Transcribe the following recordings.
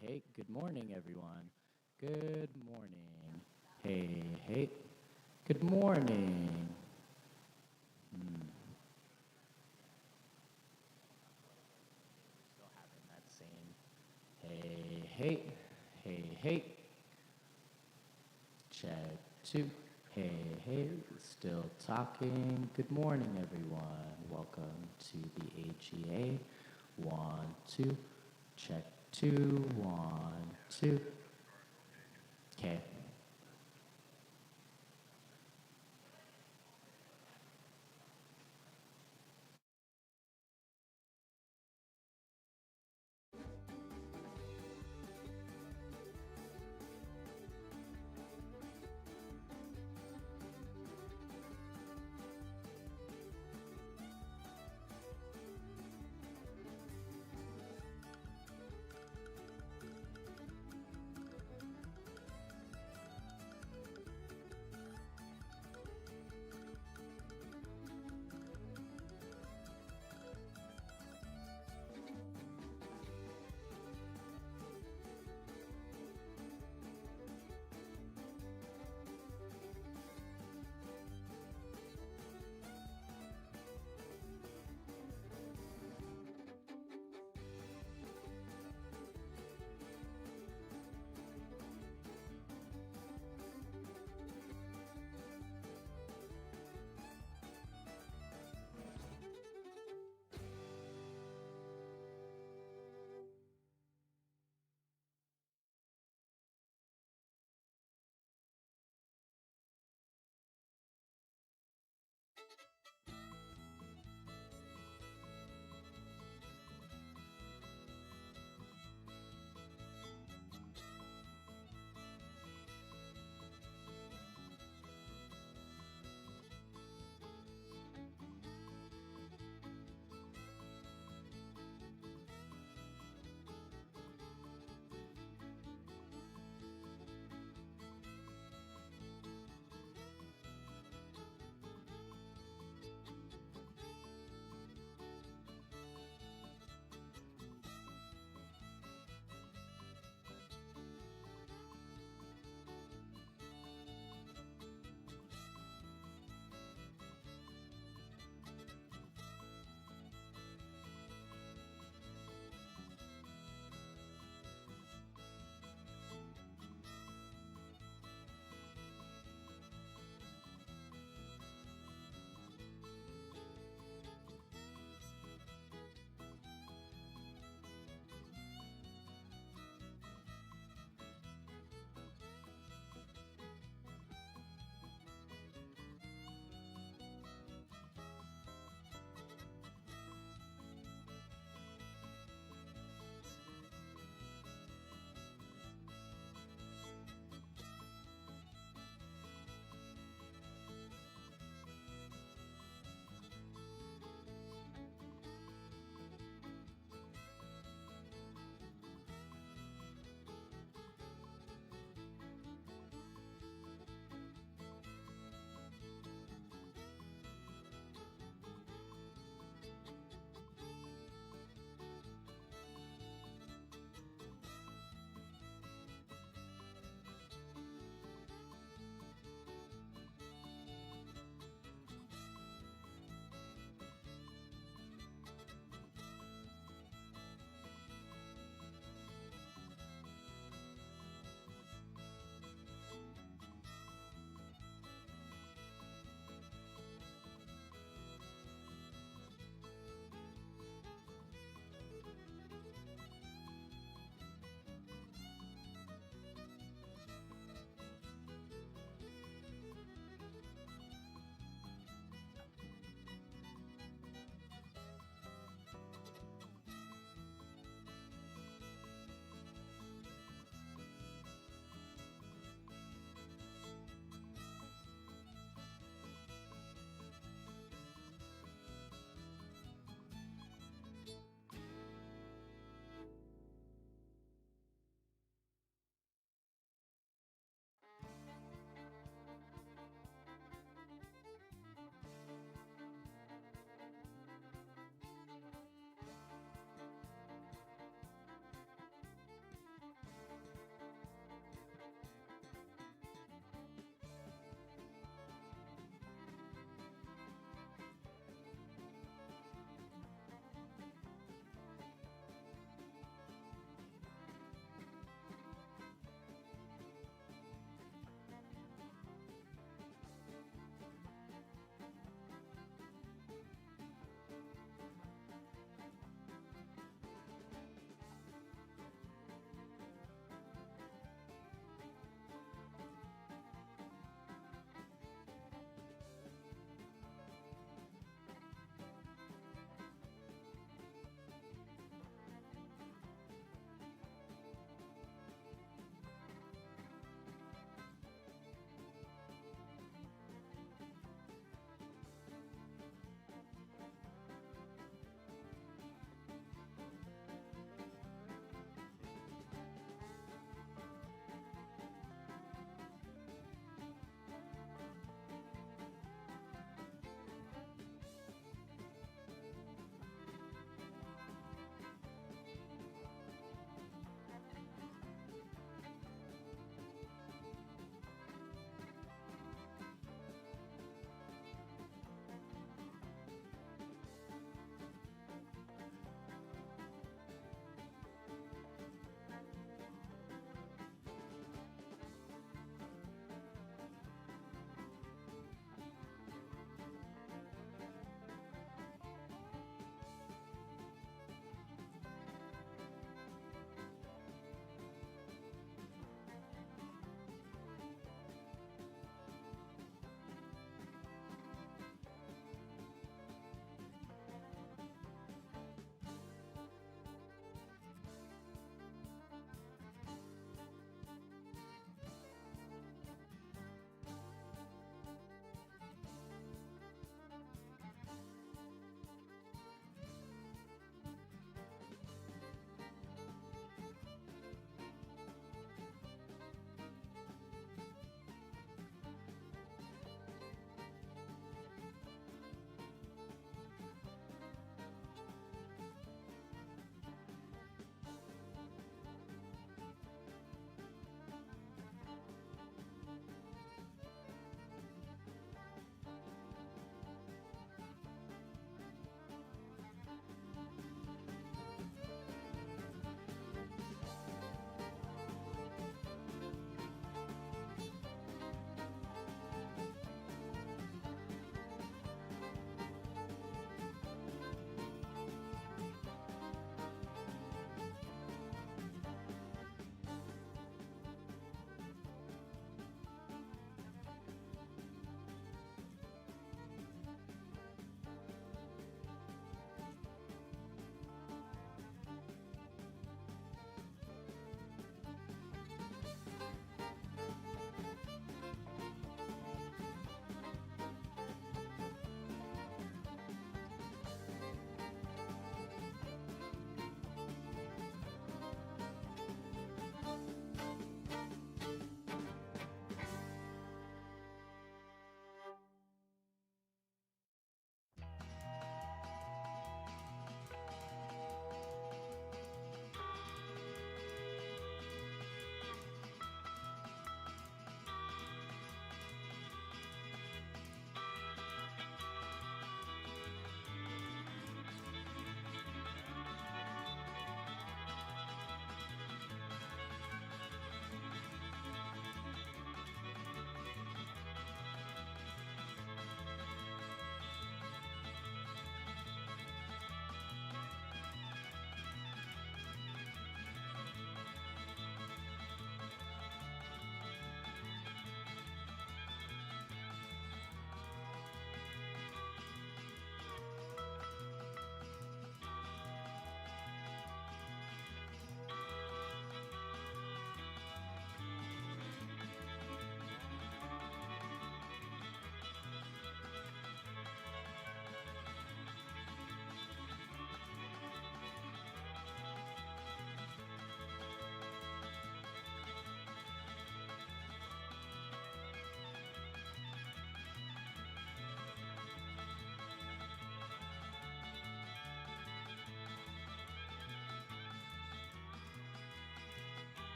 hey. Good morning, everyone. Good morning. Hey, hey. Good morning. Still having that same hey, hey. Hey, hey. Check two. Hey, hey. Still talking. Good morning, everyone. Welcome to the AGA. 1, 2. Check two. 1, 2. Okay.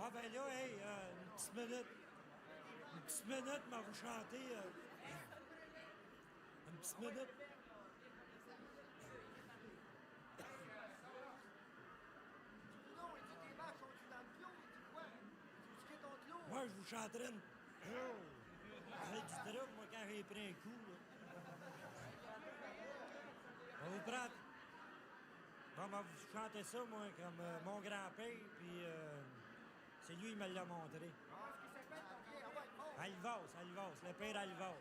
Ah, ben là, hey, une petite minute. Une petite minute, m'a vous chanter. Une petite minute. Non, il dit tes vaches sont-tu dans le clos? Il dit quoi? Tu dis ton clos? Moi, je vous chanterai une... Avec du drop, moi, quand j'ai pris un coup, là. On vous prend... Bon, ben, vous chantez ça, moi, comme mon grand-père, puis c'est lui qui me l'a montré. Ah, ce qui s'appelle ton vieil. Ah ouais, bon. Alvas, le père Alvas.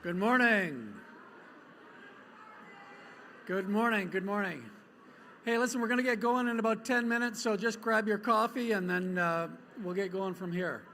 Good morning. Good morning. Good morning. Hey, listen, we're going to get going in about 10 minutes, so just grab your coffee and then we'll get going from here.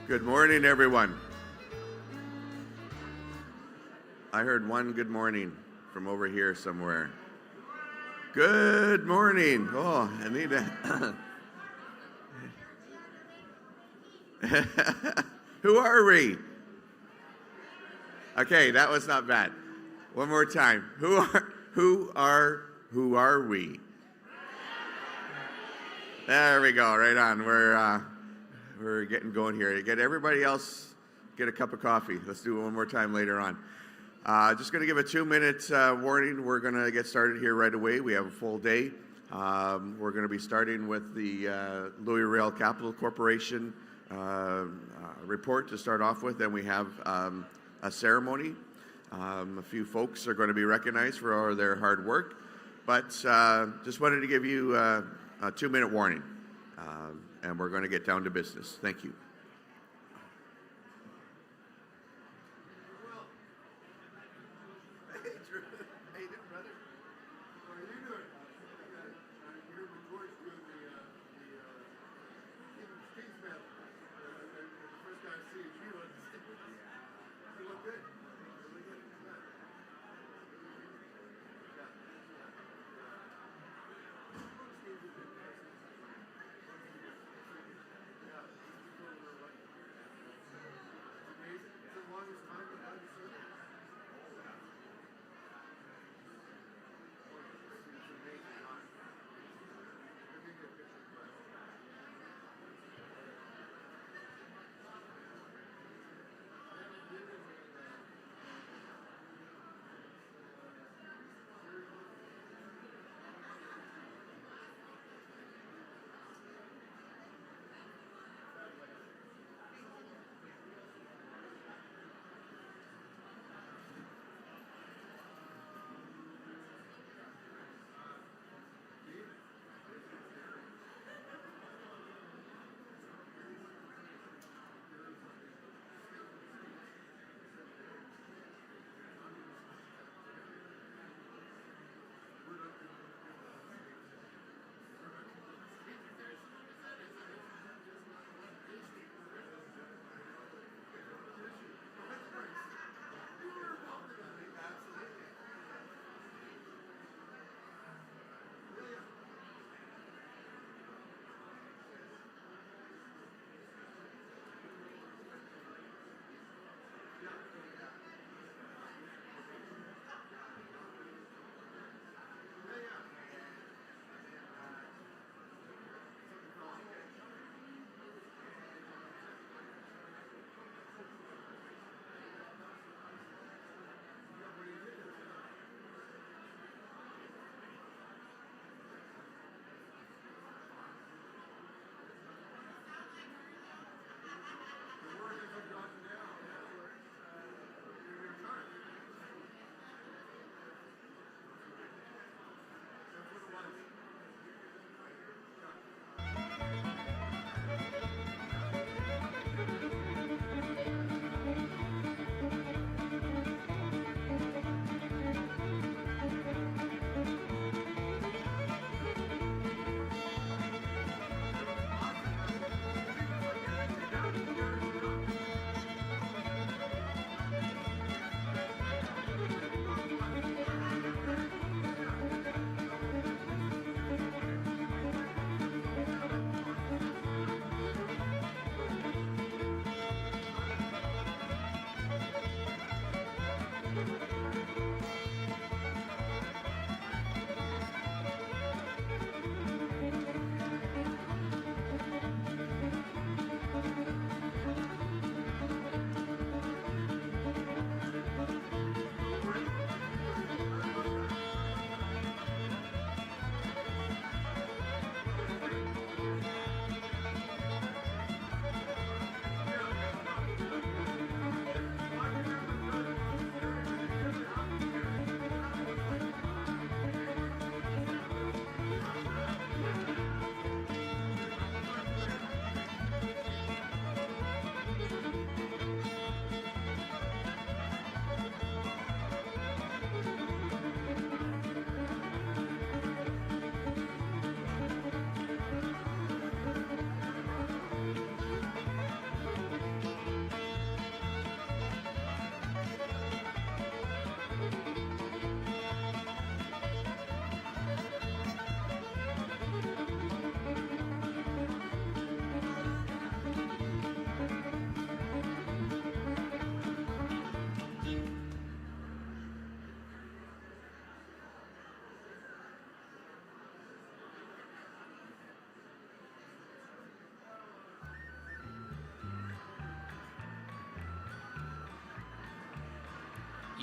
Good morning, everyone. I heard one good morning from over here somewhere. Good morning. Oh, Anita. Who are we? Okay, that was not bad. One more time. Who are we? There we go. Right on. We're getting going here. Get everybody else get a cup of coffee. Let's do it one more time later on. Just going to give a 2-minute warning. We're going to get started here right away. We have a full day. We're going to be starting with the Louis Riel Capital Corporation report to start off with. Then we have a ceremony. A few folks are going to be recognized for all their hard work. But just wanted to give you a 2-minute warning. And we're going to get down to business. Thank you.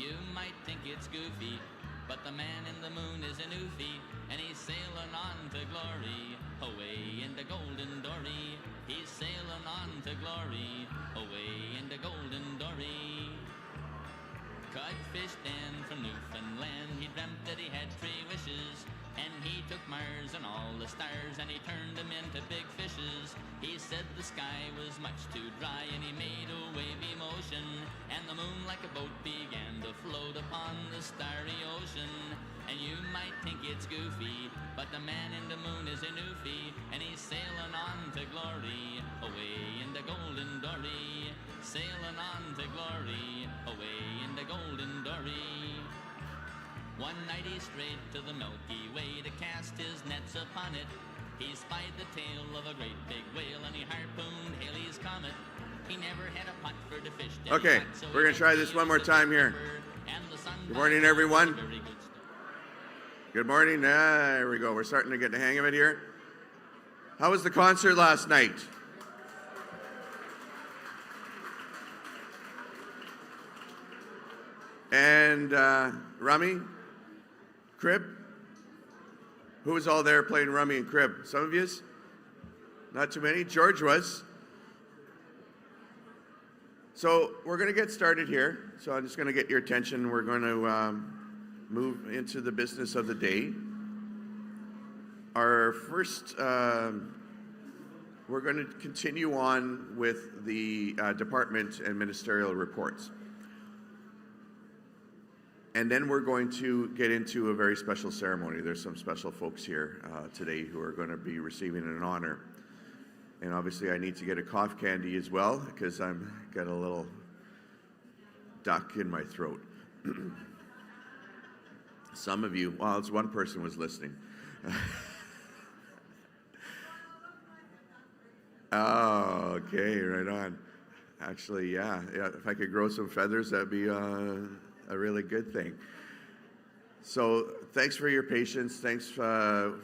you might think it's goofy, but the man in the moon is an oofy, and he's sailing on to glory, away in the golden dory. He's sailing on to glory, away in the golden dory. Codfish Dan from Newfoundland, he dreamt that he had 3 wishes, and he took Mars and all the stars, and he turned them into big fishes. He said the sky was much too dry, and he made a wavy motion, and the moon like a boat began to float upon the starry ocean. And you might think it's goofy, but the man in the moon is an oofy, and he's sailing on to glory, away in the golden dory. Sailing on to glory, away in the golden dory. One night he strayed to the Milky Way to cast his nets upon it. He spied the tail of a great big whale, and he harpooned Halley's Comet. He never had a pot for the fish. Okay, we're going to try this one more time here. Good morning, everyone. Good morning. There we go. We're starting to get the hang of it here. How was the concert last night? And rummy, crib. Who was all there playing rummy and crib? Some of yous? Not too many. George was. So we're going to get started here. So I'm just going to get your attention. We're going to move into the business of the day. Our first, we're going to continue on with the department and ministerial reports. And then we're going to get into a very special ceremony. There's some special folks here today who are going to be receiving an honor. And obviously I need to get a cough candy as well because I'm got a little duck in my throat. Some of you, well, it's one person was listening. Oh, okay, right on. Actually, yeah, if I could grow some feathers, that'd be a really good thing. So thanks for your patience. Thanks for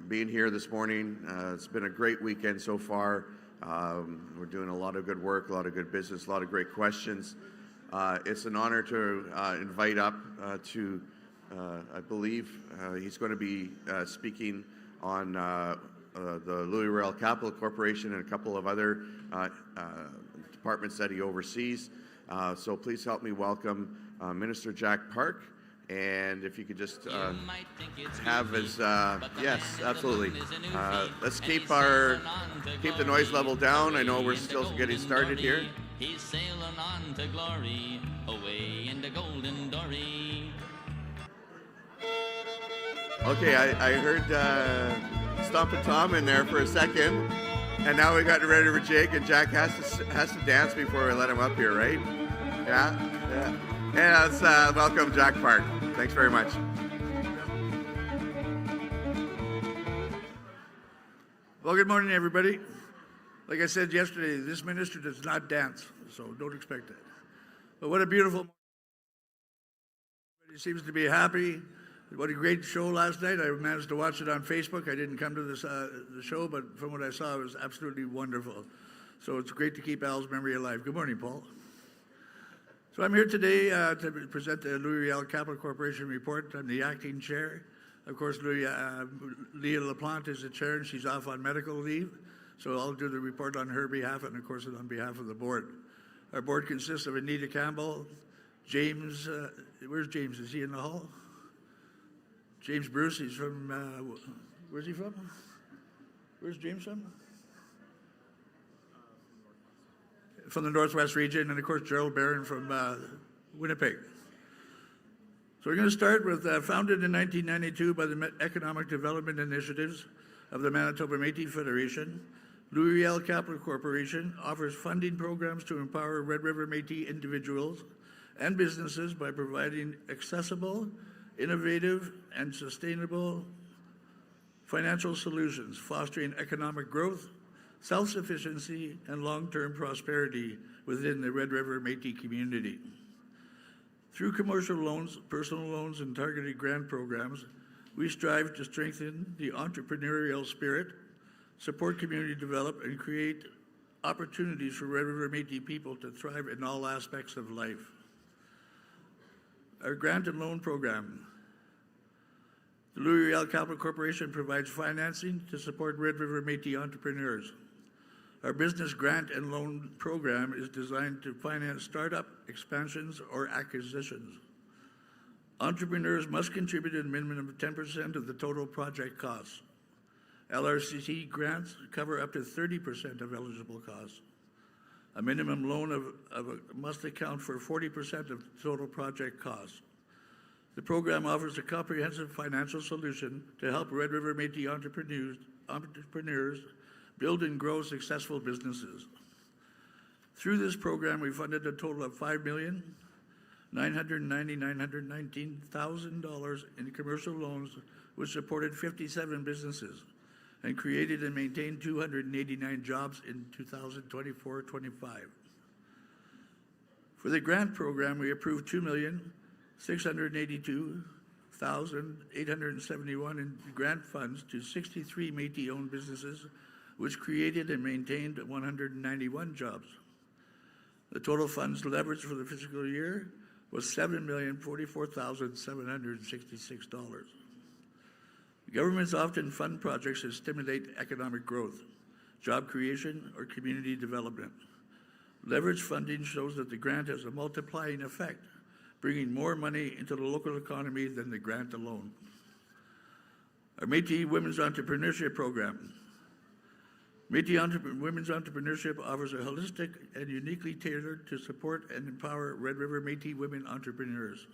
being here this morning. It's been a great weekend so far. We're doing a lot of good work, a lot of good business, a lot of great questions. It's an honor to invite up to, I believe, he's going to be speaking on the Louis Riel Capital Corporation and a couple of other departments that he oversees. So please help me welcome Minister Jack Park, and if you could just have his, yes, absolutely. Let's keep the noise level down. I know we're still getting started here. He's sailing on to glory, away in the golden dory. Okay, I heard Stompin' Tom in there for a second. And now we got ready for Jake, and Jack has to dance before we let him up here, right? Yeah. Let's welcome Jack Park. Thanks very much. Well, good morning, everybody. Like I said yesterday, this minister does not dance, so don't expect that. But what a beautiful morning. Everybody seems to be happy. What a great show last night. I managed to watch it on Facebook. I didn't come to this, the show, but from what I saw, it was absolutely wonderful. So it's great to keep Al's memory alive. Good morning, Paul. So I'm here today to present the Louis Riel Capital Corporation report. I'm the acting chair. Of course, Leah LaPlante is the chair, and she's off on medical leave. So I'll do the report on her behalf and, of course, on behalf of the board. Our board consists of Anita Campbell, James, where's James? Is he in the hall? James Bruce, he's from, where's he from? Where's James from? From the Northwest region, and of course Gerald Barron from Winnipeg. So we're going to start with, founded in 1992 by the Economic Development Initiatives of the Manitoba Métis Federation, Louis Riel Capital Corporation offers funding programs to empower Red River Métis individuals and businesses by providing accessible, innovative, and sustainable financial solutions, fostering economic growth, self-sufficiency, and long-term prosperity within the Red River Métis community. Through commercial loans, personal loans, and targeted grant programs, we strive to strengthen the entrepreneurial spirit, support community development, and create opportunities for Red River Métis people to thrive in all aspects of life. Our grant and loan program. The Riel Capital Corporation provides financing to support Red River Métis entrepreneurs. Our business grant and loan program is designed to finance startup, expansions, or acquisitions. Entrepreneurs must contribute a minimum of 10% of the total project costs. LRCC grants cover up to 30% of eligible costs. A minimum loan must account for 40% of total project costs. The program offers a comprehensive financial solution to help Red River Métis entrepreneurs build and grow successful businesses. Through this program, we funded a total of $5,919,000 in commercial loans, which supported 57 businesses and created and maintained 289 jobs in 2024-25. For the grant program, we approved $2,682,871 in grant funds to 63 Métis-owned businesses, which created and maintained 191 jobs. The total funds leveraged for the fiscal year was $7,044,766. Governments often fund projects that stimulate economic growth, job creation, or community development. Leverage funding shows that the grant has a multiplying effect, bringing more money into the local economy than the grant alone. Our Métis Women's Entrepreneurship Program. Métis Women's Entrepreneurship offers a holistic and uniquely tailored to support and empower Red River Métis women entrepreneurs.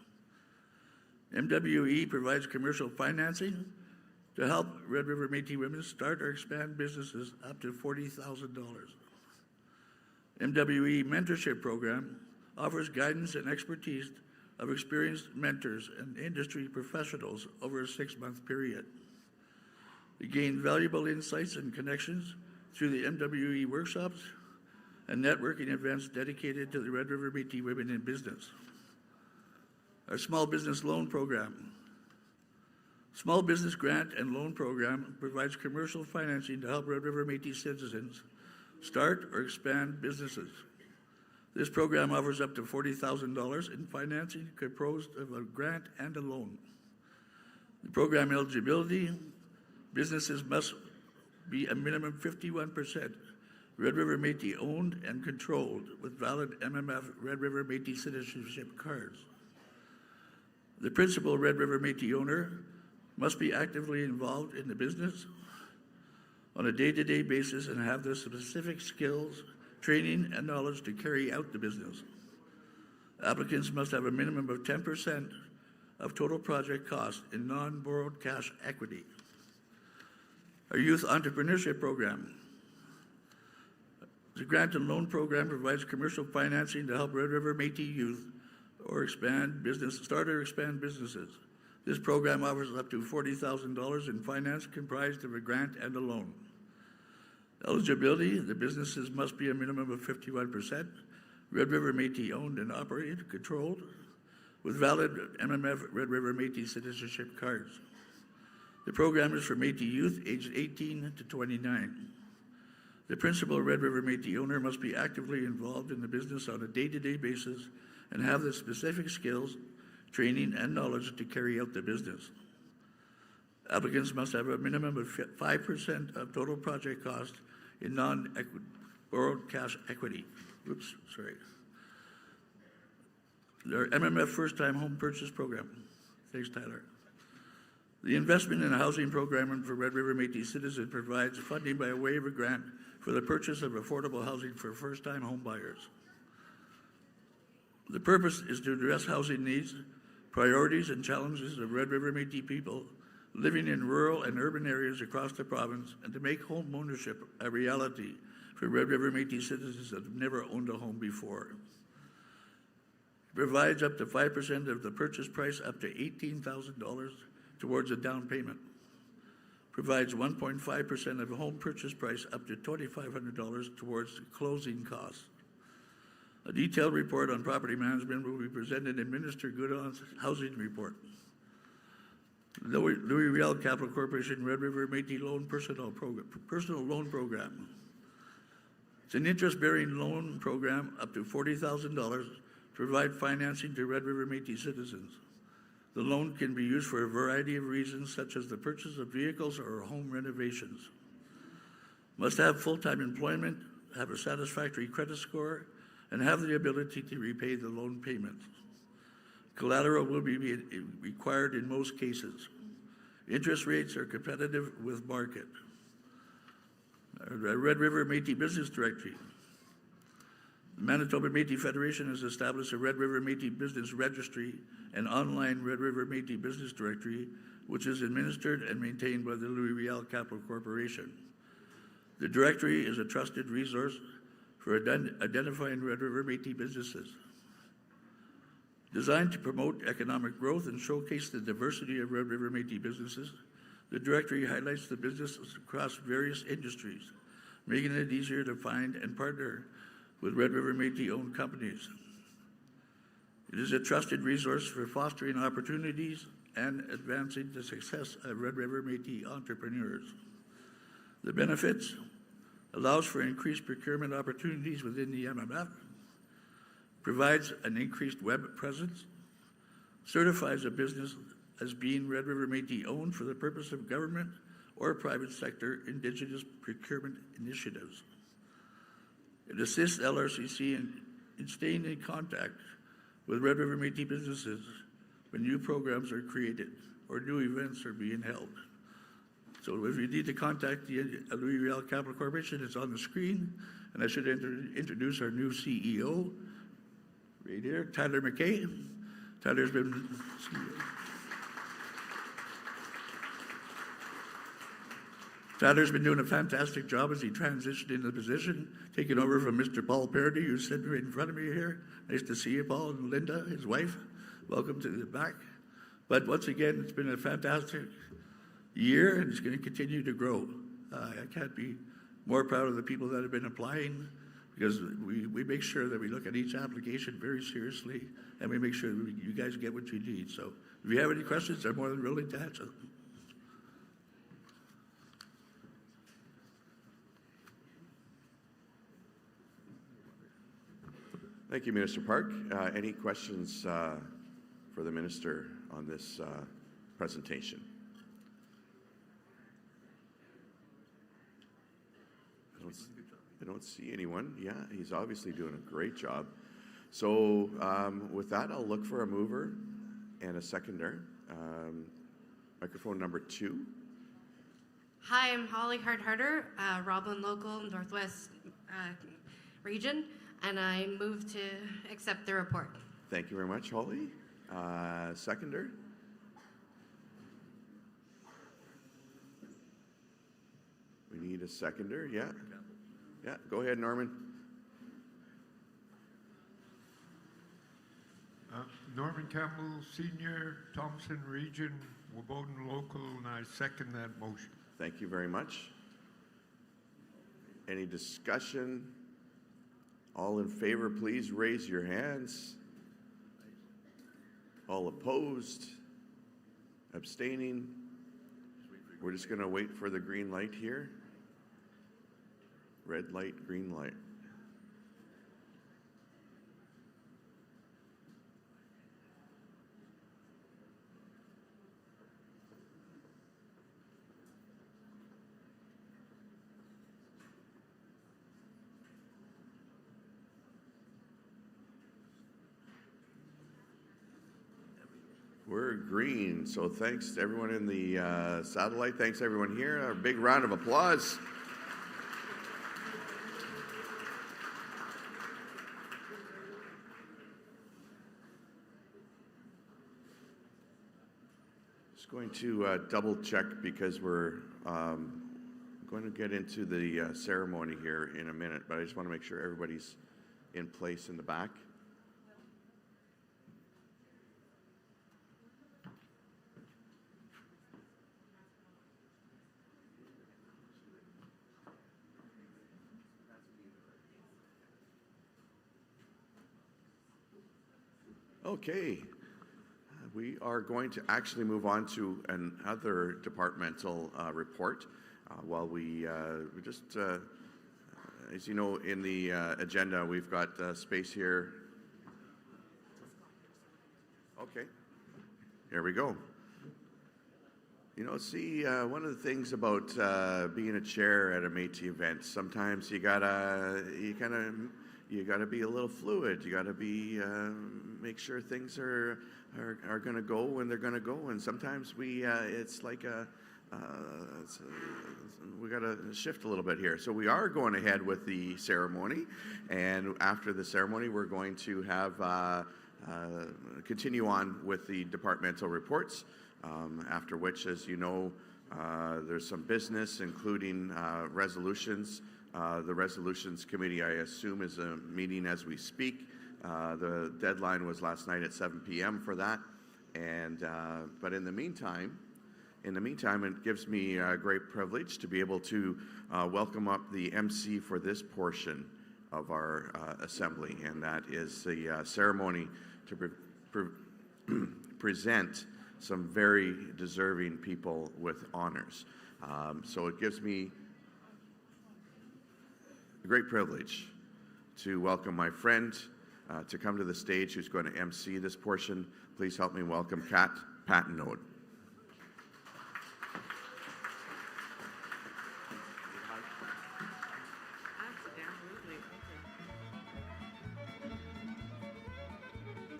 MWE provides commercial financing to help Red River Métis women start or expand businesses up to $40,000. MWE Mentorship Program offers guidance and expertise of experienced mentors and industry professionals over a 6-month period. We gain valuable insights and connections through the MWE workshops and networking events dedicated to the Red River Métis women in business. Our Small Business Loan Program. Small Business Grant and Loan Program provides commercial financing to help Red River Métis citizens start or expand businesses. This program offers up to $40,000 in financing composed of a grant and a loan. The program eligibility: businesses must be a minimum 51% Red River Métis owned and controlled with valid MMF Red River Métis citizenship cards. The principal Red River Métis owner must be actively involved in the business on a day-to-day basis and have the specific skills, training, and knowledge to carry out the business. Applicants must have a minimum of 10% of total project cost in non-borrowed cash equity. Our Youth Entrepreneurship Program. The grant and loan program provides commercial financing to help Red River Métis youth start or expand businesses. This program offers up to $40,000 in finance comprised of a grant and a loan. Eligibility: the businesses must be a minimum of 51% Red River Métis owned and operated, controlled, with valid MMF Red River Métis citizenship cards. The program is for Métis youth aged 18 to 29. The principal Red River Métis owner must be actively involved in the business on a day-to-day basis and have the specific skills, training, and knowledge to carry out the business. Applicants must have a minimum of 5% of total project cost in non-borrowed cash equity. Their MMF First-Time Home Purchase Program. Thanks, Tyler. The Investment in Housing Program for Red River Métis citizens provides funding by way of a grant for the purchase of affordable housing for first-time home buyers. The purpose is to address housing needs, priorities, and challenges of Red River Métis people living in rural and urban areas across the province, and to make home ownership a reality for Red River Métis citizens that have never owned a home before. It provides up to 5% of the purchase price up to $18,000 towards a down payment. Provides 1.5% of the home purchase price up to $2,500 towards closing costs. A detailed report on property management will be presented in Minister Goodon's Housing Report. Louis Riel Capital Corporation Red River Métis Loan Personal Loan Program. It's an interest-bearing loan program up to $40,000 to provide financing to Red River Métis citizens. The loan can be used for a variety of reasons, such as the purchase of vehicles or home renovations. Must have full-time employment, have a satisfactory credit score, and have the ability to repay the loan payments. Collateral will be required in most cases. Interest rates are competitive with market. Red River Métis Business Directory. The Manitoba Métis Federation has established a Red River Métis Business Registry and online Red River Métis Business Directory, which is administered and maintained by the Riel Capital Corporation. The directory is a trusted resource for identifying Red River Métis businesses. Designed to promote economic growth and showcase the diversity of Red River Métis businesses, the directory highlights the businesses across various industries, making it easier to find and partner with Red River Métis-owned companies. It is a trusted resource for fostering opportunities and advancing the success of Red River Métis entrepreneurs. The benefits allows for increased procurement opportunities within the MMF, provides an increased web presence, certifies a business as being Red River Métis owned for the purpose of government or private sector Indigenous procurement initiatives. It assists LRCC in staying in contact with Red River Métis businesses when new programs are created or new events are being held. So if you need to contact the Riel Capital Corporation, it's on the screen. And I should introduce our new CEO, right here, Tyler McKay. Tyler's been doing a fantastic job as he transitioned into the position, taking over from Mr. Paul Parody, who's sitting right in front of me here. Nice to see you, Paul, and Linda, his wife. Welcome to the back. But once again, it's been a fantastic year, and it's going to continue to grow. I can't be more proud of the people that have been applying, because we make sure that we look at each application very seriously, and we make sure that you guys get what you need. So if you have any questions, I'm more than willing to answer them. Thank you, Minister Park. Any questions for the Minister on this presentation? I don't see anyone. Yeah, he's obviously doing a great job. So with that, I'll look for a mover and a seconder. Microphone number 2. Hi, I'm Holly Hart-Harder, Roblin Local, Northwest Region, and I move to accept the report. Thank you very much, Holly. Seconder? We need a seconder, yeah. Yeah, go ahead, Norman. Norman Campbell, Senior, Thompson Region, Woboden Local, and I second that motion. Thank you very much. Any discussion? All in favor, please raise your hands. All opposed? Abstaining? We're just going to wait for the green light here. Red light, green light. We're green, so thanks to everyone in the satellite. Thanks everyone here. A big round of applause. Just going to double check because we're going to get into the ceremony here in a minute, but I just want to make sure everybody's in place in the back. Okay, we are going to actually move on to another departmental report. While we just, as you know, in the agenda, we've got space here Okay. Here we go. You know, see, one of the things about being a chair at a Métis event, sometimes you gotta be a little fluid. You gotta be make sure things are gonna go when they're gonna go, and sometimes it's like we got to shift a little bit here. So we are going ahead with the ceremony, and after the ceremony, we're going to have continue on with the departmental reports. After which, as you know, there's some business, including resolutions. The resolutions committee, I assume, is a meeting as we speak. The deadline was last night at 7 p.m. for that, and but in the meantime, it gives me a great privilege to be able to welcome up the MC for this portion of our assembly, and that is the ceremony to present some very deserving people with honors. So it gives me a great privilege to welcome my friend to come to the stage who's going to MC this portion. Please help me welcome Kat Patenaude.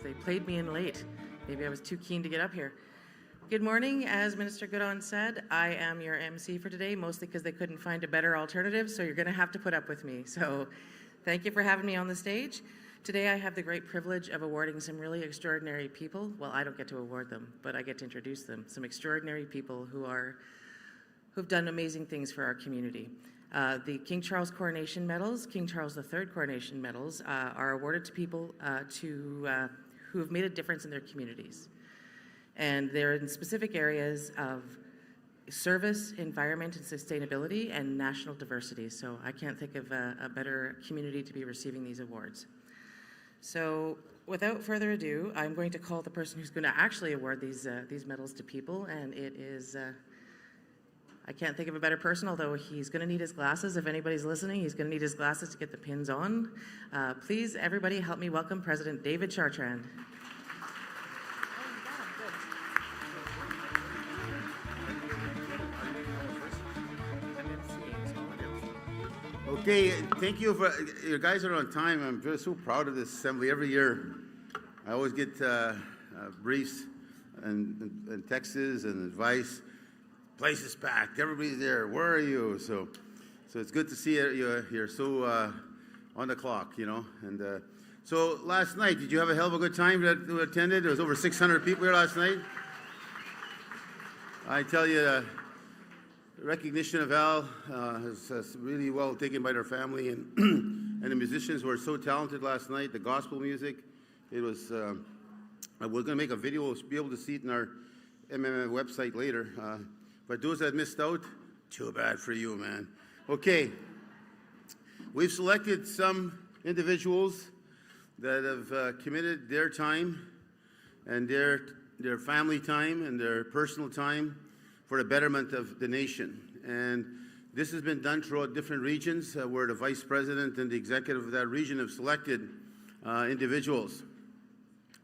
They played me in late. Maybe I was too keen to get up here. Good morning. As Minister Goodon said, I am your MC for today, mostly because they couldn't find a better alternative, so you're going to have to put up with me. So thank you for having me on the stage. Today I have the great privilege of awarding some really extraordinary people. Well, I don't get to award them, but I get to introduce them. Some extraordinary people who've done amazing things for our community. The King Charles Coronation Medals, King Charles III Coronation Medals, are awarded to people who have made a difference in their communities. And they're in specific areas of service, environment and sustainability, and national diversity. So I can't think of a better community to be receiving these awards. So without further ado, I'm going to call the person who's going to actually award these medals to people, and it is, I can't think of a better person, although he's going to need his glasses. If anybody's listening, he's going to need his glasses to get the pins on. Please, everybody, help me welcome President David Chartrand. Okay, thank you for, you guys are on time. I'm just so proud of this assembly. Every year, I always get briefs and texts and advice. Place is packed, everybody's there, where are you? So it's good to see you. You're so on the clock, you know. And so last night, did you have a hell of a good time that attended? There was over 600 people here last night. I tell you, recognition of Al is really well taken by their family and and the musicians were so talented last night. The gospel music, it was. We're going to make a video. We'll be able to see it in our MMF website later. But those that missed out, too bad for you, man. Okay, we've selected some individuals that have committed their time and their family time and their personal time for the betterment of the nation. And this has been done throughout different regions where the vice president and the executive of that region have selected individuals.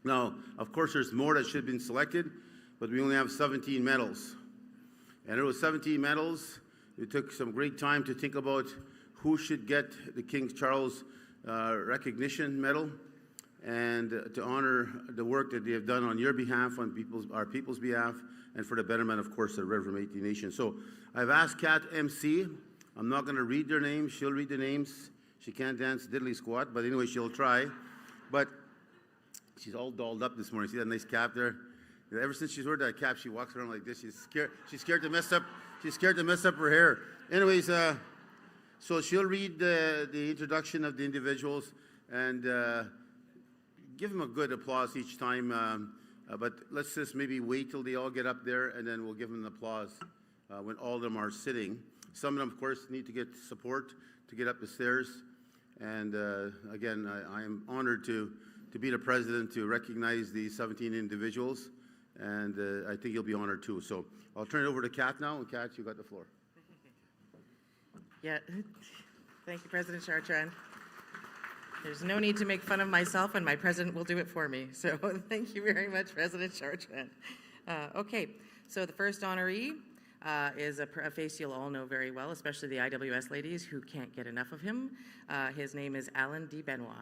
Now, of course, there's more that should have been selected, but we only have 17 medals. And there were 17 medals. We took some great time to think about who should get the King Charles Recognition Medal and to honor the work that they have done on your behalf, on our people's behalf, and for the betterment, of course, of the River Métis Nation. So I've asked Kat MC. I'm not going to read their names. She'll read the names. She can't dance diddly squat, but anyway, she'll try. But she's all dolled up this morning. See that nice cap there? Ever since she's wearing that cap, she walks around like this. She's scared to mess up. She's scared to mess up her hair. Anyways, so she'll read the introduction of the individuals and give them a good applause each time. But let's just maybe wait till they all get up there, and then we'll give them an applause when all of them are sitting. Some of them, of course, need to get support to get up the stairs. And again, I am honored to be the president to recognize these 17 individuals. And I think you'll be honored too. So I'll turn it over to Kat now. And Kat, you got the floor. Yeah, thank you, President Chartrand. There's no need to make fun of myself, and my president will do it for me. So thank you very much, President Chartrand. Okay, so the first honoree is a face you'll all know very well, especially the IWS ladies who can't get enough of him. His name is Alan D. Benoit.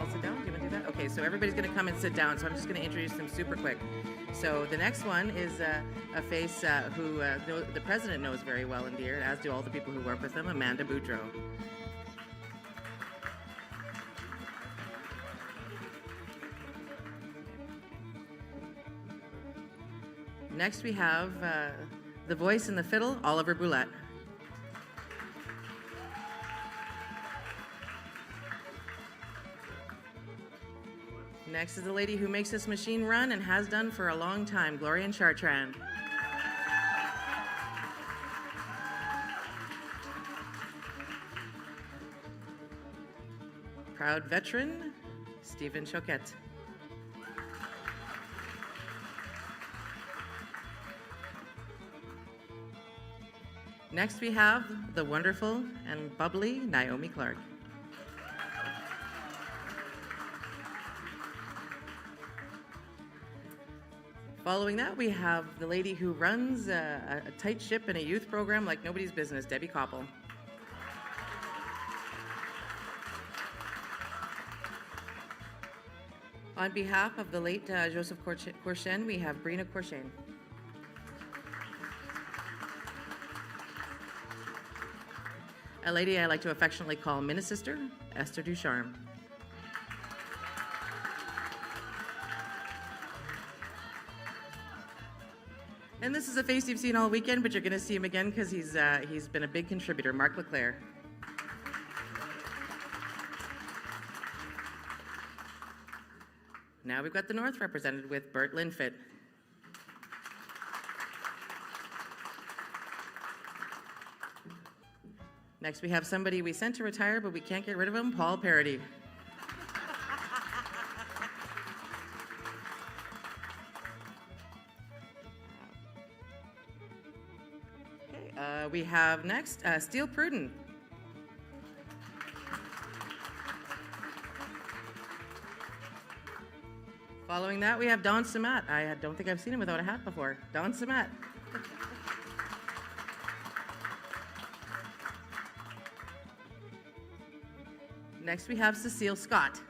Sit down? Do you want to do that? Okay, so everybody's going to come and sit down, so I'm just going to introduce them super quick. So the next one is a face who the president knows very well and dear, as do all the people who work with him, Amanda Boudreau. Next we have the voice and the fiddle, Oliver Boulette. Next is the lady who makes this machine run and has done for a long time, Gloria Chartrand. Proud veteran, Stephen Choquette. Next we have the wonderful and bubbly Naomi Clark. Following that, we have the lady who runs a tight ship in a youth program like nobody's business, Debbie Koppel. On behalf of the late Joseph Courchaine, we have Brina Courchaine. A lady I like to affectionately call Mini-Sister, Esther Ducharme. And this is a face you've seen all weekend, but you're going to see him again because he's been a big contributor, Mark Leclerc. Now we've got the North represented with Bert Linfitt. Next we have somebody we sent to retire, but we can't get rid of him, Paul Parody. We have next, Steele Pruden. Following that, we have Don Samat. I don't think I've seen him without a hat before. Don Samat. Next, we have Cecile Scott.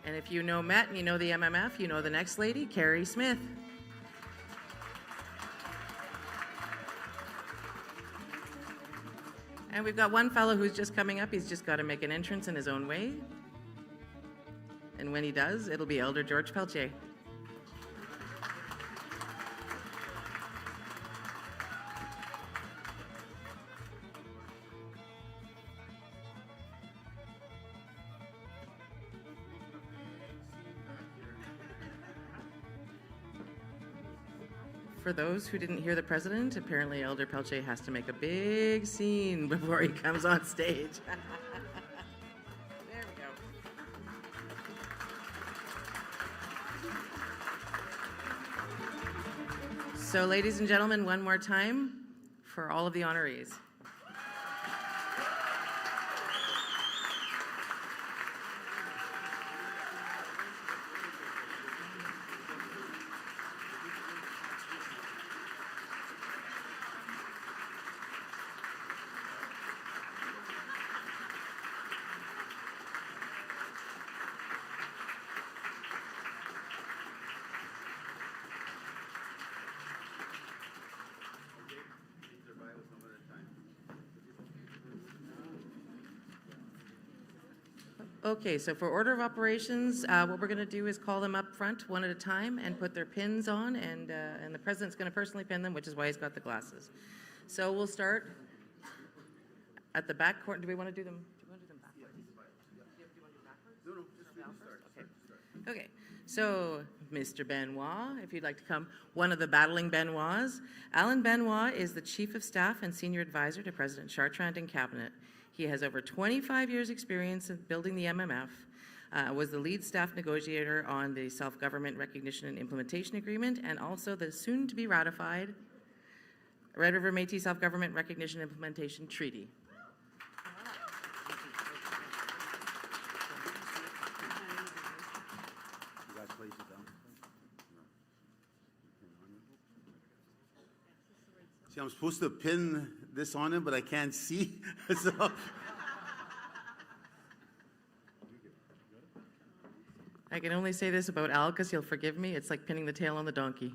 And if you know Met and you know the MMF, you know the next lady, Carrie Smith. And we've got one fellow who's just coming up. He's just got to make an entrance in his own way. And when he does, it'll be Elder George Peltier. For those who didn't hear the president, apparently Elder Peltier has to make a big scene before he comes on stage. There we go. So, ladies and gentlemen, one more time for all of the honorees. Okay, so for order of operations, what we're going to do is call them up front one at a time and put their pins on, and the president's going to personally pin them, which is why he's got the glasses. So we'll start at the back corner. Do we want to do them? Do you want to do them backwards? Do you want to do backwards? No. Okay. So, Mr. Benoit, if you'd like to come, one of the battling Benoits. Alan Benoit is the Chief of Staff and Senior Advisor to President Chartrand and Cabinet. He has over 25 years' experience in building the MMF, was the lead staff negotiator on the Self-Government Recognition and Implementation Agreement, and also the soon-to-be ratified Red River Métis Self-Government Recognition and Implementation Treaty. See, I'm supposed to pin this on him, but I can't see. So. I can only say this about Al, because he'll forgive me. It's like pinning the tail on the donkey.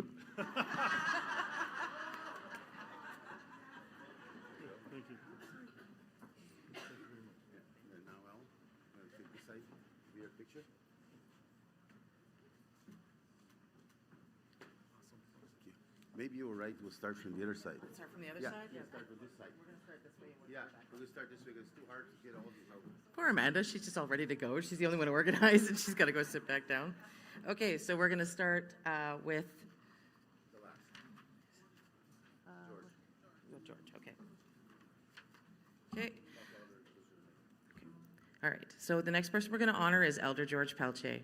Maybe you were right. We'll start from the other side. Start from the other Yeah, side? we'll start from this side. We're going to start this way. Yeah, we're going to start this way because it's too hard to get all these out. Poor Amanda, she's just all ready to go. She's the only one organized, and she's got to go sit back down. Okay, so we're going to start with The last. George. Okay. Okay. All right. So the next person we're going to honor is Elder George Pelche.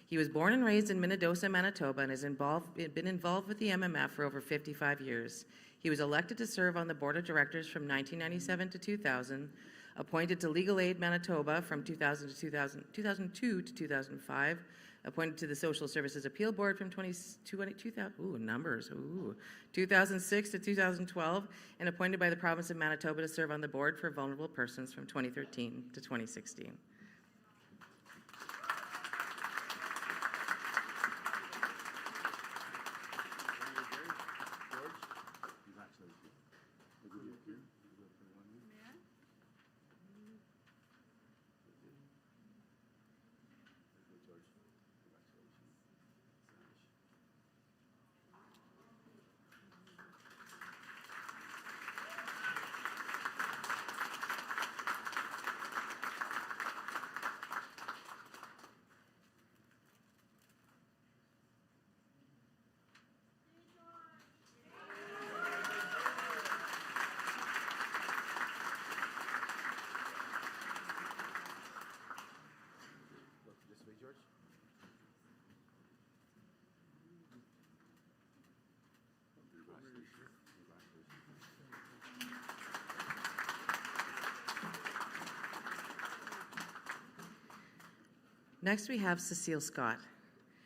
He was born and raised in Minnedosa, Manitoba, and has been involved with the MMF for over 55 years. He was elected to serve on the board of directors from 1997 to 2000, appointed to Legal Aid Manitoba from 2002 to 2005, appointed to the Social Services Appeal Board from 2006 to 2012, and appointed by the province of Manitoba to serve on the board for vulnerable persons from 2013 to 2016. Next, we have Cecile Scott.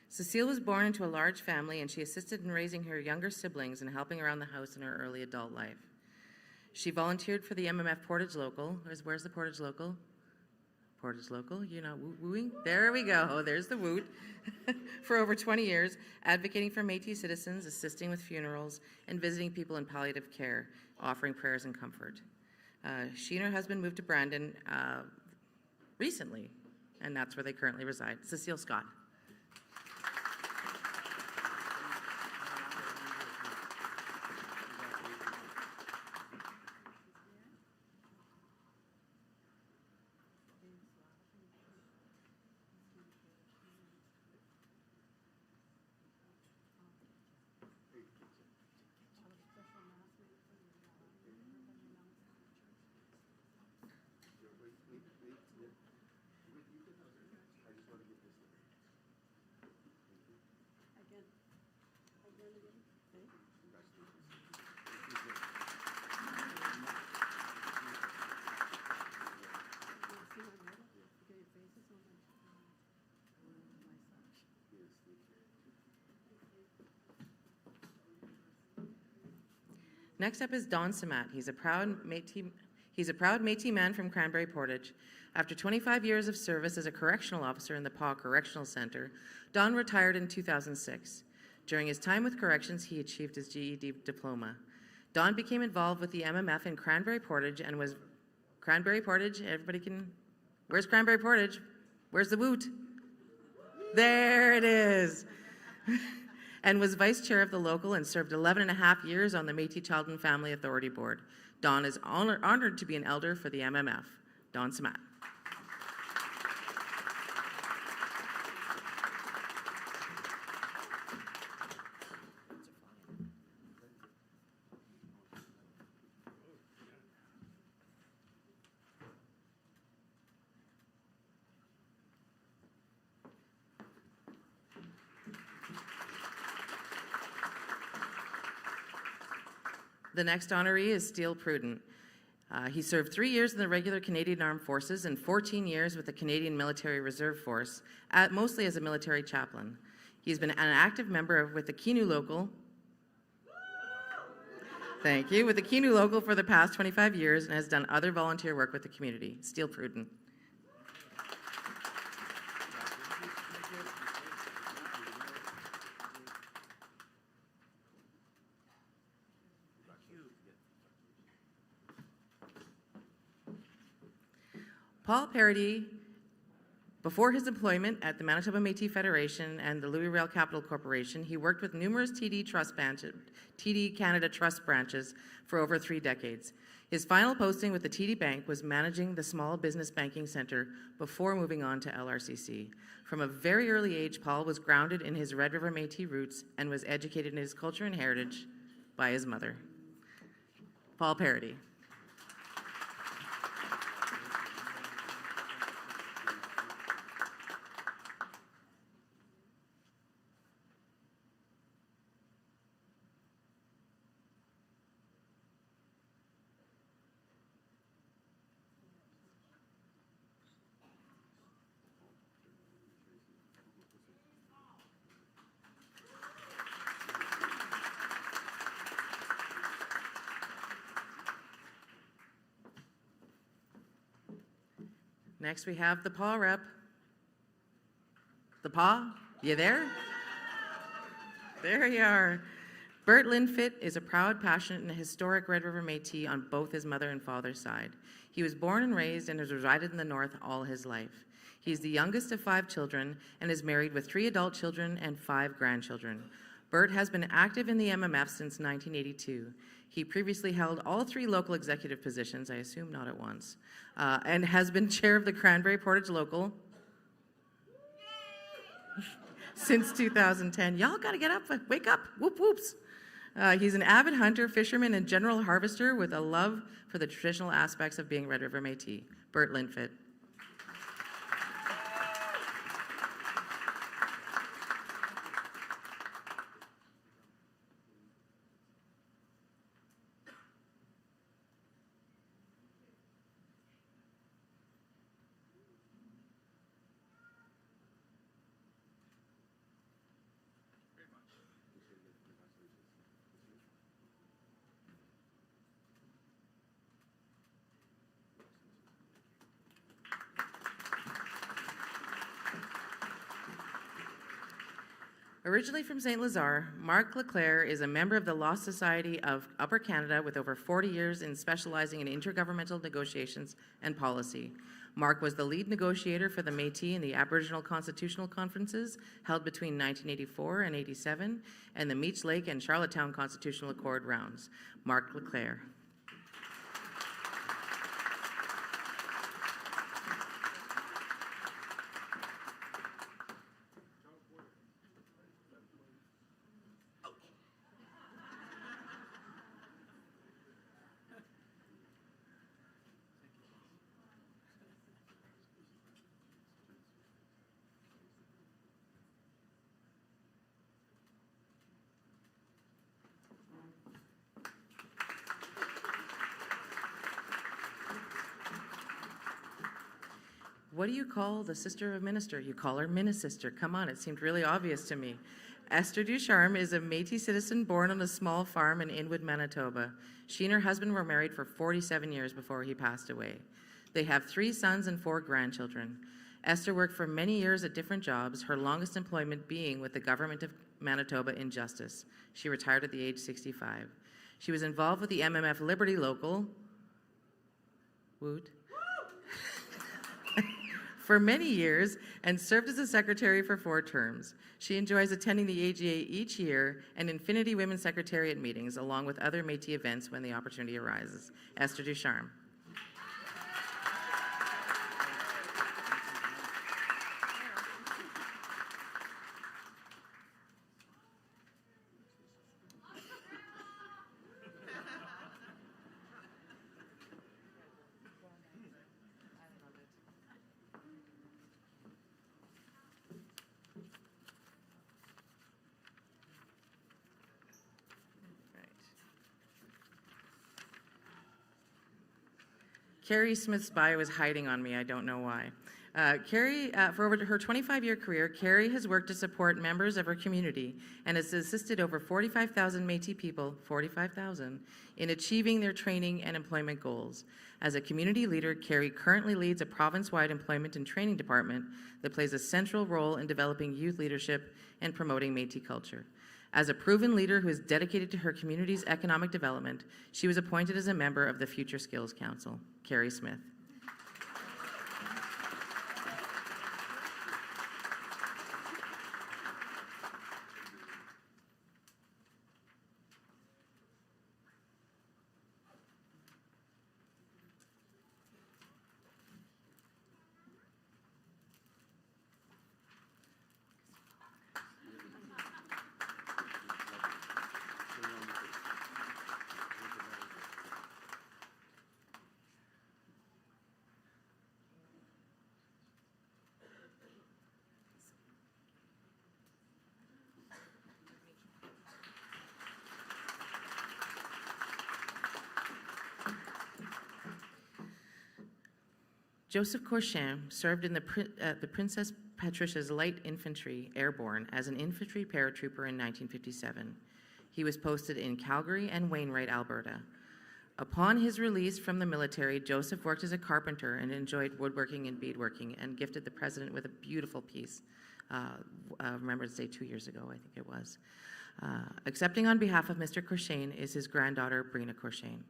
Cecile was born into a large family, and she assisted in raising her younger siblings and helping around the house in her early adult life. She volunteered for the MMF Portage Local. Where's the Portage Local? Portage Local, you know, wooing. There we go. There's the woot. For over 20 years, advocating for Métis citizens, assisting with funerals, and visiting people in palliative care, offering prayers and comfort. She and her husband moved to Brandon recently, and that's where they currently reside. Cecile Scott. Next up is Don Samat. He's a proud Métis man from Cranberry Portage. After 25 years of service as a correctional officer in the Paw Correctional Centre, Don retired in 2006. During his time with corrections, he achieved his GED diploma. Don became involved with the MMF in Cranberry Portage and was Cranberry Portage. Everybody can. Where's Cranberry Portage? Where's the woot? There it is. And was vice chair of the local and served 11 and a half years on the Métis Child and Family Authority Board. Don is honored to be an elder for the MMF. Don Samat. The next honoree is Steele Prudent. He served 3 years in the regular Canadian Armed Forces and 14 years with the Canadian Military Reserve Force, mostly as a military chaplain. He's been an active member with the Keenu Local. Thank you. With the Keenu Local for the past 25 years and has done other volunteer work with the community. Steele Prudent. Paul Paradis, before his employment at the Manitoba Métis Federation and the Riel Capital Corporation, he worked with numerous TD Canada Trust branches for over 3 decades. His final posting with the TD Bank was managing the Small Business Banking Centre before moving on to LRCC. From a very early age, Paul was grounded in his Red River Métis roots and was educated in his culture and heritage by his mother. Paul Paradis. Next we have the paw rep. The paw, you there? There you are. Bert Linfitt is a proud, passionate, and historic Red River Métis on both his mother and father's side. He was born and raised and has resided in the North all his life. He's the youngest of 5 children and is married with 3 adult children and 5 grandchildren. Bert has been active in the MMF since 1982. He previously held all 3 local executive positions, I assume not at once, and has been chair of the Cranberry Portage Local since 2010. Y'all gotta get up, wake up, whoop whoops. He's an avid hunter, fisherman, and general harvester with a love for the traditional aspects of being Red River Métis. Bert Linfitt. Originally from St. Lazare, Marc Leclerc is a member of the Law Society of Upper Canada with over 40 years in specializing in intergovernmental negotiations and policy. Marc was the lead negotiator for the Métis in the Aboriginal Constitutional Conferences held between 1984 and 87 and the Meech Lake and Charlottetown Constitutional Accord rounds. Marc Leclerc. What do you call the sister of a minister? You call her Minister. Come on, it seemed really obvious to me. Esther Ducharme is a Métis citizen born on a small farm in Inwood, Manitoba. She and her husband were married for 47 years before he passed away. They have 3 sons and 4 grandchildren. Esther worked for many years at different jobs, her longest employment being with the Government of Manitoba in Justice. She retired at the age 65. She was involved with the MMF Liberty Local, Woot, for many years and served as a secretary for 4 terms. She enjoys attending the AGA each year and Infinity Women's Secretariat meetings, along with other Métis events when the opportunity arises. Esther Ducharme. Carrie Smith's bio is hiding on me. I don't know why. Carrie, for over her 25-year career, Carrie has worked to support members of her community and has assisted over 45,000 Métis people, 45,000, in achieving their training and employment goals. As a community leader, Carrie currently leads a province-wide employment and training department that plays a central role in developing youth leadership and promoting Métis culture. As a proven leader who is dedicated to her community's economic development, she was appointed as a member of the Future Skills Council. Carrie Smith. Joseph Corcham served in the Princess Patricia's Light Infantry Airborne as an infantry paratrooper in 1957. He was posted in Calgary and Wainwright, Alberta. Upon his release from the military, Joseph worked as a carpenter and enjoyed woodworking and beadworking, and gifted the president with a beautiful piece, Remembrance Day 2 years ago, I think it was. Accepting on behalf of Mr. Corcham is his granddaughter, Brina Corcham.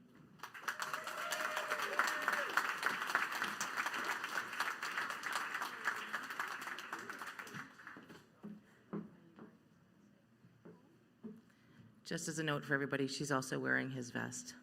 Just as a note for everybody, she's also wearing his vest.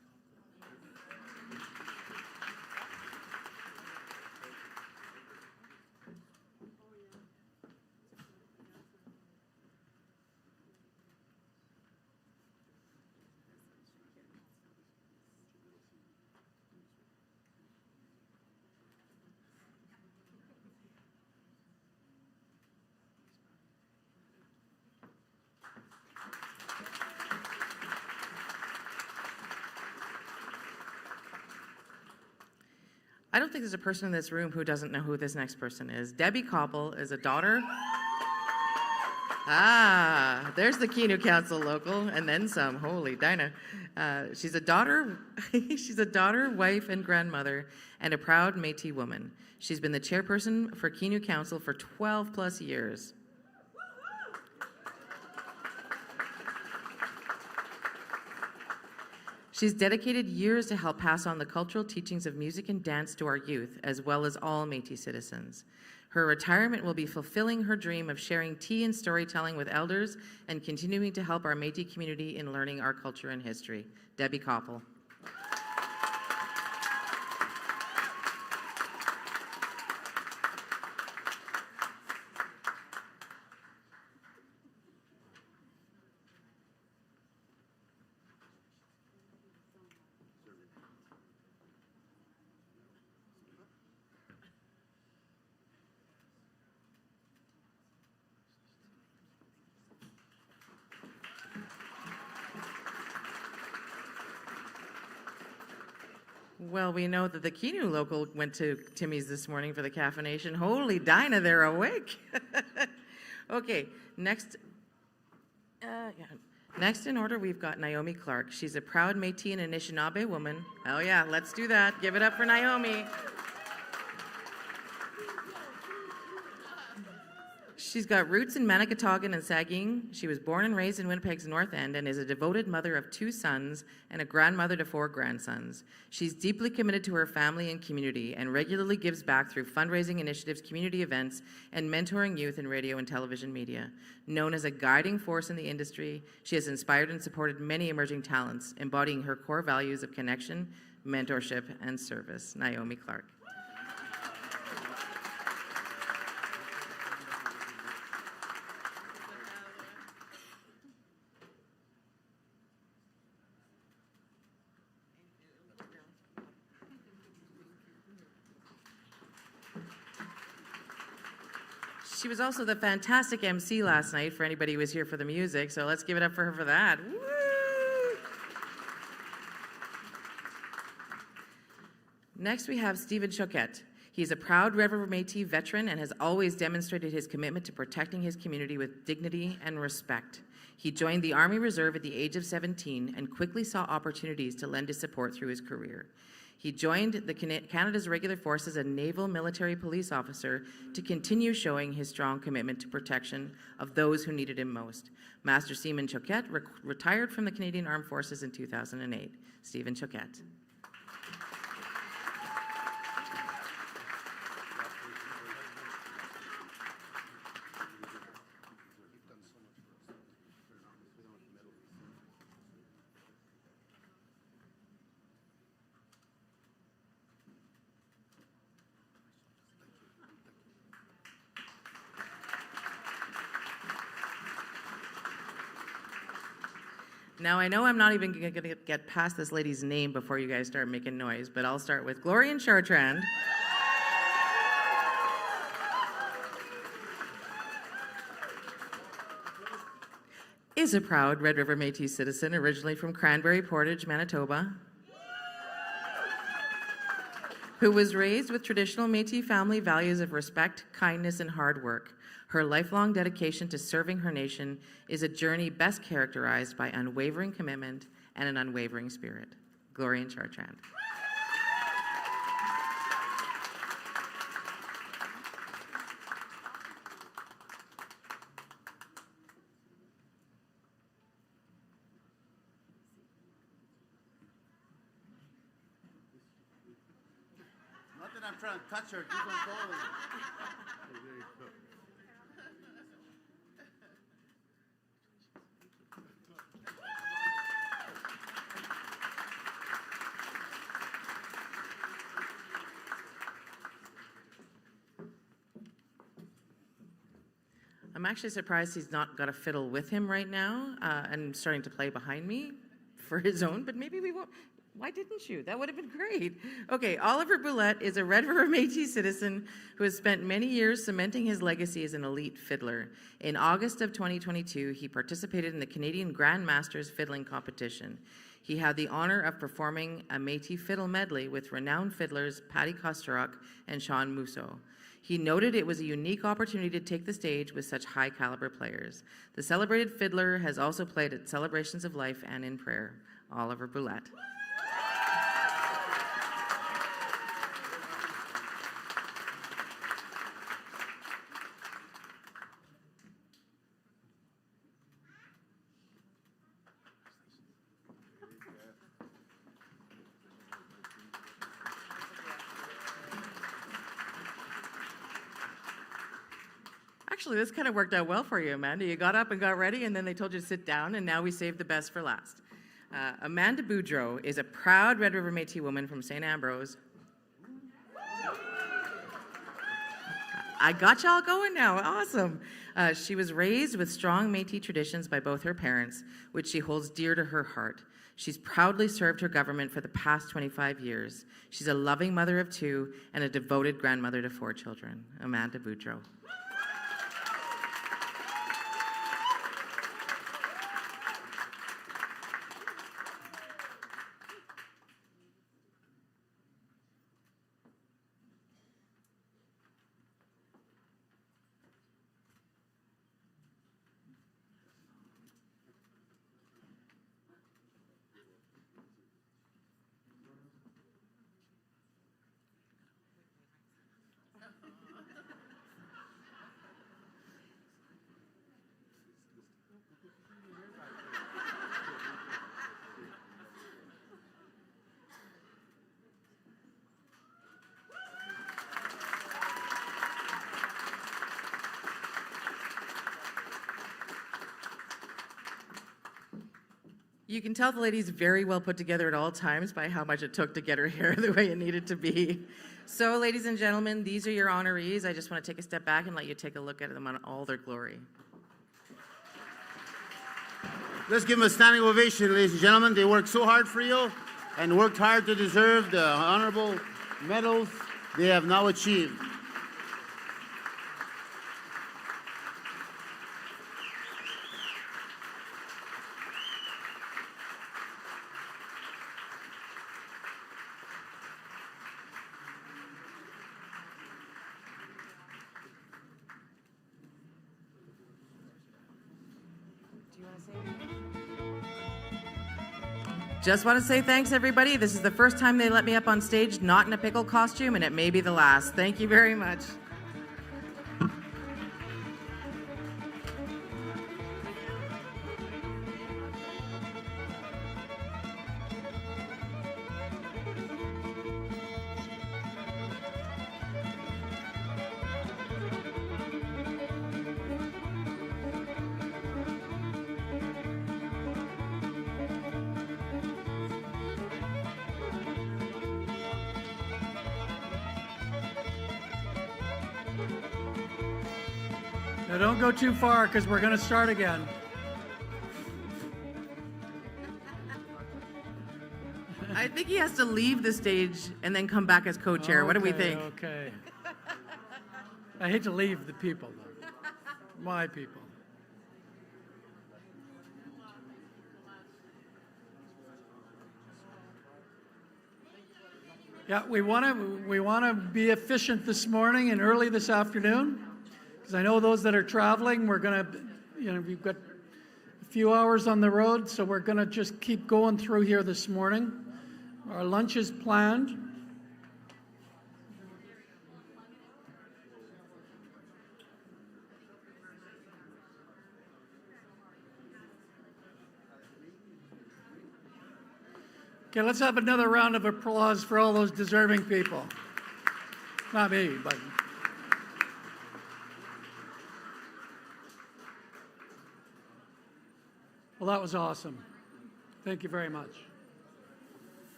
I don't think there's a person in this room who doesn't know who this next person is. Debbie Koppel is a daughter. There's the Keanu Council local, and then some. Holy Dinah. She's a daughter, wife, and grandmother, and a proud Métis woman. She's been the chairperson for Keanu Council for 12 plus years. She's dedicated years to help pass on the cultural teachings of music and dance to our youth, as well as all Métis citizens. Her retirement will be fulfilling her dream of sharing tea and storytelling with elders and continuing to help our Métis community in learning our culture and history. Debbie Koppel. Well, we know that the Keanu local went to Timmy's this morning for the caffeination. Holy Dinah, they're awake. Okay, next in order, we've got Naomi Clark. She's a proud Métis and Anishinaabe woman. Oh yeah, let's do that. Give it up for Naomi. She's got roots in Manickatoggin and Saugeen. She was born and raised in Winnipeg's North End and is a devoted mother of 2 sons and a grandmother to 4 grandsons. She's deeply committed to her family and community and regularly gives back through fundraising initiatives, community events, and mentoring youth in radio and television media. Known as a guiding force in the industry, she has inspired and supported many emerging talents, embodying her core values of connection, mentorship, and service. Naomi Clark. She was also the fantastic MC last night for anybody who was here for the music, so let's give it up for her for that. Woo! Next, we have Stephen Choquette. He's a proud River Métis veteran and has always demonstrated his commitment to protecting his community with dignity and respect. He joined the Army Reserve at the age of 17 and quickly saw opportunities to lend his support through his career. He joined Canada's Regular Force as a naval military police officer to continue showing his strong commitment to protection of those who needed him most. Master Seaman Choquette retired from the Canadian Armed Forces in 2008. Stephen Choquette. Now, I know I'm not even going to get past this lady's name before you guys start making noise, but I'll start with Gloria Chartrand. Is a proud Red River Métis citizen, originally from Cranberry Portage, Manitoba, who was raised with traditional Métis family values of respect, kindness, and hard work. Her lifelong dedication to serving her nation is a journey best characterized by unwavering commitment and an unwavering spirit. Gloria Chartrand. Not that I'm trying to touch her, keep on going. There you go. I'm actually surprised he's not got a fiddle with him right now and starting to play behind me for his own, but maybe we won't. Why didn't you? That would have been great. Okay, Oliver Boulette is a Red River Métis citizen who has spent many years cementing his legacy as an elite fiddler. In August of 2022, he participated in the Canadian Grand Masters fiddling competition. He had the honor of performing a Métis fiddle medley with renowned fiddlers Patty Kosteruk and Sean Musso. He noted it was a unique opportunity to take the stage with such high-caliber players. The celebrated fiddler has also played at celebrations of life and in prayer. Oliver Boulette. Actually, this kind of worked out well for you, Amanda. You got up and got ready, and then they told you to sit down, and now we saved the best for last. Amanda Boudreau is a proud Red River Métis woman from St. Ambrose. I got y'all going now. Awesome. She was raised with strong Métis traditions by both her parents, which she holds dear to her heart. She's proudly served her government for the past 25 years. She's a loving mother of 2 and a devoted grandmother to 4 children. Amanda Boudreau. You can tell the lady's very well put together at all times by how much it took to get her hair the way it needed to be. So, ladies and gentlemen, these are your honorees. I just want to take a step back and let you take a look at them on all their glory. Let's give them a standing ovation, ladies and gentlemen. They worked so hard for you and worked hard to deserve the honorable medals they have now achieved. Just want to say thanks, everybody. This is the first time they let me up on stage, not in a pickle costume, and it may be the last. Thank you very much. Now don't go too far because we're going to start again. I think he has to leave the stage and then come back as co-chair. What do we think? Okay. I hate to leave the people, though. My people. Yeah, we want to be efficient this morning and early this afternoon. Because I know those that are traveling, we're going to, we've got a few hours on the road, so we're going to just keep going through here this morning. Our lunch is planned. Okay, let's have another round of applause for all those deserving people. Not me, but... Well, that was awesome. Thank you very much.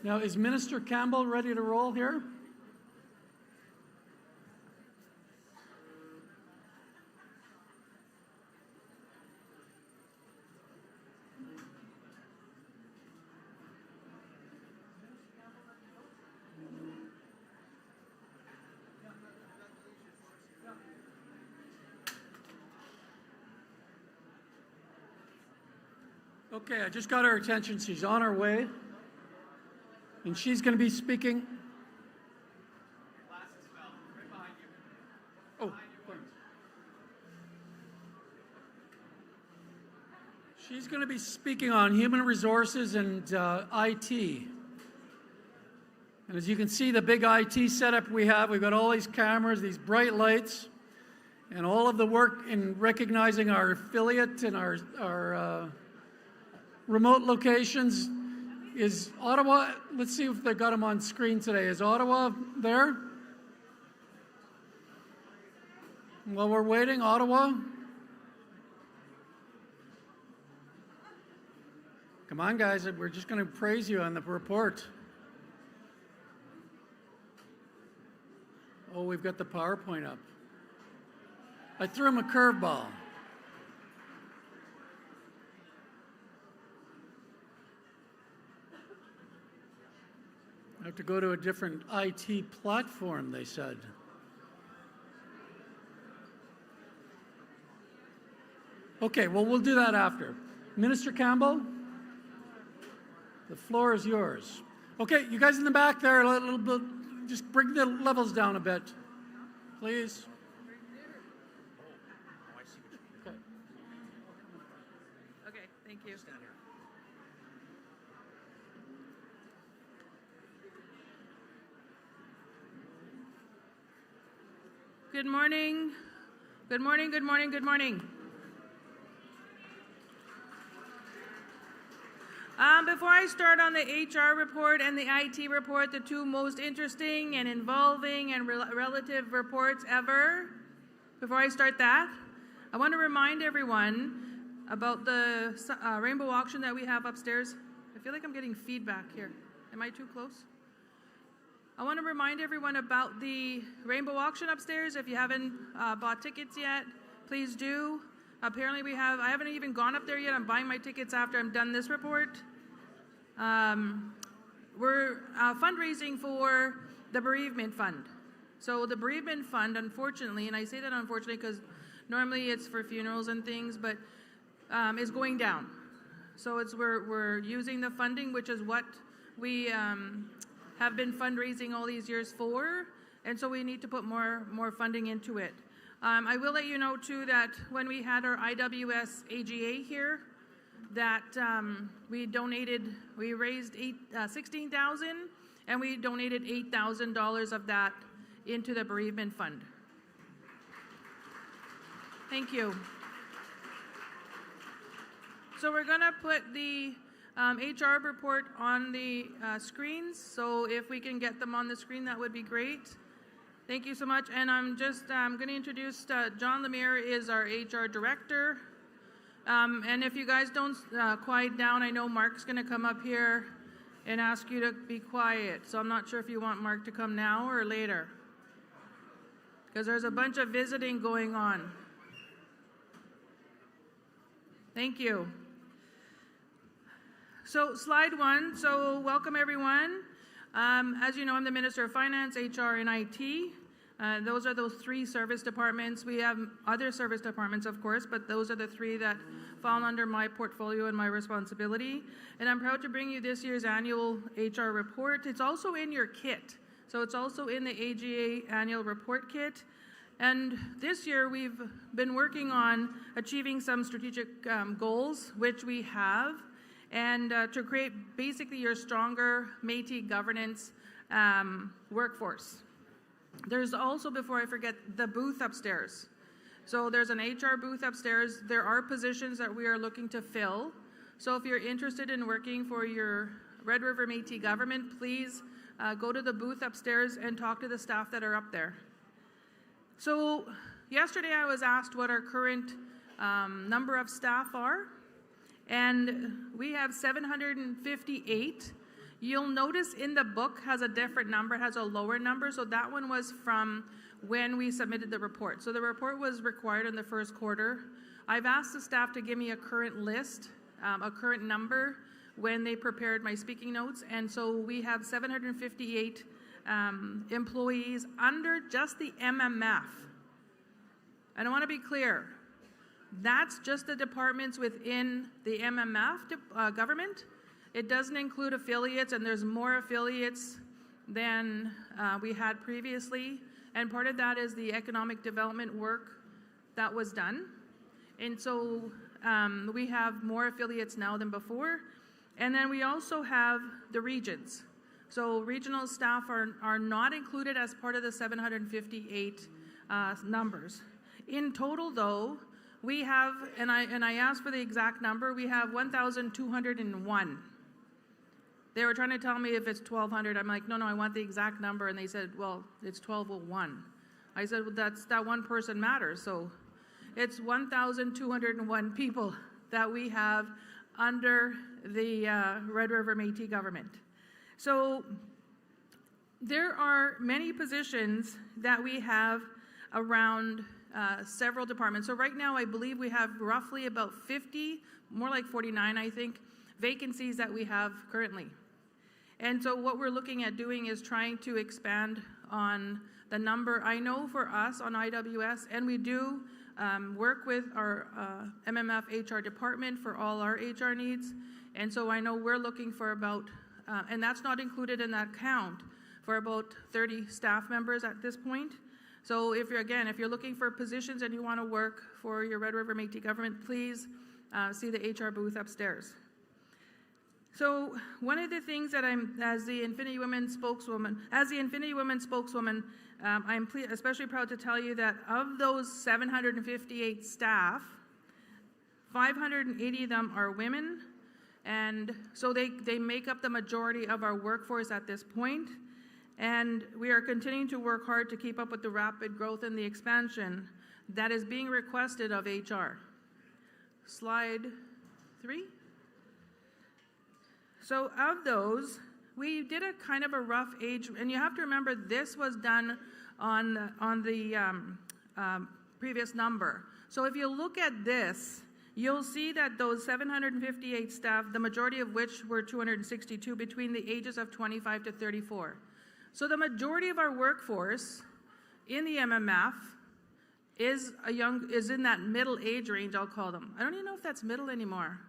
Now, is Minister Campbell ready to roll here? Okay, I just got her attention. She's on her way. And she's going to be speaking. Oh, thanks. She's going to be speaking on human resources and IT. And as you can see, the big IT setup we've got all these cameras, these bright lights, and all of the work in recognizing our affiliate and our remote locations. Is Ottawa, let's see if they got them on screen today. Is Ottawa there? While we're waiting, Ottawa? Come on, guys, we're just going to praise you on the report. Oh, we've got the PowerPoint up. I threw him a curveball. I have to go to a different IT platform, they said. Okay, well, we'll do that after. Minister Campbell, the floor is yours. Okay, you guys in the back there, a little bit, just bring the levels down a bit, please. Okay. Okay, thank you. Good morning. Good morning, good morning, good morning. Before I start on the HR report and the IT report, the two most interesting and involving and relative reports ever, before I start that, I want to remind everyone about the rainbow auction that we have upstairs. I feel like I'm getting feedback here. Am I too close? I want to remind everyone about the rainbow auction upstairs. If you haven't bought tickets yet, please do. Apparently I haven't even gone up there yet. I'm buying my tickets after I'm done this report. We're fundraising for the bereavement fund. So the bereavement fund, unfortunately, and I say that unfortunately because normally it's for funerals and things, but is going down. So we're using the funding, which is what we have been fundraising all these years for, and so we need to put more funding into it. I will let you know too that when we had our IWS AGA here, that we raised $16,000, and we donated $8,000 of that into the bereavement fund. Thank you. So we're going to put the HR report on the screens. So if we can get them on the screen, that would be great. Thank you so much. And I'm going to introduce John Lemire is our HR director. And if you guys don't quiet down, I know Mark's going to come up here and ask you to be quiet. So I'm not sure if you want Mark to come now or later, because there's a bunch of visiting going on. Thank you. So slide 1. So welcome everyone. As you know, I'm the Minister of Finance, HR, and IT. Those are those 3 service departments. We have other service departments, of course, but those are the 3 that fall under my portfolio and my responsibility. And I'm proud to bring you this year's annual HR report. It's also in your kit. So it's also in the AGA annual report kit. And this year we've been working on achieving some strategic goals, which we have, and to create basically your stronger Métis governance workforce. There's also, before I forget, the booth upstairs. So there's an HR booth upstairs. There are positions that we are looking to fill. So if you're interested in working for your Red River Métis government, please go to the booth upstairs and talk to the staff that are up there. So yesterday I was asked what our current number of staff are, and we have 758. You'll notice in the book has a different number, has a lower number, so that one was from when we submitted the report. So the report was required in the first quarter. I've asked the staff to give me a current list, a current number when they prepared my speaking notes, and so we have 758 employees under just the MMF. And I want to be clear, that's just the departments within the MMF government. It doesn't include affiliates, and there's more affiliates than we had previously. And part of that is the economic development work that was done. And so we have more affiliates now than before. And then we also have the regions. So regional staff are not included as part of the 758 numbers. In total, though, we have, and I asked for the exact number, we have 1,201. They were trying to tell me if it's 1,200. I'm like, no, I want the exact number. And they said, well, it's 1,201. I said, well, that one person matters. So it's 1,201 people that we have under the Red River Métis government. So there are many positions that we have around several departments. So right now, I believe we have roughly about 50, more like 49, I think, vacancies that we have currently. And so what we're looking at doing is trying to expand on the number. I know for us on IWS, and we do work with our MMF HR department for all our HR needs. And so I know we're looking for about, and that's not included in that count, for about 30 staff members at this point. So if you're looking for positions and you want to work for your Red River Métis government, please see the HR booth upstairs. So one of the things that as the Infinity Women spokeswoman, I'm especially proud to tell you that of those 758 staff, 580 of them are women, and so they make up the majority of our workforce at this point. And we are continuing to work hard to keep up with the rapid growth and the expansion that is being requested of HR. Slide 3. So of those, we did a kind of a rough age, and you have to remember this was done on the previous number. So if you look at this, you'll see that those 758 staff, the majority of which were 262 between the ages of 25 to 34. So the majority of our workforce in the MMF is in that middle age range, I'll call them. I don't even know if that's middle anymore.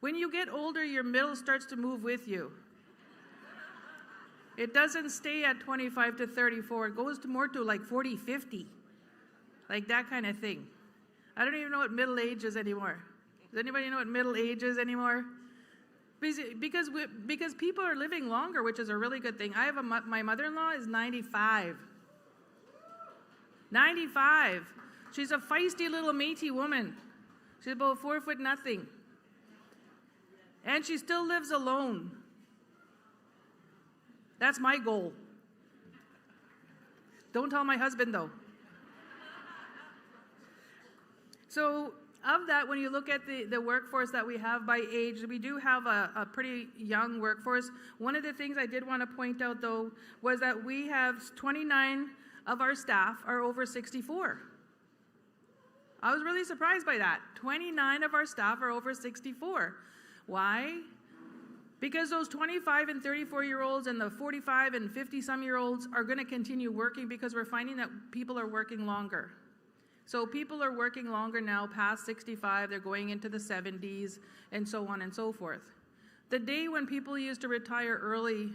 When you get older, your middle starts to move with you. It doesn't stay at 25 to 34. It goes more to like 40, 50, like that kind of thing. I don't even know what middle age is anymore. Does anybody know what middle age is anymore? Because people are living longer, which is a really good thing. I have my mother-in-law is 95. 95. She's a feisty little Métis woman. She's about 4 foot nothing. And she still lives alone. That's my goal. Don't tell my husband, though. So, of that, when you look at the workforce that we have by age, we do have a pretty young workforce. One of the things I did want to point out, though, was that we have 29 of our staff are over 64. I was really surprised by that. 29 of our staff are over 64. Why? Because those 25 and 34-year-olds and the 45 and 50-some-year-olds are going to continue working because we're finding that people are working longer. So people are working longer now, past 65, they're going into the 70s, and so on and so forth. The day when people used to retire early,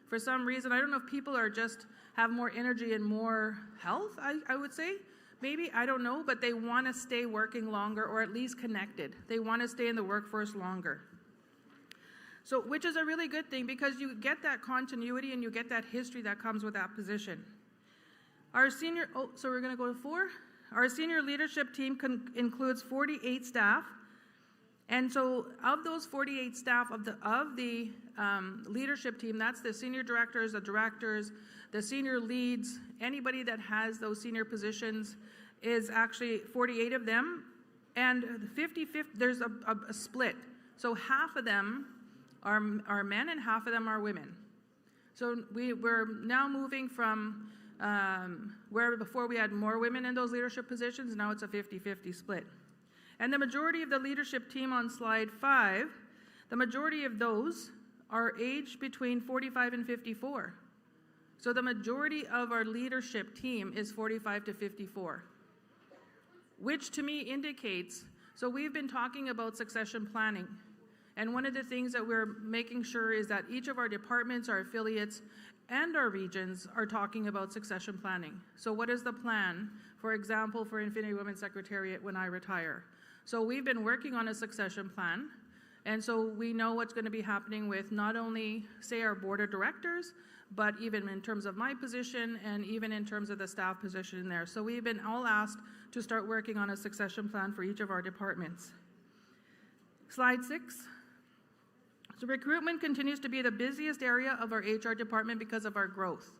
for some reason, I don't know if people are just have more energy and more health, I would say. Maybe, I don't know, but they want to stay working longer or at least connected. They want to stay in the workforce longer. So, which is a really good thing because you get that continuity and you get that history that comes with that position. Our senior, so we're going to go to 4. Our senior leadership team includes 48 staff. And so of those 48 staff of the leadership team, that's the senior directors, the senior leads, anybody that has those senior positions is actually 48 of them. And 50-50, there's a split. So half of them are men and half of them are women. So we're now moving from where before we had more women in those leadership positions, now it's a 50-50 split. And the majority of the leadership team on slide 5, the majority of those are aged between 45 and 54. So the majority of our leadership team is 45 to 54, which to me indicates, so we've been talking about succession planning. And one of the things that we're making sure is that each of our departments, our affiliates, and our regions are talking about succession planning. So what is the plan, for example, for Infinity Women's Secretariat when I retire? So we've been working on a succession plan, and so we know what's going to be happening with not only, say, our board of directors, but even in terms of my position and even in terms of the staff position in there. So we've been all asked to start working on a succession plan for each of our departments. Slide 6. So recruitment continues to be the busiest area of our HR department because of our growth.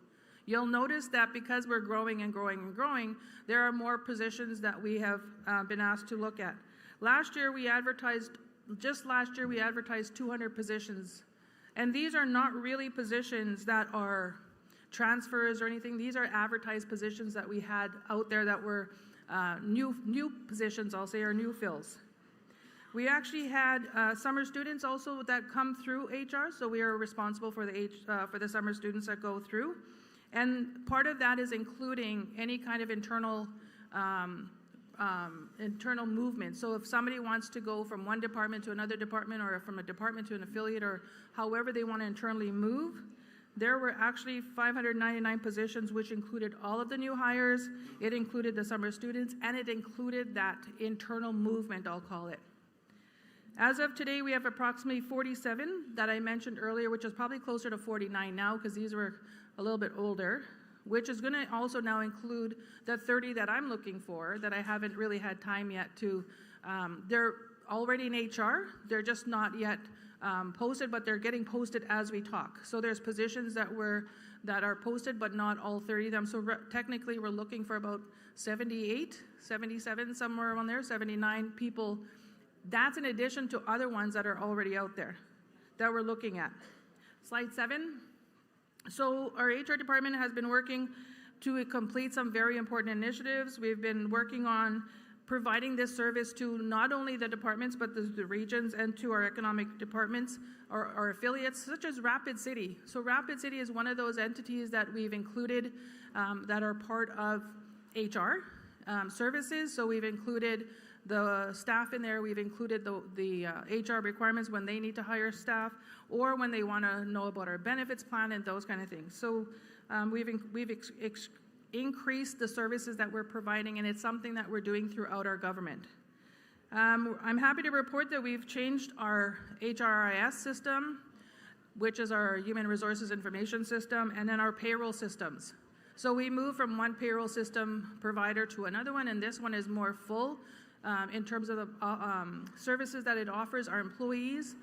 You'll notice that because we're growing and growing and growing, there are more positions that we have been asked to look at. Last year we advertised 200 positions. And these are not really positions that are transfers or anything. These are advertised positions that we had out there that were new positions, I'll say, or new fills. We actually had summer students also that come through HR, so we are responsible for the summer students that go through. And part of that is including any kind of internal movement. So if somebody wants to go from one department to another department or from a department to an affiliate or however they want to internally move, there were actually 599 positions, which included all of the new hires, it included the summer students, and it included that internal movement, I'll call it. As of today, we have approximately 47 that I mentioned earlier, which is probably closer to 49 now because these were a little bit older, which is going to also now include the 30 that I'm looking for that I haven't really had time yet to, they're already in HR, they're just not yet posted, but they're getting posted as we talk. So there's positions that are posted, but not all 30 of them. So technically we're looking for about 78, 77, somewhere around there, 79 people. That's in addition to other ones that are already out there that we're looking at. Slide 7. So our HR department has been working to complete some very important initiatives. We've been working on providing this service to not only the departments, but the regions and to our economic departments, our affiliates, such as Rapid City. So Rapid City is one of those entities that we've included that are part of HR services. So we've included the staff in there, we've included the HR requirements when they need to hire staff or when they want to know about our benefits plan and those kind of things. So we've increased the services that we're providing, and it's something that we're doing throughout our government. I'm happy to report that we've changed our HRIS system, which is our Human Resources Information System, and then our payroll systems. So we moved from one payroll system provider to another one, and this one is more full in terms of the services that it offers our employees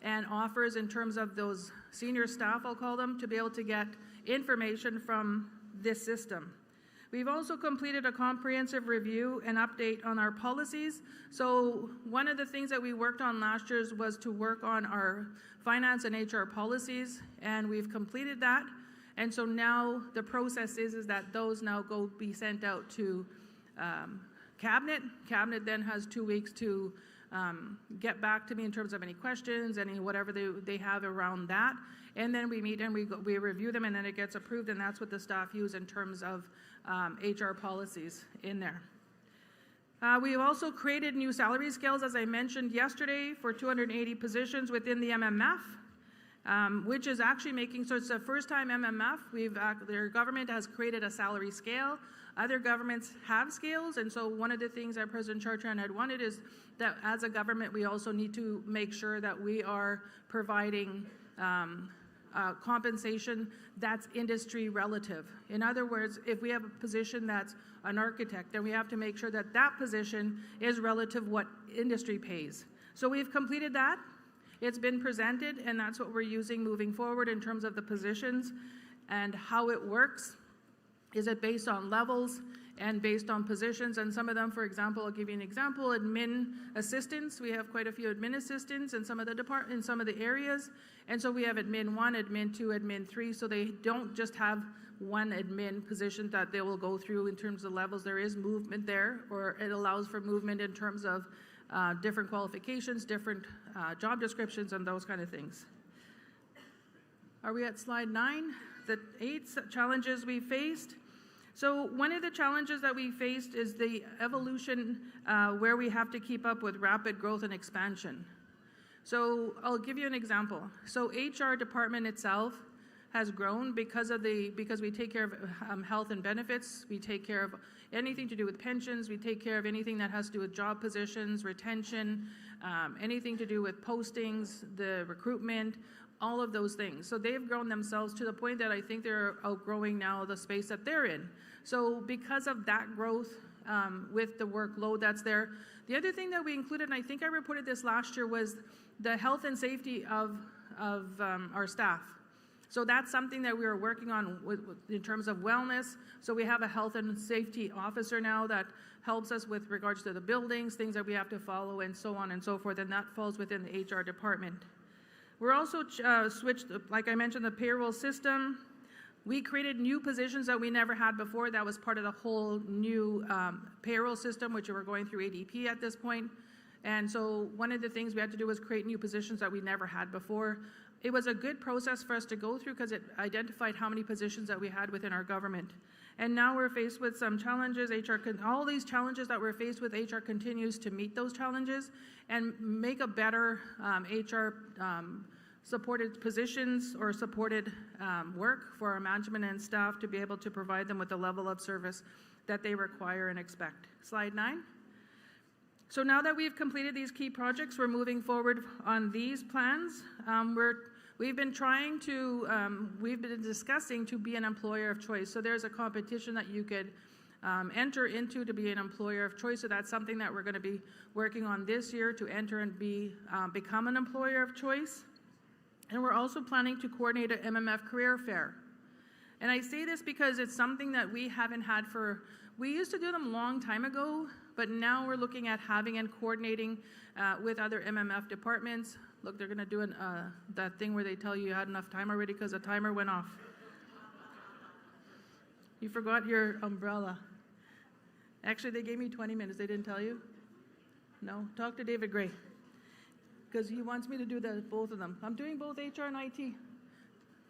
and offers in terms of those senior staff, I'll call them, to be able to get information from this system. We've also completed a comprehensive review and update on our policies. So one of the things that we worked on last year was to work on our finance and HR policies, and we've completed that. And so now the process is that those now be sent out to Cabinet. Cabinet then has 2 weeks to get back to me in terms of any questions, any whatever they have around that. And then we meet and we review them, and then it gets approved, and that's what the staff use in terms of HR policies in there. We've also created new salary scales, as I mentioned yesterday, for 280 positions within the MMF, which is actually making, so it's the first time MMF, their government has created a salary scale. Other governments have scales, and so one of the things that President Chartrand had wanted is that as a government, we also need to make sure that we are providing compensation that's industry relative. In other words, if we have a position that's an architect, then we have to make sure that that position is relative what industry pays. So we've completed that. It's been presented, and that's what we're using moving forward in terms of the positions and how it works. Is it based on levels and based on positions? And some of them, for example, I'll give you an example, admin assistants. We have quite a few admin assistants in some of the areas. And so we have admin 1, admin 2, admin 3. So they don't just have one admin position that they will go through in terms of levels. There is movement there, or it allows for movement in terms of different qualifications, different job descriptions, and those kind of things. Are we at slide 9? The 8 challenges we faced. So one of the challenges that we faced is the evolution where we have to keep up with rapid growth and expansion. So I'll give you an example. So HR department itself has grown because we take care of health and benefits, we take care of anything to do with pensions, we take care of anything that has to do with job positions, retention, anything to do with postings, the recruitment, all of those things. So they've grown themselves to the point that I think they're outgrowing now the space that they're in. So because of that growth with the workload that's there, the other thing that we included, and I think I reported this last year, was the health and safety of our staff. So that's something that we are working on in terms of wellness. So we have a health and safety officer now that helps us with regards to the buildings, things that we have to follow, and so on and so forth, and that falls within the HR department. We're also switched, like I mentioned, the payroll system. We created new positions that we never had before. That was part of the whole new payroll system, which we're going through ADP at this point. And so one of the things we had to do was create new positions that we never had before. It was a good process for us to go through because it identified how many positions that we had within our government. And now we're faced with some challenges. All these challenges that we're faced with, HR continues to meet those challenges and make a better HR supported positions or supported work for our management and staff to be able to provide them with the level of service that they require and expect. Slide 9. So now that we've completed these key projects, we're moving forward on these plans. We've been discussing to be an employer of choice. So there's a competition that you could enter into to be an employer of choice. So that's something that we're going to be working on this year to enter and become an employer of choice. And we're also planning to coordinate an MMF career fair. And I say this because it's something that we haven't had we used to do them a long time ago, but now we're looking at having and coordinating with other MMF departments. Look, they're going to do that thing where they tell you had enough time already because the timer went off. You forgot your umbrella. Actually, they gave me 20 minutes. They didn't tell you? No? Talk to David Gray, because he wants me to do both of them. I'm doing both HR and IT.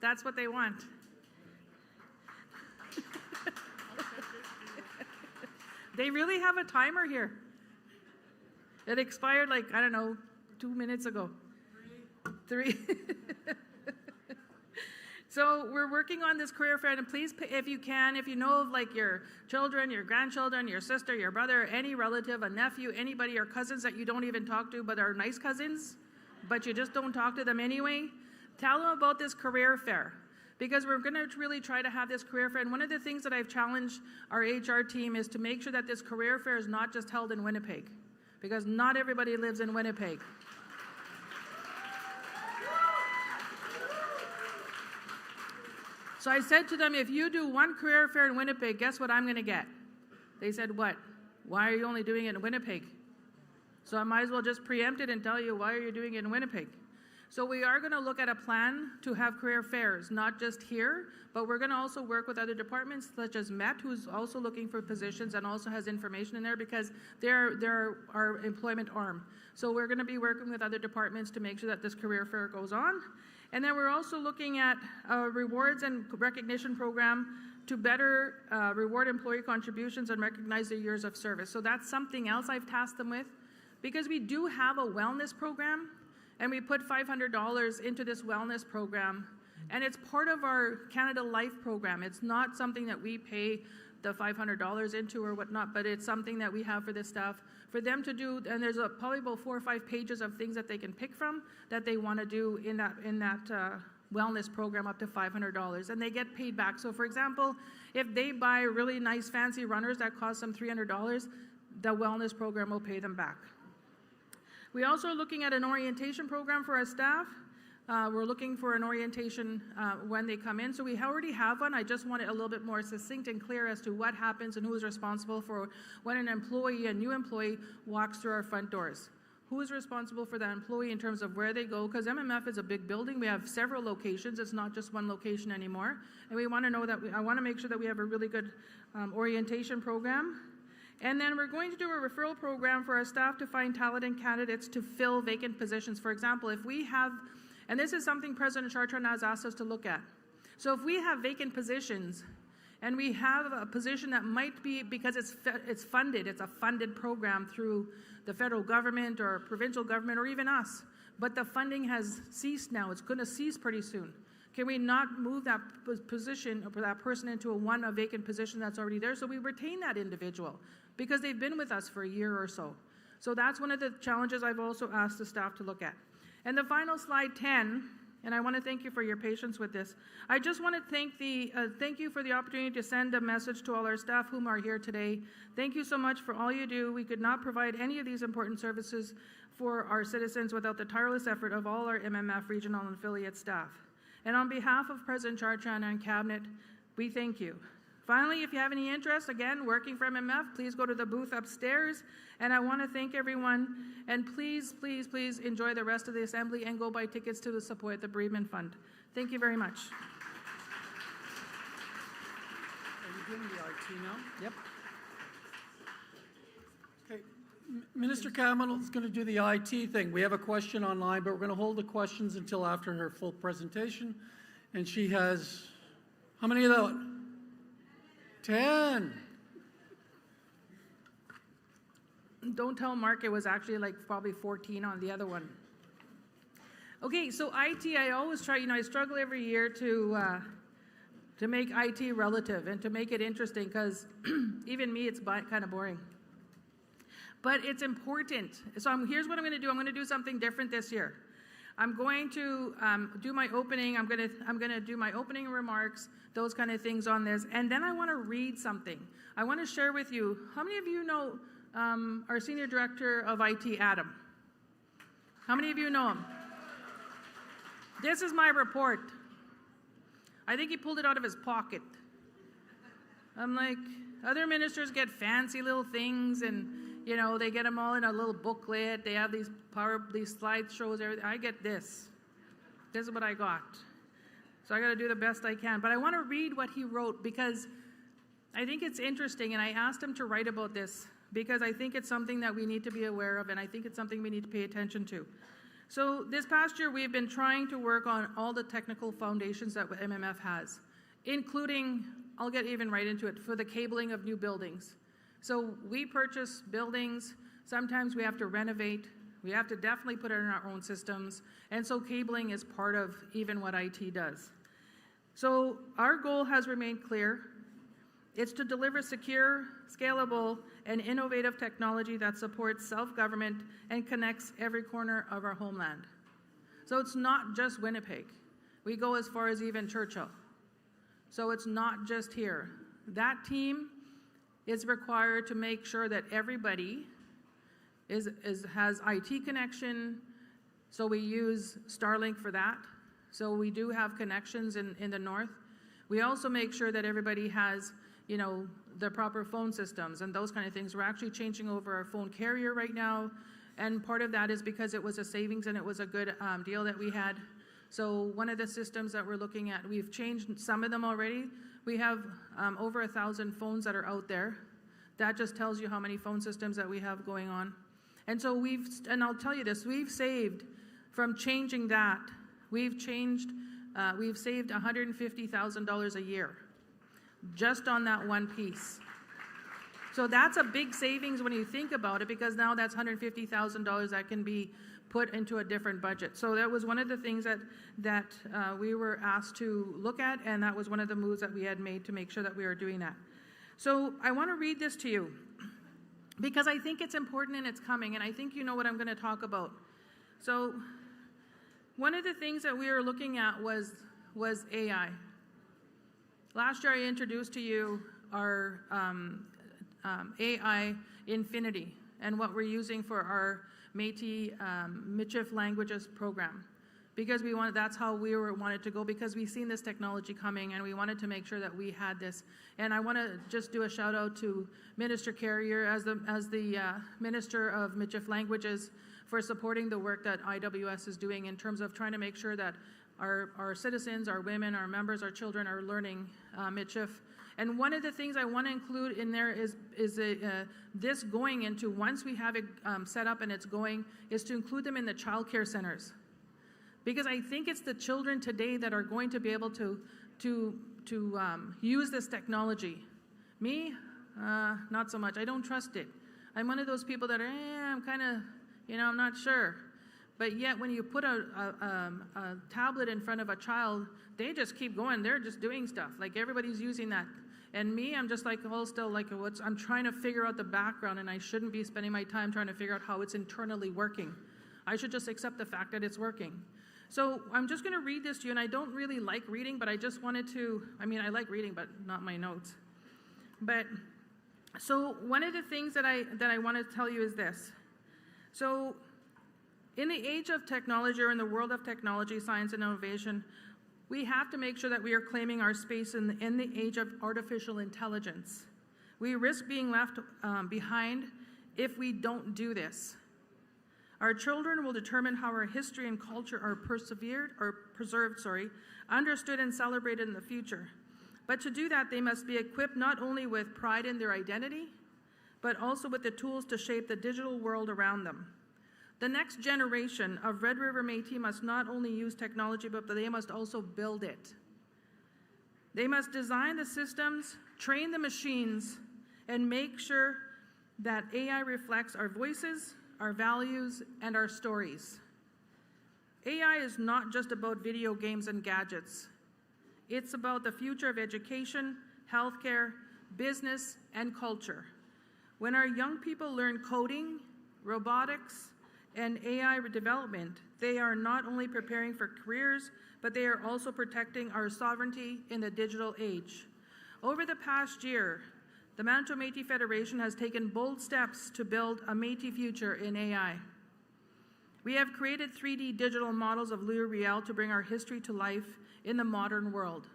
That's what they want. They really have a timer here. It expired 2 minutes ago. 3. So we're working on this career fair, and please, if you can, if you know of like your children, your grandchildren, your sister, your brother, any relative, a nephew, anybody, or cousins that you don't even talk to but are nice cousins, but you just don't talk to them anyway, tell them about this career fair. Because we're going to really try to have this career fair. And one of the things that I've challenged our HR team is to make sure that this career fair is not just held in Winnipeg. Because not everybody lives in Winnipeg. So I said to them, if you do one career fair in Winnipeg, guess what I'm going to get? They said, what? Why are you only doing it in Winnipeg? So I might as well just preempt it and tell you, why are you doing it in Winnipeg? So we are going to look at a plan to have career fairs, not just here, but we're going to also work with other departments such as MET, who's also looking for positions and also has information in there because they're our employment arm. So we're going to be working with other departments to make sure that this career fair goes on. And then we're also looking at a rewards and recognition program to better reward employee contributions and recognize their years of service. So that's something else I've tasked them with because we do have a wellness program and we put $500 into this wellness program and it's part of our Canada Life program. It's not something that we pay the $500 into or whatnot, but it's something that we have for this staff for them to do, and there's probably about 4 or 5 pages of things that they can pick from that they want to do in that wellness program up to $500, and they get paid back. So for example, if they buy really nice fancy runners that cost them $300, the wellness program will pay them back. We also are looking at an orientation program for our staff. We're looking for an orientation when they come in. So we already have one. I just want it a little bit more succinct and clear as to what happens and who is responsible for when an employee, a new employee, walks through our front doors. Who is responsible for that employee in terms of where they go? Because MMF is a big building. We have several locations. It's not just one location anymore. And we want to know that I want to make sure that we have a really good orientation program. And then we're going to do a referral program for our staff to find talented candidates to fill vacant positions. For example, if we have, and this is something President Chartrand has asked us to look at. So if we have vacant positions and we have a position that might be, because it's funded, it's a funded program through the federal government or provincial government or even us, but the funding has ceased now. It's going to cease pretty soon. Can we not move that position or that person into a vacant position that's already there so we retain that individual because they've been with us for a year or so. So that's one of the challenges I've also asked the staff to look at. And the final slide 10, and I want to thank you for your patience with this. I just want to thank you for the opportunity to send a message to all our staff whom are here today. Thank you so much for all you do. We could not provide any of these important services for our citizens without the tireless effort of all our MMF regional and affiliate staff. And on behalf of President Chartrand and Cabinet, we thank you. Finally, if you have any interest, again, working for MMF, please go to the booth upstairs. And I want to thank everyone. And please, please, please enjoy the rest of the assembly and go buy tickets to support the Bereavement Fund. Thank you very much. Are you doing the IT now? Yep. Okay. Minister Cameron is going to do the IT thing. We have a question online, but we're going to hold the questions until after her full presentation. And she has, how many of those? 10. Don't tell Mark it was actually like probably 14 on the other one. Okay, so IT, I always try, I struggle every year to make IT relative and to make it interesting because even me, it's kind of boring. But it's important. So here's what I'm going to do. I'm going to do something different this year. I'm going to do my opening. I'm going to do my opening remarks, those kind of things on this, and then I want to read something. I want to share with you. How many of you know our Senior Director of IT, Adam? How many of you know him? This is my report. I think he pulled it out of his pocket. I'm like, other ministers get fancy little things and they get them all in a little booklet. They have these slideshows, everything. I get this. This is what I got. So I got to do the best I can. But I want to read what he wrote because I think it's interesting. And I asked him to write about this because I think it's something that we need to be aware of. And I think it's something we need to pay attention to. So this past year, we've been trying to work on all the technical foundations that MMF has, including, I'll get even right into it, for the cabling of new buildings. So we purchase buildings. Sometimes we have to renovate. We have to definitely put it in our own systems. And so cabling is part of even what IT does. So our goal has remained clear. It's to deliver secure, scalable, and innovative technology that supports self-government and connects every corner of our homeland. So it's not just Winnipeg. We go as far as even Churchill. So it's not just here. That team is required to make sure that everybody has IT connection. So we use Starlink for that. So we do have connections in the north. We also make sure that everybody has, you know, the proper phone systems and those kind of things. We're actually changing over our phone carrier right now. And part of that is because it was a savings and it was a good deal that we had. So one of the systems that we're looking at, we've changed some of them already. We have over 1,000 phones that are out there. That just tells you how many phone systems that we have going on. And so and I'll tell you this, we've saved from changing that. We've saved $150,000 a year just on that one piece. So that's a big savings when you think about it, because now that's $150,000 that can be put into a different budget. So that was one of the things that we were asked to look at, and that was one of the moves that we had made to make sure that we were doing that. So I want to read this to you because I think it's important and it's coming, and I think you know what I'm going to talk about. So one of the things that we were looking at was AI. Last year I introduced to you our AI Infinity and what we're using for our Métis Michif languages program, because that's how we wanted to go, because we've seen this technology coming and we wanted to make sure that we had this. And I want to just do a shout out to Minister Carrier as the Minister of Michif languages for supporting the work that IWS is doing in terms of trying to make sure that our citizens, our women, our members, our children are learning Michif. And one of the things I want to include in there is this going into, once we have it set up and it's going, is to include them in the child care centers. Because I think it's the children today that are going to be able to use this technology. Me, not so much. I don't trust it. I'm one of those people that I'm kind of, I'm not sure. But yet when you put a tablet in front of a child, they just keep going. They're just doing stuff. Like everybody's using that. And me, I'm just like, I'm trying to figure out the background, and I shouldn't be spending my time trying to figure out how it's internally working. I should just accept the fact that it's working. So I'm just going to read this to you, and I don't really like reading, but I just wanted to, I like reading, but not my notes. But, so one of the things that I want to tell you is this. So in the age of technology, or in the world of technology, science, and innovation, we have to make sure that we are claiming our space in the age of artificial intelligence. We risk being left behind if we don't do this. Our children will determine how our history and culture are preserved, understood and celebrated in the future. But to do that, they must be equipped not only with pride in their identity, but also with the tools to shape the digital world around them. The next generation of Red River Métis must not only use technology, but they must also build it. They must design the systems, train the machines, and make sure that AI reflects our voices, our values, and our stories. AI is not just about video games and gadgets. It's about the future of education, healthcare, business, and culture. When our young people learn coding, robotics, and AI development, they are not only preparing for careers, but they are also protecting our sovereignty in the digital age. Over the past year, the Manitoba Métis Federation has taken bold steps to build a Métis future in AI. We have created 3D digital models of Riel to bring our history to life in the modern world.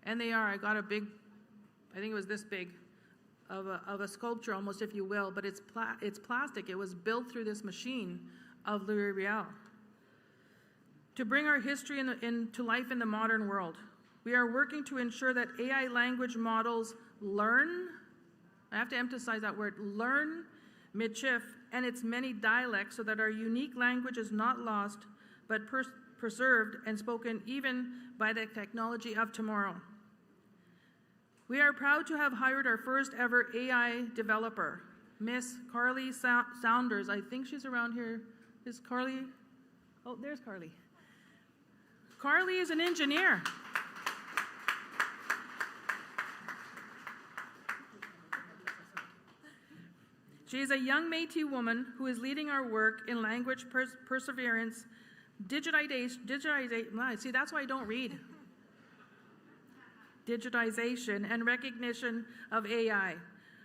And they are, I got a big, I think it was this big, of a sculpture almost, if you will, but it's plastic. It was built through this machine of Riel to bring our history into life in the modern world. We are working to ensure that AI language models learn, I have to emphasize that word, learn Michif and its many dialects, so that our unique language is not lost, but preserved and spoken even by the technology of tomorrow. We are proud to have hired our first ever AI developer, Miss Carly Saunders. I think she's around here. Is Carly? Oh, there's Carly. Carly is an engineer. She is a young Métis woman who is leading our work in language perseverance, digitization, see, that's why I don't read. Digitization and recognition of AI.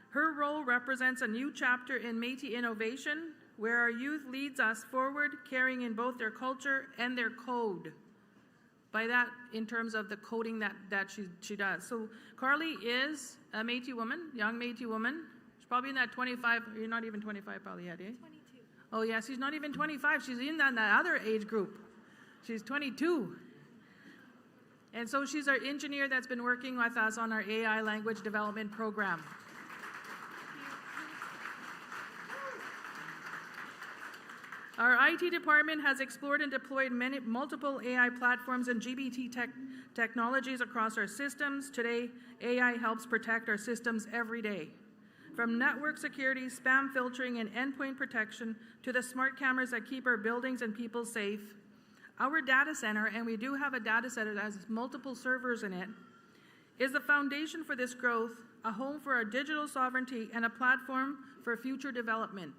Her role represents a new chapter in Métis innovation, where our youth leads us forward, carrying in both their culture and their code. By that, in terms of the coding that she does. So Carly is a Métis woman, young Métis woman. She's probably in that 25, you're not even 25 probably yet, eh? 22. Oh yeah, she's not even 25. She's in that other age group. She's 22. And so she's our engineer that's been working with us on our AI language development program. Our IT department has explored and deployed multiple AI platforms and GBT technologies across our systems. Today, AI helps protect our systems every day. From network security, spam filtering, and endpoint protection to the smart cameras that keep our buildings and people safe, our data center, and we do have a data center that has multiple servers in it, is the foundation for this growth, a home for our digital sovereignty, and a platform for future development,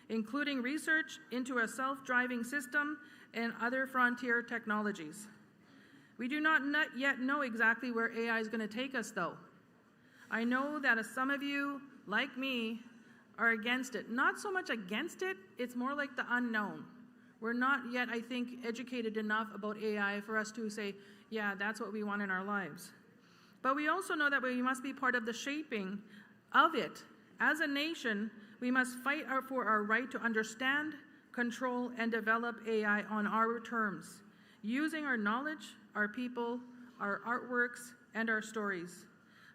including research into a self-driving system and other frontier technologies. We do not yet know exactly where AI is going to take us, though. I know that some of you, like me, are against it. Not so much against it, it's more like the unknown. We're not yet, I think, educated enough about AI for us to say, yeah, that's what we want in our lives. But we also know that we must be part of the shaping of it. As a nation, we must fight for our right to understand, control, and develop AI on our terms, using our knowledge, our people, our artworks, and our stories.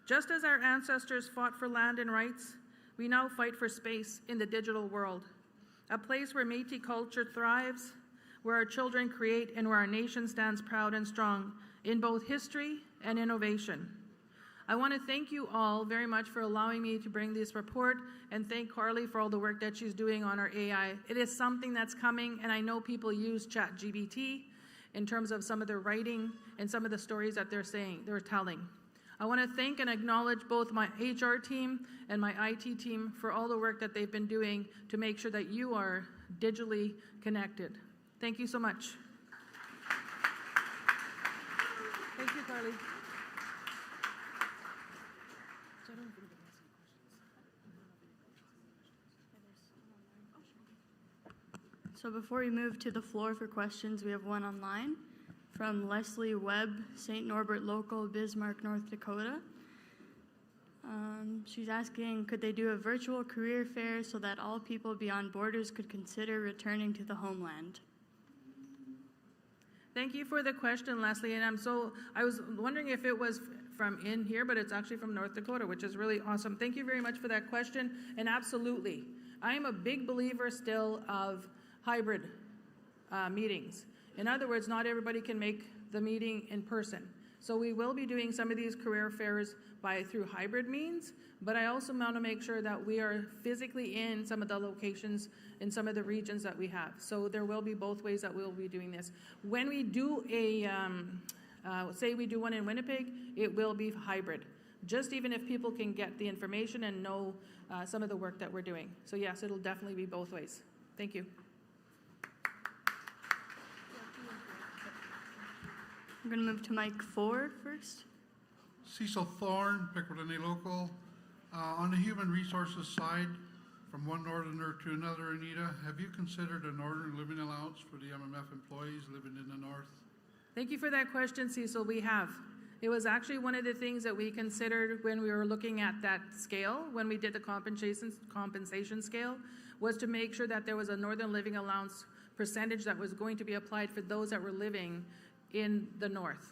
Just as our ancestors fought for land and rights, we now fight for space in the digital world, a place where Métis culture thrives, where our children create, and where our nation stands proud and strong in both history and innovation. I want to thank you all very much for allowing me to bring this report, and thank Carly for all the work that she's doing on our AI. It is something that's coming, and I know people use ChatGPT in terms of some of their writing and some of the stories that they're telling. I want to thank and acknowledge both my HR team and my IT team for all the work that they've been doing to make sure that you are digitally connected. Thank you so much. Thank you, Carly. So before we move to the floor for questions, we have one online from Leslie Webb, St. Norbert Local, Bismarck, North Dakota. She's asking, could they do a virtual career fair so that all people beyond borders could consider returning to the homeland? Thank you for the question, Leslie. And I was wondering if it was from in here, but it's actually from North Dakota, which is really awesome. Thank you very much for that question. And absolutely, I am a big believer still of hybrid meetings. In other words, not everybody can make the meeting in person. So we will be doing some of these career fairs through hybrid means, but I also want to make sure that we are physically in some of the locations in some of the regions that we have. So there will be both ways that we'll be doing this. When we do say we do one in Winnipeg, it will be hybrid. Just even if people can get the information and know some of the work that we're doing. So yes, it'll definitely be both ways. Thank you. I'm going to move to mic 4 first. Cecil Thorne, Pickering Local. On the human resources side, from one northerner to another, Anita, have you considered a northern living allowance for the MMF employees living in the north? Thank you for that question, Cecil. We have. It was actually one of the things that we considered when we were looking at that scale, when we did the compensation scale, was to make sure that there was a northern living allowance percentage that was going to be applied for those that were living in the north.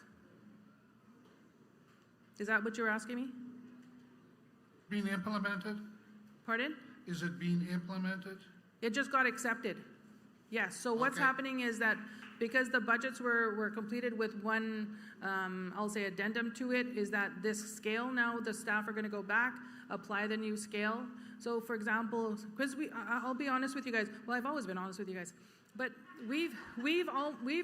Is that what you're asking me? Being implemented? Pardon? Is it being implemented? It just got accepted. Yes, so what's happening is that because the budgets were completed with one, I'll say addendum to it, is that this scale now, the staff are gonna go back, apply the new scale. So for example, because I'll be honest with you guys, well, I've always been honest with you guys, but we've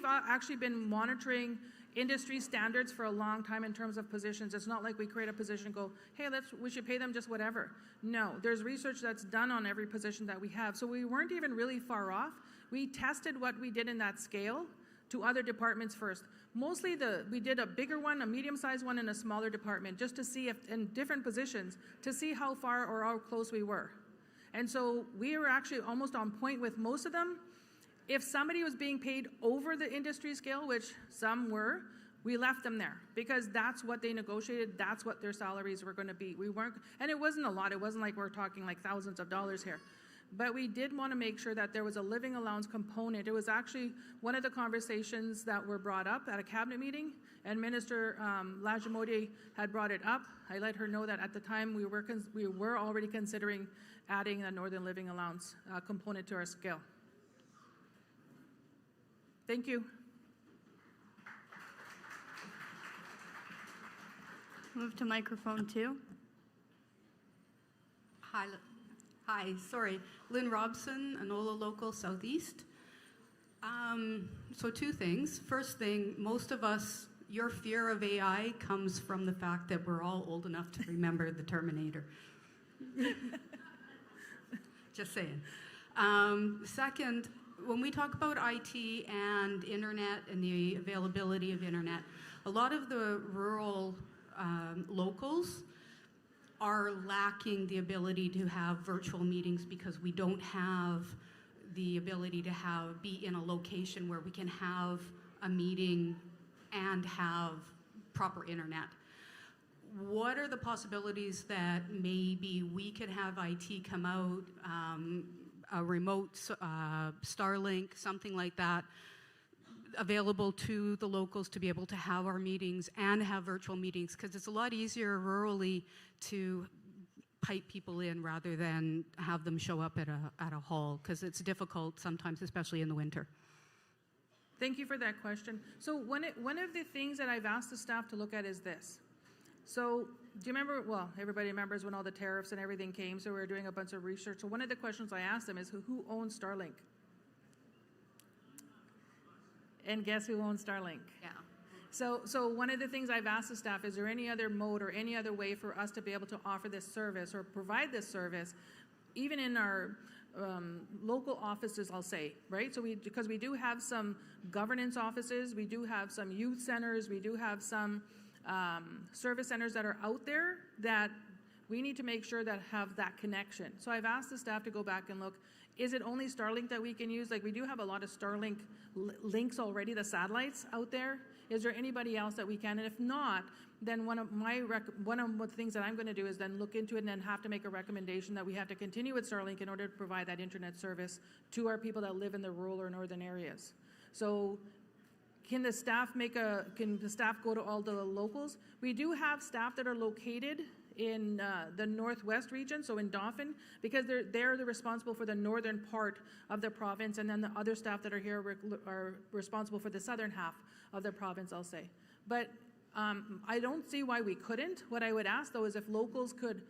actually been monitoring industry standards for a long time in terms of positions. It's not like we create a position and go, hey, we should pay them just whatever. No, there's research that's done on every position that we have. So we weren't even really far off. We tested what we did in that scale to other departments first. Mostly we did a bigger one, a medium-sized one, and a smaller department, just to see if, in different positions, to see how far or how close we were. And so we were actually almost on point with most of them. If somebody was being paid over the industry scale, which some were, we left them there because that's what they negotiated. That's what their salaries were going to be. We weren't, and it wasn't a lot. It wasn't like we're talking like thousands of dollars here. But we did want to make sure that there was a living allowance component. It was actually one of the conversations that were brought up at a cabinet meeting, and Minister Lajimodi had brought it up. I let her know that at the time we were already considering adding a Northern Living Allowance component to our scale. Thank you. Move to microphone 2. Hi, sorry. Lynn Robson, Enola Local Southeast. So 2 things. First thing, most of us, your fear of AI comes from the fact that we're all old enough to remember the Terminator. Just saying. Second, when we talk about IT and internet and the availability of internet, a lot of the rural locals are lacking the ability to have virtual meetings because we don't have the ability to be in a location where we can have a meeting and have proper internet. What are the possibilities that maybe we could have IT come out, a remote Starlink, something like that, available to the locals to be able to have our meetings and have virtual meetings? Because it's a lot easier rurally to pipe people in rather than have them show up at a hall, because it's difficult sometimes, especially in the winter. Thank you for that question. So one of the things that I've asked the staff to look at is this. So do you remember, well, everybody remembers when all the tariffs and everything came, so we were doing a bunch of research. So one of the questions I asked them is, who owns Starlink? And guess who owns Starlink? Yeah. So one of the things I've asked the staff, is there any other mode or any other way for us to be able to offer this service or provide this service, even in our local offices, I'll say, right? So because we do have some governance offices, we do have some youth centers, we do have some service centers that are out there that we need to make sure that have that connection. So I've asked the staff to go back and look, is it only Starlink that we can use? Like, we do have a lot of Starlink links already, the satellites out there. Is there anybody else that we can? And if not, then one of the things that I'm going to do is then look into it and then have to make a recommendation that we have to continue with Starlink in order to provide that internet service to our people that live in the rural or northern areas. So can the staff go to all the locals? We do have staff that are located in the northwest region, so in Dauphin, because they're responsible for the northern part of the province, and then the other staff that are here are responsible for the southern half of the province, I'll say. But I don't see why we couldn't. What I would ask, though, is if locals could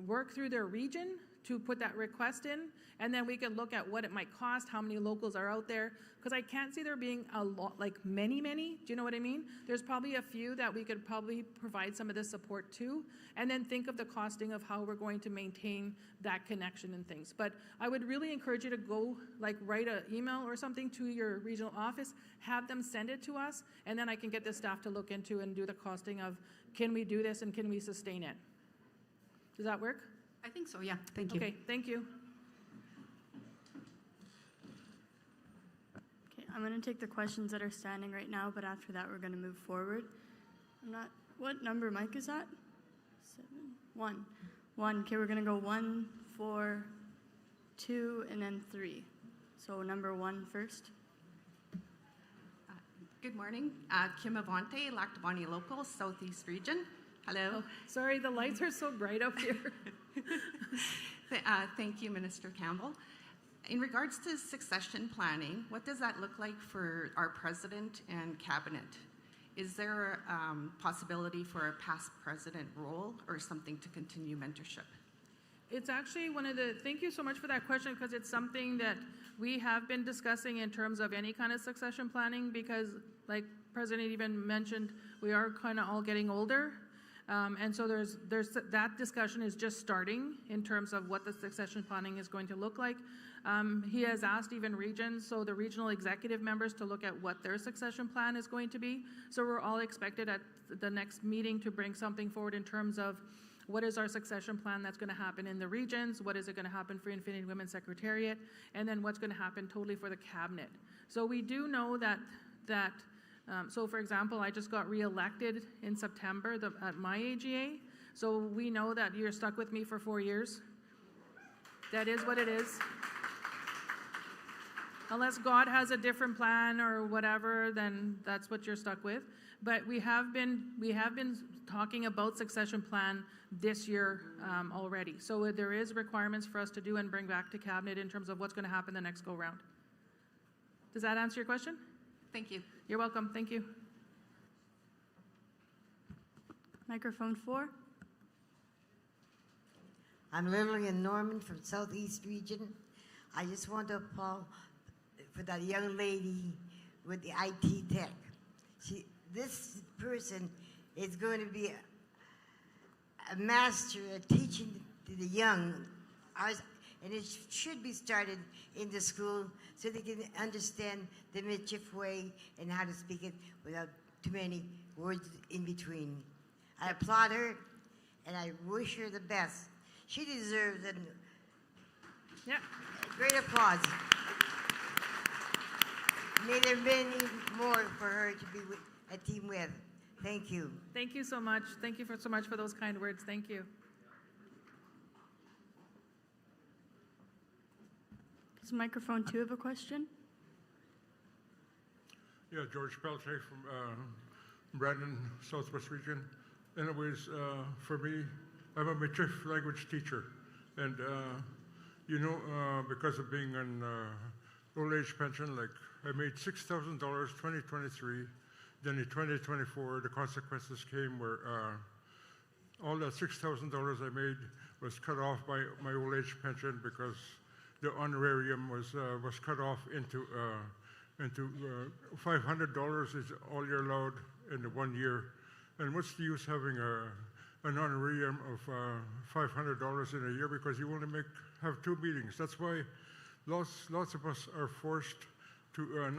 work through their region to put that request in, and then we could look at what it might cost, how many locals are out there, because I can't see there being a lot, like many. Do you know what I mean? There's probably a few that we could probably provide some of this support to, and then think of the costing of how we're going to maintain that connection and things. But I would really encourage you to go, like, write an email or something to your regional office, have them send it to us, and then I can get the staff to look into and do the costing of, can we do this and can we sustain it? Does that work? I think so, yeah. Thank you. Okay, thank you. Okay, I'm going to take the questions that are standing right now, but after that, we're going to move forward. What number mic is that? 7. 1. 1. Okay, we're going to go 1, 4, 2, and then 3. So number 1 first. Good morning. Kim Avante, Lactabani Local, Southeast Region. Hello. Oh, sorry, the lights are so bright up here. Thank you, Minister Campbell. In regards to succession planning, what does that look like for our president and cabinet? Is there a possibility for a past president role or something to continue mentorship? It's actually thank you so much for that question, because it's something that we have been discussing in terms of any kind of succession planning, because like President even mentioned, we are kind of all getting older. And so there's that discussion is just starting in terms of what the succession planning is going to look like. He has asked even regions, so the regional executive members, to look at what their succession plan is going to be. So we're all expected at the next meeting to bring something forward in terms of what is our succession plan that's going to happen in the regions, what is it going to happen for Infinity Women's Secretariat, and then what's going to happen totally for the cabinet. So we do know that so for example, I just got re-elected in September at my AGA. So we know that you're stuck with me for 4 years. That is what it is. Unless God has a different plan or whatever, then that's what you're stuck with. But we have been talking about succession plan this year already. So there is requirements for us to do and bring back to cabinet in terms of what's going to happen the next go round. Does that answer your question? Thank you. You're welcome. Thank you. Microphone 4. I'm Lillian Norman from Southeast Region. I just want to applaud for that young lady with the IT tech. This person is going to be a master at teaching to the young, and it should be started in the school so they can understand the Michif way and how to speak it without too many words in between. I applaud her, and I wish her the best. She deserves a great applause. May there be many more for her to be a team with. Thank you. Thank you so much. Thank you so much for those kind words. Thank you. Does microphone 2 have a question? Yeah, George Pelche from Brandon, Southwest Region. Anyways, for me, I'm a Michif language teacher. And, because of being on old age pension, like I made $6,000 2023. Then in 2024, the consequences came where all that $6,000 I made was cut off by my old age pension because the honorarium was cut off into $500 is all you're allowed in the 1 year. And what's the use having an honorarium of $500 in a year because you only have 2 meetings? That's why lots of us are forced to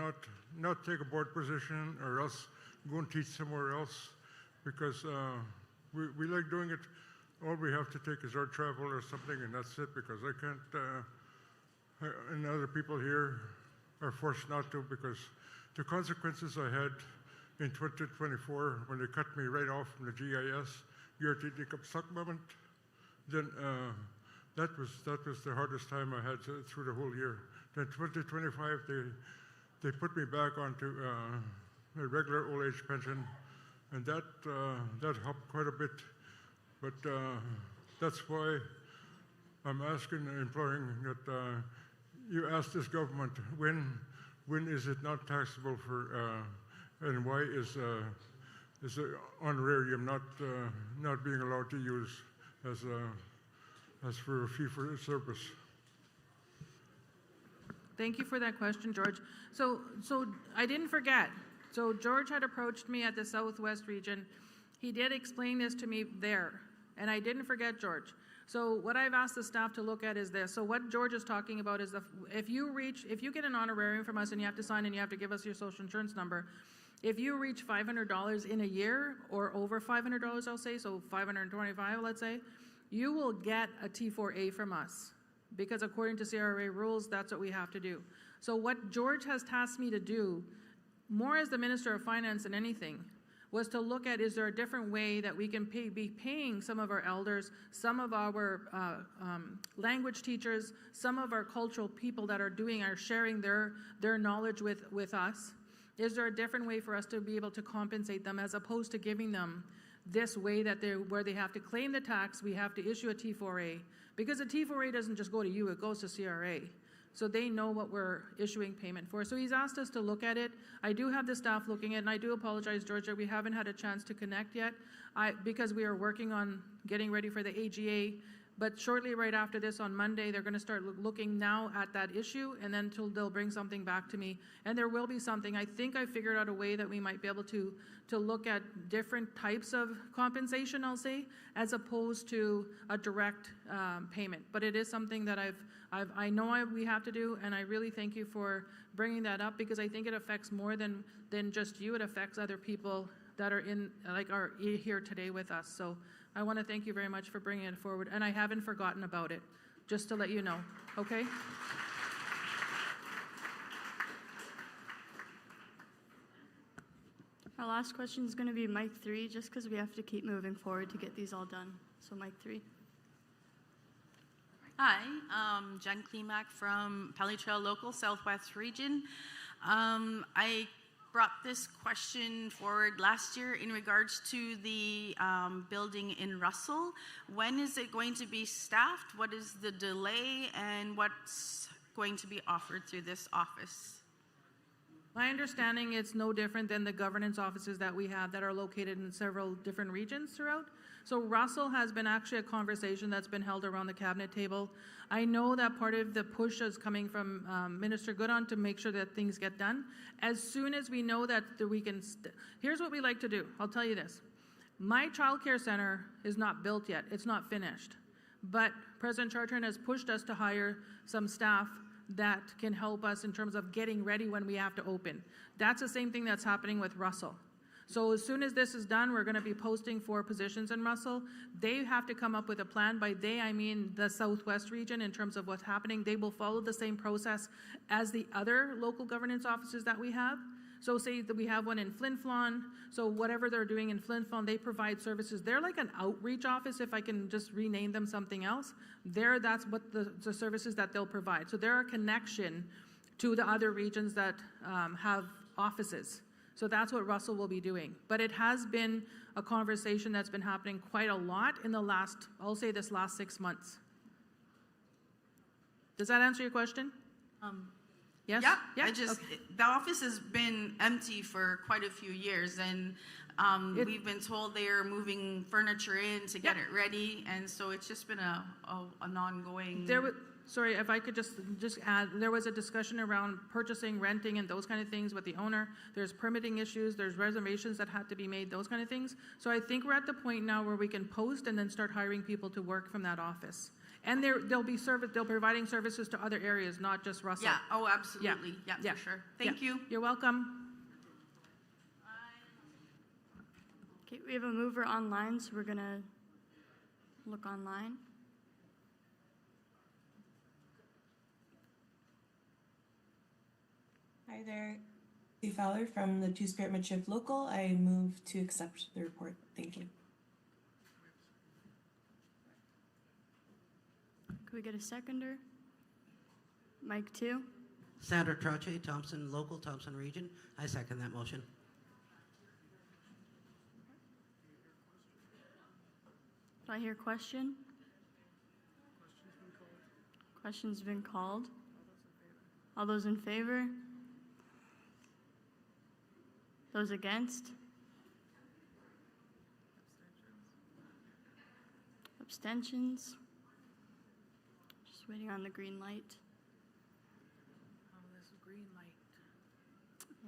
not take a board position or else go and teach somewhere else because we like doing it. All we have to take is our travel or something, and that's it, because I can't, and other people here are forced not to, because the consequences I had in 2024 when they cut me right off from the GIS, moment, then that was the hardest time I had through the whole year. Then 2025, they put me back onto a regular old age pension, and that helped quite a bit. But that's why I'm asking, imploring that you ask this government when is it not taxable for, and why is the honorarium not being allowed to use as for a fee for service? Thank you for that question, George. So I didn't forget. So George had approached me at the Southwest Region. He did explain this to me there, and I didn't forget, George. So what I've asked the staff to look at is this. So what George is talking about is if you get an honorarium from us and you have to sign and you have to give us your social insurance number, if you reach $500 in a year or over $500, I'll say, so $525, let's say, you will get a T4A from us. Because according to CRA rules, that's what we have to do. So what George has tasked me to do, more as the Minister of Finance than anything, was to look at, is there a different way that we can be paying some of our elders, some of our language teachers, some of our cultural people that are sharing their knowledge with us? Is there a different way for us to be able to compensate them as opposed to giving them this way that where they have to claim the tax, we have to issue a T4A? Because a T4A doesn't just go to you, it goes to CRA. So they know what we're issuing payment for. So he's asked us to look at it. I do have the staff looking at it, and I do apologize, George, that we haven't had a chance to connect yet because we are working on getting ready for the AGA. But shortly right after this on Monday, they're going to start looking now at that issue, and then they'll bring something back to me. And there will be something. I think I figured out a way that we might be able to look at different types of compensation, I'll say, as opposed to a direct payment. But it is something that I know we have to do, and I really thank you for bringing that up, because I think it affects more than just you. It affects other people that are are here today with us. So I want to thank you very much for bringing it forward, and I haven't forgotten about it, just to let you know, okay? Our last question is going to be Mike 3, just because we have to keep moving forward to get these all done. So Mike 3. Hi, Jen Klimak from Pelly Trail Local, Southwest Region. I brought this question forward last year in regards to the building in Russell. When is it going to be staffed? What is the delay, and what's going to be offered through this office? My understanding, it's no different than the governance offices that we have that are located in several different regions throughout. So Russell has been actually a conversation that's been held around the cabinet table. I know that part of the push is coming from Minister Goodon to make sure that things get done. As soon as we know that we can, here's what we like to do. I'll tell you this. My child care center is not built yet. It's not finished. But President Chartrand has pushed us to hire some staff that can help us in terms of getting ready when we have to open. That's the same thing that's happening with Russell. So as soon as this is done, we're going to be posting for positions in Russell. They have to come up with a plan. By they, I mean the Southwest region in terms of what's happening. They will follow the same process as the other local governance offices that we have. So say that we have one in Flin Flon, so whatever they're doing in Flin Flon, they provide services. They're like an outreach office, if I can just rename them something else. That's what the services that they'll provide. So they're a connection to the other regions that have offices. So that's what Russell will be doing. But it has been a conversation that's been happening quite a lot in the last, I'll say this last 6 months. Does that answer your question? Yes? Yeah, the office has been empty for quite a few years, and we've been told they are moving furniture in to get it ready, and so it's just been an ongoing... Sorry, if I could just add, there was a discussion around purchasing, renting, and those kind of things with the owner. There's permitting issues, there's reservations that had to be made, those kind of things. So I think we're at the point now where we can post and then start hiring people to work from that office. And they'll be providing services to other areas, not just Russell. Yeah, oh, absolutely. Yeah, for sure. Thank you. You're welcome. Okay, we have a mover online, so we're going to look online. Hi there, Sue Fowler from the Two-Spirit Midship Local. I move to accept the report. Thank you. Could we get a seconder? Mike 2. Sandra Troche, Thompson Local, Thompson Region. I second that motion. Do I hear question? Question's been called. All those in favor? Those against? Abstentions? Just waiting on the green light. Oh, there's a green light.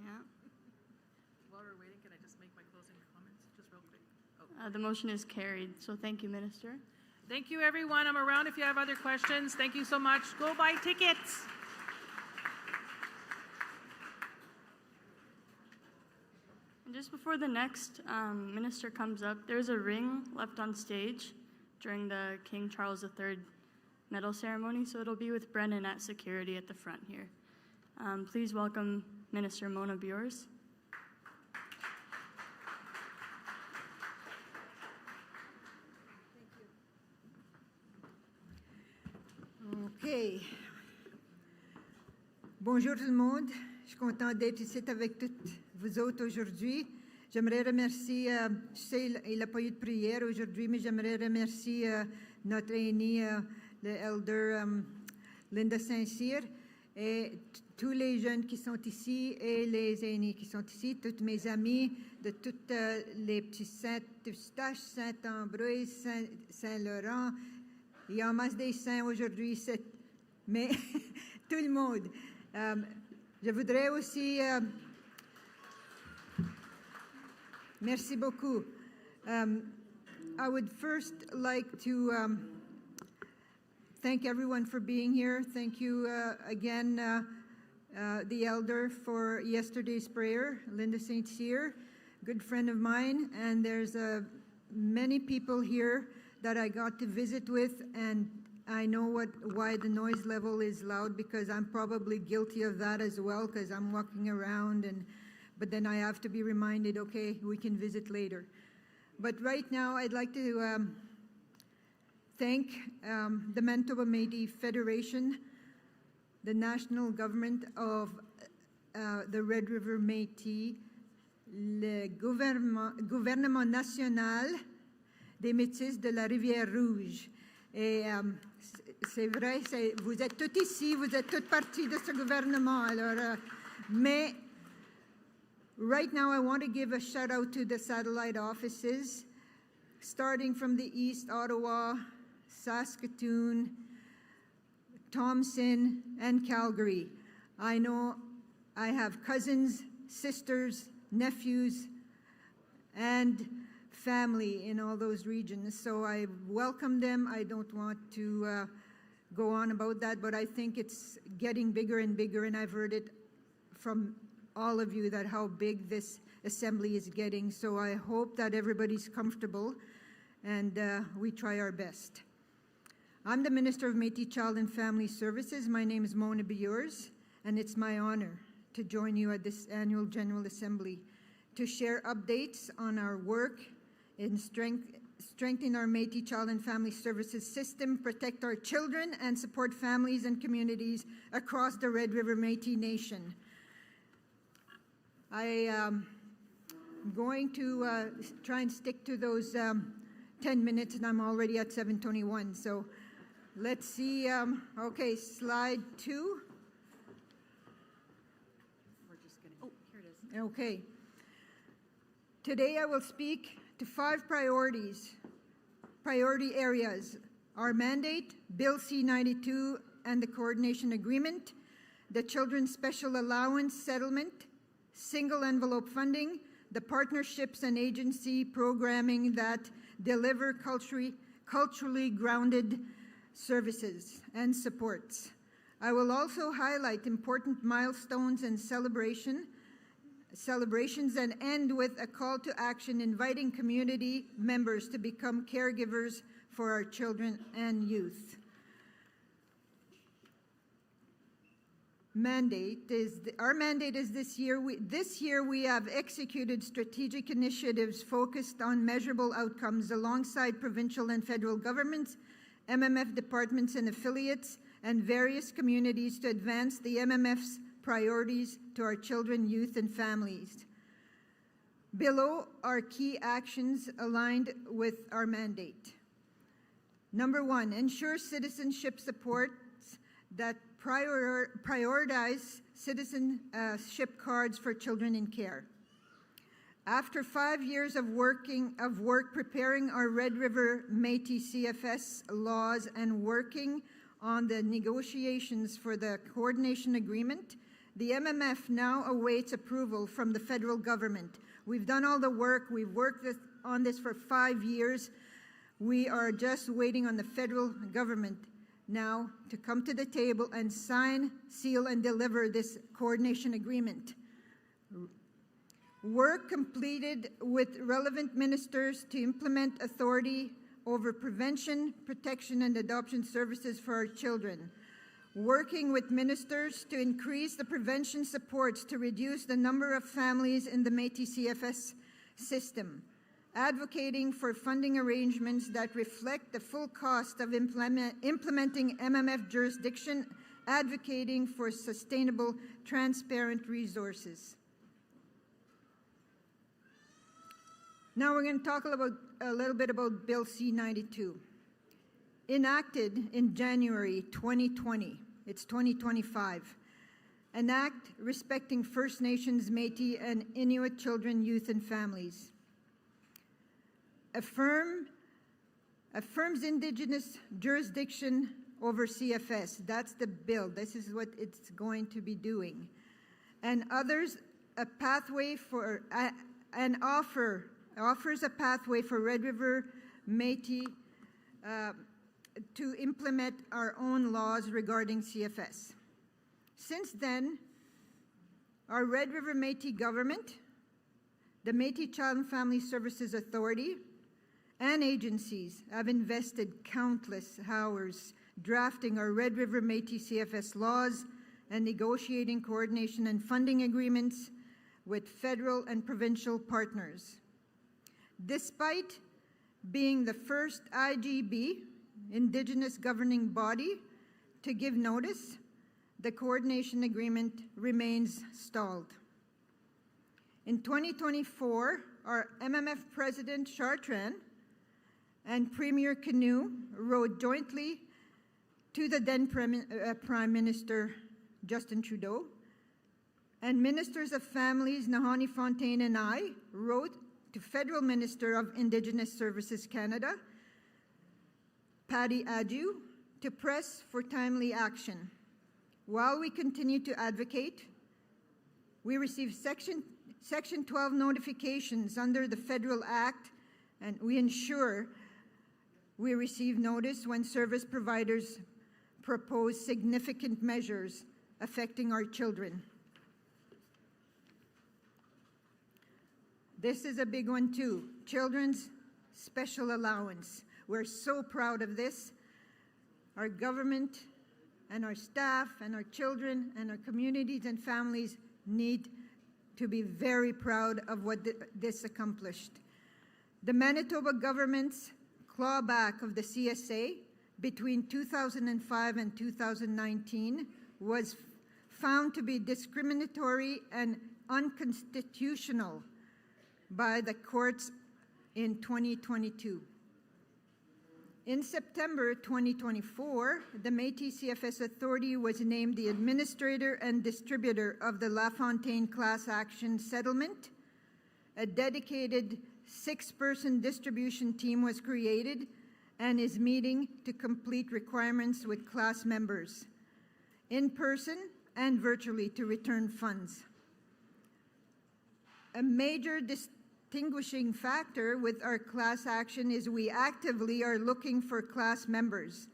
Yeah. While we're waiting, can I just make my closing comments just real quick? Oh. The motion is carried, so thank you, Minister. Thank you, everyone. I'm around if you have other questions. Thank you so much. Go buy tickets. And just before the next minister comes up, there's a ring left on stage during the King Charles III medal ceremony, so it'll be with Brennan at security at the front here. Please welcome Minister Mona Bures. OK. Bonjour tout le monde. Je suis contente d'être ici avec toutes vous autres aujourd'hui. J'aimerais remercier, je sais, il n'a pas eu de prière aujourd'hui, mais j'aimerais remercier notre aînée, le elder Linda Saint-Cyr, et tous les jeunes qui sont ici et les aînés qui sont ici, toutes mes amies de toutes les petits Saint-Eustache, Saint-Ambroise, Saint-Laurent, Il y a en masse des saints aujourd'hui, mais tout le monde. Je voudrais aussi... merci beaucoup. I would first like to thank everyone for being here. Thank you again, the elder, for yesterday's prayer, Linda St. Cyr, good friend of mine, and there's many people here that I got to visit with, and I know why the noise level is loud, because I'm probably guilty of that as well, because I'm walking around, but then I have to be reminded, okay, we can visit later. But right now, I'd like to thank the Manitoba Métis Federation, the national government of the Red River Métis, le gouvernement national des Métis de la Rivière-Rouge. Et c'est vrai, vous êtes tous ici, vous êtes toutes partie de ce gouvernement. Alors, mais right now I want to give a shout out to the satellite offices, starting from the east, Ottawa, Saskatoon, Thompson, and Calgary. I know I have cousins, sisters, nephews, and family in all those regions, so I welcome them. I don't want to go on about that, but I think it's getting bigger and bigger, and I've heard it from all of you that how big this assembly is getting, so I hope that everybody's comfortable and we try our best. I'm the Minister of Métis Child and Family Services. My name is Mona Bieurs, and it's my honor to join you at this annual General Assembly to share updates on our work in strengthening our Métis Child and Family Services system, protect our children, and support families and communities across the Red River Métis Nation. I am going to try and stick to those 10 minutes, and I'm already at 7:21, so let's see. Okay, slide 2. We're just gonna, oh, here it is. Okay. Today I will speak to 5 priority areas: our mandate, Bill C-92 and the coordination agreement, the Children's Special Allowance settlement, single envelope funding, the partnerships and agency programming that deliver culturally grounded services and supports. I will also highlight important milestones and celebrations and end with a call to action inviting community members to become caregivers for our children and youth. Our mandate is this year we have executed strategic initiatives focused on measurable outcomes alongside provincial and federal governments, MMF departments and affiliates, and various communities to advance the MMF's priorities to our children, youth, and families. Below are key actions aligned with our mandate. Number 1, ensure citizenship supports that prioritize citizenship cards for children in care. After 5 years of work preparing our Red River Métis CFS laws and working on the negotiations for the coordination agreement, the MMF now awaits approval from the federal government. We've done all the work. We've worked on this for 5 years. We are just waiting on the federal government now to come to the table and sign, seal, and deliver this coordination agreement. Work completed with relevant ministers to implement authority over prevention, protection, and adoption services for our children. Working with ministers to increase the prevention supports to reduce the number of families in the Métis CFS system. Advocating for funding arrangements that reflect the full cost of implementing MMF jurisdiction, advocating for sustainable, transparent resources. Now we're going to talk a little bit about Bill C-92. Enacted in January 2020, it's 2025, an act respecting First Nations, Métis, and Inuit children, youth, and families. affirms Indigenous jurisdiction over CFS. That's the bill. This is what it's going to be doing. And others, a pathway for, offers a pathway for Red River Métis to implement our own laws regarding CFS. Since then, our Red River Métis government, the Métis Child and Family Services Authority, and agencies have invested countless hours drafting our Red River Métis CFS laws and negotiating coordination and funding agreements with federal and provincial partners. Despite being the first IGB, Indigenous governing body, to give notice, the coordination agreement remains stalled. In 2024, our MMF President Chartrand and Premier Canoe wrote jointly to the then Prime Minister Justin Trudeau, and Ministers of Families Nahanni Fontaine and I wrote to Federal Minister of Indigenous Services Canada, Patty Adju, to press for timely action. While we continue to advocate, we received Section 12 notifications under the Federal Act, and we ensure we receive notice when service providers propose significant measures affecting our children. This is a big one too, Children's Special Allowance. We're so proud of this. Our government and our staff and our children and our communities and families need to be very proud of what this accomplished. The Manitoba government's clawback of the CSA between 2005 and 2019 was found to be discriminatory and unconstitutional by the courts in 2022. In September 2024, the Métis CFS Authority was named the administrator and distributor of the LaFontaine Class Action Settlement. A dedicated 6-person distribution team was created and is meeting to complete requirements with class members, in person and virtually, to return funds. A major distinguishing factor with our class action is we actively are looking for class members.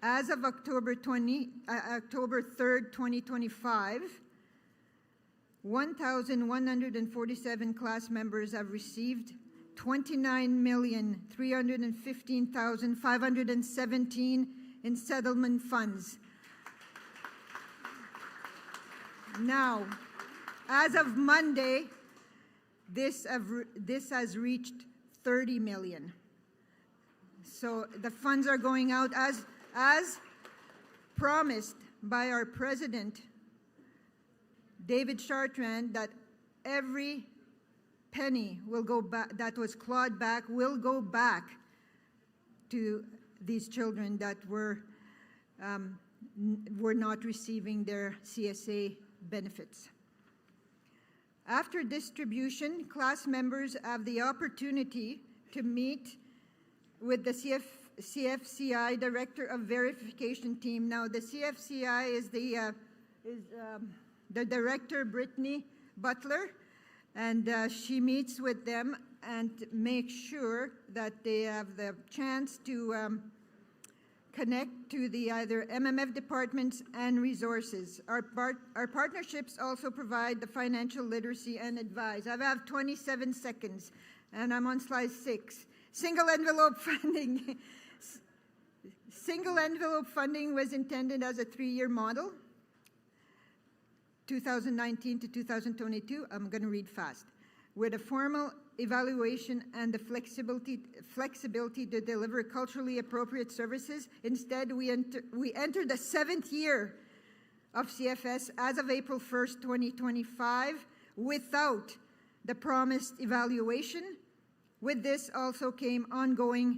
As of October 3rd, 2025, 1,147 class members have received 29,315,517 in settlement funds. Now, as of Monday, this has reached 30 million. So the funds are going out as promised by our president, David Chartrand, that every penny will go back, that was clawed back, will go back to these children that were not receiving their CSA benefits. After distribution, class members have the opportunity to meet with the CFCI Director of Verification Team. Now, the CFCI is the Director, Brittany Butler, and she meets with them and makes sure that they have the chance to connect to the either MMF departments and resources. Our partnerships also provide the financial literacy and advice. I have 27 seconds, and I'm on slide 6. Single envelope funding. Single envelope funding was intended as a 3-year model, 2019 to 2022. I'm going to read fast. With a formal evaluation and the flexibility to deliver culturally appropriate services. Instead, we entered the 7th year of CFS as of April 1st, 2025, without the promised evaluation. With this also came ongoing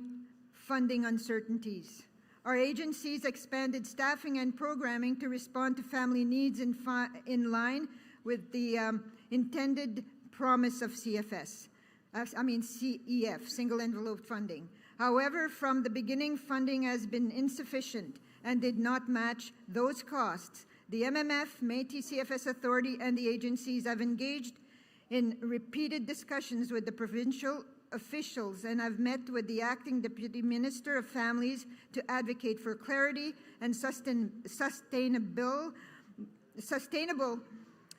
funding uncertainties. Our agencies expanded staffing and programming to respond to family needs in line with the intended promise of CFS. CEF, single envelope funding. However, from the beginning, funding has been insufficient and did not match those costs. The MMF, Métis CFS Authority, and the agencies have engaged in repeated discussions with the provincial officials and have met with the acting Deputy Minister of Families to advocate for clarity and sustainable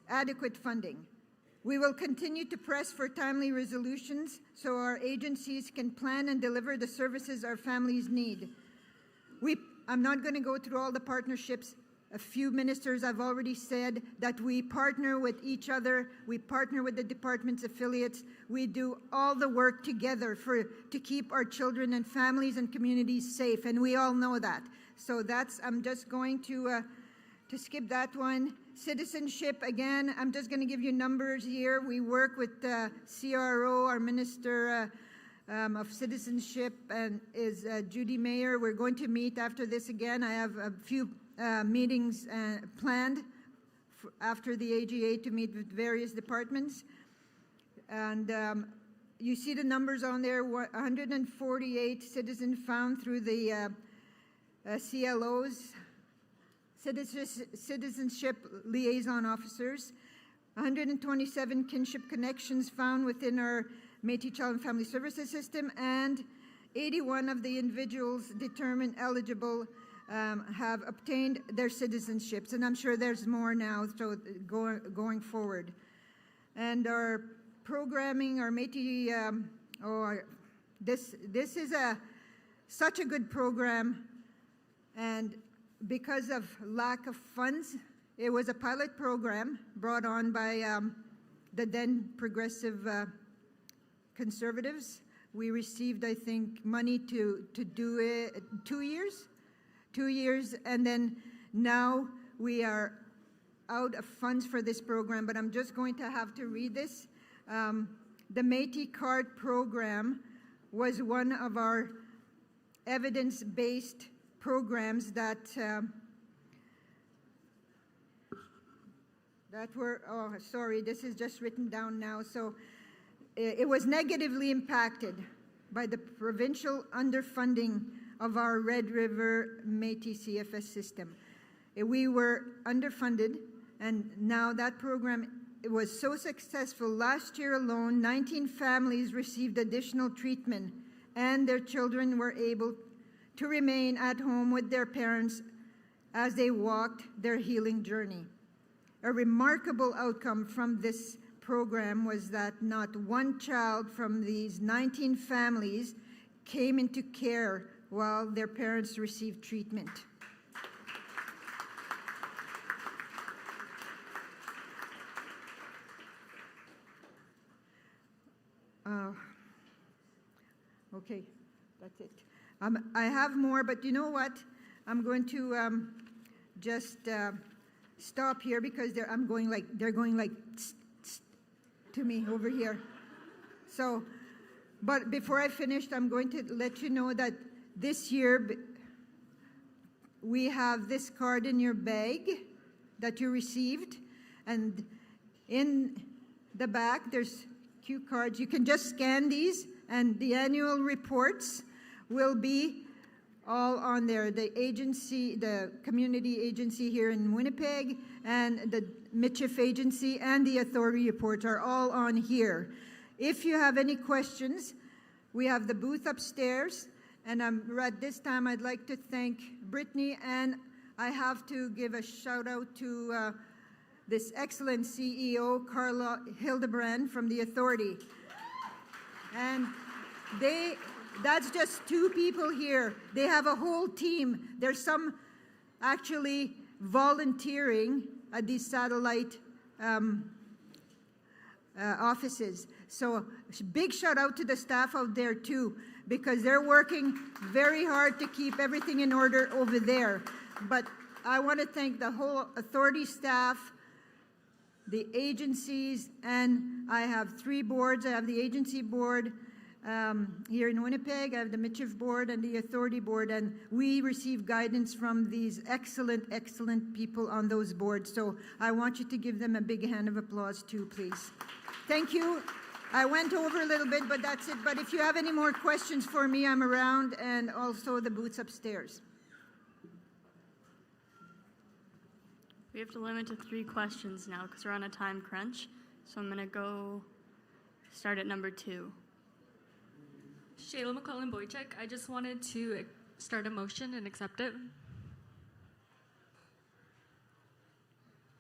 adequate funding. We will continue to press for timely resolutions so our agencies can plan and deliver the services our families need. I'm not going to go through all the partnerships. A few ministers have already said that we partner with each other, we partner with the department's affiliates, we do all the work together to keep our children and families and communities safe, and we all know that. So I'm just going to skip that one. Citizenship, again, I'm just going to give you numbers here. We work with CRO, our Minister of Citizenship, and is Judy Mayer. We're going to meet after this again. I have a few meetings planned after the AGA to meet with various departments. And you see the numbers on there, 148 citizens found through the CLOs, Citizenship Liaison Officers, 127 kinship connections found within our Métis Child and Family Services system, and 81 of the individuals determined eligible have obtained their citizenships, and I'm sure there's more now, so going forward. And our programming, our Métis, this is such a good program, and because of lack of funds, it was a pilot program brought on by the then progressive Conservatives. We received, I think, money to do it 2 years. 2 years, and then now we are out of funds for this program, but I'm just going to have to read this. The Métis Card program was one of our evidence-based programs that were, oh, sorry, this is just written down now. So it was negatively impacted by the provincial underfunding of our Red River Métis CFS system. We were underfunded, and now that program, it was so successful. Last year alone, 19 families received additional treatment, and their children were able to remain at home with their parents as they walked their healing journey. A remarkable outcome from this program was that not one child from these 19 families came into care while their parents received treatment. Okay, that's it. I have more, but you know what? I'm going to just stop here because they're going like to me over here. So, but before I finish, I'm going to let you know that this year we have this card in your bag that you received, and in the back there's cue cards. You can just scan these, and the annual reports will be all on there. The agency, the community agency here in Winnipeg, and the MMF agency, and the authority reports are all on here. If you have any questions, we have the booth upstairs, and at this time I'd like to thank Brittany, and I have to give a shout out to this excellent CEO, Carla Hildebrand from the authority. And that's just two people here. They have a whole team. There's some actually volunteering at these satellite offices. So big shout out to the staff out there too, because they're working very hard to keep everything in order over there. But I want to thank the whole authority staff, the agencies, and I have 3 boards. I have the agency board here in Winnipeg, I have the MMF board and the authority board, and we receive guidance from these excellent, excellent people on those boards. So I want you to give them a big hand of applause too, please. Thank you. I went over a little bit, but that's it. But if you have any more questions for me, I'm around, and also the booths upstairs. We have to limit to 3 questions now because we're on a time crunch. So I'm going to go start at number 2. Shayla McClellan-Boychuk, I just wanted to start a motion and accept it.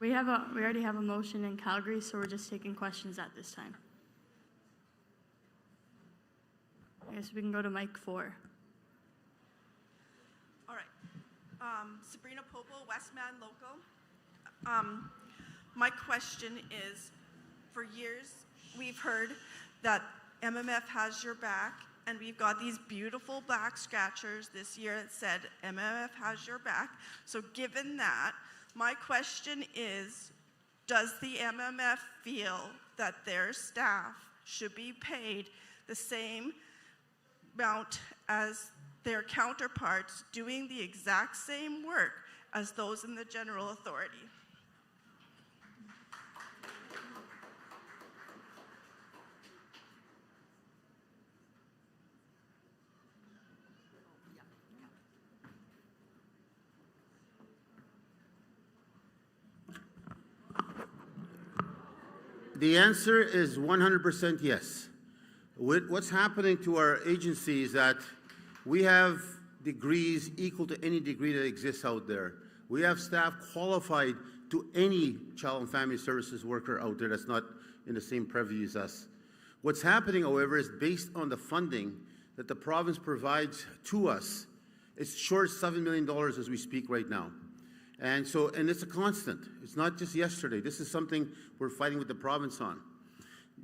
We already have a motion in Calgary, so we're just taking questions at this time. I guess we can go to mic 4. All right. Sabrina Popo, Westman Local. My question is, for years we've heard that MMF has your back, and we've got these beautiful black scratchers this year that said MMF has your back. So given that, my question is, does the MMF feel that their staff should be paid the same amount as their counterparts doing the exact same work as those in the general authority? The answer is 100% yes. What's happening to our agency is that we have degrees equal to any degree that exists out there. We have staff qualified to any child and family services worker out there that's not in the same purview as us. What's happening, however, is based on the funding that the province provides to us. It's short $7 million as we speak right now. And it's a constant. It's not just yesterday. This is something we're fighting with the province on.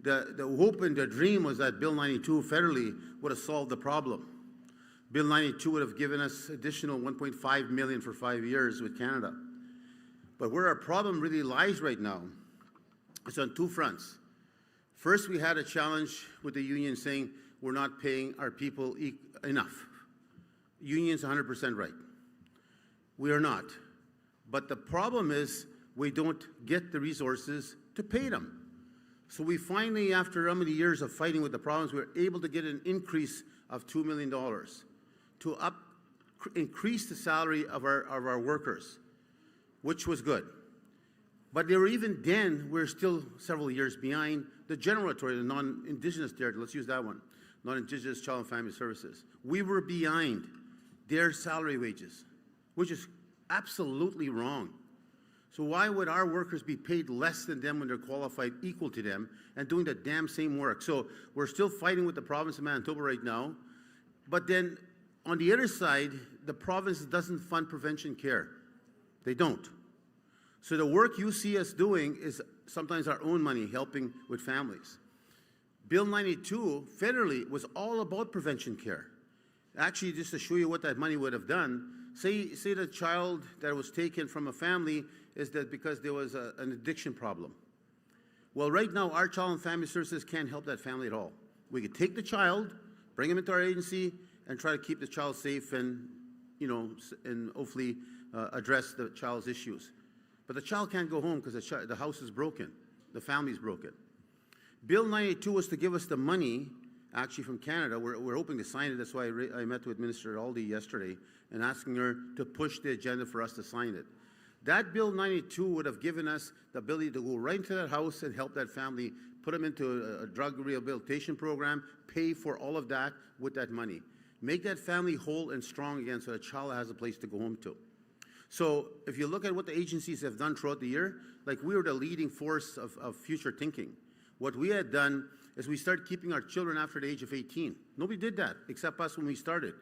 The hope and the dream was that Bill 92 federally would have solved the problem. Bill 92 would have given us additional $1.5 million for 5 years with Canada. But where our problem really lies right now is on 2 fronts. First, we had a challenge with the union saying we're not paying our people enough. Union's 100% right. We are not. But the problem is we don't get the resources to pay them. So we finally, after how many years of fighting with the province, we were able to get an increase of $2 million to increase the salary of our workers, which was good. But they were even then, we're still several years behind the general authority, the non-Indigenous territory, let's use that one, non-Indigenous Child and Family Services. We were behind their salary wages, which is absolutely wrong. So why would our workers be paid less than them when they're qualified equal to them and doing the damn same work? So we're still fighting with the province of Manitoba right now. But then on the other side, the province doesn't fund prevention care. They don't. So the work you see us doing is sometimes our own money helping with families. Bill 92 federally was all about prevention care. Actually, just to show you what that money would have done, say the child that was taken from a family is that because there was an addiction problem. Well, right now, our Child and Family Services can't help that family at all. We could take the child, bring him into our agency, and try to keep the child safe and, and hopefully address the child's issues. But the child can't go home because the house is broken, the family's broken. Bill 92 was to give us the money, actually from Canada. We're hoping to sign it. That's why I met with Minister Aldi yesterday and asking her to push the agenda for us to sign it. That Bill 92 would have given us the ability to go right into that house and help that family, put them into a drug rehabilitation program, pay for all of that with that money. Make that family whole and strong again so the child has a place to go home to. So if you look at what the agencies have done throughout the year, like we were the leading force of future thinking. What we had done is we started keeping our children after the age of 18. Nobody did that except us when we started.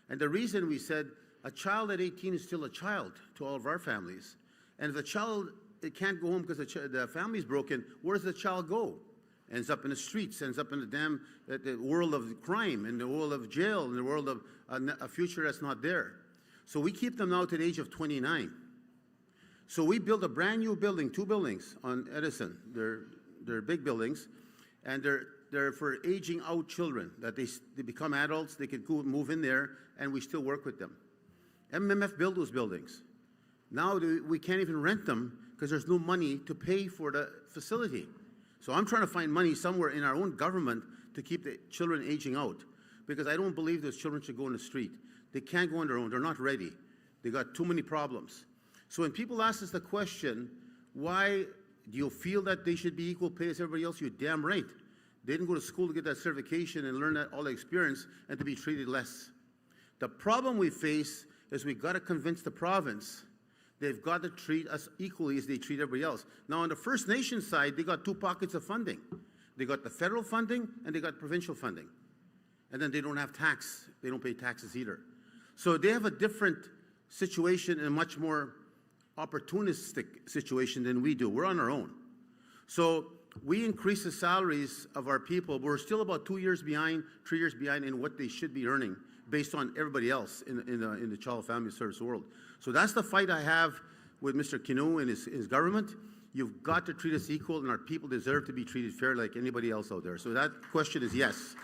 And the reason we said a child at 18 is still a child to all of our families. And if the child can't go home because the family's broken, where does the child go? Ends up in the streets, ends up in the world of crime, in the world of jail, in the world of a future that's not there. So we keep them now to the age of 29. So we built a brand new building, 2 buildings on Edison. They're big buildings, and they're for aging out children, that they become adults, they could go move in there, and we still work with them. MMF built those buildings. Now we can't even rent them because there's no money to pay for the facility. So I'm trying to find money somewhere in our own government to keep the children aging out, because I don't believe those children should go in the street. They can't go on their own. They're not ready. They got too many problems. So when people ask us the question, why do you feel that they should be equal pay as everybody else? You're damn right. They didn't go to school to get that certification and learn that all the experience and to be treated less. The problem we face is we've got to convince the province they've got to treat us equally as they treat everybody else. Now, on the First Nation side, they got two pockets of funding. They got the federal funding and they got provincial funding. And then they don't have tax. They don't pay taxes either. So they have a different situation and a much more opportunistic situation than we do. We're on our own. So we increase the salaries of our people. We're still about 2 years behind, 3 years behind in what they should be earning based on everybody else in the child family service world. So that's the fight I have with Mr. Kinu and his government. You've got to treat us equal, and our people deserve to be treated fair like anybody else out there. So that question is yes.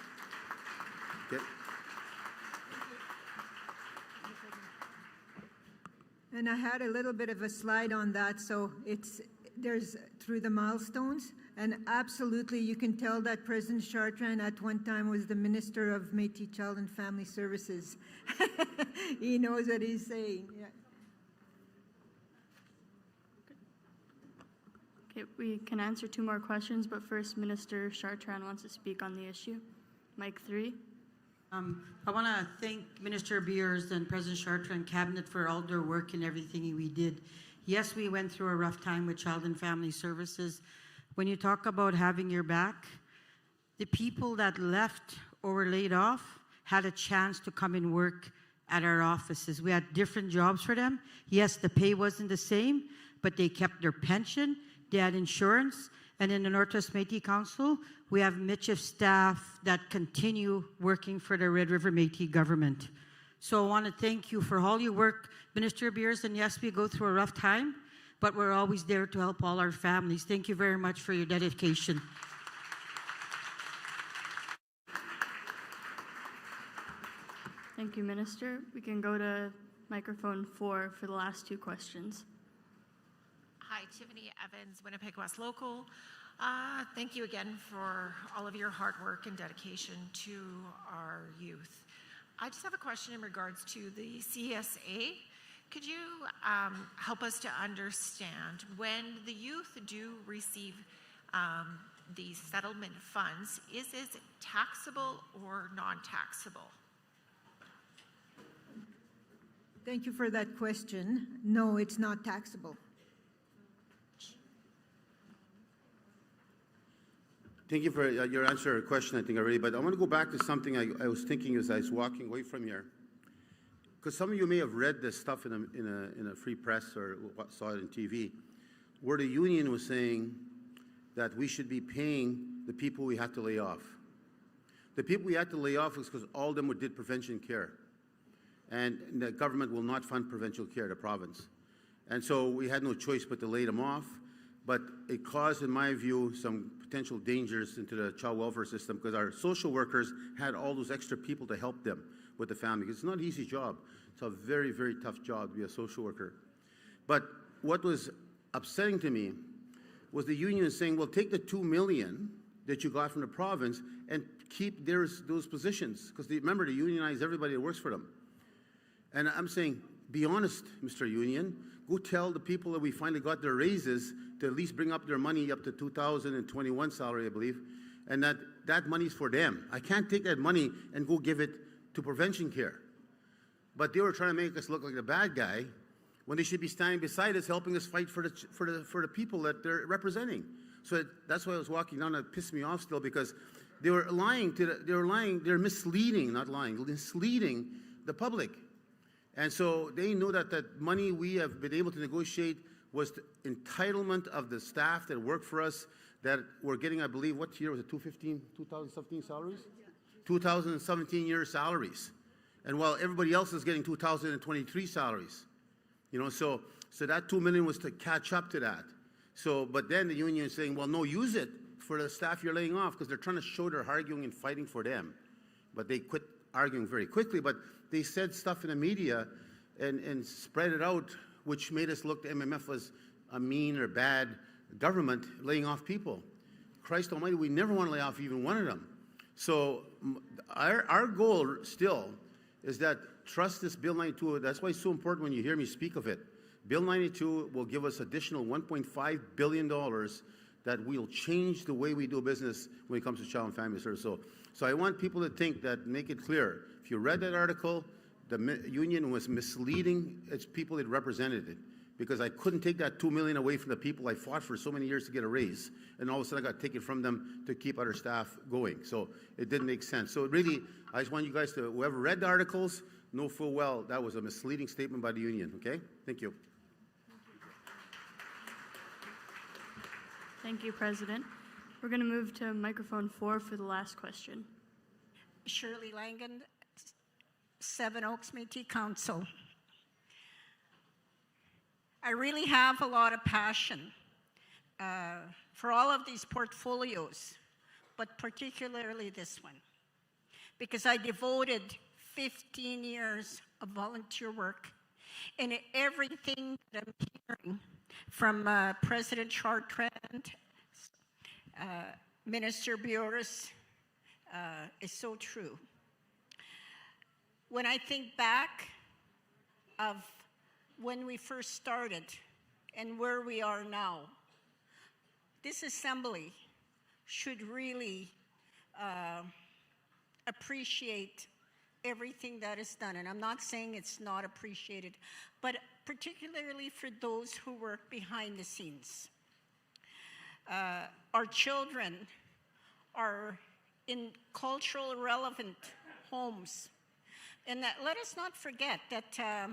Okay. And I had a little bit of a slide on that, so there's through the milestones, and absolutely you can tell that President Chartrand at one time was the Minister of Métis Child and Family Services. He knows what he's saying. Yeah. Okay, we can answer 2 more questions, but first Minister Chartrand wants to speak on the issue. Mic 3. I want to thank Minister Beers and President Chartrand Cabinet for all their work and everything we did. Yes, we went through a rough time with Child and Family Services. When you talk about having your back, the people that left or were laid off had a chance to come and work at our offices. We had different jobs for them. Yes, the pay wasn't the same, but they kept their pension, they had insurance, and in the Northwest Métis Council, we have MMF staff that continue working for the Red River Métis government. So I want to thank you for all your work, Minister Beers, and yes, we go through a rough time, but we're always there to help all our families. Thank you very much for your dedication. Thank you, Minister. We can go to microphone 4 for the last 2 questions. Hi, Tiffany Evans, Winnipeg West Local. Thank you again for all of your hard work and dedication to our youth. I just have a question in regards to the CSA. Could you help us to understand when the youth do receive these settlement funds, is it taxable or non-taxable? Thank you for that question. No, it's not taxable. Thank you for your answer to your question, I think, already. But I want to go back to something I was thinking as I was walking away from here. Because some of you may have read this stuff in a free press or saw it on TV, where the union was saying that we should be paying the people we had to lay off. The people we had to lay off was because all of them did prevention care. And the government will not fund prevention care, the province. And so we had no choice but to lay them off. But it caused, in my view, some potential dangers into the child welfare system, because our social workers had all those extra people to help them with the family. It's not an easy job. It's a very, very tough job to be a social worker. But what was upsetting to me was the union saying, well, take the $2 million that you got from the province and keep those positions. Because remember, they unionize everybody that works for them. And I'm saying, be honest, Mr. Union. Go tell the people that we finally got their raises to at least bring up their money up to 2021 salary, I believe, and that money is for them. I can't take that money and go give it to prevention care. But they were trying to make us look like the bad guy when they should be standing beside us, helping us fight for the people that they're representing. So that's why I was walking down. It pissed me off still, because they were lying they're misleading, not lying, misleading the public. And so they know that that money we have been able to negotiate was the entitlement of the staff that work for us, that we're getting, I believe, what year was it, 2017 salaries? 2017 year salaries. And while everybody else is getting 2023 salaries. You know, so that $2 million was to catch up to that. So, but then the union is saying, well, no, use it for the staff you're laying off, because they're trying to show they're arguing and fighting for them. But they quit arguing very quickly. But they said stuff in the media and spread it out, which made us look to MMF as a mean or bad government laying off people. Christ Almighty, we never want to lay off even one of them. So our goal still is that trust this Bill 92. That's why it's so important when you hear me speak of it. Bill 92 will give us additional $1.5 billion that will change the way we do business when it comes to child and family services. So I want people to think that, make it clear. If you read that article, the union was misleading its people it represented it, because I couldn't take that $2 million away from the people I fought for so many years to get a raise, and all of a sudden I got taken from them to keep other staff going. So it didn't make sense. So really, I just want you guys to, whoever read the articles, know full well that was a misleading statement by the union, okay? Thank you. Thank you, President. We're going to move to microphone 4 for the last question. Shirley Langan, Seven Oaks Métis Council. I really have a lot of passion for all of these portfolios, but particularly this one, because I devoted 15 years of volunteer work, and everything that I'm hearing from President Chartrand, Minister Bures, is so true. When I think back of when we first started and where we are now, this assembly should really appreciate everything that is done. And I'm not saying it's not appreciated, but particularly for those who work behind the scenes. Our children are in cultural relevant homes. And that, let us not forget that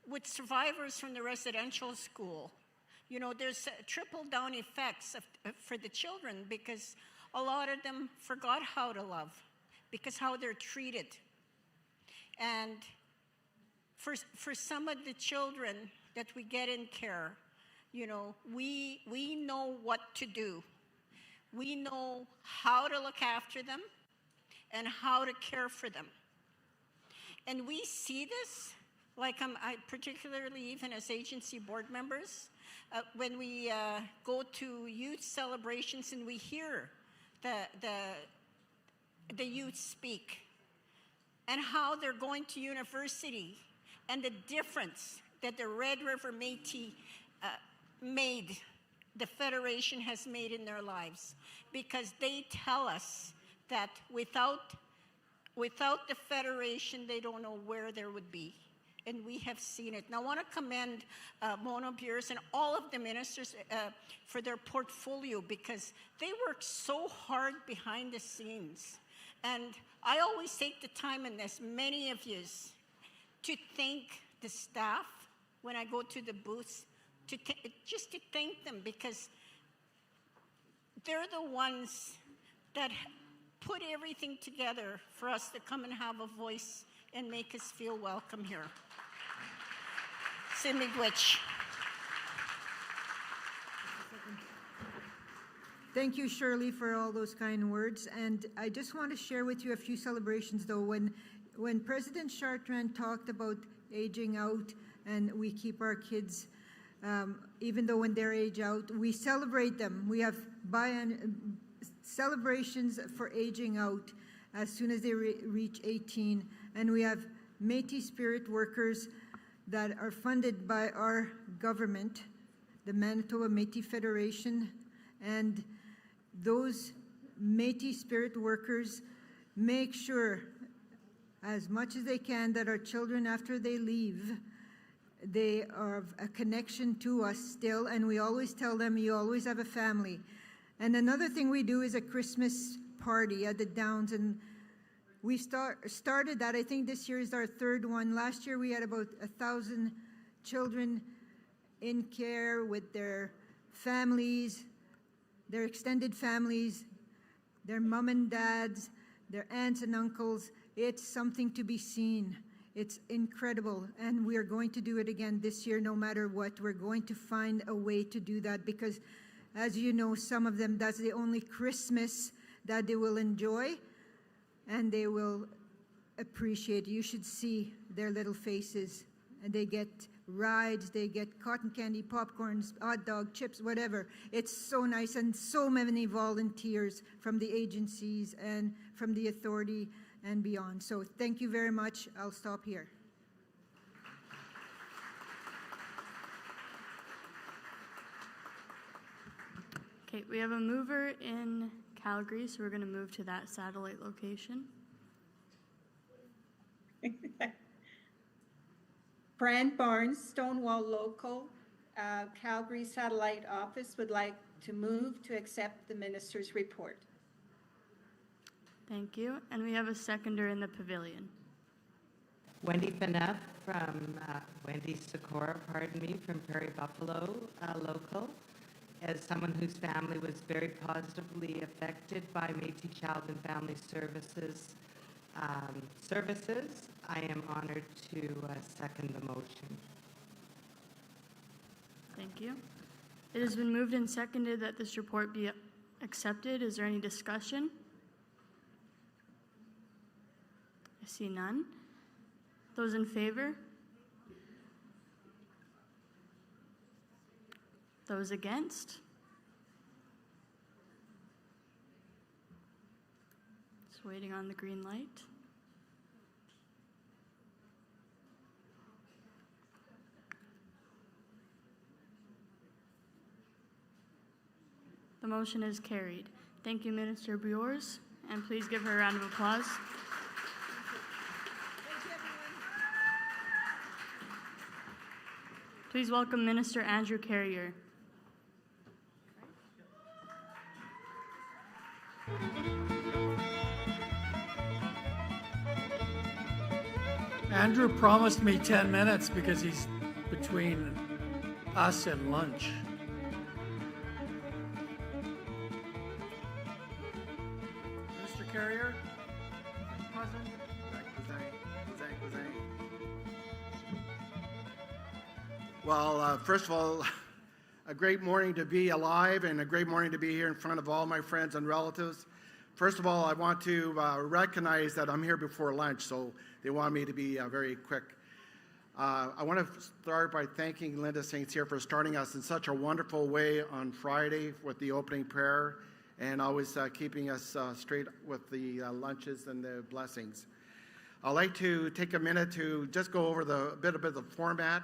with survivors from the residential school, you know, there's trickle-down effects for the children, because a lot of them forgot how to love, because how they're treated. And for some of the children that we get in care, you know, we know what to do. We know how to look after them and how to care for them. And we see this, like I particularly even as agency board members, when we go to youth celebrations and we hear the youth speak and how they're going to university and the difference that the Red River Métis the Federation has made in their lives, because they tell us that without the Federation, they don't know where there would be. And we have seen it. And I want to commend Mona Bures and all of the ministers for their portfolio, because they work so hard behind the scenes. And I always take the time, and as many of you, to thank the staff when I go to the booths, just to thank them, because they're the ones that put everything together for us to come and have a voice and make us feel welcome here. Simigwich. Thank you, Shirley, for all those kind words. And I just want to share with you a few celebrations, though. When President Chartrand talked about aging out, and we keep our kids, even though when they're age out, we celebrate them. We have celebrations for aging out as soon as they reach 18. And we have Métis Spirit workers that are funded by our government, the Manitoba Métis Federation, and those Métis Spirit workers make sure as much as they can that our children, after they leave, they are a connection to us still, and we always tell them, you always have a family. And another thing we do is a Christmas party at the Downs, and we started that. I think this year is our third one. Last year we had about 1,000 children in care with their families, their extended families, their mom and dads, their aunts and uncles. It's something to be seen. It's incredible, and we are going to do it again this year no matter what. We're going to find a way to do that, because as you know, some of them, that's the only Christmas that they will enjoy and they will appreciate. You should see their little faces, and they get rides, they get cotton candy, popcorns, hot dog, chips, whatever. It's so nice, and so many volunteers from the agencies and from the authority and beyond. So thank you very much. I'll stop here. Okay, we have a mover in Calgary, so we're going to move to that satellite location. Fran Barnes, Stonewall Local, Calgary Satellite Office would like to move to accept the minister's report. Thank you. And we have a seconder in the pavilion. Wendy Beneff from Wendy Sikora, pardon me, from Prairie Buffalo Local. As someone whose family was very positively affected by Métis Child and Family Services, I am honored to second the motion. Thank you. It has been moved and seconded that this report be accepted. Is there any discussion? I see none. Those in favor? Those against? Just waiting on the green light. The motion is carried. Thank you, Minister Bures, and please give her a round of applause. Please welcome Minister Andrew Carrier. Andrew promised me 10 minutes because he's between us and lunch. Mr. Carrier, present. Well, first of all, a great morning to be alive and a great morning to be here in front of all my friends and relatives. First of all, I want to recognize that I'm here before lunch, so they want me to be very quick. I want to start by thanking Linda St. Cyr for starting us in such a wonderful way on Friday with the opening prayer and always keeping us straight with the lunches and the blessings. I'd like to take a minute to just go over a bit of the format.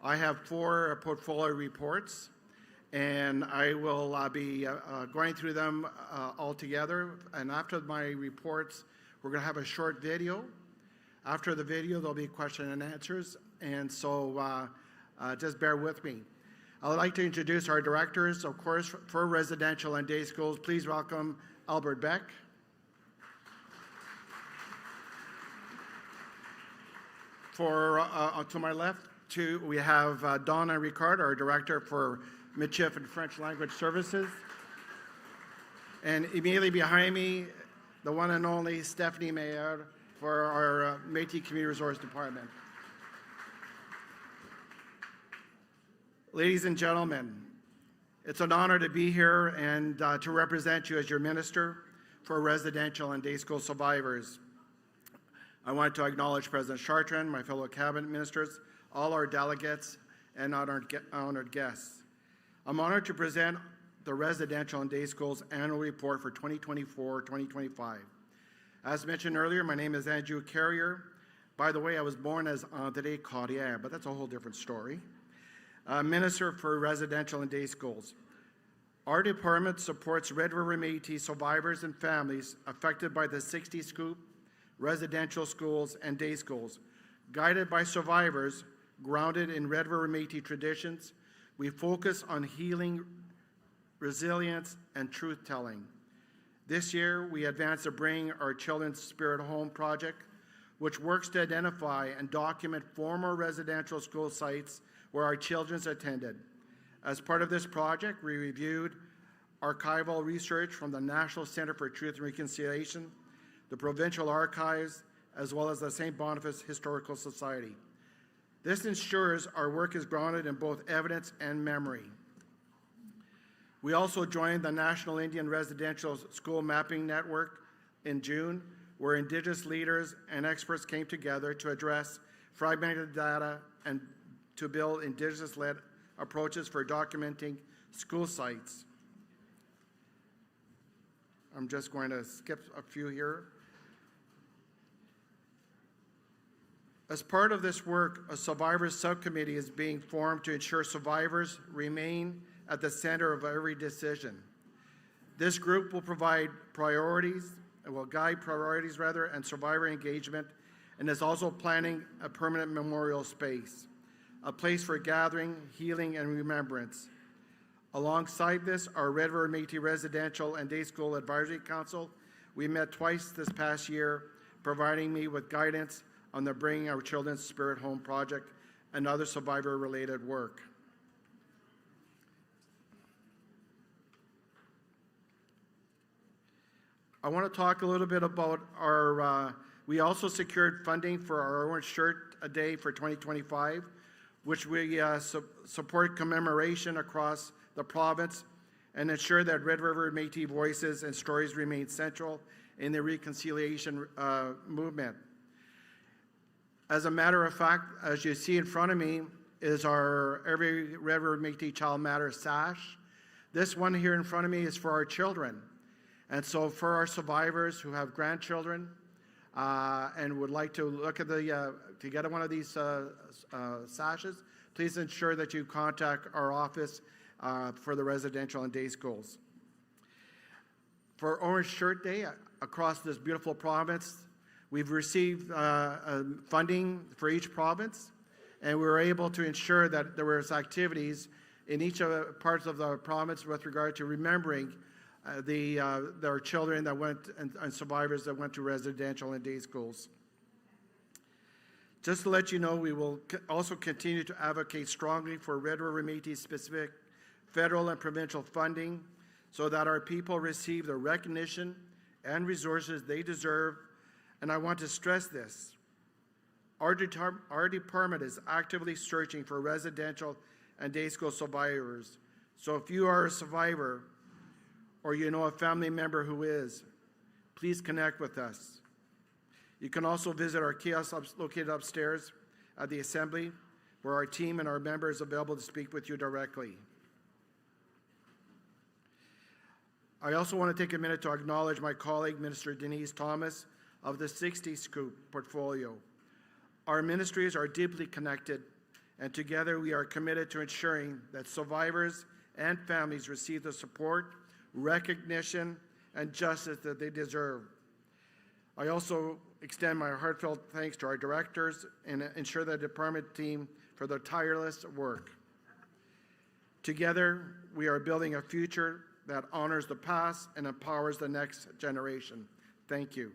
I have 4 portfolio reports, and I will be going through them all together. And after my reports, we're going to have a short video. After the video, there'll be question and answers, and so just bear with me. I'd like to introduce our directors, of course, for residential and day schools. Please welcome Albert Beck. To my left, we have Donna Ricard, our director for Michif and French language services. And immediately behind me, the one and only Stephanie Mayer for our Métis Community Resource Department. Ladies and gentlemen, it's an honor to be here and to represent you as your minister for residential and day school survivors. I want to acknowledge President Chartrand, my fellow cabinet ministers, all our delegates, and honored guests. I'm honored to present the Residential and Day Schools Annual Report for 2024-2025. As mentioned earlier, my name is Andrew Carrier. By the way, I was born as André Carrière, but that's a whole different story. Minister for Residential and Day Schools. Our department supports River Métis survivors and families affected by the 60 scoop residential schools and day schools. Guided by survivors, grounded in River Métis traditions, we focus on healing, resilience, and truth-telling. This year, we advance the Bring Our Children's Spirit Home project, which works to identify and document former residential school sites where our children attended. As part of this project, we reviewed archival research from the National Center for Truth and Reconciliation, the Provincial Archives, as well as the St. Boniface Historical Society. This ensures our work is grounded in both evidence and memory. We also joined the National Indian Residential School Mapping Network in June, where Indigenous leaders and experts came together to address fragmented data and to build Indigenous-led approaches for documenting school sites. I'm just going to skip a few here. As part of this work, a survivors subcommittee is being formed to ensure survivors remain at the center of every decision. This group will provide guide priorities and survivor engagement, and is also planning a permanent memorial space, a place for gathering, healing, and remembrance. Alongside this, our River Métis Residential and Day School Advisory Council, we met twice this past year, providing me with guidance on the Bringing Our Children's Spirit Home project and other survivor-related work. I want to talk a little bit about our, we also secured funding for our Orange Shirt a Day for 2025, which we support commemoration across the province and ensure that Red River Métis voices and stories remain central in the reconciliation movement. As a matter of fact, as you see in front of me is our Every Red River Métis Child Matters sash. This one here in front of me is for our children. And so for our survivors who have grandchildren and would like to look at to get one of these sashes, please ensure that you contact our office for the residential and day schools. For Orange Shirt Day across this beautiful province, we've received funding for each province, and we were able to ensure that there was activities in each of the parts of the province with regard to remembering their children that went and survivors that went to residential and day schools. Just to let you know, we will also continue to advocate strongly for Red River Métis specific federal and provincial funding so that our people receive the recognition and resources they deserve. And I want to stress this. Our department is actively searching for residential and day school survivors. So if you are a survivor or you know a family member who is, please connect with us. You can also visit our kiosk located upstairs at the Assembly, where our team and our members are available to speak with you directly. I also want to take a minute to acknowledge my colleague, Minister Denise Thomas, of the 60 Scoop portfolio. Our ministries are deeply connected, and together we are committed to ensuring that survivors and families receive the support, recognition, and justice that they deserve. I also extend my heartfelt thanks to our directors and ensure the department team for their tireless work. Together, we are building a future that honors the past and empowers the next generation. Thank you.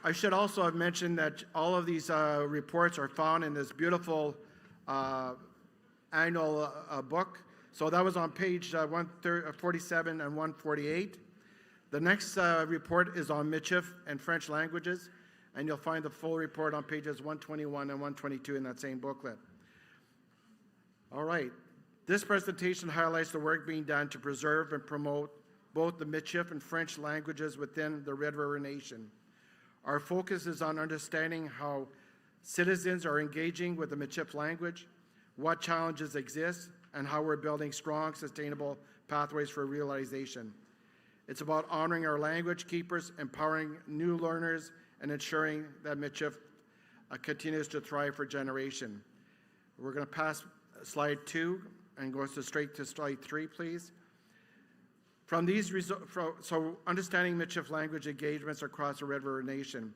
I should also have mentioned that all of these reports are found in this beautiful annual book. So that was on page 147 and 148. The next report is on Michif and French languages, and you'll find the full report on pages 121 and 122 in that same booklet. All right. This presentation highlights the work being done to preserve and promote both the Michif and French languages within the Red River Nation. Our focus is on understanding how citizens are engaging with the Michif language, what challenges exist, and how we're building strong, sustainable pathways for realization. It's about honoring our language keepers, empowering new learners, and ensuring that Michif continues to thrive for generation. We're going to pass slide 2 and go straight to slide 3, please. From these so understanding Michif language engagements across the Red River Nation.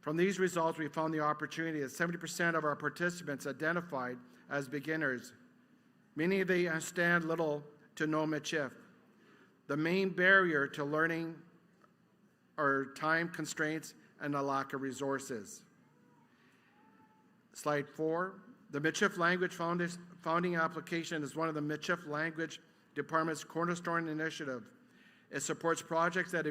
From these results, we found the opportunity that 70% of our participants identified as beginners. Many of them understand little to no Michif. The main barrier to learning are time constraints and a lack of resources. Slide 4. The Michif Language Founding Application is one of the Michif Language Department's cornerstone initiative. It supports projects that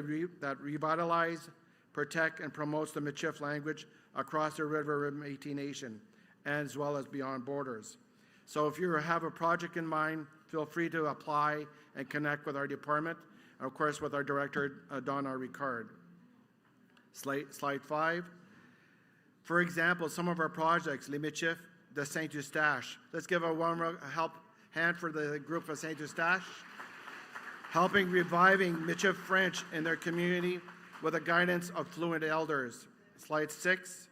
revitalize, protect, and promotes the Michif language across the Red River Métis Nation, as well as beyond borders. So if you have a project in mind, feel free to apply and connect with our department, and of course with our director, Donna Ricard. Slide 5. For example, some of our projects, Les Métis de Saint-Eustache. Let's give a warm hand for the group of Saint-Eustache, helping reviving Métis French in their community with the guidance of fluent elders. Slide 6.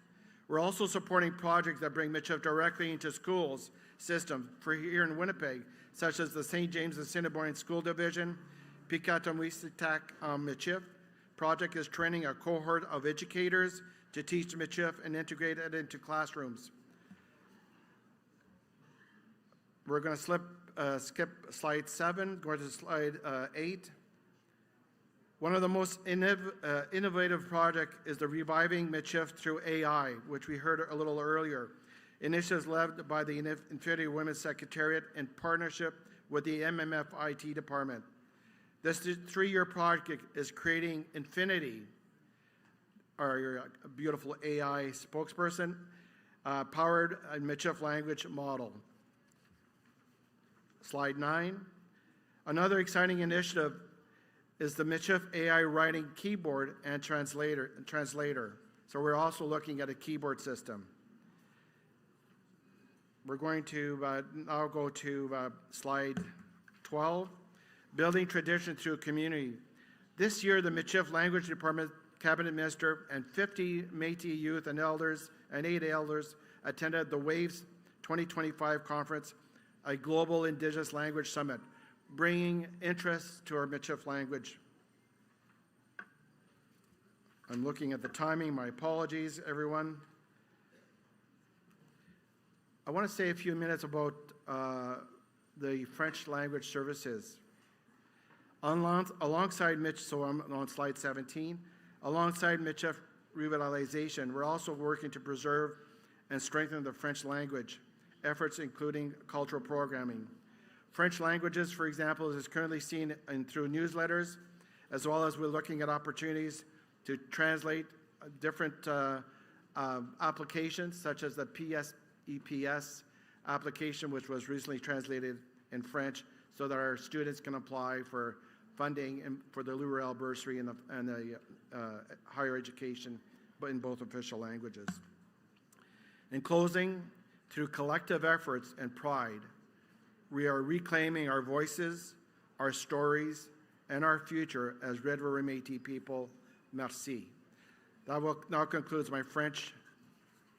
We're also supporting projects that bring Métis directly into schools system for here in Winnipeg, such as the St. James Assiniboine School Division. Pikatamuisitak Métis project is training a cohort of educators to teach Métis and integrate it into classrooms. We're going to skip slide 7, go to slide 8. One of the most innovative projects is the Reviving Métis through AI, which we heard a little earlier. Initiatives led by the Infinity Women's Secretariat in partnership with the MMF IT department. This 3-year project is creating Infinity, our beautiful AI spokesperson, powered Métis language model. Slide 9. Another exciting initiative is the Métis AI writing keyboard and translator. So we're also looking at a keyboard system. We're going to now go to slide 12, building tradition through community. This year, the Métis Language Department Cabinet Minister and 50 Métis youth and elders and 8 elders attended the WAVES 2025 conference, a global Indigenous language summit, bringing interest to our Métis language. I'm looking at the timing. My apologies, everyone. I want to say a few minutes about the French language services. Alongside Métis, so I'm on slide 17, alongside Métis revitalization, we're also working to preserve and strengthen the French language, efforts including cultural programming. French languages, for example, is currently seen through newsletters, as well as we're looking at opportunities to translate different applications, such as the EPS application, which was recently translated in French, so that our students can apply for funding and for the Riel bursary and the higher education, but in both official languages. In closing, through collective efforts and pride, we are reclaiming our voices, our stories, and our future as River Métis people. Merci. That now concludes my French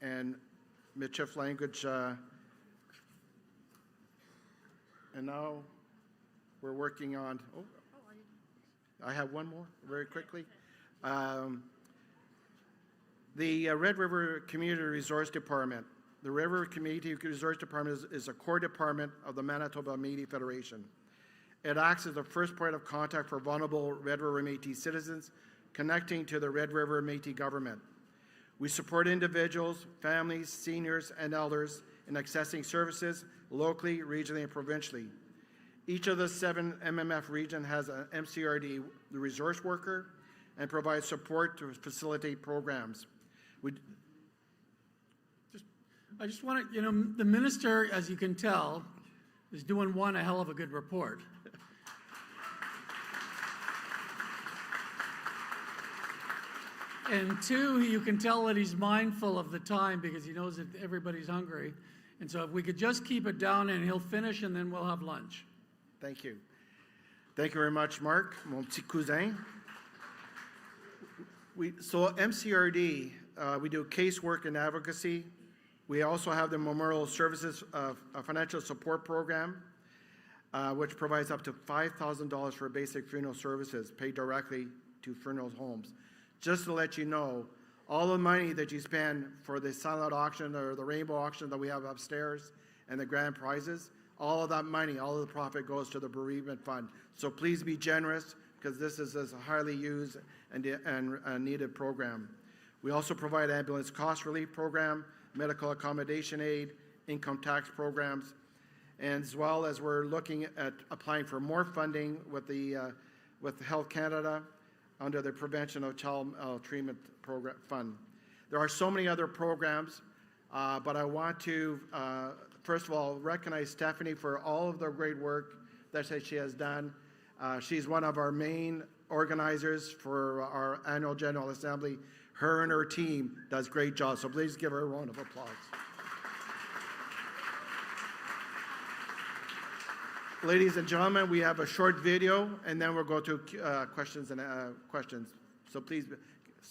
and Métis language. And now we're working on, I have one more very quickly. The Red River Community Resource Department. The River Community Resource Department is a core department of the Manitoba Métis Federation. It acts as the first point of contact for vulnerable Red River Métis citizens connecting to the Red River Métis government. We support individuals, families, seniors, and elders in accessing services locally, regionally, and provincially. Each of the 7 MMF regions has an MCRD, the resource worker, and provides support to facilitate programs. I just want to, the minister, as you can tell, is doing a hell of a good report. And 2, you can tell that he's mindful of the time because he knows that everybody's hungry. And so if we could just keep it down and he'll finish and then we'll have lunch. Thank you. Thank you very much, Mark, mon petit cousin. So MCRD, we do casework and advocacy. We also have the Memorial Services Financial Support Program, which provides up to $5,000 for basic funeral services paid directly to funeral homes. Just to let you know, all the money that you spend for the silent auction or the rainbow auction that we have upstairs and the grand prizes, all of that money, all of the profit goes to the bereavement fund. So please be generous because this is a highly used and needed program. We also provide ambulance cost relief program, medical accommodation aid, income tax programs, and as well as we're looking at applying for more funding with Health Canada under the Prevention of Child Maltreatment Program Fund. There are so many other programs, but I want to, first of all, recognize Stephanie for all of the great work that she has done. She's one of our main organizers for our annual General Assembly. Her and her team does great job, so please give her a round of applause. Ladies and gentlemen, we have a short video, and then we'll go to questions. So please,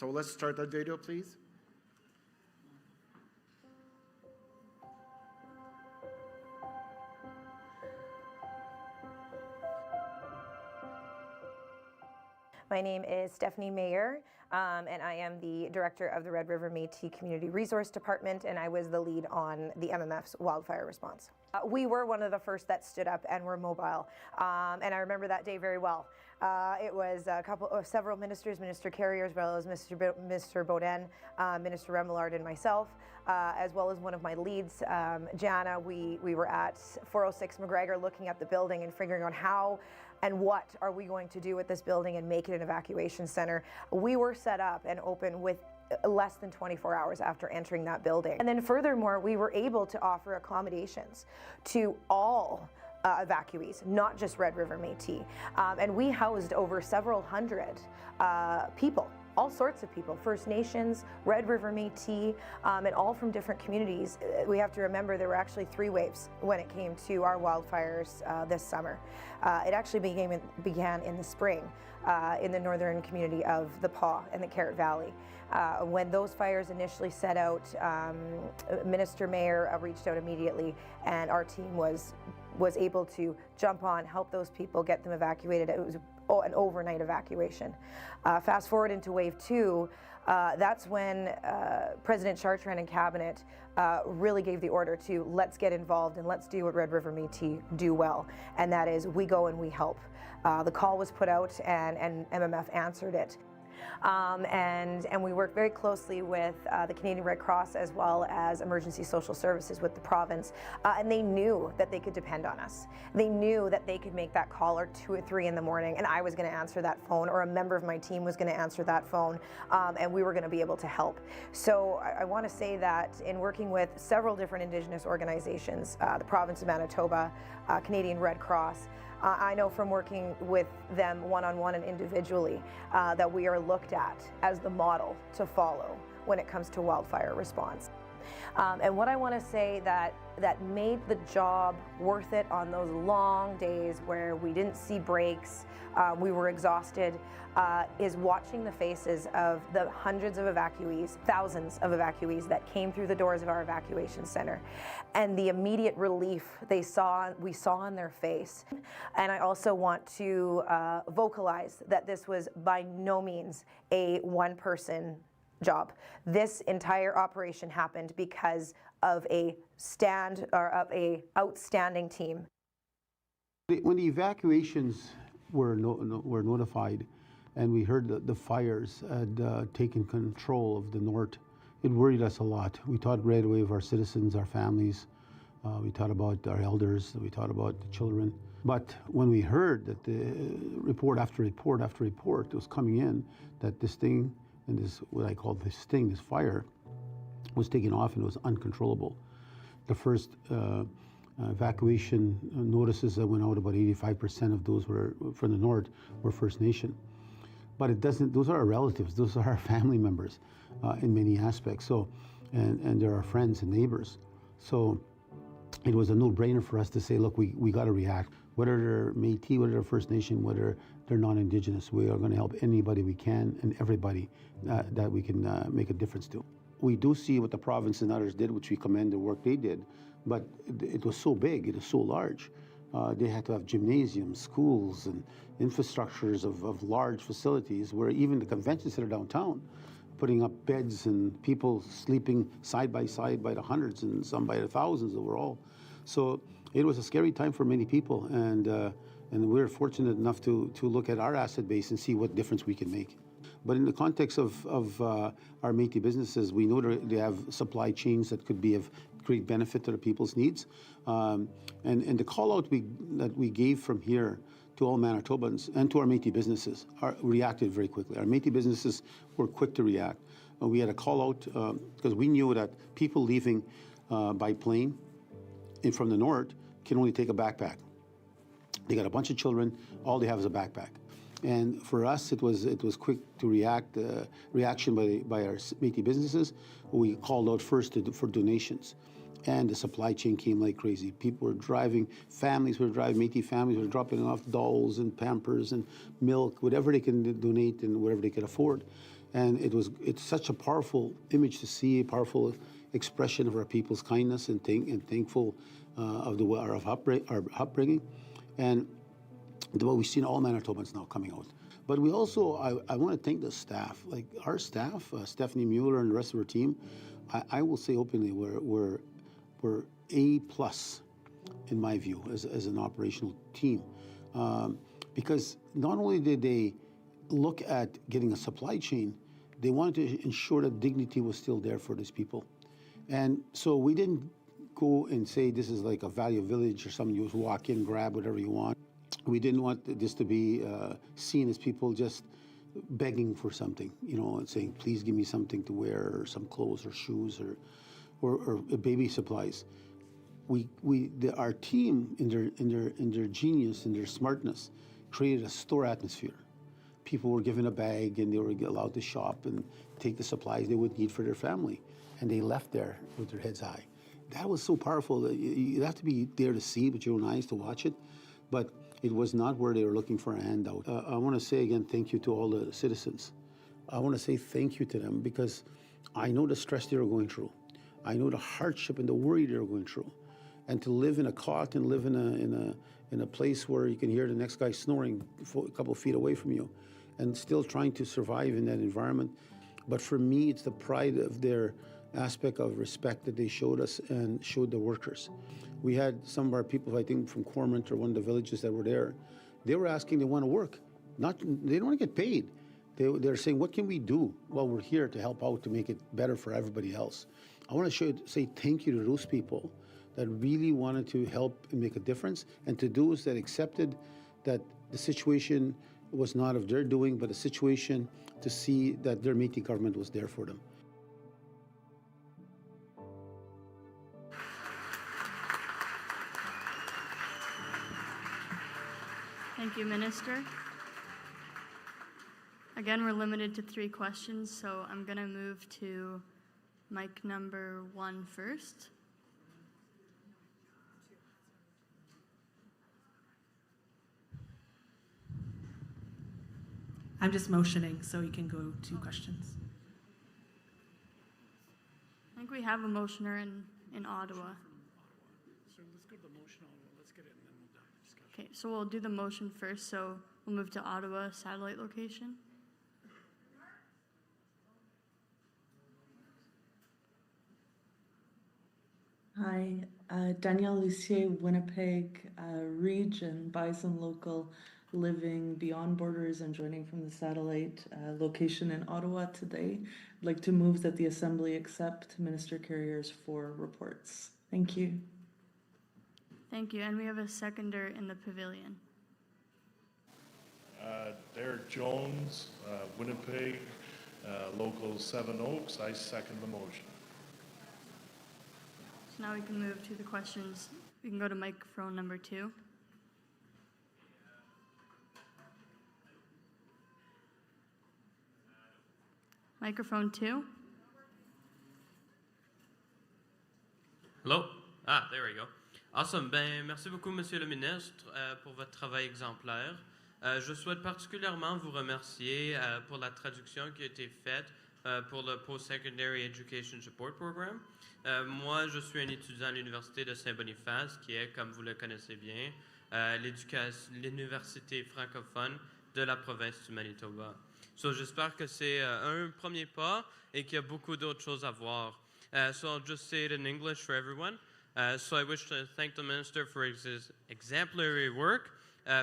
let's start that video, please. My name is Stephanie Mayer, and I am the director of the Red River Métis Community Resource Department, and I was the lead on the MMF's wildfire response. We were one of the first that stood up and were mobile, and I remember that day very well. It was several ministers, Minister Carrier, as well as Mr. Baudin, Minister Remillard, and myself, as well as one of my leads, Jana. We were at 406 McGregor looking at the building and figuring out how and what are we going to do with this building and make it an evacuation center. We were set up and open with less than 24 hours after entering that building. And then furthermore, we were able to offer accommodations to all evacuees, not just Red River Métis. And we housed over several hundred people, all sorts of people, First Nations, Red River Métis, and all from different communities. We have to remember there were actually 3 waves when it came to our wildfires this summer. It actually began in the spring in the northern community of the Paw and the Carrot Valley. When those fires initially set out, Minister Mayer reached out immediately, and our team was able to jump on, help those people, get them evacuated. It was an overnight evacuation. Fast forward into wave 2, that's when President Chartrand and Cabinet really gave the order to let's get involved and let's do what Red River Métis do well, and that is we go and we help. The call was put out and MMF answered it. And we work very closely with the Canadian Red Cross as well as Emergency Social Services with the province, and they knew that they could depend on us. They knew that they could make that call or 2 or 3 in the morning, and I was going to answer that phone, or a member of my team was going to answer that phone, and we were going to be able to help. So I want to say that in working with several different Indigenous organizations, the province of Manitoba, Canadian Red Cross, I know from working with them one-on-one and individually that we are looked at as the model to follow when it comes to wildfire response. And what I want to say that made the job worth it on those long days where we didn't see breaks, we were exhausted, is watching the faces of the hundreds of evacuees, thousands of evacuees that came through the doors of our evacuation center, and the immediate relief we saw on their face. And I also want to vocalize that this was by no means a one-person job. This entire operation happened because of a outstanding team. When the evacuations were notified, and we heard that the fires had taken control of the north, it worried us a lot. We thought right away of our citizens, our families. We thought about our elders. We thought about the children. But when we heard that the report after report after report was coming in, that this thing, and this, what I call this thing, this fire, was taking off and it was uncontrollable. The first evacuation notices that went out, about 85% of those were from the north, were First Nation. But it doesn't, those are our relatives, those are our family members in many aspects. So, and they're our friends and neighbors. So it was a no-brainer for us to say, look, we got to react. Whether they're Métis, whether they're First Nation, whether they're non-Indigenous, we are going to help anybody we can and everybody that we can make a difference to. We do see what the province and others did, which we commend the work they did, but it was so big, it was so large. They had to have gymnasiums, schools, and infrastructures of large facilities where even the convention center downtown, putting up beds and people sleeping side by the hundreds and some by the thousands overall. So it was a scary time for many people, and we're fortunate enough to look at our asset base and see what difference we can make. But in the context of our Métis businesses, we know they have supply chains that could be of great benefit to the people's needs. And the call out that we gave from here to all Manitobans and to our Métis businesses reacted very quickly. Our Métis businesses were quick to react. We had a call out because we knew that people leaving by plane from the north can only take a backpack. They got a bunch of children, all they have is a backpack. And for us, it was quick to react. Reaction by our Métis businesses. We called out first for donations, and the supply chain came like crazy. People were driving, families were driving, Métis families were dropping off dolls and Pampers and milk, whatever they can donate and whatever they could afford. And it's such a powerful image to see, a powerful expression of our people's kindness and thankful of our upbringing. And we've seen all Manitobans now coming out. But we also, I want to thank the staff, like our staff, Stephanie Mueller and the rest of her team. I will say openly, we're A+ in my view as an operational team, because not only did they look at getting a supply chain, they wanted to ensure that dignity was still there for these people. And so we didn't go and say this is like a value village or something you just walk in, grab whatever you want. We didn't want this to be seen as people just begging for something, and saying, please give me something to wear, or some clothes or shoes or baby supplies. Our team, in their genius, in their smartness, created a store atmosphere. People were given a bag and they were allowed to shop and take the supplies they would need for their family. And they left there with their heads high. That was so powerful that you have to be there to see it with your own eyes to watch it. But it was not where they were looking for a handout. I want to say again, thank you to all the citizens. I want to say thank you to them because I know the stress they were going through. I know the hardship and the worry they were going through. And to live in a cot and live in a place where you can hear the next guy snoring a couple of feet away from you and still trying to survive in that environment. But for me, it's the pride of their aspect of respect that they showed us and showed the workers. We had some of our people, I think, from Cormorant or one of the villages that were there. They were asking they want to work. They don't want to get paid. They're saying, what can we do? Well, we're here to help out to make it better for everybody else. I want to say thank you to those people that really wanted to help and make a difference, and to those that accepted that the situation was not of their doing, but a situation to see that their Métis government was there for them. Thank you, Minister. Again, we're limited to 3 questions, so I'm going to move to mic number 1 first. I'm just motioning, so you can go 2 questions. I think we have a motioner in Ottawa. So let's go to the motion. Let's get it and then we'll have the discussion. Okay, so we'll do the motion first, so we'll move to Ottawa satellite location. Hi, Danielle Lucier, Winnipeg region, Bison local, living beyond borders and joining from the satellite location in Ottawa today. I'd like to move that the Assembly accept Minister Carrier's 4 reports. Thank you. Thank you, and we have a seconder in the pavilion. Derek Jones, Winnipeg, local 7 Oaks. I second the motion. So now we can move to the questions. We can go to microphone number 2. Microphone 2. Hello? There we go. Awesome. Merci beaucoup, Monsieur le Ministre, pour votre travail exemplaire. Je souhaite particulièrement vous remercier pour la traduction qui a été faite pour le Post-Secondary Education Support Program. Moi, je suis un étudiant à l'Université de Saint-Boniface, qui est, comme vous le connaissez bien, l'université francophone de la province du Manitoba. So, j'espère que c'est un premier pas et qu'il y a beaucoup d'autres choses à voir. So I'll just say it in English for everyone. So I wish to thank the Minister for his exemplary work,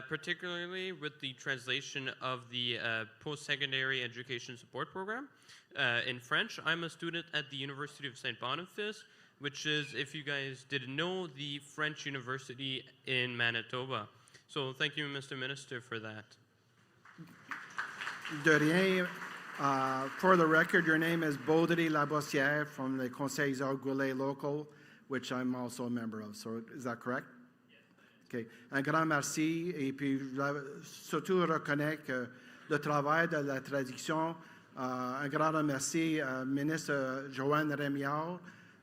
particularly with the translation of the Post-Secondary Education Support Program in French. I'm a student at the University of St. Boniface, which is, if you guys didn't know, the French university in Manitoba. So thank you, Mr. Minister, for that. De rien. For the record, your name is Baudry Labossière from the Conseil Goulet local, which I'm also a member of. So is that correct? OK. Un grand merci et puis je voulais surtout reconnaître que le travail de la traduction. Un grand merci à ministre Joanne Rémiard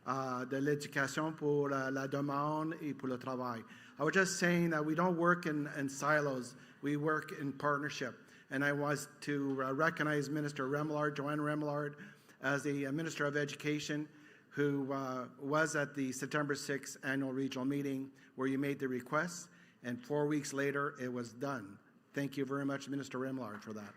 de l'Éducation pour la demande et pour le travail. I was just saying that we don't work in silos, we work in partnership. And I was to recognize Minister Remillard, Joanne Remillard, as the Minister of Education, who was at the September 6th annual regional meeting where you made the request, and 4 weeks later it was done. Thank you very much, Minister Remillard, for that.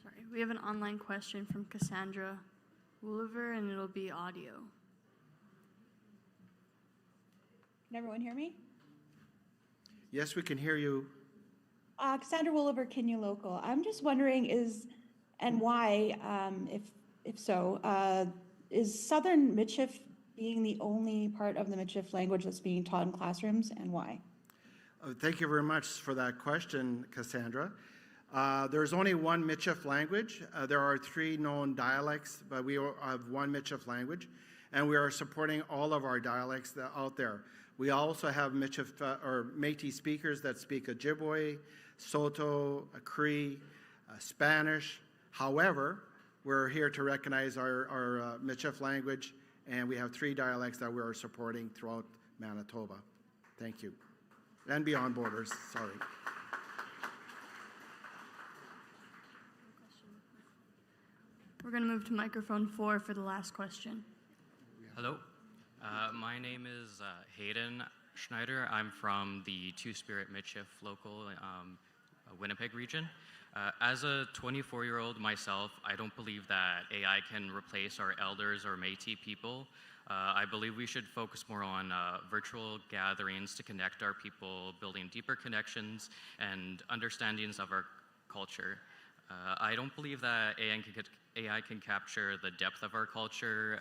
Sorry, we have an online question from Cassandra Wooliver, and it'll be audio. Can everyone hear me? Yes, we can hear you. Cassandra Wooliver, Kenya Local. I'm just wondering and why, if so, is Southern Michif being the only part of the Michif language that's being taught in classrooms, and why? Thank you very much for that question, Cassandra. There's only one Michif language. There are 3 known dialects, but we have one Michif language, and we are supporting all of our dialects out there. We also have Michif or Métis speakers that speak Ojibwe, Soto, Cree, Spanish. However, we're here to recognize our Michif language, and we have 3 dialects that we are supporting throughout Manitoba. Thank you. And beyond borders, sorry. We're going to move to microphone 4 for the last question. Hello, my name is Hayden Schneider. I'm from the Two-Spirit Michif local Winnipeg region. As a 24-year-old myself, I don't believe that AI can replace our elders or Métis people. I believe we should focus more on virtual gatherings to connect our people, building deeper connections and understandings of our culture. I don't believe that AI can capture the depth of our culture.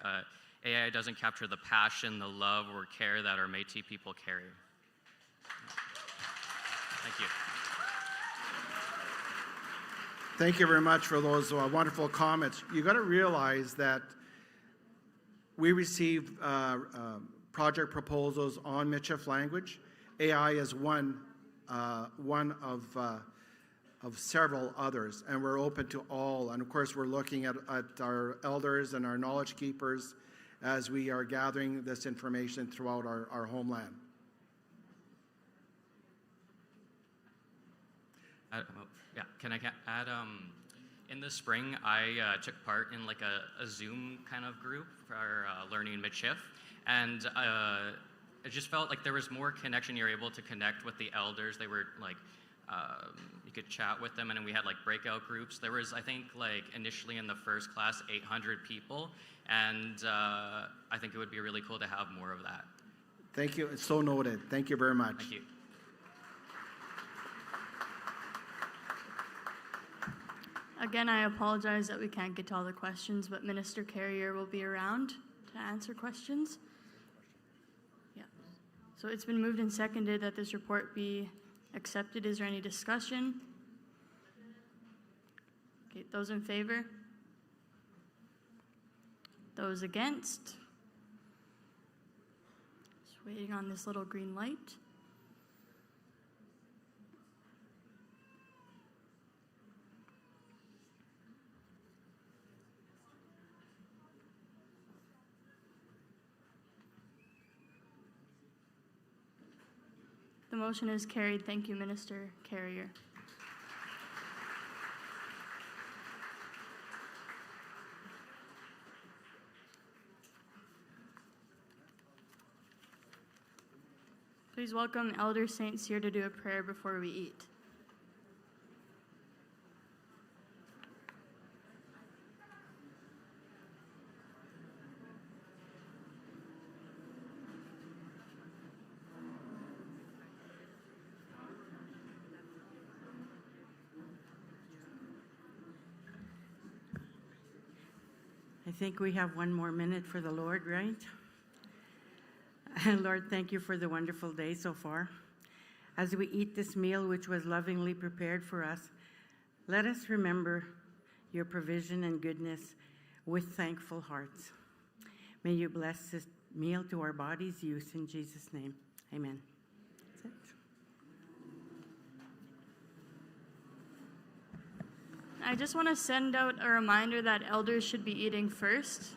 AI doesn't capture the passion, the love, or care that our Métis people carry. Thank you. Thank you very much for those wonderful comments. You got to realize that we receive project proposals on Michif language. AI is one of several others, and we're open to all. And of course, we're looking at our elders and our knowledge keepers as we are gathering this information throughout our homeland. Yeah, can I add, in the spring, I took part in like a Zoom kind of group for learning Michif, and I just felt like there was more connection. You're able to connect with the elders. They were like, you could chat with them, and then we had like breakout groups. There was, I think, like initially in the first class, 800 people, and I think it would be really cool to have more of that. Thank you. It's so noted. Thank you very much. Thank you. Again, I apologize that we can't get to all the questions, but Minister Carrier will be around to answer questions. Yeah. So it's been moved and seconded that this report be accepted. Is there any discussion? Okay, those in favor? Those against? Just waiting on this little green light. The motion is carried. Thank you, Minister Carrier. Please welcome Elder St. Cyr to do a prayer before we eat. I think we have one more minute for the Lord, right? Lord, thank you for the wonderful day so far. As we eat this meal which was lovingly prepared for us, let us remember your provision and goodness with thankful hearts. May you bless this meal to our body's use in Jesus' name. Amen. That's it. I just want to send out a reminder that elders should be eating first.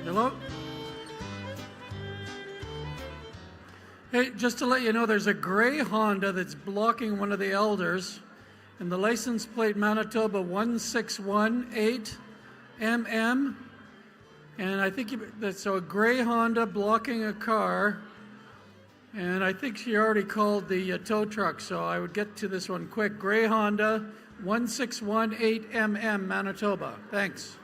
Hello? Hey, just to let you know, there's a gray Honda that's blocking one of the elders, and the license plate Manitoba 1618MM. And I think that's so a gray Honda blocking a car. And I think she already called the tow truck, so I would get to this one quick. Gray Honda 1618MM, Manitoba. Thanks.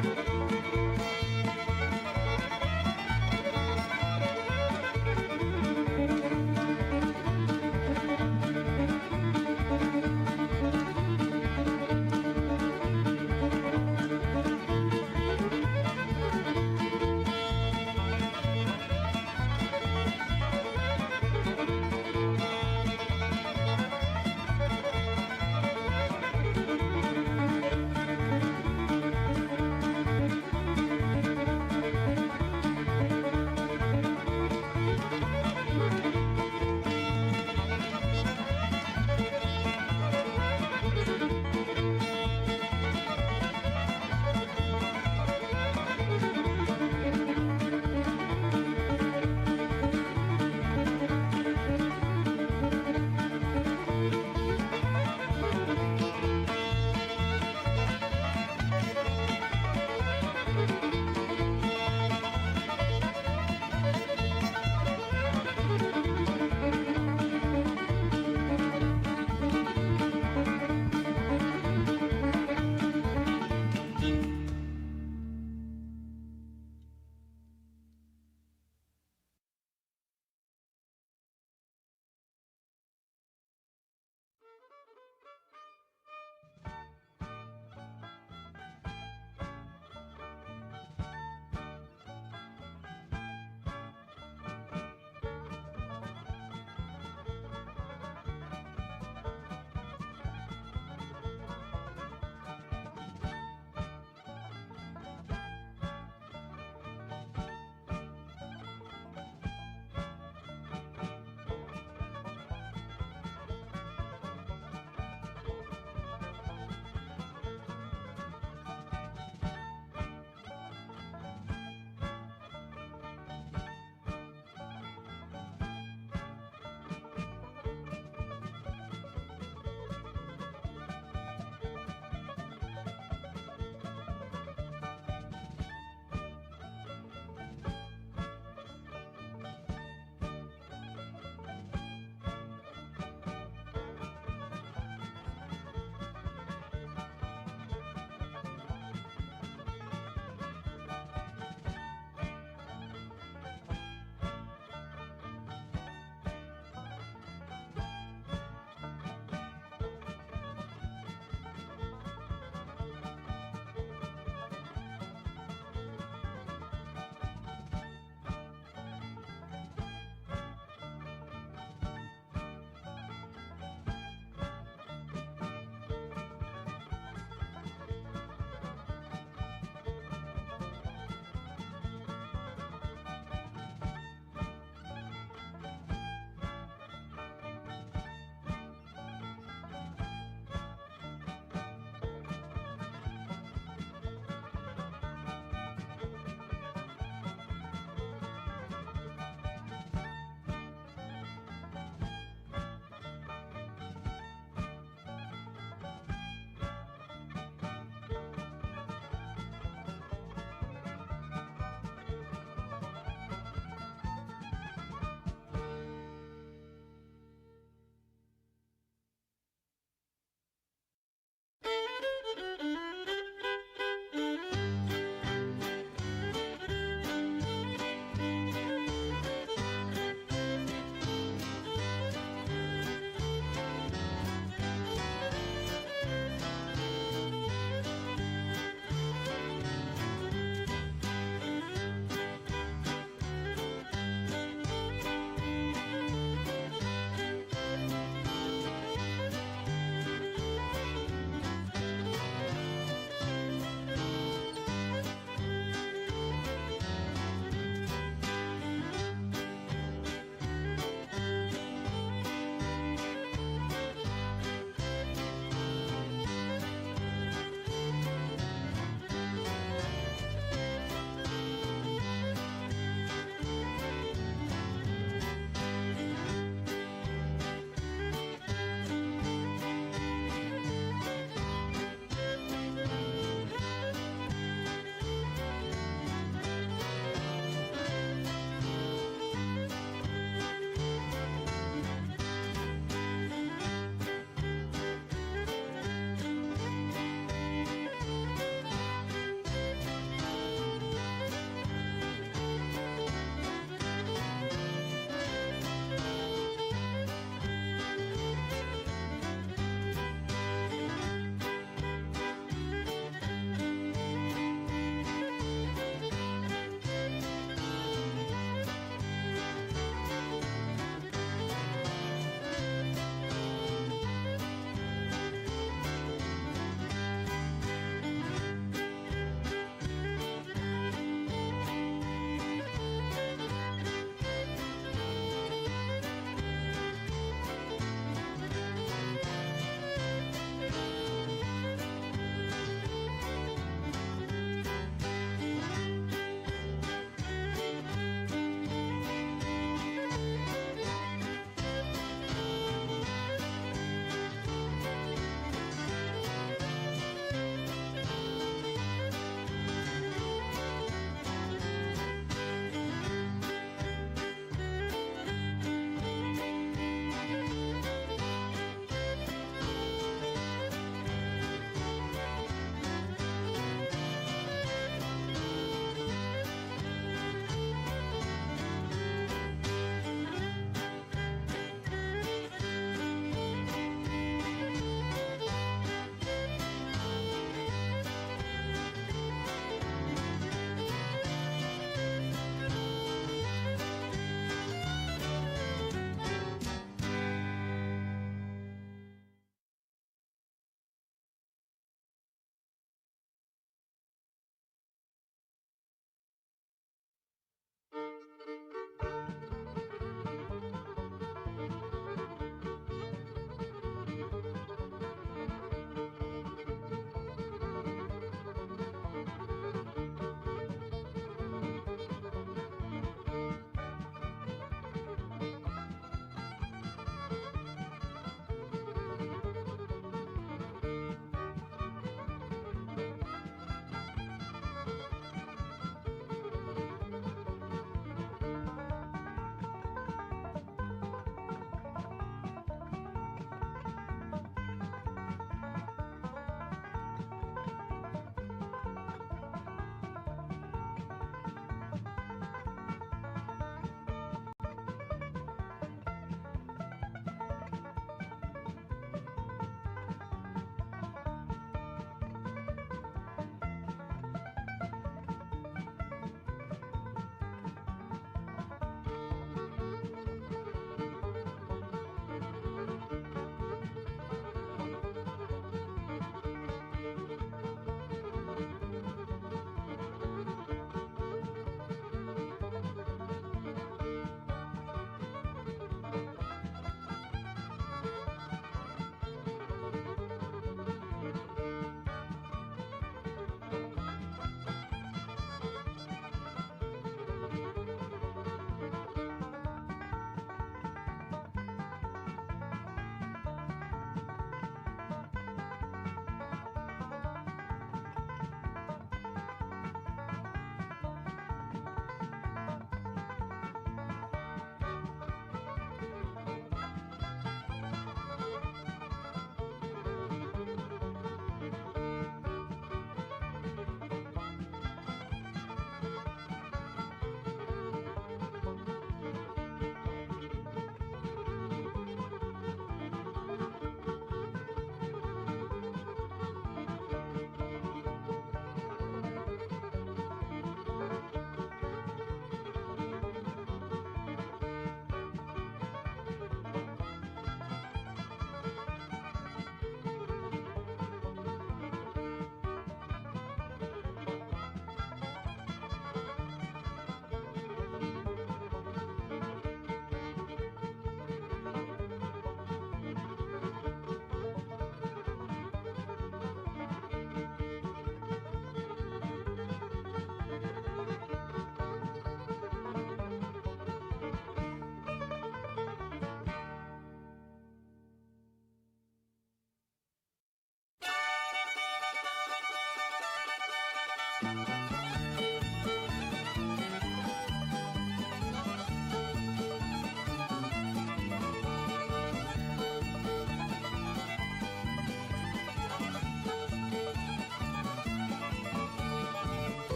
Thank you.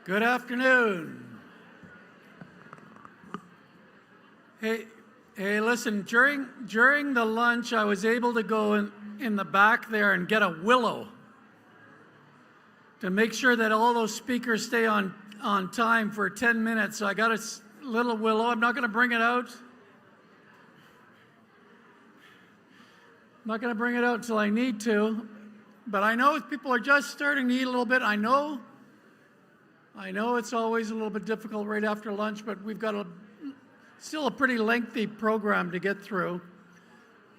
Good afternoon. Hey, listen, during the lunch, I was able to go in the back there and get a willow to make sure that all those speakers stay on time for 10 minutes. So I got a little willow. I'm not going to bring it out. I'm not going to bring it out until I need to. But I know people are just starting to eat a little bit. I know it's always a little bit difficult right after lunch, but we've got still a pretty lengthy program to get through.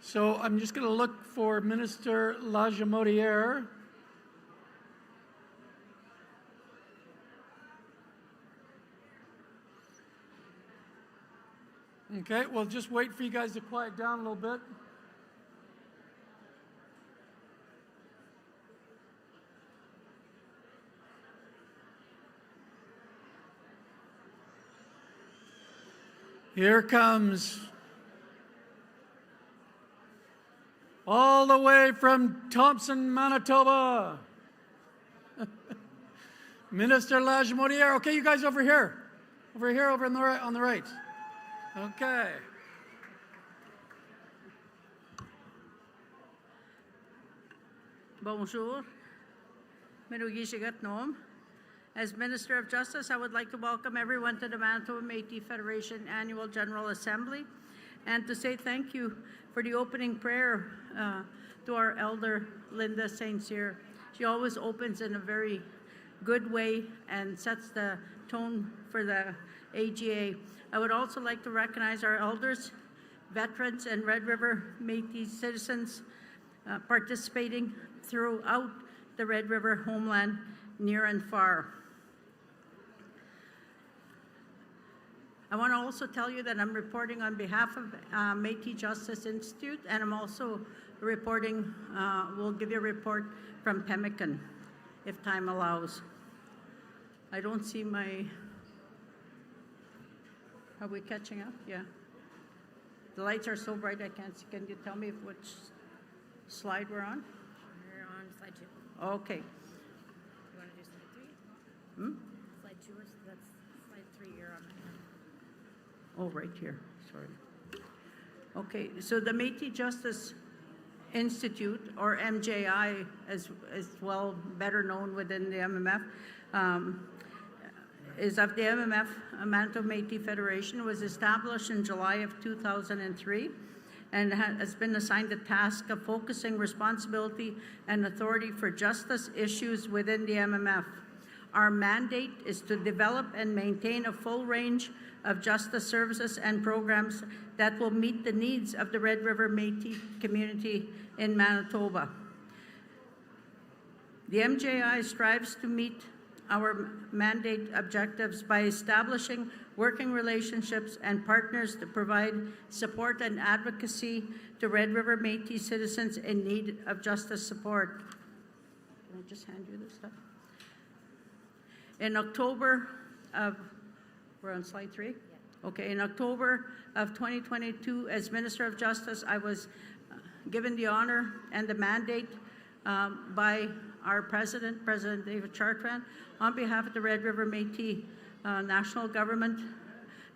So I'm just going to look for Minister Lajemodiere. Okay, we'll just wait for you guys to quiet down a little bit. Here comes, all the way from Thompson, Manitoba, Minister Lajemodiere. Okay, you guys over here. Over on the right. Okay. Bonjour. Nom. As Minister of Justice, I would like to welcome everyone to the Manitoba Métis Federation Annual General Assembly and to say thank you for the opening prayer to our elder, Linda St. Cyr. She always opens in a very good way and sets the tone for the AGA. I would also like to recognize our elders, veterans, and Red River Métis citizens participating throughout the Red River homeland, near and far. I want to also tell you that I'm reporting on behalf of Métis Justice Institute, and I'm also reporting, we'll give you a report from Pemmican, if time allows. I don't see my, are we catching up? Yeah. The lights are so bright I can't see. Can you tell me which slide we're on? We're on slide 2. Okay. You want to do slide 3? Slide 2, or that's slide 3 you're on. Oh, right here, sorry. Okay, so the Métis Justice Institute, or MJI, as well better known within the MMF, is of the MMF, Manitoba Métis Federation, was established in July of 2003 and has been assigned the task of focusing responsibility and authority for justice issues within the MMF. Our mandate is to develop and maintain a full range of justice services and programs that will meet the needs of the Red River Métis community in Manitoba. The MJI strives to meet our mandate objectives by establishing working relationships and partners to provide support and advocacy to Red River Métis citizens in need of justice support. Can I just hand you this stuff? In October of, we're on slide 3? Yeah. Okay, in October of 2022, as Minister of Justice, I was given the honor and the mandate by our President, President David Chartrand, on behalf of the Red River Métis national government,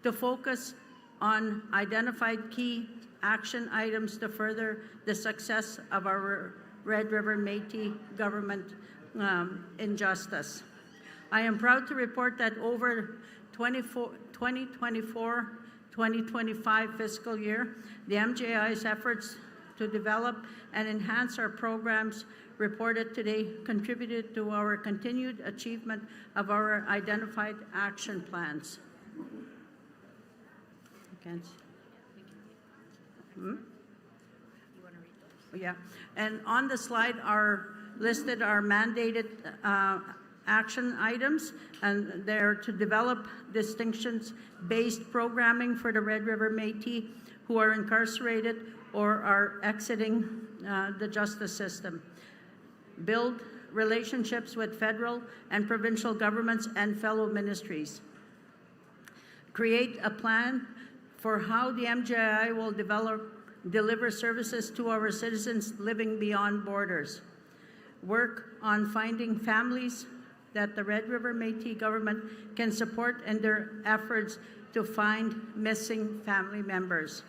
to focus on identified key action items to further the success of our Red River Métis government in justice. I am proud to report that over 2024-2025 fiscal year, the MJI's efforts to develop and enhance our programs reported today contributed to our continued achievement of our identified action plans. Yeah, and on the slide are listed our mandated action items, and they're to develop distinctions-based programming for the Red River Métis who are incarcerated or are exiting the justice system. Build relationships with federal and provincial governments and fellow ministries. Create a plan for how the MJI will deliver services to our citizens living beyond borders. Work on finding families that the Red River Métis government can support in their efforts to find missing family members.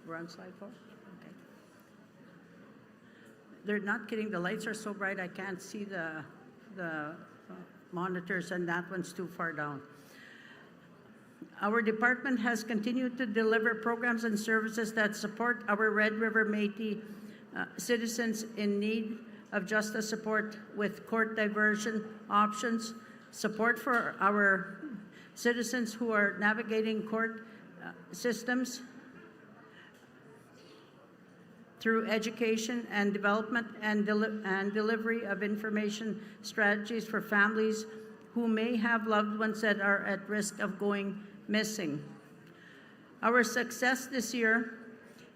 We're on slide 4? Okay. They're not kidding. The lights are so bright I can't see the monitors, and that one's too far down. Our department has continued to deliver programs and services that support our Red River Métis citizens in need of justice support with court diversion options, support for our citizens who are navigating court systems through education and development and delivery of information strategies for families who may have loved ones that are at risk of going missing. Our success this year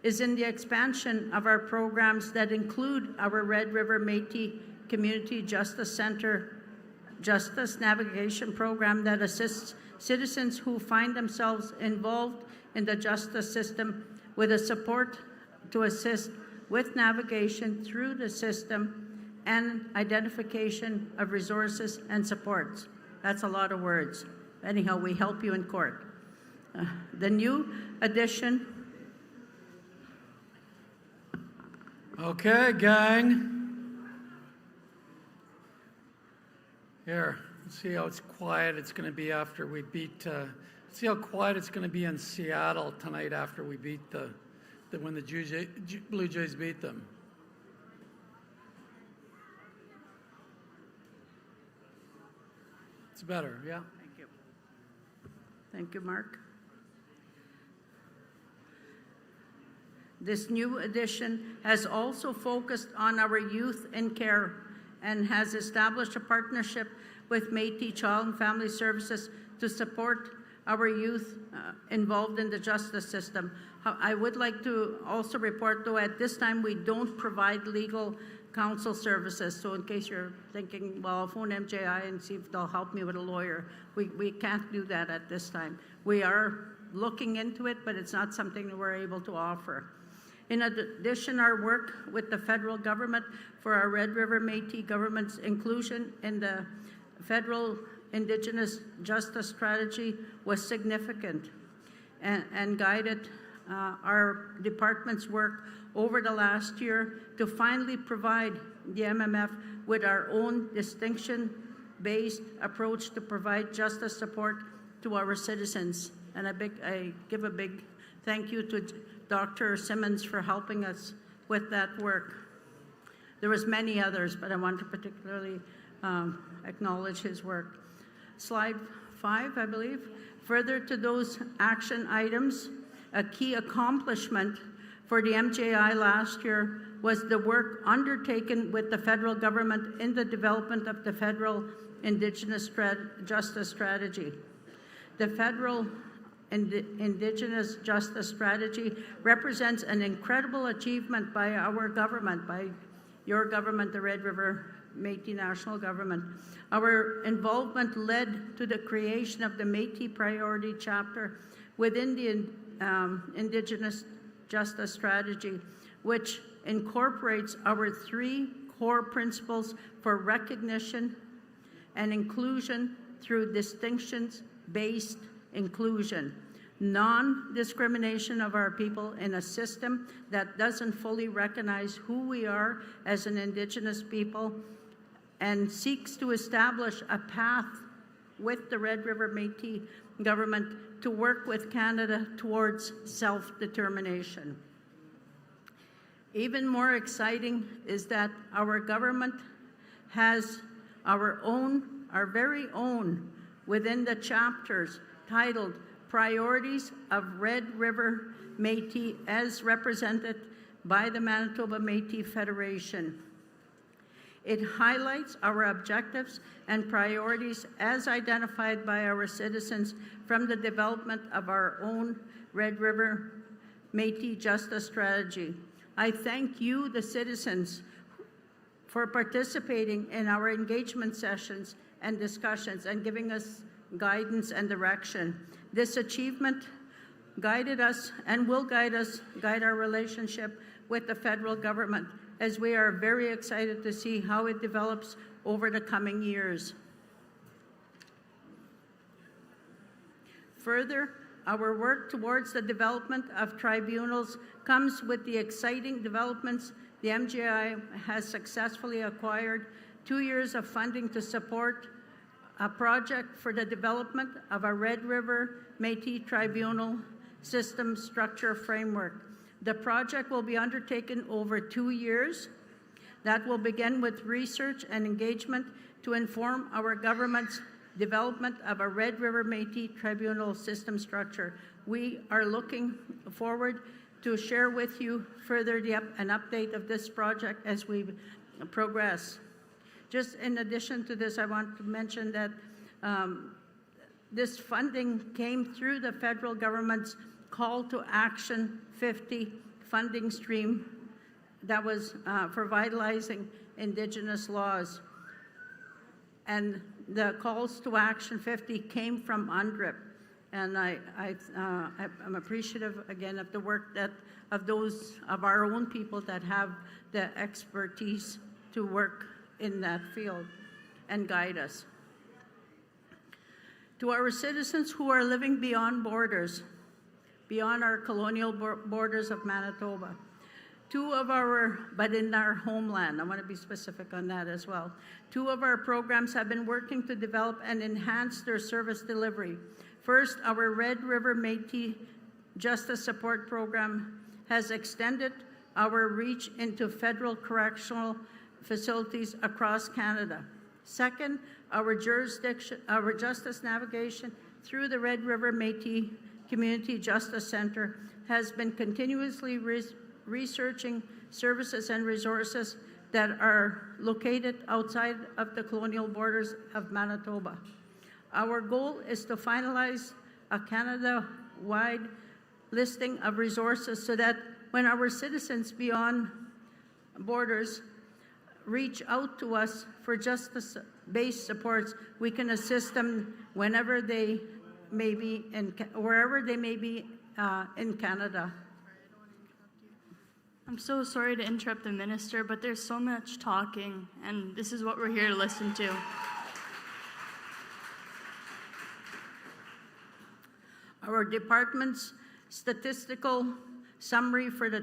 is in the expansion of our programs that include our Red River Métis Community Justice Center Justice Navigation Program that assists citizens who find themselves involved in the justice system with a support to assist with navigation through the system and identification of resources and supports. That's a lot of words. Anyhow, we help you in court. The new addition. Okay, gang. Here, let's see how it's quiet it's going to be after we beat. See how quiet it's going to be in Seattle tonight after we beat when the Blue Jays beat them. It's better, yeah. Thank you. Thank you, Mark. This new edition has also focused on our youth in care and has established a partnership with Métis Child and Family Services to support our youth involved in the justice system. I would like to also report, though, at this time we don't provide legal counsel services. So in case you're thinking, well, I'll phone MJI and see if they'll help me with a lawyer, we can't do that at this time. We are looking into it, but it's not something that we're able to offer. In addition, our work with the federal government for our Red River Métis government's inclusion in the federal Indigenous Justice Strategy was significant and guided our department's work over the last year to finally provide the MMF with our own distinction-based approach to provide justice support to our citizens. And I give a big thank you to Dr. Simmons for helping us with that work. There was many others, but I want to particularly acknowledge his work. Slide 5, I believe. Further to those action items, a key accomplishment for the MJI last year was the work undertaken with the federal government in the development of the federal Indigenous Justice Strategy. The federal Indigenous Justice Strategy represents an incredible achievement by our government, by your government, the Red River Métis National Government. Our involvement led to the creation of the Métis Priority Chapter within the Indigenous Justice Strategy, which incorporates our 3 core principles for recognition and inclusion through distinctions-based inclusion, non-discrimination of our people in a system that doesn't fully recognize who we are as an Indigenous people, and seeks to establish a path with the Red River Métis government to work with Canada towards self-determination. Even more exciting is that our government has our very own, within the chapters, titled Priorities of Red River Métis as represented by the Manitoba Métis Federation. It highlights our objectives and priorities as identified by our citizens from the development of our own Red River Métis Justice Strategy. I thank you, the citizens, for participating in our engagement sessions and discussions and giving us guidance and direction. This achievement guided us and will guide our relationship with the federal government as we are very excited to see how it develops over the coming years. Further, our work towards the development of tribunals comes with the exciting developments. The MGI has successfully acquired 2 years of funding to support a project for the development of a Red River Métis Tribunal system structure framework. The project will be undertaken over 2 years. That will begin with research and engagement to inform our government's development of a Red River Métis Tribunal system structure. We are looking forward to share with you further an update of this project as we progress. Just in addition to this, I want to mention that this funding came through the federal government's Call to Action 50 funding stream that was for vitalizing Indigenous laws. And the calls to Action 50 came from UNDRIP. And I'm appreciative again of the work of those of our own people that have the expertise to work in that field and guide us. To our citizens who are living beyond borders, beyond our colonial borders of Manitoba, but in our homeland, I want to be specific on that as well. 2 of our programs have been working to develop and enhance their service delivery. First, our Red River Métis Justice Support Program has extended our reach into federal correctional facilities across Canada. Second, our justice navigation through the Red River Métis Community Justice Center has been continuously researching services and resources that are located outside of the colonial borders of Manitoba. Our goal is to finalize a Canada-wide listing of resources so that when our citizens beyond borders reach out to us for justice-based supports, we can assist them whenever they may be wherever they may be in Canada. I'm so sorry to interrupt the minister, but there's so much talking, and this is what we're here to listen to. Our department's statistical summary for the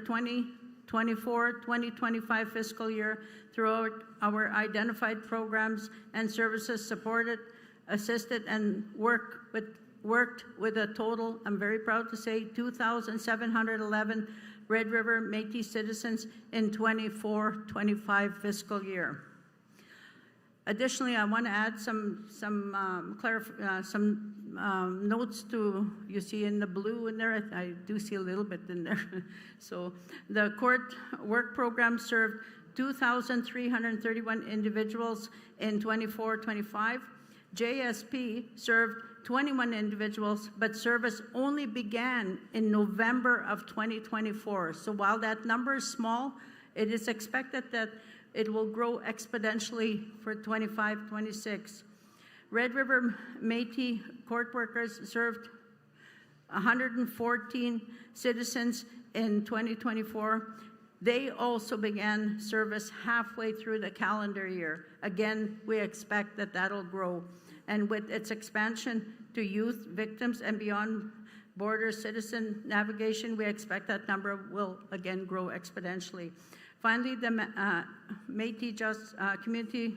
2024-2025 fiscal year throughout our identified programs and services supported, assisted, and worked with a total, I'm very proud to say, 2,711 Red River Métis citizens in 24-25 fiscal year. Additionally, I want to add some notes to, you see in the blue in there, I do see a little bit in there. So the court work program served 2,331 individuals in 24-25. JSP served 21 individuals, but service only began in November of 2024. So while that number is small, it is expected that it will grow exponentially for 25-26. Red River Métis court workers served 114 citizens in 2024. They also began service halfway through the calendar year. Again, we expect that that'll grow. And with its expansion to youth, victims, and beyond border citizen navigation, we expect that number will again grow exponentially. Finally, the Métis Community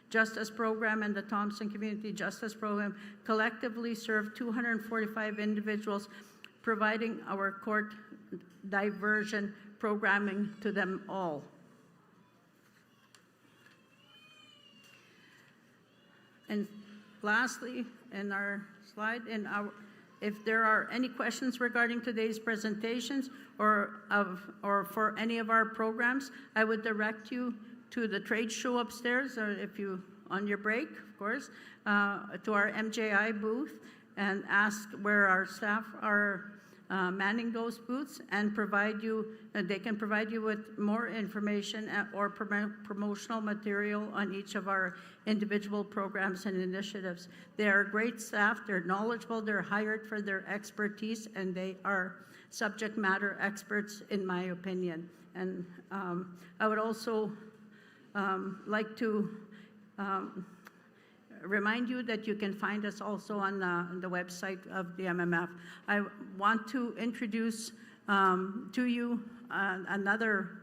Justice Program and the Thompson Community Justice Program collectively serve 245 individuals, providing our court diversion programming to them all. And lastly, in our slide, if there are any questions regarding today's presentations or for any of our programs, I would direct you to the trade show upstairs, or if you, on your break, of course, to our MJI booth and ask where our staff are manning those booths and they can provide you with more information or promotional material on each of our individual programs and initiatives. They are great staff, they're knowledgeable, they're hired for their expertise, and they are subject matter experts, in my opinion. And I would also like to remind you that you can find us also on the website of the MMF. I want to introduce to you another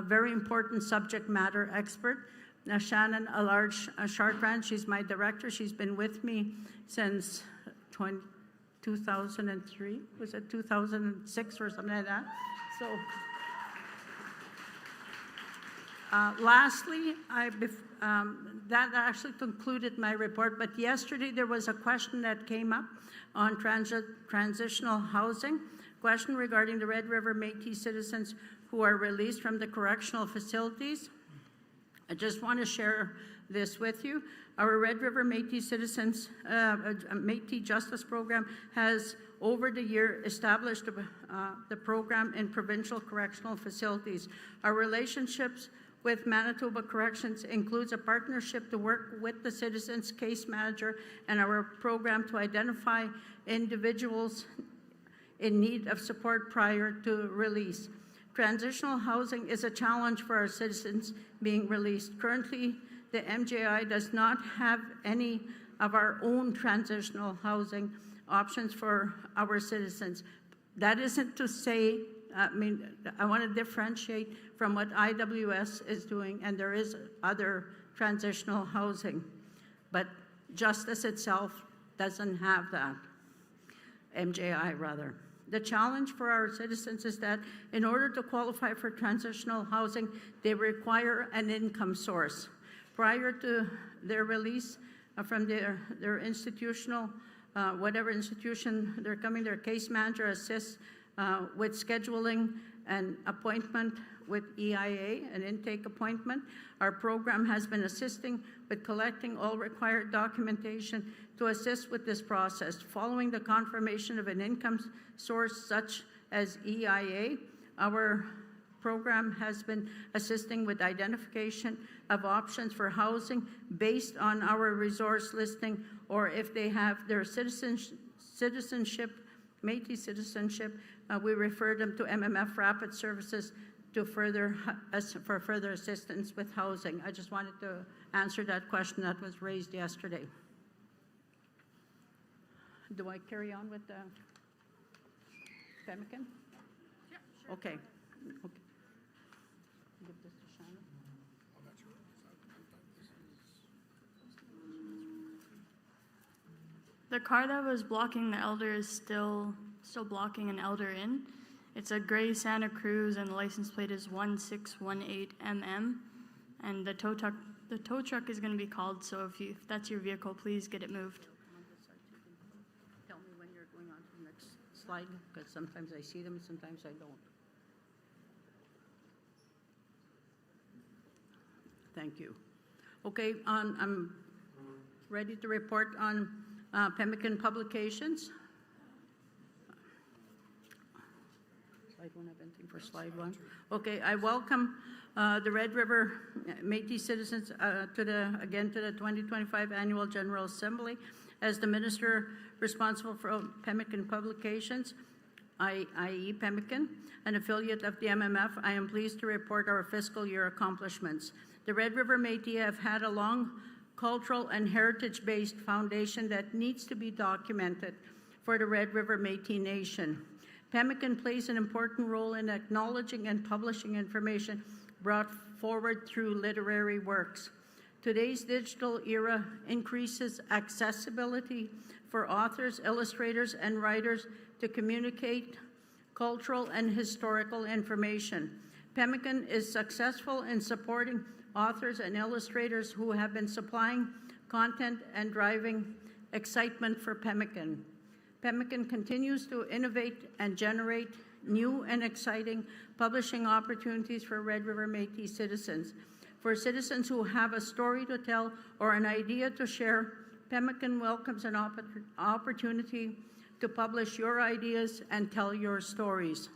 very important subject matter expert, Shannon Chartrand. She's my director. She's been with me since 2003. Was it 2006 or something like that? So. Lastly, that actually concluded my report, but yesterday there was a question that came up on transitional housing, question regarding the Red River Métis citizens who are released from the correctional facilities. I just want to share this with you. Our Red River Métis Citizens Métis Justice Program has over the year established the program in provincial correctional facilities. Our relationships with Manitoba Corrections includes a partnership to work with the citizens case manager and our program to identify individuals in need of support prior to release. Transitional housing is a challenge for our citizens being released. Currently, the MJI does not have any of our own transitional housing options for our citizens. That isn't to say, I want to differentiate from what IWS is doing, and there is other transitional housing, but Justice itself doesn't have that, MJI rather. The challenge for our citizens is that in order to qualify for transitional housing, they require an income source. Prior to their release from their institutional, whatever institution they're coming, their case manager assists with scheduling an appointment with EIA, an intake appointment. Our program has been assisting with collecting all required documentation to assist with this process. Following the confirmation of an income source such as EIA, our program has been assisting with identification of options for housing based on our resource listing, or if they have their citizenship, Métis citizenship, we refer them to MMF Rapid Services to for further assistance with housing. I just wanted to answer that question that was raised yesterday. Do I carry on with the Pemmican? Yeah, sure. Okay. Give this to Shannon. The car that was blocking the Elder is still blocking an Elder in. It's a gray Santa Cruz, and the license plate is 1618MM. And the tow truck is going to be called. So if that's your vehicle, please get it moved. Tell me when you're going on to the next slide, because sometimes I see them, sometimes I don't. Thank you. Okay, I'm ready to report on Pemmican Publications. Slide one, have anything for slide one? Okay, I welcome the Red River Métis citizens to the 2025 Annual General Assembly. As the Minister responsible for Pemmican Publications, i.e. Pemmican, an affiliate of the MMF, I am pleased to report our fiscal year accomplishments. The Red River Métis have had a long cultural and heritage-based foundation that needs to be documented for the Red River Métis Nation. Pemmican plays an important role in acknowledging and publishing information brought forward through literary works. Today's digital era increases accessibility for authors, illustrators, and writers to communicate cultural and historical information. Pemmican is successful in supporting authors and illustrators who have been supplying content and driving excitement for Pemmican. Pemmican continues to innovate and generate new and exciting publishing opportunities for Red River Métis citizens. For citizens who have a story to tell or an idea to share, Pemmican welcomes an opportunity to publish your ideas and tell your stories.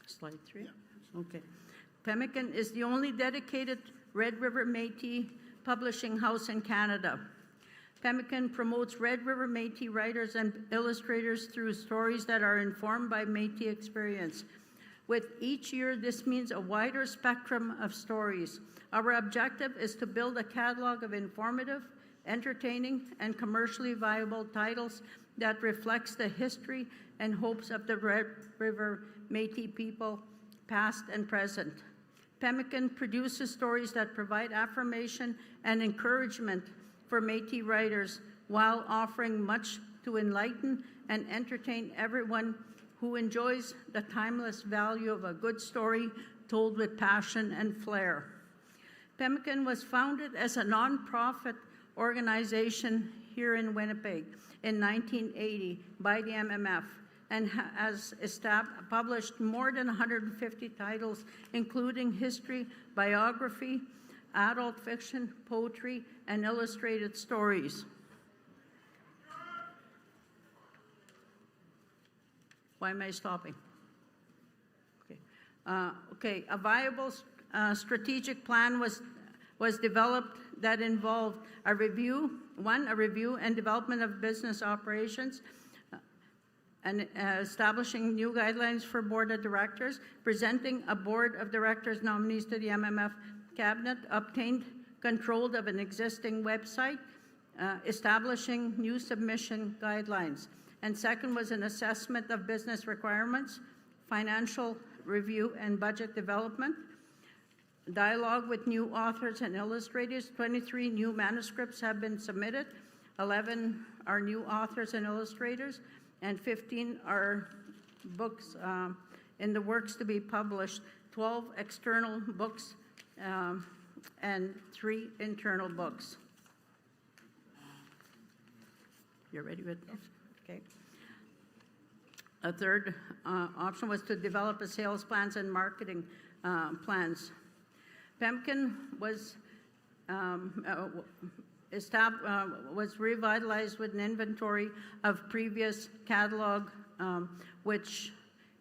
Slide 3? Okay. Pemmican is the only dedicated Red River Métis publishing house in Canada. Pemmican promotes Red River Métis writers and illustrators through stories that are informed by Métis experience. With each year, this means a wider spectrum of stories. Our objective is to build a catalog of informative, entertaining, and commercially viable titles that reflects the history and hopes of the Red River Métis people, past and present. Pemmican produces stories that provide affirmation and encouragement for Métis writers while offering much to enlighten and entertain everyone who enjoys the timeless value of a good story told with passion and flair. Pemmican was founded as a nonprofit organization here in Winnipeg in 1980 by the MMF and has published more than 150 titles, including history, biography, adult fiction, poetry, and illustrated stories. Why am I stopping? Okay, a viable strategic plan was developed that involved a review and development of business operations, and establishing new guidelines for board of directors, presenting a board of directors nominees to the MMF cabinet, obtained control of an existing website, establishing new submission guidelines. And second was an assessment of business requirements, financial review and budget development, dialogue with new authors and illustrators. 23 new manuscripts have been submitted, 11 are new authors and illustrators, and 15 are books in the works to be published, 12 external books and 3 internal books. You're ready with this? Okay. A third option was to develop a sales plans and marketing plans. Pemmican was revitalized with an inventory of previous catalog, which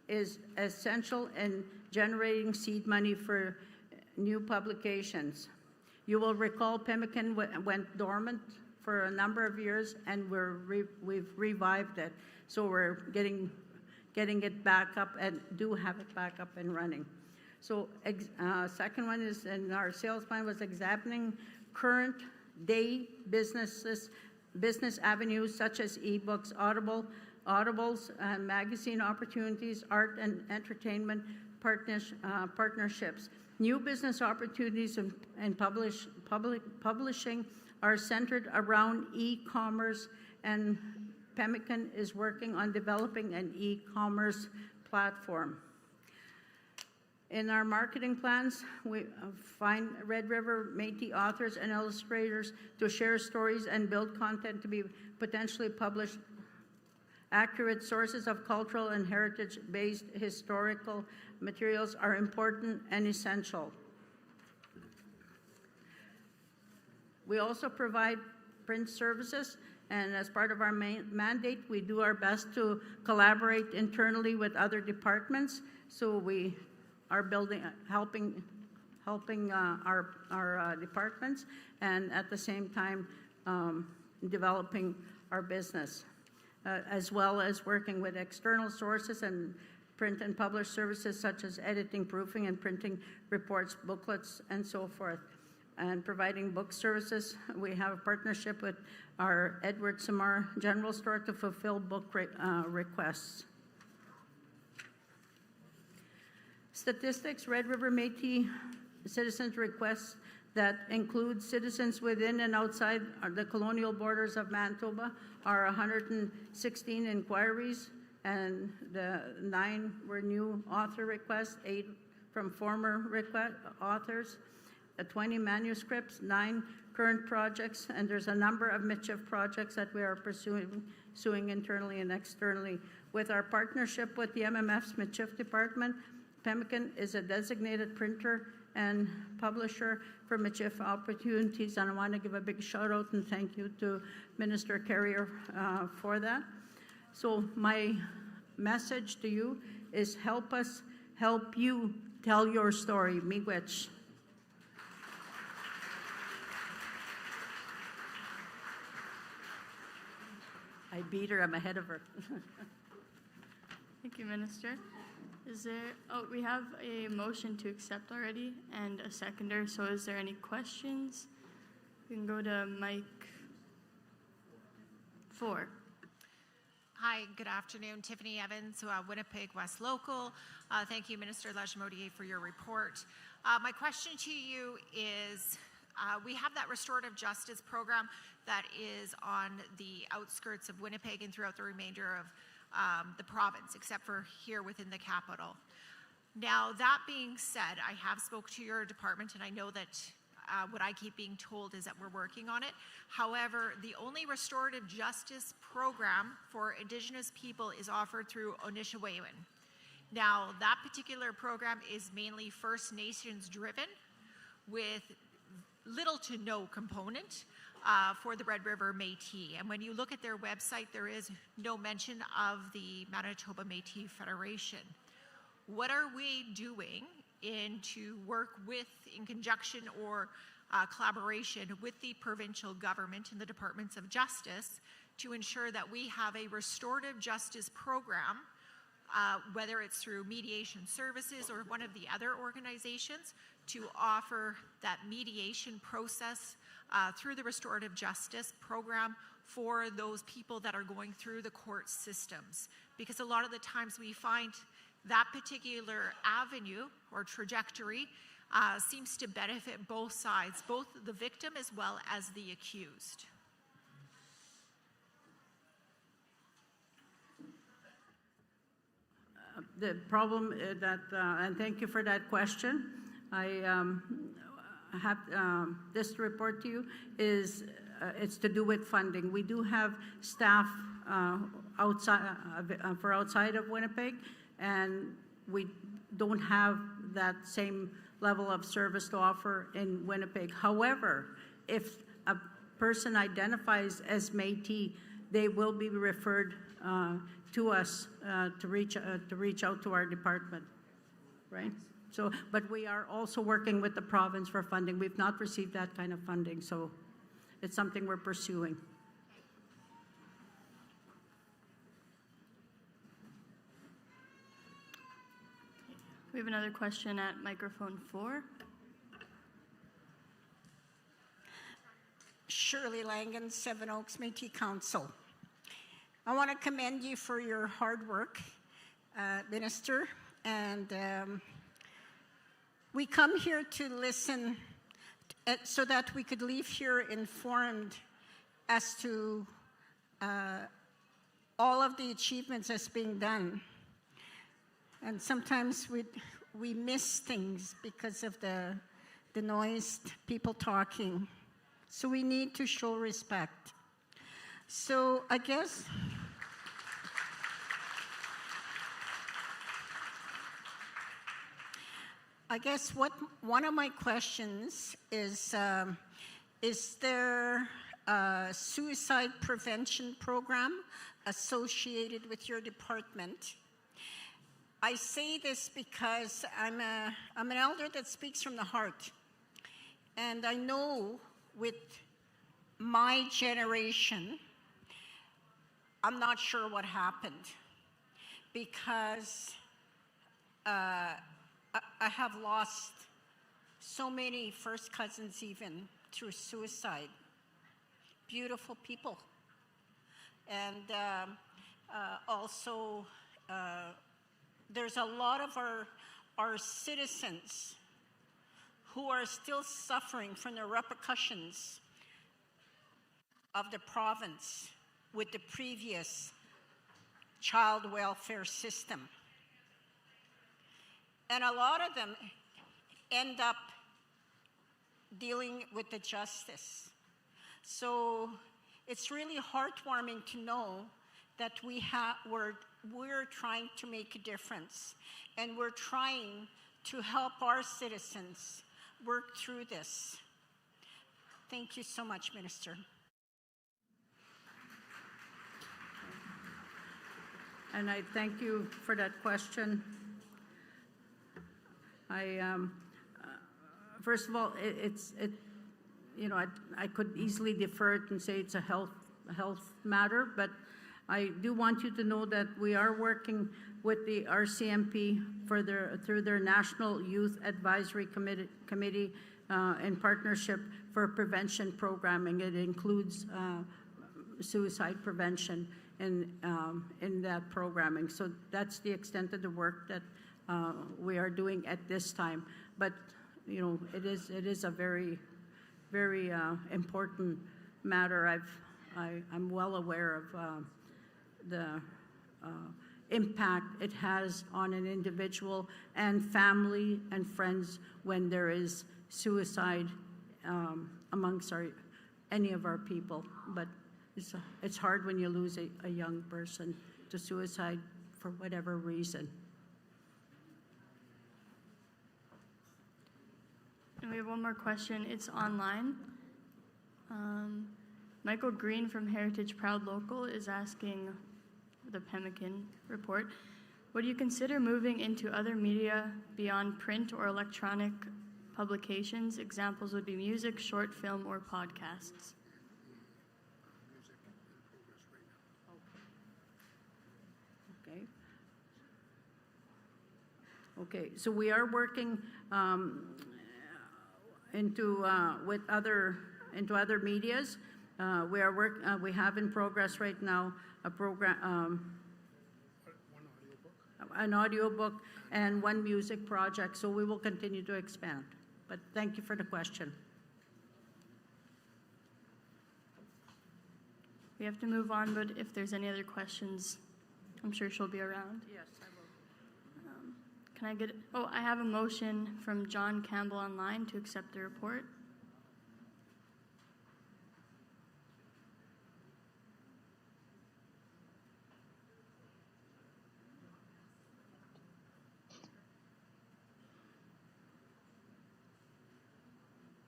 is essential in generating seed money for new publications. You will recall Pemmican went dormant for a number of years, and we've revived it. So we're getting it back up and do have it back up and running. So second one is, in our sales plan, was examining current day business avenues such as ebooks, audibles, magazine opportunities, art and entertainment partnerships. New business opportunities and publishing are centered around e-commerce, and Pemmican is working on developing an e-commerce platform. In our marketing plans, we find Red River Métis authors and illustrators to share stories and build content to be potentially published. Accurate sources of cultural and heritage-based historical materials are important and essential. We also provide print services, and as part of our mandate, we do our best to collaborate internally with other departments. So we are helping our departments, and at the same time developing our business, as well as working with external sources and print and publish services such as editing, proofing, and printing reports, booklets, and so forth. And providing book services, we have a partnership with our Edward Samar General Store to fulfill book requests. Statistics, Red River Métis citizens requests that include citizens within and outside the colonial borders of Manitoba are 116 inquiries, and the 9 were new author requests, 8 from former authors, 20 manuscripts, 9 current projects, and there's a number of MMF projects that we are pursuing internally and externally. With our partnership with the MMF's MMF department, Pemmican is a designated printer and publisher for MMF opportunities, and I want to give a big shout out and thank you to Minister Carrier for that. So my message to you is help us help you tell your story. Miigwech. I beat her, I'm ahead of her. Thank you, Minister. Is there, oh, we have a motion to accept already and a seconder, so is there any questions? We can go to mic 4. Hi, good afternoon. Tiffany Evans, Winnipeg West Local. Thank you, Minister Lachemodier, for your report. My question to you is, we have that restorative justice program that is on the outskirts of Winnipeg and throughout the remainder of the province, except for here within the capital. Now, that being said, I have spoke to your department, and I know that what I keep being told is that we're working on it. However, the only restorative justice program for Indigenous people is offered through Onishawawan. Now, that particular program is mainly First Nations driven, with little to no component for the Red River Métis. And when you look at their website, there is no mention of the Manitoba Métis Federation. What are we doing to work with, in conjunction or collaboration with the provincial government and the Departments of Justice, to ensure that we have a restorative justice program, whether it's through mediation services or one of the other organizations, to offer that mediation process through the restorative justice program for those people that are going through the court systems? Because a lot of the times we find that particular avenue or trajectory seems to benefit both sides, both the victim as well as the accused. The problem is that, and thank you for that question. I have this to report to you is it's to do with funding. We do have staff outside of Winnipeg, and we don't have that same level of service to offer in Winnipeg. However, if a person identifies as Métis, they will be referred to us to reach out to our department, right? So, but we are also working with the province for funding. We've not received that kind of funding, so it's something we're pursuing. We have another question at microphone 4. Shirley Langan, Seven Oaks Métis Council. I want to commend you for your hard work, Minister, and we come here to listen so that we could leave here informed as to all of the achievements that's being done. And sometimes we miss things because of the noise, people talking. So we need to show respect. So I guess one of my questions is there a suicide prevention program associated with your department? I say this because I'm an elder that speaks from the heart. And I know with my generation, I'm not sure what happened, because I have lost so many first cousins even through suicide. Beautiful people. And also, there's a lot of our citizens who are still suffering from the repercussions of the province with the previous child welfare system. And a lot of them end up dealing with the justice. So it's really heartwarming to know that we're trying to make a difference, and we're trying to help our citizens work through this. Thank you so much, Minister. And I thank you for that question. First of all, I could easily defer it and say it's a health matter, but I do want you to know that we are working with the RCMP through their National Youth Advisory Committee in partnership for prevention programming. It includes suicide prevention in that programming. So that's the extent of the work that we are doing at this time. But you know, it is a very, very important matter. I'm well aware of the impact it has on an individual and family and friends when there is suicide amongst any of our people. But it's hard when you lose a young person to suicide for whatever reason. And we have one more question. It's online. Michael Green from Heritage Proud Local is asking the Pemmican report, would you consider moving into other media beyond print or electronic publications? Examples would be music, short film, or podcasts. Okay, so we are working into other medias. We have in progress right now a program, an audiobook and one music project. So we will continue to expand. But thank you for the question. We have to move on, but if there's any other questions, I'm sure she'll be around. Yes, I will. Can I get, I have a motion from John Campbell online to accept the report.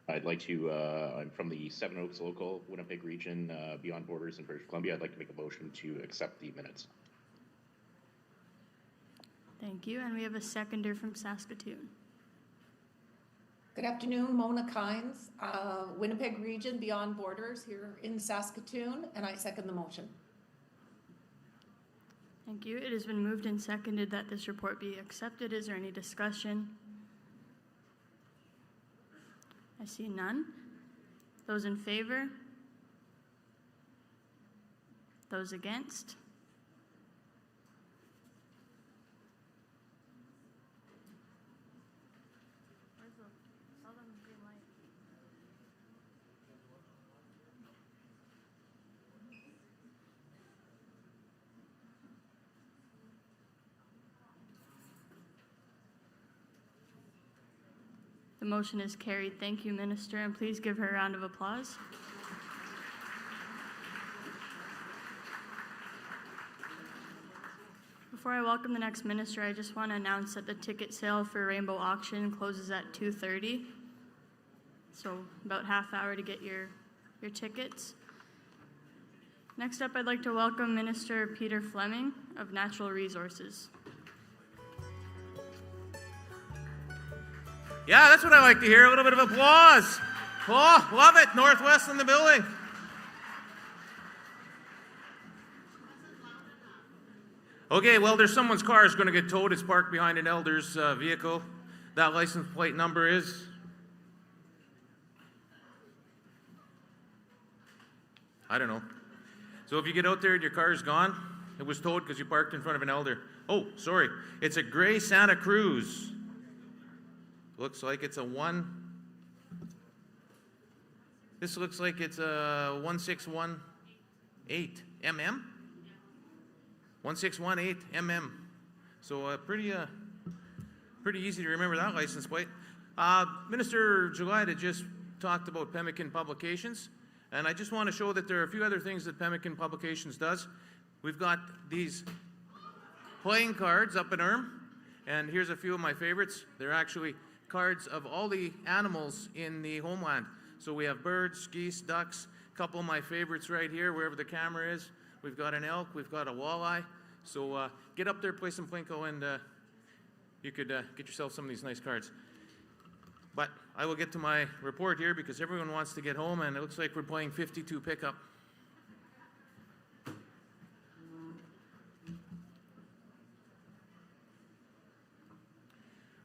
I'd like to, I'm from the Seven Oaks local, Winnipeg region, beyond borders in British Columbia. I'd like to make a motion to accept the minutes. Thank you, and we have a seconder from Saskatoon. Good afternoon, Mona Kynes, Winnipeg region, beyond borders here in Saskatoon, and I second the motion. Thank you. It has been moved and seconded that this report be accepted. Is there any discussion? I see none. Those in favor? Those against? The motion is carried. Thank you, Minister, and please give her a round of applause. Before I welcome the next minister, I just want to announce that the ticket sale for Rainbow Auction closes at 2:30. So about half hour to get your tickets. Next up, I'd like to welcome Minister Peter Fleming of Natural Resources. Yeah, that's what I like to hear. A little bit of applause. Oh, love it. Northwest in the building. Okay, well, there's someone's car is going to get towed. It's parked behind an elder's vehicle. That license plate number is? I don't know. So if you get out there and your car is gone, it was towed because you parked in front of an elder. Oh, sorry. It's a gray Santa Cruz. Looks like it's a This looks like it's a 1618 mm. 1618 mm. So pretty easy to remember that license plate. Minister Gillette just talked about Pemmican Publications, and I just want to show that there are a few other things that Pemmican Publications does. We've got these playing cards up in Erm, and here's a few of my favorites. They're actually cards of all the animals in the homeland. So we have birds, geese, ducks, a couple of my favorites right here, wherever the camera is. We've got an elk, we've got a walleye. So get up there, play some Plinko, and you could get yourself some of these nice cards. But I will get to my report here because everyone wants to get home, and it looks like we're playing 52 pickup.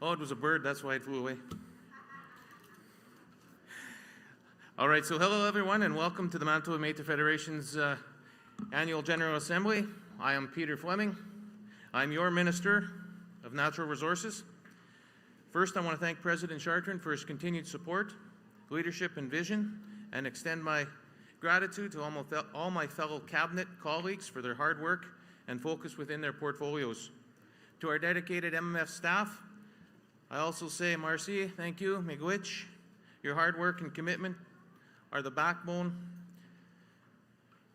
Oh, it was a bird, that's why it flew away. All right, so hello everyone and welcome to the Manitoba Métis Federation's Annual General Assembly. I am Peter Fleming. I'm your Minister of Natural Resources. First, I want to thank President Chartrand for his continued support, leadership, and vision, and extend my gratitude to all my fellow cabinet colleagues for their hard work and focus within their portfolios. To our dedicated MMF staff, I also say merci, thank you, miigwech. Your hard work and commitment are the backbone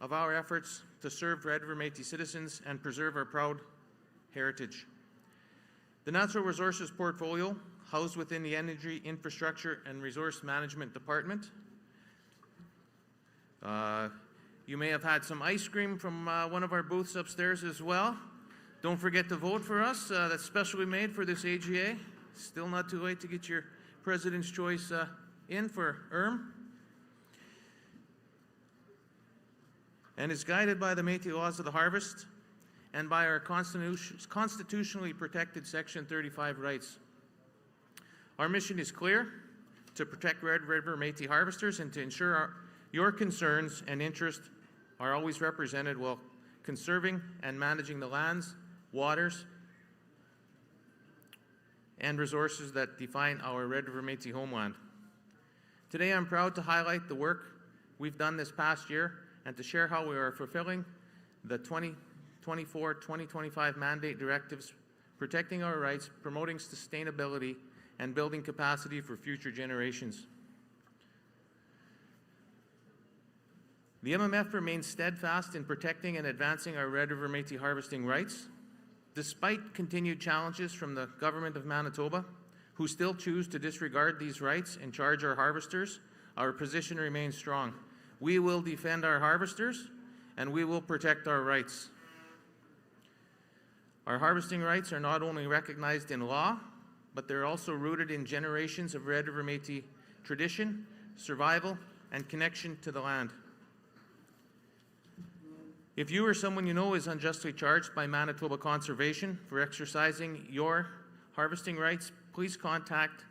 of our efforts to serve Red River Métis citizens and preserve our proud heritage. The Natural Resources portfolio, housed within the Energy, Infrastructure and Resource Management Department. You may have had some ice cream from one of our booths upstairs as well. Don't forget to vote for us. That's specially made for this AGA. Still not too late to get your President's Choice in for ERM. And is guided by the Métis laws of the harvest and by our constitutionally protected Section 35 rights. Our mission is clear: to protect Red River Métis harvesters and to ensure your concerns and interests are always represented while conserving and managing the lands, waters, and resources that define our Red River Métis homeland. Today I'm proud to highlight the work we've done this past year and to share how we are fulfilling the 2024-2025 mandate directives, protecting our rights, promoting sustainability, and building capacity for future generations. The MMF remains steadfast in protecting and advancing our Red River Métis harvesting rights. Despite continued challenges from the Government of Manitoba, who still choose to disregard these rights and charge our harvesters, our position remains strong. We will defend our harvesters, and we will protect our rights. Our harvesting rights are not only recognized in law, but they're also rooted in generations of Red River Métis tradition, survival, and connection to the land. If you or someone you know is unjustly charged by Manitoba Conservation for exercising your harvesting rights, please contact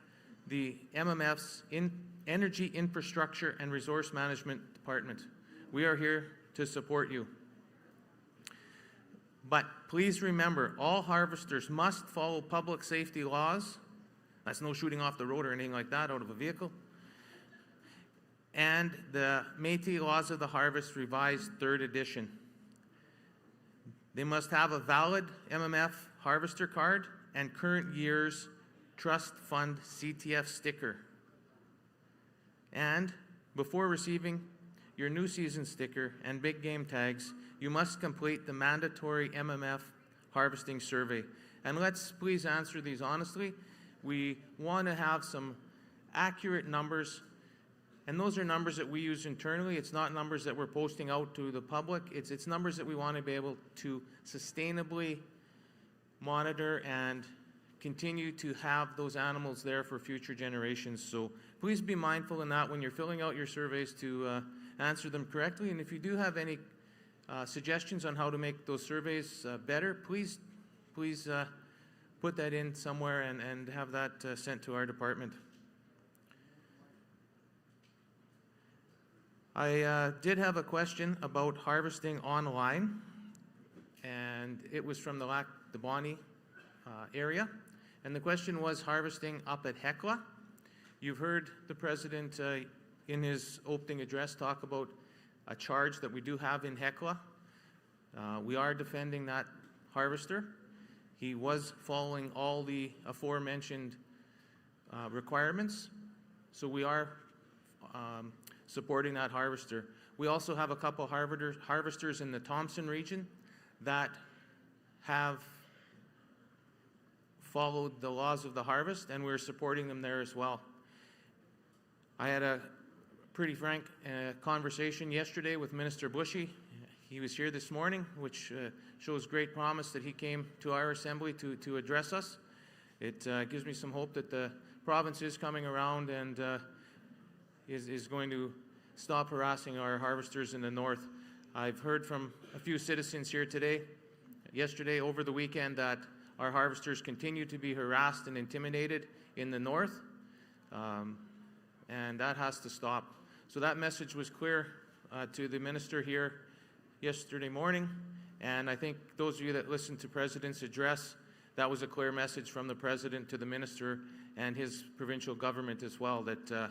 the MMF's Energy, Infrastructure and Resource Management Department. We are here to support you. But please remember, all harvesters must follow public safety laws. That's no shooting off the road or anything like that out of a vehicle. And the Métis Laws of the Harvest Revised 3rd Edition. They must have a valid MMF harvester card and current year's Trust Fund CTF sticker. And before receiving your new season sticker and big game tags, you must complete the mandatory MMF harvesting survey. And let's please answer these honestly. We want to have some accurate numbers, and those are numbers that we use internally. It's not numbers that we're posting out to the public. It's numbers that we want to be able to sustainably monitor and continue to have those animals there for future generations. So please be mindful in that when you're filling out your surveys to answer them correctly. And if you do have any suggestions on how to make those surveys better, please put that in somewhere and have that sent to our department. I did have a question about harvesting online, and it was from the Lac de Bonnie area. And the question was harvesting up at Hecla. You've heard the President in his opening address talk about a charge that we do have in Hecla. We are defending that harvester. He was following all the aforementioned requirements, so we are supporting that harvester. We also have a couple harvesters in the Thompson region that have followed the laws of the harvest, and we're supporting them there as well. I had a pretty frank conversation yesterday with Minister Bushy. He was here this morning, which shows great promise that he came to our assembly to address us. It gives me some hope that the province is coming around and is going to stop harassing our harvesters in the north. I've heard from a few citizens here today, yesterday, over the weekend, that our harvesters continue to be harassed and intimidated in the north, and that has to stop. So that message was clear to the minister here yesterday morning, and I think those of you that listened to President's address, that was a clear message from the President to the minister and his provincial government as well, that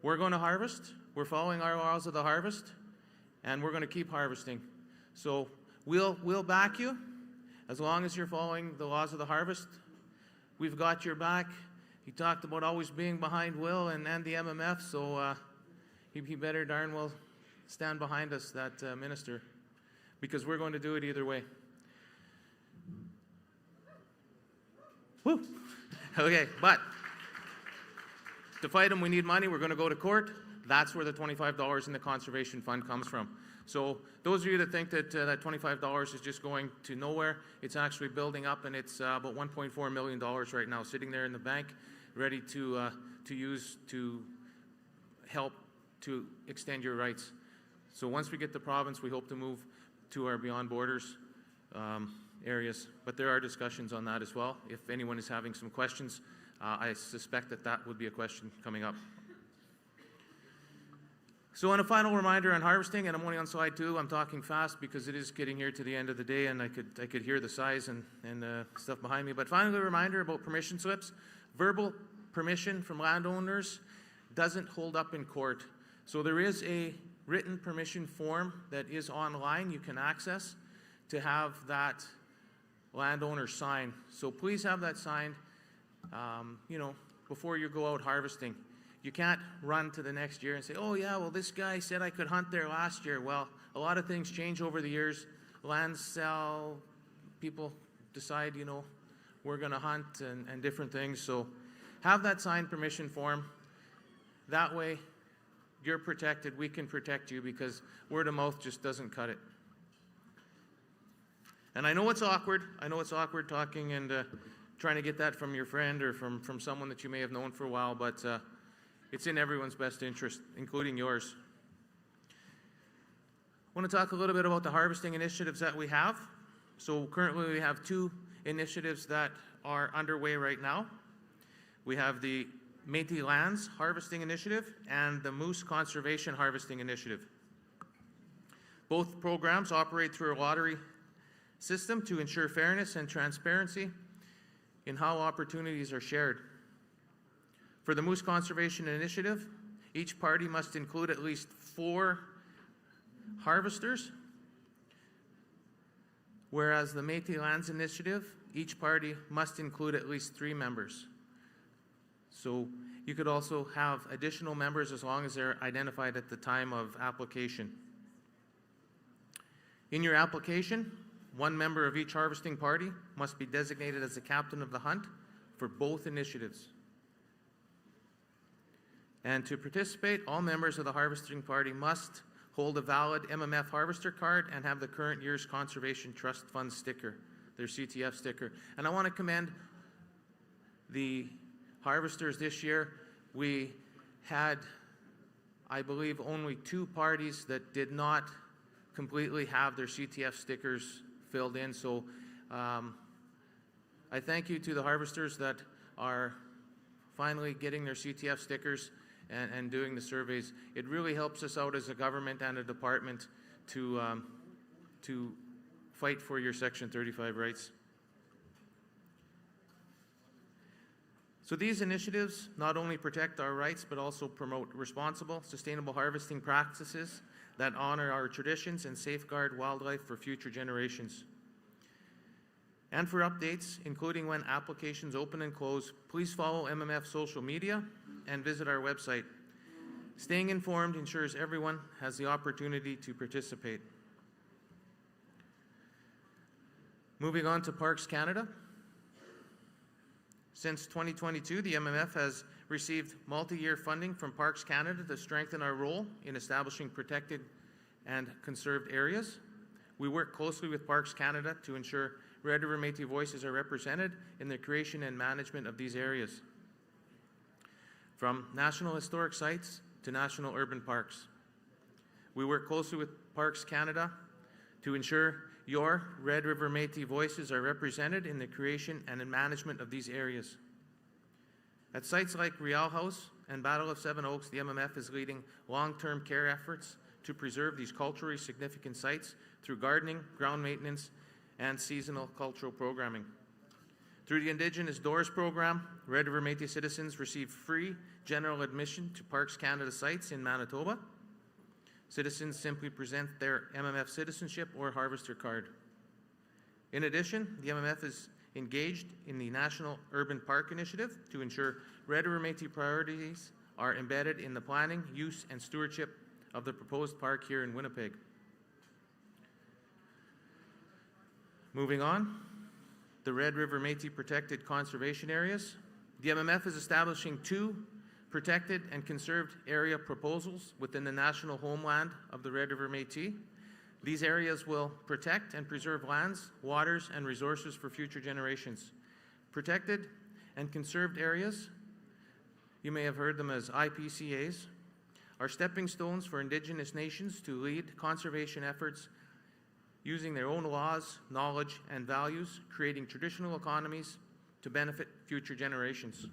we're going to harvest, we're following our laws of the harvest, and we're going to keep harvesting. So we'll back you as long as you're following the laws of the harvest. We've got your back. He talked about always being behind Will and the MMF, so he better darn well stand behind us, that minister, because we're going to do it either way. Woo! Okay, but to fight them, we need money. We're going to go to court. That's where the $25 in the conservation fund comes from. So those of you that think that that $25 is just going to nowhere, it's actually building up, and it's about $1.4 million right now sitting there in the bank, ready to use to help to extend your rights. So once we get the province, we hope to move to our Beyond Borders areas. But there are discussions on that as well. If anyone is having some questions, I suspect that that would be a question coming up. So on a final reminder on harvesting, and I'm only on slide 2, I'm talking fast because it is getting here to the end of the day, and I could hear the sighs and stuff behind me. But finally, a reminder about permission slips. Verbal permission from landowners doesn't hold up in court. So there is a written permission form that is online you can access to have that landowner sign. So please have that signed, before you go out harvesting. You can't run to the next year and say, oh yeah, well this guy said I could hunt there last year. Well, a lot of things change over the years. Lands sell, people decide, we're going to hunt and different things. So have that signed permission form. That way you're protected, we can protect you, because word of mouth just doesn't cut it. And I know it's awkward. I know it's awkward talking and trying to get that from your friend or from someone that you may have known for a while, but it's in everyone's best interest, including yours. I want to talk a little bit about the harvesting initiatives that we have. So currently we have 2 initiatives that are underway right now. We have the Métis Lands Harvesting Initiative and the Moose Conservation Harvesting Initiative. Both programs operate through a lottery system to ensure fairness and transparency in how opportunities are shared. For the Moose Conservation Initiative, each party must include at least 4 harvesters, whereas the Métis Lands Initiative, each party must include at least 3 members. So you could also have additional members as long as they're identified at the time of application. In your application, 1 member of each harvesting party must be designated as the captain of the hunt for both initiatives. And to participate, all members of the harvesting party must hold a valid MMF harvester card and have the current year's Conservation Trust Fund sticker, their CTF sticker. And I want to commend the harvesters this year. We had, I believe, only 2 parties that did not completely have their CTF stickers filled in. So I thank you to the harvesters that are finally getting their CTF stickers and doing the surveys. It really helps us out as a government and a department to fight for your Section 35 rights. So these initiatives not only protect our rights, but also promote responsible, sustainable harvesting practices that honor our traditions and safeguard wildlife for future generations. And for updates, including when applications open and close, please follow MMF social media and visit our website. Staying informed ensures everyone has the opportunity to participate. Moving on to Parks Canada. Since 2022, the MMF has received multi-year funding from Parks Canada to strengthen our role in establishing protected and conserved areas. We work closely with Parks Canada to ensure Red River Métis voices are represented in the creation and management of these areas, from national historic sites to national urban parks. We work closely with Parks Canada to ensure your Red River Métis voices are represented in the creation and in management of these areas. At sites like Riel House and Battle of Seven Oaks, the MMF is leading long-term care efforts to preserve these culturally significant sites through gardening, ground maintenance, and seasonal cultural programming. Through the Indigenous Doors program, Red River Métis citizens receive free general admission to Parks Canada sites in Manitoba. Citizens simply present their MMF citizenship or harvester card. In addition, the MMF is engaged in the National Urban Park Initiative to ensure Red River Métis priorities are embedded in the planning, use, and stewardship of the proposed park here in Winnipeg. Moving on, the Red River Métis protected conservation areas. The MMF is establishing 2 protected and conserved area proposals within the national homeland of the Red River Métis. These areas will protect and preserve lands, waters, and resources for future generations. Protected and conserved areas, you may have heard them as IPCAs, are stepping stones for Indigenous nations to lead conservation efforts using their own laws, knowledge, and values, creating traditional economies to benefit future generations.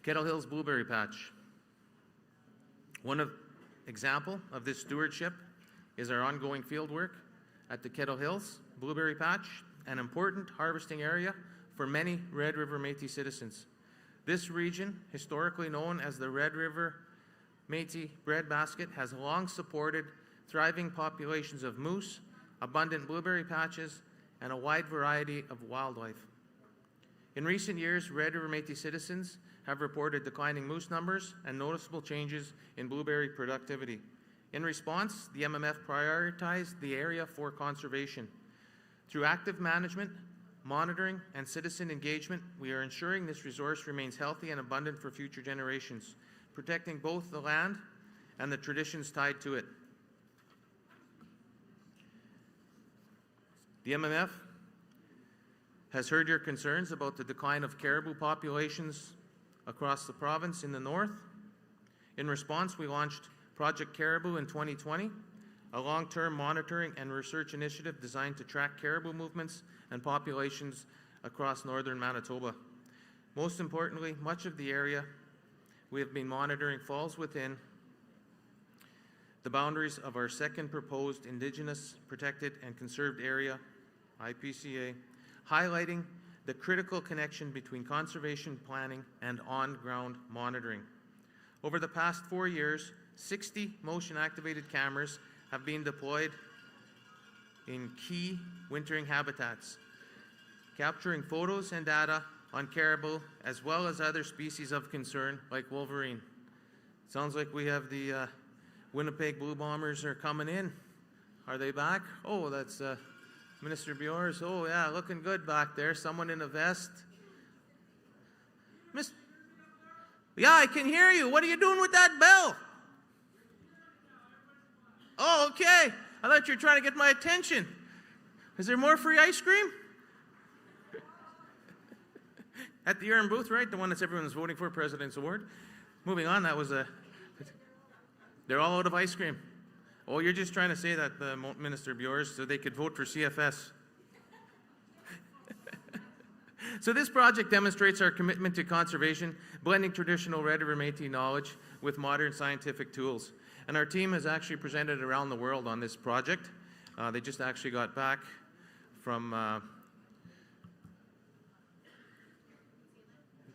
Kettle Hills Blueberry Patch. One example of this stewardship is our ongoing field work at the Kettle Hills Blueberry Patch, an important harvesting area for many Red River Métis citizens. This region, historically known as the Red River Métis breadbasket, has long supported thriving populations of moose, abundant blueberry patches, and a wide variety of wildlife. In recent years, Red River Métis citizens have reported declining moose numbers and noticeable changes in blueberry productivity. In response, the MMF prioritized the area for conservation. Through active management, monitoring, and citizen engagement, we are ensuring this resource remains healthy and abundant for future generations, protecting both the land and the traditions tied to it. The MMF has heard your concerns about the decline of caribou populations across the province in the north. In response, we launched Project Caribou in 2020, a long-term monitoring and research initiative designed to track caribou movements and populations across northern Manitoba. Most importantly, much of the area we have been monitoring falls within the boundaries of our second proposed Indigenous Protected and Conserved Area, IPCA, highlighting the critical connection between conservation planning and on-ground monitoring. Over the past 4 years, 60 motion-activated cameras have been deployed in key wintering habitats, capturing photos and data on caribou as well as other species of concern like wolverine. Sounds like we have the Winnipeg Blue Bombers are coming in. Are they back? Oh, that's Minister Bjors. Oh yeah, looking good back there. Someone in a vest. Yeah, I can hear you. What are you doing with that bell? Oh, okay. I thought you were trying to get my attention. Is there more free ice cream? At the Urn booth, right? The one that everyone's voting for, President's Award. Moving on, that was they're all out of ice cream. Oh, you're just trying to say that, Minister Bjors, so they could vote for CFS. So this project demonstrates our commitment to conservation, blending traditional Red River Métis knowledge with modern scientific tools. And our team has actually presented around the world on this project. They just actually got back from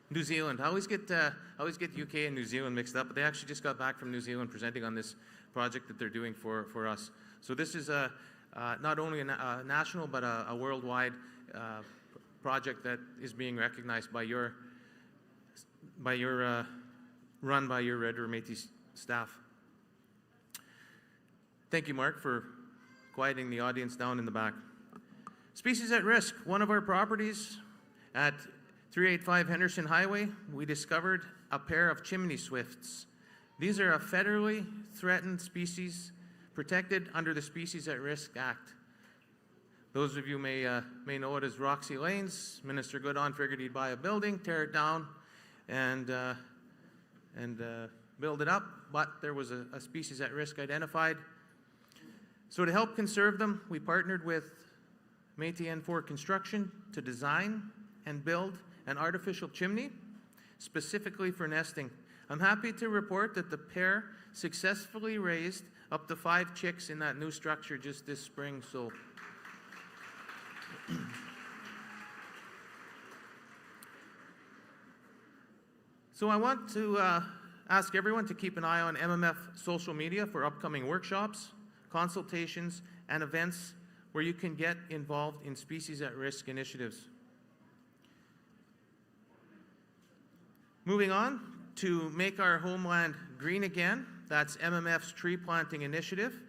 New Zealand. I always get UK and New Zealand mixed up, but they actually just got back from New Zealand presenting on this project that they're doing for us. So this is not only a national but a worldwide project that is being recognized by your run by your Red River Métis staff. Thank you, Mark, for quieting the audience down in the back. Species at risk. One of our properties at 385 Henderson Highway, we discovered a pair of chimney swifts. These are a federally threatened species protected under the Species at Risk Act. Those of you may know it as Roxy Lanes. Minister Goodon figured he'd buy a building, tear it down, and build it up, but there was a species at risk identified. So to help conserve them, we partnered with Métis N4 Construction to design and build an artificial chimney specifically for nesting. I'm happy to report that the pair successfully raised up to 5 chicks in that new structure just this spring. So I want to ask everyone to keep an eye on MMF social media for upcoming workshops, consultations, and events where you can get involved in species at risk initiatives. Moving on to Make Our Homeland Green Again, that's MMF's tree planting initiative.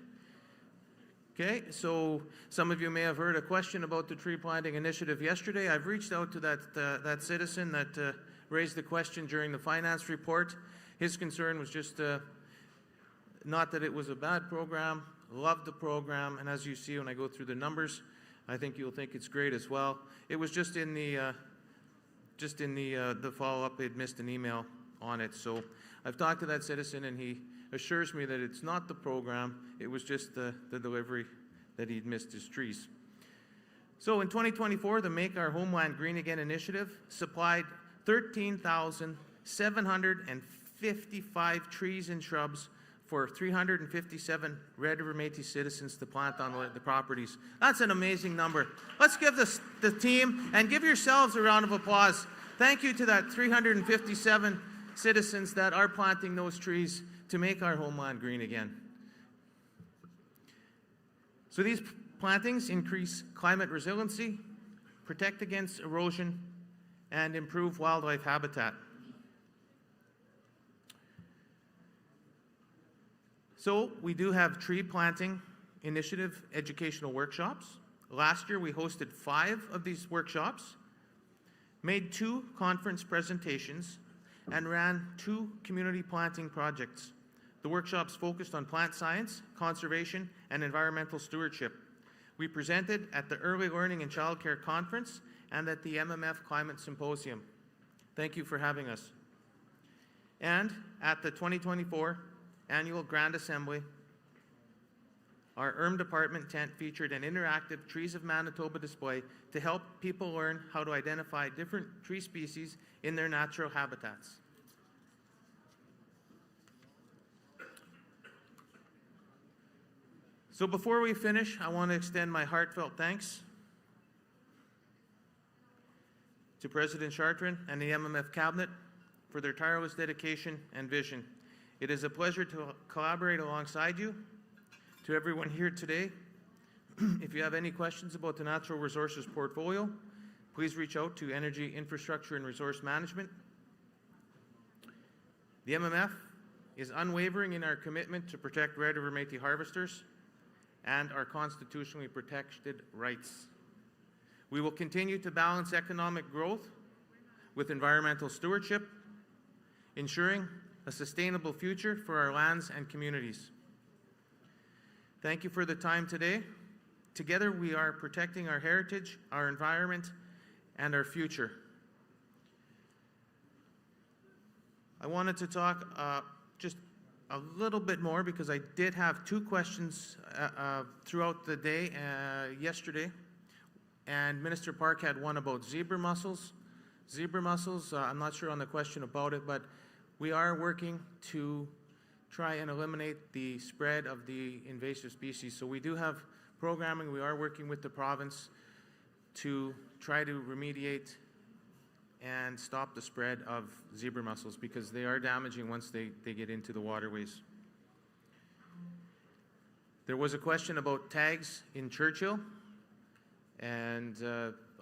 Okay, so some of you may have heard a question about the tree planting initiative yesterday. I've reached out to that citizen that raised the question during the finance report. His concern was just not that it was a bad program, loved the program, and as you see when I go through the numbers, I think you'll think it's great as well. It was just in the follow-up, they'd missed an email on it. So I've talked to that citizen, and he assures me that it's not the program, it was just the delivery that he'd missed his trees. So in 2024, the Make Our Homeland Green Again initiative supplied 13,755 trees and shrubs for 357 Red River Métis citizens to plant on the properties. That's an amazing number. Let's give the team, and give yourselves a round of applause. Thank you to that 357 citizens that are planting those trees to make our homeland green again. So these plantings increase climate resiliency, protect against erosion, and improve wildlife habitat. So we do have tree planting initiative educational workshops. Last year we hosted 5 of these workshops, made 2 conference presentations, and ran 2 community planting projects. The workshops focused on plant science, conservation, and environmental stewardship. We presented at the Early Learning and Childcare Conference and at the MMF Climate Symposium. Thank you for having us. And at the 2024 Annual Grand Assembly, our department tent featured an interactive Trees of Manitoba display to help people learn how to identify different tree species in their natural habitats. So before we finish, I want to extend my heartfelt thanks to President Chartrand and the MMF Cabinet for their tireless dedication and vision. It is a pleasure to collaborate alongside you. To everyone here today, if you have any questions about the Natural Resources portfolio, please reach out to Energy, Infrastructure and Resource Management. The MMF is unwavering in our commitment to protect Red River Métis harvesters and our constitutionally protected rights. We will continue to balance economic growth with environmental stewardship, ensuring a sustainable future for our lands and communities. Thank you for the time today. Together we are protecting our heritage, our environment, and our future. I wanted to talk just a little bit more because I did have 2 questions throughout the day yesterday, and Minister Park had one about zebra mussels. Zebra mussels, I'm not sure on the question about it, but we are working to try and eliminate the spread of the invasive species. So we do have programming. We are working with the province to try to remediate and stop the spread of zebra mussels because they are damaging once they get into the waterways. There was a question about tags in Churchill, and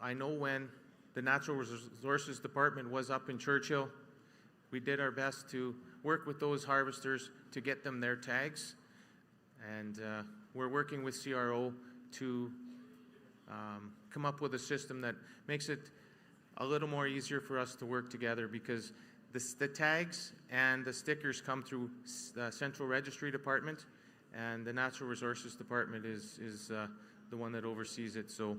I know when the Natural Resources Department was up in Churchill, we did our best to work with those harvesters to get them their tags, and we're working with CRO to come up with a system that makes it a little more easier for us to work together because the tags and the stickers come through the Central Registry Department, and the Natural Resources Department is the one that oversees it. So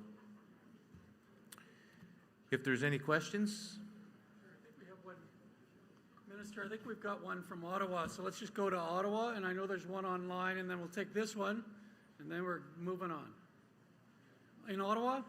if there's any questions. Minister, I think we've got one from Ottawa, so let's just go to Ottawa, and I know there's one online, and then we'll take this one, and then we're moving on. In Ottawa?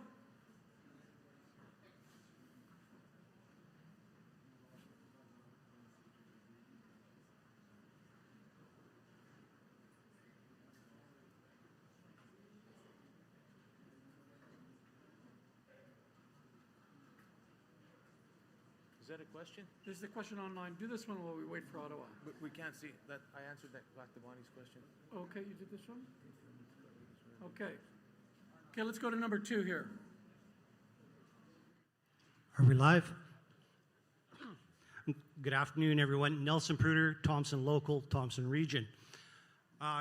Is that a question? There's the question online. Do this one while we wait for Ottawa. We can't see that. I answered that, Dr. Bonnie's question. Okay, you did this one? Okay. Okay, let's go to number 2 here. Are we live? Good afternoon, everyone. Nelson Pruder, Thompson Local, Thompson Region.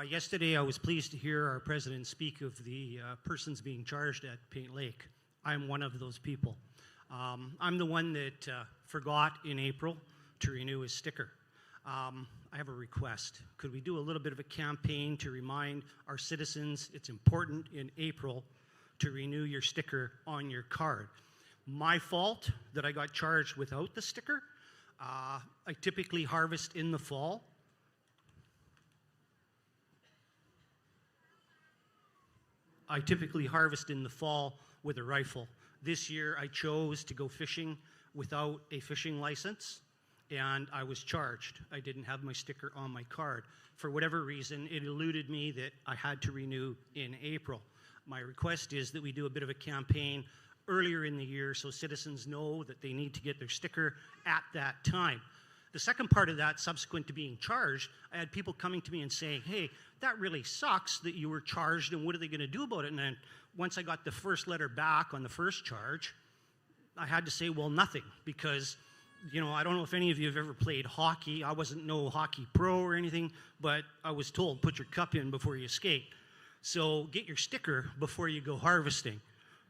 Yesterday, I was pleased to hear our president speak of the persons being charged at Paint Lake. I'm one of those people. I'm the one that forgot in April to renew his sticker. I have a request. Could we do a little bit of a campaign to remind our citizens it's important in April to renew your sticker on your card? My fault that I got charged without the sticker. I typically harvest in the fall. With a rifle. This year I chose to go fishing without a fishing license, and I was charged. I didn't have my sticker on my card. For whatever reason, it eluded me that I had to renew in April. My request is that we do a bit of a campaign earlier in the year so citizens know that they need to get their sticker at that time. The second part of that, subsequent to being charged, I had people coming to me and saying, hey, that really sucks that you were charged, and what are they going to do about it? And then once I got the first letter back on the first charge, I had to say, well, nothing, because, you know, I don't know if any of you have ever played hockey. I wasn't no hockey pro or anything, but I was told, put your cup in before you skate. So get your sticker before you go harvesting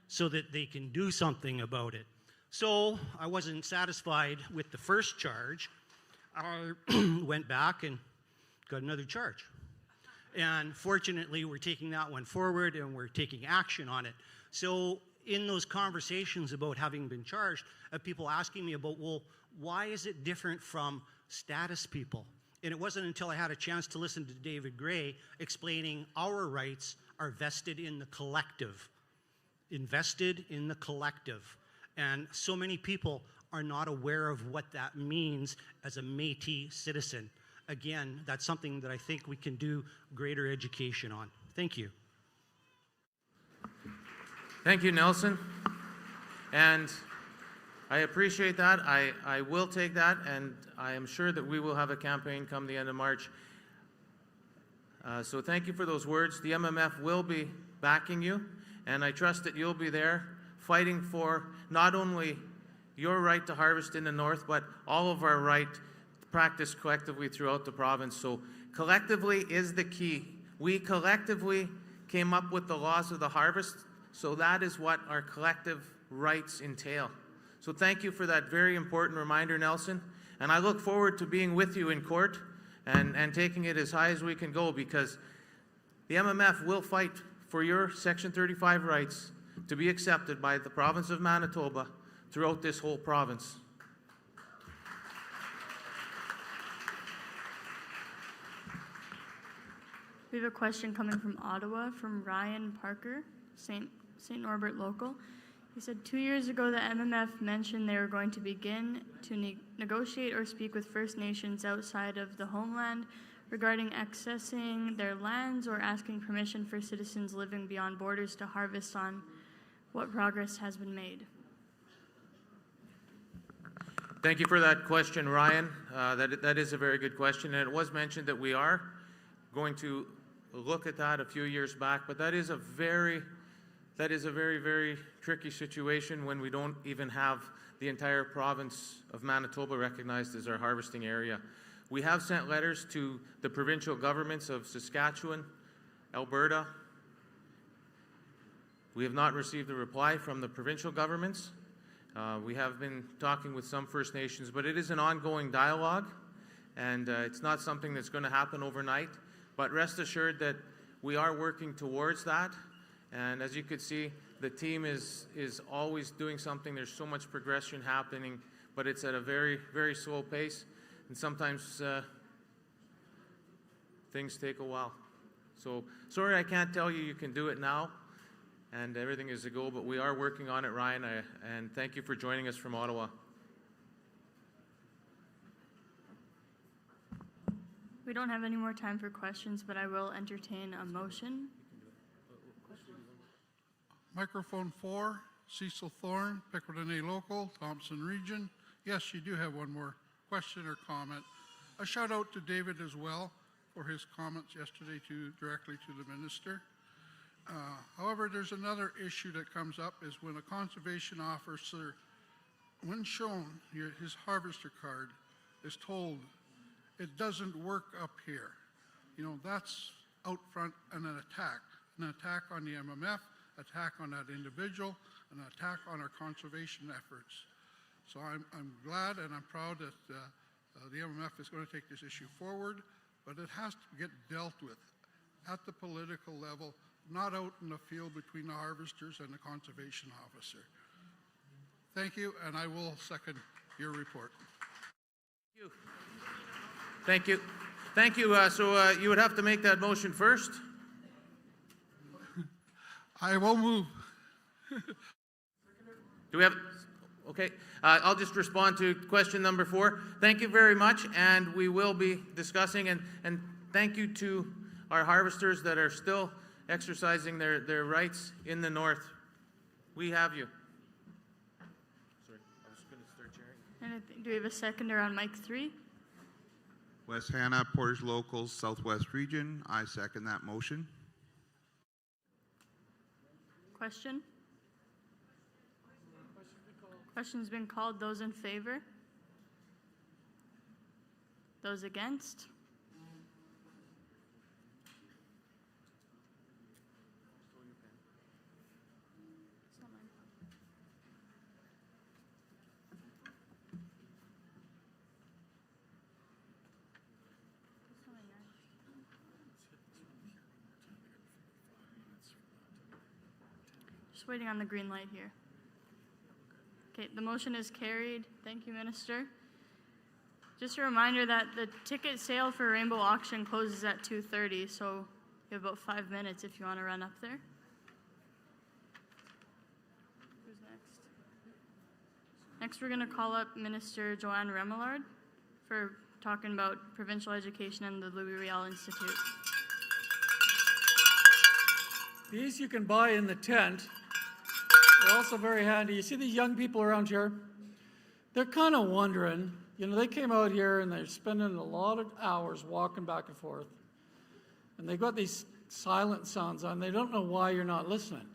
so that they can do something about it. So I wasn't satisfied with the first charge. I went back and got another charge. And fortunately, we're taking that one forward and we're taking action on it. So in those conversations about having been charged, people asking me about, well, why is it different from status people? And it wasn't until I had a chance to listen to David Gray explaining our rights are vested in the collective. Invested in the collective. And so many people are not aware of what that means as a Métis citizen. Again, that's something that I think we can do greater education on. Thank you. Thank you, Nelson. And I appreciate that. I will take that, and I am sure that we will have a campaign come the end of March. So thank you for those words. The MMF will be backing you, and I trust that you'll be there fighting for not only your right to harvest in the north, but all of our right practice collectively throughout the province. So collectively is the key. We collectively came up with the laws of the harvest, so that is what our collective rights entail. So thank you for that very important reminder, Nelson. And I look forward to being with you in court and taking it as high as we can go, because the MMF will fight for your Section 35 rights to be accepted by the province of Manitoba throughout this whole province. We have a question coming from Ottawa, from Ryan Parker, St. Norbert Local. He said 2 years ago the MMF mentioned they were going to begin to negotiate or speak with First Nations outside of the homeland regarding accessing their lands or asking permission for citizens living beyond borders to harvest on. What progress has been made? Thank you for that question, Ryan. That is a very good question, and it was mentioned that we are going to look at that a few years back, but that is a very, very tricky situation when we don't even have the entire province of Manitoba recognized as our harvesting area. We have sent letters to the provincial governments of Saskatchewan, Alberta. We have not received a reply from the provincial governments. We have been talking with some First Nations, but it is an ongoing dialogue, and it's not something that's going to happen overnight. But rest assured that we are working towards that. And as you could see, the team is always doing something. There's so much progression happening, but it's at a very, very slow pace. And sometimes things take a while. So sorry I can't tell you can do it now, and everything is a go, but we are working on it, Ryan, and thank you for joining us from Ottawa. We don't have any more time for questions, but I will entertain a motion. Microphone 4, Cecil Thorne, Pickering A Local, Thompson Region. Yes, you do have one more question or comment. A shout out to David as well for his comments yesterday directly to the minister. However, there's another issue that comes up is when a conservation officer, when shown his harvester card, is told it doesn't work up here. You know, that's out front and an attack on the MMF, attack on that individual, an attack on our conservation efforts. So I'm glad and I'm proud that the MMF is going to take this issue forward, but it has to get dealt with at the political level, not out in the field between the harvesters and the conservation officer. Thank you, and I will second your report. Thank you. Thank you. So you would have to make that motion first. I will move. Do we have? Okay. I'll just respond to question number 4. Thank you very much, and we will be discussing, and thank you to our harvesters that are still exercising their rights in the north. We have you. Sorry, I was going to start sharing. And do we have a seconder on mic 3? West Hannah, Portage Locals, Southwest Region. I second that motion. Question? Question's been called. Those in favor? Those against? Just waiting on the green light here. Okay, the motion is carried. Thank you, Minister. Just a reminder that the ticket sale for Rainbow Auction closes at 2:30, so you have about 5 minutes if you want to run up there. Who's next? Next, we're going to call up Minister Joanne Remillard for talking about provincial education and the Riel Institute. These you can buy in the tent. They're also very handy. You see these young people around here? They're kind of wondering, you know, they came out here and they're spending a lot of hours walking back and forth. And they've got these silent sounds on. They don't know why you're not listening.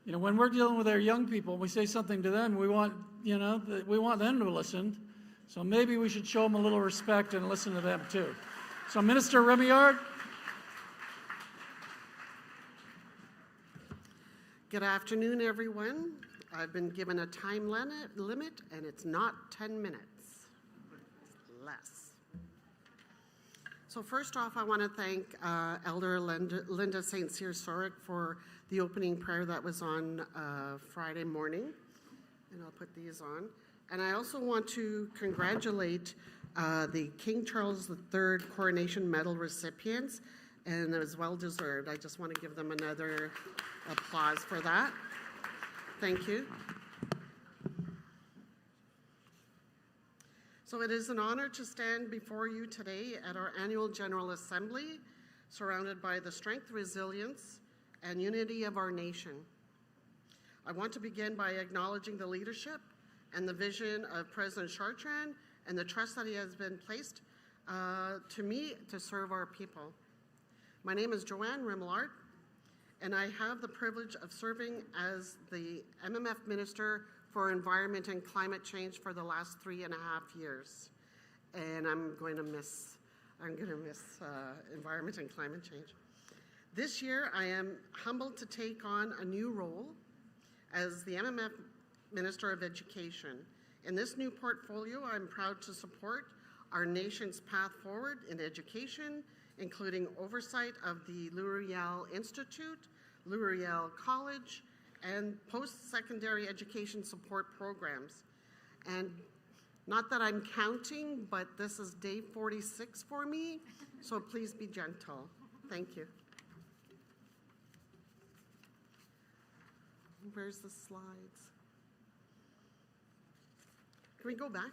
You know, when we're dealing with our young people, we say something to them, we want, you know, we want them to listen. So maybe we should show them a little respect and listen to them too. So Minister Remillard. Good afternoon, everyone. I've been given a time limit, and it's not 10 minutes. It's less. So first off, I want to thank Elder Linda St. Cyr-Soric for the opening prayer that was on Friday morning. And I'll put these on. And I also want to congratulate the King Charles III Coronation Medal recipients, and it was well deserved. I just want to give them another applause for that. Thank you. So it is an honor to stand before you today at our annual General Assembly, surrounded by the strength, resilience, and unity of our nation. I want to begin by acknowledging the leadership and the vision of President Chartrand and the trust that he has been placed to me to serve our people. My name is Joanne Remillard, and I have the privilege of serving as the MMF Minister for Environment and Climate Change for the last 3.5 years. And I'm going to miss environment and climate change. This year, I am humbled to take on a new role as the MMF Minister of Education. In this new portfolio, I'm proud to support our nation's path forward in education, including oversight of the Riel Institute, Riel College, and post-secondary education support programs. And not that I'm counting, but this is day 46 for me, so please be gentle. Thank you. Where's the slides? Can we go back?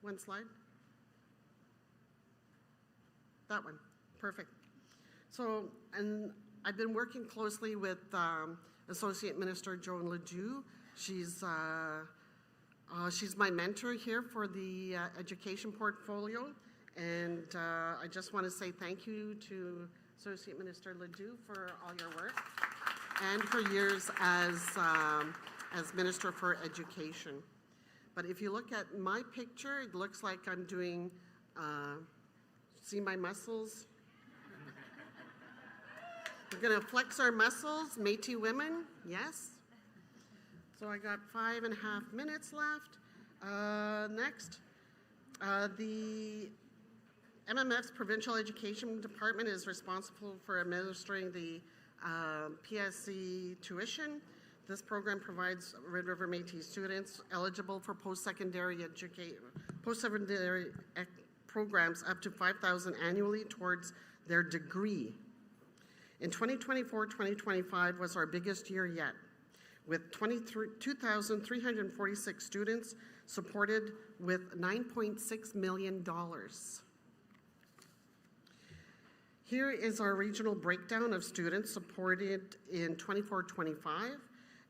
One slide? That one. Perfect. So, and I've been working closely with Associate Minister Joan Ledoux. She's my mentor here for the education portfolio. And I just want to say thank you to Associate Minister Ledoux for all your work and her years as Minister for Education. But if you look at my picture, it looks like I'm doing, see my muscles? We're going to flex our muscles, Métis women, yes. So I got 5.5 minutes left. Next, the MMF's Provincial Education Department is responsible for administering the PSC tuition. This program provides Red River Métis students eligible for post-secondary programs up to $5,000 annually towards their degree. In 2024-2025 was our biggest year yet, with 2,346 students supported with $9.6 million. Here is our regional breakdown of students supported in 24-25.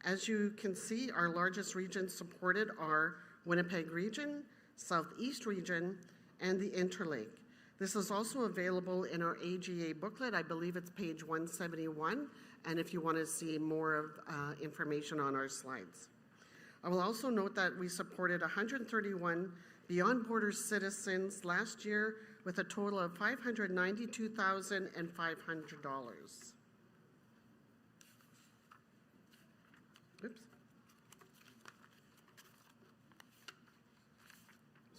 As you can see, our largest regions supported are Winnipeg Region, Southeast Region, and the Interlake. This is also available in our AGA booklet. I believe it's page 171, and if you want to see more of information on our slides. I will also note that we supported 131 Beyond Borders citizens last year with a total of $592,500. Oops.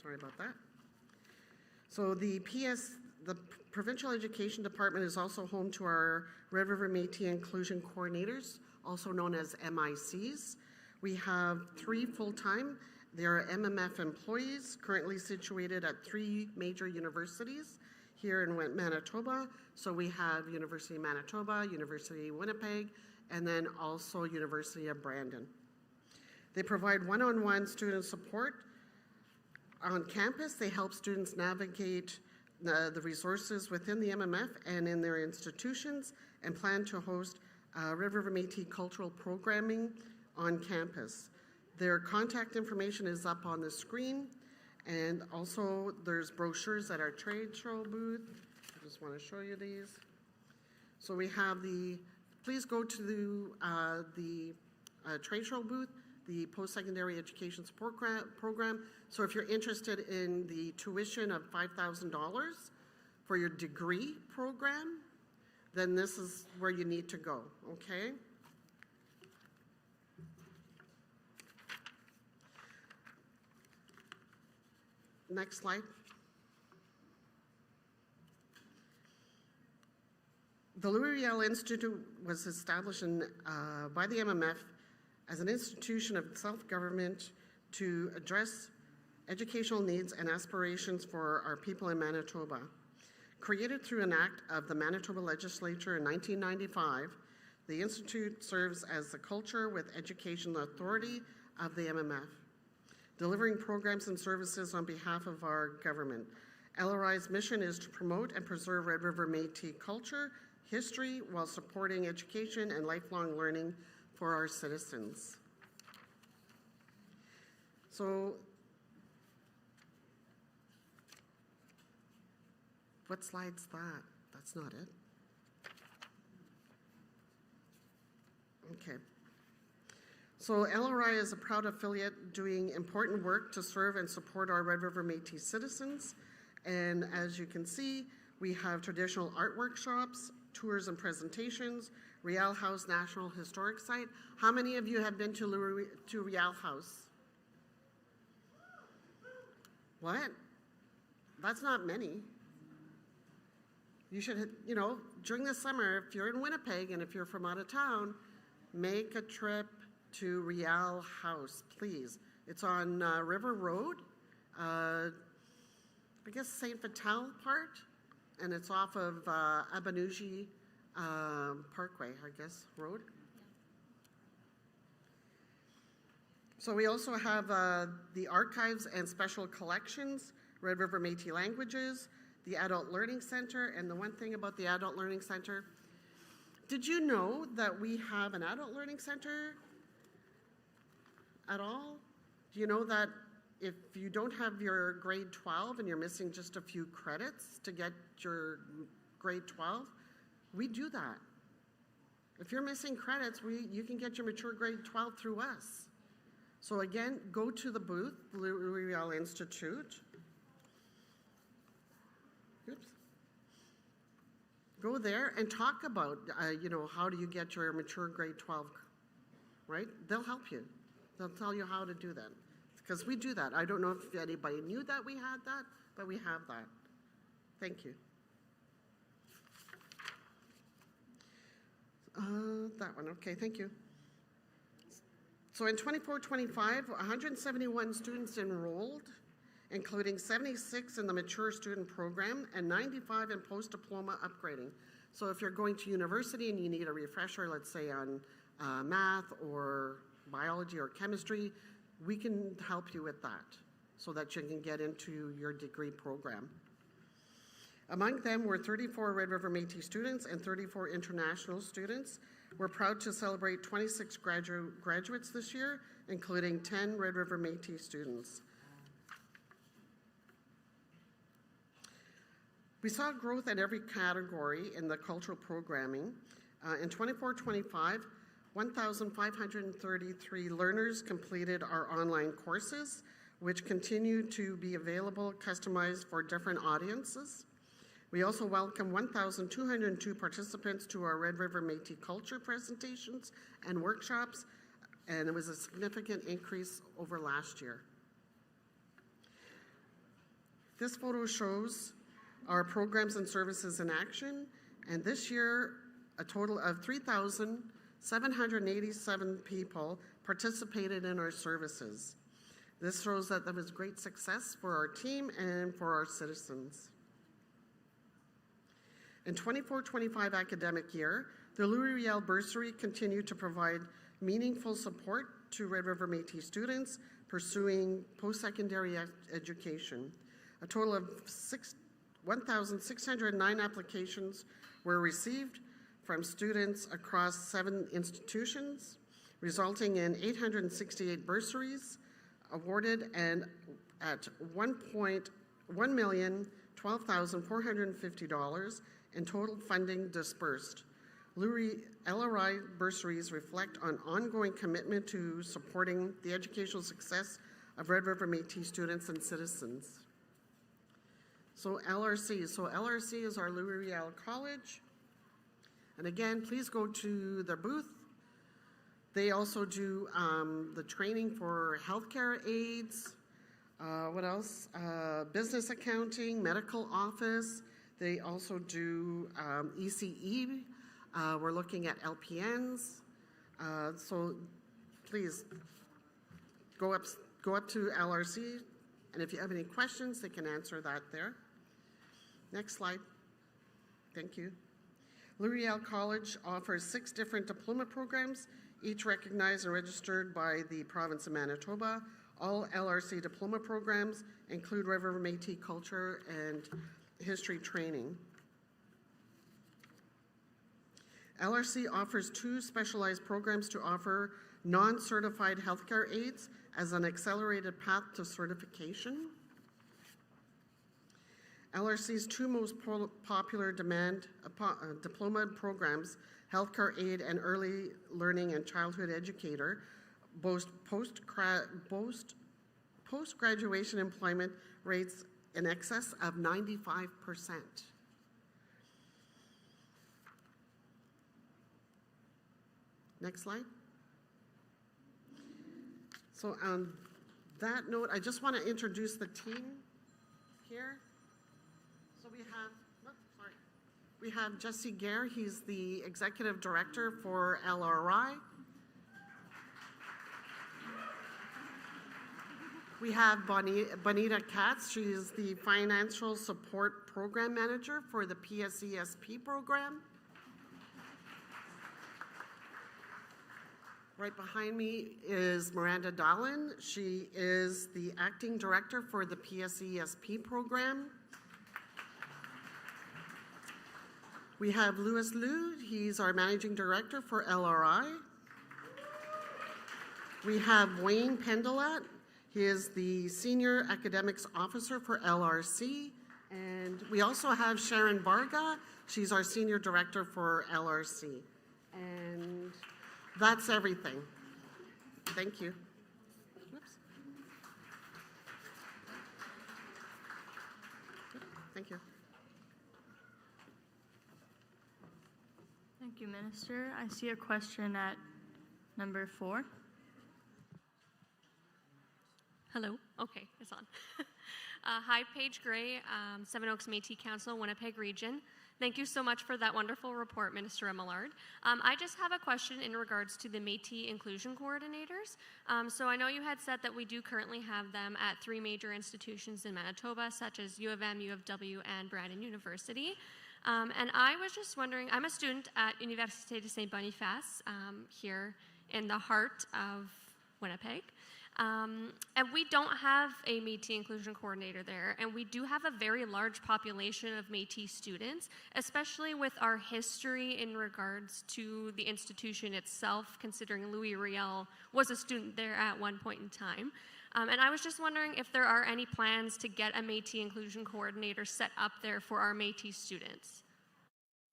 Sorry about that. So the Provincial Education Department is also home to our Red River Métis Inclusion Coordinators, also known as MICs. We have 3 full-time. They are MMF employees currently situated at 3 major universities here in Manitoba. So we have University of Manitoba, University of Winnipeg, and then also University of Brandon. They provide one-on-one student support on campus. They help students navigate the resources within the MMF and in their institutions, and plan to host Red River Métis cultural programming on campus. Their contact information is up on the screen, and also there's brochures at our trade show booth. I just want to show you these. So we have please go to the trade show booth, the post-secondary education support program. So if you're interested in the tuition of $5,000 for your degree program, then this is where you need to go, okay? Next slide. The Riel Institute was established by the MMF as an institution of self-government to address educational needs and aspirations for our people in Manitoba. Created through an act of the Manitoba Legislature in 1995, the Institute serves as the culture with education authority of the MMF, delivering programs and services on behalf of our government. LRI's mission is to promote and preserve Red River Métis culture, history, while supporting education and lifelong learning for our citizens. So, what slide's that? That's not it. Okay. So LRI is a proud affiliate doing important work to serve and support our Red River Métis citizens. And as you can see, we have traditional art workshops, tours and presentations, Riel House National Historic Site. How many of you have been to Riel House? What? That's not many. You should, during the summer, if you're in Winnipeg and if you're from out of town, make a trip to Riel House, please. It's on River Road, I guess St. Vital part, and it's off of Abanuji Parkway, I guess, Road. So we also have the Archives and Special Collections, Red River Métis Languages, the Adult Learning Center, and the one thing about the Adult Learning Center, did you know that we have an Adult Learning Center at all? Do you know that if you don't have your grade 12 and you're missing just a few credits to get your grade 12, we do that. If you're missing credits, you can get your mature grade 12 through us. So again, go to the booth, Riel Institute. Oops. Go there and talk about, how do you get your mature grade 12, right? They'll help you. They'll tell you how to do that. Because we do that. I don't know if anybody knew that we had that, but we have that. Thank you. That one, okay, thank you. So in 24-25, 171 students enrolled, including 76 in the mature student program and 95 in post-diploma upgrading. So if you're going to university and you need a refresher, let's say on math or biology or chemistry, we can help you with that so that you can get into your degree program. Among them were 34 Red River Métis students and 34 international students. We're proud to celebrate 26 graduates this year, including 10 Red River Métis students. We saw growth in every category in the cultural programming. In 24-25, 1,533 learners completed our online courses, which continue to be available, customized for different audiences. We also welcome 1,202 participants to our Red River Métis culture presentations and workshops, and it was a significant increase over last year. This photo shows our programs and services in action, and this year, a total of 3,787 people participated in our services. This shows that there was great success for our team and for our citizens. In 24-25 academic year, the Louis Riel Bursary continued to provide meaningful support to Red River Métis students pursuing post-secondary education. A total of 1,609 applications were received from students across 7 institutions, resulting in 868 bursaries awarded and at $1,012,450 in total funding dispersed. LRI bursaries reflect on ongoing commitment to supporting the educational success of Red River Métis students and citizens. So LRC is our Louis Riel College. And again, please go to their booth. They also do the training for healthcare aides. What else? Business accounting, medical office. They also do ECE. We're looking at LPNs. So please go up to LRC, and if you have any questions, they can answer that there. Next slide. Thank you. Louis Riel College offers 6 different diploma programs, each recognized and registered by the province of Manitoba. All LRC diploma programs include River Métis culture and history training. LRC offers 2 specialized programs to offer non-certified healthcare aides as an accelerated path to certification. LRC's 2 most popular diploma programs, Healthcare Aide and Early Learning and Childhood Educator, boast post-graduation employment rates in excess of 95%. Next slide. So on that note, I just want to introduce the team here. So we have Jesse Gare. He's the Executive Director for LRI. We have Bonita Katz. She is the Financial Support Program Manager for the PSESP program. Right behind me is Miranda Dahlin. She is the Acting Director for the PSESP program. We have Louis Liu. He's our Managing Director for LRI. We have Wayne Pendelat. He is the Senior Academics Officer for LRC. And we also have Sharon Varga. She's our Senior Director for LRC. And that's everything. Thank you. Whoops. Thank you. Thank you, Minister. I see a question at number 4. Hello. Okay, it's on. Hi, Paige Gray, Seven Oaks Métis Council, Winnipeg Region. Thank you so much for that wonderful report, Minister Remillard. I just have a question in regards to the Métis inclusion coordinators. So I know you had said that we do currently have them at 3 major institutions in Manitoba, such as U of M, U of W, and Brandon University. And I was just wondering, I'm a student at Université de Saint-Boniface here in the heart of Winnipeg. And we don't have a Métis inclusion coordinator there, and we do have a very large population of Métis students, especially with our history in regards to the institution itself, considering Louis Riel was a student there at one point in time. And I was just wondering if there are any plans to get a Métis inclusion coordinator set up there for our Métis students.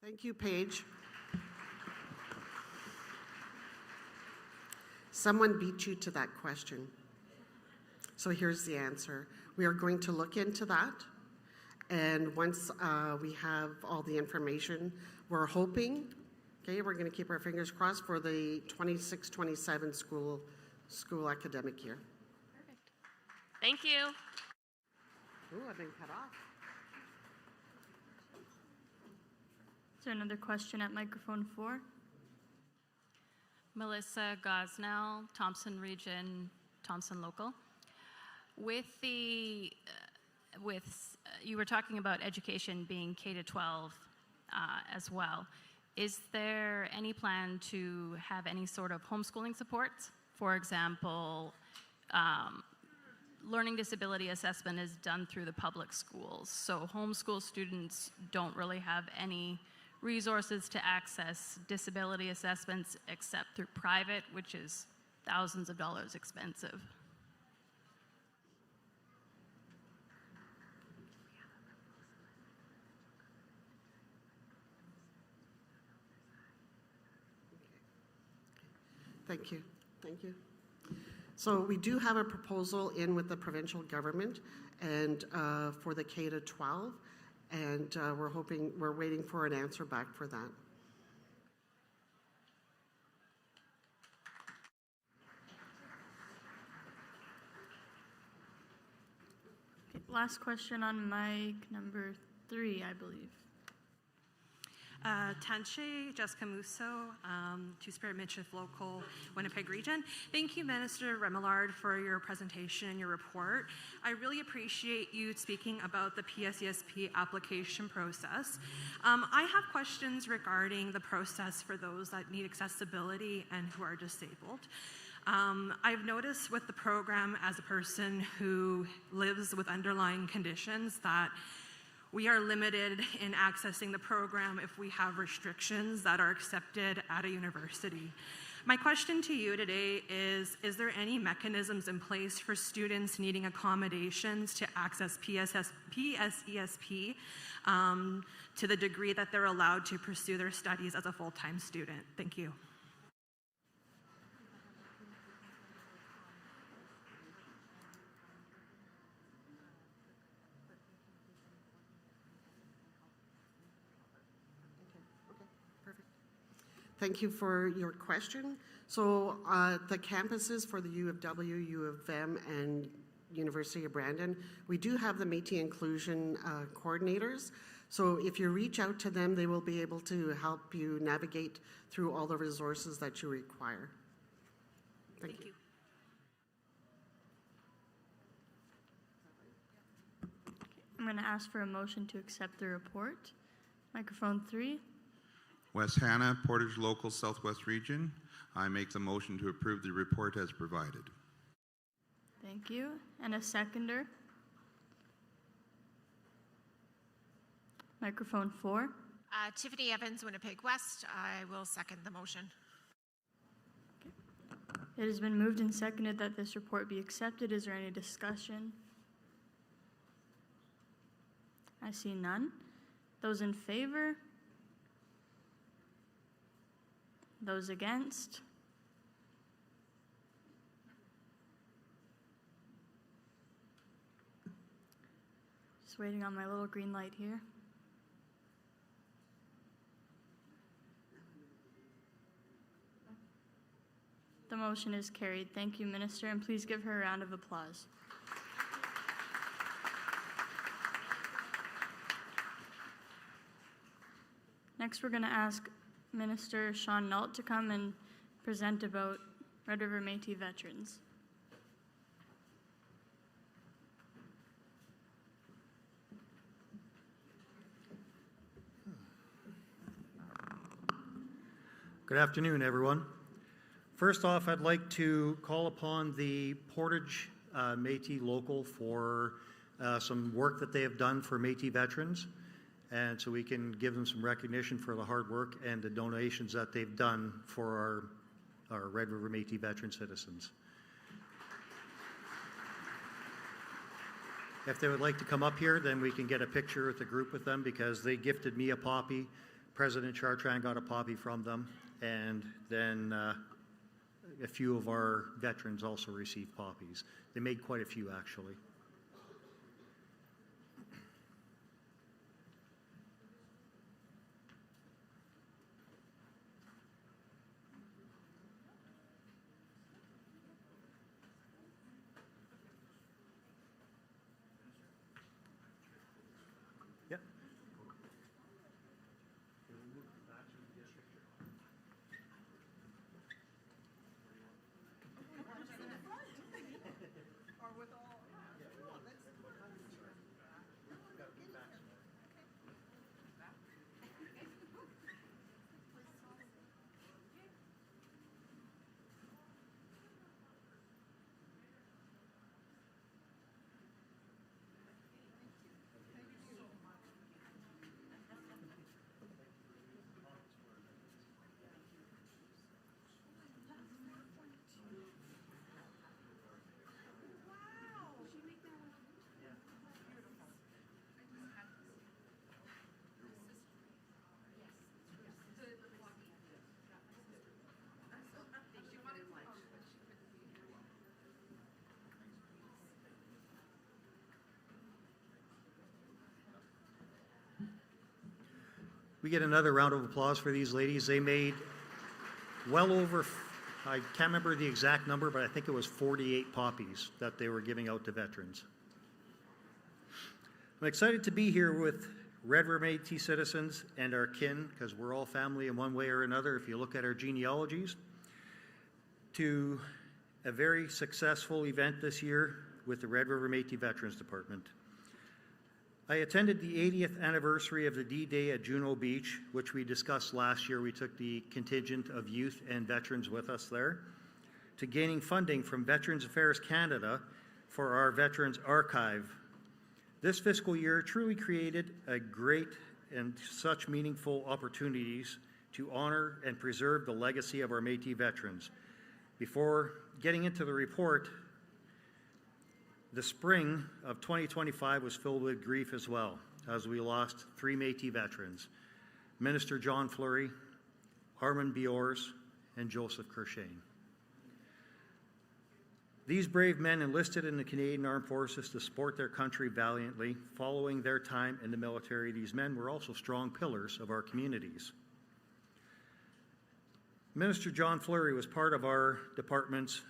Thank you, Paige. Someone beat you to that question. So here's the answer. We are going to look into that. And once we have all the information, we're hoping, okay, we're going to keep our fingers crossed for the 26-27 school academic year. Perfect. Thank you. Ooh, I've been cut off. Is there another question at microphone 4? Melissa Gosnell, Thompson Region, Thompson Local. With the, you were talking about education being K-12 as well. Is there any plan to have any sort of homeschooling supports? For example, learning disability assessment is done through the public schools, so homeschool students don't really have any resources to access disability assessments except through private, which is thousands of dollars expensive. Thank you. Thank you. So we do have a proposal in with the provincial government and for the K-12, and we're waiting for an answer back for that. Okay, last question on mic number 3, I believe. Tanche Jessica Musso, Two-Spirit Michif Local, Winnipeg Region. Thank you, Minister Remillard, for your presentation and your report. I really appreciate you speaking about the PSESP application process. I have questions regarding the process for those that need accessibility and who are disabled. I've noticed with the program as a person who lives with underlying conditions that we are limited in accessing the program if we have restrictions that are accepted at a university. My question to you today is there any mechanisms in place for students needing accommodations to access PSESP to the degree that they're allowed to pursue their studies as a full-time student? Thank you. Thank you for your question. So the campuses for the U of W, U of M, and University of Brandon, we do have the Métis inclusion coordinators. So if you reach out to them, they will be able to help you navigate through all the resources that you require. Thank you. I'm going to ask for a motion to accept the report. Microphone 3. West Hannah, Portage Local, Southwest Region. I make the motion to approve the report as provided. Thank you. And a seconder. Microphone 4. Tiffany Evans, Winnipeg West. I will second the motion. It has been moved and seconded that this report be accepted. Is there any discussion? I see none. Those in favor? Those against? Just waiting on my little green light here. The motion is carried. Thank you, Minister, and please give her a round of applause. Next, we're going to ask Minister Sean Nault to come and present about Red River Métis veterans. Good afternoon, everyone. First off, I'd like to call upon the Portage Métis Local for some work that they have done for Métis veterans, and so we can give them some recognition for the hard work and the donations that they've done for our Red River Métis veteran citizens. If they would like to come up here, then we can get a picture with the group with them, because they gifted me a poppy. President Chartrand got a poppy from them, and then a few of our veterans also received poppies. They made quite a few, actually. Yep. We get another round of applause for these ladies. They made well over, I can't remember the exact number, but I think it was 48 poppies that they were giving out to veterans. I'm excited to be here with Red River Métis citizens and our kin, because we're all family in one way or another if you look at our genealogies, to a very successful event this year with the Red River Métis Veterans Department. I attended the 80th anniversary of the D-Day at Juno Beach, which we discussed last year. We took the contingent of youth and veterans with us there, to gaining funding from Veterans Affairs Canada for our Veterans Archive. This fiscal year truly created a great and such meaningful opportunities to honor and preserve the legacy of our Métis veterans. Before getting into the report, the spring of 2025 was filled with grief as well, as we lost 3 Métis veterans: Minister John Fleury, Armand Biors, and Joseph Kershane. These brave men enlisted in the Canadian Armed Forces to support their country valiantly. Following their time in the military, these men were also strong pillars of our communities. Minister John Fleury was part of our department's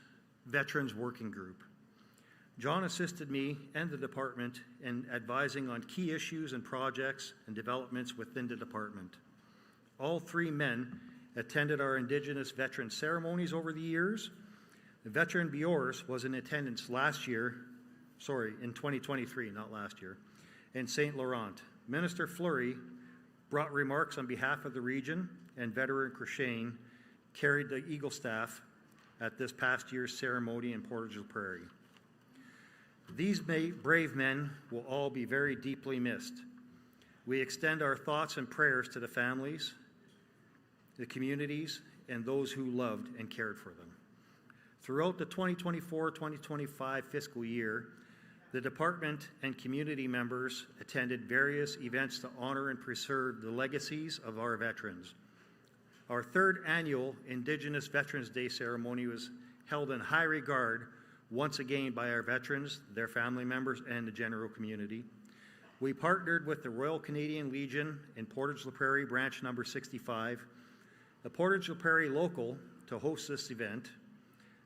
Veterans Working Group. John assisted me and the department in advising on key issues and projects and developments within the department. All 3 men attended our Indigenous veteran ceremonies over the years. The veteran Biors was in attendance in 2023, not last year, and St. Laurent. Minister Fleury brought remarks on behalf of the region, and veteran Crashane carried the Eagle staff at this past year's ceremony in Portage la Prairie. These brave men will all be very deeply missed. We extend our thoughts and prayers to the families, the communities, and those who loved and cared for them. Throughout the 2024-2025 fiscal year, the department and community members attended various events to honor and preserve the legacies of our veterans. Our third annual Indigenous Veterans Day ceremony was held in high regard once again by our veterans, their family members, and the general community. We partnered with the Royal Canadian Legion in Portage la Prairie, branch number 65, the Portage la Prairie local, to host this event.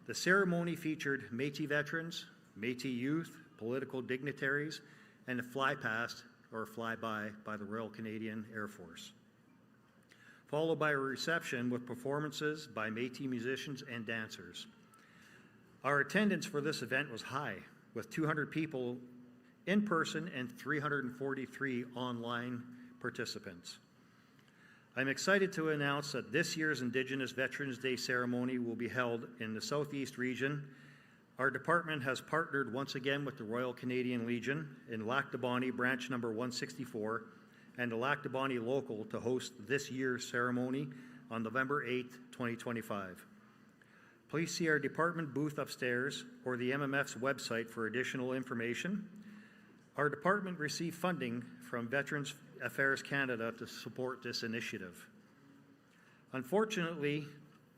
The ceremony featured Métis veterans, Métis youth, political dignitaries, and a fly-past or flyby by the Royal Canadian Air Force, followed by a reception with performances by Métis musicians and dancers. Our attendance for this event was high, with 200 people in person and 343 online participants. I'm excited to announce that this year's Indigenous Veterans Day ceremony will be held in the Southeast region. Our department has partnered once again with the Royal Canadian Legion in Lac du Bonnet, branch number 164, and the Lac du Bonnet local to host this year's ceremony on November 8, 2025. Please see our department booth upstairs or the MMF's website for additional information. Our department received funding from Veterans Affairs Canada to support this initiative. Unfortunately,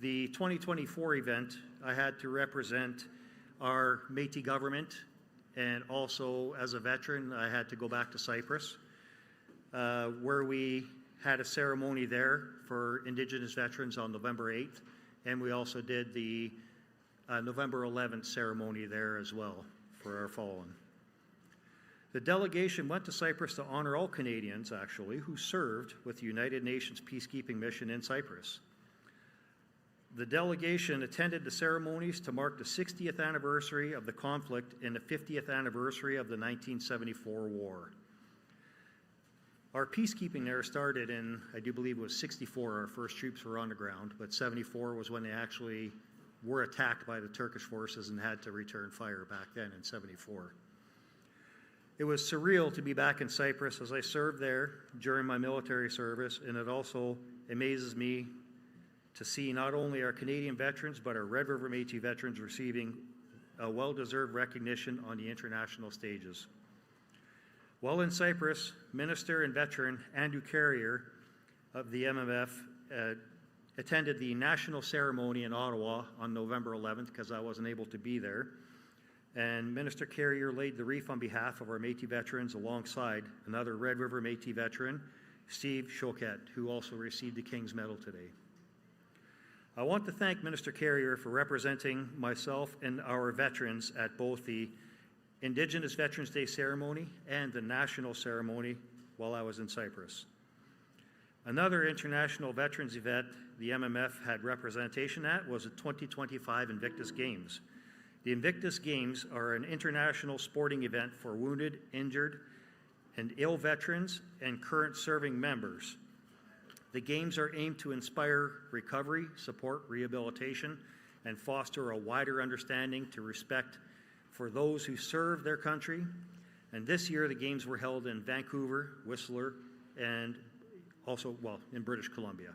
the 2024 event, I had to represent our Métis government, and also as a veteran, I had to go back to Cyprus, where we had a ceremony there for Indigenous veterans on November 8th, and we also did the November 11th ceremony there as well for our fallen. The delegation went to Cyprus to honor all Canadians, actually, who served with the United Nations peacekeeping mission in Cyprus. The delegation attended the ceremonies to mark the 60th anniversary of the conflict and the 50th anniversary of the 1974 war. Our peacekeeping there started in, I do believe it was 64, our first troops were on the ground, but 74 was when they actually were attacked by the Turkish forces and had to return fire back then in 74. It was surreal to be back in Cyprus as I served there during my military service, and it also amazes me to see not only our Canadian veterans, but our Red River Métis veterans receiving a well-deserved recognition on the international stages. While in Cyprus, Minister and veteran Andrew Carrier of the MMF attended the national ceremony in Ottawa on November 11th because I wasn't able to be there. And Minister Carrier laid the wreath on behalf of our Métis veterans alongside another Red River Métis veteran, Steve Choquette, who also received the King's Medal today. I want to thank Minister Carrier for representing myself and our veterans at both the Indigenous Veterans Day ceremony and the national ceremony while I was in Cyprus. Another international veterans event the MMF had representation at was the 2025 Invictus Games. The Invictus Games are an international sporting event for wounded, injured, and ill veterans and current serving members. The Games are aimed to inspire recovery, support rehabilitation, and foster a wider understanding to respect for those who serve their country. And this year, the Games were held in Vancouver, Whistler, and also, well, in British Columbia.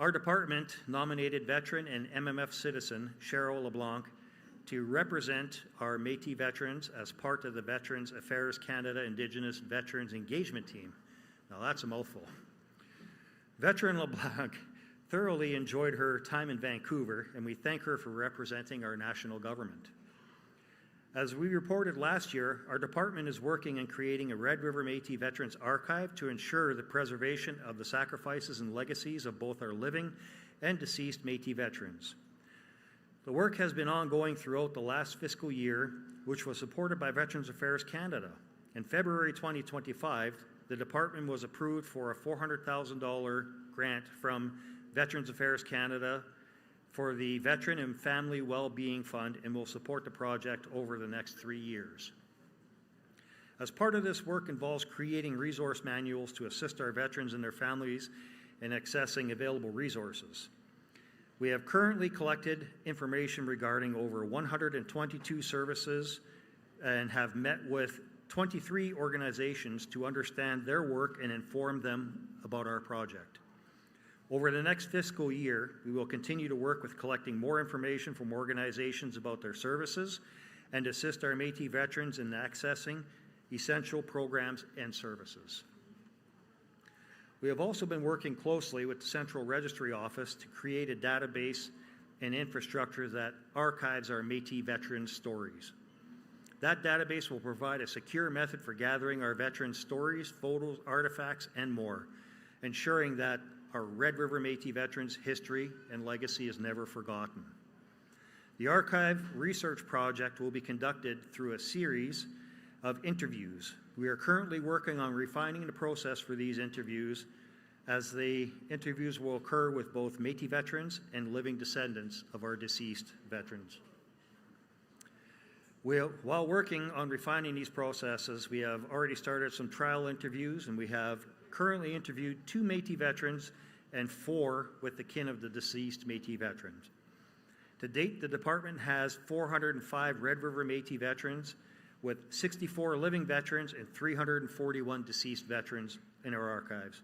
Our department nominated veteran and MMF citizen Cheryl LeBlanc to represent our Métis veterans as part of the Veterans Affairs Canada Indigenous Veterans Engagement Team. Now that's a mouthful. Veteran LeBlanc thoroughly enjoyed her time in Vancouver, and we thank her for representing our national government. As we reported last year, our department is working on creating a Red River Métis Veterans Archive to ensure the preservation of the sacrifices and legacies of both our living and deceased Métis veterans. The work has been ongoing throughout the last fiscal year, which was supported by Veterans Affairs Canada. In February 2025, the department was approved for a $400,000 grant from Veterans Affairs Canada for the Veteran and Family Wellbeing Fund and will support the project over the next 3 years. As part of this work involves creating resource manuals to assist our veterans and their families in accessing available resources. We have currently collected information regarding over 122 services and have met with 23 organizations to understand their work and inform them about our project. Over the next fiscal year, we will continue to work with collecting more information from organizations about their services and assist our Métis veterans in accessing essential programs and services. We have also been working closely with the Central Registry Office to create a database and infrastructure that archives our Métis veterans' stories. That database will provide a secure method for gathering our veterans' stories, photos, artifacts, and more, ensuring that our Red River Métis veterans' history and legacy is never forgotten. The archive research project will be conducted through a series of interviews. We are currently working on refining the process for these interviews, as the interviews will occur with both Métis veterans and living descendants of our deceased veterans. While working on refining these processes, we have already started some trial interviews, and we have currently interviewed 2 Métis veterans and 4 with the kin of the deceased Métis veterans. To date, the department has 405 Red River Métis veterans, with 64 living veterans and 341 deceased veterans in our archives.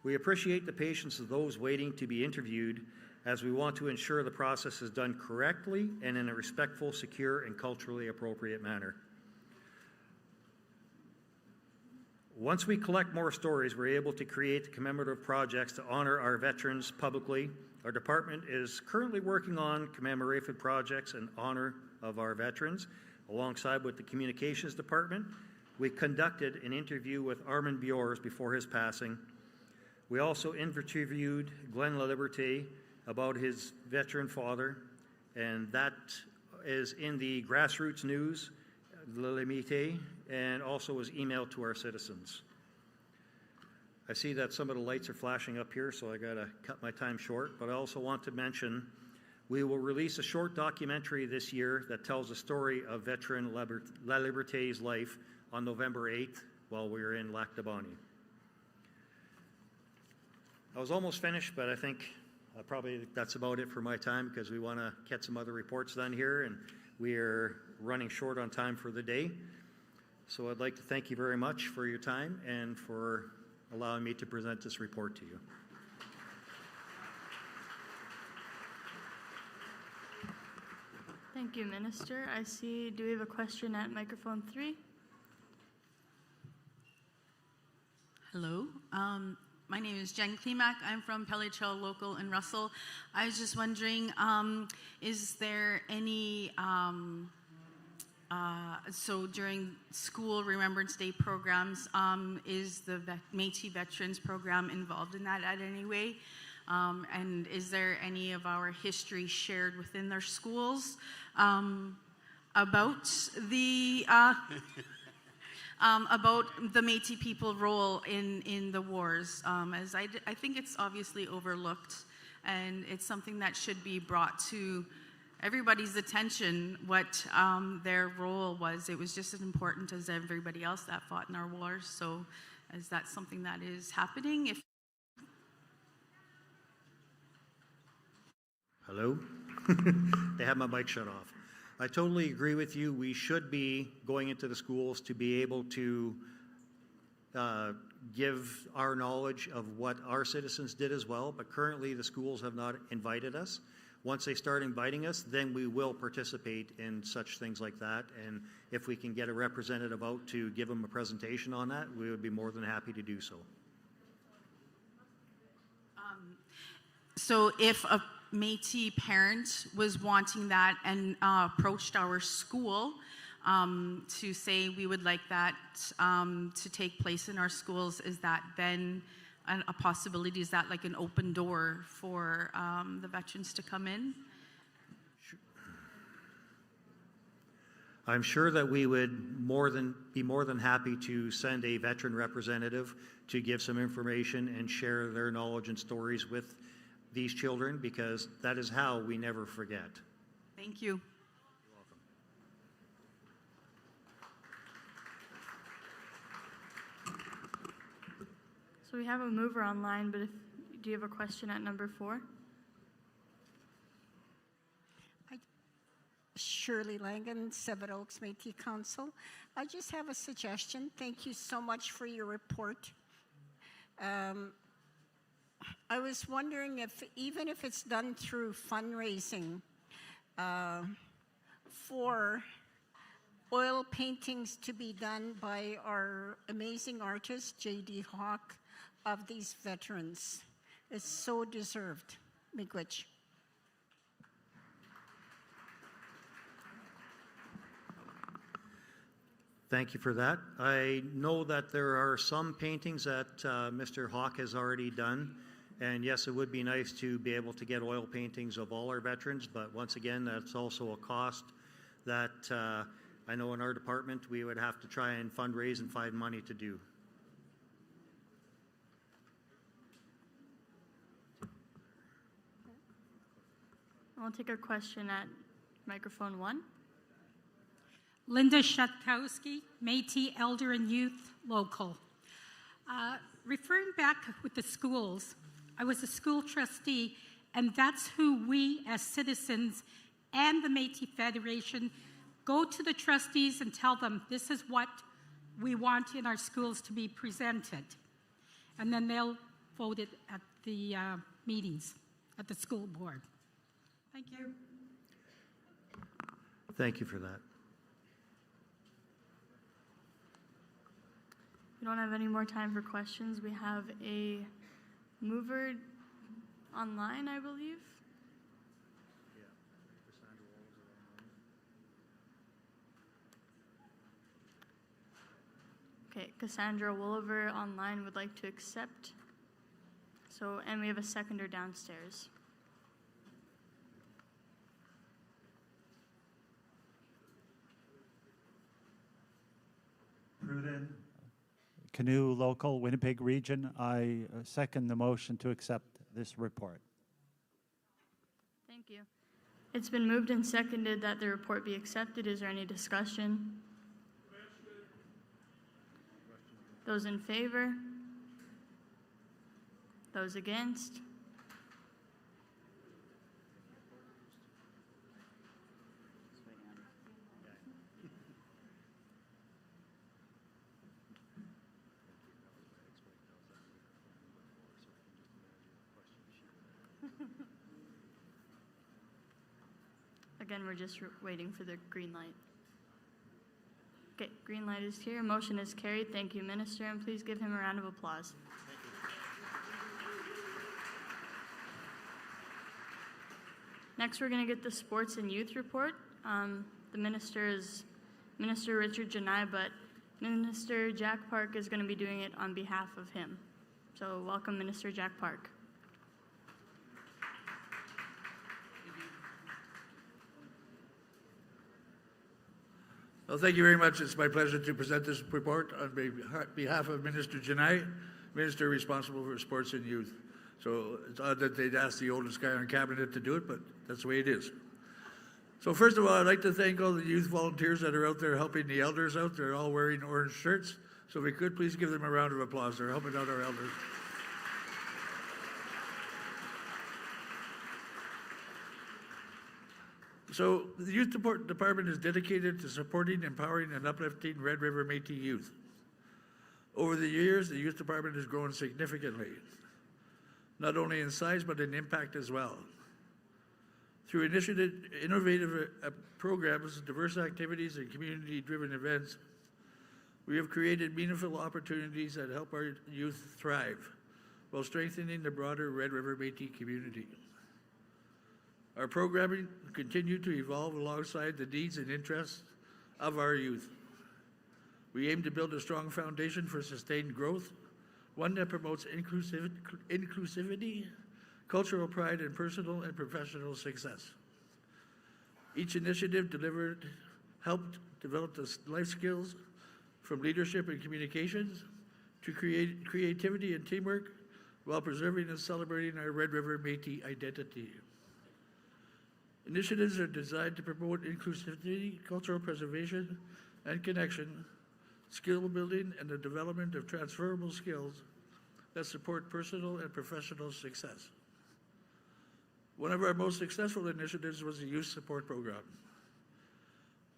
We appreciate the patience of those waiting to be interviewed, as we want to ensure the process is done correctly and in a respectful, secure, and culturally appropriate manner. Once we collect more stories, we're able to create commemorative projects to honor our veterans publicly. Our department is currently working on commemorative projects in honor of our veterans. Alongside with the communications department, we conducted an interview with Armand Biors before his passing. We also interviewed Glenn LaLiberté about his veteran father, and that is in the Grassroots News, LaLiberté, and also was emailed to our citizens. I see that some of the lights are flashing up here, so I gotta cut my time short, but I also want to mention we will release a short documentary this year that tells the story of veteran LaLiberté's life on November 8th while we were in Lac de Bonnie. I was almost finished, but I think probably that's about it for my time, because we want to get some other reports done here, and we are running short on time for the day. So I'd like to thank you very much for your time and for allowing me to present this report to you. Thank you, Minister. I see, do we have a question at microphone 3? Hello. My name is Jen Klimak. I'm from Pellichel Local in Russell. I was just wondering, is there any, so during school Remembrance Day programs, is the Métis Veterans Program involved in that in any way? And is there any of our history shared within their schools about the Métis people role in the wars, as I think it's obviously overlooked, and it's something that should be brought to everybody's attention, what their role was. It was just as important as everybody else that fought in our wars. So is that something that is happening? Hello? They have my mic shut off. I totally agree with you. We should be going into the schools to be able to give our knowledge of what our citizens did as well, but currently the schools have not invited us. Once they start inviting us, then we will participate in such things like that, and if we can get a representative out to give them a presentation on that, we would be more than happy to do so. So if a Métis parent was wanting that and approached our school to say we would like that to take place in our schools, is that then a possibility? Is that like an open door for the veterans to come in? I'm sure that we would be more than happy to send a veteran representative to give some information and share their knowledge and stories with these children, because that is how we never forget. Thank you. So we have a mover online, but do you have a question at number 4? Shirley Langan, Seven Oaks Métis Council. I just have a suggestion. Thank you so much for your report. I was wondering if, even if it's done through fundraising, for oil paintings to be done by our amazing artist, J.D. Hawk, of these veterans. It's so deserved. Miigwech. Thank you for that. I know that there are some paintings that Mr. Hawk has already done, and yes, it would be nice to be able to get oil paintings of all our veterans, but once again, that's also a cost that I know in our department we would have to try and fundraise and find money to do. I'll take a question at microphone 1. Linda Shutkowski, Métis Elder and Youth Local. Referring back with the schools, I was a school trustee, and that's who we as citizens and the Métis Federation go to the trustees and tell them this is what we want in our schools to be presented. And then they'll vote it at the meetings, at the school board. Thank you. Thank you for that. We don't have any more time for questions. We have a mover online, I believe. Okay, Cassandra Wolliver online would like to accept. So, and we have a seconder downstairs. Pruden, Canoe Local, Winnipeg Region. I second the motion to accept this report. Thank you. It's been moved and seconded that the report be accepted. Is there any discussion? Those in favor? Those against? Again, we're just waiting for the green light. Okay, green light is here. Motion is carried. Thank you, Minister, and please give him a round of applause. Next, we're going to get the sports and youth report. The minister is Minister Richard Janai, but Minister Jack Park is going to be doing it on behalf of him. So welcome, Minister Jack Park. Well, thank you very much. It's my pleasure to present this report on behalf of Minister Janai, Minister responsible for sports and youth. So it's odd that they'd ask the oldest guy on cabinet to do it, but that's the way it is. So first of all, I'd like to thank all the youth volunteers that are out there helping the elders out. They're all wearing orange shirts. So if we could, please give them a round of applause. They're helping out our elders. So the Youth Department is dedicated to supporting, empowering, and uplifting Red River Métis youth. Over the years, the Youth Department has grown significantly, not only in size, but in impact as well. Through innovative programs, diverse activities, and community-driven events, we have created meaningful opportunities that help our youth thrive while strengthening the broader Red River Métis community. Our programming will continue to evolve alongside the needs and interests of our youth. We aim to build a strong foundation for sustained growth, one that promotes inclusivity, cultural pride, and personal and professional success. Each initiative helped develop the life skills from leadership and communications to creativity and teamwork while preserving and celebrating our Red River Métis identity. Initiatives are designed to promote inclusivity, cultural preservation and connection, skill building, and the development of transferable skills that support personal and professional success. One of our most successful initiatives was the Youth Support Program.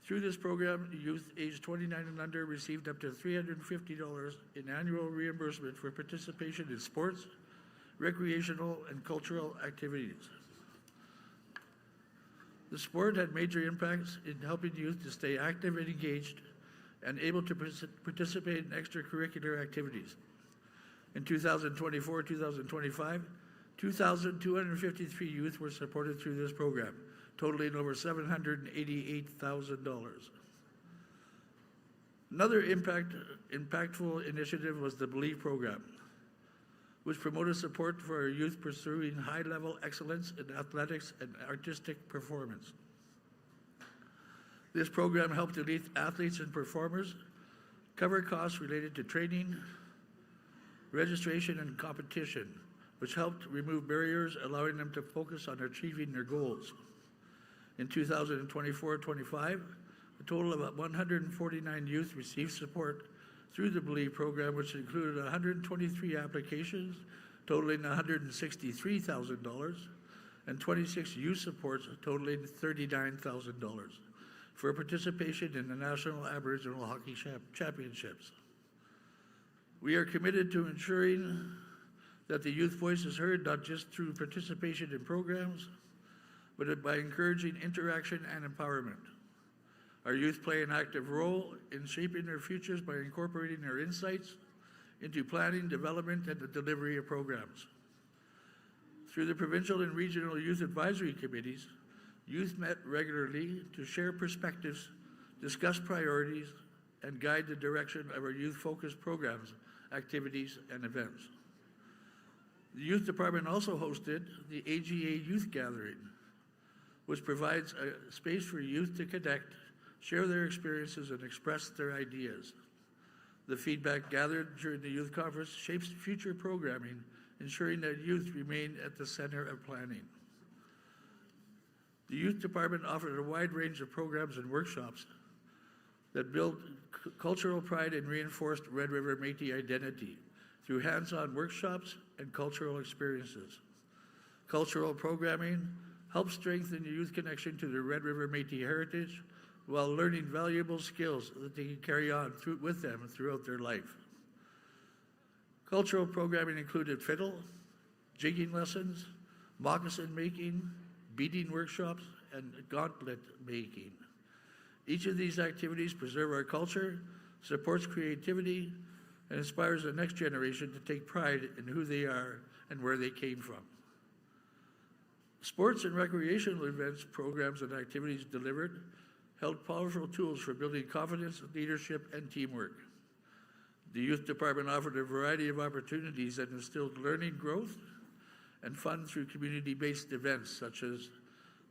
Through this program, youth aged 29 and under received up to $350 in annual reimbursement for participation in sports, recreational, and cultural activities. The sport had major impacts in helping youth to stay active and engaged and able to participate in extracurricular activities. In 2024-2025, 2,253 youth were supported through this program, totaling over $788,000. Another impactful initiative was the Believe program, which promoted support for our youth pursuing high-level excellence in athletics and artistic performance. This program helped elite athletes and performers cover costs related to training, registration, and competition, which helped remove barriers, allowing them to focus on achieving their goals. In 2024-25, a total of 149 youth received support through the Believe program, which included 123 applications totaling $163,000 and 26 youth supports totaling $39,000 for participation in the National Aboriginal Hockey Championships. We are committed to ensuring that the youth voice is heard not just through participation in programs, but by encouraging interaction and empowerment. Our youth play an active role in shaping their futures by incorporating their insights into planning, development, and the delivery of programs. Through the provincial and regional youth advisory committees, youth met regularly to share perspectives, discuss priorities, and guide the direction of our youth-focused programs, activities, and events. The Youth Department also hosted the AGA Youth Gathering, which provides a space for youth to connect, share their experiences, and express their ideas. The feedback gathered during the youth conference shapes future programming, ensuring that youth remain at the center of planning. The Youth Department offered a wide range of programs and workshops that build cultural pride and reinforced Red River Métis identity through hands-on workshops and cultural experiences. Cultural programming helps strengthen the youth connection to the Red River Métis heritage while learning valuable skills that they can carry on with them throughout their life. Cultural programming included fiddle, jigging lessons, moccasin making, beading workshops, and gauntlet making. Each of these activities preserve our culture, supports creativity, and inspires the next generation to take pride in who they are and where they came from. Sports and recreational events, programs, and activities delivered held powerful tools for building confidence, leadership, and teamwork. The Youth Department offered a variety of opportunities that instilled learning, growth, and fun through community-based events such as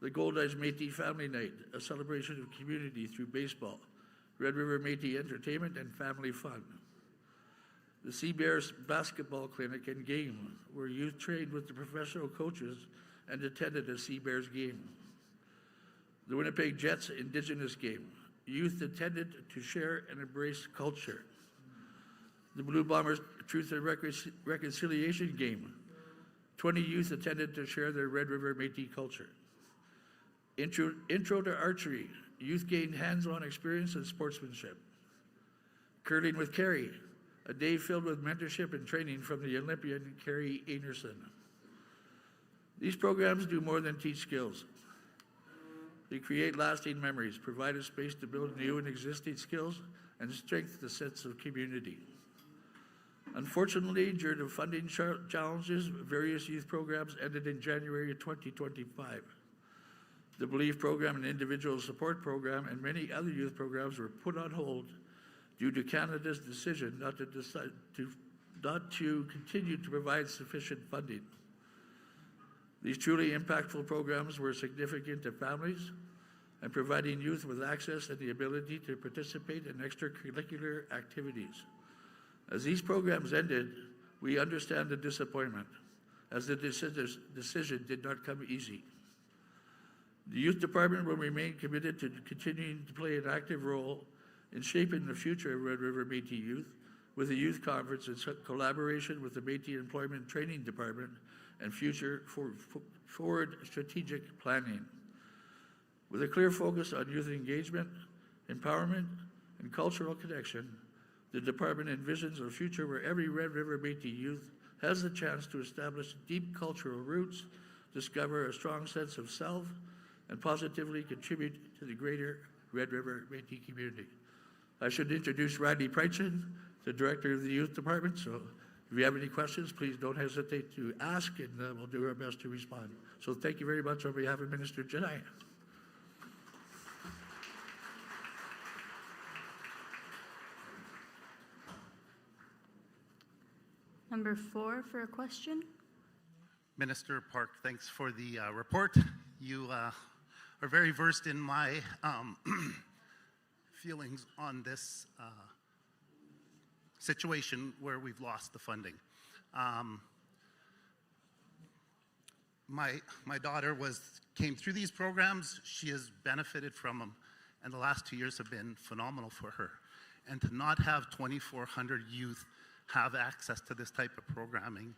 the Goldeyes Métis Family Night, a celebration of community through baseball, Red River Métis Entertainment, and family fun. The Sea Bears Basketball Clinic and Game, where youth trained with the professional coaches and attended a Sea Bears game. The Winnipeg Jets Indigenous Game. Youth attended to share and embrace culture. The Blue Bombers Truth and Reconciliation Game. 20 youth attended to share their Red River Métis culture. Intro to Archery. Youth gained hands-on experience and sportsmanship. Curling with Carrie. A day filled with mentorship and training from the Olympian Carrie Enerson. These programs do more than teach skills. They create lasting memories, provide a space to build new and existing skills, and strengthen the sense of community. Unfortunately, due to funding challenges, various youth programs ended in January of 2025. The Believe program and Individual Support program and many other youth programs were put on hold due to Canada's decision not to continue to provide sufficient funding. These truly impactful programs were significant to families and providing youth with access and the ability to participate in extracurricular activities. As these programs ended, we understand the disappointment, as the decision did not come easy. The Youth Department will remain committed to continuing to play an active role in shaping the future of Red River Métis youth with the Youth Conference in collaboration with the Métis Employment Training Department and future forward strategic planning. With a clear focus on youth engagement, empowerment, and cultural connection, the department envisions a future where every Red River Métis youth has the chance to establish deep cultural roots, discover a strong sense of self, and positively contribute to the greater Red River Métis community. I should introduce Randy Prychin, the Director of the Youth Department, so if you have any questions, please don't hesitate to ask, and we'll do our best to respond. So thank you very much on behalf of Minister Janai. Number 4 for a question. Minister Park, thanks for the report. You are very versed in my feelings on this situation where we've lost the funding. My daughter came through these programs. She has benefited from them, and the last 2 years have been phenomenal for her. And to not have 2,400 youth have access to this type of programming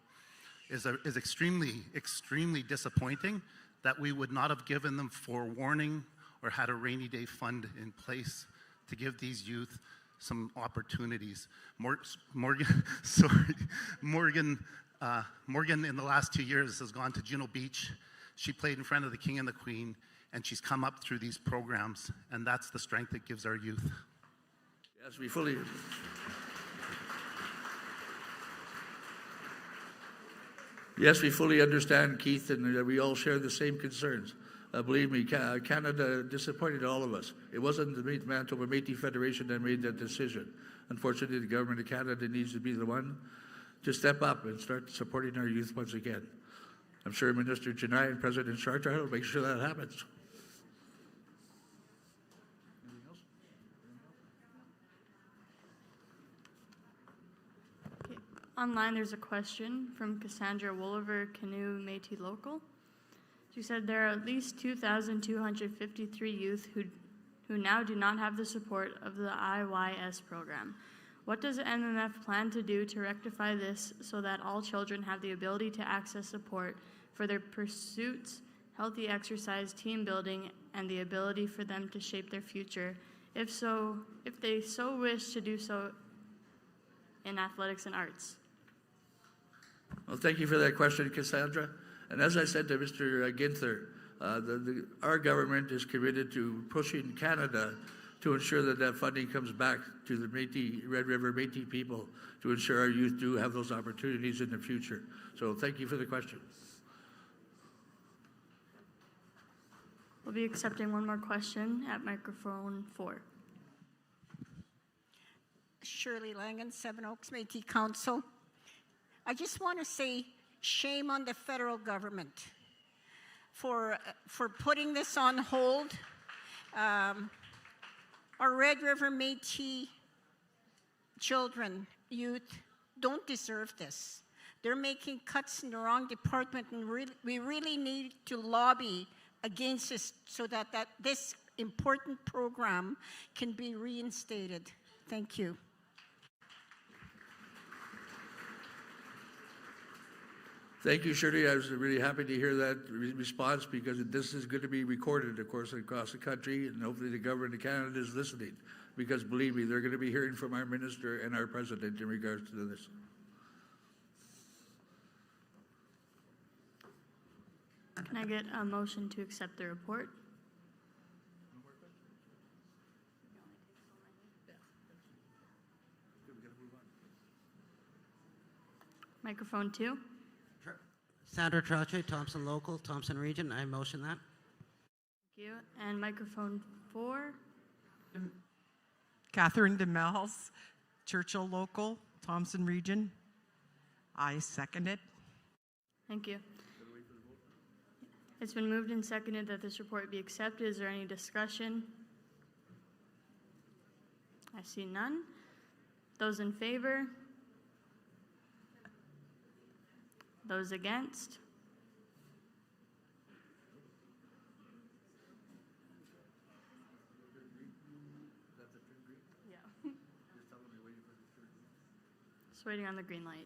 is extremely, extremely disappointing, that we would not have given them forewarning or had a rainy day fund in place to give these youth some opportunities. Morgan in the last 2 years has gone to Juno Beach. She played in front of the King and the Queen, and she's come up through these programs, and that's the strength it gives our youth. Yes, we fully. Yes, we fully understand, Keith, and we all share the same concerns. Believe me, Canada disappointed all of us. It wasn't the Manitoba Métis Federation that made that decision. Unfortunately, the government of Canada needs to be the one to step up and start supporting our youth once again. I'm sure Minister Janai and President Charter will make sure that happens. Online, there's a question from Cassandra Wolliver, Canoe Métis Local. She said there are at least 2,253 youth who now do not have the support of the IYS program. What does the MMF plan to do to rectify this so that all children have the ability to access support for their pursuits, healthy exercise, team building, and the ability for them to shape their future, if they so wish to do so in athletics and arts? Well, thank you for that question, Cassandra. And as I said to Mr. Ginther, our government is committed to pushing Canada to ensure that that funding comes back to the Red River Métis people to ensure our youth do have those opportunities in the future. So thank you for the question. We'll be accepting one more question at microphone 4. Shirley Langan, Seven Oaks Métis Council. I just want to say shame on the federal government for putting this on hold. Our Red River Métis children, youth, don't deserve this. They're making cuts in the wrong department, and we really need to lobby against this so that this important program can be reinstated. Thank you. Thank you, Shirley. I was really happy to hear that response, because this is going to be recorded, of course, across the country, and hopefully the government of Canada is listening, because believe me, they're going to be hearing from our minister and our president in regards to this. Can I get a motion to accept the report? Microphone 2. Sandra Trauche, Thompson Local, Thompson Region. I motion that. Thank you. And microphone 4. Catherine DeMels, Churchill Local, Thompson Region. I second it. Thank you. It's been moved and seconded that this report be accepted. Is there any discussion? I see none. Those in favor? Those against? Just waiting on the green light.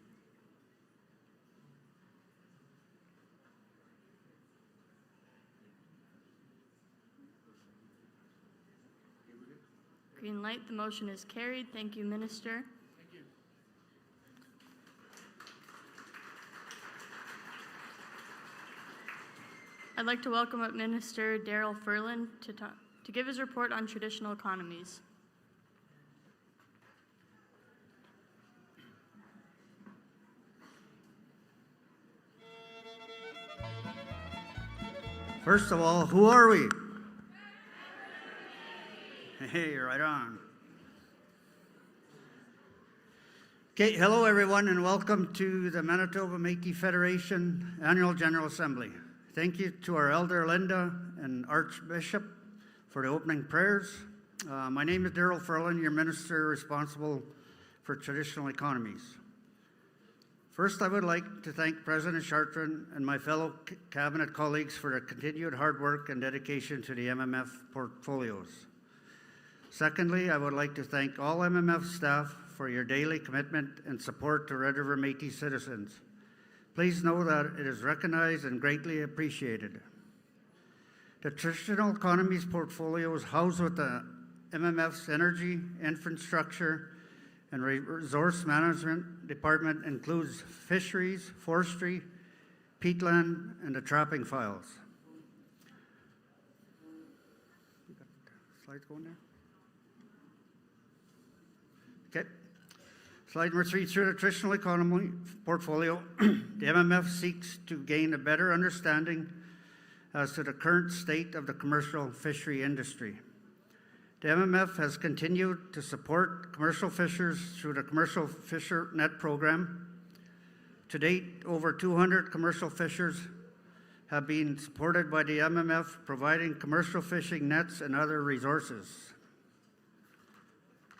Green light, the motion is carried. Thank you, Minister. Thank you. I'd like to welcome up Minister Daryl Furlan to give his report on traditional economies. First of all, who are we? Hey, right on. Okay, hello everyone and welcome to the Manitoba Métis Federation Annual General Assembly. Thank you to our Elder Linda and Archbishop for the opening prayers. My name is Daryl Furlan, your minister responsible for traditional economies. First, I would like to thank President Chartrand and my fellow cabinet colleagues for their continued hard work and dedication to the MMF portfolios. Secondly, I would like to thank all MMF staff for your daily commitment and support to Red River Métis citizens. Please know that it is recognized and greatly appreciated. The traditional economies portfolio is housed with the MMF's energy, infrastructure, and resource management department includes fisheries, forestry, peatland, and the trapping files. Slides going there? Okay. Slide number 3, through the traditional economy portfolio, the MMF seeks to gain a better understanding as to the current state of the commercial fishery industry. The MMF has continued to support commercial fishers through the Commercial Fisher Net Program. To date, over 200 commercial fishers have been supported by the MMF, providing commercial fishing nets and other resources.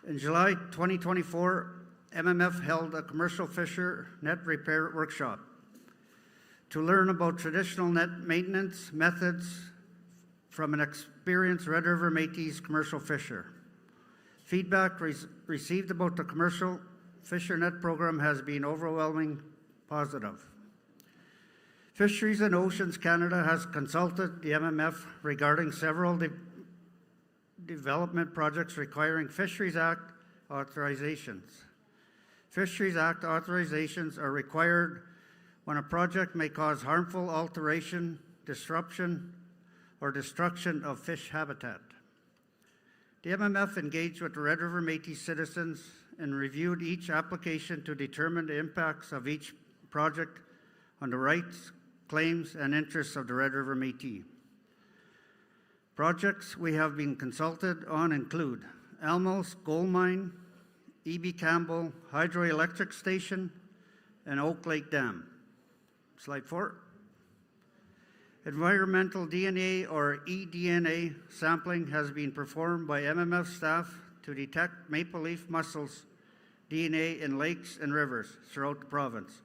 In July 2024, MMF held a commercial fisher net repair workshop to learn about traditional net maintenance methods from an experienced Red River Métis commercial fisher. Feedback received about the commercial fisher net program has been overwhelmingly positive. Fisheries and Oceans Canada has consulted the MMF regarding several development projects requiring Fisheries Act authorizations. Fisheries Act authorizations are required when a project may cause harmful alteration, disruption, or destruction of fish habitat. The MMF engaged with the Red River Métis citizens and reviewed each application to determine the impacts of each project on the rights, claims, and interests of the Red River Métis. Projects we have been consulted on include Almos Gold Mine, E.B. Campbell Hydroelectric Station, and Oak Lake Dam. Slide 4. Environmental DNA or eDNA sampling has been performed by MMF staff to detect maple leaf mussels DNA in lakes and rivers throughout the province.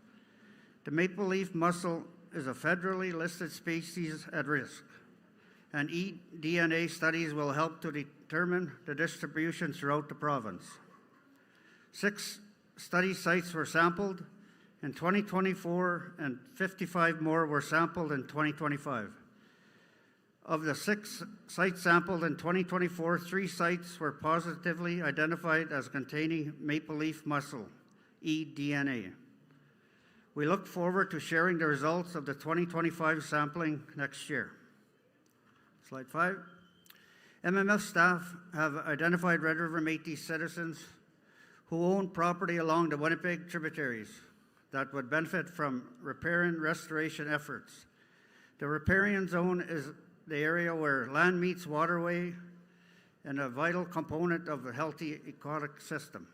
The maple leaf mussel is a federally listed species at risk, and eDNA studies will help to determine the distribution throughout the province. 6 study sites were sampled in 2024, and 55 more were sampled in 2025. Of the 6 sites sampled in 2024, 3 sites were positively identified as containing maple leaf mussel, eDNA. We look forward to sharing the results of the 2025 sampling next year. Slide 5. MMF staff have identified Red River Métis citizens who own property along the Winnipeg tributaries that would benefit from riparian restoration efforts. The riparian zone is the area where land meets waterway and a vital component of a healthy aquatic system.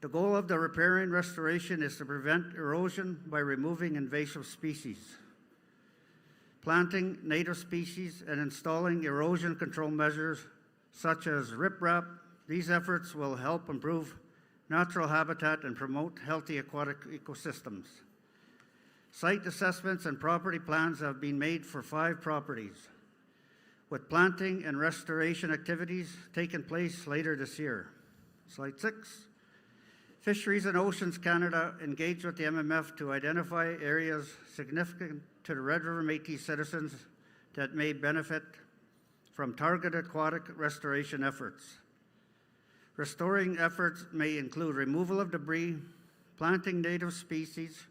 The goal of the riparian restoration is to prevent erosion by removing invasive species, planting native species, and installing erosion control measures such as riprap. These efforts will help improve natural habitat and promote healthy aquatic ecosystems. Site assessments and property plans have been made for 5 properties, with planting and restoration activities taking place later this year. Slide 6. Fisheries and Oceans Canada engaged with the MMF to identify areas significant to the Red River Métis citizens that may benefit from targeted aquatic restoration efforts. Restoring efforts may include removal of debris, planting native species,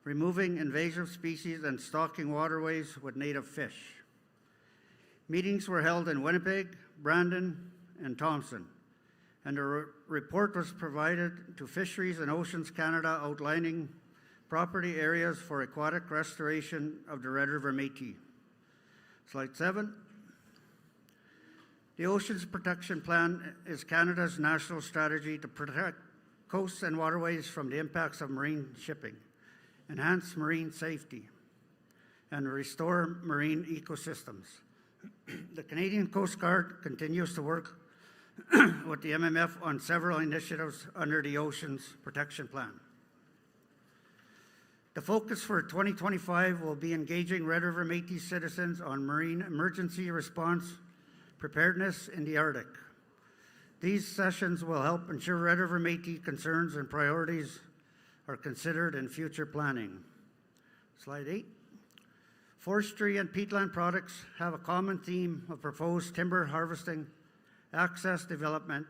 removing invasive species, and stocking waterways with native fish. Meetings were held in Winnipeg, Brandon, and Thompson, and a report was provided to Fisheries and Oceans Canada outlining property areas for aquatic restoration of the Red River Métis. Slide 7. The Oceans Protection Plan is Canada's national strategy to protect coasts and waterways from the impacts of marine shipping, enhance marine safety, and restore marine ecosystems. The Canadian Coast Guard continues to work with the MMF on several initiatives under the Oceans Protection Plan. The focus for 2025 will be engaging Red River Métis citizens on marine emergency response preparedness in the Arctic. These sessions will help ensure Red River Métis concerns and priorities are considered in future planning. Slide 8. Forestry and peatland products have a common theme of proposed timber harvesting, access development,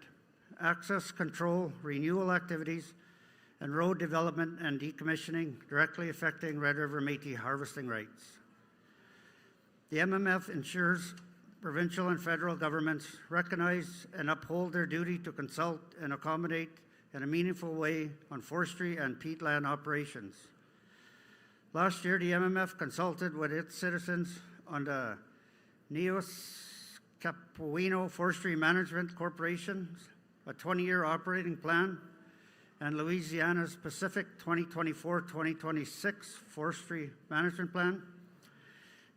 access control, renewal activities, and road development and decommissioning directly affecting Red River Métis harvesting rights. The MMF ensures provincial and federal governments recognize and uphold their duty to consult and accommodate in a meaningful way on forestry and peatland operations. Last year, the MMF consulted with its citizens on the Neos Capuino Forestry Management Corporation, a 20-year operating plan, and Louisiana's Pacific 2024-2026 Forestry Management Plan.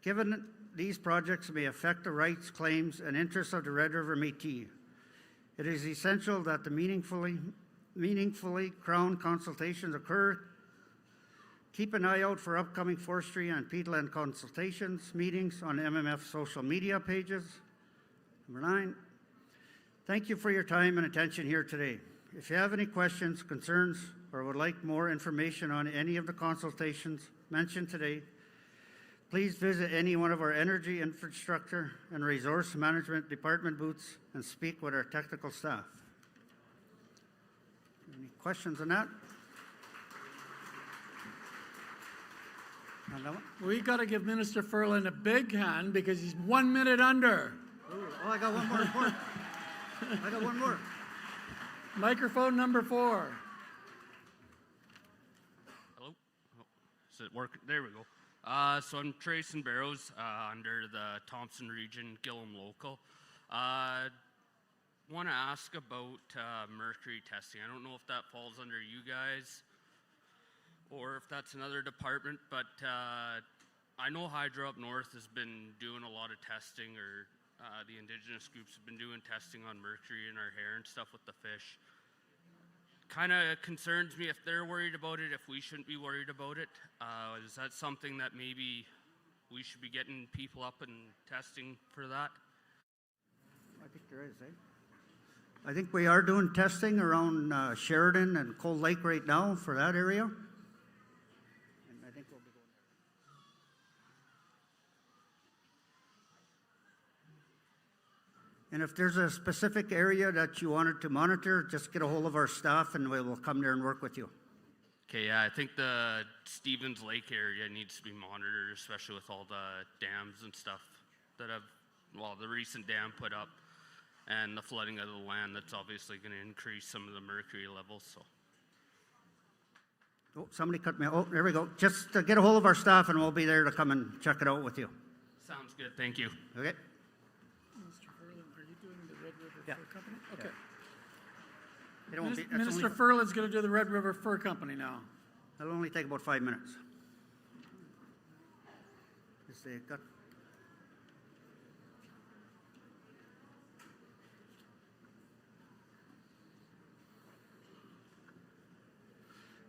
Given these projects may affect the rights, claims, and interests of the Red River Métis, it is essential that the meaningfully Crown consultations occur. Keep an eye out for upcoming forestry and peatland consultations meetings on MMF social media pages. Number 9, thank you for your time and attention here today. If you have any questions, concerns, or would like more information on any of the consultations mentioned today, please visit any one of our energy, infrastructure, and resource management department booths and speak with our technical staff. Any questions on that? We got to give Minister Furlan a big hand because he's 1 minute under. Oh, I got one more report. I got one more. Microphone number 4. Hello? Oh, is it working? There we go. So I'm Trayson Barrows under the Thompson Region Gillum Local. Want to ask about mercury testing. I don't know if that falls under you guys or if that's another department, but I know Hydro up north has been doing a lot of testing, or the indigenous groups have been doing testing on mercury in our hair and stuff with the fish. Kind of concerns me if they're worried about it, if we shouldn't be worried about it. Is that something that maybe we should be getting people up and testing for that? I think there is, I think we are doing testing around Sheridan and Cold Lake right now for that area. And I think we'll be going there. And if there's a specific area that you wanted to monitor, just get a hold of our staff and we will come there and work with you. Okay, yeah, I think the Stevens Lake area needs to be monitored, especially with all the dams and stuff that have, well, the recent dam put up and the flooding of the land. That's obviously going to increase some of the mercury levels. So. Oh, somebody cut me. Oh, there we go. Just get a hold of our staff and we'll be there to come and check it out with you. Sounds good. Thank you. Okay. Mr. Furlan, are you doing the Red River Yeah. Fur Company? Okay. It won't be, that's Minister only, Furlan's going to do the Red River Fur Company now. that'll only take about 5 minutes. Just say, cut.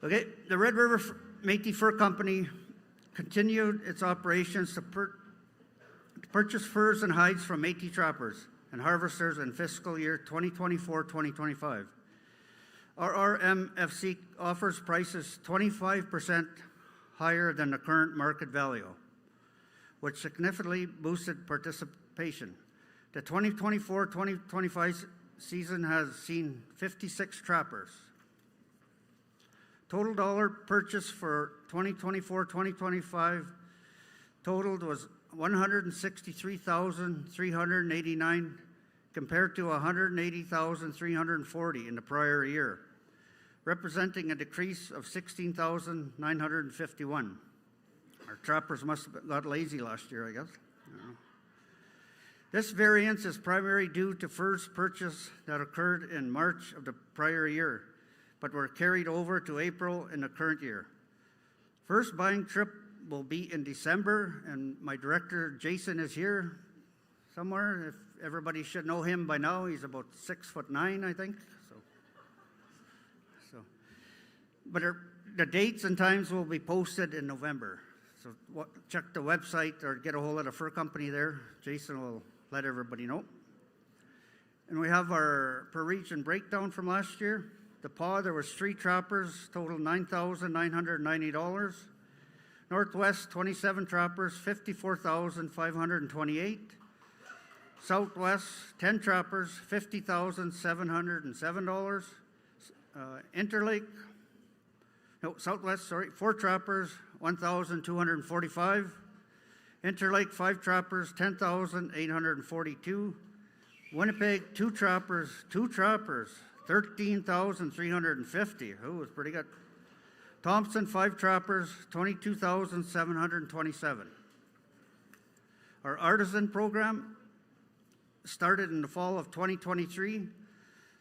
Okay, the Red River Métis Fur Company continued its operations to purchase furs and hides from Métis trappers and harvesters in fiscal year 2024-2025. Our RMFC offers prices 25% higher than the current market value, which significantly boosted participation. The 2024-2025 season has seen 56 trappers. Total dollar purchase for 2024-2025 totaled was $163,389 compared to $180,340 in the prior year, representing a decrease of $16,951. Our trappers must have got lazy last year, I guess. I don't know. This variance is primarily due to furs purchase that occurred in March of the prior year, but were carried over to April in the current year. First buying trip will be in December, and my director, Jason, is here somewhere. If everybody should know him by now, he's about 6'9", I think. But the dates and times will be posted in November. So check the website or get a hold of the fur company there. Jason will let everybody know. And we have our per region breakdown from last year. The PAW, there was 3 trappers, total $9,990. Northwest, 27 trappers, $54,528. Southwest, 10 trappers, $50,707. Southwest, 4 trappers, $1,245. Interlake, 5 trappers, $10,842. Winnipeg, 2 trappers, $13,350. Oh, it was pretty good. Thompson, 5 trappers, $22,727. Our artisan program started in the fall of 2023.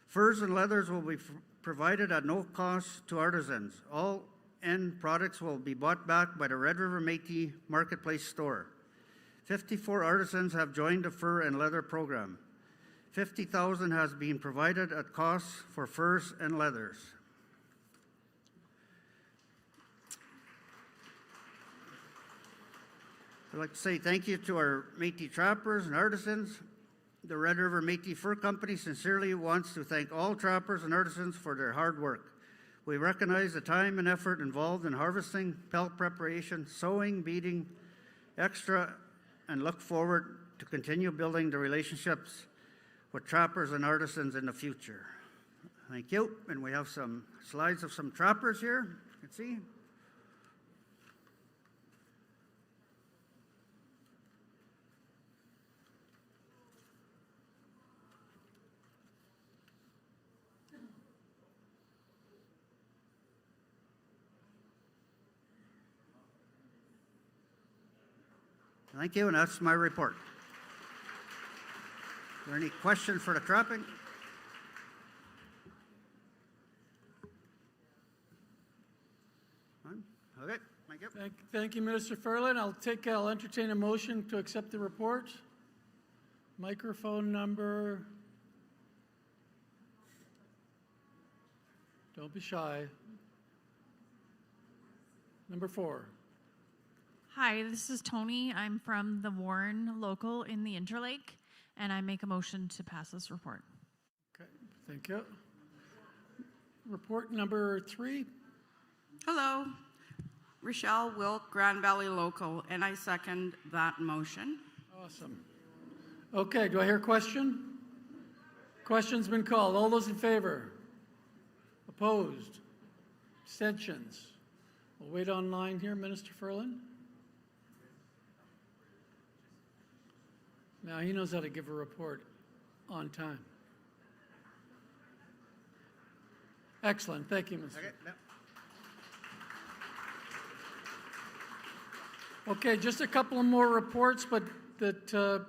Furs and leathers will be provided at no cost to artisans. All end products will be bought back by the Red River Métis Marketplace store. 54 artisans have joined the fur and leather program. $50,000 has been provided at cost for furs and leathers. I'd like to say thank you to our Métis trappers and artisans. The Red River Métis Fur Company sincerely wants to thank all trappers and artisans for their hard work. We recognize the time and effort involved in harvesting, pelt preparation, sewing, beading, extra, and look forward to continue building the relationships with trappers and artisans in the future. Thank you. And we have some slides of some trappers here. You can see. Thank you, and that's my report. Are there any questions for the trapping? Okay, thank you. Thank you, Minister Ferland. I'll entertain a motion to accept the report. Microphone number. Don't be shy. Number 4. Hi, this is Tony. I'm from the Warren local in the Interlake, and I make a motion to pass this report. Okay, thank you. Report number 3. Hello, Rochelle Wilk, Grand Valley local, and I second that motion. Awesome. Okay, do I hear a question? Question's been called. All those in favor? Opposed? Abstentions? We'll wait online here, Minister Ferland. Now, he knows how to give a report on time. Excellent. Thank you, Mr. Okay, no. Okay, just a couple of more reports, but that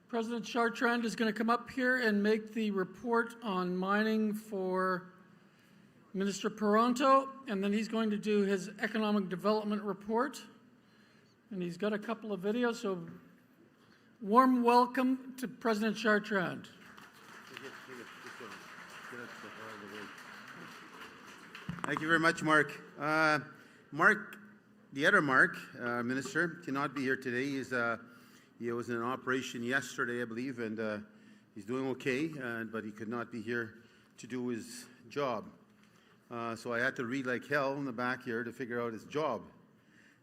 President Chartrand is going to come up here and make the report on mining for Minister Peranto, and then he's going to do his economic development report. And he's got a couple of videos, so warm welcome to President Chartrand. Thank you very much, Mark. Mark, the other Mark, Minister, cannot be here today. He was in an operation yesterday, I believe, and he's doing okay, but he could not be here to do his job. So I had to read like hell in the back here to figure out his job.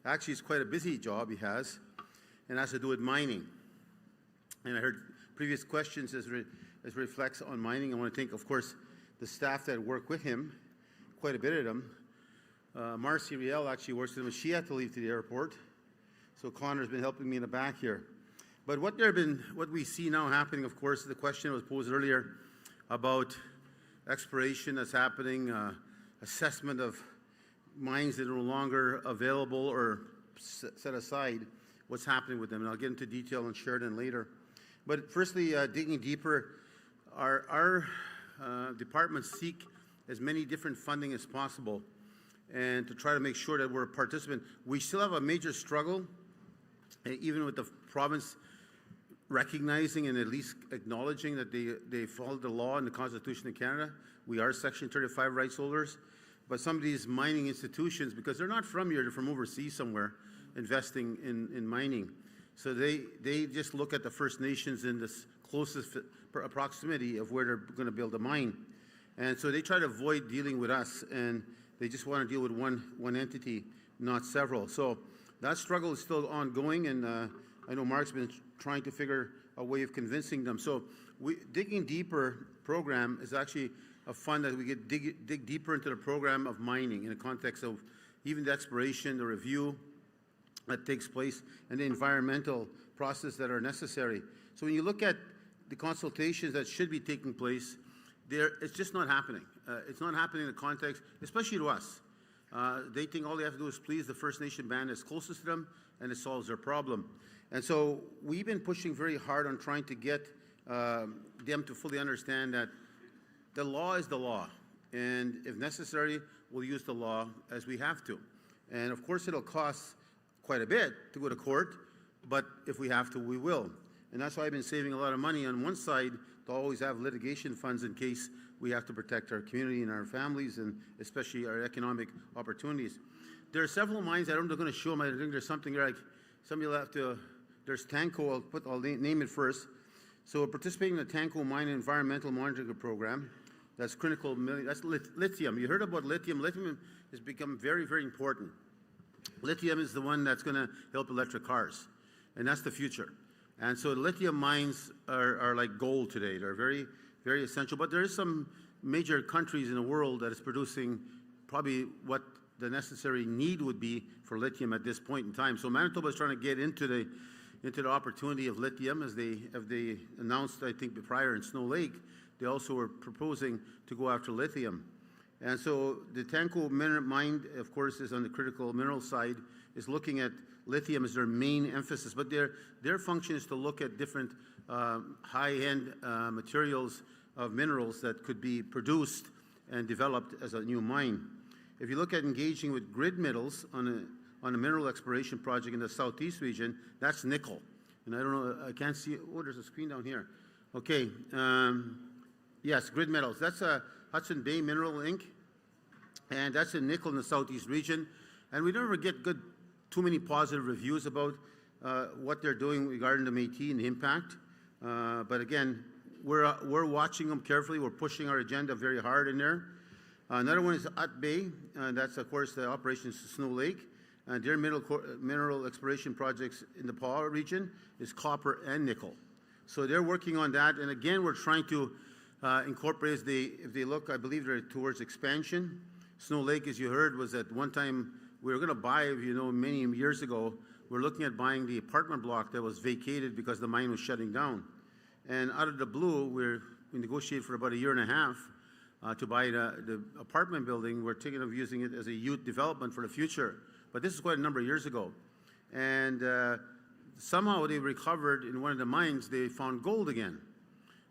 Actually, it's quite a busy job he has, and has to do with mining. And I heard previous questions as reflects on mining. I want to thank, of course, the staff that work with him, quite a bit of them. Marcy Riel actually works with him, and she had to leave to the airport. So Connor's been helping me in the back here. But what we see now happening, of course, the question was posed earlier about exploration that's happening, assessment of mines that are no longer available or set aside, what's happening with them. And I'll get into detail on Sheridan later. But firstly, digging deeper, our departments seek as many different funding as possible and to try to make sure that we're a participant. We still have a major struggle, even with the province recognizing and at least acknowledging that they follow the law and the Constitution of Canada. We are Section 35 rights holders. But some of these mining institutions, because they're not from here, they're from overseas somewhere, investing in mining. So they just look at the First Nations in this closest proximity of where they're going to build a mine. And so they try to avoid dealing with us, and they just want to deal with one entity, not several. So that struggle is still ongoing, and I know Mark's been trying to figure a way of convincing them. So Digging Deeper program is actually a fund that we get dig deeper into the program of mining in the context of even the exploration, the review that takes place, and the environmental process that are necessary. So when you look at the consultations that should be taking place, it's just not happening. It's not happening in the context, especially to us. They think all they have to do is please the First Nation band that's closest to them, and it solves their problem. And so we've been pushing very hard on trying to get them to fully understand that the law is the law, and if necessary, we'll use the law as we have to. And of course, it'll cost quite a bit to go to court, but if we have to, we will. And that's why I've been saving a lot of money on one side to always have litigation funds in case we have to protect our community and our families, and especially our economic opportunities. There are several mines. I don't know if I'm going to show them. I think there's something like, somebody will have to, there's Tanco, I'll name it first. So we're participating in the Tanco Mine Environmental Monitoring Program. That's critical, that's lithium. You heard about lithium. Lithium has become very, very important. Lithium is the one that's going to help electric cars, and that's the future. And so lithium mines are like gold today. They're very, very essential. But there is some major countries in the world that is producing probably what the necessary need would be for lithium at this point in time. So Manitoba is trying to get into the opportunity of lithium, as they announced, I think, prior in Snow Lake. They also were proposing to go after lithium. And so the Tanco mine, of course, is on the critical mineral side, is looking at lithium as their main emphasis. But their function is to look at different high-end materials of minerals that could be produced and developed as a new mine. If you look at engaging with Grid Metals on a mineral exploration project in the southeast region, that's nickel. And I don't know, I can't see, oh, there's a screen down here. Okay, yes, Grid Metals. That's a Hudson Bay Mineral Inc., and that's in nickel in the southeast region. And we never get too many positive reviews about what they're doing regarding the Métis and the impact. But again, we're watching them carefully. We're pushing our agenda very hard in there. Another one is At Bay. That's, of course, the operations to Snow Lake. Their mineral exploration projects in the Paw region is copper and nickel. So they're working on that. And again, we're trying to incorporate, if they look, I believe they're towards expansion. Snow Lake, as you heard, was at one time, we were going to buy, you know, many years ago, we're looking at buying the apartment block that was vacated because the mine was shutting down. And out of the blue, we negotiated for about a year and a half to buy the apartment building. We're thinking of using it as a youth development for the future. But this is quite a number of years ago. And somehow they recovered in one of the mines, they found gold again.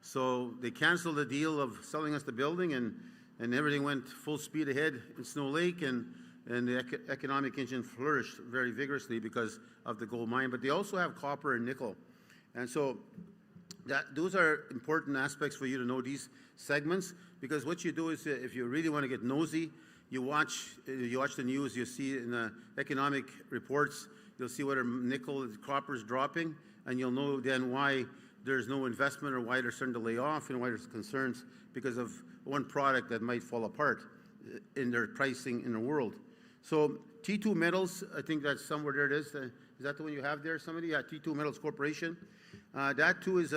So they canceled the deal of selling us the building, and everything went full speed ahead in Snow Lake, and the economic engine flourished very vigorously because of the gold mine. But they also have copper and nickel. And so those are important aspects for you to know, these segments, because what you do is, if you really want to get nosy, you watch the news, you see in the economic reports, you'll see whether nickel and copper is dropping, and you'll know then why there's no investment or why they're starting to lay off and why there's concerns because of one product that might fall apart. in their pricing in the world. So T2 Metals, I think that's somewhere there it is. Is that the one you have there, somebody? Yeah, T2 Metals Corporation. That too is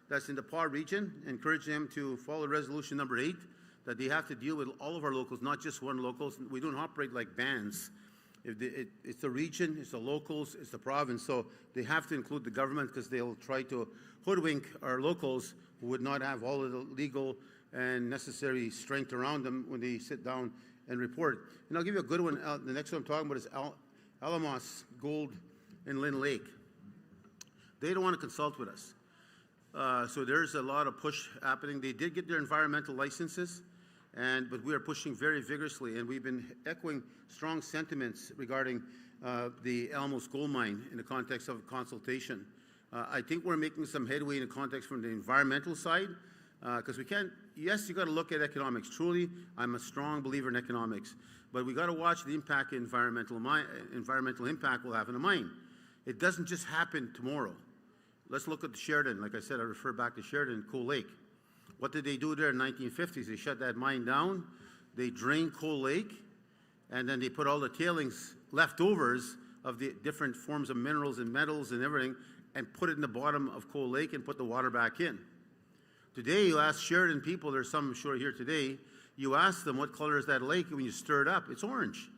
that's in the PAW region. Encourage them to follow resolution number 8, that they have to deal with all of our locals, not just one locals. We don't operate like bands. It's the region, it's the locals, it's the province. So they have to include the government because they'll try to hoodwink our locals who would not have all of the legal and necessary strength around them when they sit down and report. And I'll give you a good one. The next one I'm talking about is Alamos Gold in Lynn Lake. They don't want to consult with us. So there's a lot of push happening. They did get their environmental licenses, but we are pushing very vigorously, and we've been echoing strong sentiments regarding the Alamos gold mine in the context of consultation. I think we're making some headway in the context from the environmental side, because we can't, yes, you got to look at economics. Truly, I'm a strong believer in economics, but we got to watch the impact environmental impact will have in a mine. It doesn't just happen tomorrow. Let's look at Sheridan. Like I said, I refer back to Sheridan, Coal Lake. What did they do there in the 1950s? They shut that mine down, they drained Coal Lake, and then they put all the tailings, leftovers of the different forms of minerals and metals and everything, and put it in the bottom of Coal Lake and put the water back in. Today, you ask Sheridan people, there's some I'm sure here today, you ask them what color is that lake, and when you stir it up, it's orange.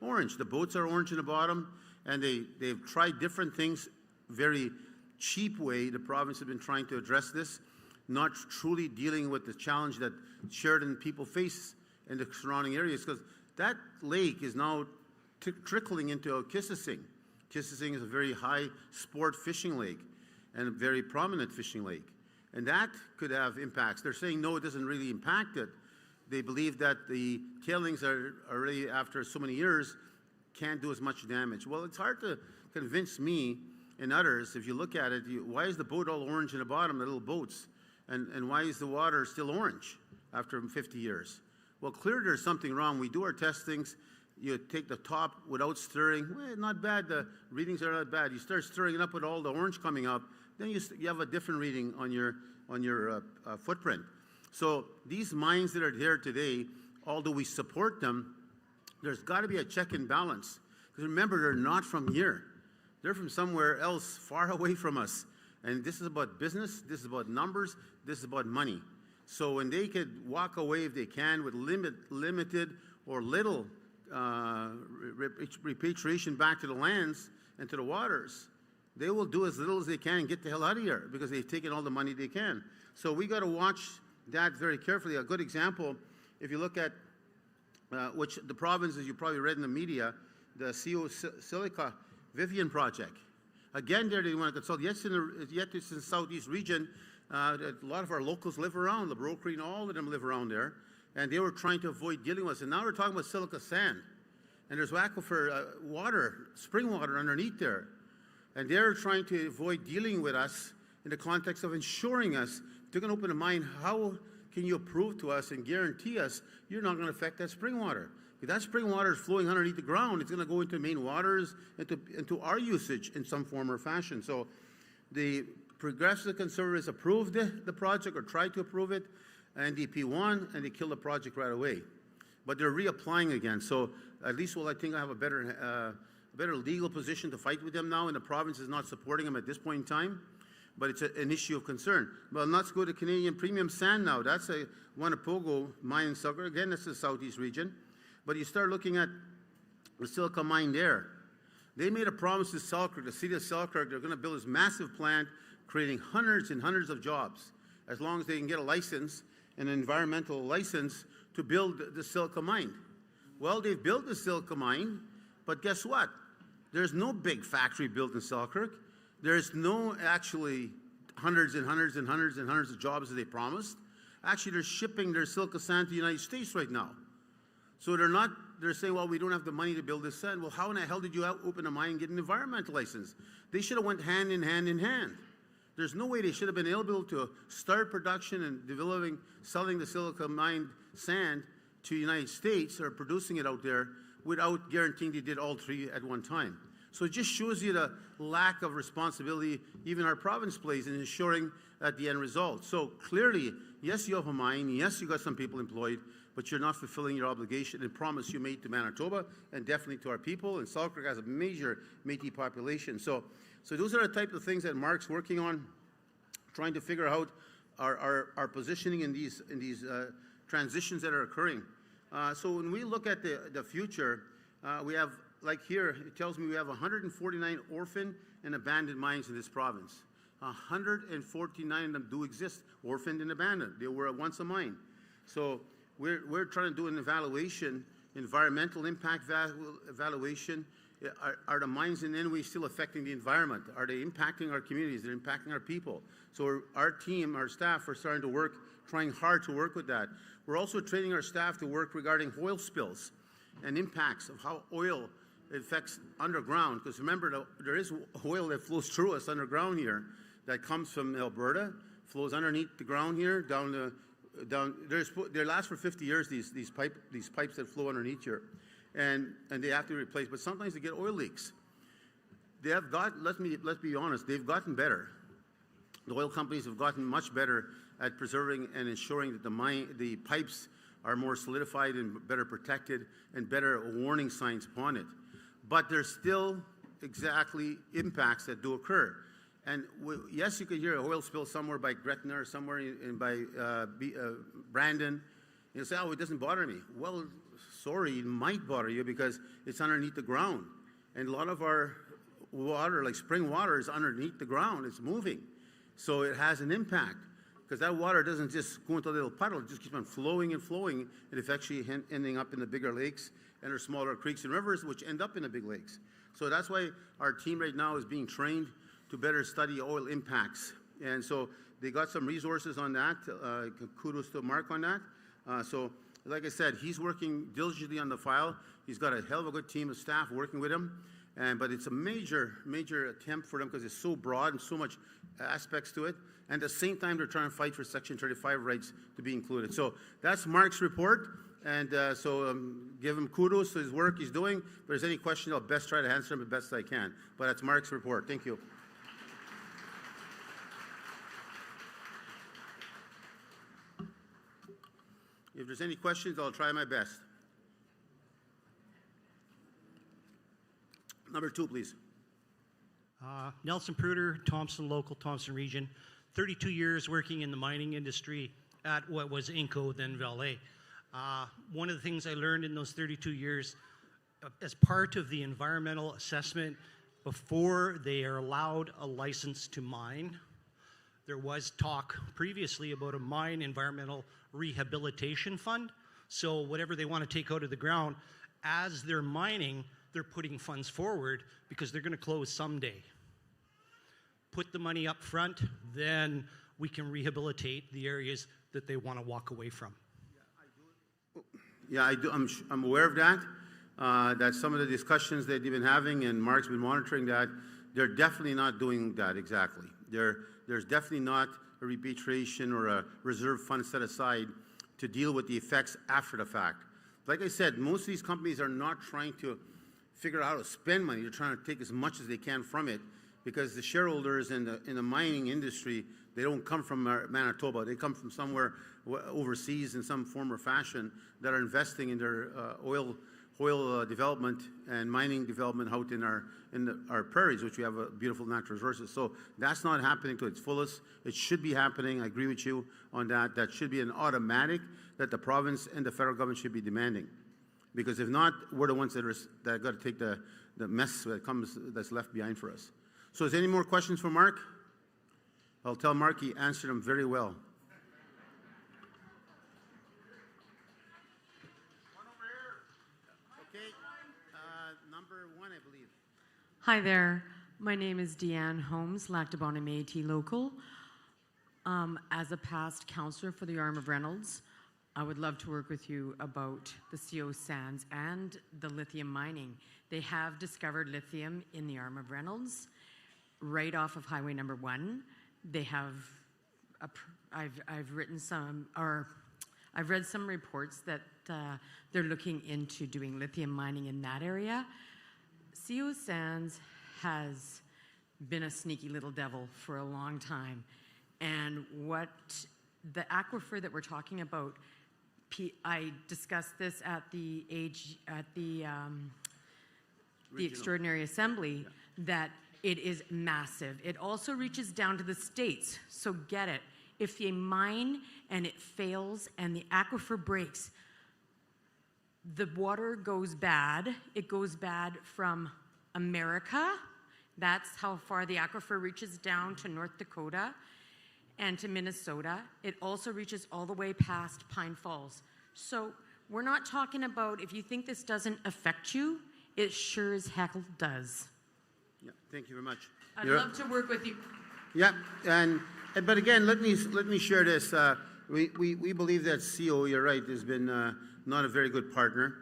Orange. The boats are orange in the bottom, and they've tried different things, very cheap way the province has been trying to address this, not truly dealing with the challenge that Sheridan people face in the surrounding areas, because that lake is now trickling into Kississing. Kississing is a very high sport fishing lake and a very prominent fishing lake. And that could have impacts. They're saying, no, it doesn't really impact it. They believe that the tailings are already, after so many years, can't do as much damage. Well, it's hard to convince me and others, if you look at it, why is the boat all orange in the bottom, the little boats? And why is the water still orange after 50 years? Well, clearly there's something wrong. We do our testings. You take the top without stirring. Well, not bad. The readings are not bad. You start stirring it up with all the orange coming up, then you have a different reading on your footprint. So these mines that are here today, although we support them, there's got to be a check and balance. Because remember, they're not from here. They're from somewhere else, far away from us. And this is about business, this is about numbers, this is about money. So when they could walk away, if they can, with limited or little repatriation back to the lands and to the waters, they will do as little as they can and get the hell out of here, because they've taken all the money they can. So we got to watch that very carefully. A good example, if you look at which the province, as you probably read in the media, the CO Silica Vivian project. Again, there they want to consult. Yet it's in the southeast region. A lot of our locals live around, LeBreau Creek, all of them live around there. And they were trying to avoid dealing with us. And now we're talking about silica sand. And there's aquifer water, spring water underneath there. And they're trying to avoid dealing with us in the context of ensuring us, if they're going to open a mine, how can you prove to us and guarantee us you're not going to affect that spring water? If that spring water is flowing underneath the ground, it's going to go into main waters, into our usage in some form or fashion. So the Progressive Conservatives approved the project, or tried to approve it. NDP won, and they killed the project right away. But they're reapplying again. So at least, well, I think I have a better legal position to fight with them now, and the province is not supporting them at this point in time. But it's an issue of concern. Well, let's go to Canadian Premium Sand now. That's a Wanapogo mine in Sugar. Again, that's the southeast region. But you start looking at the silica mine there. They made a promise to Selkirk, the city of Selkirk, they're going to build this massive plant, creating hundreds and hundreds of jobs, as long as they can get a license, an environmental license, to build the silica mine. Well, they've built the silica mine, but guess what? There's no big factory built in Selkirk. There's no actually hundreds and hundreds and hundreds and hundreds of jobs that they promised. Actually, they're shipping their silica sand to the United States right now. So they're saying, well, we don't have the money to build this sand. Well, how in the hell did you open a mine and get an environmental license? They should have went hand in hand in hand. There's no way they should have been able to start production and selling the silica mined sand to the United States, or producing it out there, without guaranteeing they did all three at one time. So it just shows you the lack of responsibility even our province plays in ensuring at the end result. So clearly, yes, you have a mine, yes, you got some people employed, but you're not fulfilling your obligation and promise you made to Manitoba and definitely to our people. And Selkirk has a major Métis population. So those are the type of things that Mark's working on, trying to figure out our positioning in these transitions that are occurring. So when we look at the future, we have, like here, it tells me we have 149 orphaned and abandoned mines in this province. 149 of them do exist, orphaned and abandoned. They were once a mine. So we're trying to do an evaluation, environmental impact evaluation. Are the mines in any way still affecting the environment? Are they impacting our communities? They're impacting our people. So our team, our staff are starting to work, trying hard to work with that. We're also training our staff to work regarding oil spills and impacts of how oil affects underground. Because remember, there is oil that flows through us underground here that comes from Alberta, flows underneath the ground here, down. They last for 50 years, these pipes that flow underneath here. And they have to be replaced. But sometimes they get oil leaks. They have got, let's be honest, they've gotten better. The oil companies have gotten much better at preserving and ensuring that the pipes are more solidified and better protected and better warning signs upon it. But there's still exactly impacts that do occur. And yes, you could hear an oil spill somewhere by Gretna or somewhere by Brandon. You'll say, oh, it doesn't bother me. Well, sorry, it might bother you because it's underneath the ground. And a lot of our water, like spring water, is underneath the ground. It's moving. So it has an impact because that water doesn't just go into a little puddle. It just keeps on flowing and flowing. And it's actually ending up in the bigger lakes and our smaller creeks and rivers, which end up in the big lakes. So that's why our team right now is being trained to better study oil impacts. And so they got some resources on that. Kudos to Mark on that. So like I said, he's working diligently on the file. He's got a hell of a good team of staff working with him. But it's a major attempt for them because it's so broad and so much aspects to it. And at the same time, they're trying to fight for Section 35 rights to be included. So that's Mark's report. And give him kudos to his work he's doing. If there's any question, I'll best try to answer them the best I can. But that's Mark's report. Thank you. If there's any questions, I'll try my best. Number 2, please. Nelson Pruder, Thompson Local, Thompson Region. 32 years working in the mining industry at what was Inco, then Valet. One of the things I learned in those 32 years, as part of the environmental assessment, before they are allowed a license to mine, there was talk previously about a mine environmental rehabilitation fund. So whatever they want to take out of the ground, as they're mining, they're putting funds forward because they're going to close someday. Put the money up front, then we can rehabilitate the areas that they want to walk away from. Yeah, I do. I'm aware of that. That some of the discussions that they've been having, and Mark's been monitoring that, they're definitely not doing that exactly. There's definitely not a repatriation or a reserve fund set aside to deal with the effects after the fact. Like I said, most of these companies are not trying to figure out how to spend money. They're trying to take as much as they can from it because the shareholders in the mining industry, they don't come from Manitoba. They come from somewhere overseas in some form or fashion that are investing in their oil development and mining development out in our prairies, which we have beautiful natural resources. So that's not happening to its fullest. It should be happening. I agree with you on that. That should be an automatic that the province and the federal government should be demanding. Because if not, we're the ones that got to take the mess that's left behind for us. So is there any more questions for Mark? I'll tell Mark he answered them very well. Number 1, I believe. Hi there. My name is Deanne Holmes, Lactabon Métis Local. As a past councillor for the Arm of Reynolds, I would love to work with you about the CO sands and the lithium mining. They have discovered lithium in the Arm of Reynolds, right off of Highway number 1. They have, I've read some reports that they're looking into doing lithium mining in that area. CO sands has been a sneaky little devil for a long time. And what the aquifer that we're talking about I discussed this at the Extraordinary Assembly, that it is massive. It also reaches down to the states, so get it. If you mine and it fails and the aquifer breaks, the water goes bad. It goes bad from America. That's how far the aquifer reaches down to North Dakota and to Minnesota. It also reaches all the way past Pine Falls. So we're not talking about, if you think this doesn't affect you, it sure as heck does. Yeah, thank you very much. I'd love to work with you. Yeah, but again, let me share this. We believe that CO, you're right, has been not a very good partner,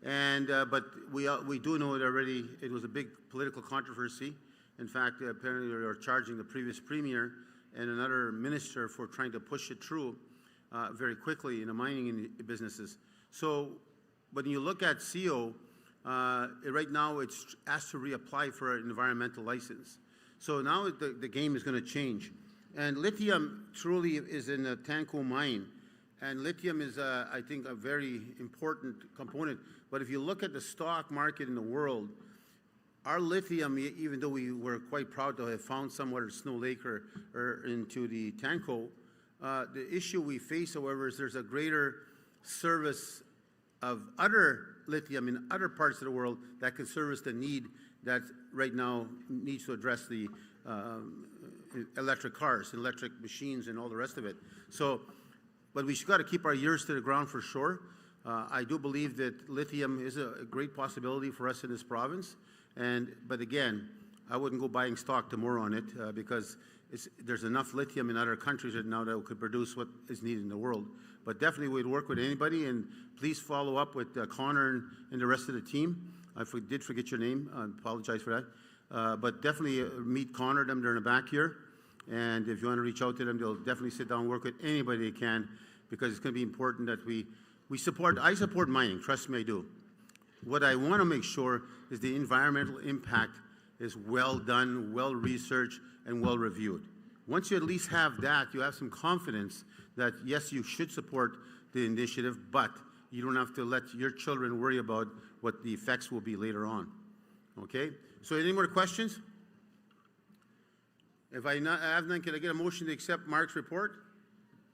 but we do know it already. It was a big political controversy. In fact, apparently they are charging the previous premier and another minister for trying to push it through very quickly in the mining businesses. So, when you look at CO, right now it's asked to reapply for an environmental license. So now the game is going to change. And lithium truly is in the Tanco mine. And lithium is, I think, a very important component. But if you look at the stock market in the world, our lithium, even though we were quite proud to have found somewhere in Snow Lake or into the Tanco, the issue we face, however, is there's a greater service of other lithium in other parts of the world that can service the need that right now needs to address the electric cars, electric machines, and all the rest of it. So, but we got to keep our ears to the ground for sure. I do believe that lithium is a great possibility for us in this province. But again, I wouldn't go buying stock tomorrow on it because there's enough lithium in other countries right now that could produce what is needed in the world. But definitely we'd work with anybody, and please follow up with Connor and the rest of the team. I did forget your name. I apologize for that. But definitely meet Connor, them, they're in the back here. And if you want to reach out to them, they'll definitely sit down and work with anybody they can, because it's going to be important that we support. I support mining, trust me, I do. What I want to make sure is the environmental impact is well done, well researched, and well reviewed. Once you at least have that, you have some confidence that yes, you should support the initiative, but you don't have to let your children worry about what the effects will be later on. Okay? So any more questions? If I have none, can I get a motion to accept Mark's report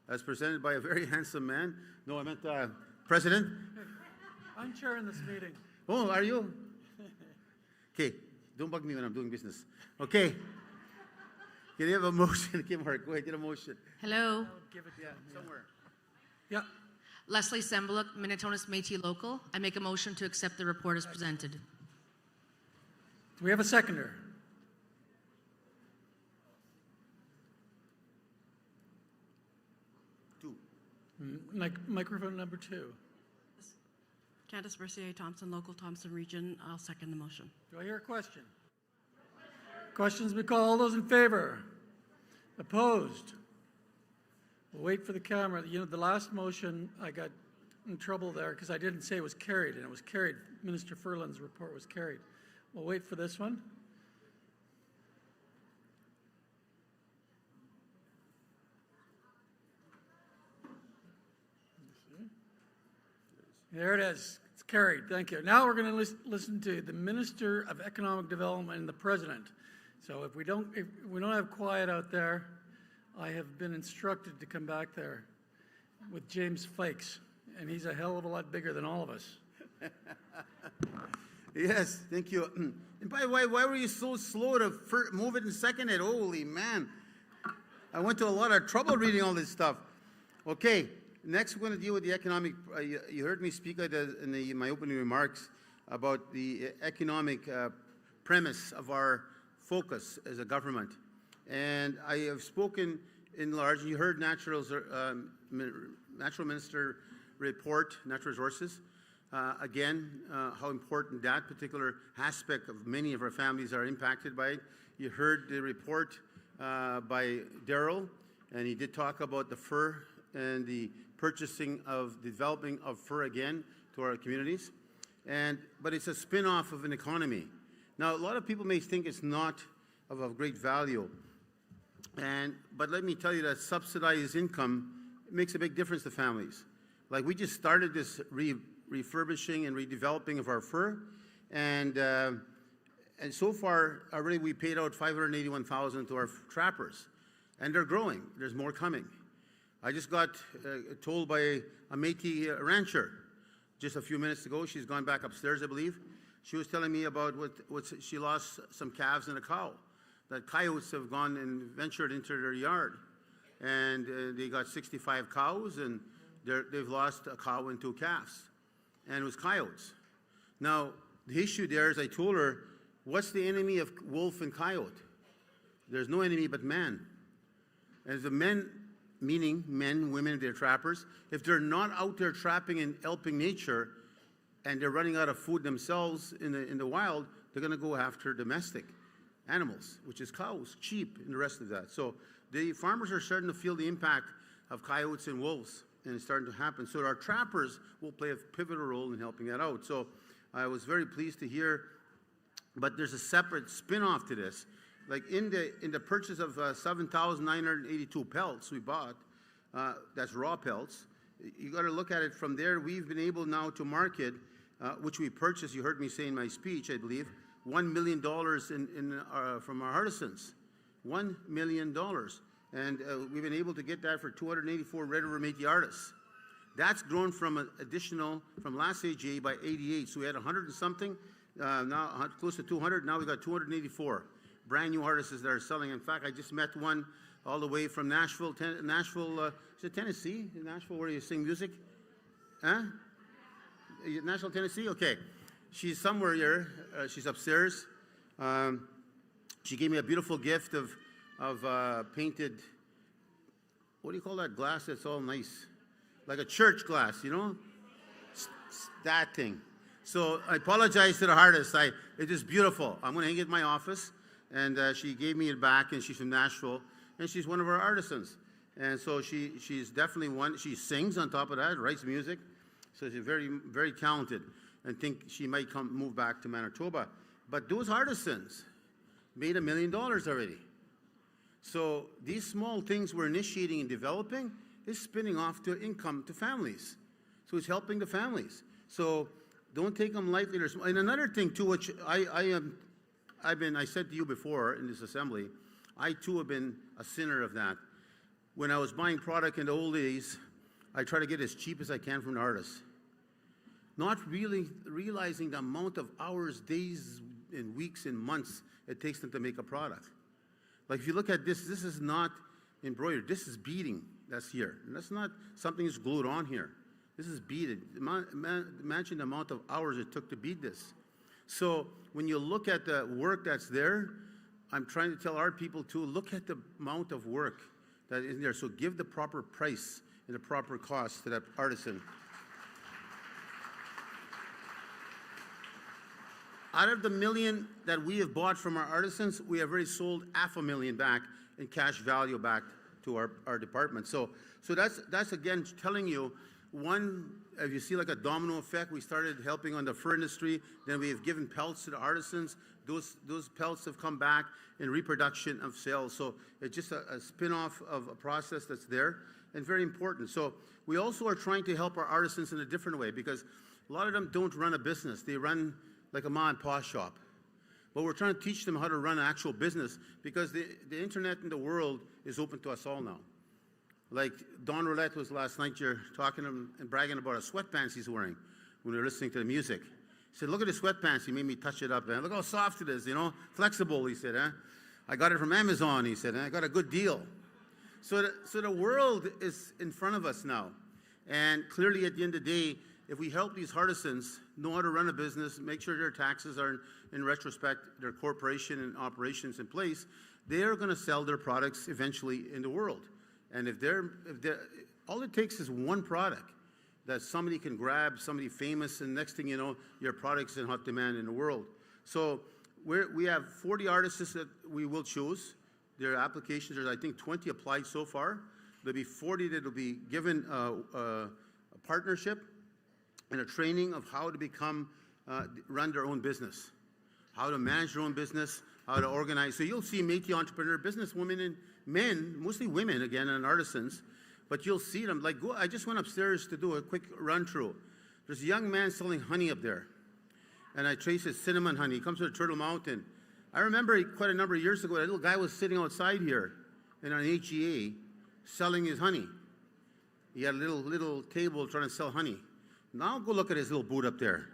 as presented by a very handsome man? No, I meant President. I'm chairing this meeting. Oh, are you? Okay, don't bug me when I'm doing business. Okay. Can you have a motion? Okay, Mark, go ahead, get a motion. Hello. Give it somewhere. Yeah. Leslie Sembeluk, Minnetonka's Métis Local. I make a motion to accept the report as presented. Do we have a seconder? Two. Microphone number 2. Candace Mercier, Thompson Local, Thompson Region. I'll second the motion. Do I hear a question? Questions be called. All those in favor? Opposed? We'll wait for the camera. You know, the last motion, I got in trouble there because I didn't say it was carried, and it was carried. Minister Furlan's report was carried. We'll wait for this one. There it is. It's carried. Thank you. Now we're going to listen to the Minister of Economic Development and the President. So if we don't have quiet out there, I have been instructed to come back there with James Fikes, and he's a hell of a lot bigger than all of us. Yes, thank you. And by the way, why were you so slow to move it and second it? Holy man. I went to a lot of trouble reading all this stuff. Okay, next we're going to deal with the economic, you heard me speak in my opening remarks about the economic premise of our focus as a government. And I have spoken in large, you heard Natural Minister report, Natural Resources. Again, how important that particular aspect of many of our families are impacted by it. You heard the report by Daryl, and he did talk about the fur and the developing of fur again to our communities. But it's a spin-off of an economy. Now, a lot of people may think it's not of great value. But let me tell you that subsidized income makes a big difference to families. Like we just started this refurbishing and redeveloping of our fur, and so far already we paid out $581,000 to our trappers, and they're growing. There's more coming. I just got told by a Métis rancher just a few minutes ago. She's gone back upstairs, I believe. She was telling me about what she lost some calves and a cow. That coyotes have gone and ventured into their yard, and they got 65 cows, and they've lost a cow and 2 calves, and it was coyotes. Now, the issue there is I told her, what's the enemy of wolf and coyote? There's no enemy but man. And the men, meaning men, women, they're trappers, if they're not out there trapping and helping nature, and they're running out of food themselves in the wild, they're going to go after domestic animals, which is cows, sheep, and the rest of that. So the farmers are starting to feel the impact of coyotes and wolves, and it's starting to happen. So our trappers will play a pivotal role in helping that out. So I was very pleased to hear, but there's a separate spin-off to this. Like in the purchase of 7,982 pelts we bought, that's raw pelts, you got to look at it from there. We've been able now to market, which we purchased, you heard me say in my speech, I believe, $1 million from our artisans. $1 million. And we've been able to get that for 284 Red River Métis artists. That's grown from an additional, from last AGA by 88. So we had 100 and something, now close to 200. Now we got 284 brand new artists that are selling. In fact, I just met one all the way from Nashville, is it Tennessee? In Nashville, where you sing music? Huh? Nashville, Tennessee? Okay. She's somewhere here. She's upstairs. She gave me a beautiful gift of painted, what do you call that glass that's all nice? Like a church glass, you know? That thing. So I apologize to the artist. It is beautiful. I'm going to hang it in my office. And she gave me it back, and she's from Nashville, and she's one of our artisans. And so she's definitely one. She sings on top of that, writes music. So she's very, very talented, and think she might move back to Manitoba. But those artisans made $1 million already. So these small things we're initiating and developing is spinning off to income to families. So it's helping the families. So don't take them lightly. And another thing too, which I said to you before in this assembly, I too have been a sinner of that. When I was buying product in the old days, I try to get as cheap as I can from the artists. Not really realizing the amount of hours, days, and weeks and months it takes them to make a product. Like if you look at this, this is not embroidered. This is beading that's here. And that's not something that's glued on here. This is beaded. Imagine the amount of hours it took to bead this. So when you look at the work that's there, I'm trying to tell our people to look at the amount of work that is there. So give the proper price and the proper cost to that artisan. Out of the $1 million that we have bought from our artisans, we have already sold $500,000 back in cash value back to our department. So that's again telling you, one, if you see like a domino effect, we started helping on the fur industry, then we have given pelts to the artisans. Those pelts have come back in reproduction of sales. So it's just a spin-off of a process that's there and very important. So we also are trying to help our artisans in a different way, because a lot of them don't run a business. They run like a mom and pop shop. But we're trying to teach them how to run an actual business, because the internet in the world is open to us all now. Like Don Roulette was last night here talking and bragging about a sweatpants he's wearing when we were listening to the music. He said, look at the sweatpants. He made me touch it up, man. Look how soft it is, you know, flexible, he said. I got it from Amazon, he said. I got a good deal. So the world is in front of us now. And clearly at the end of the day, if we help these artisans know how to run a business, make sure their taxes are in retrospect, their corporation and operations in place, they are going to sell their products eventually in the world. And if they're all it takes is one product that somebody can grab, somebody famous, and next thing you know, your product's in hot demand in the world. So we have 40 artists that we will choose. Their applications, there's I think 20 applied so far. There'll be 40 that will be given a partnership and a training of how to run their own business, how to manage their own business, how to organize. So you'll see Métis entrepreneur businesswomen and men, mostly women again, and artisans, But you'll see them. Like, I just went upstairs to do a quick run through. There's a young man selling honey up there. And I trace his cinnamon honey. He comes from Turtle Mountain. I remember quite a number of years ago, that little guy was sitting outside here in an HEA selling his honey. He had a little table trying to sell honey. Now go look at his little booth up there.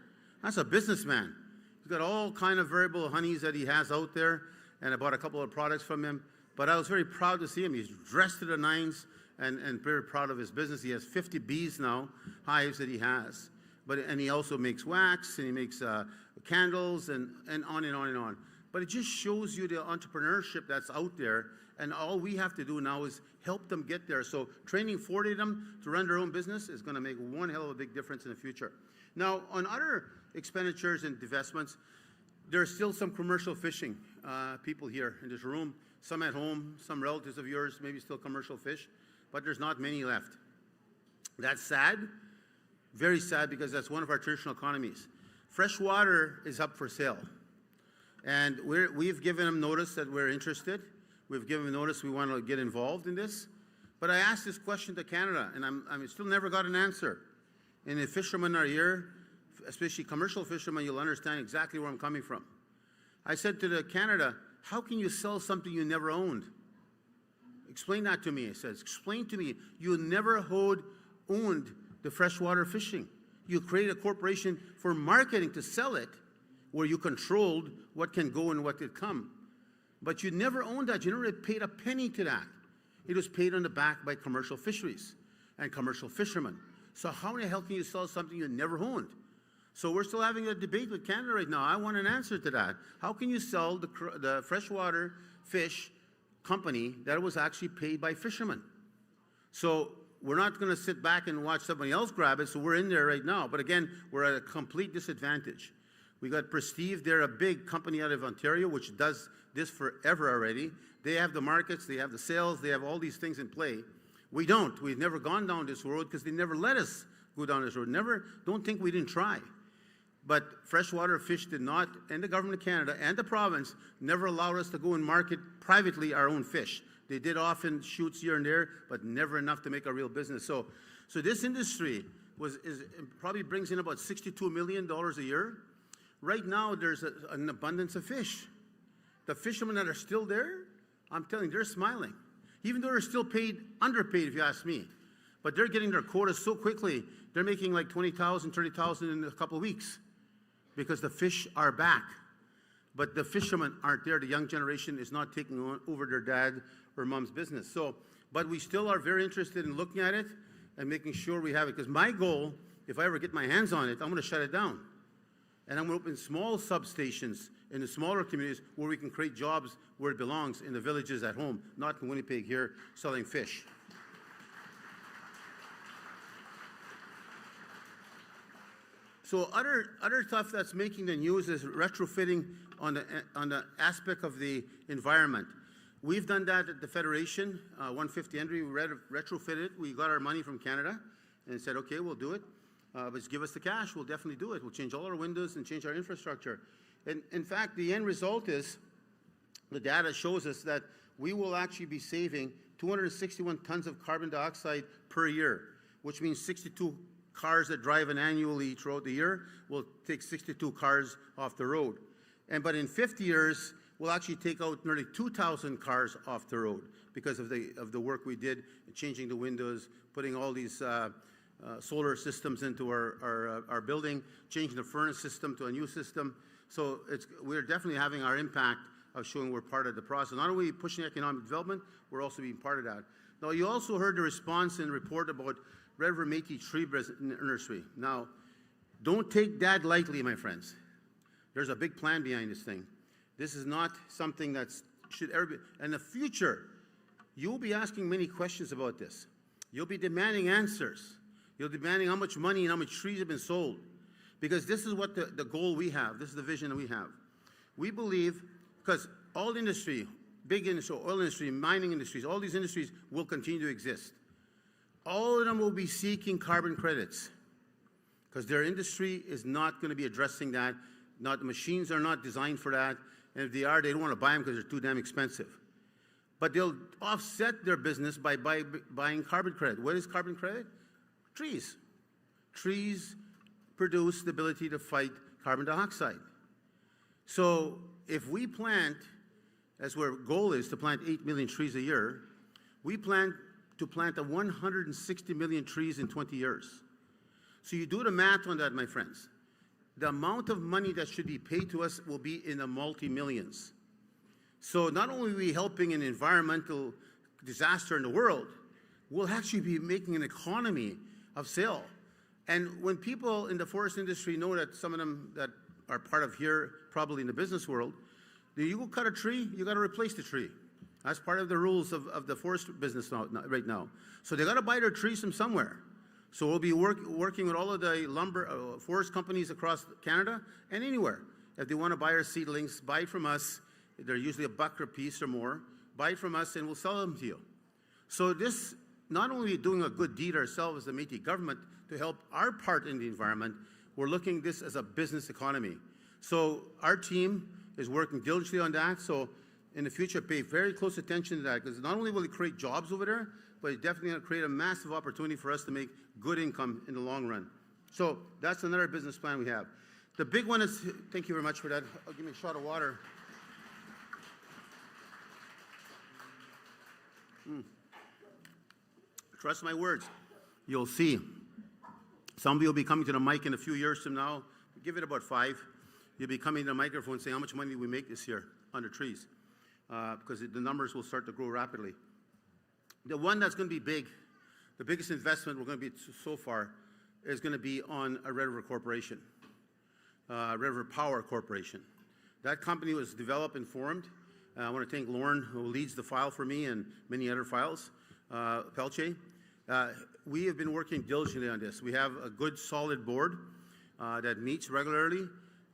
That's a businessman. He's got all kind of variable honeys that he has out there, and I bought a couple of products from him. But I was very proud to see him. He's dressed to the nines and very proud of his business. He has 50 bees now, hives that he has. And he also makes wax, and he makes candles, and on and on and on. But it just shows you the entrepreneurship that's out there, and all we have to do now is help them get there. So training 40 of them to run their own business is going to make one hell of a big difference in the future. Now, on other expenditures and divestments, there are still some commercial fishing people here in this room, some at home, some relatives of yours, maybe still commercial fish, but there's not many left. That's sad, very sad, because that's one of our traditional economies. Fresh water is up for sale. And we've given them notice that we're interested. We've given them notice we want to get involved in this. But I asked this question to Canada, and I still never got an answer. And if fishermen are here, especially commercial fishermen, you'll understand exactly where I'm coming from. I said to Canada, how can you sell something you never owned? Explain that to me. I said, explain to me. You never owned the freshwater fishing. You created a corporation for marketing to sell it, where you controlled what can go and what could come. But you never owned that. You never paid a penny to that. It was paid on the back by commercial fisheries and commercial fishermen. So how in the hell can you sell something you never owned? So we're still having a debate with Canada right now. I want an answer to that. How can you sell the freshwater fish company that was actually paid by fishermen? So we're not going to sit back and watch somebody else grab it, so we're in there right now. But again, we're at a complete disadvantage. We got Prestige. They're a big company out of Ontario, which does this forever already. They have the markets, they have the sales, they have all these things in play. We don't. We've never gone down this road because they never let us go down this road. Don't think we didn't try. But freshwater fish did not, and the government of Canada and the province never allowed us to go and market privately our own fish. They did often shoots here and there, but never enough to make a real business. So this industry probably brings in about $62 million a year. Right now, there's an abundance of fish. The fishermen that are still there, I'm telling you, they're smiling. Even though they're still underpaid, if you ask me. But they're getting their quotas so quickly, they're making like $20,000, $30,000 in a couple of weeks because the fish are back. But the fishermen aren't there. The young generation is not taking over their dad or mom's business. But we still are very interested in looking at it and making sure we have it. Because my goal, if I ever get my hands on it, I'm going to shut it down. And I'm going to open small substations in the smaller communities where we can create jobs where it belongs, in the villages at home, not in Winnipeg here selling fish. So other stuff that's making the news is retrofitting on the aspect of the environment. We've done that at the Federation, 150 Henry, we retrofitted. We got our money from Canada and said, okay, we'll do it. But just give us the cash, we'll definitely do it. We'll change all our windows and change our infrastructure. And in fact, the end result is, the data shows us that we will actually be saving 261 tons of carbon dioxide per year, which means 62 cars that drive annually throughout the year will take 62 cars off the road. But in 50 years, we'll actually take out nearly 2,000 cars off the road because of the work we did, changing the windows, putting all these solar systems into our building, changing the furnace system to a new system. So we're definitely having our impact of showing we're part of the process. Not only pushing economic development, we're also being part of that. Now, you also heard the response and report about River Métis Tree Nursery. Now, don't take that lightly, my friends. There's a big plan behind this thing. This is not something that should ever be. In the future, you'll be asking many questions about this. You'll be demanding answers. You'll be demanding how much money and how much trees have been sold. Because this is what the goal we have. This is the vision that we have. We believe, because all industry, big industry, oil industry, mining industries, all these industries will continue to exist. All of them will be seeking carbon credits because their industry is not going to be addressing that. The machines are not designed for that. And if they are, they don't want to buy them because they're too damn expensive. but they'll offset their business by buying carbon credit. What is carbon credit? Trees. Trees produce the ability to fight carbon dioxide. So if we plant, as our goal is to plant 8 million trees a year, we plan to plant 160 million trees in 20 years. So you do the math on that, my friends. The amount of money that should be paid to us will be in the multi-millions. So not only are we helping an environmental disaster in the world, we'll actually be making an economy of sale. And when people in the forest industry know that some of them that are part of here, probably in the business world, you go cut a tree, you got to replace the tree. That's part of the rules of the forest business right now. So they got to buy their trees from somewhere. So we'll be working with all of the lumber forest companies across Canada and anywhere. If they want to buy our seedlings, buy from us. They're usually $1 a piece or more. Buy from us and we'll sell them to you. So this, not only doing a good deed ourselves as the Métis government to help our part in the environment, we're looking at this as a business economy. So our team is working diligently on that. So in the future, pay very close attention to that, because not only will it create jobs over there, but it's definitely going to create a massive opportunity for us to make good income in the long run. So that's another business plan we have. The big one is, thank you very much for that. I'll give me a shot of water. Trust my words. You'll see. Some of you will be coming to the mic in a few years from now. Give it about 5. You'll be coming to the microphone saying, how much money did we make this year on the trees? Because the numbers will start to grow rapidly. The one that's going to be big, the biggest investment we're going to be so far, is going to be on a Red River Corporation, River Power Corporation. That company was developed and formed. I want to thank Lauren, who leads the file for me and many other files, Pelche. We have been working diligently on this. We have a good, solid board that meets regularly,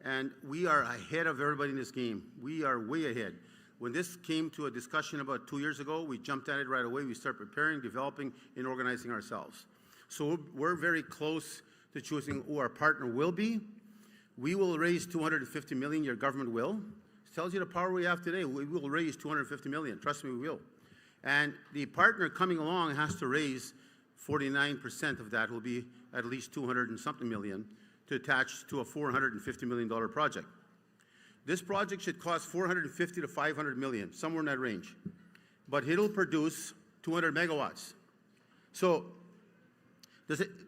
and we are ahead of everybody in this game. We are way ahead. When this came to a discussion about 2 years ago, we jumped at it right away. We started preparing, developing, and organizing ourselves. So we're very close to choosing who our partner will be. We will raise $250 million. Your government will. It tells you the power we have today. We will raise $250 million. Trust me, we will. And the partner coming along has to raise 49% of that. Will be at least 200 and something million to attach to a $450 million project. This project should cost 450 to 500 million, somewhere in that range. But it'll produce 200 megawatts. So,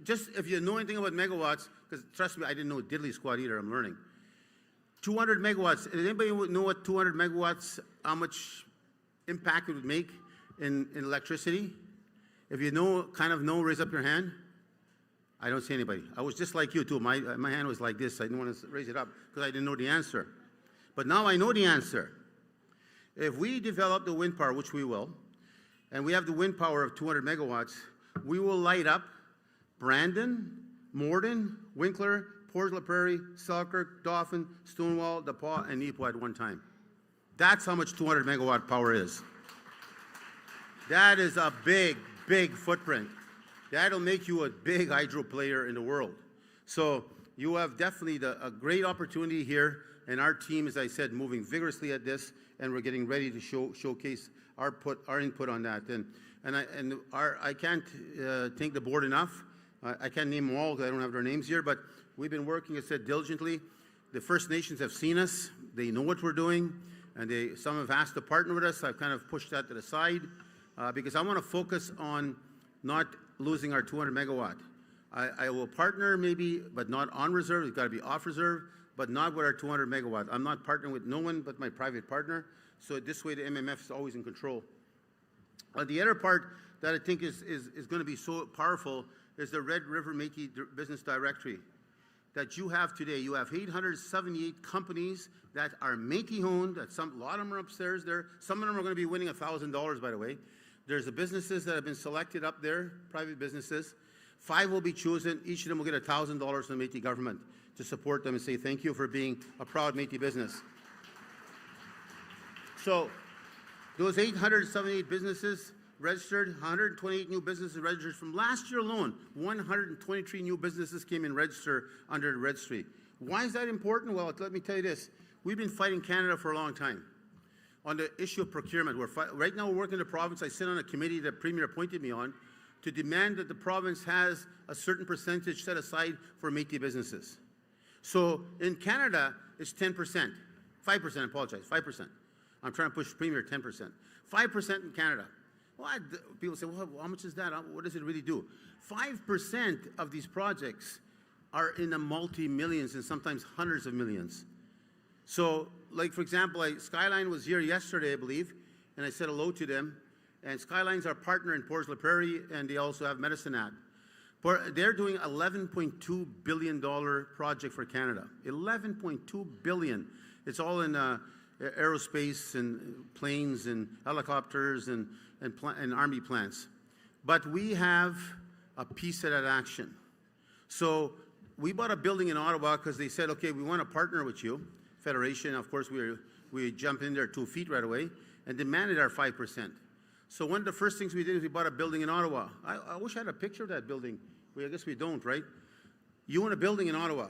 just if you know anything about megawatts, because trust me, I didn't know diddly squat either, I'm learning. 200 megawatts, does anybody know what 200 megawatts, how much impact it would make in electricity? If you know, kind of know, raise up your hand. I don't see anybody. I was just like you too. My hand was like this. I didn't want to raise it up because I didn't know the answer. But now I know the answer. If we develop the wind power, which we will, and we have the wind power of 200 megawatts, we will light up Brandon, Morden, Winkler, Port La Prairie, Selkirk, Dauphin, Stonewall, DePaul, and Neepo at one time. That's how much 200 megawatt power is. That is a big, big footprint. That'll make you a big hydro player in the world. So you have definitely a great opportunity here, and our team, as I said, moving vigorously at this, and we're getting ready to showcase our input on that. I can't thank the board enough. I can't name them all because I don't have their names here, but we've been working, as I said, diligently. The First Nations have seen us. They know what we're doing, and some have asked to partner with us. I've kind of pushed that to the side because I want to focus on not losing our 200 megawatt. I will partner maybe, but not on reserve. It's got to be off reserve, but not with our 200 megawatt. I'm not partnering with no one but my private partner. So this way the MMF is always in control. The other part that I think is going to be so powerful is the Red River Métis Business Directory that you have today. You have 878 companies that are Métis owned. A lot of them are upstairs there. Some of them are going to be winning $1,000, by the way. There's the businesses that have been selected up there, private businesses. 5 will be chosen. Each of them will get $1,000 from the Métis government to support them and say thank you for being a proud Métis business. So those 878 businesses registered, 128 new businesses registered from last year alone. 123 new businesses came in register under the registry. Why is that important? Well, let me tell you this. We've been fighting Canada for a long time. on the issue of procurement. Right now, we're working in the province. I sit on a committee that Premier appointed me on to demand that the province has a certain percentage set aside for Métis businesses. So in Canada, it's 10%. 5%, I apologize, 5%. I'm trying to push Premier 10%. 5% in Canada. Well, people say, well, how much is that? What does it really do? 5% of these projects are in the multi-millions and sometimes hundreds of millions. So, like, for example, Skyline was here yesterday, I believe, and I said hello to them. And Skyline's our partner in Port La Prairie, and they also have Medicine Hat. They're doing $11.2 billion project for Canada. $11.2 billion. It's all in aerospace and planes and helicopters and army plants. But we have a piece of that action. So we bought a building in Ottawa because they said, okay, we want to partner with you, Federation. Of course, we jumped in there 2 feet right away and demanded our 5%. So one of the first things we did is we bought a building in Ottawa. I wish I had a picture of that building. I guess we don't, right? You own a building in Ottawa,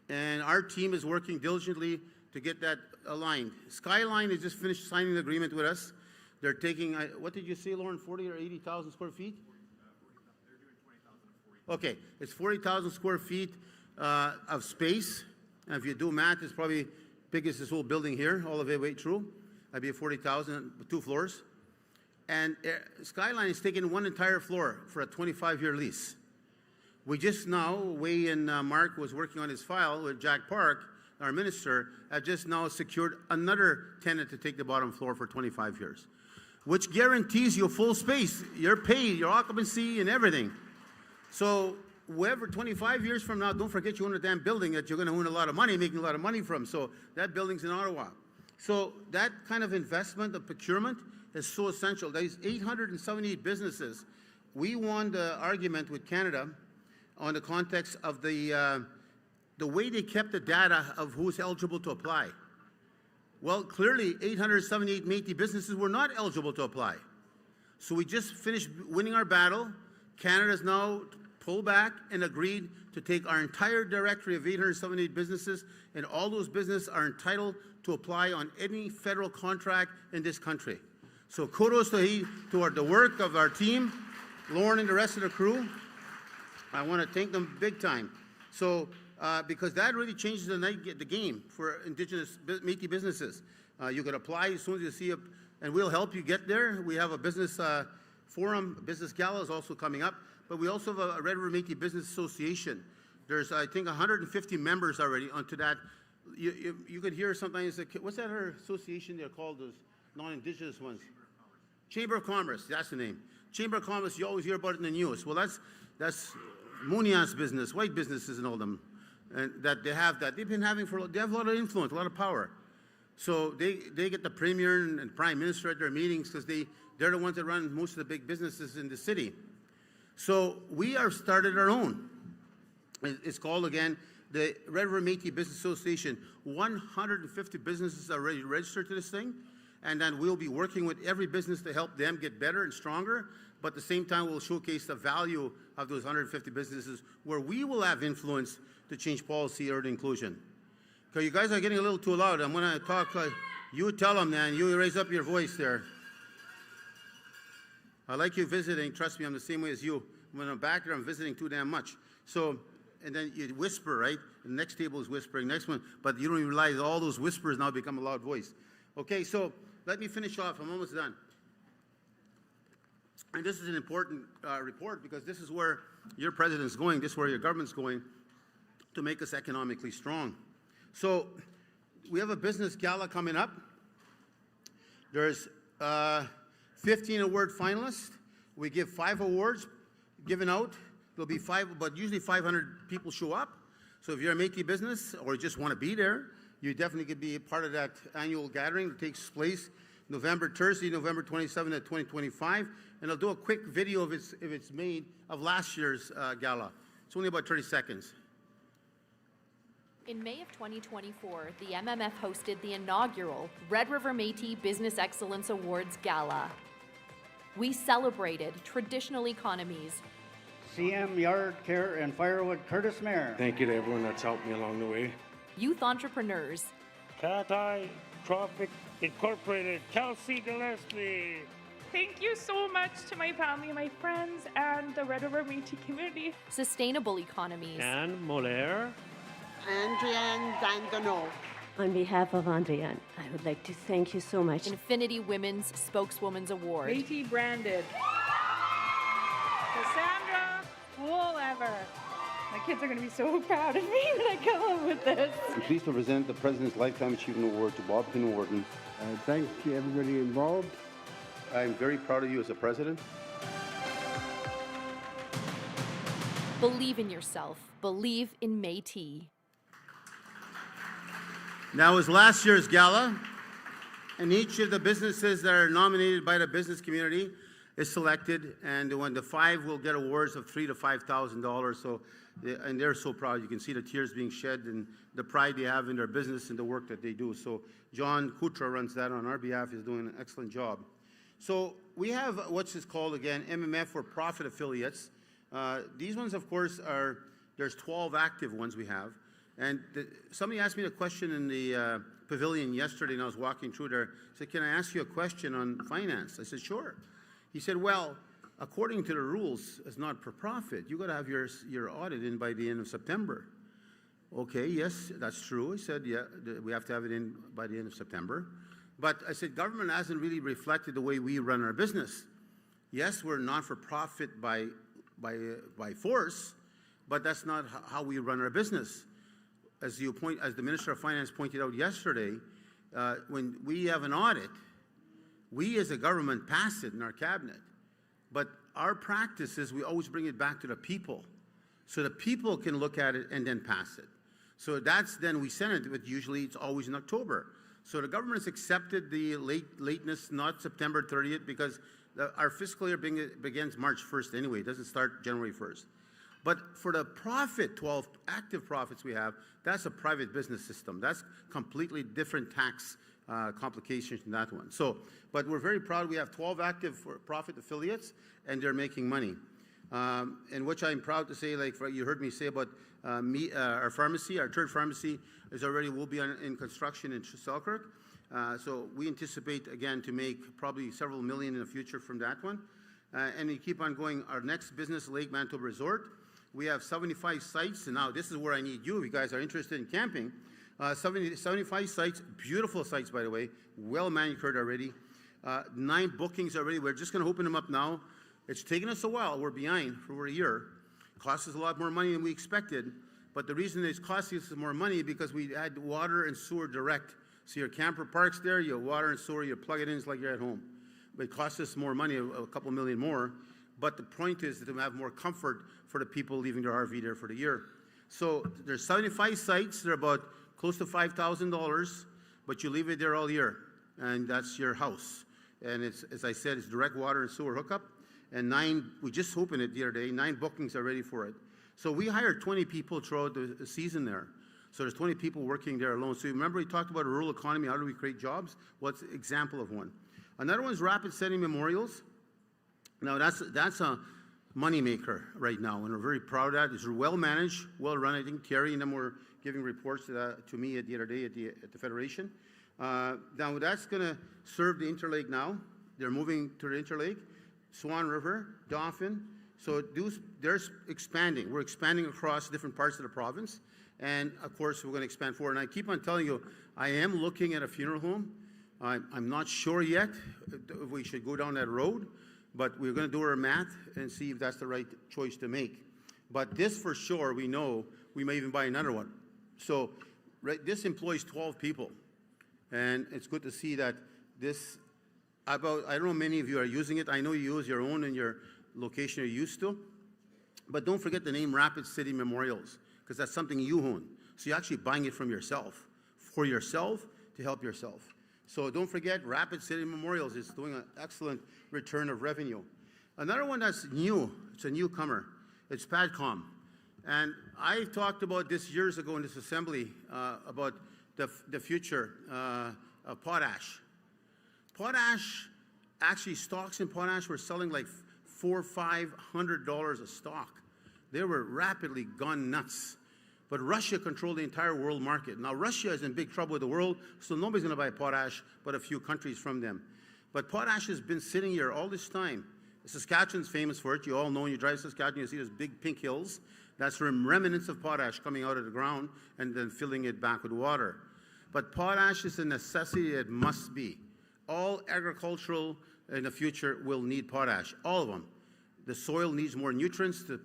and our team is working diligently to get that aligned. Skyline has just finished signing the agreement with us. They're taking, what did you say, Lauren, 40 or 80,000 square feet? They're doing 20,000 or 40. Okay, it's 40,000 square feet of space. And if you do math, it's probably big as this whole building here, all of it way through. That'd be 40,000, 2 floors. And Skyline is taking one entire floor for a 25-year lease. We just now, Wei and Mark was working on his file with Jack Park, our minister, have just now secured another tenant to take the bottom floor for 25 years, which guarantees you full space. You're paid, your occupancy and everything. So whoever 25 years from now, don't forget you own a damn building that you're going to earn a lot of money, making a lot of money from. So that building's in Ottawa. So that kind of investment, the procurement, is so essential. There's 878 businesses. We won the argument with Canada on the context of the way they kept the data of who's eligible to apply. Well, clearly, 878 Métis businesses were not eligible to apply. So we just finished winning our battle. Canada's now pulled back and agreed to take our entire directory of 878 businesses, and all those businesses are entitled to apply on any federal contract in this country. So kudos to the work of our team, Lauren and the rest of the crew. I want to thank them big time. So, because that really changes the game for Indigenous Métis businesses. You can apply as soon as you see it, and we'll help you get there. We have a business forum, business gala is also coming up, but we also have a Red River Métis Business Association. There's, I think, 150 members already onto that. You could hear sometimes, what's that association they're called, those non-Indigenous ones? Chamber of Commerce, that's the name. Chamber of Commerce, you always hear about it in the news. Well, that's Munias business, white businesses and all them, and that they have that. They've been having they have a lot of influence, a lot of power. So they get the Premier and Prime Minister at their meetings because they're the ones that run most of the big businesses in the city. So we are started our own. It's called, again, the Red River Métis Business Association. 150 businesses are already registered to this thing, and then we'll be working with every business to help them get better and stronger, but at the same time we'll showcase the value of those 150 businesses where we will have influence to change policy or the inclusion. Okay, you guys are getting a little too loud. I'm going to talk, you tell them, man, you raise up your voice there. I like you visiting, trust me, I'm the same way as you. When I'm back there, I'm visiting too damn much. So, and then you whisper, right? The next table is whispering, next one, but you don't even realize all those whispers now become a loud voice. Okay, so let me finish off, I'm almost done. And this is an important report because this is where your president's going, this is where your government's going to make us economically strong. So we have a business gala coming up. There's 15 award finalists. We give 5 awards given out. There'll be 5, but usually 500 people show up. So if you're a Métis business or you just want to be there, you definitely could be a part of that annual gathering that takes place Thursday, November 27th at 2025. And I'll do a quick video if it's made of last year's gala. It's only about 30 seconds. In May of 2024, the MMF hosted the inaugural Red River Métis Business Excellence Awards Gala. We celebrated traditional economies. CM Yard Care and Firewood Curtis Mayer. Thank you to everyone that's helped me along the way. Youth entrepreneurs. Cat-eye, traffic Incorporated, Kelsey Gillespie. Thank you so much to my family, my friends, and the Red River Métis community. Sustainable economies. Anne Molaire. Andrienne Dandono. On behalf of Andrienne, I would like to thank you so much. Infinity Women's Spokeswoman's Award. Métis branded. Cassandra, cool ever. My kids are going to be so proud of me when I come up with this. I'm pleased to present the President's Lifetime Achievement Award to Bob Pinwarden. Thank everybody involved. I'm very proud of you as a president. Believe in yourself. Believe in Métis. Now is last year's gala, and each of the businesses that are nominated by the business community is selected, and when the 5 will get awards of $3,000 to $5,000. So, and they're so proud. You can see the tears being shed and the pride they have in their business and the work that they do. So John Kutra runs that on our behalf. He's doing an excellent job. So we have what's called again MMF for profit affiliates. These ones, of course, there's 12 active ones we have. And somebody asked me a question in the pavilion yesterday, and I was walking through there. I said, "Can I ask you a question on finance?" I said, "Sure." He said, "Well, according to the rules, it's not for profit. You got to have your audit in by the end of September." Okay, yes, that's true. He said, "Yeah, we have to have it in by the end of September." But I said, government hasn't really reflected the way we run our business. Yes, we're not for profit by force, but that's not how we run our business. As the Minister of Finance pointed out yesterday, when we have an audit, we as a government pass it in our cabinet. But our practice is we always bring it back to the people, so the people can look at it and then pass it. So then we send it, but usually it's always in October. So the government has accepted the lateness, not September 30th, because our fiscal year begins March 1st anyway. It doesn't start January 1st. But for the profit, 12 active profits we have, that's a private business system. That's completely different tax complications than that one. So, but we're very proud we have 12 active profit affiliates, and they're making money. And which I'm proud to say, like you heard me say about our pharmacy, our third pharmacy will be in construction in Selkirk. So we anticipate, again, to make probably several million in the future from that one. And we keep on going. Our next business, Lake Manitoba Resort, we have 75 sites. And now this is where I need you if you guys are interested in camping. 75 sites, beautiful sites, by the way, well manicured already. 9 bookings already. We're just going to open them up now. It's taken us a while. We're behind for over a year. It cost us a lot more money than we expected. But the reason it's costing us more money is because we had water and sewer direct. So your camper parks there, you have water and sewer, you plug it in, it's like you're at home. But it costs us more money, a couple million more. But the point is to have more comfort for the people leaving their RV there for the year. So there's 75 sites. They're about close to $5,000, but you leave it there all year, and that's your house. And it's, as I said, it's direct water and sewer hookup. And 9, we just opened it the other day, 9 bookings are ready for it. So we hired 20 people throughout the season there. So there's 20 people working there alone. So remember we talked about a rural economy, how do we create jobs? Well, it's an example of one. Another one is rapid setting memorials. Now that's a moneymaker right now, and we're very proud of that. It's well managed, well run. I think Terry and them were giving reports to me the other day at the Federation. Now that's going to serve the Interlake now. They're moving to the Interlake, Swan River, Dauphin. So they're expanding. We're expanding across different parts of the province. And of course, we're going to expand forward. And I keep on telling you, I am looking at a funeral home. I'm not sure yet if we should go down that road, but we're going to do our math and see if that's the right choice to make. But this for sure, we know we may even buy another one. So this employs 12 people. And it's good to see that this, I don't know many of you are using it. I know you use your own in your location you're used to. But don't forget the name Rapid City Memorials, because that's something you own. So you're actually buying it from yourself, for yourself, to help yourself. So don't forget, Rapid City Memorials is doing an excellent return of revenue. Another one that's new, it's a newcomer, it's PADCOM. And I talked about this years ago in this assembly about the future of potash. Potash, actually stocks in potash were selling like $400-500 a stock. They were rapidly gone nuts. But Russia controlled the entire world market. Now, Russia is in big trouble with the world, so nobody's going to buy potash but a few countries from them. But potash has been sitting here all this time. Saskatchewan's famous for it. You all know when you drive Saskatchewan, you see those big pink hills. That's remnants of potash coming out of the ground and then filling it back with water. But potash is a necessity. It must be. All agricultural in the future will need potash, all of them. The soil needs more nutrients to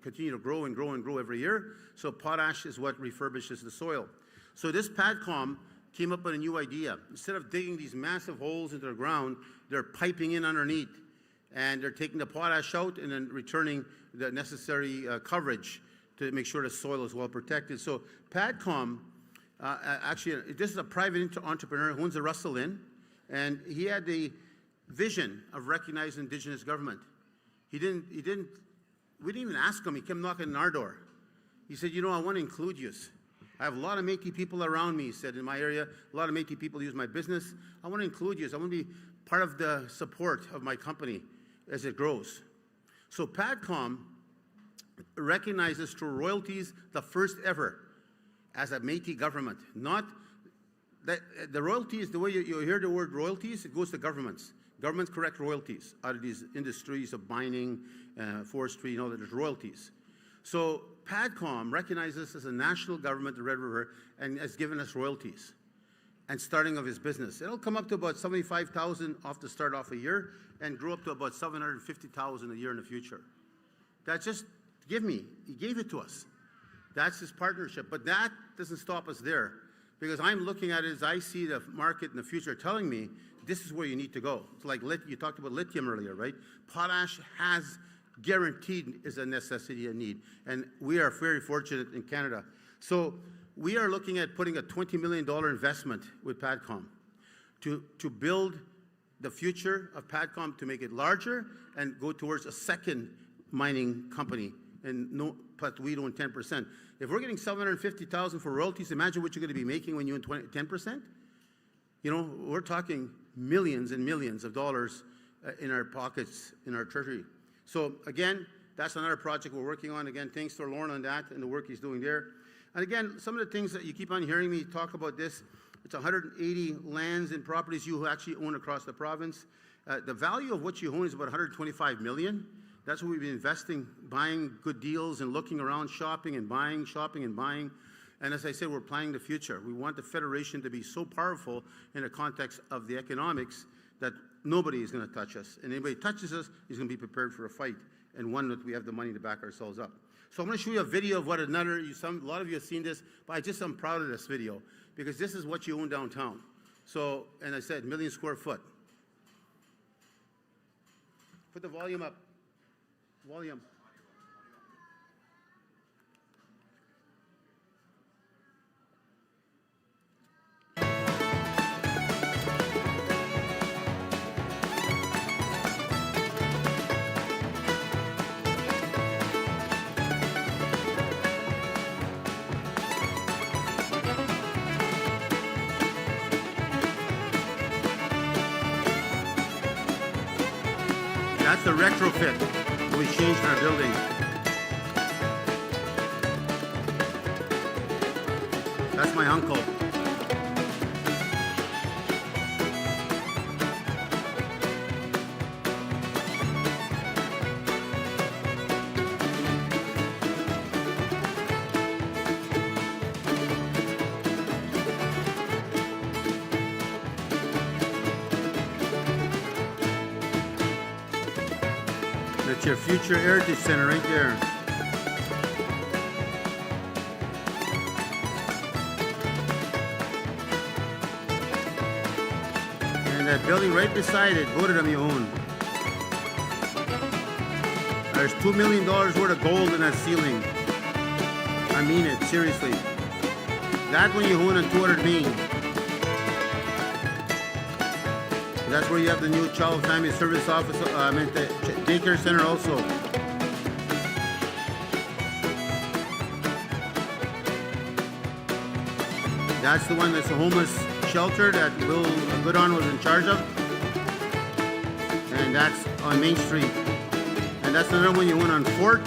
continue to grow and grow and grow every year. So potash is what refurbishes the soil. So this PADCOM came up with a new idea. Instead of digging these massive holes into the ground, they're piping in underneath. And they're taking the potash out and then returning the necessary coverage to make sure the soil is well protected. So PADCOM, actually, this is a private entrepreneur who owns the Russell Inn, and he had the vision of recognizing Indigenous government. We didn't even ask him. He came knocking on our door. He said, you know, I want to include you. I have a lot of Métis people around me, he said, in my area. A lot of Métis people use my business. I want to include you. I want to be part of the support of my company as it grows. So PADCOM recognizes through royalties the first ever as a Métis government. Not that the royalties, the way you hear the word royalties, it goes to governments. Governments collect royalties out of these industries of mining, forestry, there's royalties. So PADCOM recognizes as a national government, the Red River, and has given us royalties and starting of his business. It'll come up to about $75,000 off the start off a year and grow up to about $750,000 a year in the future. That's just, he gave it to us. That's his partnership. But that doesn't stop us there, because I'm looking at it as I see the market in the future telling me this is where you need to go. It's like you talked about lithium earlier, right? Potash has guaranteed is a necessity and need. And we are very fortunate in Canada. So we are looking at putting a $20 million investment with PADCOM to build the future of PADCOM, to make it larger and go towards a second mining company, and but we own 10%. If we're getting $750,000 for royalties, imagine what you're going to be making when you own 10%. We're talking millions and millions of dollars in our pockets, in our treasury. So again, that's another project we're working on. Again, thanks to Lauren on that and the work he's doing there. And again, some of the things that you keep on hearing me talk about this, it's 180 lands and properties you actually own across the province. The value of what you own is about $125 million. That's what we've been investing, buying good deals and looking around, shopping and buying, shopping and buying. And as I said, we're planning the future. We want the Federation to be so powerful in the context of the economics that nobody is going to touch us. And anybody touches us is going to be prepared for a fight, and one that we have the money to back ourselves up. So I'm going to show you a video of what a lot of you have seen this, but I'm proud of this video, because this is what you own downtown. So, and I said, million square foot. Put the volume up. Volume. That's the retrofit that we changed in our building. That's my uncle. That's your future heritage center right there. And that building right beside it, both of them you own. There's $2 million worth of gold in that ceiling. I mean it, seriously. That one you own on 200 Main. That's where you have the new Child Family Service Office, the daycare center also. That's the one that's a homeless shelter that Will Goodon was in charge of. And that's on Main Street. And that's another one you went on Fort.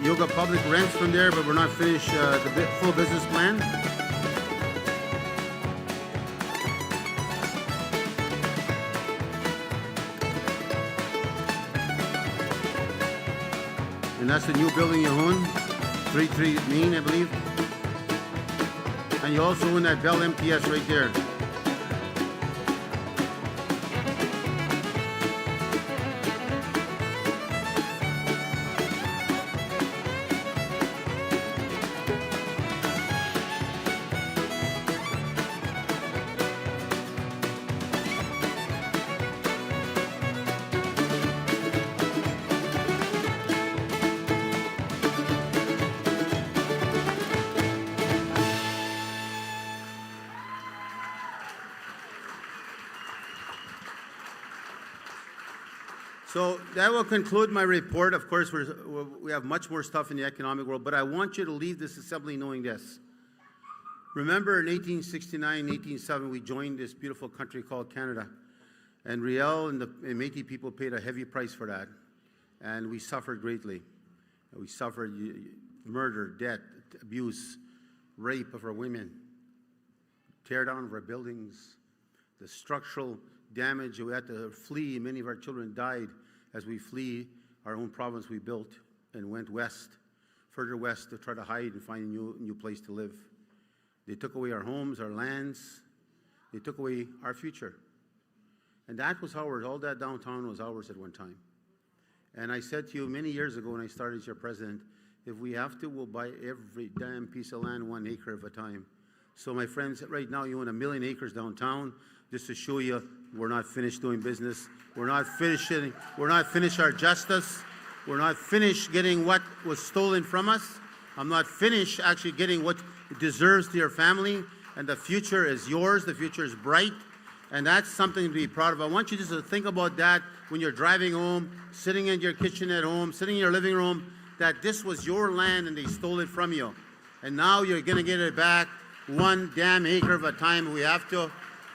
You got public rents from there, but we're not finished the full business plan. And that's the new building you own, 33 Main, I believe. And you also own that Bell MTS right there. So that will conclude my report. Of course, we have much more stuff in the economic world, but I want you to leave this assembly knowing this. Remember in 1869, 1870, we joined this beautiful country called Canada. And Riel and the Métis people paid a heavy price for that. And we suffered greatly. We suffered murder, death, abuse, rape of our women, tear down of our buildings, the structural damage. We had to flee. Many of our children died as we flee our own province we built and went west, further west, to try to hide and find a new place to live. They took away our homes, our lands. They took away our future. And that was ours. All that downtown was ours at one time. And I said to you many years ago when I started as your president, if we have to, we'll buy every damn piece of land 1 acre at a time. So my friends, right now you own 1 million acres downtown, just to show you we're not finished doing business. We're not finished our justice. We're not finished getting what was stolen from us. I'm not finished actually getting what it deserves to your family. And the future is yours. The future is bright. And that's something to be proud of. I want you just to think about that when you're driving home, sitting in your kitchen at home, sitting in your living room, that this was your land and they stole it from you. And now you're going to get it back 1 damn acre at a time. We have to.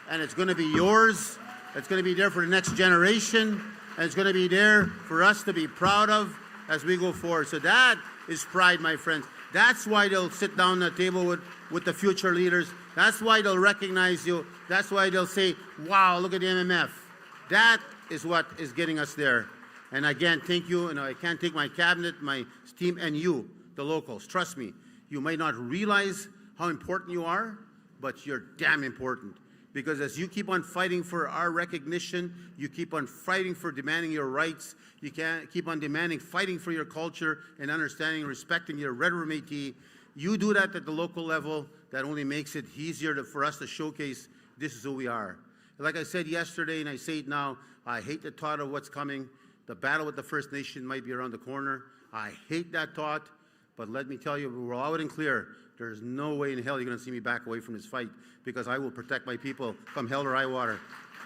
And it's going to be yours. It's going to be there for the next generation. And it's going to be there for us to be proud of as we go forward. So that is pride, my friends. That's why they'll sit down at the table with the future leaders. That's why they'll recognize you. That's why they'll say, wow, look at the MMF. That is what is getting us there. And again, thank you. And I can't thank my cabinet, my team, and you, the locals. Trust me, you may not realize how important you are, but you're damn important. Because as you keep on fighting for our recognition, you keep on fighting for demanding your rights, you can keep on fighting for your culture and understanding and respecting your Red River Métis. You do that at the local level, that only makes it easier for us to showcase this is who we are. Like I said yesterday, and I say it now, I hate the thought of what's coming. The battle with the First Nation might be around the corner. I hate that thought, but let me tell you, we're loud and clear. There's no way in hell you're going to see me back away from this fight, because I will protect my people come hell or high water.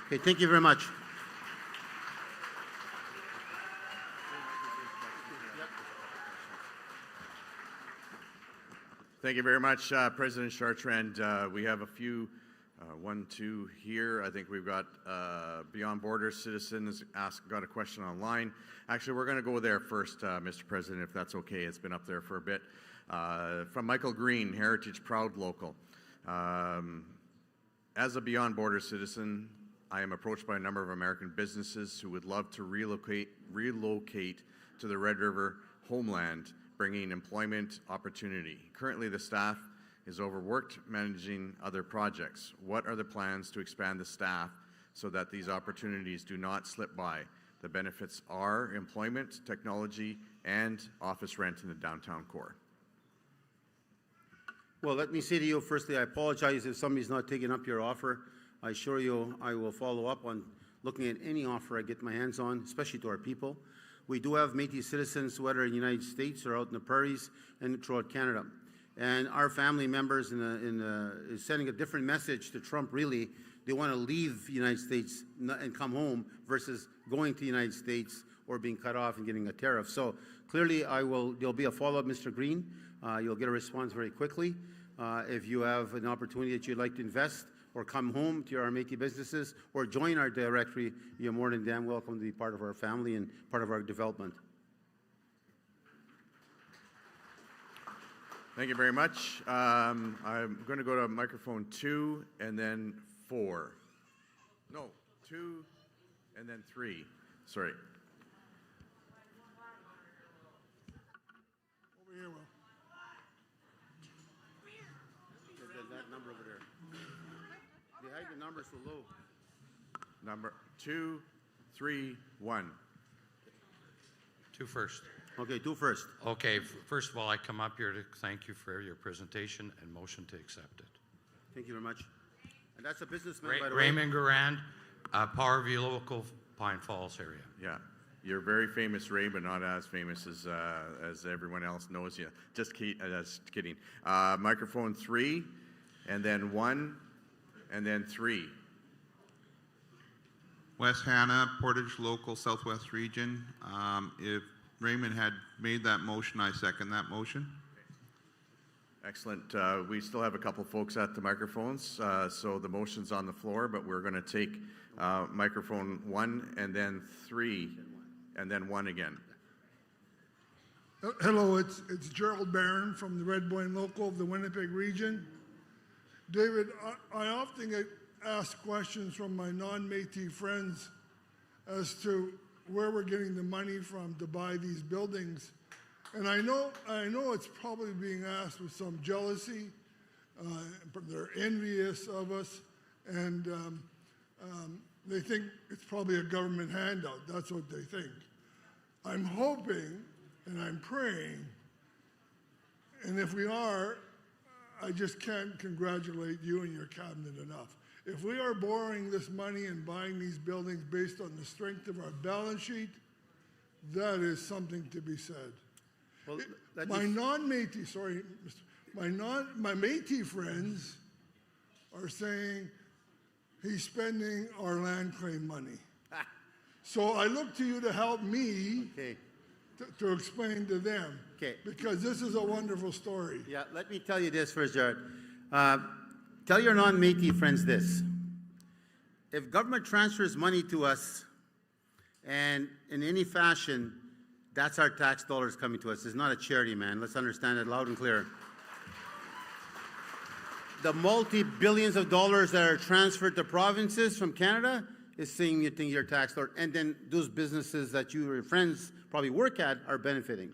Okay, thank you very much. Thank you very much, President Chartrand. We have a few, 1, 2 here. I think we've got Beyond Borders citizens got a question online. Actually, we're going to go there first, Mr. President, if that's okay. It's been up there for a bit. From Michael Green, Heritage Proud Local. As a Beyond Borders citizen, I am approached by a number of American businesses who would love to relocate to the Red River homeland, bringing employment opportunity. Currently, the staff is overworked managing other projects. What are the plans to expand the staff so that these opportunities do not slip by? The benefits are employment, technology, and office rent in the downtown core. Well, let me say to you, firstly, I apologize if somebody's not taking up your offer. I assure you I will follow up on looking at any offer I get my hands on, especially to our people. We do have Métis citizens, whether in the United States or out in the prairies and throughout Canada. And our family members is sending a different message to Trump, really. They want to leave the United States and come home versus going to the United States or being cut off and getting a tariff. So clearly there'll be a follow-up, Mr. Green. You'll get a response very quickly. If you have an opportunity that you'd like to invest or come home to our Métis businesses or join our directory, you're more than damn welcome to be part of our family and part of our development. Thank you very much. I'm going to go to microphone 2 and then 4. No, 2 and then 3. Sorry. Over here, Will. That number over there. They hide the numbers so low. Number 2, 3, 1. 2 first. Okay, 2 first. Okay, first of all, I come up here to thank you for your presentation and motion to accept it. Thank you very much. And that's a businessman, by the way. Raymond Garand, Powerview Local, Pine Falls area. Yeah. You're very famous, Ray, but not as famous as everyone else knows you. Just kidding. Microphone 3, and then 1, and then 3. Wes Hanna, Portage Local, Southwest Region. If Raymond had made that motion, I second that motion. Excellent. We still have a couple folks at the microphones, so the motion's on the floor, but we're going to take microphone 1 and then 3 and then 1 again. Hello, it's Gerald Barron from the Red Boyne Local of the Winnipeg region. David, I often get asked questions from my non-Métis friends as to where we're getting the money from to buy these buildings. And I know it's probably being asked with some jealousy. They're envious of us, and they think it's probably a government handout. That's what they think. I'm hoping and I'm praying, and if we are, I just can't congratulate you and your cabinet enough. If we are borrowing this money and buying these buildings based on the strength of our balance sheet, that is something to be said. Well, My non-Métis, sorry, my Métis friends are saying he's spending our land claim money. So I look to you to help me to explain to them, because this is a wonderful story. Yeah, let me tell you this first, Jared. Tell your non-Métis friends this. If government transfers money to us, and in any fashion, that's our tax dollars coming to us. It's not a charity, man. Let's understand it loud and clear. The multi-billions of dollars that are transferred to provinces from Canada is seeing your tax dollar, and then those businesses that you or your friends probably work at are benefiting.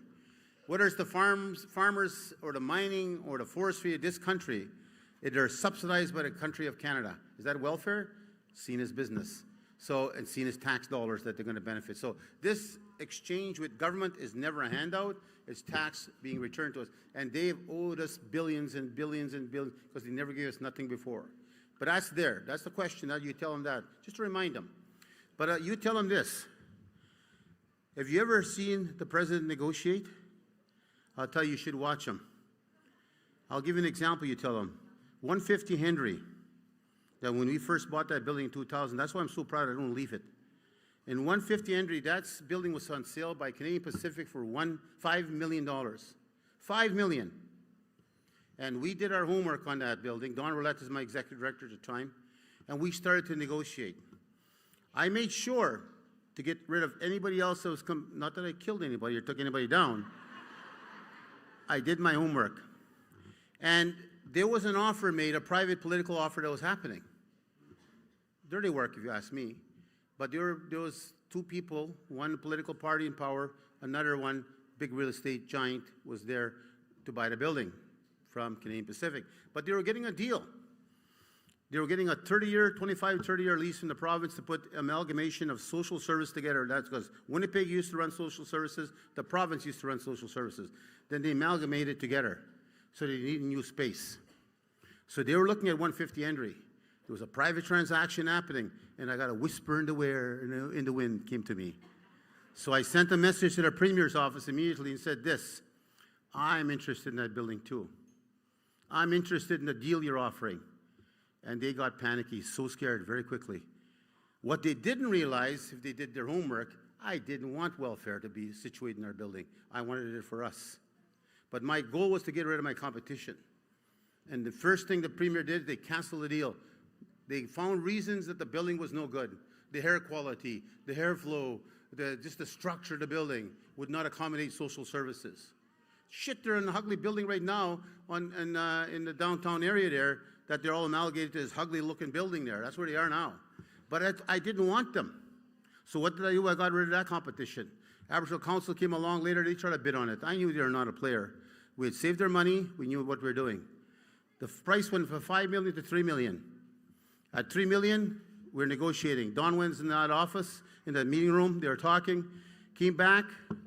Whether it's the farmers or the mining or the forestry of this country, they're subsidized by the country of Canada. Is that welfare? Seen as business. So, and seen as tax dollars that they're going to benefit. So this exchange with government is never a handout. It's tax being returned to us. And they've owed us billions and billions and billions because they never gave us nothing before. But that's there. That's the question. That you tell them that. Just to remind them. But you tell them this. Have you ever seen the president negotiate? I'll tell you, you should watch him. I'll give you an example, you tell them. 150 Henry, that when we first bought that building in 2000, that's why I'm so proud I don't leave it. In 150 Henry, that building was on sale by Canadian Pacific for $5 million. $5 million. And we did our homework on that building. Don Roulette is my executive director at the time. And we started to negotiate. I made sure to get rid of anybody else that was, not that I killed anybody or took anybody down. I did my homework. And there was an offer made, a private political offer that was happening. Dirty work, if you ask me. But there was two people, one political party in power, another one, big real estate giant, was there to buy the building from Canadian Pacific. But they were getting a deal. They were getting a 30-year, 25, 30-year lease from the province to put amalgamation of social service together. That's because Winnipeg used to run social services, the province used to run social services. Then they amalgamated together. So they need new space. So they were looking at 150 Henry. There was a private transaction happening, and I got a whisper in the wind came to me. So I sent a message to the Premier's office immediately and said this, I'm interested in that building too. I'm interested in the deal you're offering. And they got panicky, so scared very quickly. What they didn't realize, if they did their homework, I didn't want welfare to be situated in our building. I wanted it for us. But my goal was to get rid of my competition. And the first thing the Premier did, they canceled the deal. They found reasons that the building was no good. The air quality, the airflow, just the structure of the building would not accommodate social services. Shit, they're in the Hugley building right now in the downtown area there, that they're all amalgamated to this ugly-looking building there. That's where they are now. But I didn't want them. So what did I do? I got rid of that competition. Aboriginal Council came along later. They tried to bid on it. I knew they were not a player. We had saved their money. We knew what we were doing. The price went from $5 million to $3 million. At $3 million, we're negotiating. Don went in that office, in the meeting room. They were talking. Came back,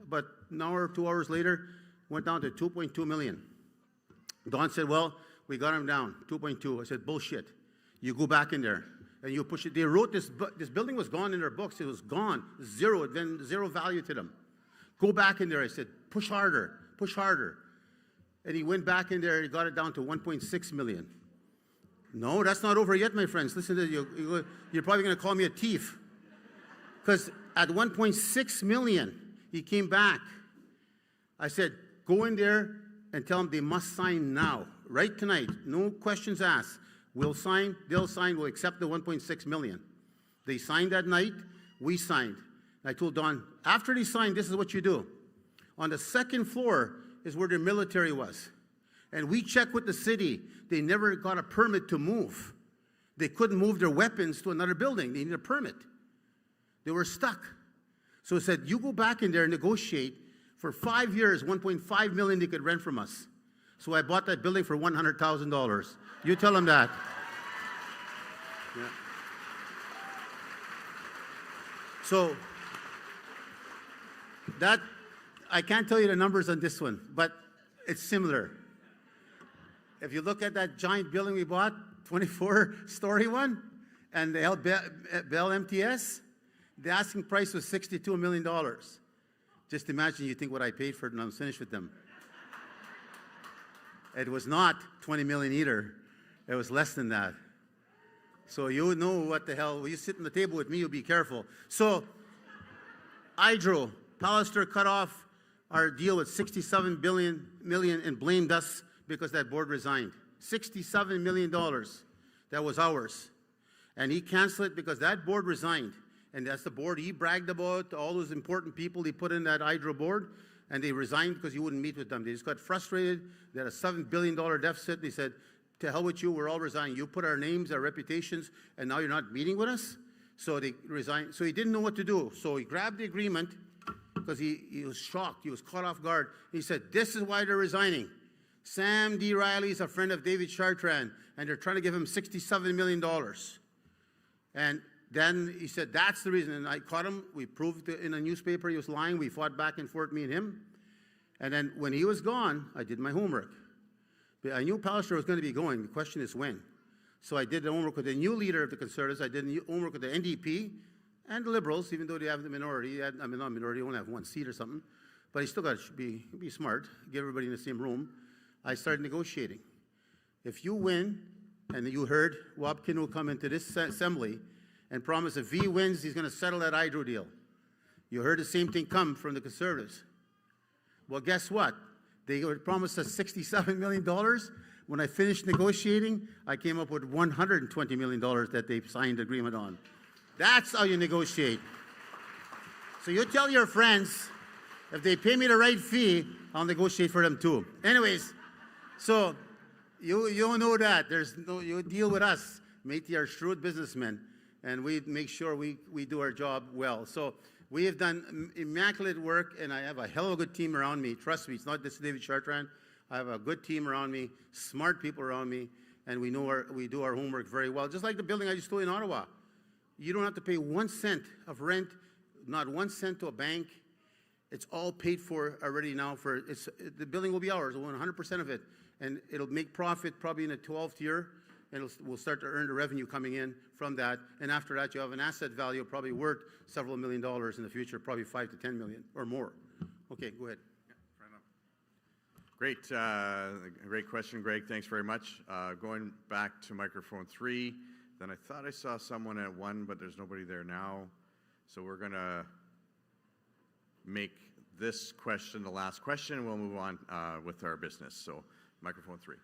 but an hour or 2 hours later, went down to $2.2 million. Don said, well, we got him down, 2.2. I said, bullshit. You go back in there and you push it. They wrote this building was gone in their books. It was gone, zero. It had zero value to them. Go back in there. I said, push harder, push harder. And he went back in there. He got it down to 1.6 million. No, that's not over yet, my friends. Listen to you. You're probably going to call me a thief. Because at 1.6 million, he came back. I said, go in there and tell them they must sign now, right tonight. No questions asked. We'll sign, they'll sign, we'll accept the 1.6 million. They signed that night, we signed. I told Don, after they signed, this is what you do. On the second floor is where their military was. And we checked with the city. They never got a permit to move. They couldn't move their weapons to another building. They needed a permit. They were stuck. So I said, you go back in there and negotiate. For 5 years, 1.5 million they could rent from us. So I bought that building for $100,000. You tell them that. Yeah. So that, I can't tell you the numbers on this one, but it's similar. If you look at that giant building we bought, 24-story one, and the Bell MTS, the asking price was $62 million. Just imagine you think what I paid for it and I'm finished with them. It was not 20 million either. It was less than that. So you know what the hell, when you sit on the table with me, you'll be careful. So, Hydro, Pallister cut off our deal with $67 million and blamed us because that board resigned. $67 million, that was ours. And he canceled it because that board resigned. And that's the board he bragged about, all those important people he put in that Hydro board, and they resigned because he wouldn't meet with them. They just got frustrated. They had a $7 billion deficit. They said, to hell with you, we're all resigning. You put our names, our reputations, and now you're not meeting with us? So they resigned. So he didn't know what to do. So he grabbed the agreement because he was shocked. He was caught off guard. He said, this is why they're resigning. Sam D. Riley is a friend of David Chartrand, and they're trying to give him $67 million. And then he said, that's the reason. And I caught him. We proved in a newspaper he was lying. We fought back and forth, me and him. And then when he was gone, I did my homework. But I knew Pallister was going to be going. The question is when. So I did the homework with the new leader of the Conservatives. I did the homework with the NDP and the Liberals, even though they have the minority. I mean, not minority, only have one seat or something. But he still got to be smart, get everybody in the same room. I started negotiating. If you win, and you heard Wapkin will come into this assembly and promise if he wins, he's going to settle that Hydro deal. You heard the same thing come from the Conservatives. Well, guess what? They promised us $67 million. When I finished negotiating, I came up with $120 million that they signed agreement on. That's how you negotiate. So you tell your friends, if they pay me the right fee, I'll negotiate for them too. Anyways, so you know that. You deal with us. Métis are shrewd businessmen, and we make sure we do our job well. So we have done immaculate work, and I have a hell of a good team around me. Trust me, it's not just David Chartrand. I have a good team around me, smart people around me, and we do our homework very well. Just like the building I just told you in Ottawa. You don't have to pay 1 cent of rent, not 1 cent to a bank. It's all paid for already now. The building will be ours. We'll own 100% of it, and it'll make profit probably in the 12th year, and we'll start to earn the revenue coming in from that. And after that, you have an asset value probably worth several $1 million in the future, probably 5 to 10 million or more. Okay, go ahead. Great, great question, Greg. Thanks very much. Going back to microphone 3, then I thought I saw someone at 1, but there's nobody there now. So we're going to make this question the last question, and we'll move on with our business. So microphone 3.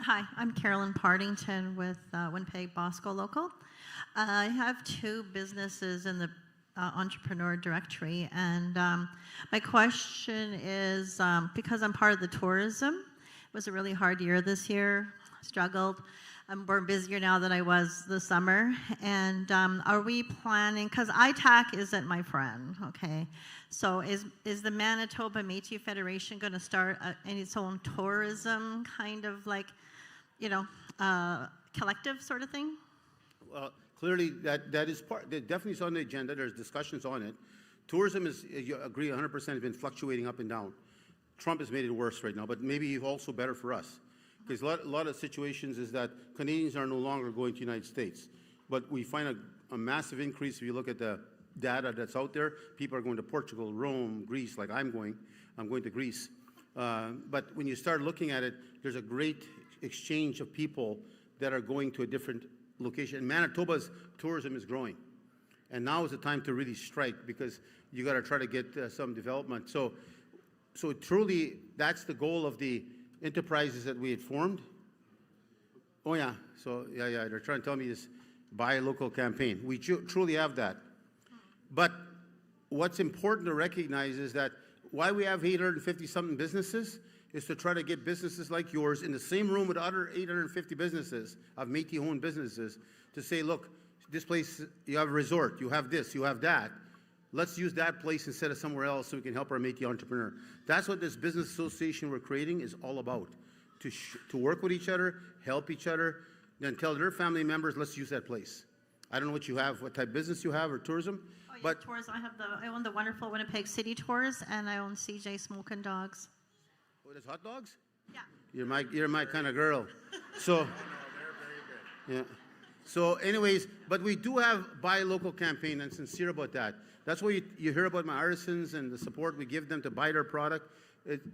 Hi, I'm Carolyn Partington with Winnipeg Bosco Local. I have 2 businesses in the entrepreneur directory. And my question is, because I'm part of the tourism, it was a really hard year this year, struggled. I'm more busier now than I was this summer. And are we planning, because ITAC isn't my friend, okay? So is the Manitoba Métis Federation going to start in its own tourism kind of like, collective sort of thing? Well, clearly that is that definitely is on the agenda. There's discussions on it. Tourism is, you agree 100%, has been fluctuating up and down. Trump has made it worse right now, but maybe also better for us. Because a lot of situations is that Canadians are no longer going to the United States. But we find a massive increase if you look at the data that's out there. People are going to Portugal, Rome, Greece, like I'm going to Greece. But when you start looking at it, there's a great exchange of people that are going to a different location. And Manitoba's tourism is growing. And now is the time to really strike because you got to try to get some development. So truly, that's the goal of the enterprises that we had formed. Oh yeah, so yeah, they're trying to tell me this buy local campaign. We truly have that. But what's important to recognize is that why we have 850 something businesses is to try to get businesses like yours in the same room with other 850 businesses of Métis-owned businesses to say, look, this place, you have a resort, you have this, you have that. Let's use that place instead of somewhere else so we can help our Métis entrepreneur. That's what this business association we're creating is all about, to work with each other, help each other, then tell their family members, let's use that place. I don't know what you have, what type of business you have or tourism. Oh, yeah, but tours. I own the wonderful Winnipeg City Tours, and I own CJ Smokin' Dogs. Oh, there's hot dogs? Yeah. You're my kind of girl. So, yeah. So anyways, but we do have buy local campaign, and sincere about that. That's why you hear about my artisans and the support we give them to buy their product.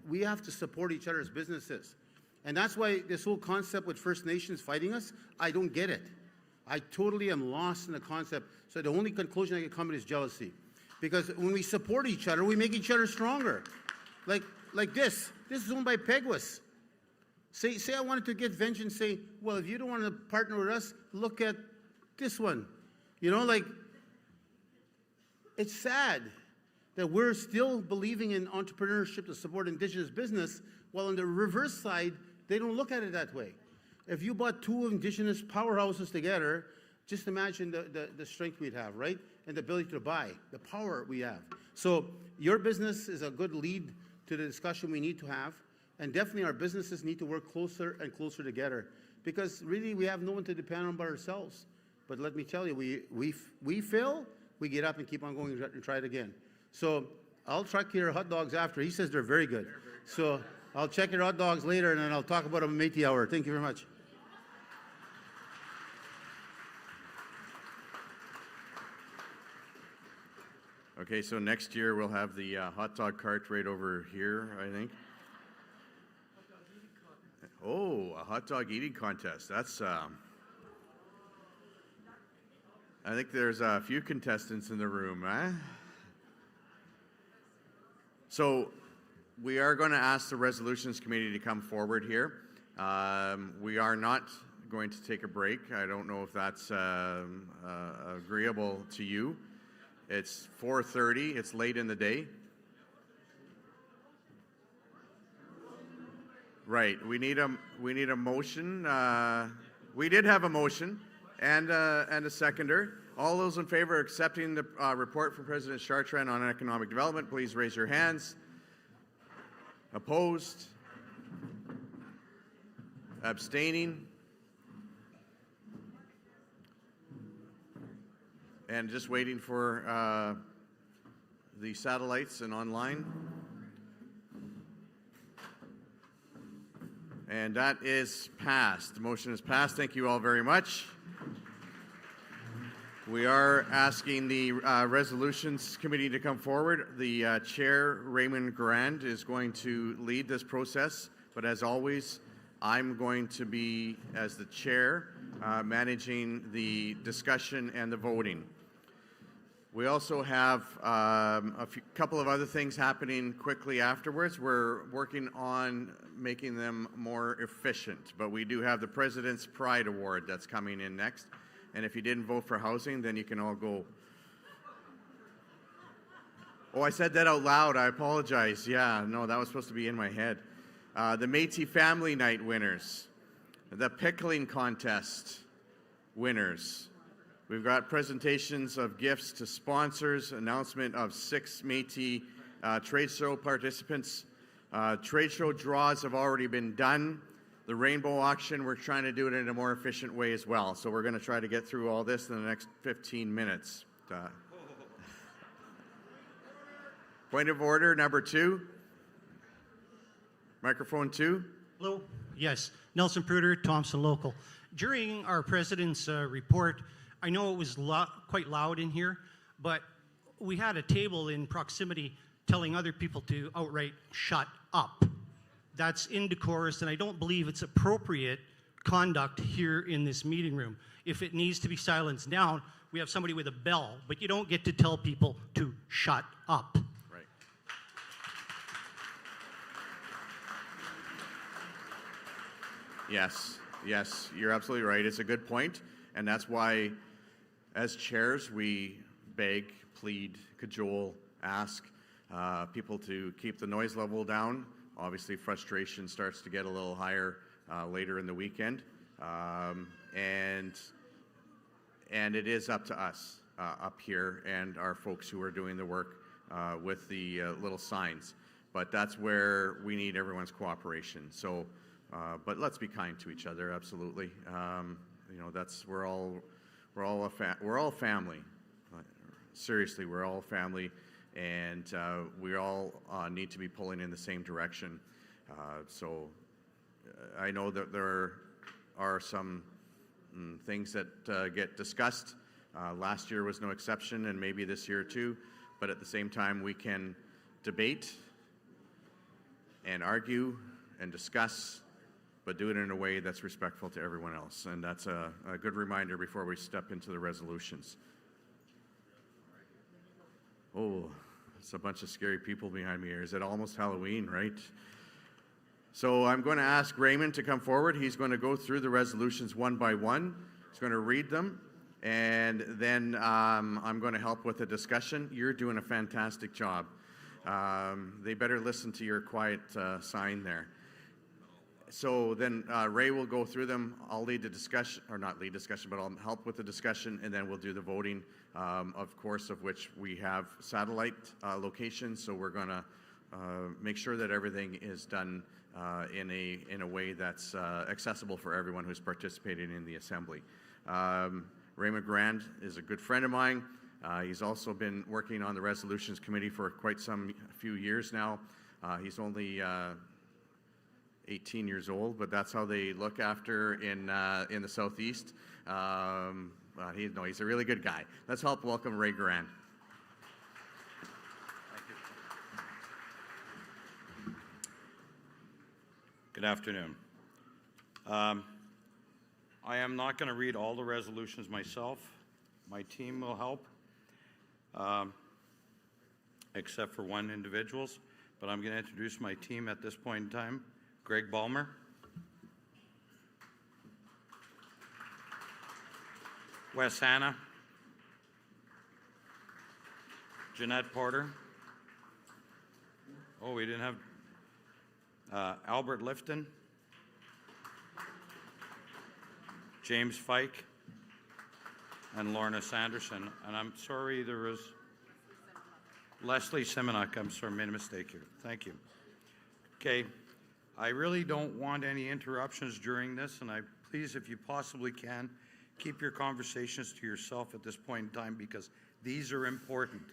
We have to support each other's businesses. And that's why this whole concept with First Nations fighting us, I don't get it. I totally am lost in the concept. So the only conclusion I can come to is jealousy. Because when we support each other, we make each other stronger. Like this. This is owned by Peguis. Say I wanted to get vengeance, say, well, if you don't want to partner with us, look at this one. It's sad that we're still believing in entrepreneurship to support Indigenous business, while on the reverse side, they don't look at it that way. If you bought two Indigenous powerhouses together, just imagine the strength we'd have, right? And the ability to buy, the power we have. So your business is a good lead to the discussion we need to have. And definitely our businesses need to work closer and closer together. Because really we have no one to depend on but ourselves. But let me tell you, we fail, we get up and keep on going and try it again. So I'll check your hot dogs after. He says they're very good. So I'll check your hot dogs later and then I'll talk about them at Métis Hour. Thank you very much. Okay, so next year we'll have the hot dog cart right over here, I think. Oh, a hot dog eating contest. That's, I think there's a few contestants in the room, eh? So we are going to ask the Resolutions Committee to come forward here. We are not going to take a break. I don't know if that's agreeable to you. It's 4:30. It's late in the day. Right. We need a motion. We did have a motion and a seconder. All those in favor of accepting the report from President Chartrand on economic development, please raise your hands. Opposed? Abstaining? And just waiting for the satellites and online. And that is passed. The motion is passed. Thank you all very much. We are asking the Resolutions Committee to come forward. The Chair, Raymond Grand, is going to lead this process. But as always, I'm going to be, as the Chair, managing the discussion and the voting. We also have couple of other things happening quickly afterwards. We're working on making them more efficient, but we do have the President's Pride Award that's coming in next. And if you didn't vote for housing, then you can all go Oh, I said that out loud. I apologize. Yeah, no, that was supposed to be in my head. The Métis Family Night winners. The pickling contest winners. We've got presentations of gifts to sponsors, announcement of 6 Métis trade show participants. Trade show draws have already been done. The rainbow auction, we're trying to do it in a more efficient way as well. So we're going to try to get through all this in the next 15 minutes. Point of order number 2. Microphone 2. Hello. Yes, Nelson Pruder, Thompson Local. During our president's report, I know it was quite loud in here, but we had a table in proximity telling other people to outright shut up. That's indecorous, and I don't believe it's appropriate conduct here in this meeting room. If it needs to be silenced down, we have somebody with a bell, but you don't get to tell people to shut up. Right. Yes, yes, you're absolutely right. It's a good point, and that's why, as chairs, we beg, plead, cajole, ask people to keep the noise level down. Obviously, frustration starts to get a little higher later in the weekend, and it is up to us up here and our folks who are doing the work with the little signs. But that's where we need everyone's cooperation. So, but let's be kind to each other. Absolutely, you know, we're all family. Seriously, we're all family. And we all need to be pulling in the same direction. So I know that there are some things that get discussed. Last year was no exception, and maybe this year too. But at the same time, we can debate and argue and discuss, but do it in a way that's respectful to everyone else. And that's a good reminder before we step into the resolutions. Oh, it's a bunch of scary people behind me here. Is it almost Halloween, right? So I'm going to ask Raymond to come forward. He's going to go through the resolutions one by one. He's going to read them, and then I'm going to help with the discussion. You're doing a fantastic job. They better listen to your quiet sign there. So then Ray will go through them. I'll lead the discussion, or not lead discussion, but I'll help with the discussion, and then we'll do the voting, of course, of which we have satellite locations. So we're going to make sure that everything is done in a way that's accessible for everyone who's participating in the assembly. Raymond Grand is a good friend of mine. He's also been working on the resolutions committee for quite few years now. He's only 18 years old, but that's how they look after in the Southeast. He's a really good guy. Let's help welcome Ray Grand. Good afternoon. I am not going to read all the resolutions myself. My team will help, except for one individuals, but I'm going to introduce my team at this point in time. Greg Ballmer. Wes Hanna. Jeanette Porter. Oh, we didn't have Albert Lifton. James Fike. And Lorna Sanderson. And I'm sorry, there was Leslie Simonuk. I'm sorry, made a mistake here. Thank you. Okay. I really don't want any interruptions during this, and please, if you possibly can, keep your conversations to yourself at this point in time, because these are important.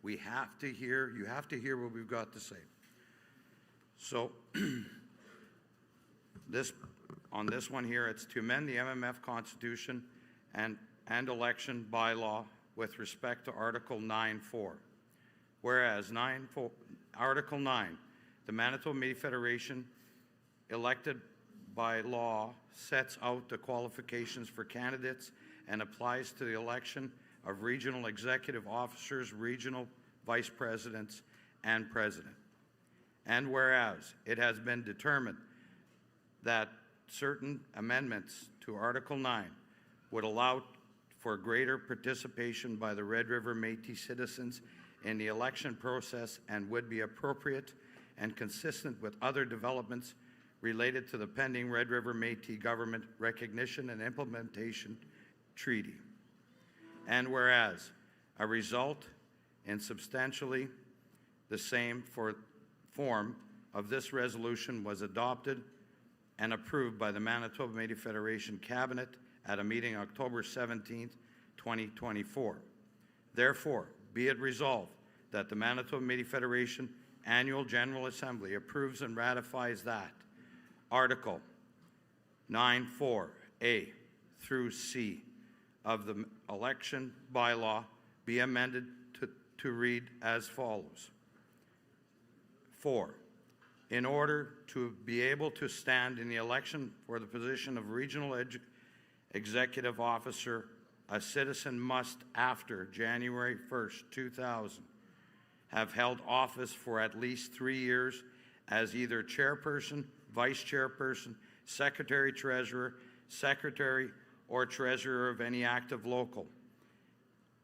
You have to hear what we've got to say. So, on this one here, it's to amend the MMF Constitution and election bylaw with respect to Article 9.4. Whereas Article 9, the Manitoba Métis Federation elected by law sets out the qualifications for candidates and applies to the election of regional executive officers, regional vice presidents, and president. And whereas it has been determined that certain amendments to Article 9 would allow for greater participation by the Red River Métis citizens in the election process and would be appropriate and consistent with other developments related to the pending Red River Métis Government Recognition and Implementation Treaty. And whereas a result in substantially the same form of this resolution was adopted and approved by the Manitoba Métis Federation Cabinet at a meeting October 17, 2024. Therefore, be it resolved that the Manitoba Métis Federation Annual General Assembly approves and ratifies that Article 9.4A through C of the election bylaw be amended to read as follows. 4. In order to be able to stand in the election for the position of Regional Executive Officer, a citizen must, after January 1st, 2000, have held office for at least 3 years as either chairperson, vice chairperson, secretary-treasurer, secretary, or treasurer of any active local,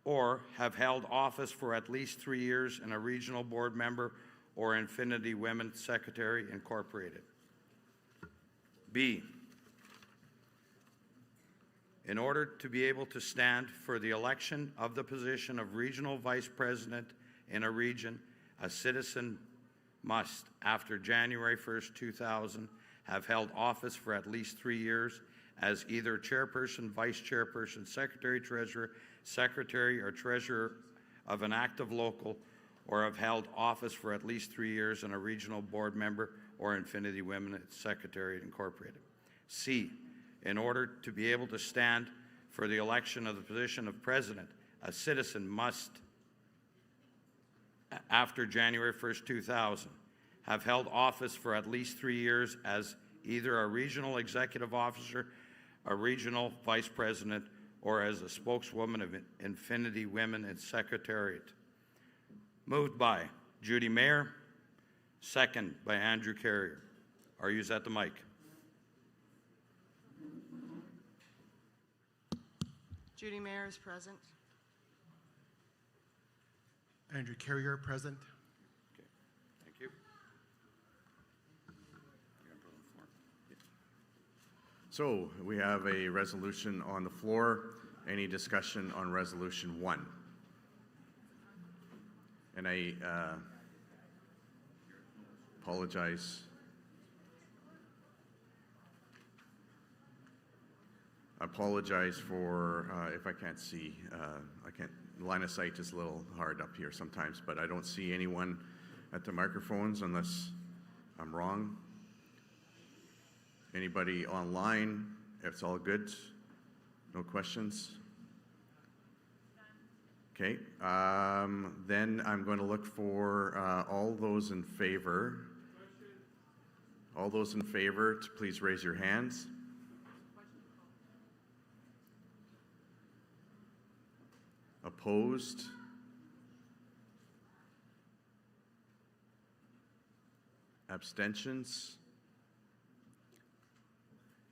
or have held office for at least 3 years in a regional board member or Infinity Women Secretary Incorporated. B, in order to be able to stand for the election of the position of Regional Vice President in a region, a citizen must, after January 1st, 2000, have held office for at least 3 years as either chairperson, vice chairperson, secretary, treasurer, secretary, or treasurer of an active local, or have held office for at least 3 years in a regional board member or Infinity Women Secretariat Incorporated. C, in order to be able to stand for the election of the position of president, a citizen must, after January 1st, 2000, have held office for at least 3 years as either a regional executive officer, a regional vice president, or as a spokeswoman of Infinity Women and Secretariat. Moved by Judy Mayer, second by Andrew Carrier. Are you at the mic? Judy Mayer is present. Andrew Carrier, present. Okay, thank you. So we have a resolution on the floor. Any discussion on Resolution 1? And I apologize. I apologize for if I can't see. I can't. Line of sight is a little hard up here sometimes, but I don't see anyone at the microphones unless I'm wrong. Anybody online? It's all good. No questions. Okay, then I'm going to look for all those in favor. All those in favor, to please raise your hands. Opposed? Abstentions?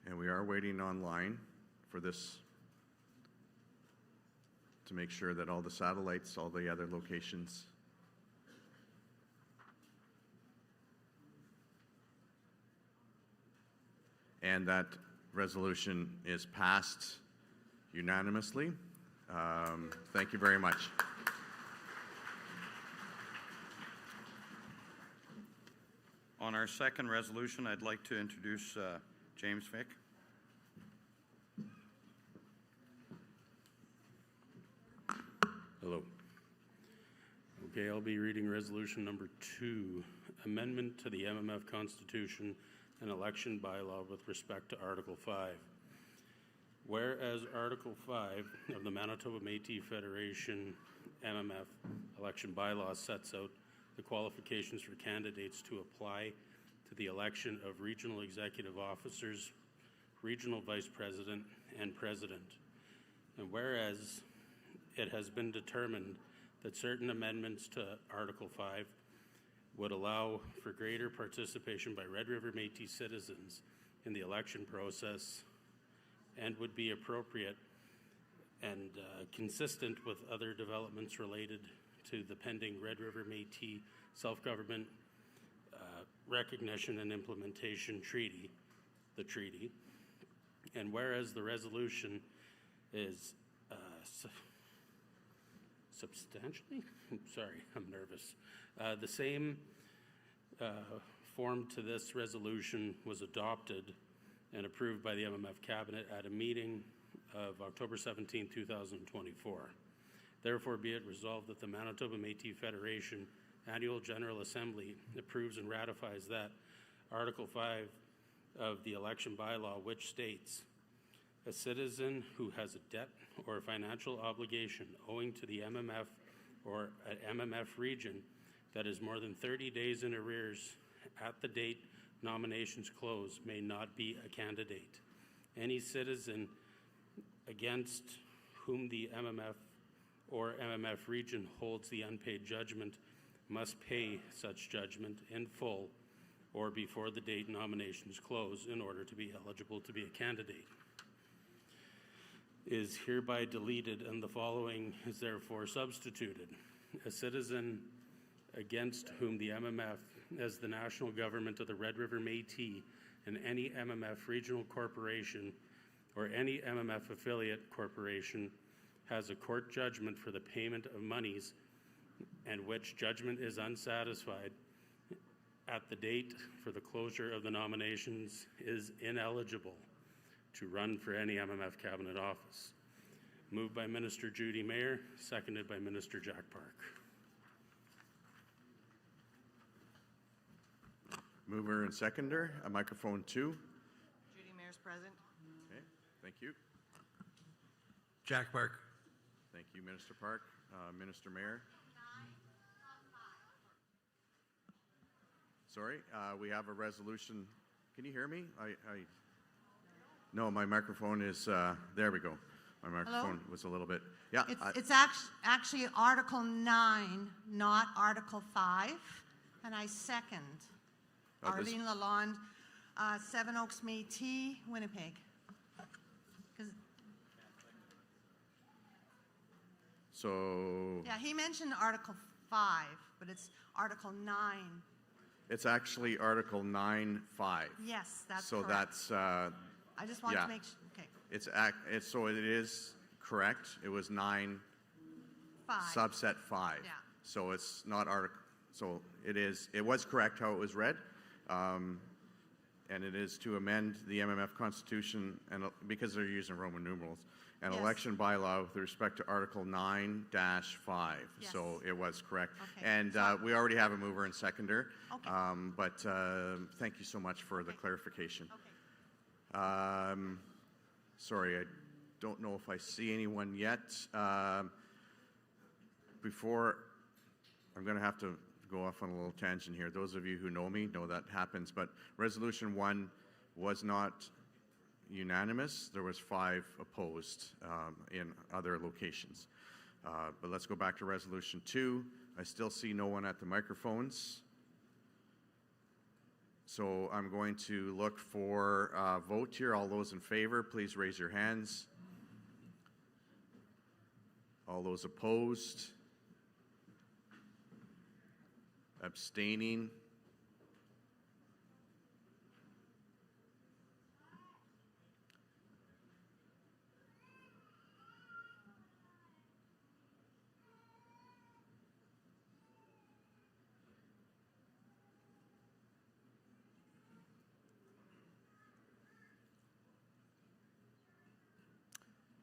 And we are waiting online for this to make sure that all the satellites, all the other locations. And that resolution is passed unanimously. Thank you very much. On our second resolution, I'd like to introduce James Fick. Hello. Okay, I'll be reading resolution number 2, amendment to the MMF Constitution and election bylaw with respect to Article 5. Whereas Article 5 of the Manitoba Métis Federation MMF election bylaw sets out the qualifications for candidates to apply to the election of regional executive officers, regional vice president, and president. And whereas it has been determined that certain amendments to Article 5 would allow for greater participation by Red River Métis citizens in the election process and would be appropriate and consistent with other developments related to the pending Red River Métis Self-Government Recognition and Implementation Treaty, the treaty. And whereas the resolution is substantially, sorry, I'm nervous. The same form to this resolution was adopted and approved by the MMF Cabinet at a meeting of October 17, 2024. Therefore, be it resolved that the Manitoba Métis Federation Annual General Assembly approves and ratifies that Article 5 of the election bylaw, which states, a citizen who has a debt or a financial obligation owing to the MMF or an MMF region that is more than 30 days in arrears at the date nominations close may not be a candidate. Any citizen against whom the MMF or MMF region holds the unpaid judgment must pay such judgment in full or before the date nominations close in order to be eligible to be a candidate. Is hereby deleted, and the following is therefore substituted. A citizen against whom the MMF, as the national government of the Red River Métis and any MMF regional corporation or any MMF affiliate corporation has a court judgment for the payment of monies and which judgment is unsatisfied at the date for the closure of the nominations is ineligible to run for any MMF cabinet office. Moved by Minister Judy Mayer, seconded by Minister Jack Park. Mover and seconder, microphone 2. Judy Mayor's present. Okay, thank you. Jack Park. Thank you, Minister Park. Minister Mayer. Sorry, we have a resolution. Can you hear me? No, my microphone is, there we go. My microphone was a little bit, yeah. It's actually Article 9, not Article 5, and I second. Arlene Lalonde, Seven Oaks Métis, Winnipeg. So. Yeah, he mentioned Article 5, but it's Article 9. It's actually Article 9.5. Yes, that's so correct. So that's. I just wanted to make sure. Okay. So it is correct. It was 9. 5. Subset 5. Yeah. So it's not article. So it is. It was correct how it was read, and it is to amend the MMF Constitution, and because they're using Roman numerals, an election bylaw with respect to Article 9-5. Yes. So it was correct, Okay. and we already have a mover and seconder. Okay. But thank you so much for the clarification. Okay. Sorry, I don't know if I see anyone yet. Before, I'm going to have to go off on a little tangent here. Those of you who know me know that happens, but Resolution 1 was not unanimous. There was 5 opposed in other locations. But let's go back to Resolution 2. I still see no one at the microphones. So I'm going to look for a vote here. All those in favor, please raise your hands. All those opposed? Abstaining?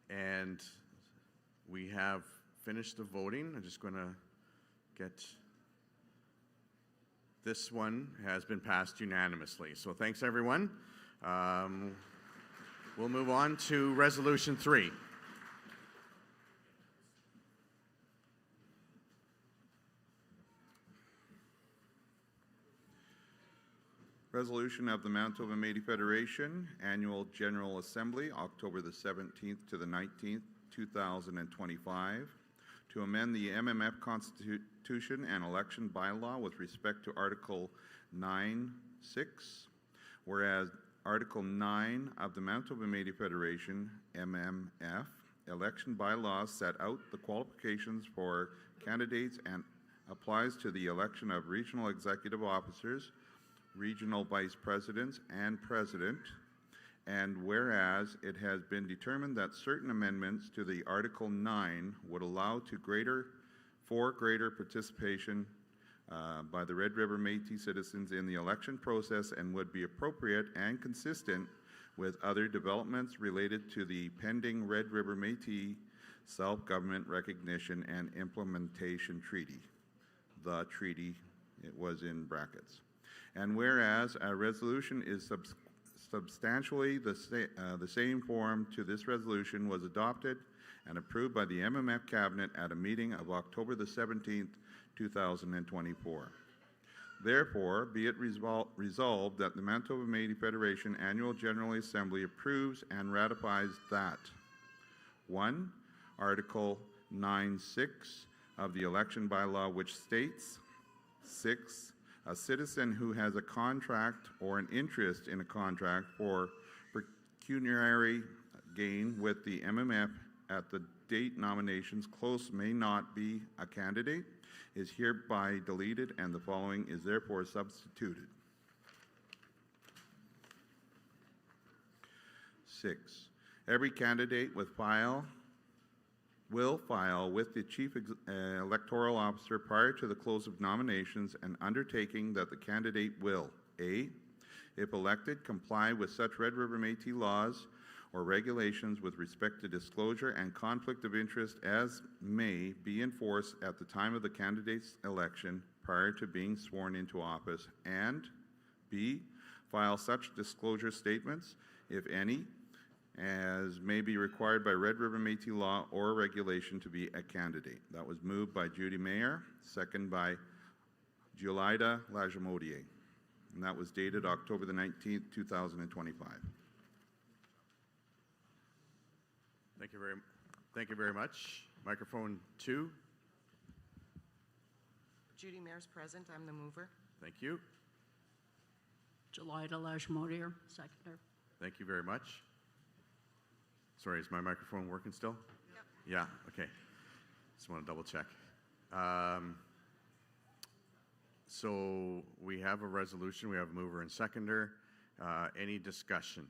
And we have finished the voting. I'm just going to get, this one has been passed unanimously. So thanks, everyone. We'll move on to Resolution 3. Resolution of the Manitoba Métis Federation Annual General Assembly, October the 17th to the 19th, 2025, to amend the MMF Constitution and election bylaw with respect to Article 9.6, whereas Article 9 of the Manitoba Métis Federation, MMF, election bylaws set out the qualifications for candidates and applies to the election of regional executive officers, regional vice presidents, and president. And whereas it has been determined that certain amendments to the Article 9 would allow for greater participation by the Red River Métis citizens in the election process and would be appropriate and consistent with other developments related to the pending Red River Métis Self-Government Recognition and Implementation Treaty. The treaty, it was in brackets. And whereas a resolution is substantially the same form to this resolution was adopted and approved by the MMF Cabinet at a meeting of October the 17th, 2024. Therefore, be it resolved that the Manitoba Métis Federation Annual General Assembly approves and ratifies that 1. Article 9(6) of the election bylaw, which states 6. A citizen who has a contract or an interest in a contract for pecuniary gain with the MMF at the date nominations close may not be a candidate is hereby deleted, and the following is therefore substituted. 6. Every candidate will file with the Chief Electoral Officer prior to the close of nominations an undertaking that the candidate will A. If elected, comply with such Red River Métis laws or regulations with respect to disclosure and conflict of interest as may be enforced at the time of the candidate's election prior to being sworn into office, and B. File such disclosure statements, if any, as may be required by Red River Métis law or regulation to be a candidate. That was moved by Judy Mayer, second by Giolida Lajamodier, and that was dated October the 19th, 2025. Thank you very much. Microphone 2. Judy Mayor's present. I'm the mover. Thank you. Gelida Lashmodier, seconder. Thank you very much. Sorry, is my microphone working still? Yep. Yeah, okay. Just want to double check. So we have a resolution, we have a mover and seconder. Any discussion?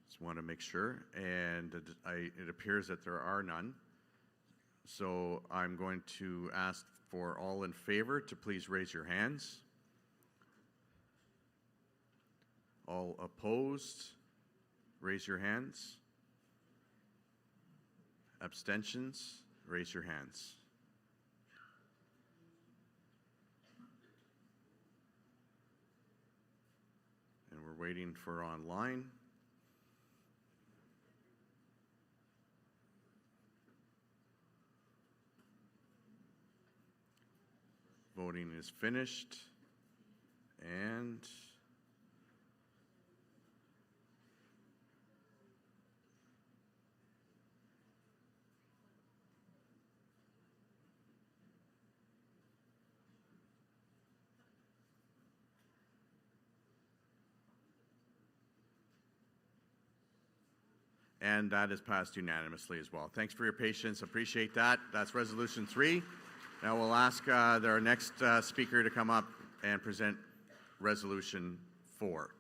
Just want to make sure, and it appears that there are none. So I'm going to ask for all in favor to please raise your hands. All opposed, raise your hands. Abstentions, raise your hands. And we're waiting for online. Voting is finished, and that is passed unanimously as well. Thanks for your patience. Appreciate that. That's Resolution 3. Now we'll ask our next speaker to come up and present Resolution 4.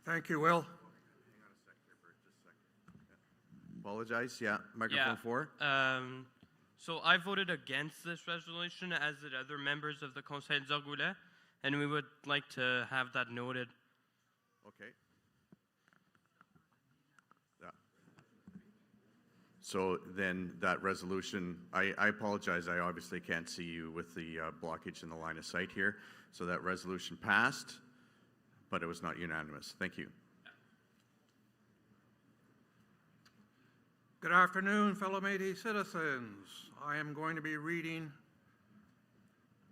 Thank you, Will. Apologize. Yeah, microphone 4. So I voted against this resolution, as did other members of the Conseil d'Orgoulet, and we would like to have that noted. Okay. Yeah. So then that resolution, I apologize, I obviously can't see you with the blockage in the line of sight here. So that resolution passed, but it was not unanimous. Thank you. Good afternoon, fellow Métis citizens. I am going to be reading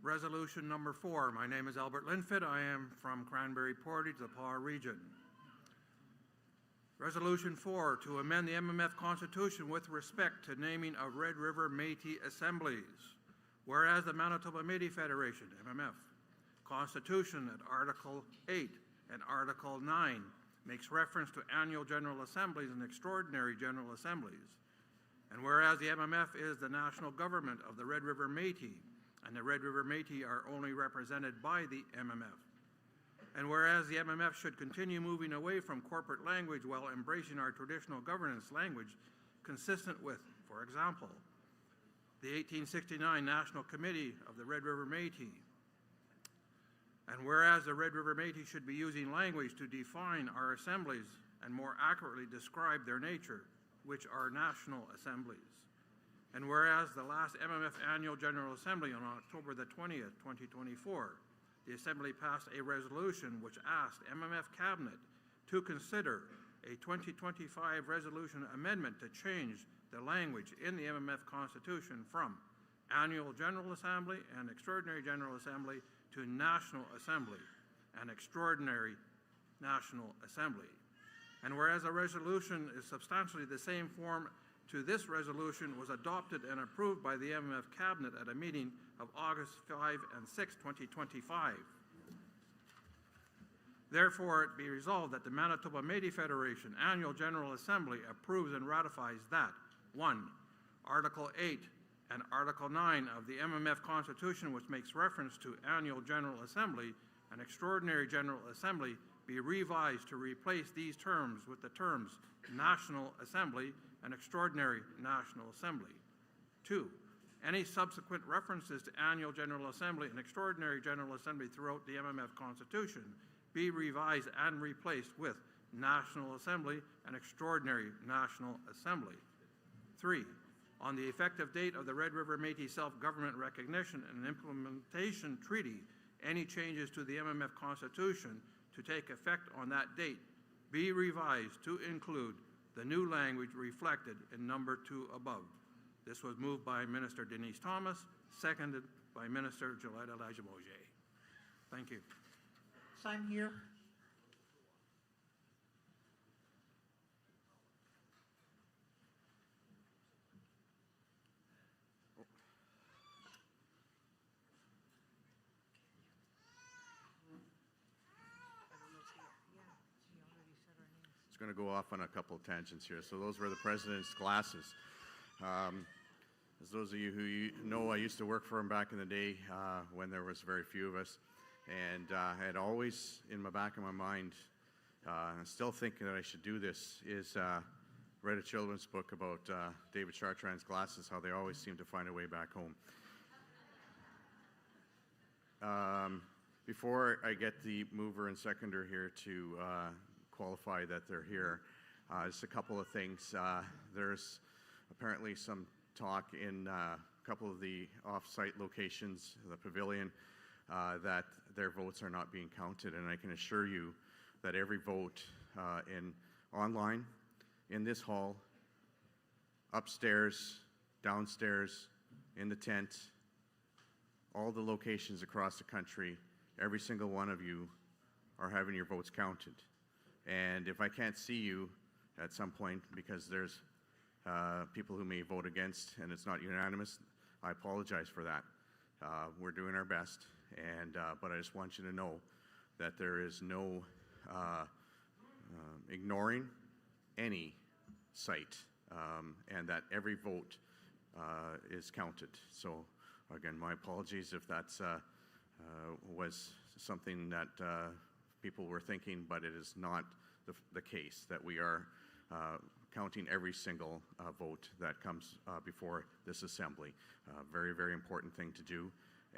Resolution number 4. My name is Albert Linfitt. I am from Cranberry Portage, the PAR region. Resolution 4, to amend the MMF Constitution with respect to naming of Red River Métis assemblies. Whereas the Manitoba Métis Federation, MMF, Constitution at Article 8 and Article 9 makes reference to annual General Assemblies and extraordinary General Assemblies. And whereas the MMF is the national government of the Red River Métis, and the Red River Métis are only represented by the MMF. And whereas the MMF should continue moving away from corporate language while embracing our traditional governance language consistent with, for example, the 1869 National Committee of the Red River Métis. And whereas the Red River Métis should be using language to define our assemblies and more accurately describe their nature, which are national assemblies. And whereas the last MMF Annual General Assembly on October the 20th, 2024, the Assembly passed a resolution which asked MMF Cabinet to consider a 2025 resolution amendment to change the language in the MMF Constitution from Annual General Assembly and Extraordinary General Assembly to National Assembly and Extraordinary National Assembly. And whereas a resolution is substantially the same form to this resolution was adopted and approved by the MMF Cabinet at a meeting of August 5 and 6, 2025. Therefore, it be resolved that the Manitoba Métis Federation Annual General Assembly approves and ratifies that 1. Article 8 and Article 9 of the MMF Constitution, which makes reference to Annual General Assembly and Extraordinary General Assembly, be revised to replace these terms with the terms National Assembly and Extraordinary National Assembly. 2. Any subsequent references to Annual General Assembly and Extraordinary General Assembly throughout the MMF Constitution be revised and replaced with National Assembly and Extraordinary National Assembly. 3. On the effective date of the Red River Métis Self-Government Recognition and Implementation Treaty, any changes to the MMF Constitution to take effect on that date be revised to include the new language reflected in number 2 above. This was moved by Minister Denise Thomas, seconded by Minister Jolita Lajimoje. Thank you. Sign here. It's going to go off on a couple of tangents here. So those were the president's glasses. As those of you who know, I used to work for him back in the day when there was very few of us. And I had always, in the back of my mind, and still thinking that I should do this, is read a children's book about David Chartrand's glasses, how they always seem to find a way back home. Before I get the mover and seconder here to qualify that they're here, just a couple of things. There's apparently some talk in a couple of the off-site locations, the pavilion, that their votes are not being counted, and I can assure you that every vote online, in this hall, upstairs, downstairs, in the tent, all the locations across the country, every single one of you are having your votes counted. And if I can't see you at some point because there's people who may vote against and it's not unanimous, I apologize for that. We're doing our best, and but I just want you to know that there is no ignoring any site, and that every vote is counted. So again, my apologies if that's was something that people were thinking, but it is not the case, that we are counting every single vote that comes before this assembly. Very, very important thing to do,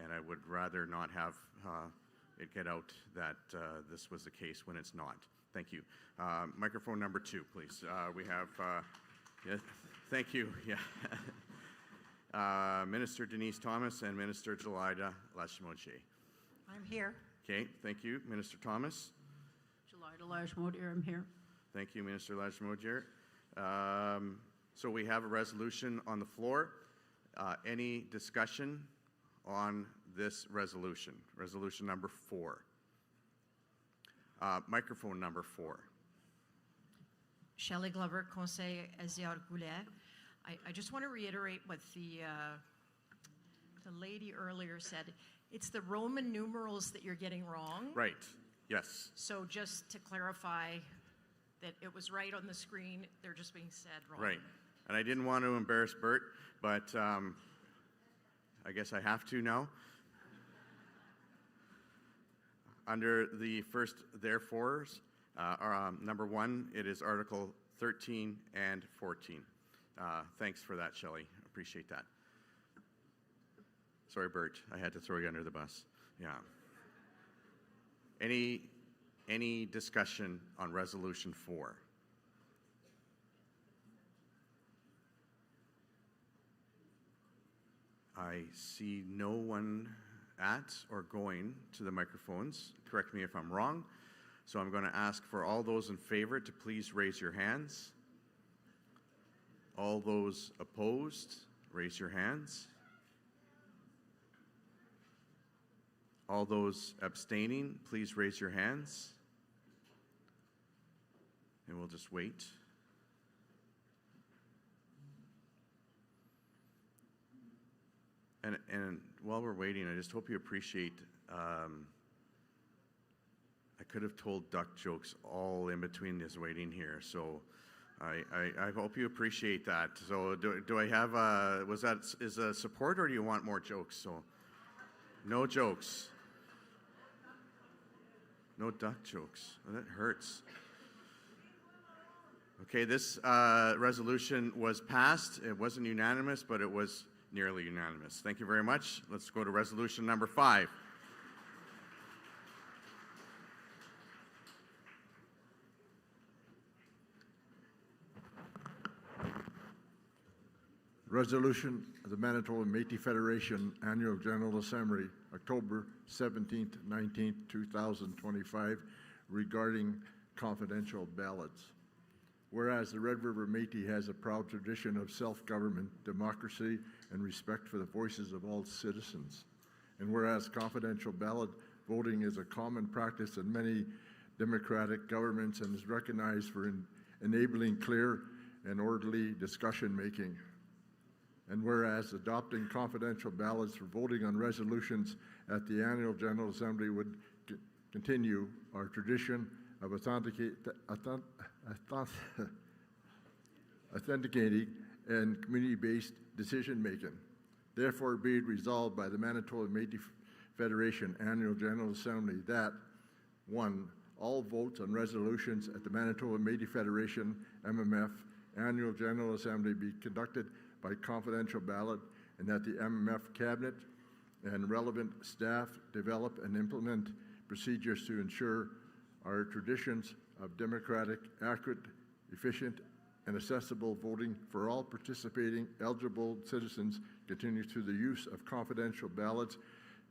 and I would rather not have it get out that this was the case when it's not. Thank you. Microphone number 2, please. We have, yeah, thank you. Yeah. Minister Denise Thomas and Minister Jolita Lachimoje. I'm here. Okay, thank you. Minister Thomas. Jolita Lachimoje, I'm here. Thank you, Minister Lachimoje. So we have a resolution on the floor. Any discussion on this resolution? Resolution number 4. Microphone number 4. Shelley Glover, Conseil Aziar Goulet. I just want to reiterate what the a lady earlier said, it's the Roman numerals that you're getting wrong. Right, yes. So just to clarify that it was right on the screen, they're just being said wrong. Right. And I didn't want to embarrass Bert, but I guess I have to now. Under the first therefores, number 1, it is Article 13 and 14. Thanks for that, Shelley. Appreciate that. Sorry, Bert. I had to throw you under the bus. Yeah. Any discussion on Resolution 4? I see no one at or going to the microphones. Correct me if I'm wrong. So I'm going to ask for all those in favor to please raise your hands. All those opposed, raise your hands. All those abstaining, please raise your hands. And we'll just wait. And while we're waiting, I just hope you appreciate, I could have told duck jokes all in between this waiting here, so I hope you appreciate that. So do I have, is a support, or do you want more jokes? So no jokes. No duck jokes. Well, that hurts. Okay, this resolution was passed. It wasn't unanimous, but it was nearly unanimous. Thank you very much. Let's go to resolution number 5. Resolution of the Manitoba Métis Federation Annual General Assembly, October 17th, 19th, 2025, regarding confidential ballots. Whereas the Red River Métis has a proud tradition of self-government, democracy, and respect for the voices of all citizens. And whereas confidential ballot voting is a common practice in many democratic governments and is recognized for enabling clear and orderly discussion making. And whereas adopting confidential ballots for voting on resolutions at the Annual General Assembly would continue our tradition of authenticating and community-based decision-making. Therefore, be it resolved by the Manitoba Métis Federation Annual General Assembly that 1. All votes on resolutions at the Manitoba Métis Federation MMF Annual General Assembly be conducted by confidential ballot, and that the MMF Cabinet and relevant staff develop and implement procedures to ensure our traditions of democratic, accurate, efficient, and accessible voting for all participating eligible citizens continue through the use of confidential ballots,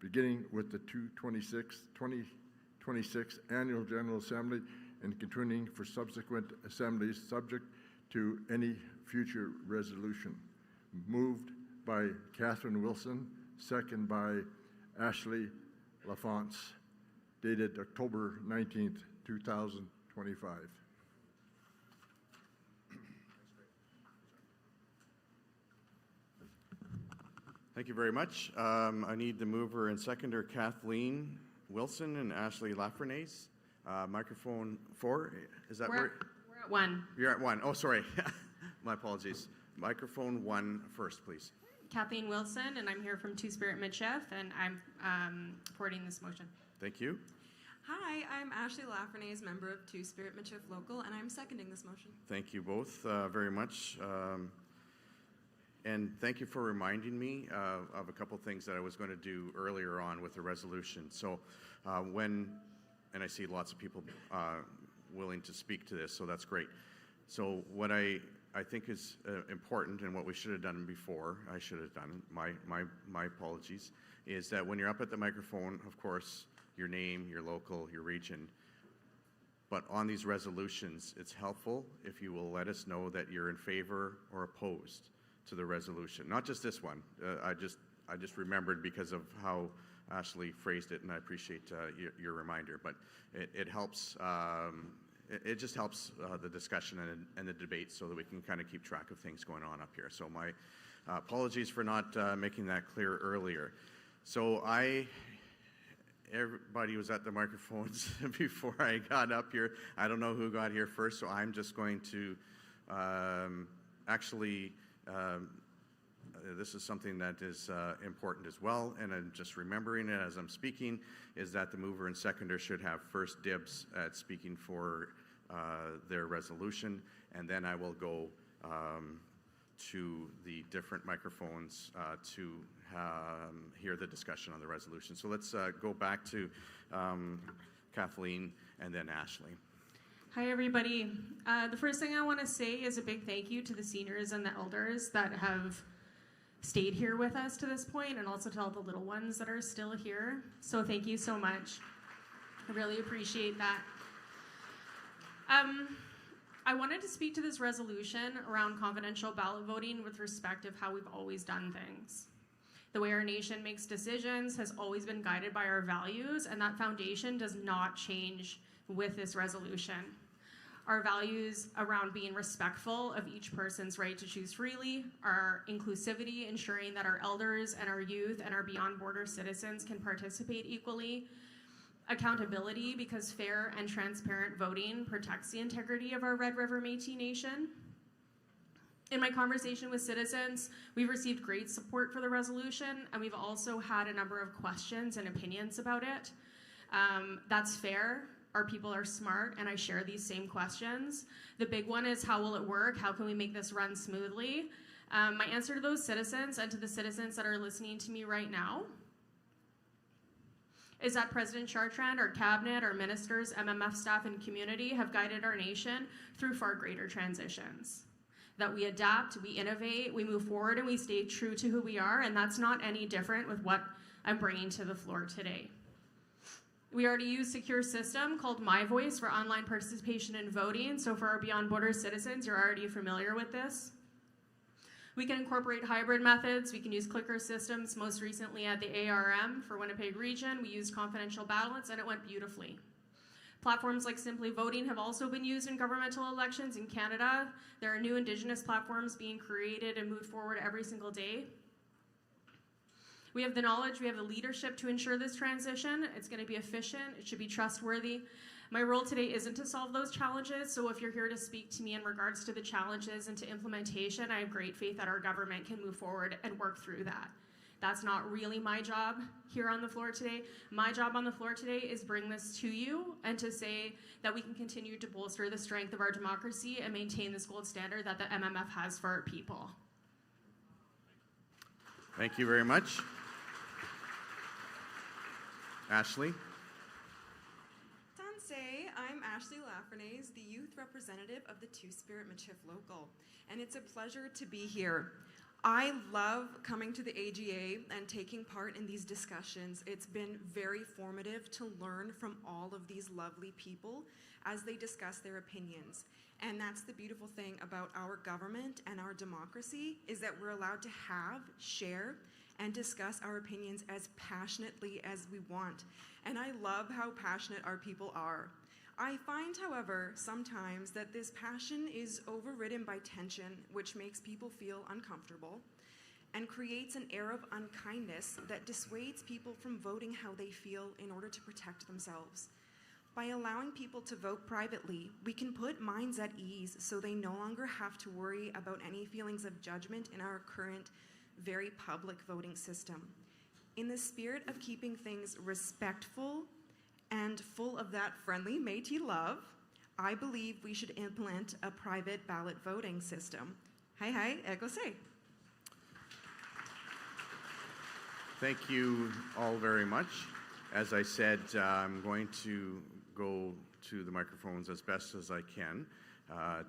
beginning with the 2026 Annual General Assembly and continuing for subsequent assemblies subject to any future resolution. Moved by Catherine Wilson, second by Ashley LaFonce, dated October 19th, 2025. Thank you very much. I need the mover and seconder, Kathleen Wilson and Ashley Lafreniere. Microphone 4, is that where? We're at 1. You're at 1. Oh, sorry. My apologies. Microphone 1 first, please. Kathleen Wilson, and I'm here from Two Spirit Midchef, and I'm supporting this motion. Thank you. Hi, I'm Ashley Lafreniere, member of Two Spirit Midchef Local, and I'm seconding this motion. Thank you both very much. And thank you for reminding me of a couple things that I was going to do earlier on with the resolution. So and I see lots of people willing to speak to this, so that's great. So what I think is important, and what we should have done before, I should have done, my apologies, is that when you're up at the microphone, of course, your name, your local, your region, but on these resolutions, it's helpful if you will let us know that you're in favor or opposed to the resolution. Not just this one. I just remembered because of how Ashley phrased it, and I appreciate your reminder. But it helps. It just helps the discussion and the debate, so that we can kind of keep track of things going on up here. So Apologies for not making that clear earlier. So everybody was at the microphones before I got up here. I don't know who got here first, so I'm just going to this is something that is important as well, and I'm just remembering it as I'm speaking, is that the mover and seconder should have first dibs at speaking for their resolution, and then I will go to the different microphones to hear the discussion on the resolution. So let's go back to Kathleen and then Ashley. Hi, everybody. The first thing I want to say is a big thank you to the seniors and the elders that have stayed here with us to this point, and also to all the little ones that are still here. So thank you so much. I really appreciate that. I wanted to speak to this resolution around confidential ballot voting with respect of how we've always done things. The way our nation makes decisions has always been guided by our values, and that foundation does not change with this resolution. Our values around being respectful of each person's right to choose freely, our inclusivity, ensuring that our elders and our youth and our beyond border citizens can participate equally, accountability because fair and transparent voting protects the integrity of our Red River Métis Nation. In my conversation with citizens, we've received great support for the resolution, and we've also had a number of questions and opinions about it. That's fair. Our people are smart, and I share these same questions. The big one is, how will it work? How can we make this run smoothly? My answer to those citizens and to the citizens that are listening to me right now is that President Chartrand, our cabinet, our ministers, MMF staff, and community have guided our nation through far greater transitions. That we adapt, we innovate, we move forward, and we stay true to who we are, and that's not any different with what I'm bringing to the floor today. We already use a secure system called My Voice for online participation in voting, so for our beyond border citizens, you're already familiar with this. We can incorporate hybrid methods. We can use clicker systems. Most recently at the ARM for Winnipeg Region, we used confidential ballots, and it went beautifully. Platforms like Simply Voting have also been used in governmental elections in Canada. There are new Indigenous platforms being created and moved forward every single day. We have the knowledge, we have the leadership to ensure this transition. It's going to be efficient, it should be trustworthy. My role today isn't to solve those challenges, so if you're here to speak to me in regards to the challenges and to implementation, I have great faith that our government can move forward and work through that. That's not really my job here on the floor today. My job on the floor today is bring this to you and to say that we can continue to bolster the strength of our democracy and maintain this gold standard that the MMF has for our people. Thank you very much. Ashley? Tansei, I'm Ashley Lafreniere, the youth representative of the Two-Spirit Michif Local, and it's a pleasure to be here. I love coming to the AGA and taking part in these discussions. It's been very formative to learn from all of these lovely people as they discuss their opinions. And that's the beautiful thing about our government and our democracy, is that we're allowed to have, share, and discuss our opinions as passionately as we want. And I love how passionate our people are. I find, however, sometimes that this passion is overridden by tension, which makes people feel uncomfortable and creates an air of unkindness that dissuades people from voting how they feel in order to protect themselves. By allowing people to vote privately, we can put minds at ease so they no longer have to worry about any feelings of judgment in our current very public voting system. In the spirit of keeping things respectful and full of that friendly Métis love, I believe we should implement a private ballot voting system. Hi, ekose. Thank you all very much. As I said, I'm going to go to the microphones as best as I can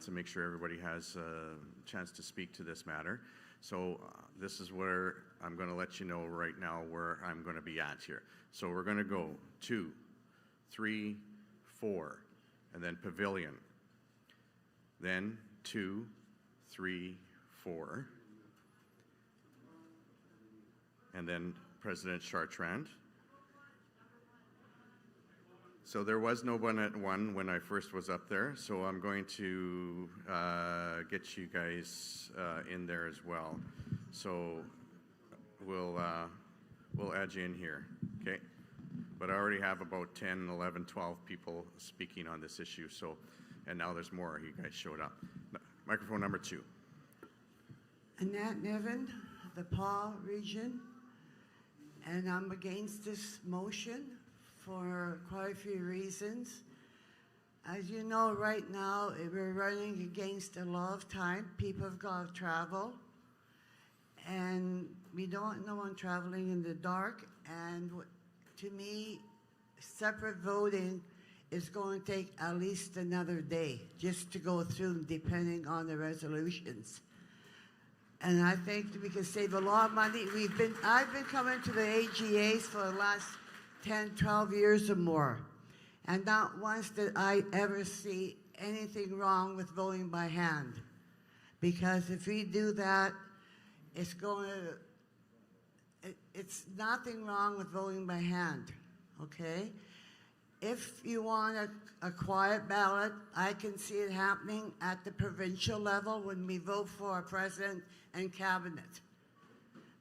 to make sure everybody has a chance to speak to this matter. So this is where I'm going to let you know right now where I'm going to be at here. So we're going to go 2, 3, 4, and then pavilion. Then 2, 3, 4, and then President Chartrand. So there was no one at 1 when I first was up there, so I'm going to get you guys in there as well. So we'll add you in here, okay? But I already have about 10, 11, 12 people speaking on this issue, so, and now there's more. You guys showed up. Microphone number 2. Annette Niven, the Paul region, and I'm against this motion for quite a few reasons. As you know, right now, we're running against a lot of time. People have got to travel, and we don't want no one traveling in the dark, and to me, separate voting is going to take at least another day just to go through, depending on the resolutions. And I think we can save a lot of money. I've been coming to the AGAs for the last 10, 12 years or more. And not once did I ever see anything wrong with voting by hand. Because if we do that, it's nothing wrong with voting by hand, okay? If you want a quiet ballot, I can see it happening at the provincial level when we vote for a president and cabinet.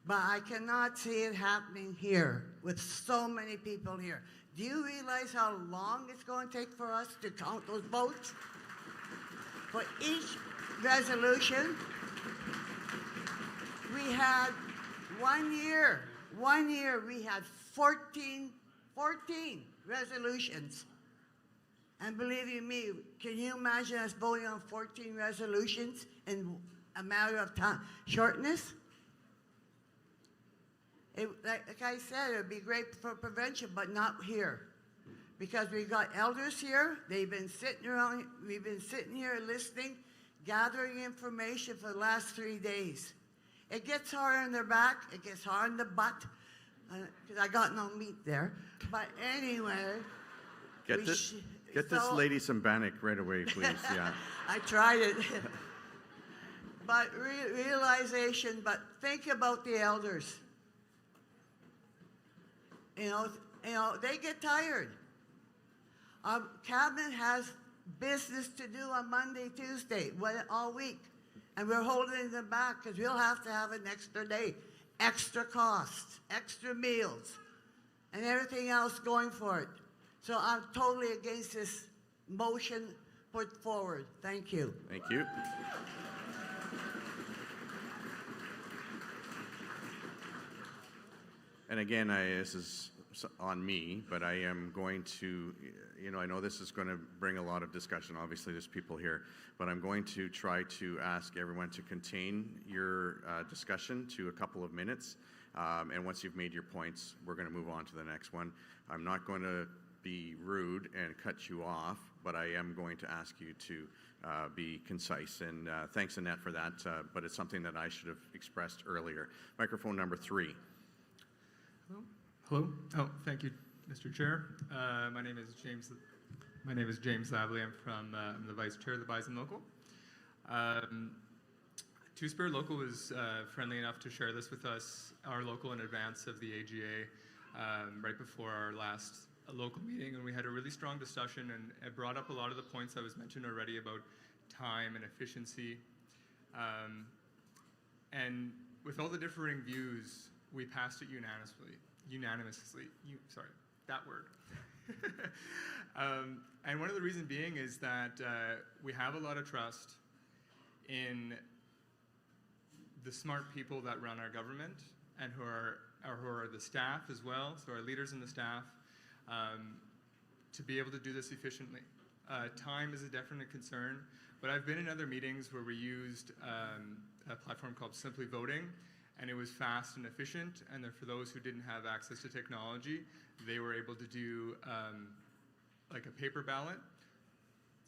But I cannot see it happening here with so many people here. Do you realize how long it's going to take for us to count those votes? For each resolution, we had 1 year we had 14 resolutions. And believe you me, can you imagine us voting on 14 resolutions in a matter of time, shortness? Like I said, it would be great for prevention, but not here. Because we've got elders here, they've been sitting around, we've been sitting here listening, gathering information for the last 3 days. It gets hard in their back, it gets hard in the butt, because I got no meat there. But anyway, Get this lady some Bannock right away, please. Yeah. I tried it. But realization, but think about the elders. You know, they get tired. Our cabinet has business to do on Monday, Tuesday, all week. And we're holding them back because we'll have to have an extra day, extra costs, extra meals, and everything else going for it. So I'm totally against this motion put forward. Thank you. Thank you. And again, this is on me, but I am going to, I know this is going to bring a lot of discussion. Obviously, there's people here, but I'm going to try to ask everyone to contain your discussion to a couple of minutes. And once you've made your points, we're going to move on to the next one. I'm not going to be rude and cut you off, but I am going to ask you to be concise. And thanks, Annette, for that, but it's something that I should have expressed earlier. Microphone number 3. Hello. Oh, thank you, Mr. Chair. My name is James Lavely. I'm the Vice Chair of the Bison Local. Two-Spirit Local was friendly enough to share this with us, our local, in advance of the AGA, right before our last local meeting, and we had a really strong discussion, and it brought up a lot of the points that was mentioned already about time and efficiency. And with all the differing views, we passed it unanimously. Sorry, that word. And one of the reasons being is that we have a lot of trust in the smart people that run our government and who are the staff as well, so our leaders and the staff, to be able to do this efficiently. Time is a definite concern, but I've been in other meetings where we used a platform called Simply Voting, and it was fast and efficient, and then for those who didn't have access to technology, they were able to do like a paper ballot.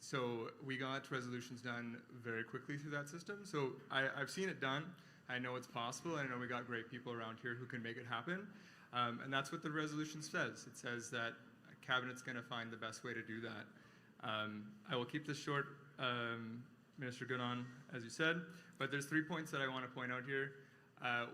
So we got resolutions done very quickly through that system. So I've seen it done. I know it's possible, and I know we got great people around here who can make it happen. And that's what the resolution says. It says that Cabinet's going to find the best way to do that. I will keep this short, Minister Goodon, as you said, but there's 3 points that I want to point out here.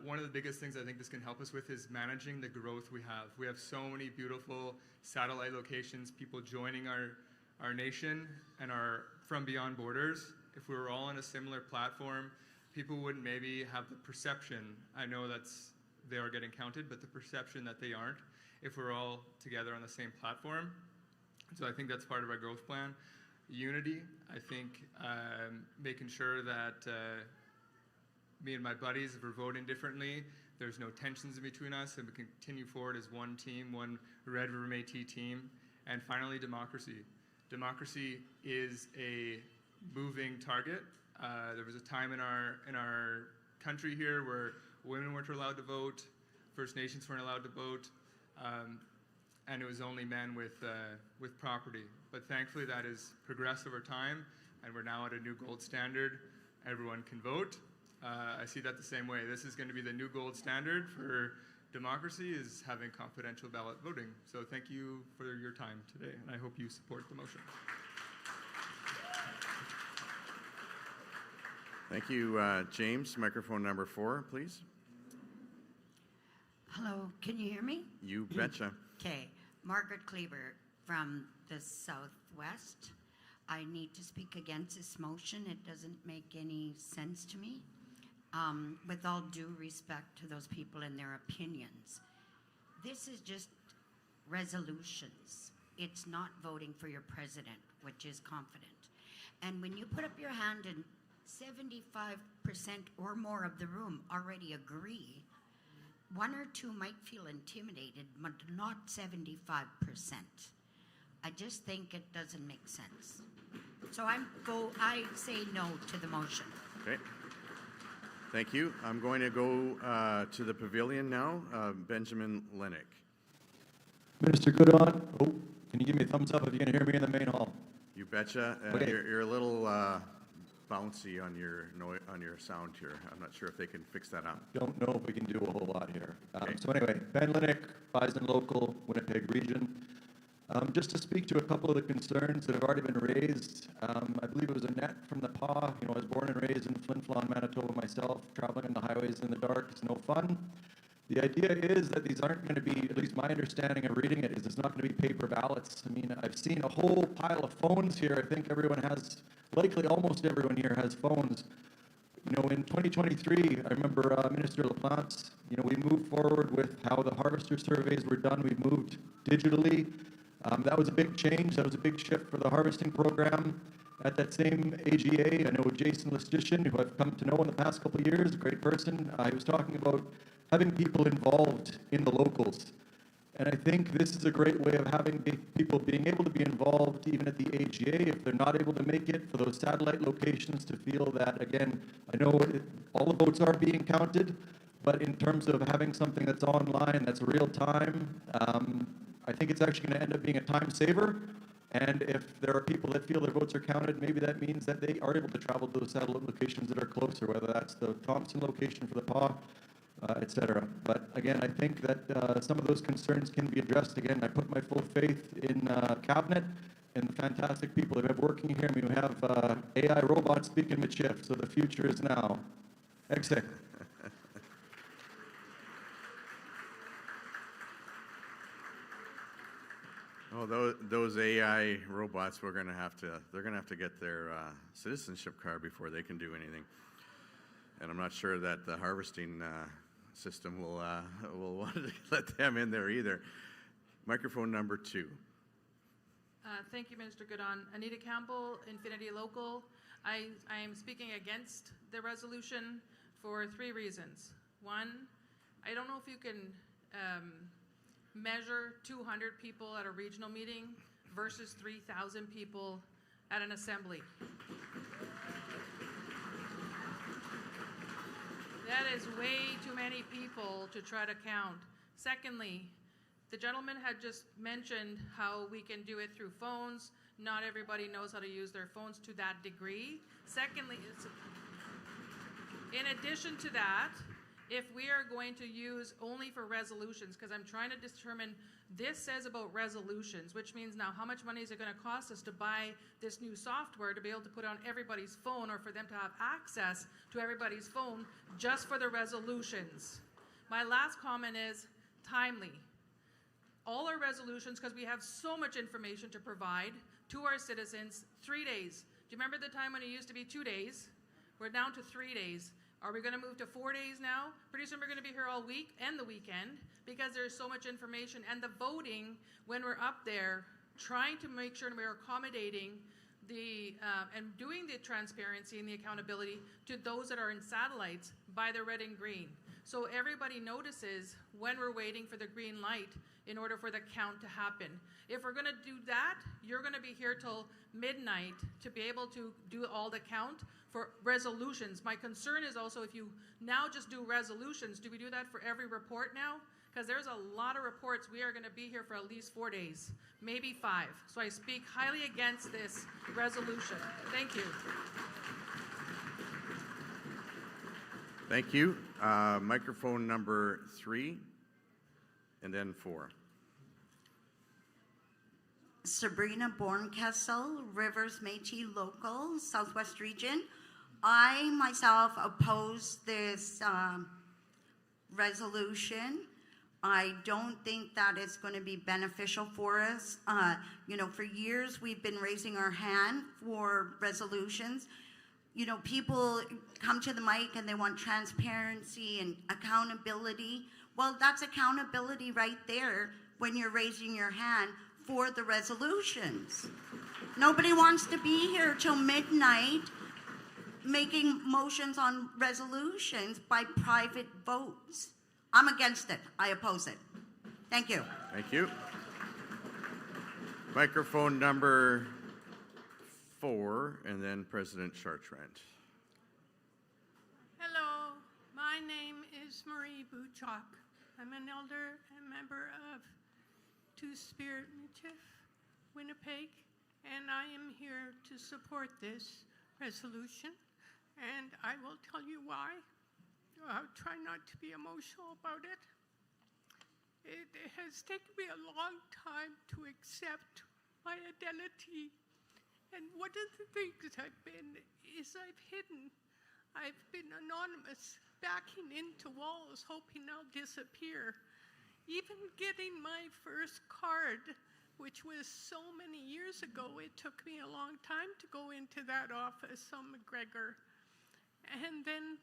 One of the biggest things I think this can help us with is managing the growth we have. We have so many beautiful satellite locations, people joining our nation and our from beyond borders. If we were all on a similar platform, people wouldn't maybe have the perception, I know they are getting counted, but the perception that they aren't if we're all together on the same platform. So I think that's part of our growth plan. Unity, I think making sure that me and my buddies, if we're voting differently, there's no tensions in between us, and we can continue forward as one team, one Red River Métis team. And finally, democracy. Democracy is a moving target. There was a time in our country here where women weren't allowed to vote, First Nations weren't allowed to vote, and it was only men with property. But thankfully, that has progressed over time, and we're now at a new gold standard. Everyone can vote. I see that the same way. This is going to be the new gold standard for democracy, is having confidential ballot voting. So thank you for your time today, and I hope you support the motion. Thank you, James. Microphone number 4, please. Hello, can you hear me? You betcha. Okay, Margaret Kleber from the Southwest. I need to speak against this motion. It doesn't make any sense to me. With all due respect to those people and their opinions, this is just resolutions. It's not voting for your president, which is confident. And when you put up your hand and 75% or more of the room already agree, 1 or 2 might feel intimidated, but not 75%. I just think it doesn't make sense. So I say no to the motion. Okay. Thank you. I'm going to go to the pavilion now. Benjamin Lennick. Minister Goodon, can you give me a thumbs up if you can hear me in the main hall? You betcha. Okay. You're a little bouncy on your sound here. I'm not sure if they can fix that up. Don't know if we can do a whole lot here. Okay. So anyway, Ben Lennick, Bison Local, Winnipeg Region. Just to speak to a couple of the concerns that have already been raised, I believe it was Annette from the PAW. I was born and raised in Flin Flon, Manitoba myself. Traveling on the highways in the dark is no fun. The idea is that these aren't going to be, at least my understanding of reading it, is it's not going to be paper ballots. I mean, I've seen a whole pile of phones here. I think everyone has, likely almost everyone here has phones. In 2023, I remember Minister LaPlante, we moved forward with how the harvester surveys were done. We moved digitally. That was a big change. That was a big shift for the harvesting program. At that same AGA, I know Jason Listician, who I've come to know in the past couple of years, a great person. He was talking about having people involved in the locals. And I think this is a great way of having people being able to be involved even at the AGA if they're not able to make it, for those satellite locations to feel that, again, I know all the votes are being counted, but in terms of having something that's online, that's real time, I think it's actually going to end up being a time saver. And if there are people that feel their votes are counted, maybe that means that they are able to travel to those satellite locations that are closer, whether that's the Thompson location for the PAW, et cetera. But again, I think that some of those concerns can be addressed. Again, I put my full faith in Cabinet and the fantastic people that we have working here. I mean, we have AI robots speaking Michif, so the future is now. Exit. Oh, those AI robots, they're going to have to get their citizenship card before they can do anything. And I'm not sure that the harvesting system will want to let them in there either. Microphone number 2. Thank you, Minister Goodon. Anita Campbell, Infinity Local. I am speaking against the resolution for 3 reasons. 1, I don't know if you can measure 200 people at a regional meeting versus 3,000 people at an assembly. That is way too many people to try to count. Secondly, the gentleman had just mentioned how we can do it through phones. Not everybody knows how to use their phones to that degree. Secondly, in addition to that, if we are going to use only for resolutions, because I'm trying to determine, this says about resolutions, which means now how much money is it going to cost us to buy this new software to be able to put on everybody's phone, or for them to have access to everybody's phone just for the resolutions. My last comment is timely. All our resolutions, because we have so much information to provide to our citizens, 3 days. Do you remember the time when it used to be 2 days? We're down to 3 days. Are we going to move to 4 days now? Pretty soon we're going to be here all week and the weekend because there's so much information. And the voting, when we're up there, trying to make sure we're accommodating and doing the transparency and the accountability to those that are in satellites by the red and green. So everybody notices when we're waiting for the green light in order for the count to happen. If we're going to do that, you're going to be here till midnight to be able to do all the count for resolutions. My concern is also if you now just do resolutions, do we do that for every report now? Because there's a lot of reports. We are going to be here for at least 4 days, maybe 5. So I speak highly against this resolution. Thank you. Thank you. Microphone number 3, and then 4. Sabrina Bornkessel, Rivers Métis Local, Southwest Region. I myself oppose this resolution. I don't think that it's going to be beneficial for us. You know, for years we've been raising our hand for resolutions. You know, people come to the mic and they want transparency and accountability. Well, that's accountability right there when you're raising your hand for the resolutions. Nobody wants to be here till midnight making motions on resolutions by private votes. I'm against it. I oppose it. Thank you. Thank you. Microphone number 4, and then President Chartrand. Hello, my name is Marie Buchok. I'm an elder and member of Two-Spirit Métis, Winnipeg, and I am here to support this resolution, and I will tell you why. I'll try not to be emotional about it. It has taken me a long time to accept my identity. And one of the things I've been is I've hidden. I've been anonymous, backing into walls, hoping I'll disappear. Even getting my first card, which was so many years ago, it took me a long time to go into that office on McGregor. And then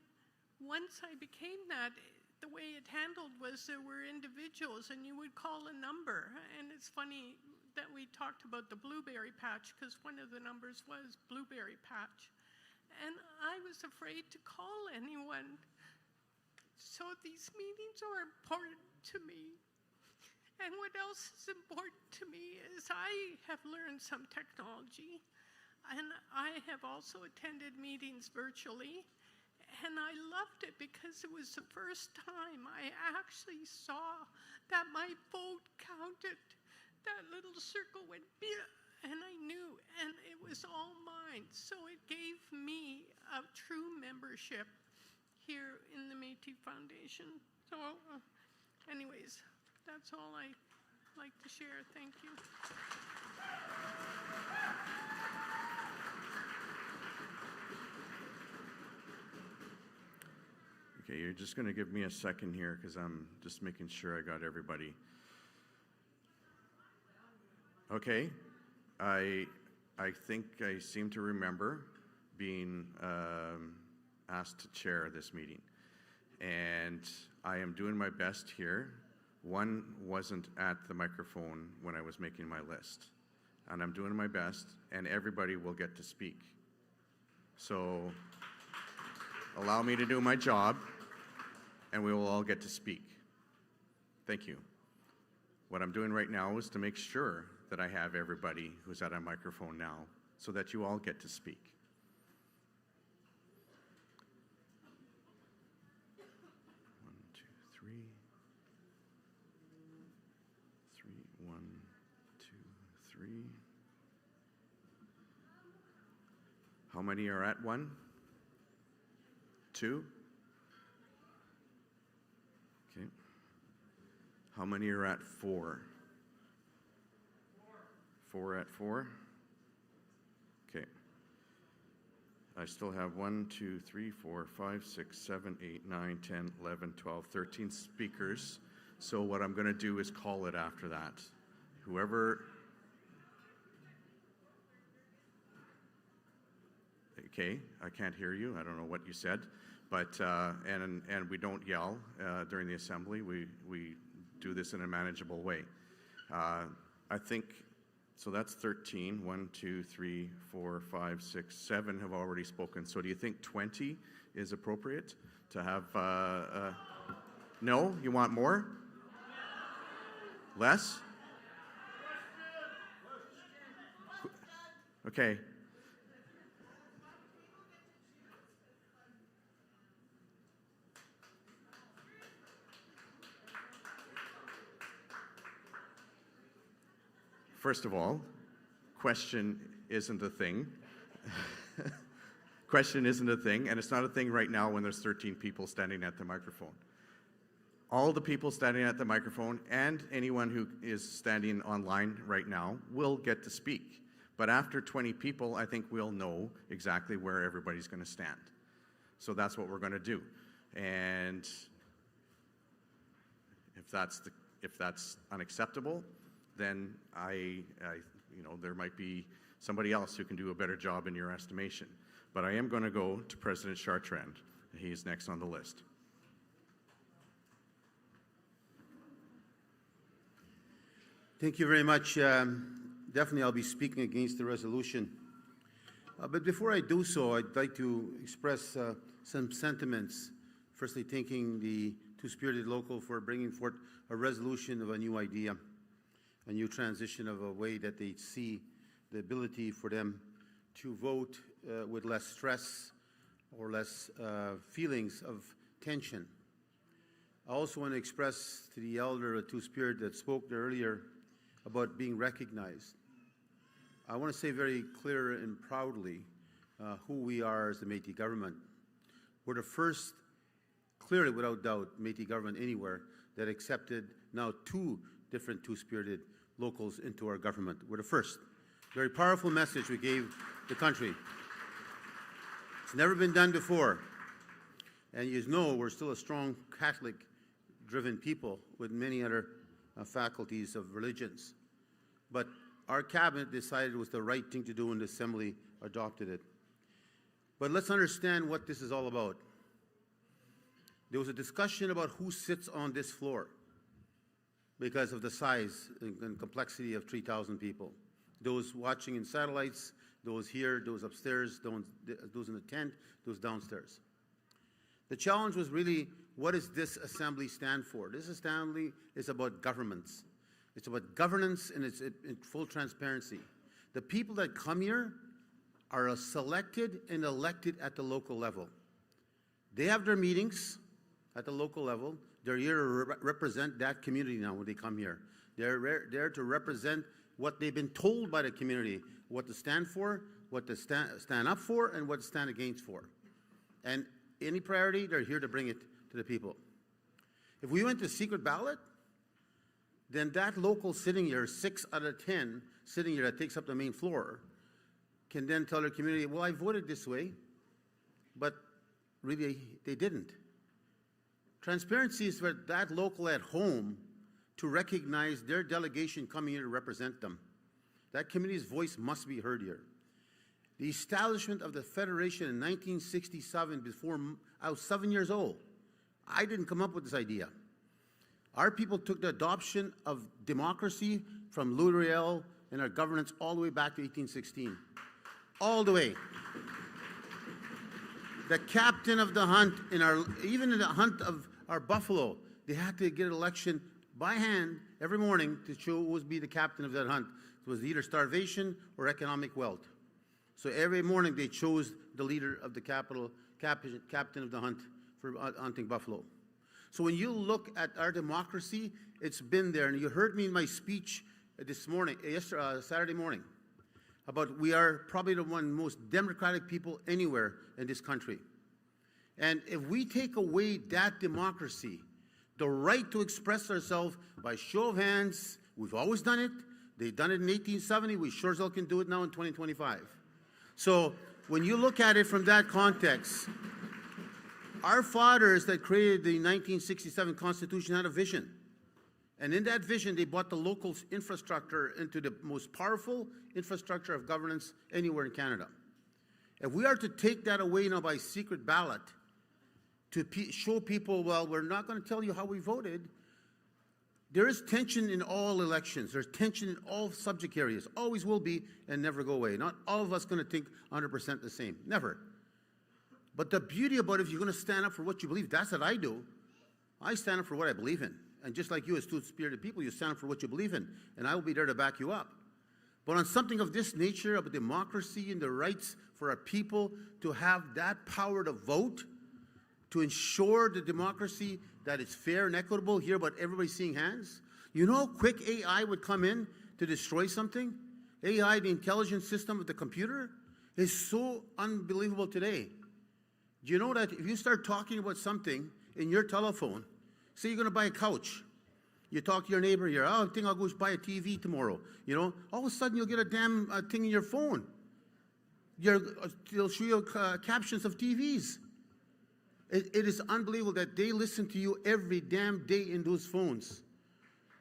once I became that, the way it handled was there were individuals and you would call a number. And it's funny that we talked about the blueberry patch because one of the numbers was blueberry patch. And I was afraid to call anyone. So these meetings are important to me. And what else is important to me is I have learned some technology. And I have also attended meetings virtually. And I loved it because it was the first time I actually saw that my vote counted. That little circle went, and I knew, and it was all mine. So it gave me a true membership here in the Métis Foundation. So anyways, that's all I like to share. Thank you. Okay, you're just going to give me a second here because I'm just making sure I got everybody. Okay, I think I seem to remember being asked to chair this meeting, and I am doing my best here. One wasn't at the microphone when I was making my list, and I'm doing my best, and everybody will get to speak. So allow me to do my job, and we will all get to speak. Thank you. What I'm doing right now is to make sure that I have everybody who's at a microphone now so that you all get to speak. One, two, three. 1, 2, 3. How many are at 1? 2? Okay. How many are at 4? 4 at 4? Okay. I still have 1, 2, 3, 4, 5, 6, 7, 8, 9, 10, 11, 12, 13 speakers. So what I'm going to do is call it after that. Whoever... Okay, I can't hear you. I don't know what you said. But, and we don't yell during the assembly. We do this in a manageable way. I think, so that's 13. 1, 2, 3, 4, 5, 6, 7 have already spoken. So do you think 20 is appropriate to have, no? You want more? Less? Okay. First of all, question isn't a thing. Question isn't a thing, and it's not a thing right now when there's 13 people standing at the microphone. All the people standing at the microphone and anyone who is standing online right now will get to speak. But after 20 people, I think we'll know exactly where everybody's going to stand. So that's what we're going to do. And if that's unacceptable, then there might be somebody else who can do a better job in your estimation. But I am going to go to President Chartrand. He's next on the list. Thank you very much. Definitely I'll be speaking against the resolution. But before I do so, I'd like to express some sentiments. Firstly, thanking the Two-Spirited Local for bringing forth a resolution of a new idea, a new transition of a way that they see the ability for them to vote with less stress or less feelings of tension. I also want to express to the elder of Two-Spirit that spoke there earlier about being recognized. I want to say very clear and proudly who we are as the Métis government. We're the first, clearly without doubt, Métis government anywhere that accepted now 2 different Two-Spirited locals into our government. We're the first. Very powerful message we gave the country. It's never been done before. And you know we're still a strong Catholic-driven people with many other faculties of religions. But our cabinet decided it was the right thing to do and the Assembly adopted it. But let's understand what this is all about. There was a discussion about who sits on this floor because of the size and complexity of 3,000 people. Those watching in satellites, those here, those upstairs, those in the tent, those downstairs. The challenge was really, what does this assembly stand for? This assembly is about governments. It's about governance and it's in full transparency. The people that come here are selected and elected at the local level. They have their meetings at the local level. They're here to represent that community now when they come here. They're there to represent what they've been told by the community, what to stand for, what to stand up for, and what to stand against for. And any priority, they're here to bring it to the people. If we went to secret ballot, then that local sitting here, 6 out of 10 sitting here that takes up the main floor, can then tell their community, well, I voted this way, but really they didn't. Transparency is for that local at home to recognize their delegation coming here to represent them. That community's voice must be heard here. The establishment of the Federation in 1967, before I was 7 years old, I didn't come up with this idea. Our people took the adoption of democracy from Louis Riel and our governance all the way back to 1816. All the way. The captain of the hunt, even in the hunt of our buffalo, they had to get an election by hand every morning to show who would be the captain of that hunt. It was either starvation or economic wealth. So every morning they chose the leader of the captain of the hunt for hunting buffalo. So when you look at our democracy, it's been there. And you heard me in my speech this morning, Saturday morning, about we are probably the most democratic people anywhere in this country. And if we take away that democracy, the right to express ourselves by show of hands, we've always done it. They've done it in 1870. We sure as hell can do it now in 2025. So when you look at it from that context, our fathers that created the 1967 Constitution had a vision. And in that vision, they brought the local infrastructure into the most powerful infrastructure of governance anywhere in Canada. If we are to take that away now by secret ballot to show people, well, we're not going to tell you how we voted, there is tension in all elections. There's tension in all subject areas. Always will be and never go away. Not all of us going to think 100% the same. Never. But the beauty about it, if you're going to stand up for what you believe, that's what I do. I stand up for what I believe in. And just like you as two-spirited people, you stand up for what you believe in. And I will be there to back you up. But on something of this nature, of democracy and the rights for our people to have that power to vote, to ensure the democracy that it's fair and equitable here, but everybody's seeing hands. You know how quick AI would come in to destroy something? AI, the intelligence system of the computer, is so unbelievable today. Do you know that if you start talking about something in your telephone, say you're going to buy a couch, you talk to your neighbor here, oh, I think I'll go buy a TV tomorrow. You know, all of a sudden you'll get a damn thing in your phone. They'll show you captions of TVs. It is unbelievable that they listen to you every damn day in those phones.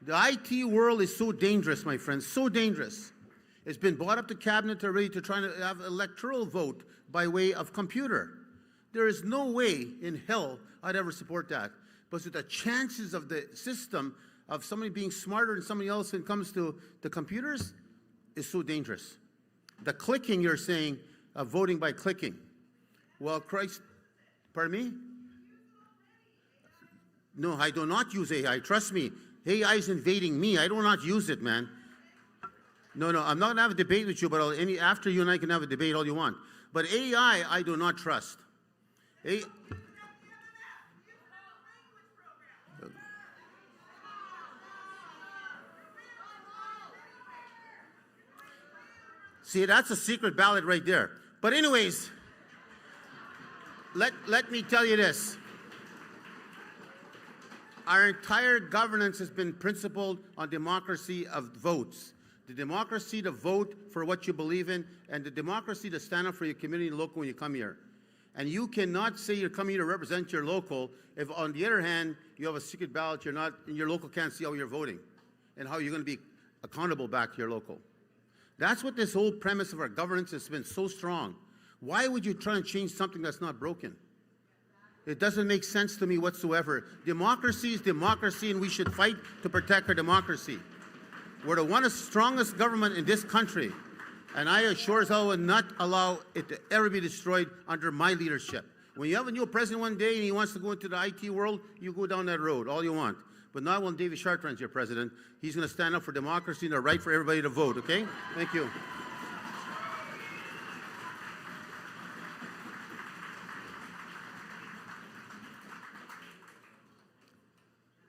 The IT world is so dangerous, my friends, so dangerous. It's been brought up to cabinet already to try to have electoral vote by way of computer. There is no way in hell I'd ever support that. But the chances of the system of somebody being smarter than somebody else when it comes to the computers is so dangerous. The clicking, you're saying, of voting by clicking. Well, Christ, pardon me? No, I do not use AI. Trust me. AI is invading me. I do not use it, man. No, I'm not going to have a debate with you, but after you and I can have a debate all you want. But AI, I do not trust. See, that's a secret ballot right there. But anyways, let me tell you this. Our entire governance has been principled on democracy of votes. The democracy to vote for what you believe in, and the democracy to stand up for your community and local when you come here. And you cannot say you're coming here to represent your local if, on the other hand, you have a secret ballot, and your local can't see how you're voting and how you're going to be accountable back to your local. That's what this whole premise of our governance has been so strong. Why would you try and change something that's not broken? It doesn't make sense to me whatsoever. Democracy is democracy, and we should fight to protect our democracy. We're the one of the strongest government in this country, and I assure as hell will not allow it to ever be destroyed under my leadership. When you have a new president one day and he wants to go into the IT world, you go down that road, all you want. But not when David Chartrand's your president. He's going to stand up for democracy and the right for everybody to vote, okay? Thank you.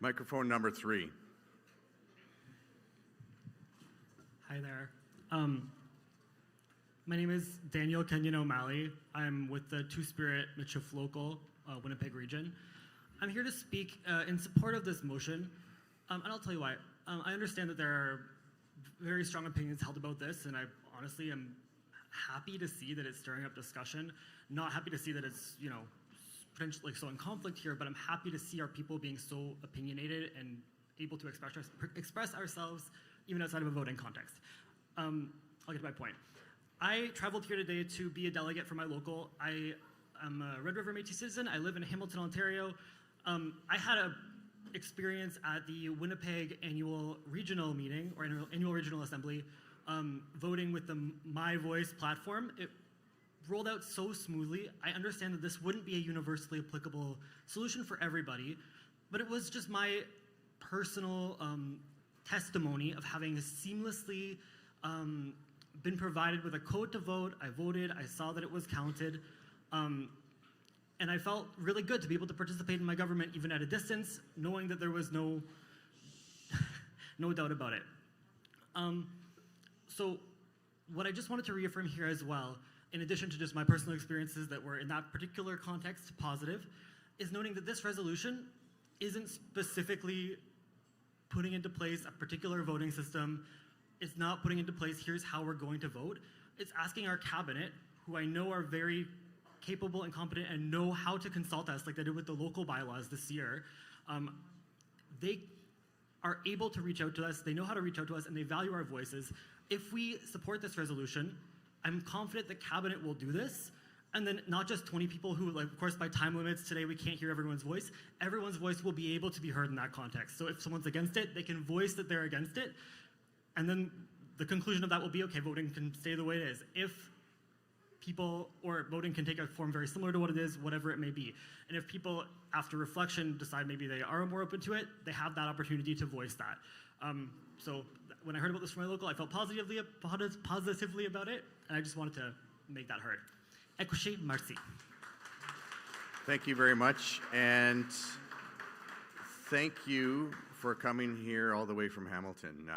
Microphone number 3. Hi there. My name is Daniel Kenyon O'Malley. I'm with the Two-Spirit Michif Local, Winnipeg Region. I'm here to speak in support of this motion, and I'll tell you why. I understand that there are very strong opinions held about this, and I honestly am happy to see that it's stirring up discussion. Not happy to see that it's, potentially so in conflict here, but I'm happy to see our people being so opinionated and able to express ourselves even outside of a voting context. I'll get to my point. I traveled here today to be a delegate for my local. I am a Red River Métis citizen. I live in Hamilton, Ontario. I had an experience at the Winnipeg annual regional meeting, or annual regional assembly, voting with the My Voice platform. It rolled out so smoothly. I understand that this wouldn't be a universally applicable solution for everybody, but it was just my personal testimony of having seamlessly been provided with a code to vote. I voted, I saw that it was counted, and I felt really good to be able to participate in my government even at a distance, knowing that there was no doubt about it. So what I just wanted to reaffirm here as well, in addition to just my personal experiences that were in that particular context positive, is noting that this resolution isn't specifically putting into place a particular voting system. It's not putting into place, here's how we're going to vote. It's asking our cabinet, who I know are very capable and competent and know how to consult us, like they did with the local bylaws this year. They are able to reach out to us, they know how to reach out to us, and they value our voices. If we support this resolution, I'm confident the cabinet will do this, And then not just 20 people who, like, of course, by time limits today, we can't hear everyone's voice. Everyone's voice will be able to be heard in that context. So if someone's against it, they can voice that they're against it. And then the conclusion of that will be, okay, voting can stay the way it is. If people, or voting can take a form very similar to what it is, whatever it may be. And if people, after reflection, decide maybe they are more open to it, they have that opportunity to voice that. So when I heard about this from my local, I felt positively about it, and I just wanted to make that heard. Écoutez, merci. Thank you very much, and thank you for coming here all the way from Hamilton.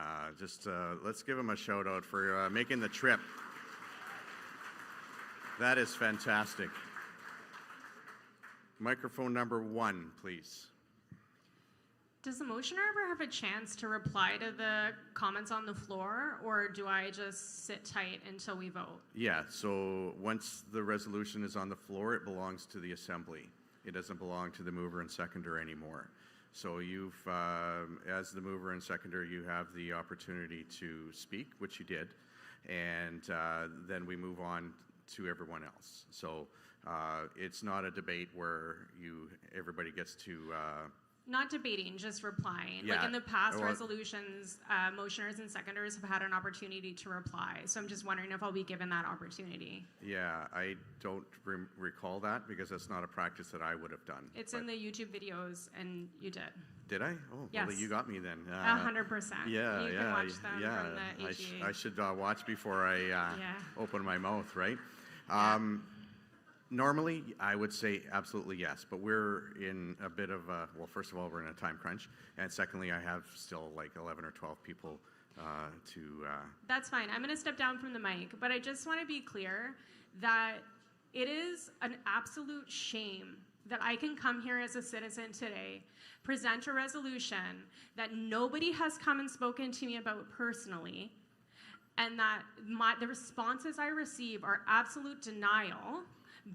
Let's give them a shout out for making the trip. That is fantastic. Microphone number 1, please. Does the motioner ever have a chance to reply to the comments on the floor, or do I just sit tight until we vote? Yeah, so once the resolution is on the floor, it belongs to the Assembly. It doesn't belong to the mover and seconder anymore. So you've, as the mover and seconder, you have the opportunity to speak, which you did, and then we move on to everyone else. So it's not a debate where everybody gets to... Not debating, just replying. Yeah. Like in the past Well, resolutions, motioners and seconders have had an opportunity to reply. So I'm just wondering if I'll be given that opportunity. Yeah, I don't recall that because that's not a practice that I would have done. It's in the YouTube videos, and you did. Did I? Oh, Yes. well, you got me then. 100%. Yeah, You can watch them from the AGA. I should watch before I open my mouth, right? Normally, I would say absolutely yes, but we're in a bit of a, well, first of all, we're in a time crunch, and secondly, I have still like 11 or 12 people to... That's fine. I'm going to step down from the mic, but I just want to be clear that it is an absolute shame that I can come here as a citizen today, present a resolution that nobody has come and spoken to me about personally, and that the responses I receive are absolute denial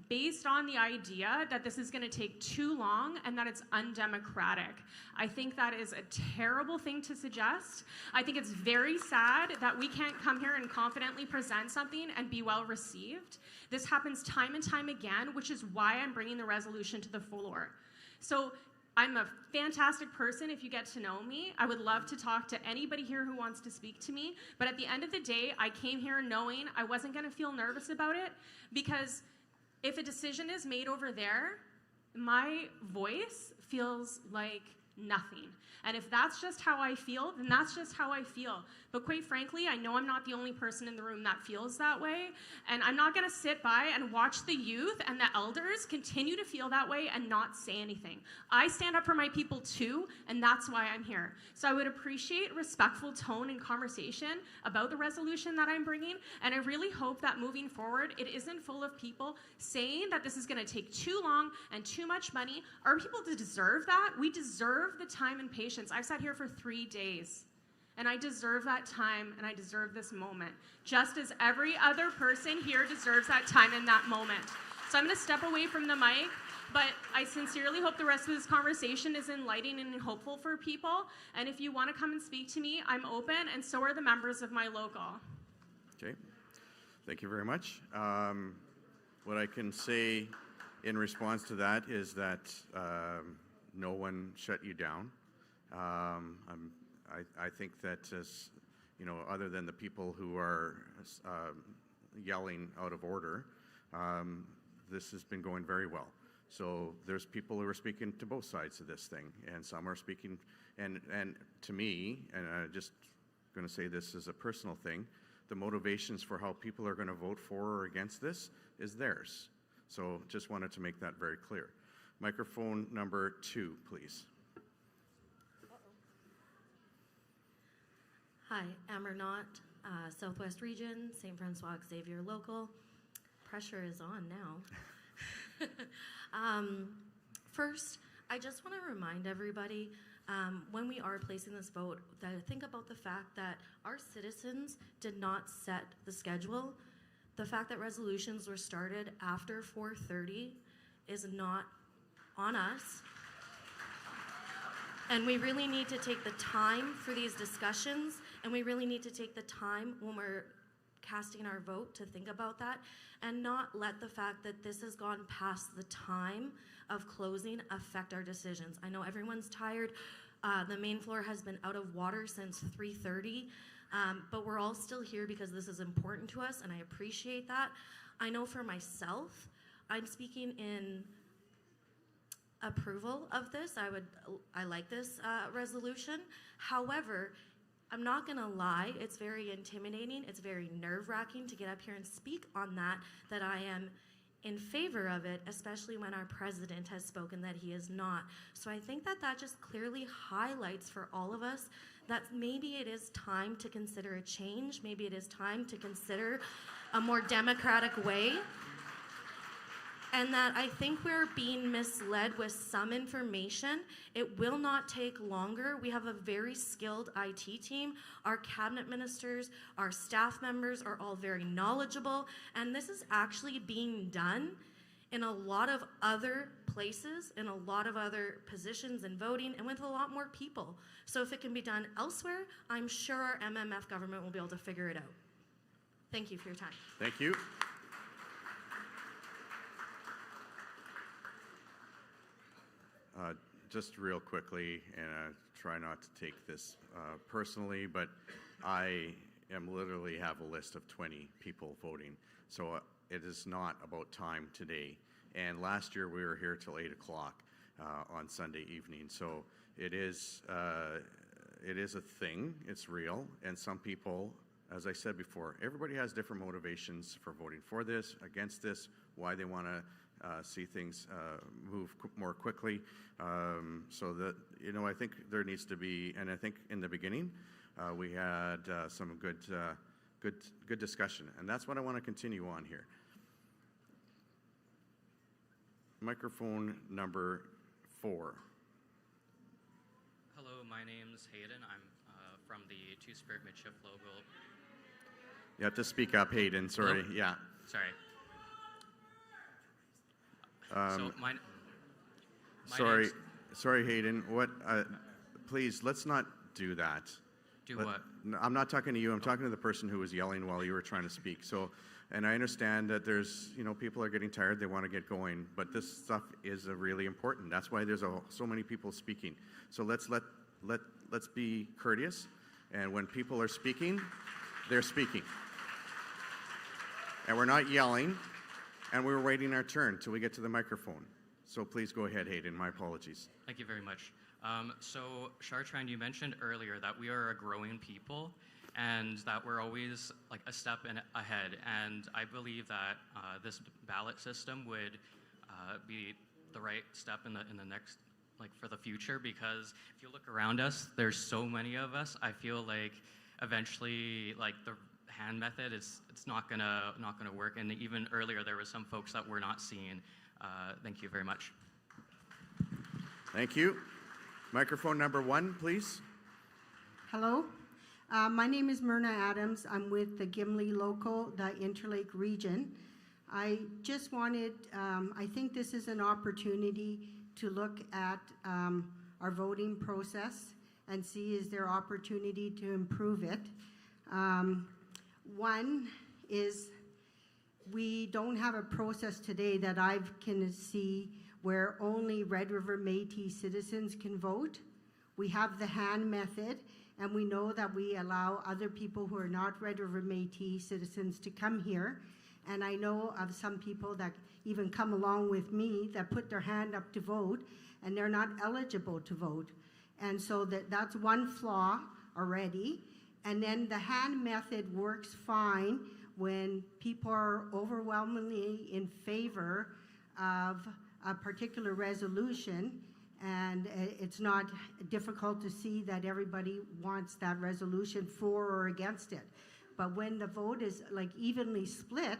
based on the idea that this is going to take too long and that it's undemocratic. I think that is a terrible thing to suggest. I think it's very sad that we can't come here and confidently present something and be well received. This happens time and time again, which is why I'm bringing the resolution to the floor. So I'm a fantastic person if you get to know me. I would love to talk to anybody here who wants to speak to me. But at the end of the day, I came here knowing I wasn't going to feel nervous about it, because if a decision is made over there, my voice feels like nothing. And if that's just how I feel, then that's just how I feel. But quite frankly, I know I'm not the only person in the room that feels that way. And I'm not gonna sit by and watch the youth and the elders continue to feel that way and not say anything. I stand up for my people too, and that's why I'm here. So I would appreciate respectful tone and conversation about the resolution that I'm bringing. And I really hope that moving forward, it isn't full of people saying that this is gonna take too long and too much money. Our people deserve that. We deserve the time and patience. I've sat here for 3 days. And I deserve that time, and I deserve this moment, just as every other person here deserves that time in that moment. So I'm going to step away from the mic, but I sincerely hope the rest of this conversation is enlightening and hopeful for people. And if you want to come and speak to me, I'm open, and so are the members of my local. Okay, thank you very much. What I can say in response to that is that no one shut you down. I think that, other than the people who are yelling out of order, this has been going very well. So there's people who are speaking to both sides of this thing, and some are speaking, and to me, and I'm just going to say this as a personal thing, the motivations for how people are going to vote for or against this is theirs. So just wanted to make that very clear. Microphone number 2, please. Hi, Amber Knott, Southwest Region, St. Francois Xavier Local. Pressure is on now. First, I just want to remind everybody, when we are placing this vote, that think about the fact that our citizens did not set the schedule. The fact that resolutions were started after 4:30 is not on us. And we really need to take the time for these discussions, and we really need to take the time when we're casting our vote to think about that and not let the fact that this has gone past the time of closing affect our decisions. I know everyone's tired. The main floor has been out of water since 3:30, but we're all still here because this is important to us, and I appreciate that. I know for myself, I'm speaking in approval of this. I like this resolution. However, I'm not gonna lie, it's very intimidating, it's very nerve-wracking to get up here and speak on that I am in favor of it, especially when our president has spoken that he is not. So I think that just clearly highlights for all of us that maybe it is time to consider a change, maybe it is time to consider a more democratic way, and that I think we're being misled with some information. It will not take longer. We have a very skilled IT team. Our cabinet ministers, our staff members are all very knowledgeable, and this is actually being done in a lot of other places, in a lot of other positions and voting, and with a lot more people. So if it can be done elsewhere, I'm sure our MMF government will be able to figure it out. Thank you for your time. Thank you. Just real quickly, and I try not to take this personally, but I am literally have a list of 20 people voting. So it is not about time today. And last year we were here till 8 o'clock on Sunday evening. So it is a thing, it's real, and some people, as I said before, everybody has different motivations for voting for this, against this, why they want to see things move more quickly. So that, I think there needs to be, and I think in the beginning we had some good discussion, and that's what I want to continue on here. Microphone number 4. Hello, my name's Hayden. I'm from the Two-Spirit Midship logo. You have to speak up, Hayden. Sorry. Hello? Yeah. Sorry. So Sorry, Hayden. What? Please, let's not do that. What? I'm not talking to you. I'm talking to the person who was yelling while you were trying to speak. So, and I understand that there's, people are getting tired. They want to get going. But this stuff is really important. That's why there's so many people speaking. So let's be courteous. And when people are speaking, they're speaking. And we're not yelling. And we're waiting our turn till we get to the microphone. So please go ahead, Hayden. My apologies. Thank you very much. So, Chartrand, you mentioned earlier that we are a growing people and that we're always like a step ahead. And I believe that this ballot system would be the right step in the next, like for the future, because if you look around us, there's so many of us. I feel like eventually, like the hand method it's not gonna work, and even earlier there was some folks that we're not seeing. Thank you very much. Thank you. Microphone number 1, please. Hello, my name is Myrna Adams. I'm with the Gimli Local, the Interlake region. I just wanted, I think this is an opportunity to look at our voting process and see is there opportunity to improve it. One is we don't have a process today that I can see where only Red River Métis citizens can vote. We have the hand method, and we know that we allow other people who are not Red River Métis citizens to come here. And I know of some people that even come along with me that put their hand up to vote, and they're not eligible to vote. And so that's one flaw already. And then the hand method works fine when people are overwhelmingly in favor of a particular resolution, and it's not difficult to see that everybody wants that resolution for or against it. But when the vote is like evenly split,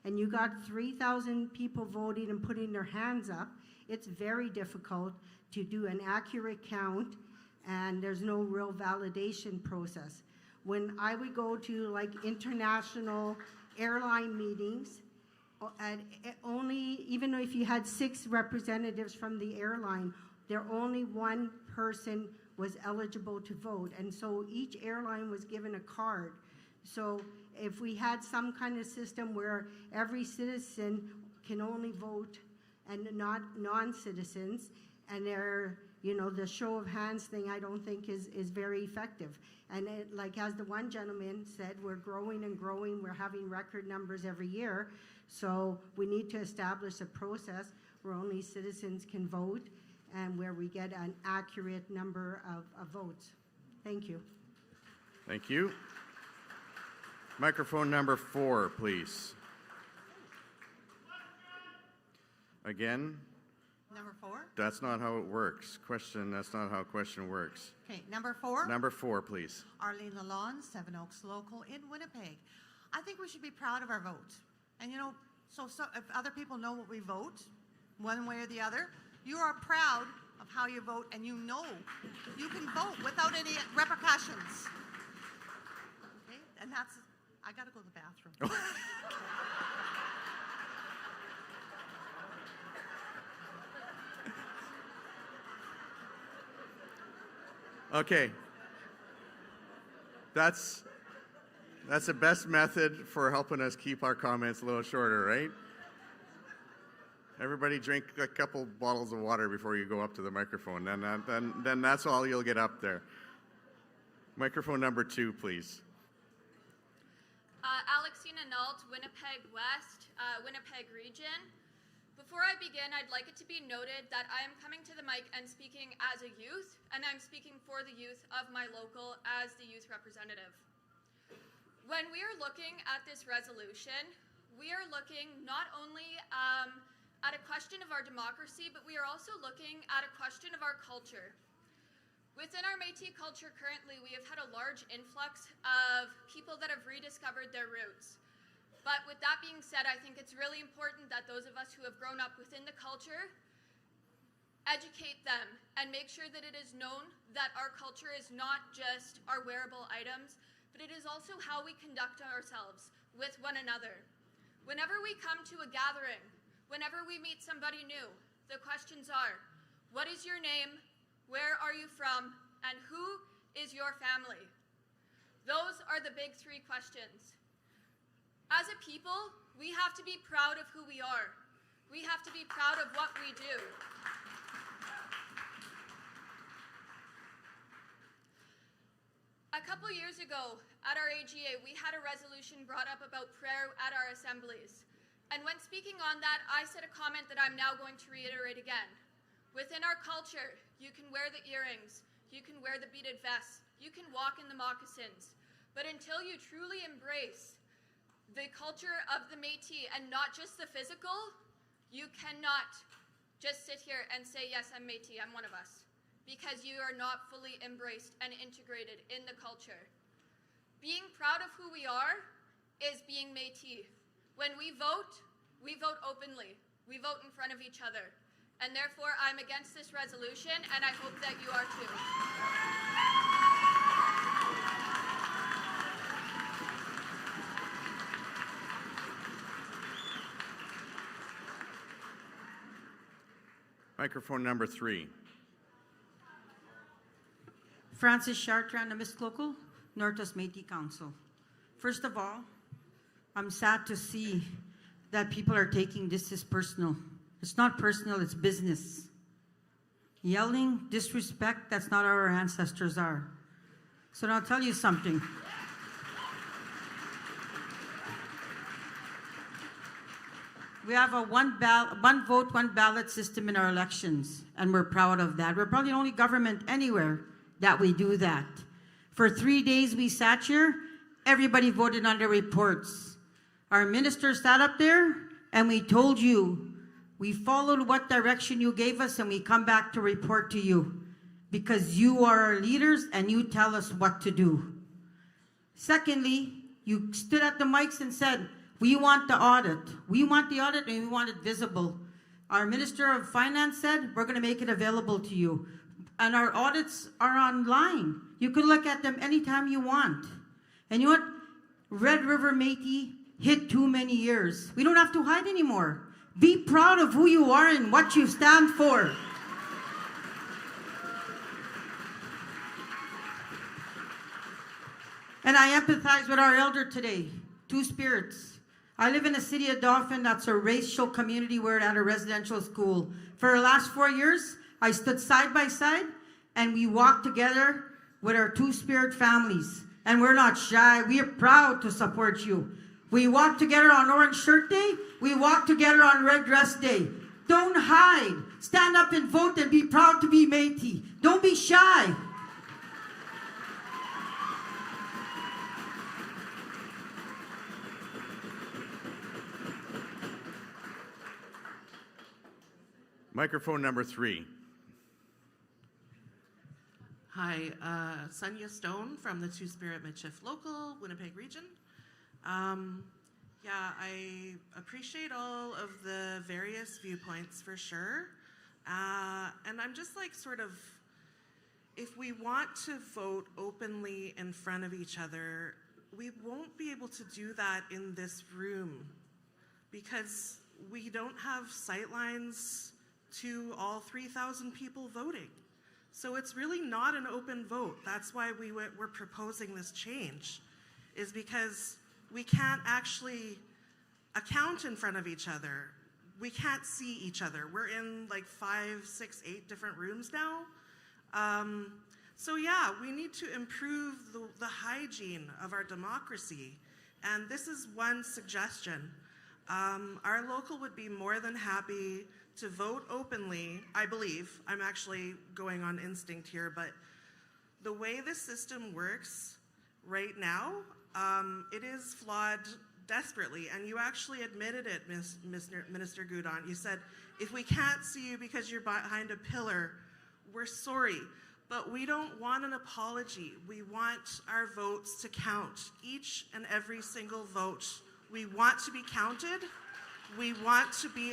and you got 3,000 people voting and putting their hands up, it's very difficult to do an accurate count, and there's no real validation process. When I would go to like international airline meetings, even if you had 6 representatives from the airline, only one person was eligible to vote. And so each airline was given a card So if we had some kind of system where every citizen can only vote and not non-citizens, and they're, you know, the show of hands thing, I don't think is very effective. And like as the one gentleman said, we're growing and growing, we're having record numbers every year, so we need to establish a process where only citizens can vote and where we get an accurate number of votes. Thank you. Thank you. Microphone number 4, please. Again, Number 4? that's not how it works. Question, that's not how question works. Okay, number 4? Number 4, please. Arlene Lalonde, Seven Oaks Local in Winnipeg. I think we should be proud of our vote. And you know, so if other people know what we vote, one way or the other, you are proud of how you vote, and you know you can vote without any repercussions. Okay, and that's, I gotta go to the bathroom. Okay. That's the best method for helping us keep our comments a little shorter, right? Everybody drink a couple bottles of water before you go up to the microphone. Then that's all you'll get up there. Microphone number 2, please. Alexina Nault, Winnipeg West, Winnipeg Region. Before I begin, I'd like it to be noted that I am coming to the mic and speaking as a youth, and I'm speaking for the youth of my local as the youth representative. When we are looking at this resolution, we are looking not only at a question of our democracy, but we are also looking at a question of our culture. Within our Métis culture currently, we have had a large influx of people that have rediscovered their roots. But with that being said, I think it's really important that those of us who have grown up within the culture educate them and make sure that it is known that our culture is not just our wearable items, but it is also how we conduct ourselves with one another. Whenever we come to a gathering, whenever we meet somebody new, the questions are, what is your name, where are you from, and who is your family? Those are the big 3 questions. As a people, we have to be proud of who we are. We have to be proud of what we do. A couple years ago at our AGA, we had a resolution brought up about prayer at our assemblies. And when speaking on that, I said a comment that I'm now going to reiterate again. Within our culture, you can wear the earrings, you can wear the beaded vests, you can walk in the moccasins, but until you truly embrace the culture of the Métis and not just the physical, you cannot just sit here and say, yes, I'm Métis, I'm one of us, because you are not fully embraced and integrated in the culture. Being proud of who we are is being Métis. When we vote openly. We vote in front of each other. And therefore, I'm against this resolution, and I hope that you are too. Microphone number 3. Francis Chartrand, Local, Northwest Métis Council. First of all, I'm sad to see that people are taking this as personal. It's not personal, it's business. Yelling, disrespect, that's not how our ancestors are. So now I'll tell you something. We have a one vote, one ballot system in our elections, and we're proud of that. We're probably the only government anywhere that we do that. For 3 days we sat here, everybody voted on their reports. Our minister sat up there, and we told you, we followed what direction you gave us, and we come back to report to you, because you are our leaders, and you tell us what to do. Secondly, you stood at the mics and said, we want the audit. We want the audit, and we want it visible. Our Minister of Finance said, we're going to make it available to you. And our audits are online. You can look at them anytime you want. And you know what? Red River Métis hit too many years. We don't have to hide anymore. Be proud of who you are and what you stand for. And I empathize with our elder today, Two Spirits. I live in the city of Dauphin. That's a racial community. We're at a residential school. For the last 4 years, I stood side by side and we walked together with our Two Spirit families. And we're not shy. We are proud to support you. We walk together on Orange Shirt Day. We walk together on Red Dress Day. Don't hide. Stand up and vote and be proud to be Métis. Don't be shy. Microphone number 3. Hi, Sonia Stone from the Two Spirit Michif Local, Winnipeg Region. Yeah, I appreciate all of the various viewpoints for sure. And I'm just like sort of, if we want to vote openly in front of each other, we won't be able to do that in this room because we don't have sightlines to all 3,000 people voting. So it's really not an open vote. That's why we're proposing this change, is because we can't actually account in front of each other. We can't see each other. We're in like 5, 6, 8 different rooms now. So yeah, we need to improve the hygiene of our democracy. And this is one suggestion. Our local would be more than happy to vote openly, I believe. I'm actually going on instinct here, but the way this system works right now, it is flawed desperately, and you actually admitted it, Minister Goudon. You said, if we can't see you because you're behind a pillar, we're sorry, but we don't want an apology. We want our votes to count, each and every single vote. We want to be counted. We want to be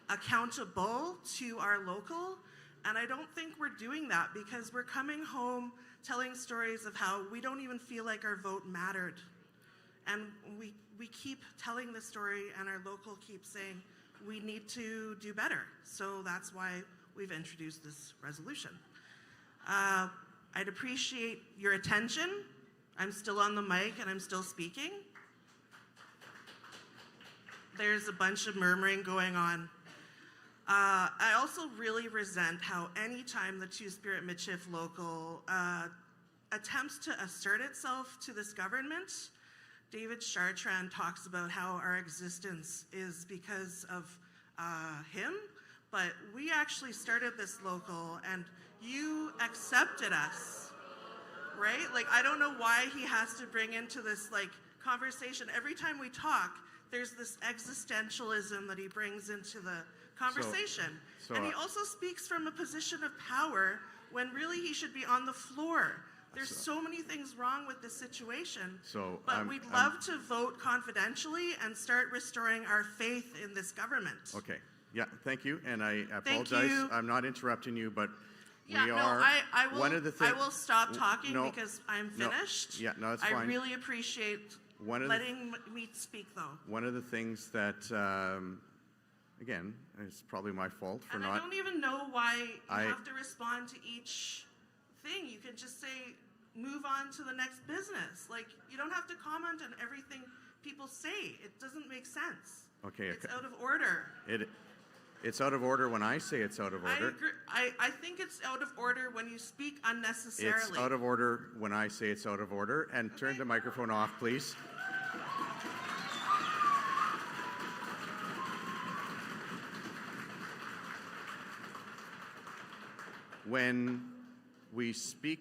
accountable to our local, and I don't think we're doing that because we're coming home telling stories of how we don't even feel like our vote mattered. And we keep telling the story, and our local keeps saying we need to do better. So that's why we've introduced this resolution. I'd appreciate your attention. I'm still on the mic and I'm still speaking. There's a bunch of murmuring going on. I also really resent how anytime the Two Spirit Michif Local attempts to assert itself to this government, David Chartrand talks about how our existence is because of him, but we actually started this local and you accepted us, right? Like, I don't know why he has to bring into this like conversation. Every time we talk, there's this existentialism that he brings into the conversation. And he also speaks from a position of power when really he should be on the floor. There's so many things wrong with this situation, but we'd love to vote confidentially and start restoring our faith in this government. Okay. Yeah, thank you, and I apologize. I'm not interrupting you, but Yeah, we no, are. I will, one of the I will stop talking no, because I'm no, finished. yeah, no, that's I fine. really appreciate letting me speak, though. One of the things that, again, it's probably my fault for And not. I don't even know why you I- have to respond to each thing. You can just say, move on to the next business. Like, you don't have to comment on everything people say. It doesn't make sense. Okay. It's out of order. It's out of order when I say it's out of I order. agree. I think it's out of order when you speak unnecessarily. It's out of order when I say it's out of order. And turn the microphone off, please. When we speak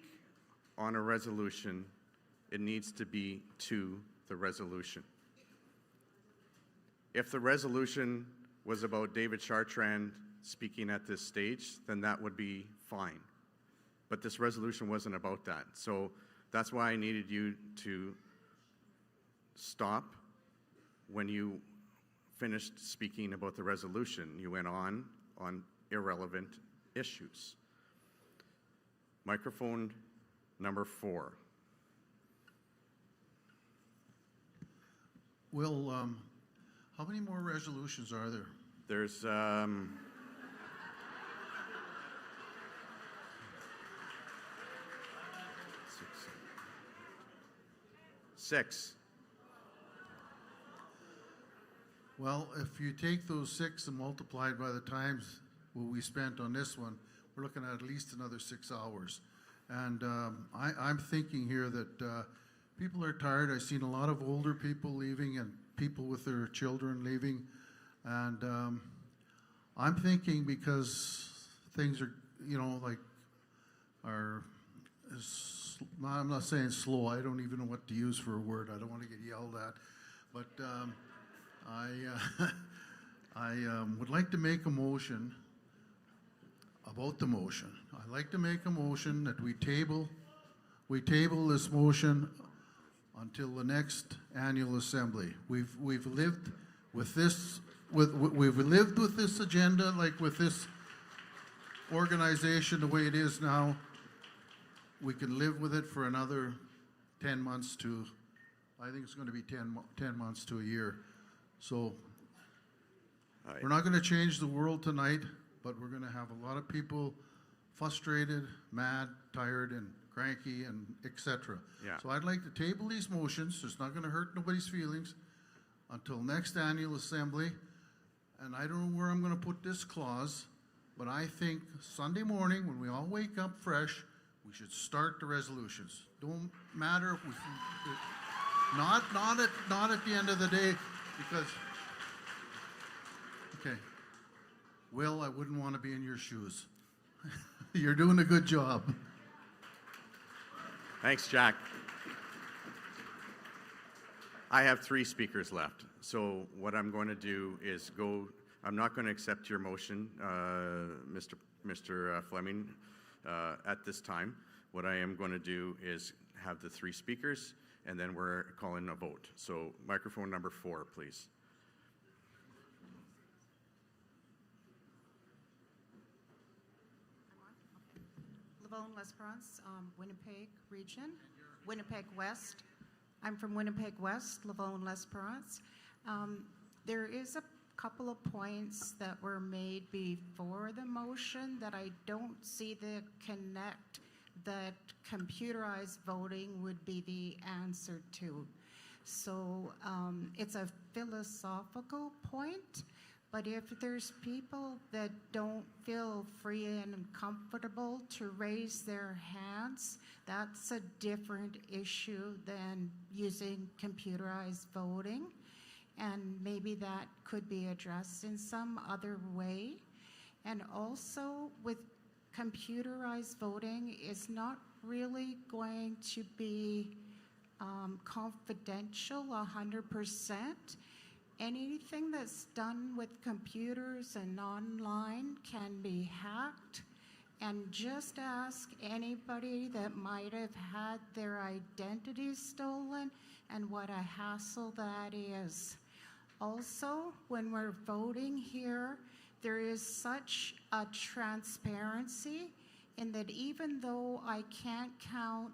on a resolution, it needs to be to the resolution. If the resolution was about David Chartrand speaking at this stage, then that would be fine. But this resolution wasn't about that. So that's why I needed you to stop when you finished speaking about the resolution. You went on irrelevant issues. Microphone number 4. Will, how many more resolutions are there? There's 6. Well, if you take those 6 and multiply it by the times what we spent on this one, we're looking at least another 6 hours. And I'm thinking here that people are tired. I've seen a lot of older people leaving and people with their children leaving. And I'm thinking because things are, you know, like, I'm not saying slow. I don't even know what to use for a word. I don't want to get yelled at. But I would like to make a motion about the motion. I'd like to make a motion that we table this motion until the next annual assembly. We've lived with this we've lived with this agenda, like with this organization the way it is now. We can live with it for another 10 months to, I think it's going to be 10 months to a year. So we're not going to change the world tonight, but we're going to have a lot of people frustrated, mad, tired, and cranky, and etc. Yeah. So I'd like to table these motions. It's not going to hurt nobody's feelings until next annual assembly. And I don't know where I'm going to put this clause, but I think Sunday morning when we all wake up fresh, we should start the resolutions. Don't matter if we, not at the end of the day, because, okay, Will, I wouldn't want to be in your shoes. You're doing a good job. Thanks, Jack. I have 3 speakers left. So what I'm going to do is I'm not going to accept your motion, Mr. Fleming, at this time. What I am going to do is have the 3 speakers, and then we're calling a vote. So microphone number 4, please. Lavone L'Esperance, Winnipeg region, Winnipeg West. I'm from Winnipeg West, Lavone L'Esperance. There is a couple of points that were made before the motion that I don't see the connect that computerized voting would be the answer to. So it's a philosophical point, but if there's people that don't feel free and comfortable to raise their hands, that's a different issue than using computerized voting. And maybe that could be addressed in some other way. And also with computerized voting, it's not really going to be confidential 100%. Anything that's done with computers and online can be hacked. And just ask anybody that might have had their identity stolen and what a hassle that is. Also, when we're voting here, there is such a transparency in that even though I can't count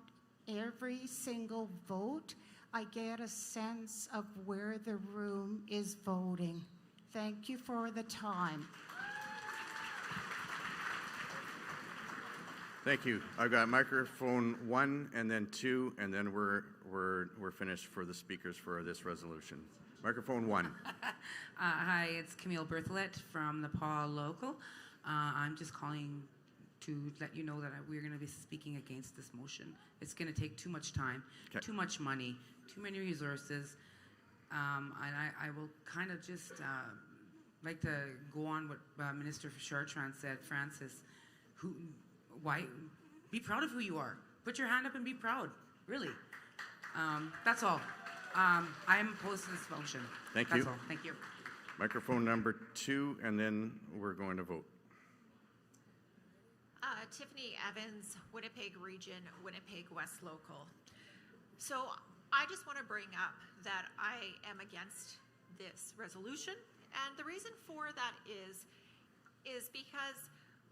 every single vote, I get a sense of where the room is voting. Thank you for the time. Thank you. I've got microphone 1 and then 2, and then we're finished for the speakers for this resolution. Microphone 1. Hi, it's Camille Bertholet from the Paul Local. I'm just calling to let you know that we're going to be speaking against this motion. It's going to take too much time, too much money, too many resources. And I will kind of just like to go on what Minister Chartrand said, Francis, why be proud of who you are. Put your hand up and be proud, really. That's all. I am opposed to this motion. Thank you. That's all. Thank you. Microphone number 2, and then we're going to vote. Tiffany Evans, Winnipeg Region, Winnipeg West Local. So I just want to bring up that I am against this resolution, and the reason for that is because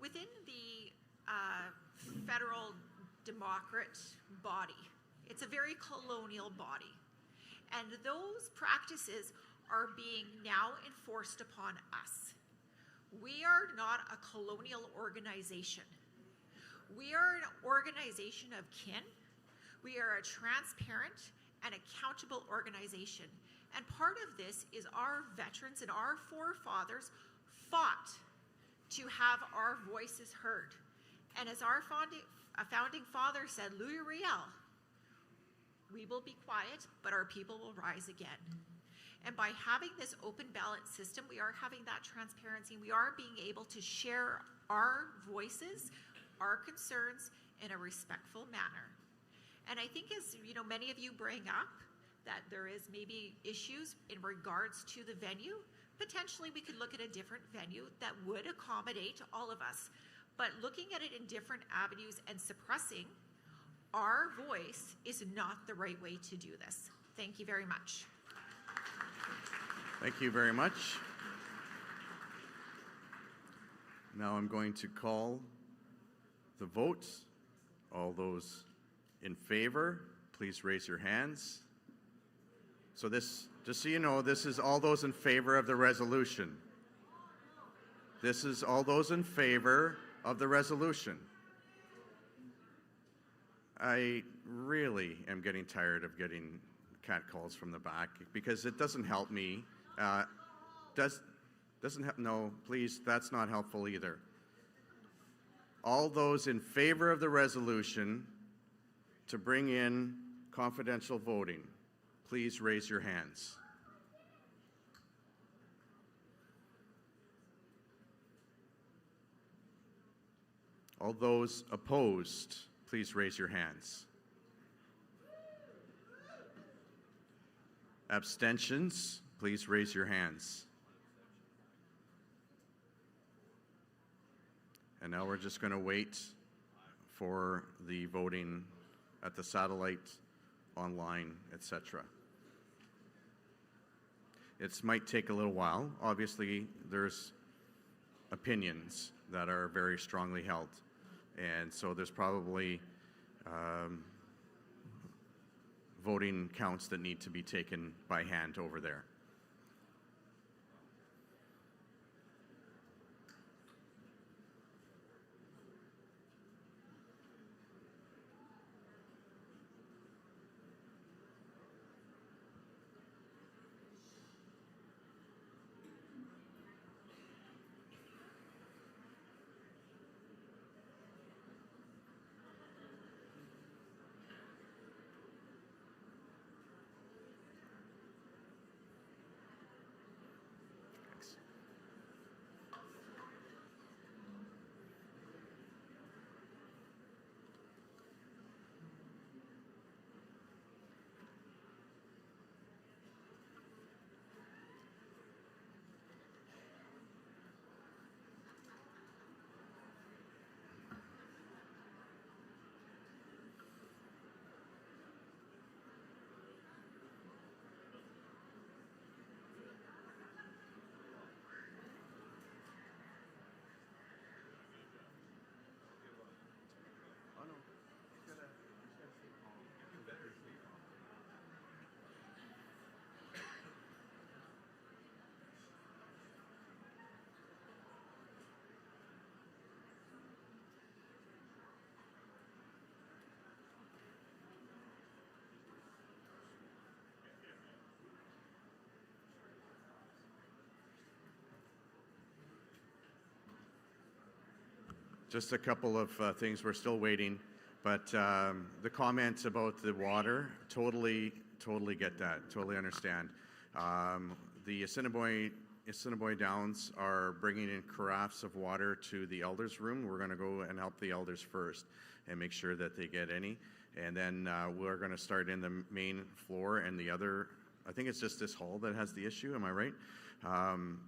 within the federal democrat body, it's a very colonial body, and those practices are being now enforced upon us. We are not a colonial organization. We are an organization of kin. We are a transparent and accountable organization. And part of this is our veterans and our forefathers fought to have our voices heard. And as our founding father said, Louis Riel, we will be quiet, but our people will rise again. And by having this open ballot system, we are having that transparency. We are being able to share our voices, our concerns in a respectful manner. And I think, as you know, many of you bring up that there is maybe issues in regards to the venue. Potentially we could look at a different venue that would accommodate all of us. But looking at it in different avenues and suppressing our voice is not the right way to do this. Thank you very much. Thank you very much. Now I'm going to call the vote. All those in favor, please raise your hands. So this, just so you know, this is all those in favor of the resolution. This is all those in favor of the resolution. I really am getting tired of getting catcalls from the back because it doesn't help me. Doesn't help. No, please, that's not helpful either. All those in favor of the resolution to bring in confidential voting, please raise your hands. All those opposed, please raise your hands. Abstentions, please raise your hands. And now we're just going to wait for the voting at the satellite, online, etc. It might take a little while. Obviously, there's opinions that are very strongly held. And so there's probably voting counts that need to be taken by hand over there. Just a couple of things. We're still waiting, but the comments about the water, totally get that, totally understand. The Assiniboine Downs are bringing in carafes of water to the elders' room. We're going to go and help the elders first and make sure that they get any. And then we're going to start in the main floor and the other, I think it's just this hall that has the issue, am I right?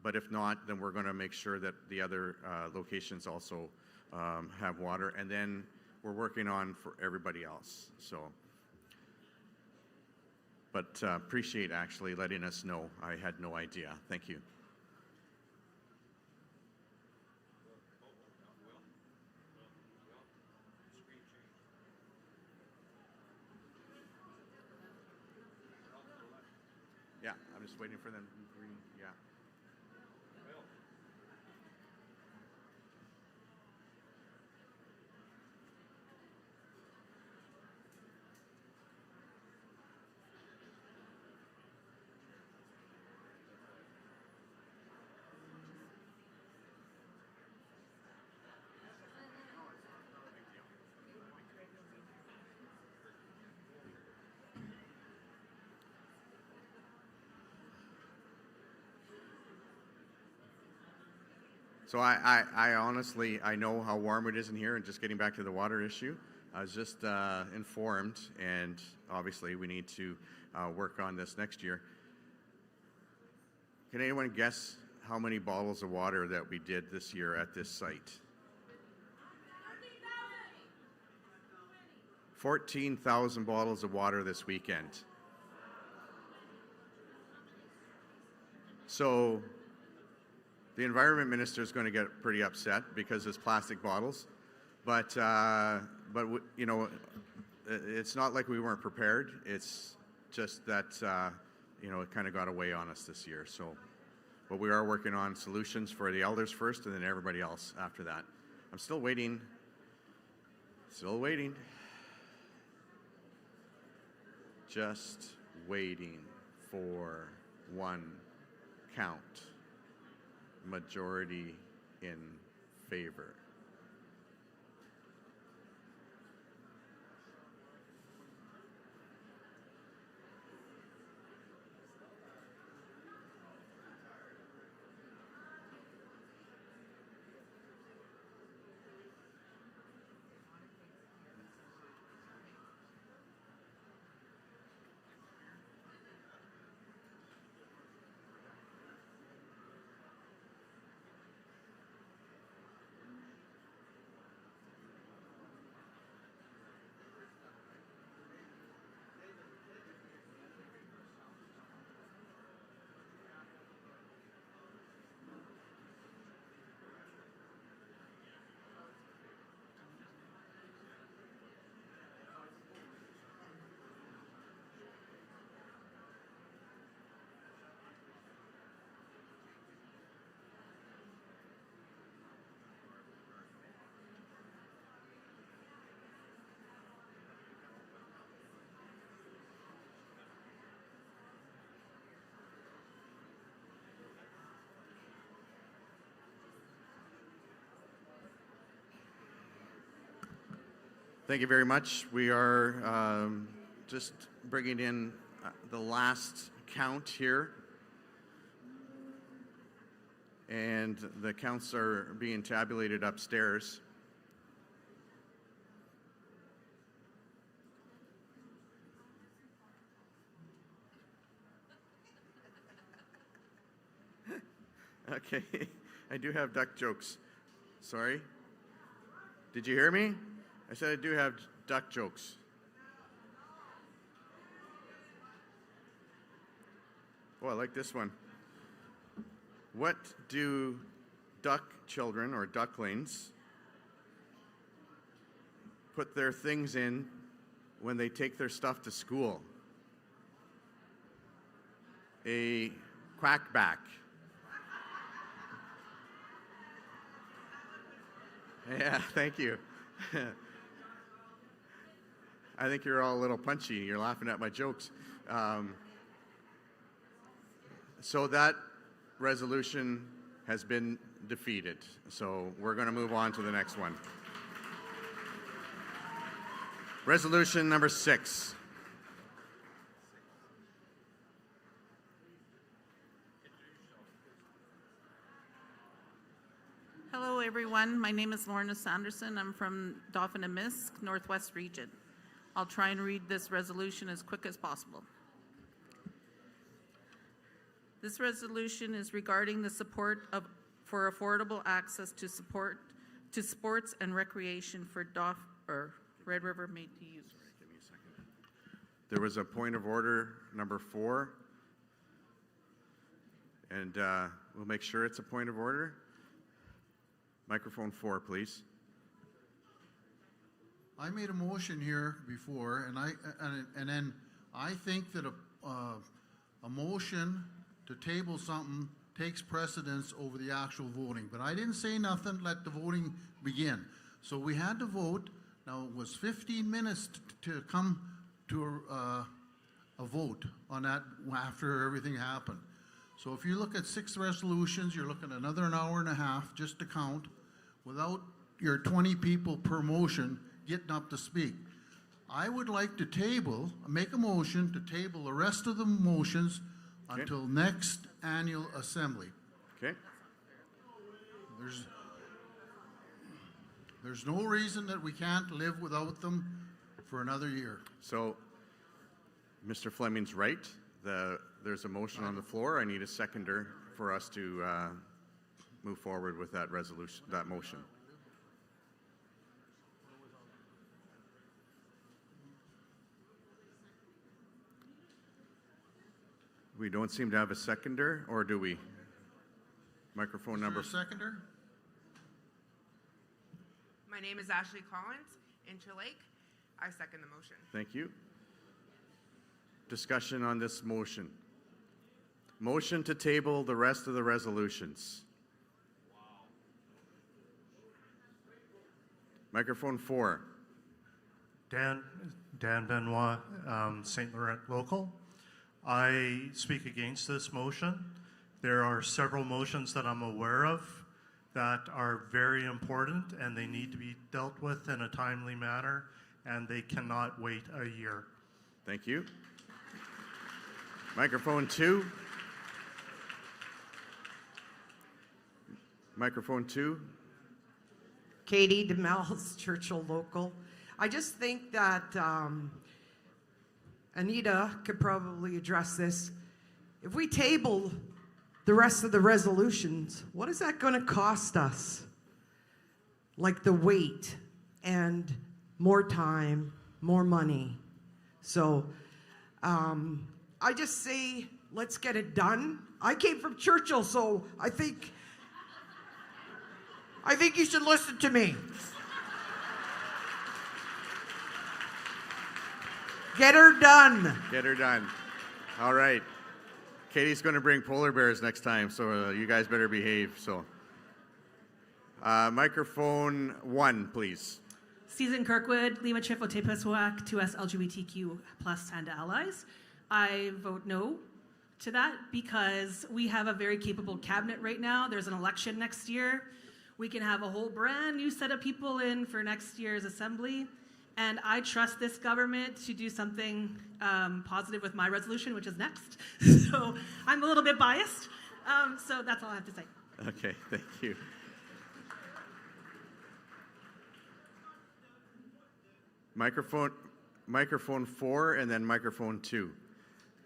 But if not, then we're going to make sure that the other locations also have water, and then we're working on for everybody else. So, but appreciate actually letting us know. I had no idea. Thank you. Yeah, I'm just waiting for them. Yeah. So I honestly, I know how warm it is in here, and just getting back to the water issue, I was just informed, and obviously we need to work on this next year. Can anyone guess how many bottles of water that we did this year at this site? 14,000 bottles of water this weekend. So the environment minister is going to get pretty upset because it's plastic bottles, but you know, it's not like we weren't prepared. It's just that you know, it kind of got away on us this year. So, but we are working on solutions for the elders first, and then everybody else after that. I'm still waiting. Still waiting. Just waiting for one count. Majority in favor. Thank you very much. We are just bringing in the last count here. And the counts are being tabulated upstairs. Okay, I do have duck jokes. Sorry. Did you hear me? I said I do have duck jokes. Oh, I like this one. What do duck children or ducklings put their things in when they take their stuff to school? A quackback. Yeah, thank you. I think you're all a little punchy. You're laughing at my jokes. So that resolution has been defeated. So we're going to move on to the next one. Resolution number 6. Hello, everyone. My name is Lorna Sanderson. I'm from Dauphin and Misk, Northwest Region. I'll try and read this resolution as quick as possible. This resolution is regarding the support for affordable access to sports and recreation for Red River Métis users. Give me a second. There was a point of order number 4, and we'll make sure it's a point of order. Microphone 4, please. I made a motion here before, and then I think that a motion to table something takes precedence over the actual voting. But I didn't say nothing. Let the voting begin. So we had to vote. Now it was 15 minutes to come to a vote on that after everything happened. So if you look at 6 resolutions, you're looking at another an hour and a half just to count without your 20 people per motion getting up to speak. I would like to make a motion to table the rest of the motions until next annual assembly. Okay. There's no reason that we can't live without them for another year. So, Mr. Fleming's right. There's a motion on the floor. I need a seconder for us to move forward with that resolution, that motion. We don't seem to have a seconder, or do we? Microphone number. Is there a seconder? My name is Ashley Collins, Interlake. I second the motion. Thank you. Discussion on this motion. Motion to table the rest of the resolutions. Microphone 4. Dan Benoit, St. Laurent Local. I speak against this motion. There are several motions that I'm aware of that are very important, and they need to be dealt with in a timely manner, and they cannot wait a year. Thank you. Microphone 2. Microphone 2. Katie DeMel's, Churchill Local. I just think that Anita could probably address this. If we table the rest of the resolutions, what is that going to cost us? Like the wait and more time, more money. So I just say, let's get it done. I came from Churchill, so I think you should listen to me. Get her done. Get her done. All right. Katie's going to bring polar bears next time, so you guys better behave. So, microphone 1, please. Susan Kirkwood, Lima Chifo Tepeswak, 2S LGBTQ plus and allies. I vote no to that because we have a very capable cabinet right now. There's an election next year. We can have a whole brand new set of people in for next year's assembly. And I trust this government to do something positive with my resolution, which is next. So I'm a little bit biased. So that's all I have to say. Okay, thank you. Microphone 4 and then microphone 2.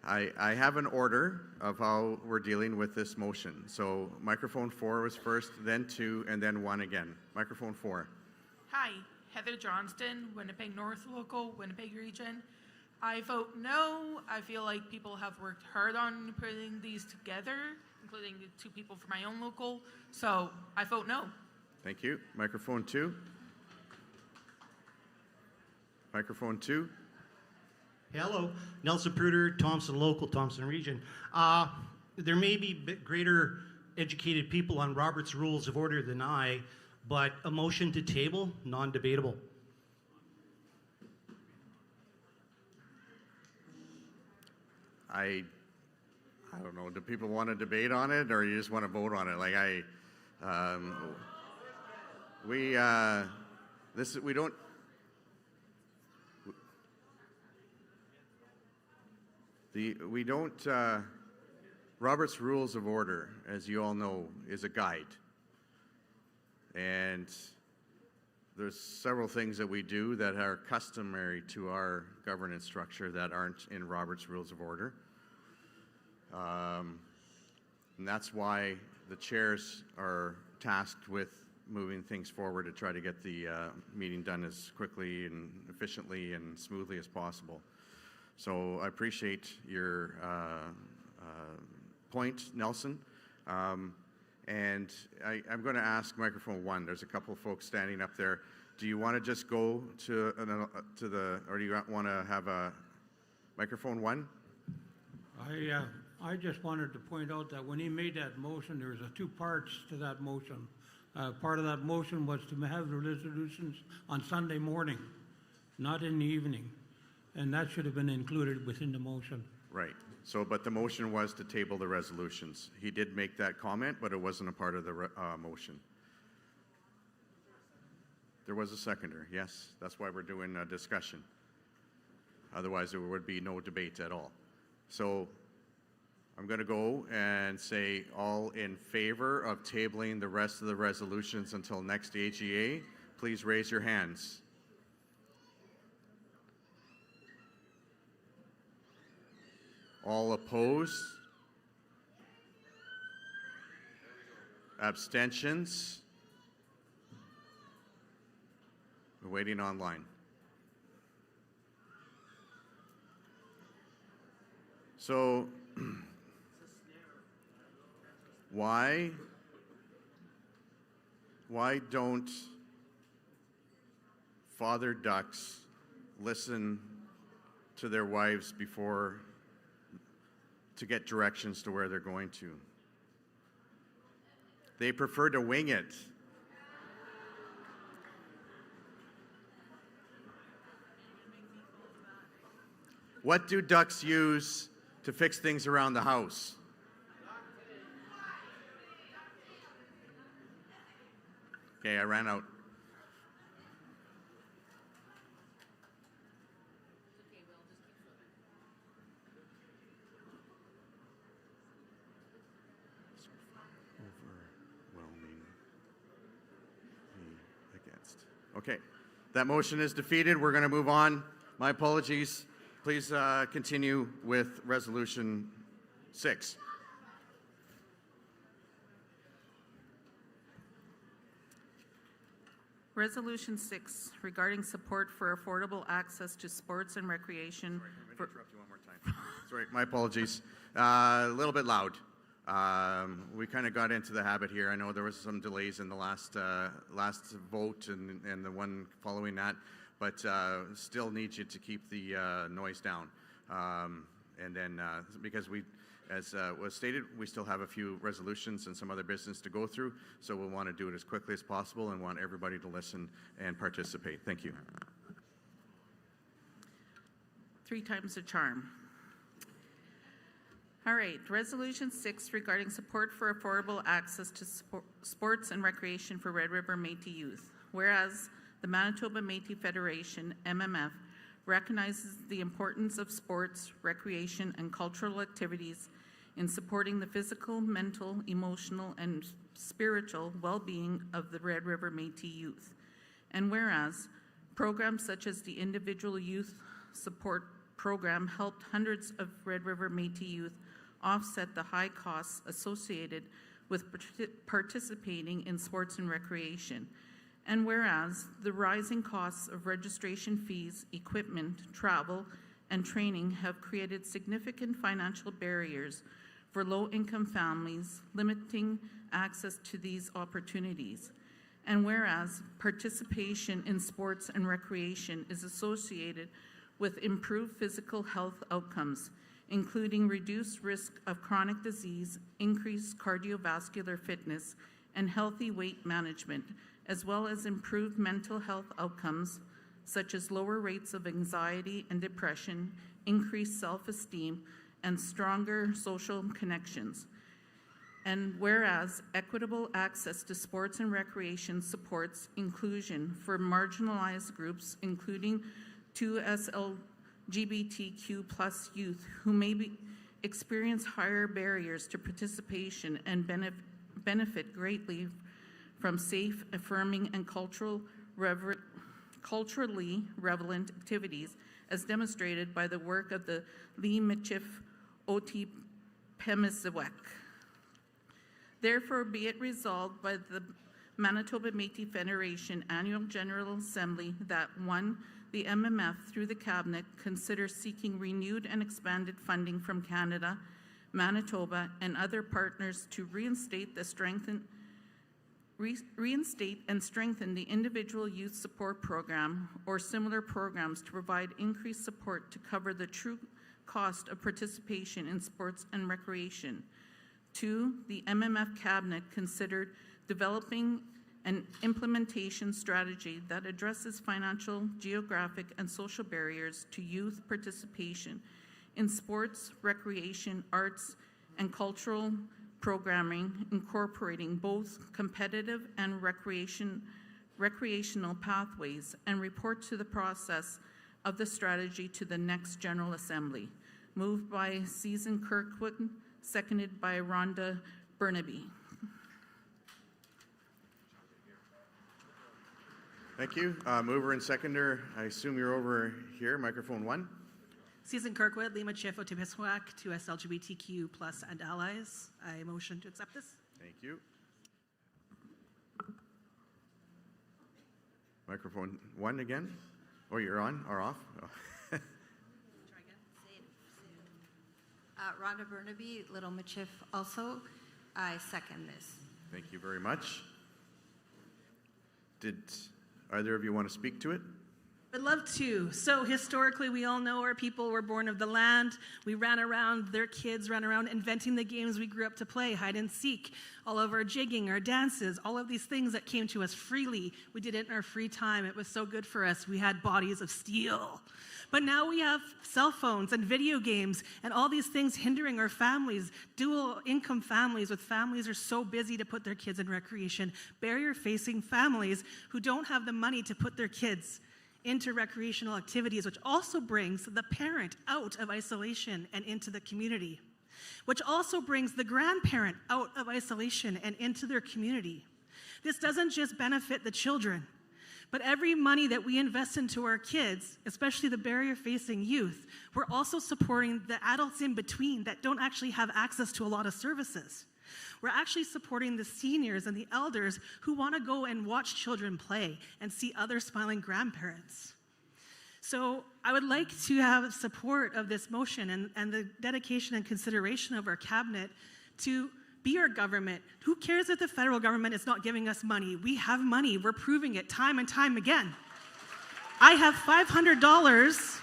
I have an order of how we're dealing with this motion. So microphone 4 was first, then 2, and then 1 again. Microphone 4. Hi, Heather Johnston, Winnipeg North Local, Winnipeg Region. I vote no. I feel like people have worked hard on putting these together, including the 2 people from my own local. So I vote no. Thank you. Microphone 2. Microphone 2. Hello, Nelson Pruder, Thompson Local, Thompson Region. There may be greater educated people on Robert's Rules of Order than I, but a motion to table, non-debatable. I don't know. Do people want to debate on it, or you just want to vote on it? Like we don't. We don't. Robert's Rules of Order, as you all know, is a guide. And there's several things that we do that are customary to our governance structure that aren't in Robert's Rules of Order. And that's why the chairs are tasked with moving things forward to try to get the meeting done as quickly and efficiently and smoothly as possible. So I appreciate your point, Nelson. And I'm going to ask microphone 1. There's a couple of folks standing up there. Do you want to just go to the, or do you want to have a microphone 1? I just wanted to point out that when he made that motion, there was 2 parts to that motion. Part of that motion was to have the resolutions on Sunday morning, not in the evening. And that should have been included within the motion. Right. So, but the motion was to table the resolutions. He did make that comment, but it wasn't a part of the motion. There was a seconder, yes. That's why we're doing a discussion. Otherwise, there would be no debate at all. So, I'm going to go and say all in favor of tabling the rest of the resolutions until next AGA. Please raise your hands. All opposed? Abstentions? We're waiting online. So, why don't father ducks listen to their wives before to get directions to where they're going to? They prefer to wing it. What do ducks use to fix things around the house? Okay, I ran out. Overwhelming against. Okay, that motion is defeated. We're going to move on. My apologies. Please continue with Resolution 6. Resolution 6, regarding support for affordable access to sports and recreation. Sorry, I'm going to interrupt you one more time. Sorry, my apologies. A little bit loud. We kind of got into the habit here. I know there was some delays in the last vote and the one following that, but still need you to keep the noise down. And then because we, as was stated, we still have a few resolutions and some other business to go through, so we'll want to do it as quickly as possible and want everybody to listen and participate. Thank you. 3 times the charm. All right, Resolution 6 regarding support for affordable access to sports and recreation for Red River Métis youth. Whereas the Manitoba Métis Federation, MMF, recognizes the importance of sports, recreation, and cultural activities in supporting the physical, mental, emotional, and spiritual well-being of the Red River Métis youth. And whereas programs such as the Individual Youth Support Program helped hundreds of Red River Métis youth offset the high costs associated with participating in sports and recreation. And whereas the rising costs of registration fees, equipment, travel, and training have created significant financial barriers for low-income families, limiting access to these opportunities. And whereas participation in sports and recreation is associated with improved physical health outcomes, including reduced risk of chronic disease, increased cardiovascular fitness, and healthy weight management, as well as improved mental health outcomes, such as lower rates of anxiety and depression, increased self-esteem, and stronger social connections. And whereas equitable access to sports and recreation supports inclusion for marginalized groups, including 2SLGBTQ+ youth who may experience higher barriers to participation and benefit greatly from safe, affirming, and culturally relevant activities, as demonstrated by the work of the Riel Métis Fur Company. Therefore, be it resolved by the Manitoba Métis Federation Annual General Assembly that 1, the MMF through the Cabinet considers seeking renewed and expanded funding from Canada, Manitoba, and other partners to reinstate and strengthen the Individual Youth Support Program or similar programs to provide increased support to cover the true cost of participation in sports and recreation. 2, the MMF Cabinet considered developing an implementation strategy that addresses financial, geographic, and social barriers to youth participation in sports, recreation, arts, and cultural programming, incorporating both competitive and recreational pathways, and report to the process of the strategy to the next General Assembly. Moved by Susan Kirkwood, seconded by Rhonda Burnaby. Thank you. Mover and seconder, I assume you're over here, microphone 1. Susan Kirkwood, Lima Chefo Tepesuak, 2S LGBTQ plus and allies. I motion to accept this. Thank you. Microphone 1 again? Oh, you're on or off? Oh. Rhonda Burnaby, Little Michif also. I second this. Thank you very much. Did either of you want to speak to it? I'd love to. So historically, we all know our people were born of the land. We ran around, their kids ran around inventing the games we grew up to play, hide and seek, all of our jigging, our dances, all of these things that came to us freely. We did it in our free time. It was so good for us. We had bodies of steel. But now we have cell phones and video games and all these things hindering our families. Dual income families with families who are so busy to put their kids in recreation. Barrier-facing families who don't have the money to put their kids into recreational activities, which also brings the parent out of isolation and into the community, which also brings the grandparent out of isolation and into their community. This doesn't just benefit the children, but every money that we invest into our kids, especially the barrier-facing youth, we're also supporting the adults in between that don't actually have access to a lot of services. We're actually supporting the seniors and the elders who want to go and watch children play and see other smiling grandparents. So I would like to have support of this motion and the dedication and consideration of our cabinet to be our government. Who cares if the federal government is not giving us money? We have money. We're proving it time and time again. I have $500.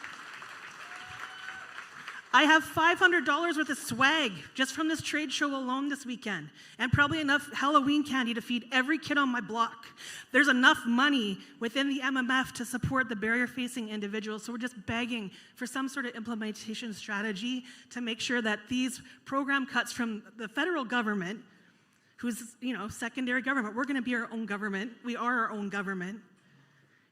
I have $500 worth of swag just from this trade show alone this weekend, and probably enough Halloween candy to feed every kid on my block. There's enough money within the MMF to support the barrier-facing individuals, so we're just begging for some sort of implementation strategy to make sure that these program cuts from the federal government, who's, secondary government, we're going to be our own government. We are our own government.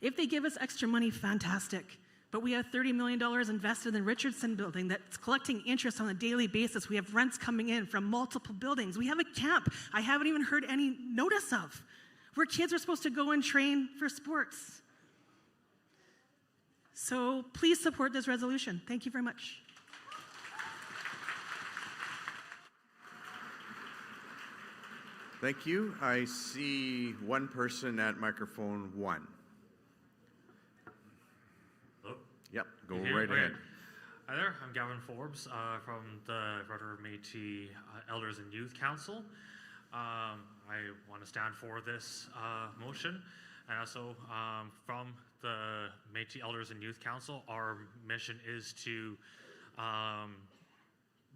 If they give us extra money, fantastic. But we have $30 million invested in the Richardson building that's collecting interest on a daily basis. We have rents coming in from multiple buildings. We have a camp I haven't even heard any notice of, where kids are supposed to go and train for sports. So please support this resolution. Thank you very much. Thank you. I see one person at microphone 1. Yep, go right ahead. Hi there, I'm Gavin Forbes from the River Métis Elders and Youth Council. I want to stand for this motion, and also from the Métis Elders and Youth Council, our mission is to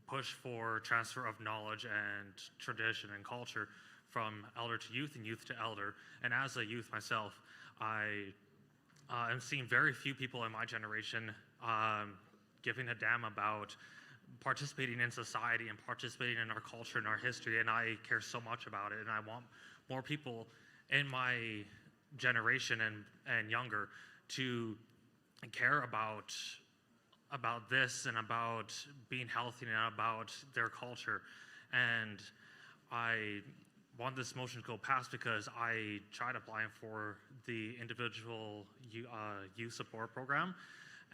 push for transfer of knowledge and tradition and culture from elder to youth and youth to elder. And as a youth myself, I'm seeing very few people in my generation giving a damn about participating in society and participating in our culture and our history, and I care so much about it, and I want more people in my generation and younger to care about this and about being healthy and about their culture. And I want this motion to go past because I tried applying for the individual youth support program,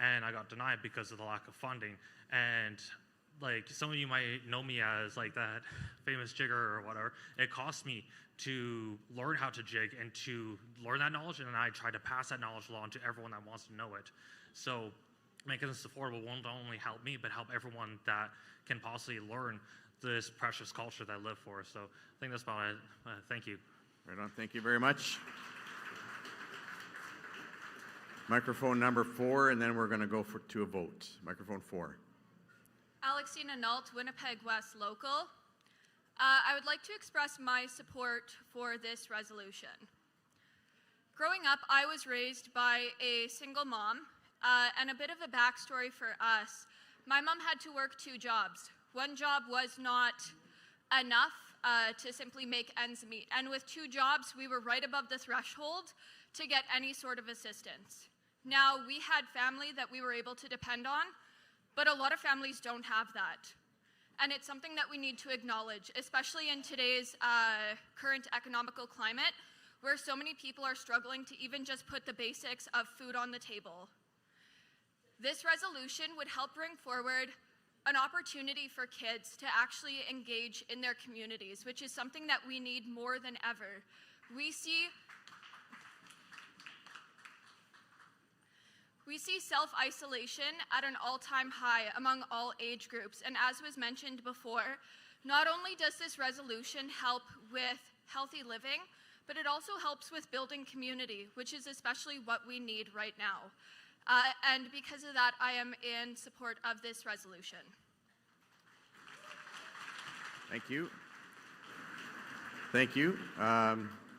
and I got denied because of the lack of funding. And like some of you might know me as like that famous jigger or whatever. It cost me to learn how to jig and to learn that knowledge, and I try to pass that knowledge along to everyone that wants to know it. So making this affordable won't only help me, but help everyone that can possibly learn this precious culture that I live for. So I think that's about it. Thank you. Right on. Thank you very much. Microphone number 4, and then we're going to go to a vote. Microphone 4. Alexina Nault, Winnipeg West Local. I would like to express my support for this resolution. Growing up, I was raised by a single mom, and a bit of a backstory for us. My mom had to work 2 jobs. One job was not enough to simply make ends meet. And with 2 jobs, we were right above the threshold to get any sort of assistance. Now, we had family that we were able to depend on, but a lot of families don't have that. and it's something that we need to acknowledge, especially in today's current economical climate, where so many people are struggling to even just put the basics of food on the table. This resolution would help bring forward an opportunity for kids to actually engage in their communities, which is something that we need more than ever. We see self-isolation at an all-time high among all age groups, and as was mentioned before, not only does this resolution help with healthy living, but it also helps with building community, which is especially what we need right now. And because of that, I am in support of this resolution. Thank you. Thank you.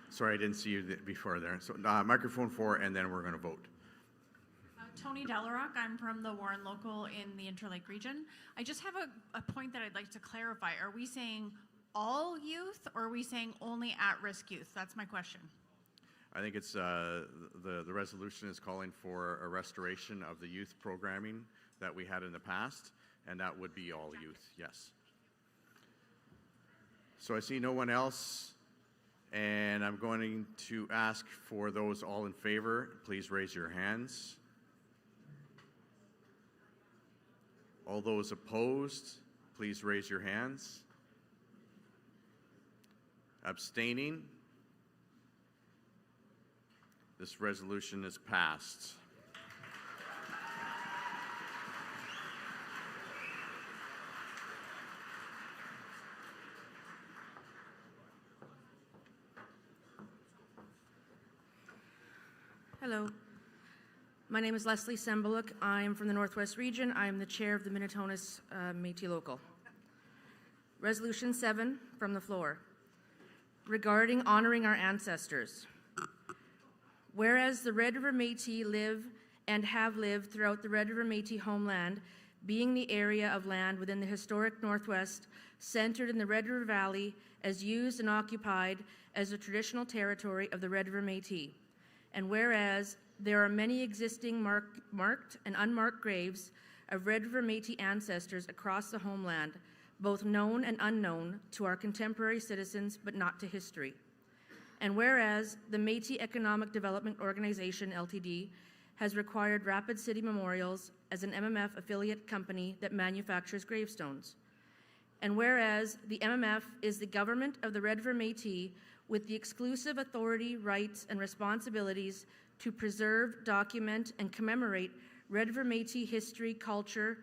Sorry, I didn't see you before there. So microphone 4, and then we're going to vote. Tony Delarock, I'm from the Warren Local in the Interlake region. I just have a point that I'd like to clarify. Are we saying all youth, or are we saying only at-risk youth? That's my question. I think it's the resolution is calling for a restoration of the youth programming that we had in the past, and that would be all youth, yes. So I see no one else, and I'm going to ask for those all in favor, please raise your hands. All those opposed, please raise your hands. Abstaining? This resolution is passed. Hello. My name is Leslie Sembaluk. I am from the Northwest Region. I am the chair of the Minnetonka's Métis Local. Resolution 7 from the floor. Regarding honoring our ancestors. Whereas the Red River Métis live and have lived throughout the Red River Métis homeland, being the area of land within the historic Northwest, centered in the Red River Valley, as used and occupied as the traditional territory of the Red River Métis. And whereas there are many existing marked and unmarked graves of Red River Métis ancestors across the homeland, both known and unknown to our contemporary citizens, but not to history. And whereas the Métis Economic Development Organization, Ltd., has required Rapid City Memorials as an MMF affiliate company that manufactures gravestones. And whereas the MMF is the government of the Red River Métis with the exclusive authority, rights, and responsibilities to preserve, document, and commemorate Red River Métis history, culture,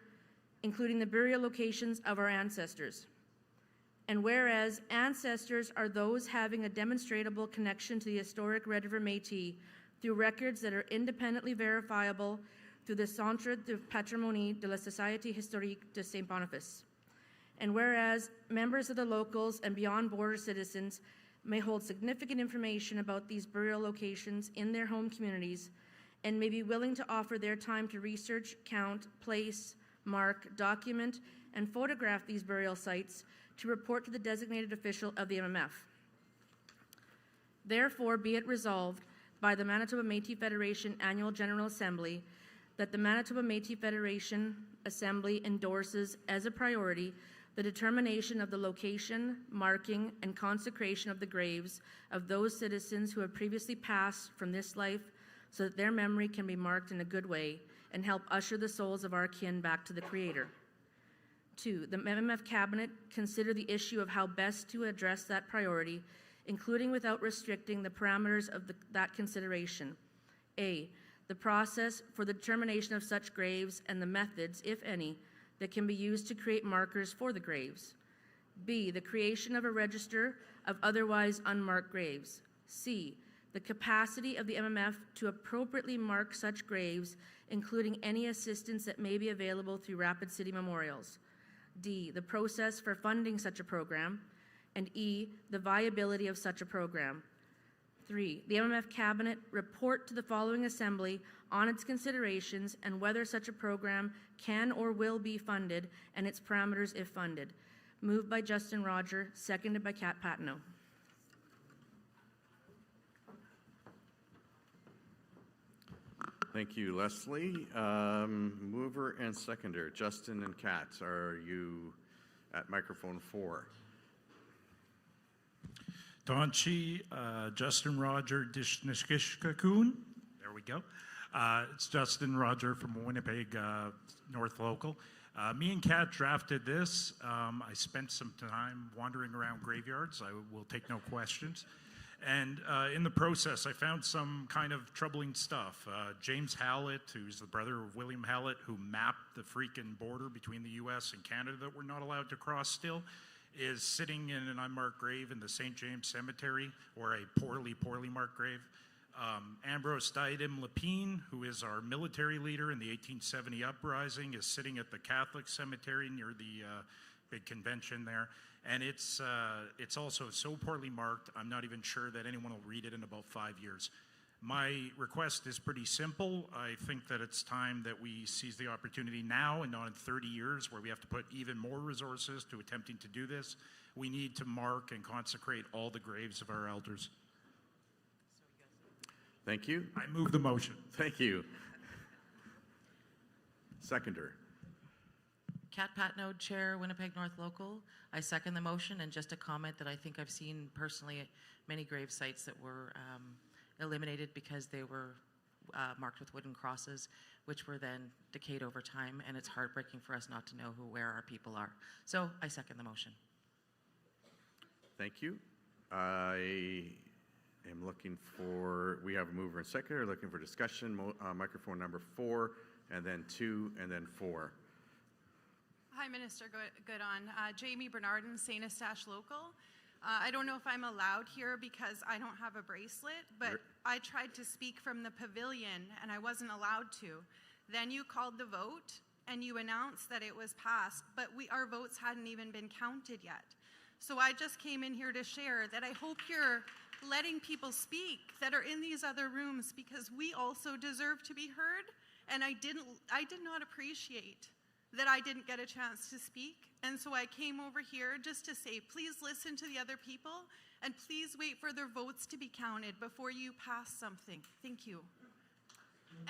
including the burial locations of our ancestors. And whereas ancestors are those having a demonstrable connection to the historic Red River Métis through records that are independently verifiable through the Centre de Patrimoine de la Société Historique de Saint Boniface. And whereas members of the locals and beyond border citizens may hold significant information about these burial locations in their home communities and may be willing to offer their time to research, count, place, mark, document, and photograph these burial sites to report to the designated official of the MMF. Therefore, be it resolved by the Manitoba Métis Federation Annual General Assembly that the Manitoba Métis Federation Assembly endorses as a priority the determination of the location, marking, and consecration of the graves of those citizens who have previously passed from this life so that their memory can be marked in a good way and help usher the souls of our kin back to the Creator. 2, the MMF Cabinet consider the issue of how best to address that priority, including without restricting the parameters of that consideration. A, the process for the determination of such graves and the methods, if any, that can be used to create markers for the graves. B, the creation of a register of otherwise unmarked graves. C, the capacity of the MMF to appropriately mark such graves, including any assistance that may be available through Rapid City Memorials. D, the process for funding such a program. And E, the viability of such a program. 3, the MMF Cabinet report to the following Assembly on its considerations and whether such a program can or will be funded and its parameters if funded. Moved by Justin Roger, seconded by Kat Patino. Thank you, Leslie. Mover and seconder, Justin and Kat, are you at microphone 4. Donchi, Justin Roger Dishnishkishkakoon. There we go. It's Justin Roger from Winnipeg North Local. Me and Kat drafted this. I spent some time wandering around graveyards. I will take no questions. And in the process, I found some kind of troubling stuff. James Hallett, who's the brother of William Hallett, who mapped the freaking border between the U.S. and Canada that we're not allowed to cross still, is sitting in an unmarked grave in the St. James Cemetery, or a poorly marked grave. Ambrose Diadem Lapine, who is our military leader in the 1870 uprising, is sitting at the Catholic Cemetery near the big convention there. And it's also so poorly marked, I'm not even sure that anyone will read it in about 5 years. My request is pretty simple. I think that it's time that we seize the opportunity now and not in 30 years where we have to put even more resources to attempting to do this. We need to mark and consecrate all the graves of our elders. Thank you. I move the motion. Thank you. Seconder. Kat Patno, Chair, Winnipeg North Local. I second the motion, and just a comment that I think I've seen personally many grave sites that were eliminated because they were marked with wooden crosses, which were then decayed over time, and it's heartbreaking for us not to know where our people are. So I second the motion. Thank you. I am looking for, we have a mover and seconder, looking for discussion. Microphone number 4, and then 2, and then 4. Hi, Minister Goodon. Jamie Bernardin, St. Eustache Local. I don't know if I'm allowed here because I don't have a bracelet, but I tried to speak from the pavilion and I wasn't allowed to. Then you called the vote and you announced that it was passed, but our votes hadn't even been counted yet. So I just came in here to share that I hope you're letting people speak that are in these other rooms, because we also deserve to be heard, and I did not appreciate that I didn't get a chance to speak. And so I came over here just to say, please listen to the other people and please wait for their votes to be counted before you pass something. Thank you.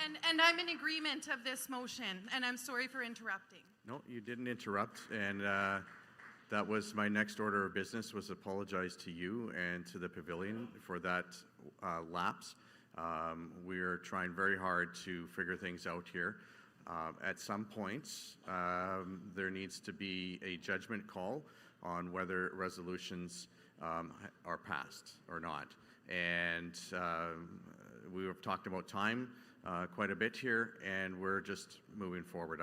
And I'm in agreement of this motion, and I'm sorry for interrupting. No, you didn't interrupt, and that was my next order of business, was apologize to you and to the pavilion for that lapse. We're trying very hard to figure things out here. At some points, there needs to be a judgment call on whether resolutions are passed or not. And we have talked about time quite a bit here, and we're just moving forward.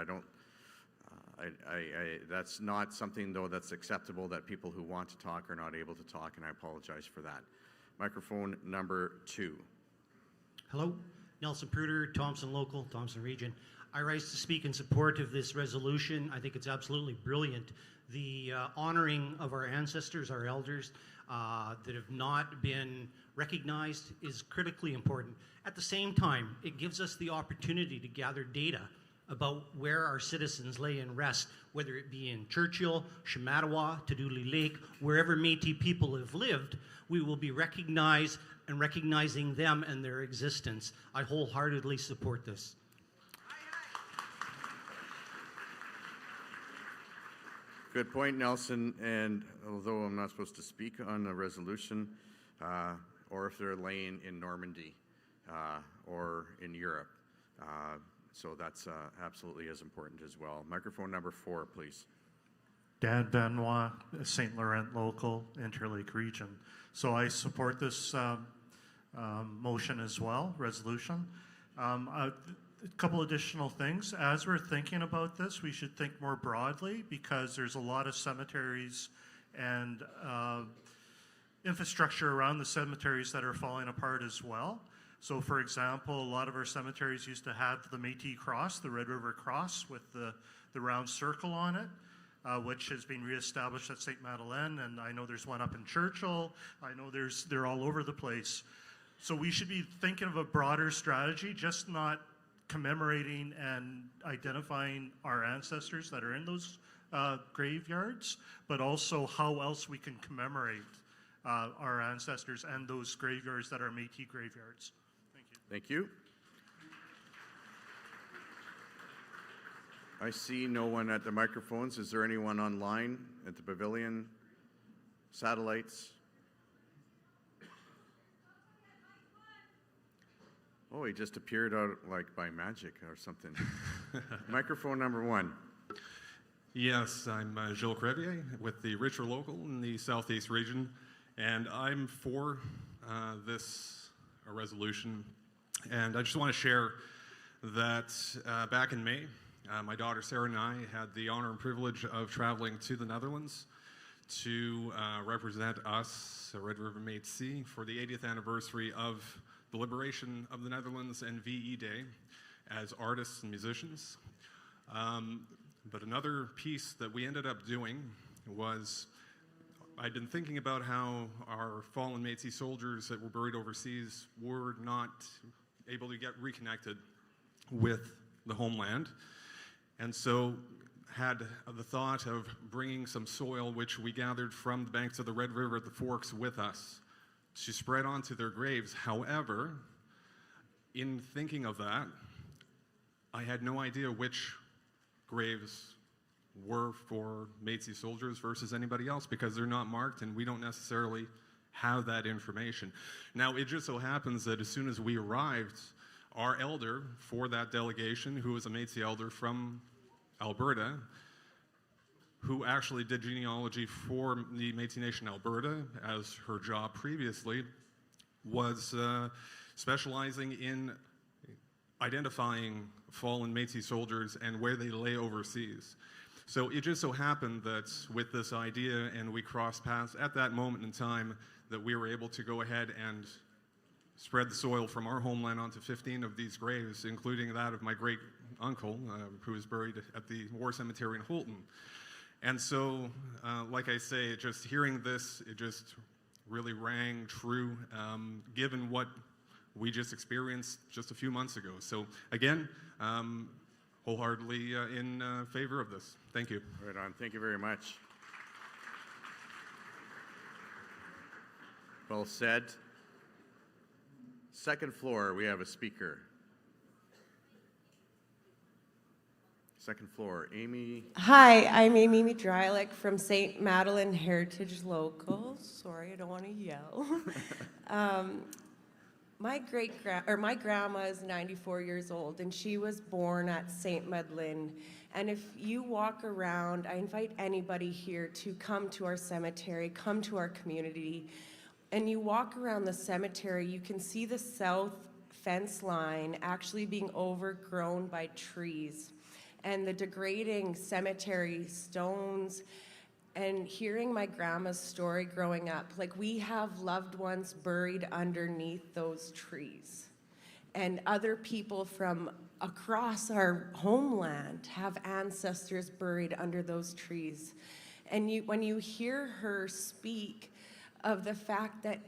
That's not something, though, that's acceptable, that people who want to talk are not able to talk, and I apologize for that. Microphone number 2. Hello, Nelson Pruder, Thompson Local, Thompson Region. I rise to speak in support of this resolution. I think it's absolutely brilliant. The honoring of our ancestors, our elders, that have not been recognized is critically important. At the same time, it gives us the opportunity to gather data about where our citizens lay in rest, whether it be in Churchill, Shamattawa, Tadouli Lake, wherever Métis people have lived. We will be recognized and recognizing them and their existence. I wholeheartedly support this. Good point, Nelson. And although I'm not supposed to speak on the resolution, or if they're laying in Normandy or in Europe, so that's absolutely as important as well. Microphone number 4, please. Dan Benoit, St. Laurent Local, Interlake Region. So I support this motion as well, resolution. A couple additional things. As we're thinking about this, we should think more broadly, because there's a lot of cemeteries and infrastructure around the cemeteries that are falling apart as well. So, for example, a lot of our cemeteries used to have the Métis Cross, the Red River Cross, with the round circle on it, which has been reestablished at St. Madeleine, and I know there's one up in Churchill. I know they're all over the place. So we should be thinking of a broader strategy, just not commemorating and identifying our ancestors that are in those graveyards, but also how else we can commemorate our ancestors and those graveyards that are Métis graveyards. Thank you. Thank you. I see no one at the microphones. Is there anyone online at the pavilion? Satellites? Oh, he just appeared out like by magic or something. Microphone number 1. Yes, I'm Gilles Crevier with the River Local in the Southeast region, and I'm for this resolution. And I just want to share that back in May, my daughter Sarah and I had the honor and privilege of traveling to the Netherlands to represent us, Red River Métis, for the 80th anniversary of the liberation of the Netherlands and VE Day as artists and musicians. But another piece that we ended up doing was, I'd been thinking about how our fallen Métis soldiers that were buried overseas were not able to get reconnected with the homeland. And so had the thought of bringing some soil which we gathered from the banks of the Red River at the Forks with us to spread onto their graves. However, in thinking of that, I had no idea which graves were for Métis soldiers versus anybody else because they're not marked and we don't necessarily have that information. Now, it just so happens that as soon as we arrived, our elder for that delegation, who was a Métis elder from Alberta, who actually did genealogy for the Métis Nation Alberta as her job previously, was specializing in identifying fallen Métis soldiers and where they lay overseas. So it just so happened that with this idea, and we crossed paths at that moment in time, that we were able to go ahead and spread the soil from our homeland onto 15 of these graves, including that of my great uncle, who is buried at the War Cemetery in Holton. And so, like I say, just hearing this, it just really rang true, given what we just experienced just a few months ago. So again, wholeheartedly in favor of this. Thank you. Right on. Thank you very much. Well said. Second floor, we have a speaker. Second floor, Amy. Hi, I'm Amy Midrylik from St. Madeleine Heritage Local. Sorry, I don't want to yell. My grandma is 94 years old, and she was born at St. Madeleine. And if you walk around, I invite anybody here to come to our cemetery, come to our community, and you walk around the cemetery, you can see the south fence line actually being overgrown by trees. And the degrading cemetery stones, and hearing my grandma's story growing up, like we have loved ones buried underneath those trees. And other people from across our homeland have ancestors buried under those trees. And when you hear her speak of the fact that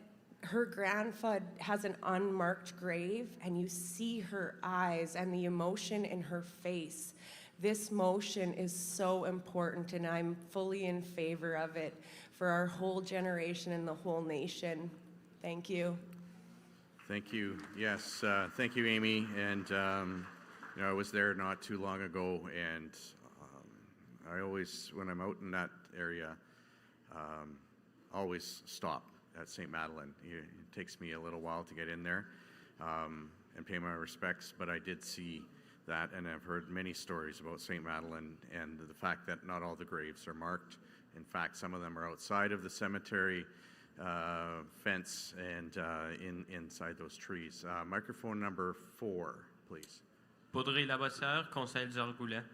her grandfather has an unmarked grave, and you see her eyes and the emotion in her face, this motion is so important, and I'm fully in favor of it for our whole generation and the whole nation. Thank you. Thank you. Yes, thank you, Amy. And I was there not too long ago, and I always, when I'm out in that area, always stop at St. Madeleine. It takes me a little while to get in there and pay my respects, but I did see that, and I've heard many stories about St. Madeleine and the fact that not all the graves are marked. In fact, some of them are outside of the cemetery fence and inside those trees. Microphone number 4, please. Baudry Labosseur, Conseil des Argoulets.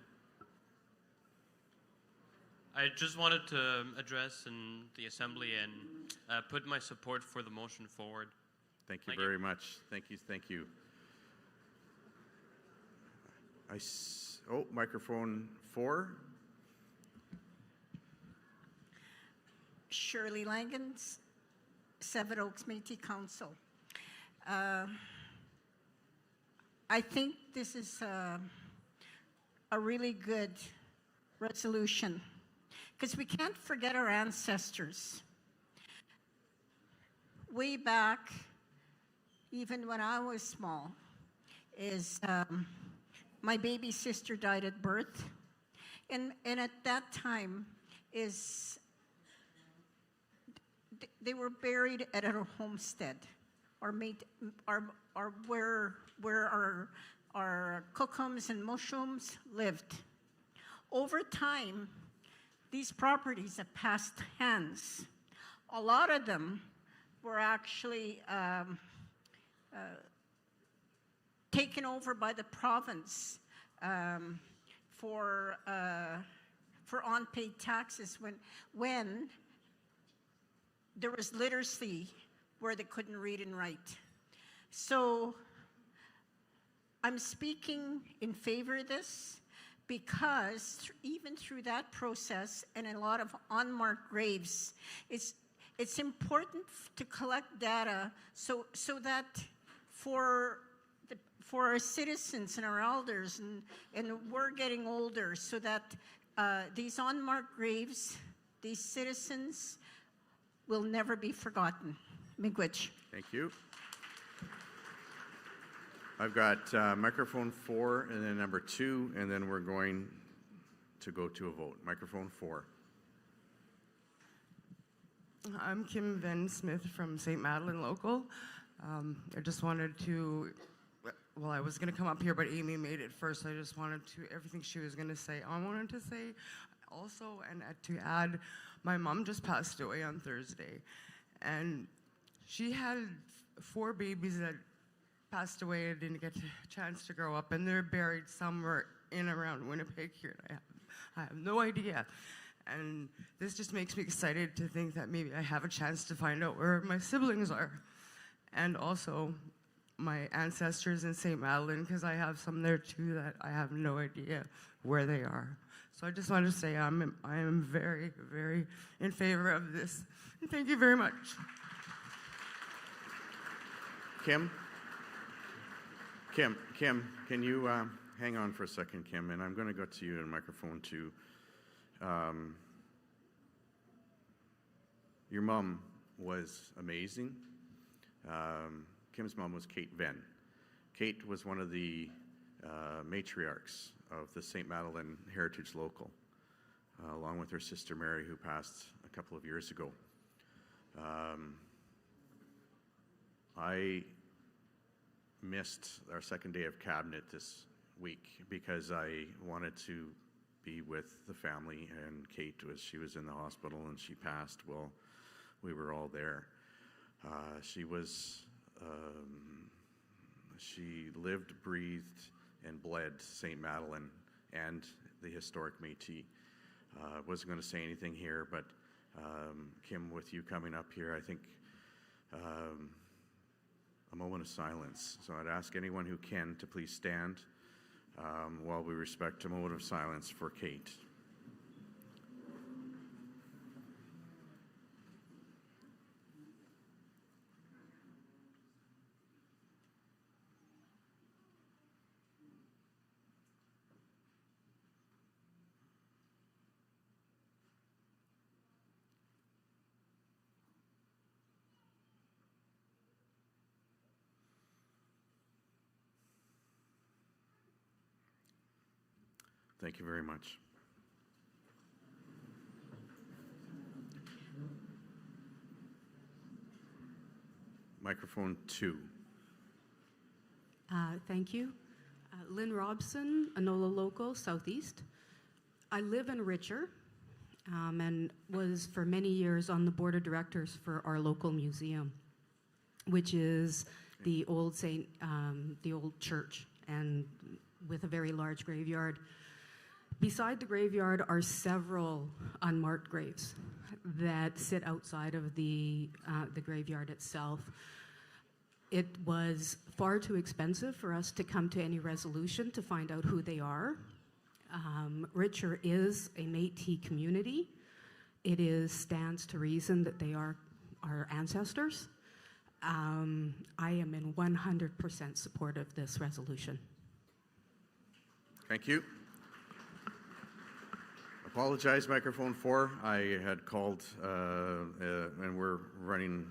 I just wanted to address in the assembly and put my support for the motion forward. Thank you very much. Thank you. Thank you. Microphone 4. Shirley Langans, Seven Oaks Métis Council. I think this is a really good resolution because we can't forget our ancestors. Way back, even when I was small, my baby sister died at birth, And at that time they were buried at a homestead, or where our cookums and mushums lived. Over time, these properties have passed hands. A lot of them were actually taken over by the province for unpaid taxes when there was literacy where they couldn't read and write. So I'm speaking in favor of this because even through that process and a lot of unmarked graves, it's important to collect data so that for our citizens and our elders, and we're getting older, so that these unmarked graves, these citizens, will never be forgotten. Miigwech. Thank you. I've got microphone 4 and then number 2, and then we're going to go to a vote. Microphone 4. I'm Kim Van Smith from St. Madeleine Local. I just wanted to, well, I was going to come up here, but Amy made it first. I just wanted to, everything she was going to say, I wanted to say also, and to add, my mom just passed away on Thursday, and she had 4 babies that passed away and didn't get a chance to grow up, and they're buried somewhere in around Winnipeg here. And I have no idea. And this just makes me excited to think that maybe I have a chance to find out where my siblings are. And also my ancestors in St. Madeleine, because I have some there too that I have no idea where they are. So I just wanted to say I am very, very in favor of this. And thank you very much. Kim, can you hang on for a second, Kim? And I'm going to go to you in microphone 2. Your mom was amazing. Kim's mom was Kate Venn. Kate was one of the matriarchs of the St. Madeleine Heritage Local, along with her sister Mary, who passed a couple of years ago. I missed our second day of cabinet this week because I wanted to be with the family, and Kate she was in the hospital and she passed. Well, we were all there. She lived, breathed, and bled St. Madeleine and the historic Métis. Wasn't going to say anything here, but Kim, with you coming up here, I think a moment of silence. So I'd ask anyone who can to please stand while we respect a moment of silence for Kate. Thank you very much. Microphone 2. Thank you. Lynn Robson, Anola Local, Southeast. I live in Richer and was for many years on the board of directors for our local museum, which is the old church, and with a very large graveyard. Beside the graveyard are several unmarked graves that sit outside of the graveyard itself. It was far too expensive for us to come to any resolution to find out who they are. Richer is a Métis community. It stands to reason that they are our ancestors. I am in 100% support of this resolution. Thank you. Apologize, microphone 4. I had called, and we're running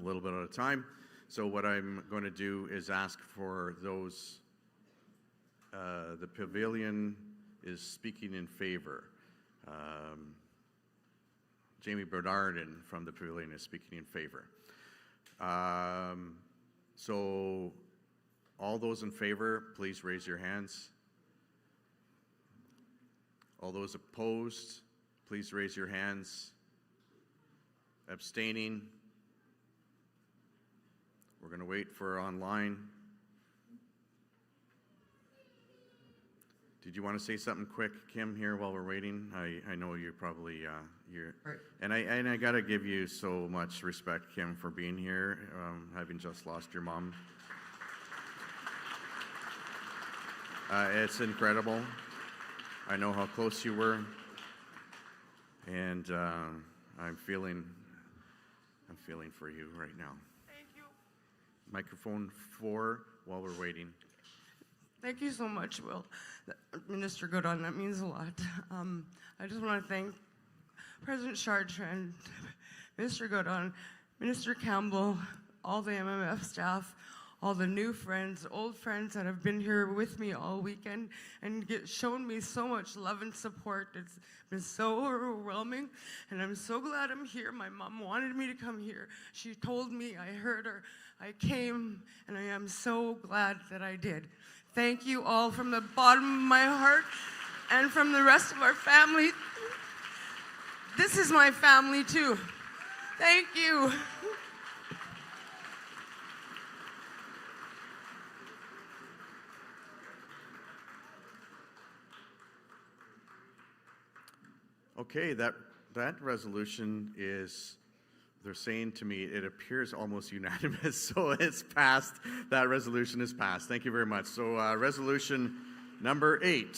a little bit out of time. So what I'm going to do is ask for those, the pavilion is speaking in favor. Jamie Bernardin from the Pavilion is speaking in favor. So all those in favor, please raise your hands. All those opposed, please raise your hands. Abstaining. We're going to wait for online. Did you want to say something quick, Kim, here while we're waiting? I know you're probably you're, Right. and I got to give you so much respect, Kim, for being here, having just lost your mom. It's incredible. I know how close you were, and I'm feeling for you right now. Thank you. Microphone 4 while we're waiting. Thank you so much, Will. Minister Godon, that means a lot. I just want to thank President Chartrand, Mr. Godon, Minister Campbell, all the MMF staff, all the new friends, old friends that have been here with me all weekend and shown me so much love and support. It's been so overwhelming, and I'm so glad I'm here. My mom wanted me to come here. She told me, I heard her. I came, and I am so glad that I did. Thank you all from the bottom of my heart and from the rest of our family. This is my family, too. Thank you. Okay, that resolution is, they're saying to me, it appears almost unanimous, so it's passed. That resolution is passed. Thank you very much. So resolution number 8.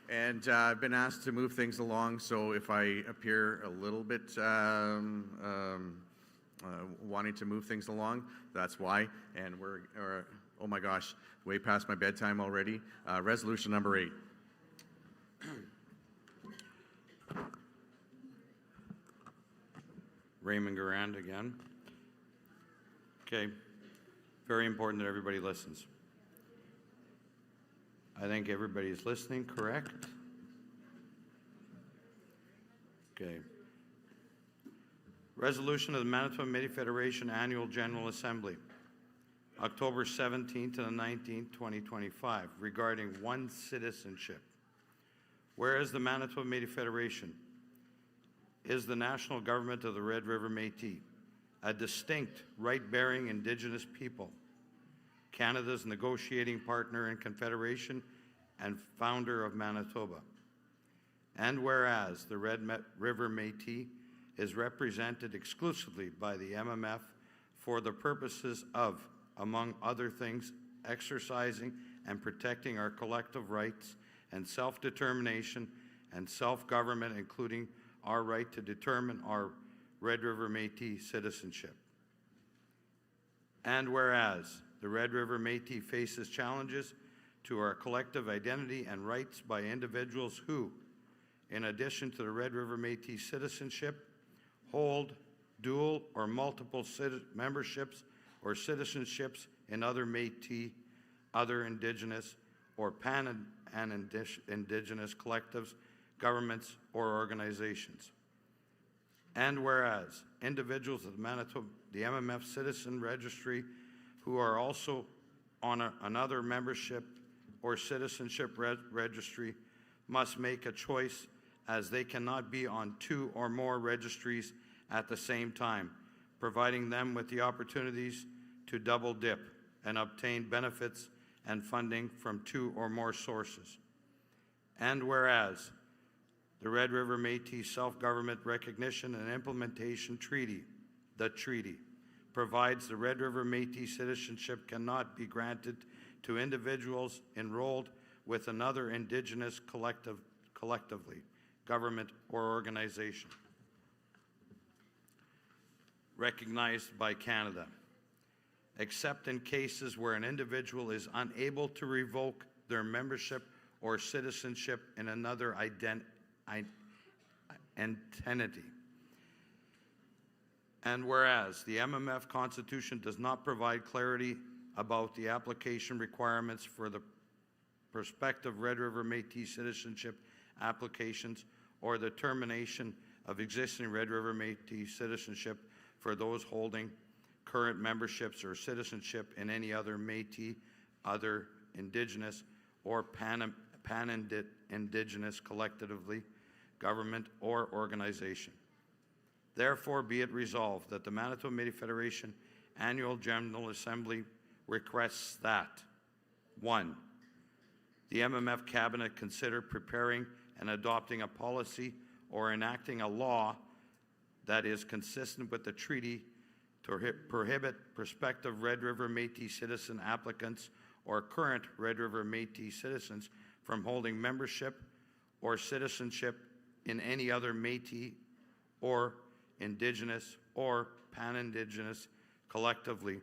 And I've been asked to move things along, so if I appear a little bit wanting to move things along, that's why. And oh my gosh, way past my bedtime already. Resolution number 8. Raymond Garand again. Okay, very important that everybody listens. I think everybody's listening, correct? Okay. Resolution of the Manitoba Métis Federation Annual General Assembly, October 17th to the 19th, 2025, regarding one citizenship. Whereas the Manitoba Métis Federation is the national government of the Red River Métis, a distinct right-bearing Indigenous people, Canada's negotiating partner and confederation, and founder of Manitoba. And whereas the Red River Métis is represented exclusively by the MMF for the purposes of, among other things, exercising and protecting our collective rights and self-determination and self-government, including our right to determine our Red River Métis citizenship. And whereas the Red River Métis faces challenges to our collective identity and rights by individuals who, in addition to the Red River Métis citizenship, hold dual or multiple memberships or citizenships in other Métis, other Indigenous, or Pan and Indigenous collectives, governments, or organizations. And whereas individuals of the MMF Citizen Registry who are also on another membership or citizenship registry must make a choice, as they cannot be on 2 or more registries at the same time, providing them with the opportunities to double dip and obtain benefits and funding from 2 or more sources. And whereas the Red River Métis Self-Government Recognition and Implementation Treaty, the treaty, provides the Red River Métis citizenship cannot be granted to individuals enrolled with another Indigenous collectively, government or organization recognized by Canada, except in cases where an individual is unable to revoke their membership or citizenship in another entity. And whereas the MMF Constitution does not provide clarity about the application requirements for the prospective Red River Métis citizenship applications or the termination of existing Red River Métis citizenship for those holding current memberships or citizenship in any other Métis, other Indigenous, or pan-Indigenous collectively, government, or organization. Therefore, be it resolved that the Manitoba Métis Federation Annual General Assembly requests that 1. The MMF Cabinet consider preparing and adopting a policy or enacting a law that is consistent with the treaty to prohibit prospective Red River Métis citizen applicants or current Red River Métis citizens from holding membership or citizenship in any other Métis or Indigenous or pan-Indigenous collectively,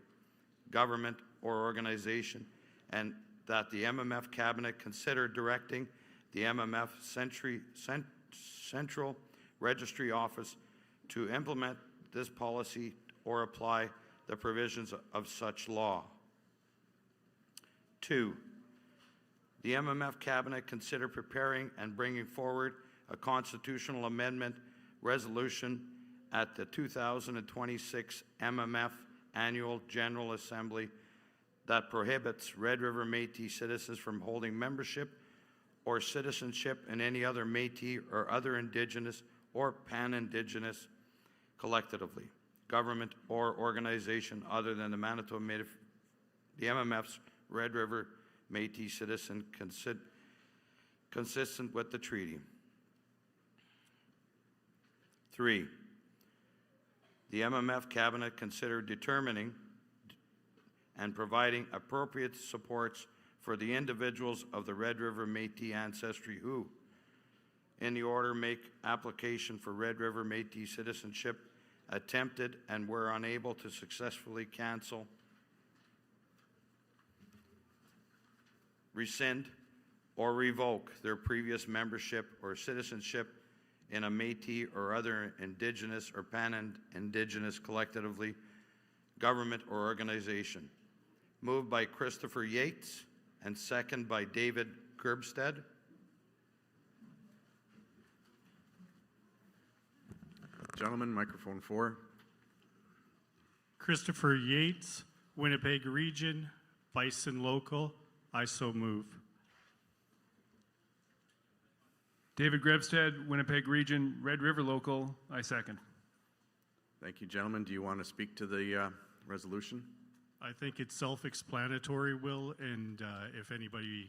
government or organization, and that the MMF Cabinet consider directing the MMF Central Registry Office to implement this policy or apply the provisions of such law. 2. The MMF Cabinet consider preparing and bringing forward a constitutional amendment resolution at the 2026 MMF Annual General Assembly that prohibits Red River Métis citizens from holding membership or citizenship in any other Métis or other Indigenous or pan-Indigenous collectively, government or organization other than the Manitoba Métis, the MMF's Red River Métis citizen consistent with the treaty. 3. The MMF Cabinet consider determining and providing appropriate supports for the individuals of the Red River Métis ancestry who, in the order, make application for Red River Métis citizenship, attempted and were unable to successfully cancel, rescind, or revoke their previous membership or citizenship in a Métis or other Indigenous or pan-Indigenous collectively, government or organization. Moved by Christopher Yates and second by David Gerbstead. Gentleman, microphone 4. Christopher Yates, Winnipeg Region, Bison Local. I so move. David Grebstead, Winnipeg Region, Red River Local. I second. Thank you, gentlemen. Do you want to speak to the resolution? I think it's self-explanatory, Will, and if anybody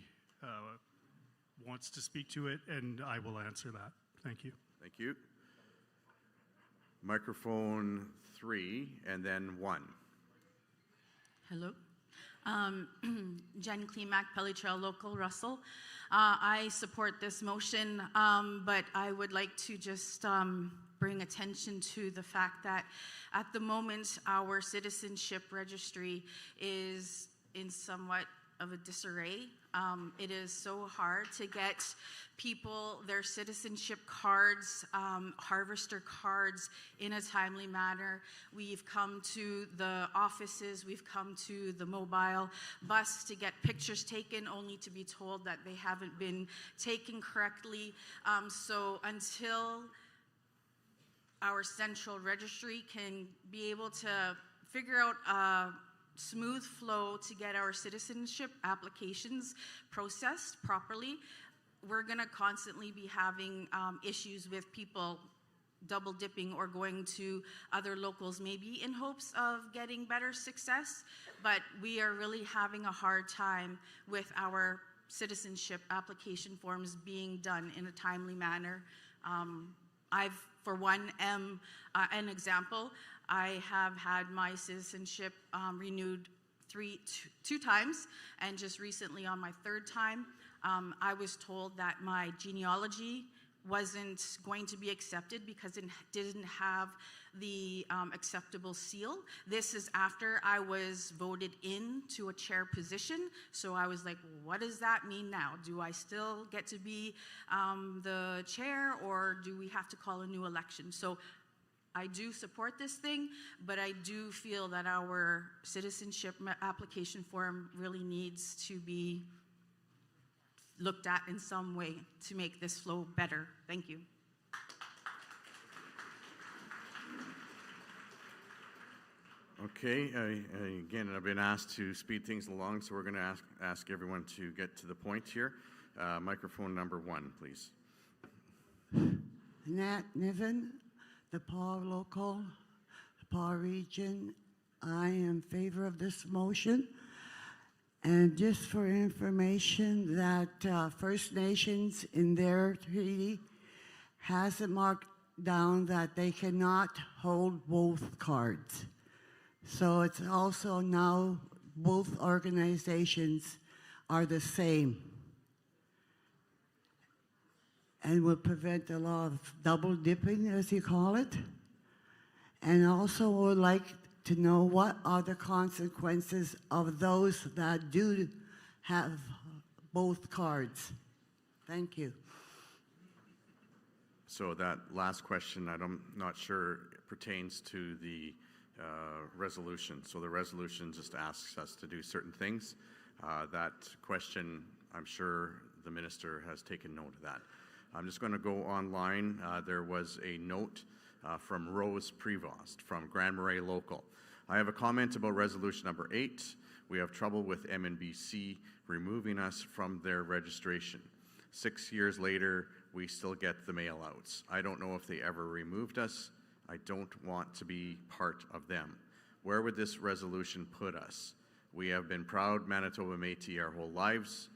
wants to speak to it, and I will answer that. Thank you. Thank you. Microphone 3 and then 1. Hello. Jen Klimak, Pelly Trail Local, Russell. I support this motion, but I would like to just bring attention to the fact that at the moment our citizenship registry is in somewhat of a disarray. It is so hard to get people their citizenship cards, harvester cards in a timely manner. We've come to the offices, we've come to the mobile bus to get pictures taken, only to be told that they haven't been taken correctly. So until our central registry can be able to figure out a smooth flow to get our citizenship applications processed properly, we're going to constantly be having issues with people double dipping or going to other locals, maybe in hopes of getting better success, but we are really having a hard time with our citizenship application forms being done in a timely manner. I've, for one, am an example. I have had my citizenship renewed two times, and just recently on my third time, I was told that my genealogy wasn't going to be accepted because it didn't have the acceptable seal. This is after I was voted into a chair position, so I was like, what does that mean now? Do I still get to be the chair, or do we have to call a new election? So I do support this thing, but I do feel that our citizenship application form really needs to be looked at in some way to make this flow better. Thank you. Okay, again, I've been asked to speed things along, so we're going to ask everyone to get to the point here. Microphone number 1, please. Nat Niven, the Paul Local, the Paul Region. I am in favor of this motion. And just for information, that First Nations in their treaty has it marked down that they cannot hold both cards. So it's also now both organizations are the same and will prevent a lot of double dipping, as you call it. And also would like to know what are the consequences of those that do have both cards. Thank you. So that last question, I'm not sure pertains to the resolution. So the resolution just asks us to do certain things. That question, I'm sure the minister has taken note of that. I'm just going to go online. There was a note from Rose Prevost from Grand Marais Local. I have a comment about resolution number 8. We have trouble with MNBC removing us from their registration. 6 years later, we still get the mail outs. I don't know if they ever removed us. I don't want to be part of them. Where would this resolution put us? We have been proud Manitoba Métis our whole lives,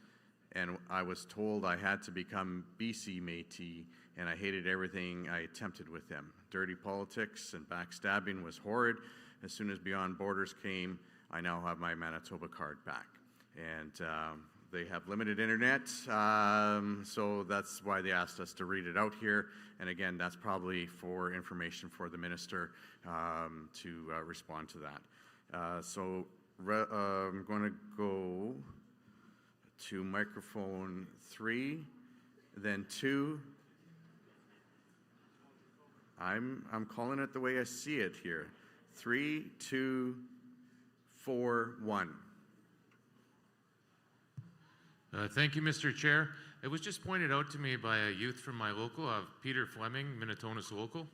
and I was told I had to become BC Métis, and I hated everything I attempted with them. Dirty politics and backstabbing was horrid. As soon as Beyond Borders came, I now have my Manitoba card back. And they have limited internet, so that's why they asked us to read it out here. And again, that's probably for information for the minister to respond to that. So I'm going to go to microphone 3, then 2. I'm calling it the way I see it here. 3, 2, 4, 1. Thank you, Mr. Chair. It was just pointed out to me by a youth from my local, Peter Fleming, Minnetonka's local.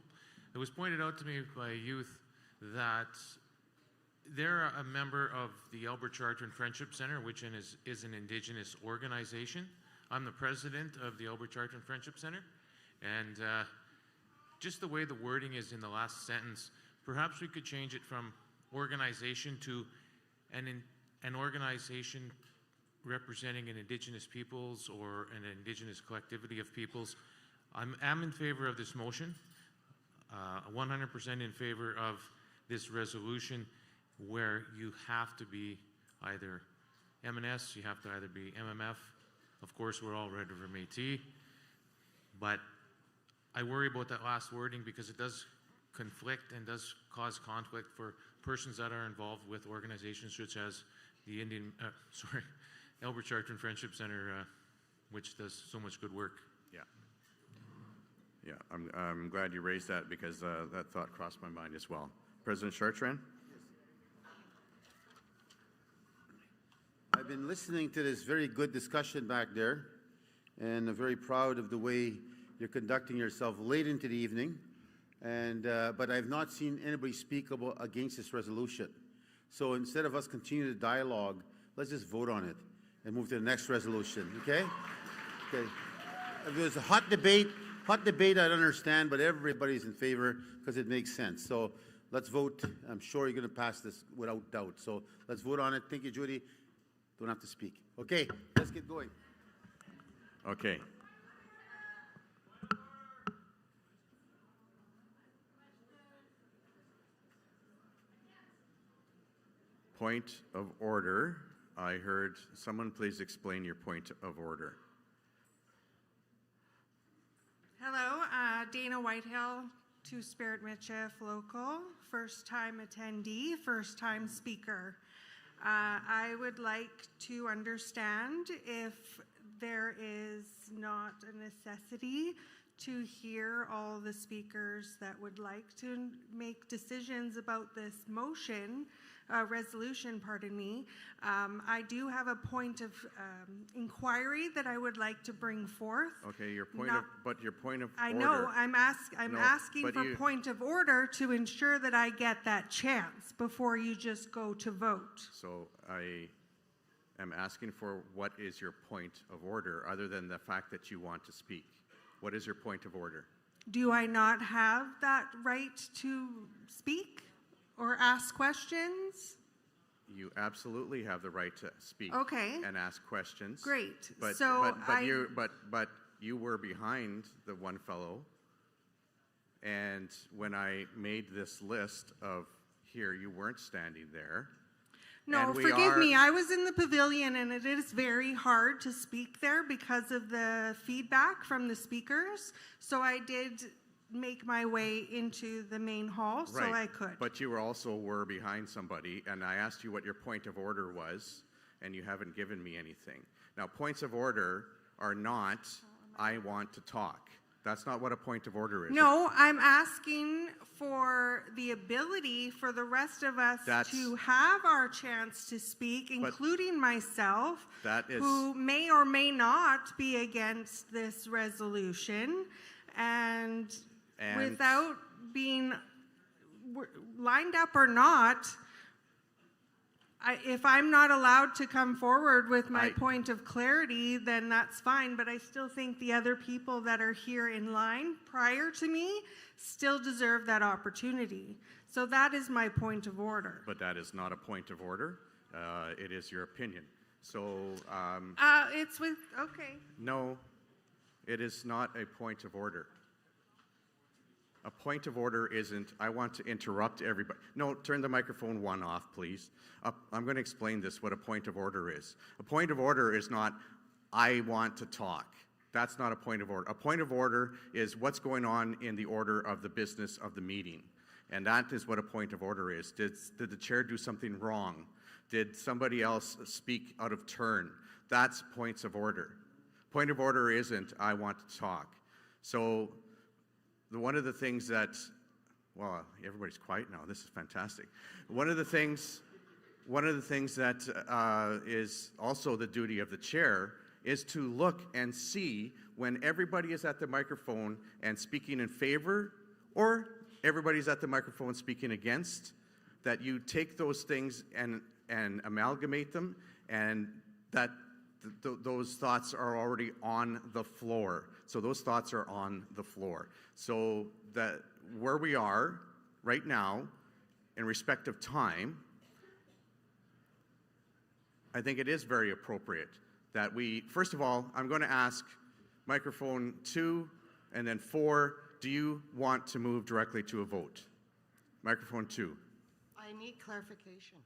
It was pointed out to me by a youth that they're a member of the Alberta Charter and Friendship Centre, which is an Indigenous organization. I'm the president of the Alberta Charter and Friendship Centre, and just the way the wording is in the last sentence, perhaps we could change it from organization to an organization representing an Indigenous peoples or an Indigenous collectivity of peoples. I'm in favor of this motion, 100% in favor of this resolution, where you have to be either M&S, you have to either be MMF. Of course, we're all Red River Métis, but I worry about that last wording because it does conflict and does cause conflict for persons that are involved with organizations such as the Alberta Charter and Friendship Centre, which does so much good work. Yeah, I'm glad you raised that because that thought crossed my mind as well. President Chartrand? I've been listening to this very good discussion back there, and I'm very proud of the way you're conducting yourself late into the evening. And but I've not seen anybody speak against this resolution. So instead of us continue the dialogue, let's just vote on it and move to the next resolution. Okay? Okay. If there's a hot debate, I'd understand, but everybody's in favor because it makes sense. So let's vote. I'm sure you're going to pass this without doubt. So let's vote on it. Thank you, Judy. Don't have to speak. Okay, let's get going. Okay. Point of order. I heard someone please explain your point of order. Hello, Dana Whitehill, Two-Spirit Michif local, first-time attendee, first-time speaker. I would like to understand if there is not a necessity to hear all the speakers that would like to make decisions about this motion, resolution, pardon me. I do have a point of inquiry that I would like to bring forth. Okay, your point Not- of order. I know, I'm No, asking but for you- point of order to ensure that I get that chance before you just go to vote. So I am asking for what is your point of order, other than the fact that you want to speak. What is your point of order? Do I not have that right to speak or ask questions? You absolutely have the right to speak. Okay. And ask questions. Great. But, So but you were behind the one fellow, and when I made this list of here, you weren't standing there. No, And we forgive are- me. I was in the pavilion, and it is very hard to speak there because of the feedback from the speakers. So I did make my way into the main hall so Right. I could. But you were behind somebody, and I asked you what your point of order was, and you haven't given me anything. Now, points of order are not, I want to talk. That's not what a point of order is. No, I'm asking for the ability for the rest of us to have our chance to speak, including myself, That is- who may or may not be against this resolution, and without being lined up or not, if I'm not allowed to come forward with my point of clarity, then that's fine, but I still think the other people that are here in line prior to me still deserve that opportunity. So that is my point of order. But that is not a point of order. It is your opinion. So, It's with, okay. no, it is not a point of order. A point of order isn't, I want to interrupt everybody. No, turn the microphone one off, please. I'm going to explain this, what a point of order is. A point of order is not, I want to talk. That's not a point of order. A point of order is what's going on in the order of the business of the meeting. And that is what a point of order is. Did the chair do something wrong? Did somebody else speak out of turn? That's points of order. Point of order isn't, I want to talk. So, one of the things that, well, everybody's quiet now. This is fantastic. One of the things that is also the duty of the chair is to look and see when everybody is at the microphone and speaking in favor, or everybody's at the microphone speaking against, that you take those things and amalgamate them, and that those thoughts are already on the floor. So those thoughts are on the floor. So that where we are right now, in respect of time, I think it is very appropriate that we, first of all, I'm going to ask microphone 2 and then 4, do you want to move directly to a vote? Microphone 2. I need clarification.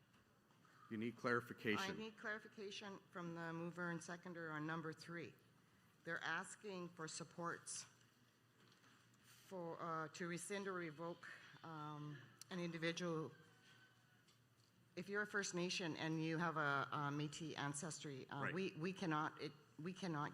You need clarification. I need clarification from the mover and seconder on number 3. They're asking for supports for to rescind or revoke an individual. If you're a First Nation and you have a Métis ancestry, Right. we cannot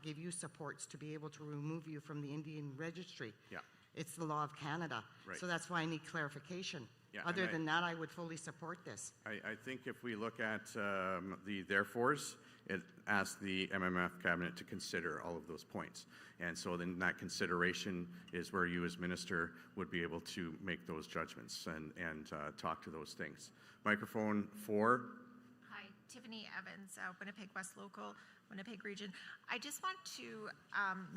give you supports to be able to remove you from the Indian registry. Yeah. It's the law of Canada. Right. So that's why I need clarification. Yeah, Other and than that, I would fully support this. I think if we look at the therefores, it asks the MMF cabinet to consider all of those points. And so then that consideration is where you as minister would be able to make those judgments and talk to those things. Microphone 4. Hi, Tiffany Evans, Winnipeg West Local, Winnipeg Region. I just want to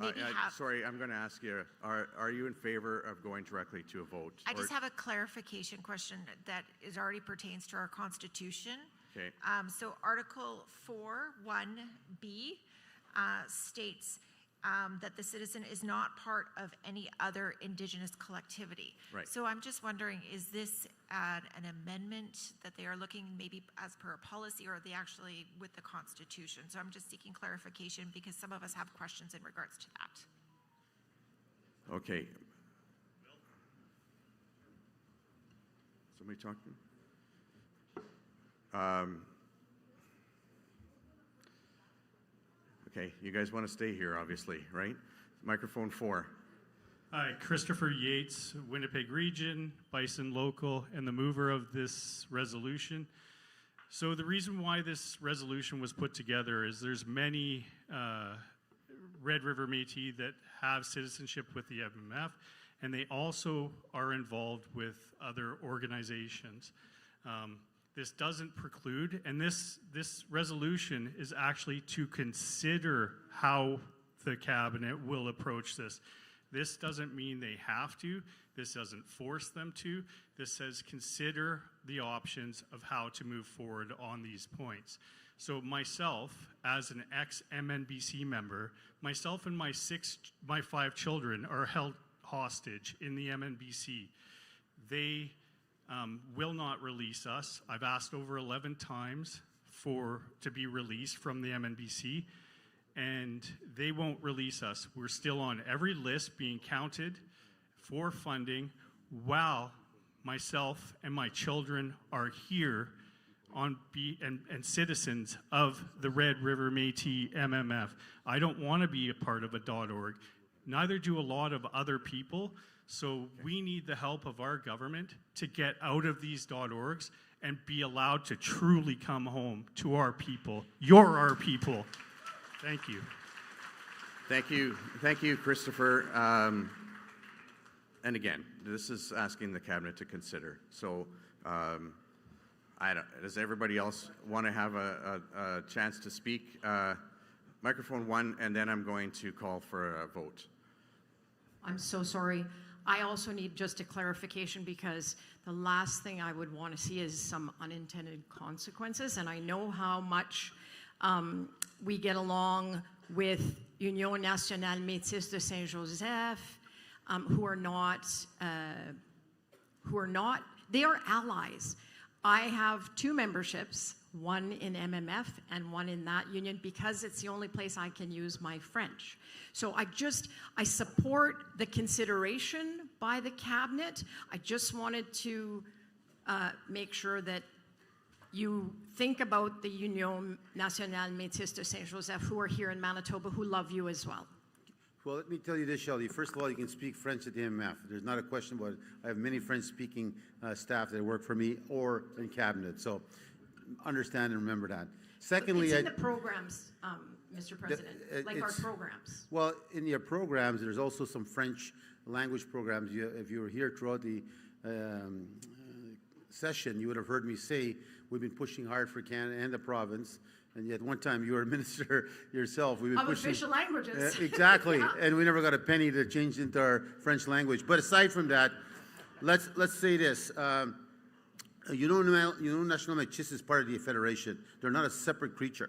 maybe have... Sorry, I'm going to ask you, are you in favor of going directly to a vote? I just have a clarification question that already pertains to our Constitution. Okay. So Article 4(1)(b) states that the citizen is not part of any other Indigenous collectivity. Right. So I'm just wondering, is this an amendment that they are looking maybe as per a policy, or are they actually with the Constitution? So I'm just seeking clarification because some of us have questions in regards to that. Okay. Somebody talking? Okay, you guys want to stay here, obviously, right? Microphone 4. Hi, Christopher Yates, Winnipeg Region, Bison Local, and the mover of this resolution. So the reason why this resolution was put together is there's many Red River Métis that have citizenship with the MMF, and they also are involved with other organizations. This doesn't preclude, and this resolution is actually to consider how the cabinet will approach this. This doesn't mean they have to. This doesn't force them to. This says consider the options of how to move forward on these points. So myself, as an ex-MNBC member, myself and my 5 children are held hostage in the MNBC. They will not release us. I've asked over 11 times to be released from the MNBC, and they won't release us. We're still on every list being counted for funding while myself and my children are here and citizens of the Red River Métis MMF. I don't want to be a part of a .org. Neither do a lot of other people. So we need the help of our government to get out of these .orgs and be allowed to truly come home to our people. You're our people. Thank you. Thank you, Christopher. And again, this is asking the cabinet to consider. So, does everybody else want to have a chance to speak? Microphone 1, and then I'm going to call for a vote. I'm so sorry. I also need just a clarification because the last thing I would want to see is some unintended consequences. And I know how much we get along with Union Nationale Métis de Saint-Joseph, who are not, they are allies. I have 2 memberships, one in MMF and one in that union because it's the only place I can use my French. So I support the consideration by the cabinet. I just wanted to make sure that you think about the Union Nationale Métis de Saint-Joseph who are here in Manitoba who love you as well. Well, let me tell you this, Shelley. First of all, you can speak French at the MMF. There's not a question about it. I have many French-speaking staff that work for me or in cabinet. So understand and remember that. Secondly, it's in the programs, Mr. President, like our programs. Well, in your programs, there's also some French language programs. If you were here throughout the session, you would have heard me say we've been pushing hard for Canada and the province. And yet one time you were a minister yourself. We've been of pushing, official languages. Exactly. Yeah. And we never got a penny to change into our French language. But aside from that, let's say this. Union Nationale Métis is part of the Federation. They're not a separate creature.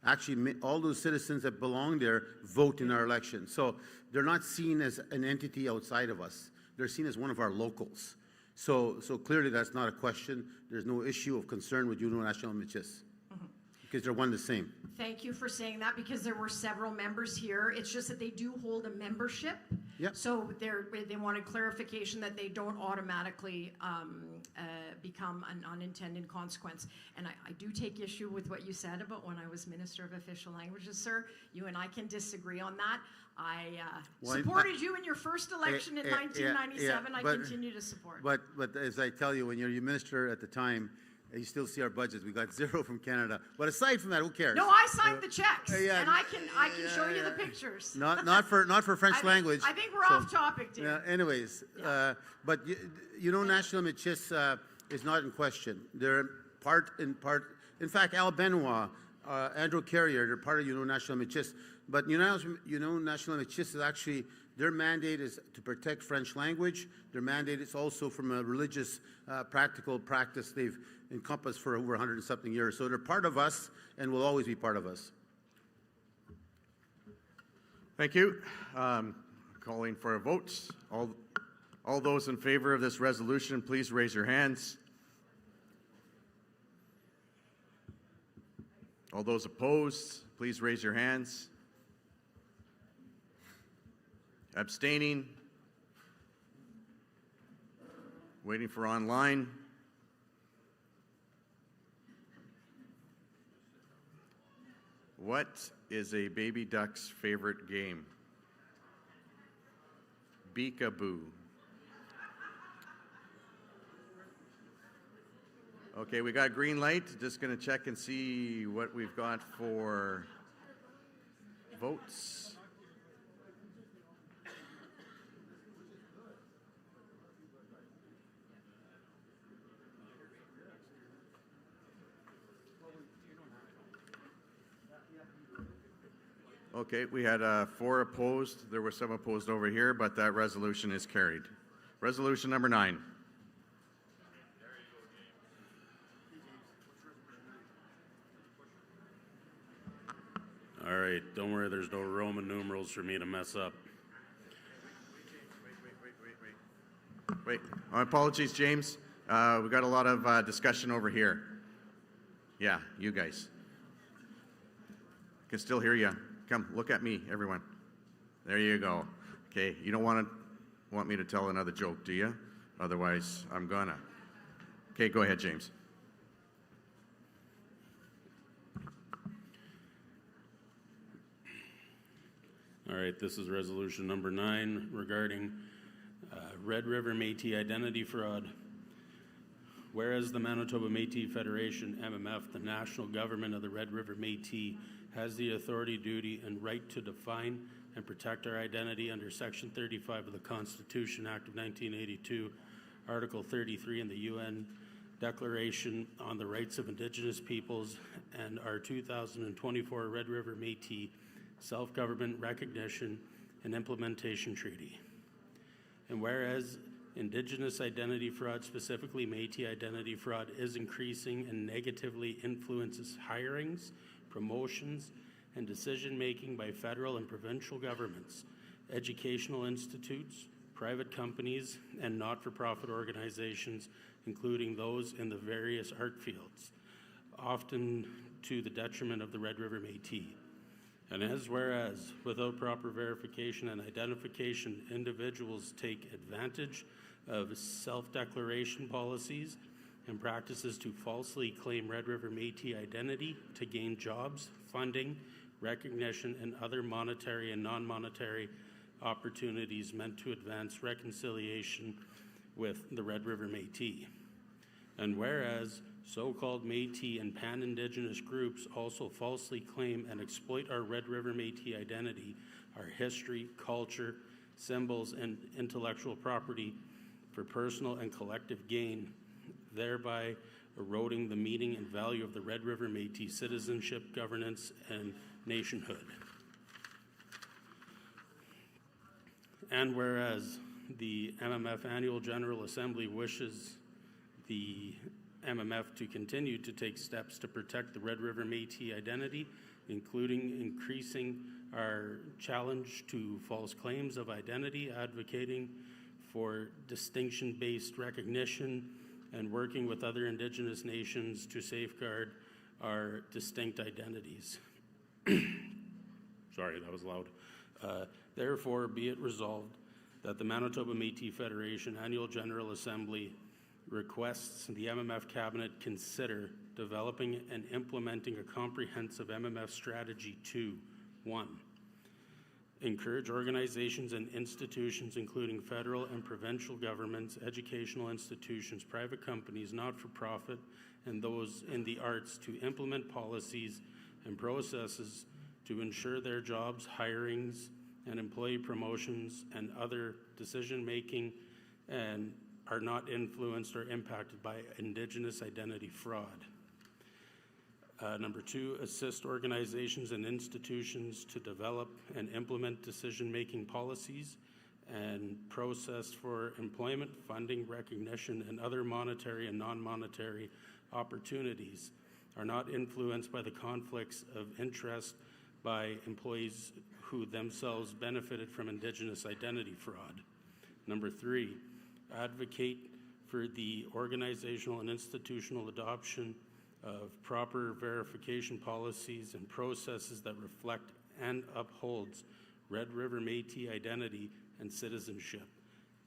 Actually, all those citizens that belong there vote in our elections. So they're not seen as an entity outside of us. They're seen as one of our locals. So clearly that's not a question. There's no issue of concern with Union Nationale Métis. Because they're one the same. Thank you for saying that because there were several members here. It's just that they do hold a membership. Yep. So they wanted clarification that they don't automatically become an unintended consequence. And I do take issue with what you said about when I was Minister of Official Languages, sir. You and I can disagree on that. I supported you in your first election in 1997. I continue to support. But as I tell you, when you're minister at the time, you still see our budgets. We got 0 from Canada. But aside from that, who cares? No, I signed the checks, and I can show you the pictures. Not for French language. I think we're off topic, dear. Anyways, but National Métis is not in question. They're part. In fact, Al Benoit, Andrew Carrier, they're part of National Métis. But National Métis is actually, their mandate is to protect French language. Their mandate is also from a religious practical practice they've encompassed for over 100 and something years. So they're part of us and will always be part of us. Thank you. Calling for a vote. All those in favor of this resolution, please raise your hands. All those opposed, please raise your hands. Abstaining. Waiting for online. What is a baby duck's favorite game? Beekaboo. Okay, we got green light. Just going to check and see what we've got for votes. Okay, we had 4 opposed. There were some opposed over here, but that resolution is carried. Resolution number 9. All right, don't worry, there's no Roman numerals for me to mess up. Wait, my apologies, James. We got a lot of discussion over here. Yeah, you guys. Can still hear you. Come, look at me, everyone. There you go. Okay, you don't want me to tell another joke, do you? Otherwise, I'm gonna. Okay, go ahead, James. All right, this is resolution number 9 regarding Red River Métis identity fraud. Whereas the Manitoba Métis Federation, MMF, the national government of the Red River Métis, has the authority, duty, and right to define and protect our identity under Section 35 of the Constitution Act of 1982, Article 33 in the UN Declaration on the Rights of Indigenous Peoples, and our 2024 Red River Métis Self-Government Recognition and Implementation Treaty. And whereas Indigenous identity fraud, specifically Métis identity fraud, is increasing and negatively influences hirings, promotions, and decision-making by federal and provincial governments, educational institutes, private companies, and not-for-profit organizations, including those in the various art fields, often to the detriment of the Red River Métis. And as whereas, without proper verification and identification, individuals take advantage of self-declaration policies and practices to falsely claim Red River Métis identity to gain jobs, funding, recognition, and other monetary and non-monetary opportunities meant to advance reconciliation with the Red River Métis. And whereas so-called Métis and pan-Indigenous groups also falsely claim and exploit our Red River Métis identity, our history, culture, symbols, and intellectual property for personal and collective gain, thereby eroding the meaning and value of the Red River Métis citizenship, governance, and nationhood. And whereas the MMF Annual General Assembly wishes the MMF to continue to take steps to protect the Red River Métis identity, including increasing our challenge to false claims of identity, advocating for distinction-based recognition, and working with other Indigenous nations to safeguard our distinct identities. Sorry, that was loud. Therefore, be it resolved that the Manitoba Métis Federation Annual General Assembly requests the MMF Cabinet consider developing and implementing a comprehensive MMF strategy to 1. Encourage organizations and institutions, including federal and provincial governments, educational institutions, private companies, not-for-profit, and those in the arts to implement policies and processes to ensure their jobs, hirings, and employee promotions and other decision-making and are not influenced or impacted by Indigenous identity fraud. Number 2, assist organizations and institutions to develop and implement decision-making policies and process for employment, funding, recognition, and other monetary and non-monetary opportunities are not influenced by the conflicts of interest by employees who themselves benefited from Indigenous identity fraud. Number 3, advocate for the organizational and institutional adoption of proper verification policies and processes that reflect and upholds Red River Métis identity and citizenship,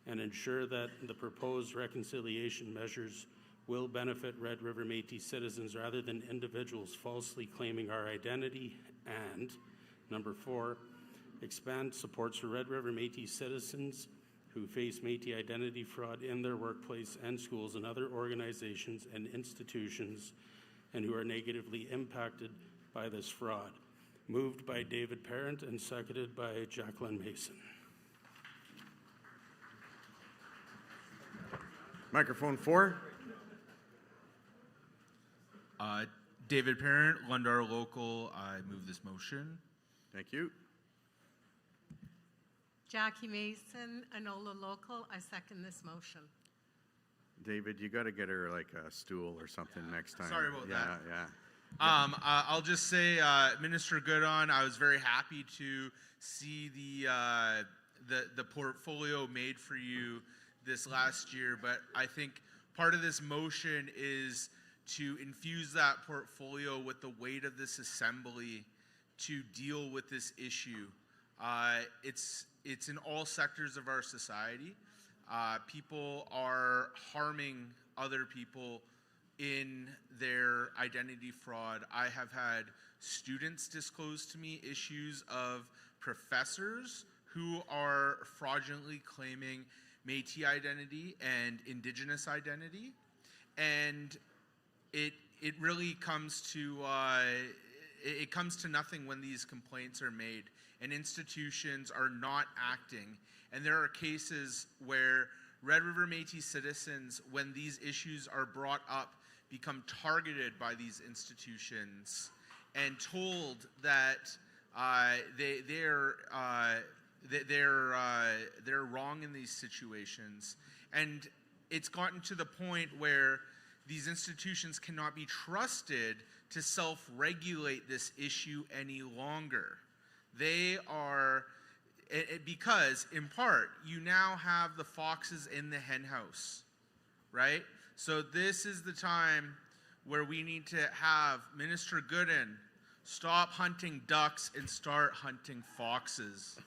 and ensure that the proposed reconciliation measures will benefit Red River Métis citizens rather than individuals falsely claiming our identity. And number 4, expand supports for Red River Métis citizens who face Métis identity fraud in their workplace and schools and other organizations and institutions, and who are negatively impacted by this fraud. Moved by David Parent and seconded by Jacqueline Mason. Microphone 4. David Parent, Lundar Local. I move this motion. Thank you. Jackie Mason, Enola Local. I second this motion. David, you got to get her like a stool or something next time. Sorry about that. Yeah. I'll just say, Minister Goodon, I was very happy to see the portfolio made for you this last year, but I think part of this motion is to infuse that portfolio with the weight of this assembly to deal with this issue. It's in all sectors of our society. People are harming other people in their identity fraud. I have had students disclose to me issues of professors who are fraudulently claiming Métis identity and Indigenous identity, and it really comes to it comes to nothing when these complaints are made and institutions are not acting. And there are cases where Red River Métis citizens, when these issues are brought up, become targeted by these institutions and told that they're wrong in these situations. And it's gotten to the point where these institutions cannot be trusted to self-regulate this issue any longer. They are, because in part, you now have the foxes in the henhouse, right? So this is the time where we need to have Minister Gooden stop hunting ducks and start hunting foxes.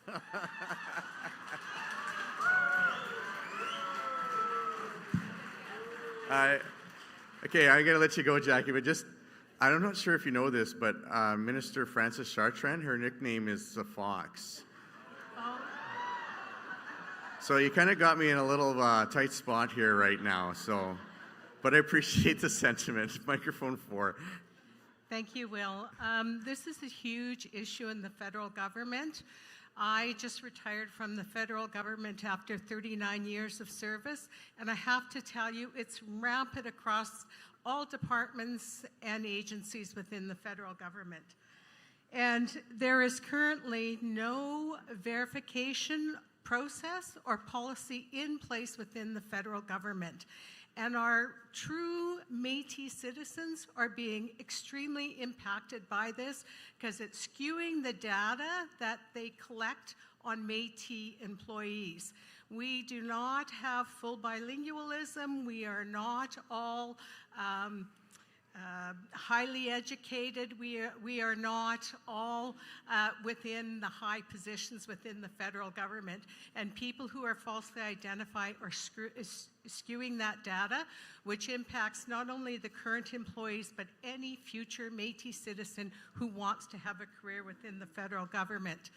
Okay, I gotta let you go, Jackie, but just, I'm not sure if you know this, but Minister Frances Chartrand, her nickname is the Fox. So you kind of got me in a little tight spot here right now, so, but I appreciate the sentiment. Microphone 4. Thank you, Will. This is a huge issue in the federal government. I just retired from the federal government after 39 years of service, and I have to tell you, it's rampant across all departments and agencies within the federal government. And there is currently no verification process or policy in place within the federal government. And our true Métis citizens are being extremely impacted by this because it's skewing the data that they collect on Métis employees. We do not have full bilingualism. We are not all highly educated. We are not all within the high positions within the federal government. And people who are falsely identified are skewing that data, which impacts not only the current employees, but any future Métis citizen who wants to have a career within the federal government.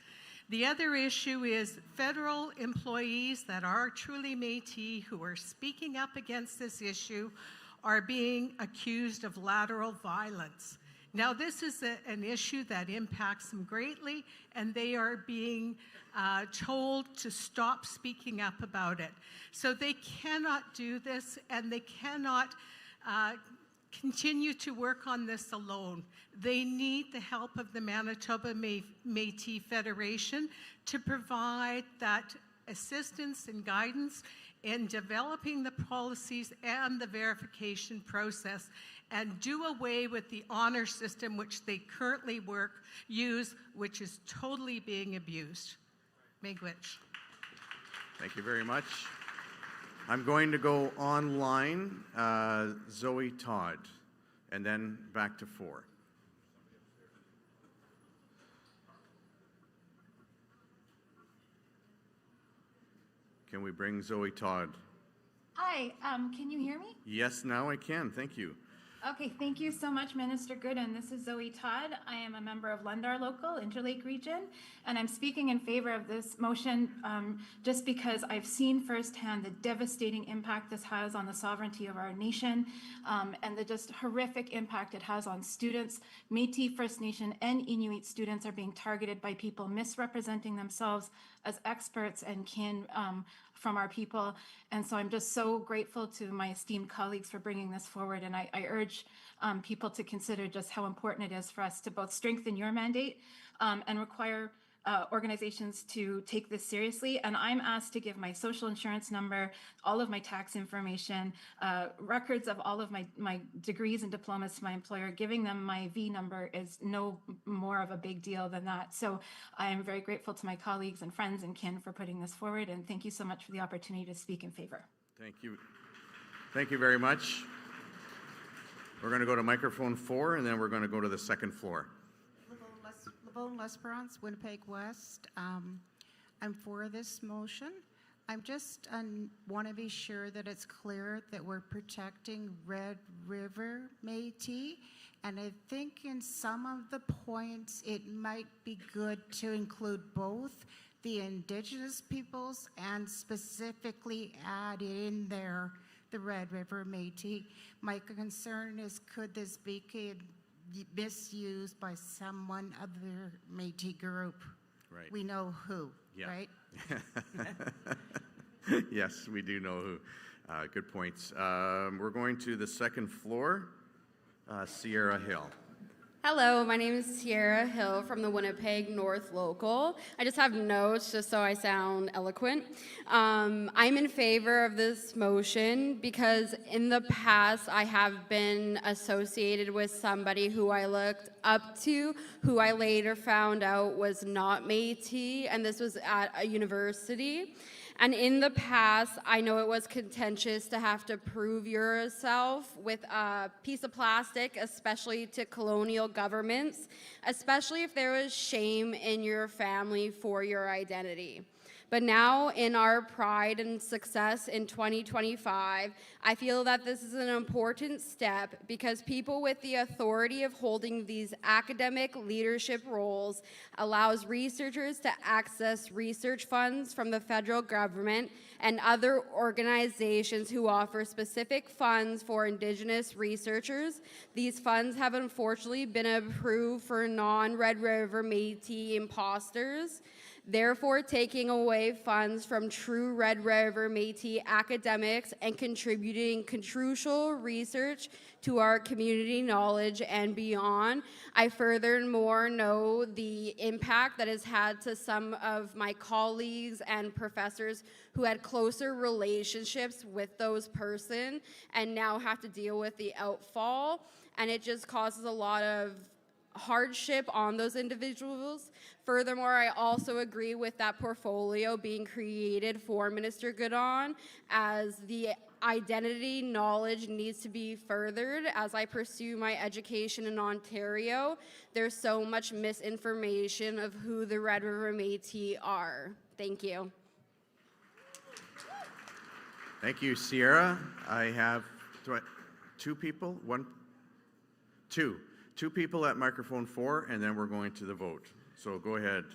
The other issue is federal employees that are truly Métis who are speaking up against this issue are being accused of lateral violence. Now, this is an issue that impacts them greatly, and they are being told to stop speaking up about it. So they cannot do this, and they cannot continue to work on this alone. They need the help of the Manitoba Métis Federation to provide that assistance and guidance in developing the policies and the verification process, and do away with the honor system which they currently use, which is totally being abused. Miigwech. Thank you very much. I'm going to go online, Zoe Todd, and then back to 4. Can we bring Zoe Todd? Hi, can you hear me? Yes, now I can. Thank you. Okay, thank you so much, Minister Gooden. This is Zoe Todd. I am a member of Lundar Local, Interlake Region, and I'm speaking in favor of this motion just because I've seen firsthand the devastating impact this has on the sovereignty of our nation and the just horrific impact it has on students. Métis, First Nation, and Inuit students are being targeted by people misrepresenting themselves as experts and kin from our people. And so I'm just so grateful to my esteemed colleagues for bringing this forward. And I urge people to consider just how important it is for us to both strengthen your mandate and require organizations to take this seriously. And I'm asked to give my social insurance number, all of my tax information, records of all of my degrees and diplomas to my employer. Giving them my V number is no more of a big deal than that. So I am very grateful to my colleagues and friends and kin for putting this forward. And thank you so much for the opportunity to speak in favor. Thank you. Thank you very much. We're going to go to microphone 4, and then we're going to go to the second floor. Lavone Lesperance, Winnipeg West. I'm for this motion. I'm just want to be sure that it's clear that we're protecting Red River Métis. And I think in some of the points, it might be good to include both the Indigenous peoples and specifically add in there the Red River Métis. My concern is, could this be misused by someone other Métis group? Right. We know who, Yeah. right? Yes, we do know who. Good points. We're going to the second floor, Sierra Hill. Hello, my name is Sierra Hill from the Winnipeg North Local. I just have notes just so I sound eloquent. I'm in favor of this motion because in the past I have been associated with somebody who I looked up to, who I later found out was not Métis, and this was at a university. And in the past, I know it was contentious to have to prove yourself with a piece of plastic, especially to colonial governments, especially if there was shame in your family for your identity. But now, in our pride and success in 2025, I feel that this is an important step because people with the authority of holding these academic leadership roles allows researchers to access research funds from the federal government and other organizations who offer specific funds for Indigenous researchers. These funds have unfortunately been approved for non-Red River Métis imposters, therefore taking away funds from true Red River Métis academics and contributing crucial research to our community knowledge and beyond. I furthermore know the impact that has had to some of my colleagues and professors who had closer relationships with those persons and now have to deal with the outfall, and it just causes a lot of hardship on those individuals. Furthermore, I also agree with that portfolio being created for Minister Goodon, as the identity knowledge needs to be furthered as I pursue my education in Ontario. There's so much misinformation of who the Red River Métis are. Thank you. Thank you, Sierra. I have two people, two people at microphone 4, and then we're going to the vote. So go ahead.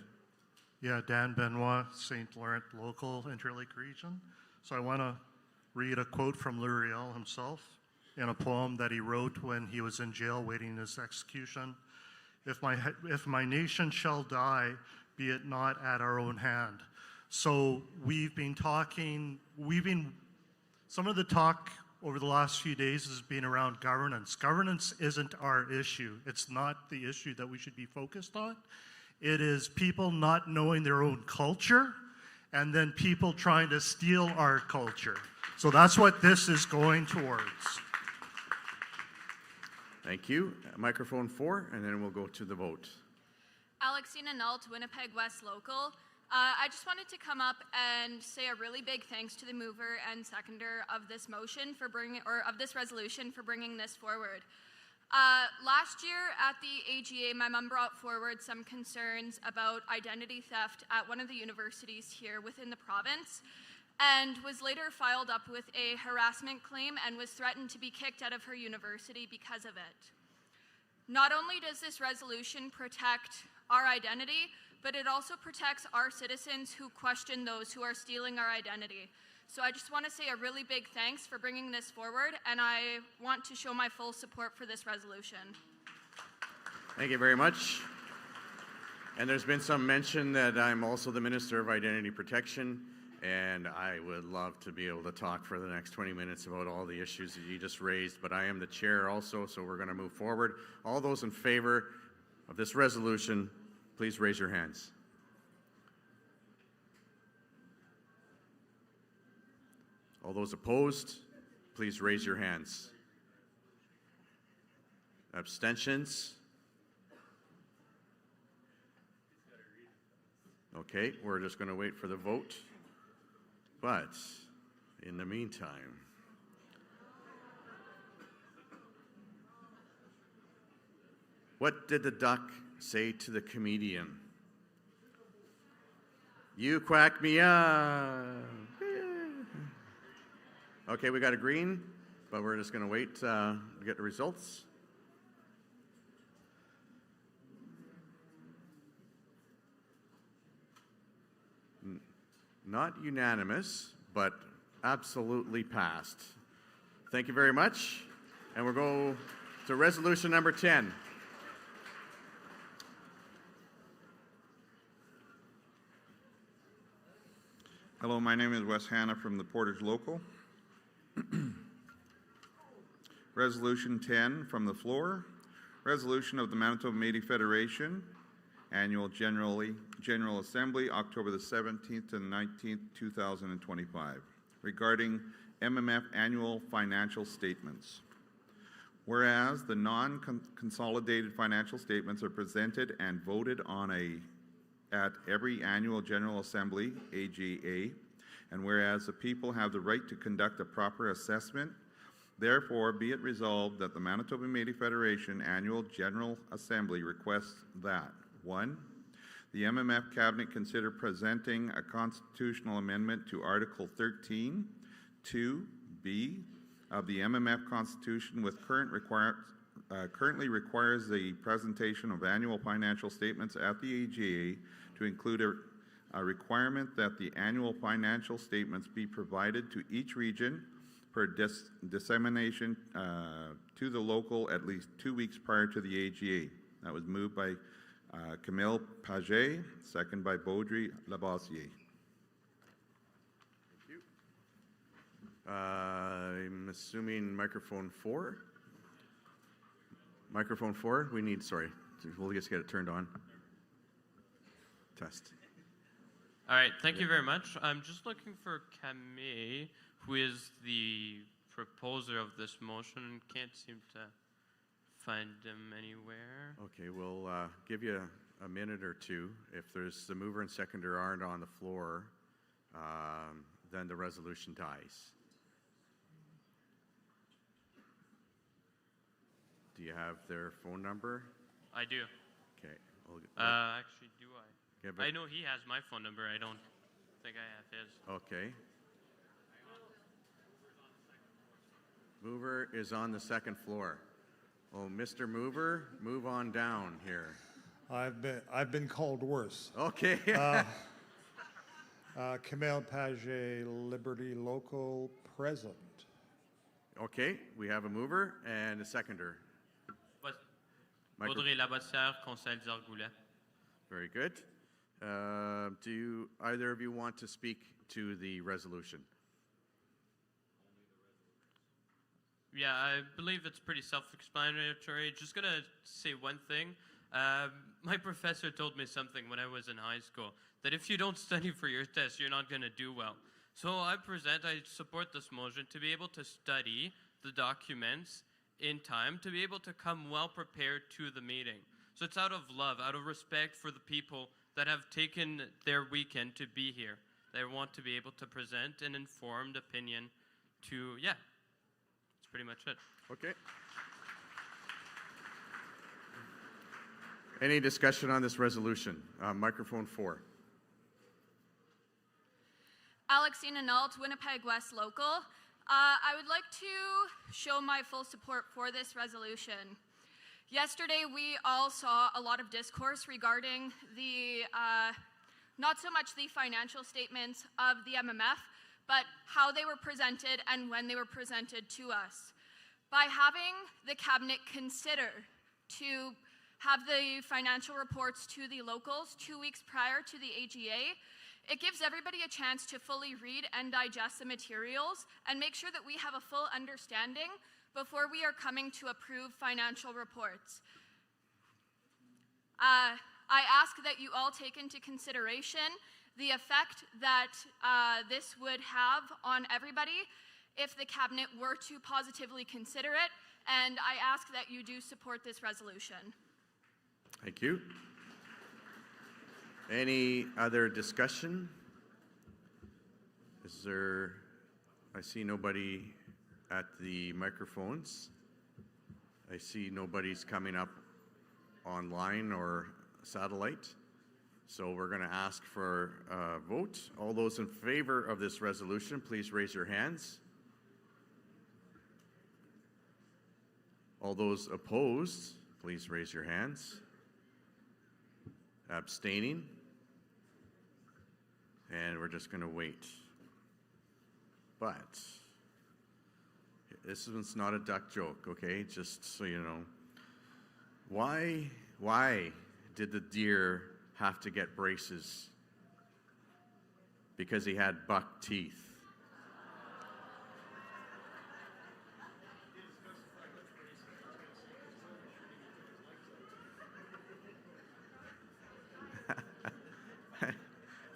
Yeah, Dan Benoit, St. Laurent Local, Interlake Region. So I want to read a quote from Riel himself in a poem that he wrote when he was in jail waiting his execution. If my nation shall die, be it not at our own hand. So some of the talk over the last few days has been around governance. Governance isn't our issue. It's not the issue that we should be focused on. It is people not knowing their own culture and then people trying to steal our culture. So that's what this is going towards. Thank you. Microphone 4, and then we'll go to the vote. Alexina Nault, Winnipeg West Local. I just wanted to come up and say a really big thanks to the mover and seconder of this motion for of this resolution for bringing this forward. Last year at the AGA, my mom brought forward some concerns about identity theft at one of the universities here within the province. and was later filed up with a harassment claim and was threatened to be kicked out of her university because of it. Not only does this resolution protect our identity, but it also protects our citizens who question those who are stealing our identity. So I just want to say a really big thanks for bringing this forward, and I want to show my full support for this resolution. Thank you very much. And there's been some mention that I'm also the Minister of Identity Protection, and I would love to be able to talk for the next 20 minutes about all the issues that you just raised, but I am the chair also, so we're going to move forward. All those in favor of this resolution, please raise your hands. All those opposed, please raise your hands. Abstentions? Okay, we're just going to wait for the vote. But in the meantime, what did the duck say to the comedian? You quack me up. Okay, we got a green, but we're just going to wait to get the results. Not unanimous, but absolutely passed. Thank you very much. And we'll go to resolution number 10. Hello, my name is Wes Hanna from the Portage Local. Resolution 10 from the floor. Resolution of the Manitoba Métis Federation, Annual General Assembly, October the 17th to the 19th, 2025, regarding MMF annual financial statements. Whereas the non-consolidated financial statements are presented and voted on at every annual General Assembly, AGA, and whereas the people have the right to conduct a proper assessment, therefore be it resolved that the Manitoba Métis Federation Annual General Assembly requests that 1. The MMF Cabinet consider presenting a constitutional amendment to Article 13, 2B of the MMF Constitution, with currently requires the presentation of annual financial statements at the AGA to include a requirement that the annual financial statements be provided to each region for dissemination to the local at least 2 weeks prior to the AGA. That was moved by Camille Paget, second by Baudry Labossiere. Thank you. I'm assuming microphone 4? Microphone 4? We need, sorry, we'll just get it turned on. Test. All right, thank you very much. I'm just looking for Camille, who is the proposer of this motion. Can't seem to find him anywhere. Okay, we'll give you a minute or two. If there's the mover and seconder aren't on the floor, then the resolution dies. Do you have their phone number? I do. Okay. Actually, do I? Yeah, but I know he has my phone number. I don't think I have his. Okay. Mover is on the second floor. Oh, Mr. Mover, move on down here. I've been called worse. Okay. Camille Paget, Liberty Local, present. Okay, we have a mover and a seconder. Baudry Labossiere, Conseil des Argoulets. Very good. Do either of you want to speak to the resolution? Yeah, I believe it's pretty self-explanatory. Just gonna say one thing. My professor told me something when I was in high school, that if you don't study for your test, you're not gonna do well. So I support this motion to be able to study the documents in time, to be able to come well prepared to the meeting. So it's out of love, out of respect for the people that have taken their weekend to be here. They want to be able to present an informed opinion to, yeah, that's pretty much it. Okay. Any discussion on this resolution? Microphone 4. Alexina Nault, Winnipeg West Local. I would like to show my full support for this resolution. Yesterday, we all saw a lot of discourse regarding the, not so much the financial statements of the MMF, but how they were presented and when they were presented to us. By having the Cabinet consider to have the financial reports to the locals 2 weeks prior to the AGA, it gives everybody a chance to fully read and digest the materials and make sure that we have a full understanding before we are coming to approve financial reports. I ask that you all take into consideration the effect that this would have on everybody if the Cabinet were to positively consider it, and I ask that you do support this resolution. Thank you. Any other discussion? Is there, I see nobody at the microphones. I see nobody's coming up online or satellite. So we're going to ask for a vote. All those in favor of this resolution, please raise your hands. All those opposed, please raise your hands. Abstaining. And we're just going to wait. But this one's not a duck joke, okay? Just so you know. Why did the deer have to get braces? Because he had buck teeth.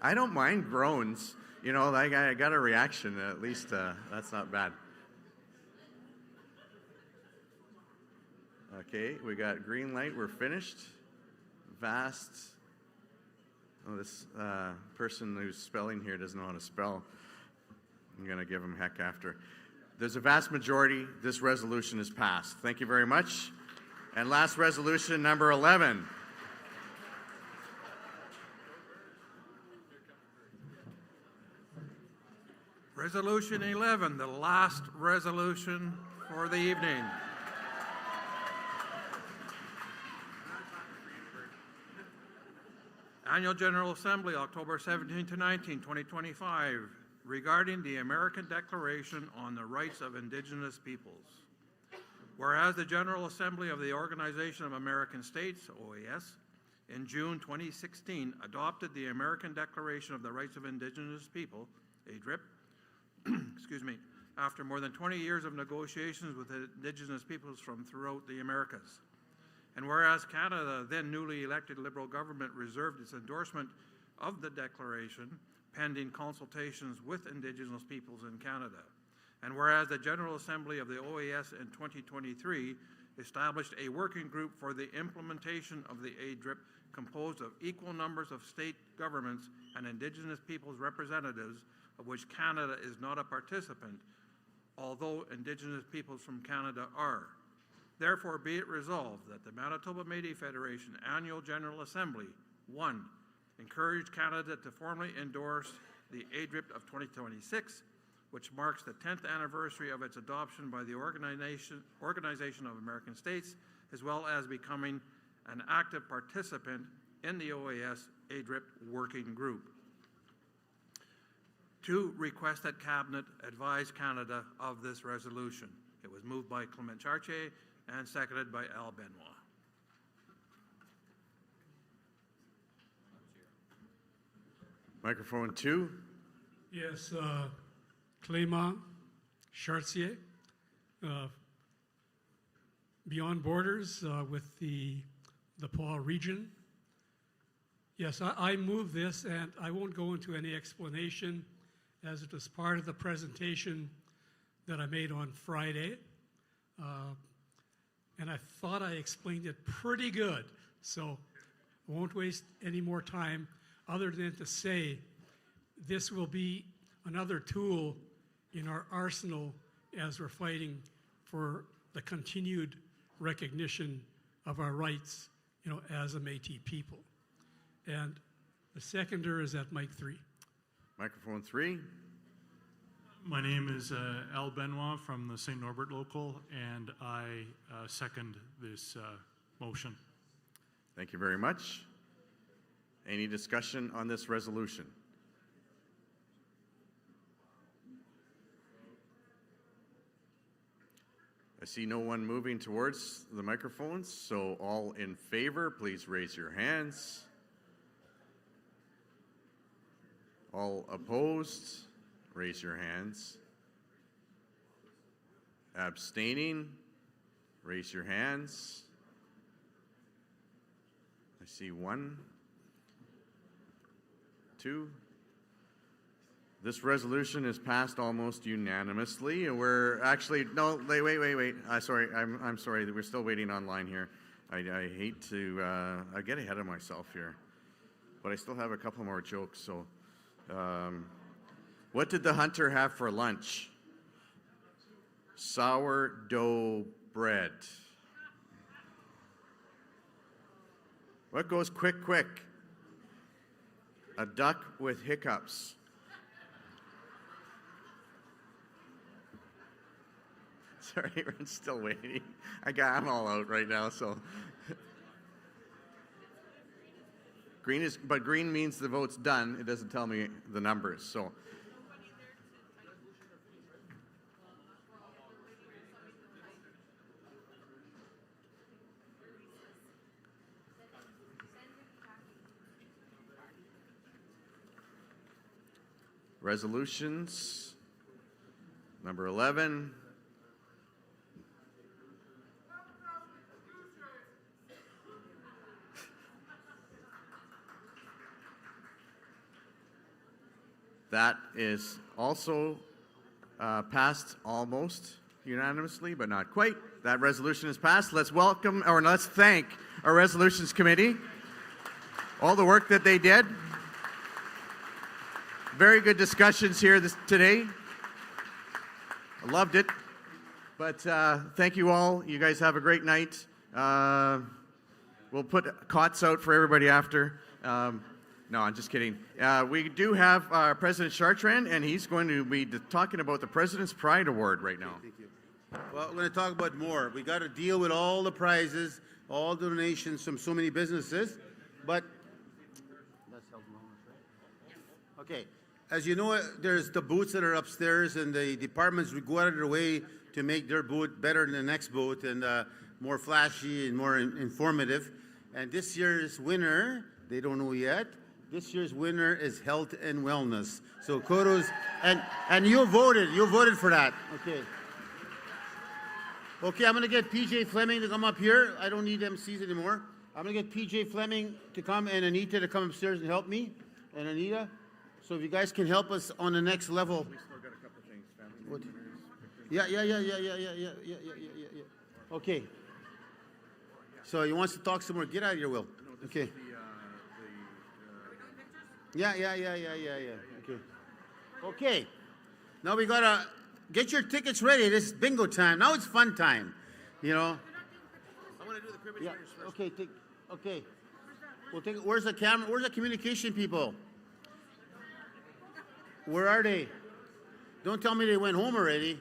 I don't mind groans. You know, like I got a reaction. At least that's not bad. Okay, we got green light. We're finished. Vast. Oh, this person who's spelling here doesn't know how to spell. I'm going to give him heck after. There's a vast majority. This resolution is passed. Thank you very much. And last resolution, number 11. Resolution 11, the last resolution for the evening. Annual General Assembly, October 17 to 19, 2025, regarding the American Declaration on the Rights of Indigenous Peoples. Whereas the General Assembly of the Organization of American States, OAS, in June 2016 adopted the American Declaration of the Rights of Indigenous People, ADRIP, excuse me, after more than 20 years of negotiations with Indigenous peoples from throughout the Americas. And whereas Canada, then newly elected Liberal government, reserved its endorsement of the Declaration pending consultations with Indigenous peoples in Canada. And whereas the General Assembly of the OAS in 2023 established a working group for the implementation of the ADRIP composed of equal numbers of state governments and Indigenous peoples representatives, of which Canada is not a participant, although Indigenous peoples from Canada are. Therefore, be it resolved that the Manitoba Métis Federation Annual General Assembly, 1, encourage Canada to formally endorse the ADRIP of 2026, which marks the 10th anniversary of its adoption by the Organization of American States, as well as becoming an active participant in the OAS ADRIP working group. 2, request that Cabinet advise Canada of this resolution. It was moved by Clement Chartier and seconded by Al Benoit. Microphone 2. Yes, Clément Chartier, Beyond Borders with the Paul region. Yes, I move this, and I won't go into any explanation as it was part of the presentation that I made on Friday. And I thought I explained it pretty good, so I won't waste any more time other than to say this will be another tool in our arsenal as we're fighting for the continued recognition of our rights, as a Métis people. And the seconder is at mic 3. Microphone 3. My name is Al Benoit from the St. Norbert local, and I second this motion. Thank you very much. Any discussion on this resolution? I see no one moving towards the microphones, so all in favor, please raise your hands. All opposed, raise your hands. Abstaining, raise your hands. I see 1, 2. This resolution is passed almost unanimously, and we're actually, no, wait. Sorry, I'm sorry that we're still waiting online here. I hate to I get ahead of myself here, but I still have a couple more jokes. So, what did the hunter have for lunch? Sourdough bread. What goes quick? A duck with hiccups. Sorry, we're still waiting. I'm all out right now, so. Green means the vote's done. It doesn't tell me the numbers, so. Resolutions, number 11. That is also passed almost unanimously, but not quite. That resolution is passed. Let's thank our Resolutions Committee. All the work that they did. Very good discussions here today. I loved it. But thank you all. You guys have a great night. We'll put cots out for everybody after. No, I'm just kidding. We do have President Chartrand, and he's going to be talking about the President's Pride Award right now. Thank you. Well, we're going to talk about more. We got to deal with all the prizes, all the donations from so many businesses, but okay. As you know, there's the booths that are upstairs, and the departments go out of their way to make their booth better than the next booth and more flashy and more informative. And this year's winner, they don't know yet. This year's winner is health and wellness. So kudos, and you voted for that. Okay, I'm gonna get PJ Fleming to come up here. I don't need MCs anymore. I'm gonna get PJ Fleming to come and Anita to come upstairs and help me, and Anita. So if you guys can help us on the next level. We still got a couple things. What? Yeah. Okay. So he wants to talk some more. Get out of here, Will. Okay. Yeah. Okay. Now we gotta get your tickets ready. This is bingo time. Now it's fun time. You know. I want to do the cribbage first. Okay. Okay. We'll take. Where's the camera? Where's the communication people? Where are they? Don't tell me they went home already.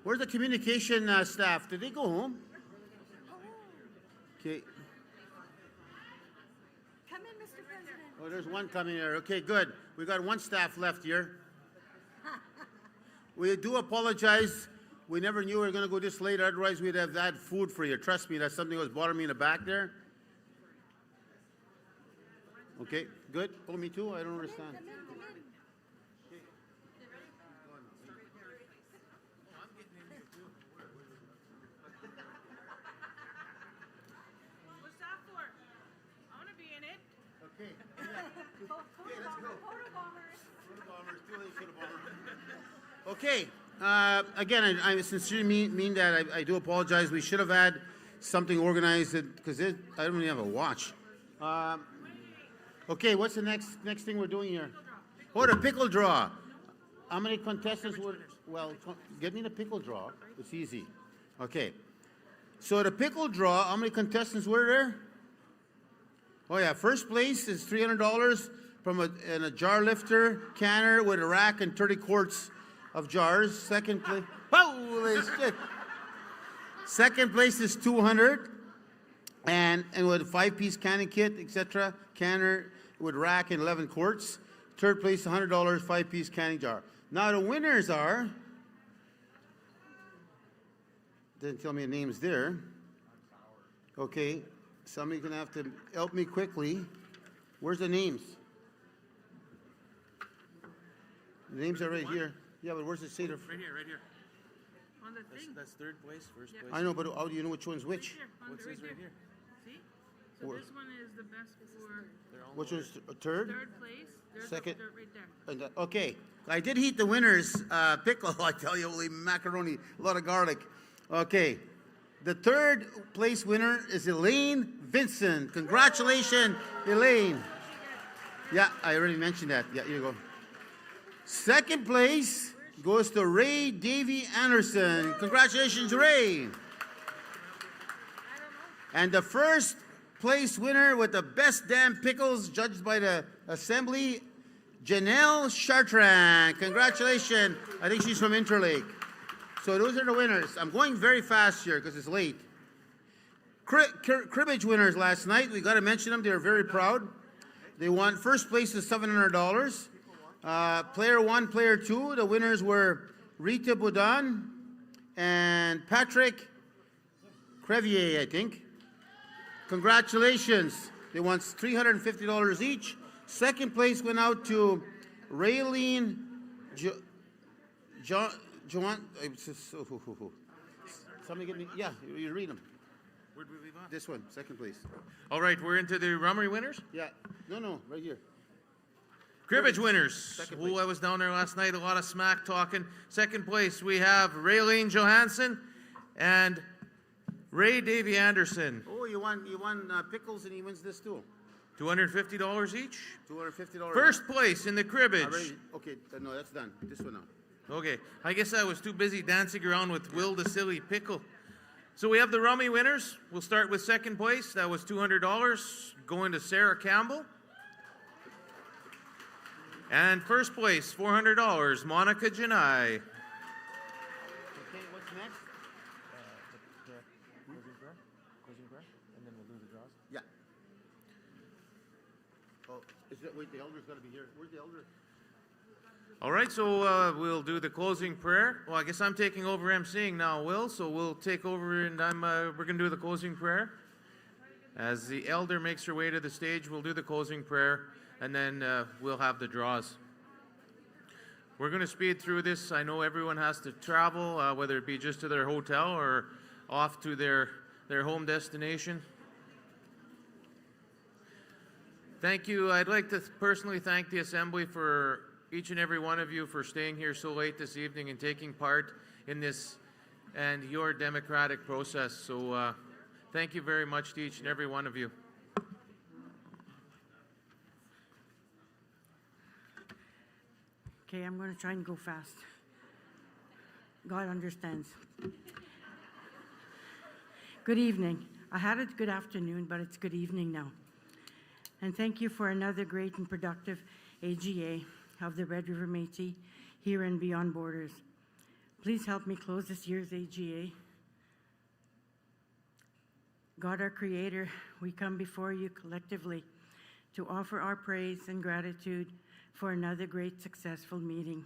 Where's the communication staff? Did they go home? Okay. Come in, Mr. President. Oh, there's one coming here. Okay, good. We got one staff left here. We do apologize. We never knew we were going to go this late. Otherwise, we'd have had food for you. Trust me, that's something that was bothering me in the back there. Okay, good. Oh, me too? I don't understand. Come in. What's that for? I want to be in it. Okay. Okay. Again, I sincerely mean that. I do apologize. We should have had something organized because I don't even have a watch. Okay, what's the next thing we're doing here? Oh, the pickle draw. How many contestants would? Well, get me the pickle draw. It's easy. Okay. So the pickle draw. How many contestants were there? Oh yeah, first place is $300 and a jar lifter, canner with a rack and 30 quarts of jars. Second place. Holy shit! Second place is 200, and with a 5-piece canning kit, etc. Canner with rack and 11 quarts. Third place, $100, 5-piece canning jar. Now the winners are. Didn't tell me the names there. Okay, somebody's gonna have to help me quickly. Where's the names? The names are right here. Yeah, but where's the say? Right here, right here. On the thing. That's third place, first place. I know, but how do you know which one's which? What says right here? See? So Or- this one is the best for Which one's third? third place. There's Second. the right there. And, okay, I did heat the winners pickle. I tell you, holy macaroni, a lot of garlic. Okay, the third place winner is Elaine Vincent. Congratulations, Elaine. Yeah, I already mentioned that. Yeah, here you go. Second place goes to Ray Davy Anderson. Congratulations, Ray. And the first place winner with the best damn pickles, judged by the assembly, Janelle Chartrand. Congratulations. I think she's from Interlake. So those are the winners. I'm going very fast here because it's late. Cribbage winners last night. We got to mention them. They were very proud. They won first place is $700. Player 1, player 2. The winners were Rita Boudon and Patrick Crevier, I think. Congratulations. They won $350 each. Second place went out to Raylene Joan. Somebody get me. Yeah, you read them. Where did we leave off? This one, second place. All right, we're into the Rummery winners. Yeah. No, right here. Cribbage winners. Second place. I was down there last night, a lot of smack talking. Second place, we have Raylene Johansson and Ray Davy Anderson. Oh, you won pickles, and he wins this too. $250 each. $250. First place in the cribbage. Okay, no, that's done. This one now. Okay, I guess I was too busy dancing around with Will the Silly Pickle. So we have the Rummy winners. We'll start with second place. That was $200, going to Sarah Campbell. And first place, $400, Monica Janai. Okay, what's next? Closing prayer, and then we'll do the draws. Yeah. Oh, wait, the elder's got to be here. Where's the elder? All right, so we'll do the closing prayer. Well, I guess I'm taking over emceeing now, Will. So we'll take over, and we're going to do the closing prayer. As the elder makes her way to the stage, we'll do the closing prayer, and then we'll have the draws. We're going to speed through this. I know everyone has to travel, whether it be just to their hotel or off to their home destination. Thank you. I'd like to personally thank the Assembly for each and every one of you for staying here so late this evening and taking part in this and your democratic process. So thank you very much to each and every one of you. Okay, I'm going to try and go fast. God understands. Good evening. I had a good afternoon, but it's good evening now. And thank you for another great and productive AGA of the Red River Métis here and beyond borders. Please help me close this year's AGA. God, our Creator, we come before you collectively to offer our praise and gratitude for another great successful meeting.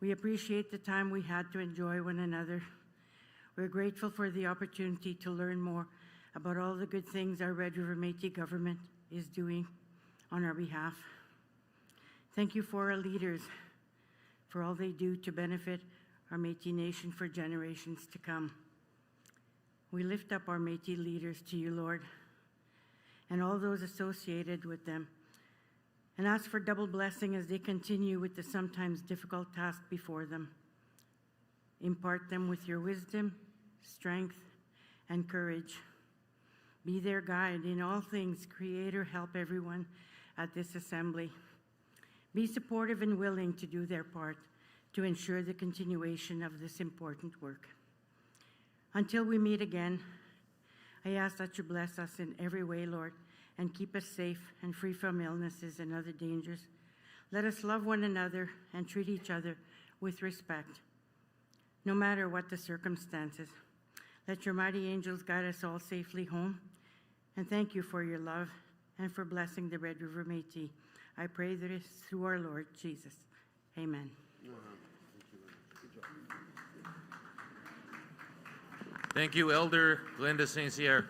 We appreciate the time we had to enjoy one another. We're grateful for the opportunity to learn more about all the good things our Red River Métis government is doing on our behalf. Thank you for our leaders, for all they do to benefit our Métis Nation for generations to come. We lift up our Métis leaders to you, Lord, and all those associated with them, and ask for double blessing as they continue with the sometimes difficult task before them. Impart them with your wisdom, strength, and courage. Be their guide in all things. Creator, help everyone at this assembly. Be supportive and willing to do their part to ensure the continuation of this important work. Until we meet again, I ask that you bless us in every way, Lord, and keep us safe and free from illnesses and other dangers. Let us love one another and treat each other with respect, no matter what the circumstances. Let your mighty angels guide us all safely home. And thank you for your love and for blessing the Red River Métis. I pray this through our Lord Jesus. Amen. Thank you, Elder Glenda St. Cyr.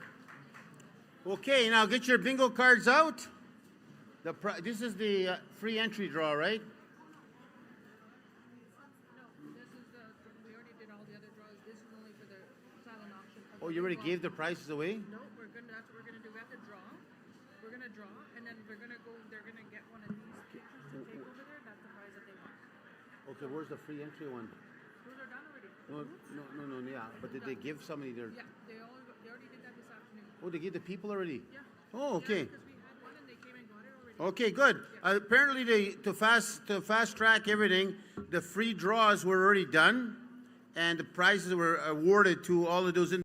Okay, now get your bingo cards out. This is the free entry draw, right? Oh, you already gave the prizes away? No, that's what we're gonna do. We have to draw. We're gonna draw, and then we're gonna go, they're gonna get one of these pictures to take over there. That's the prize that they want. Okay, where's the free entry one? Those are done already. No, yeah. But did they give somebody their... Yeah, they already did that this afternoon. Oh, they gave the people already? Yeah. Oh, okay. Yeah, because we had one and they came and got it already. Okay, good. Apparently, to fast track everything, the free draws were already done, and the prizes were awarded to all of those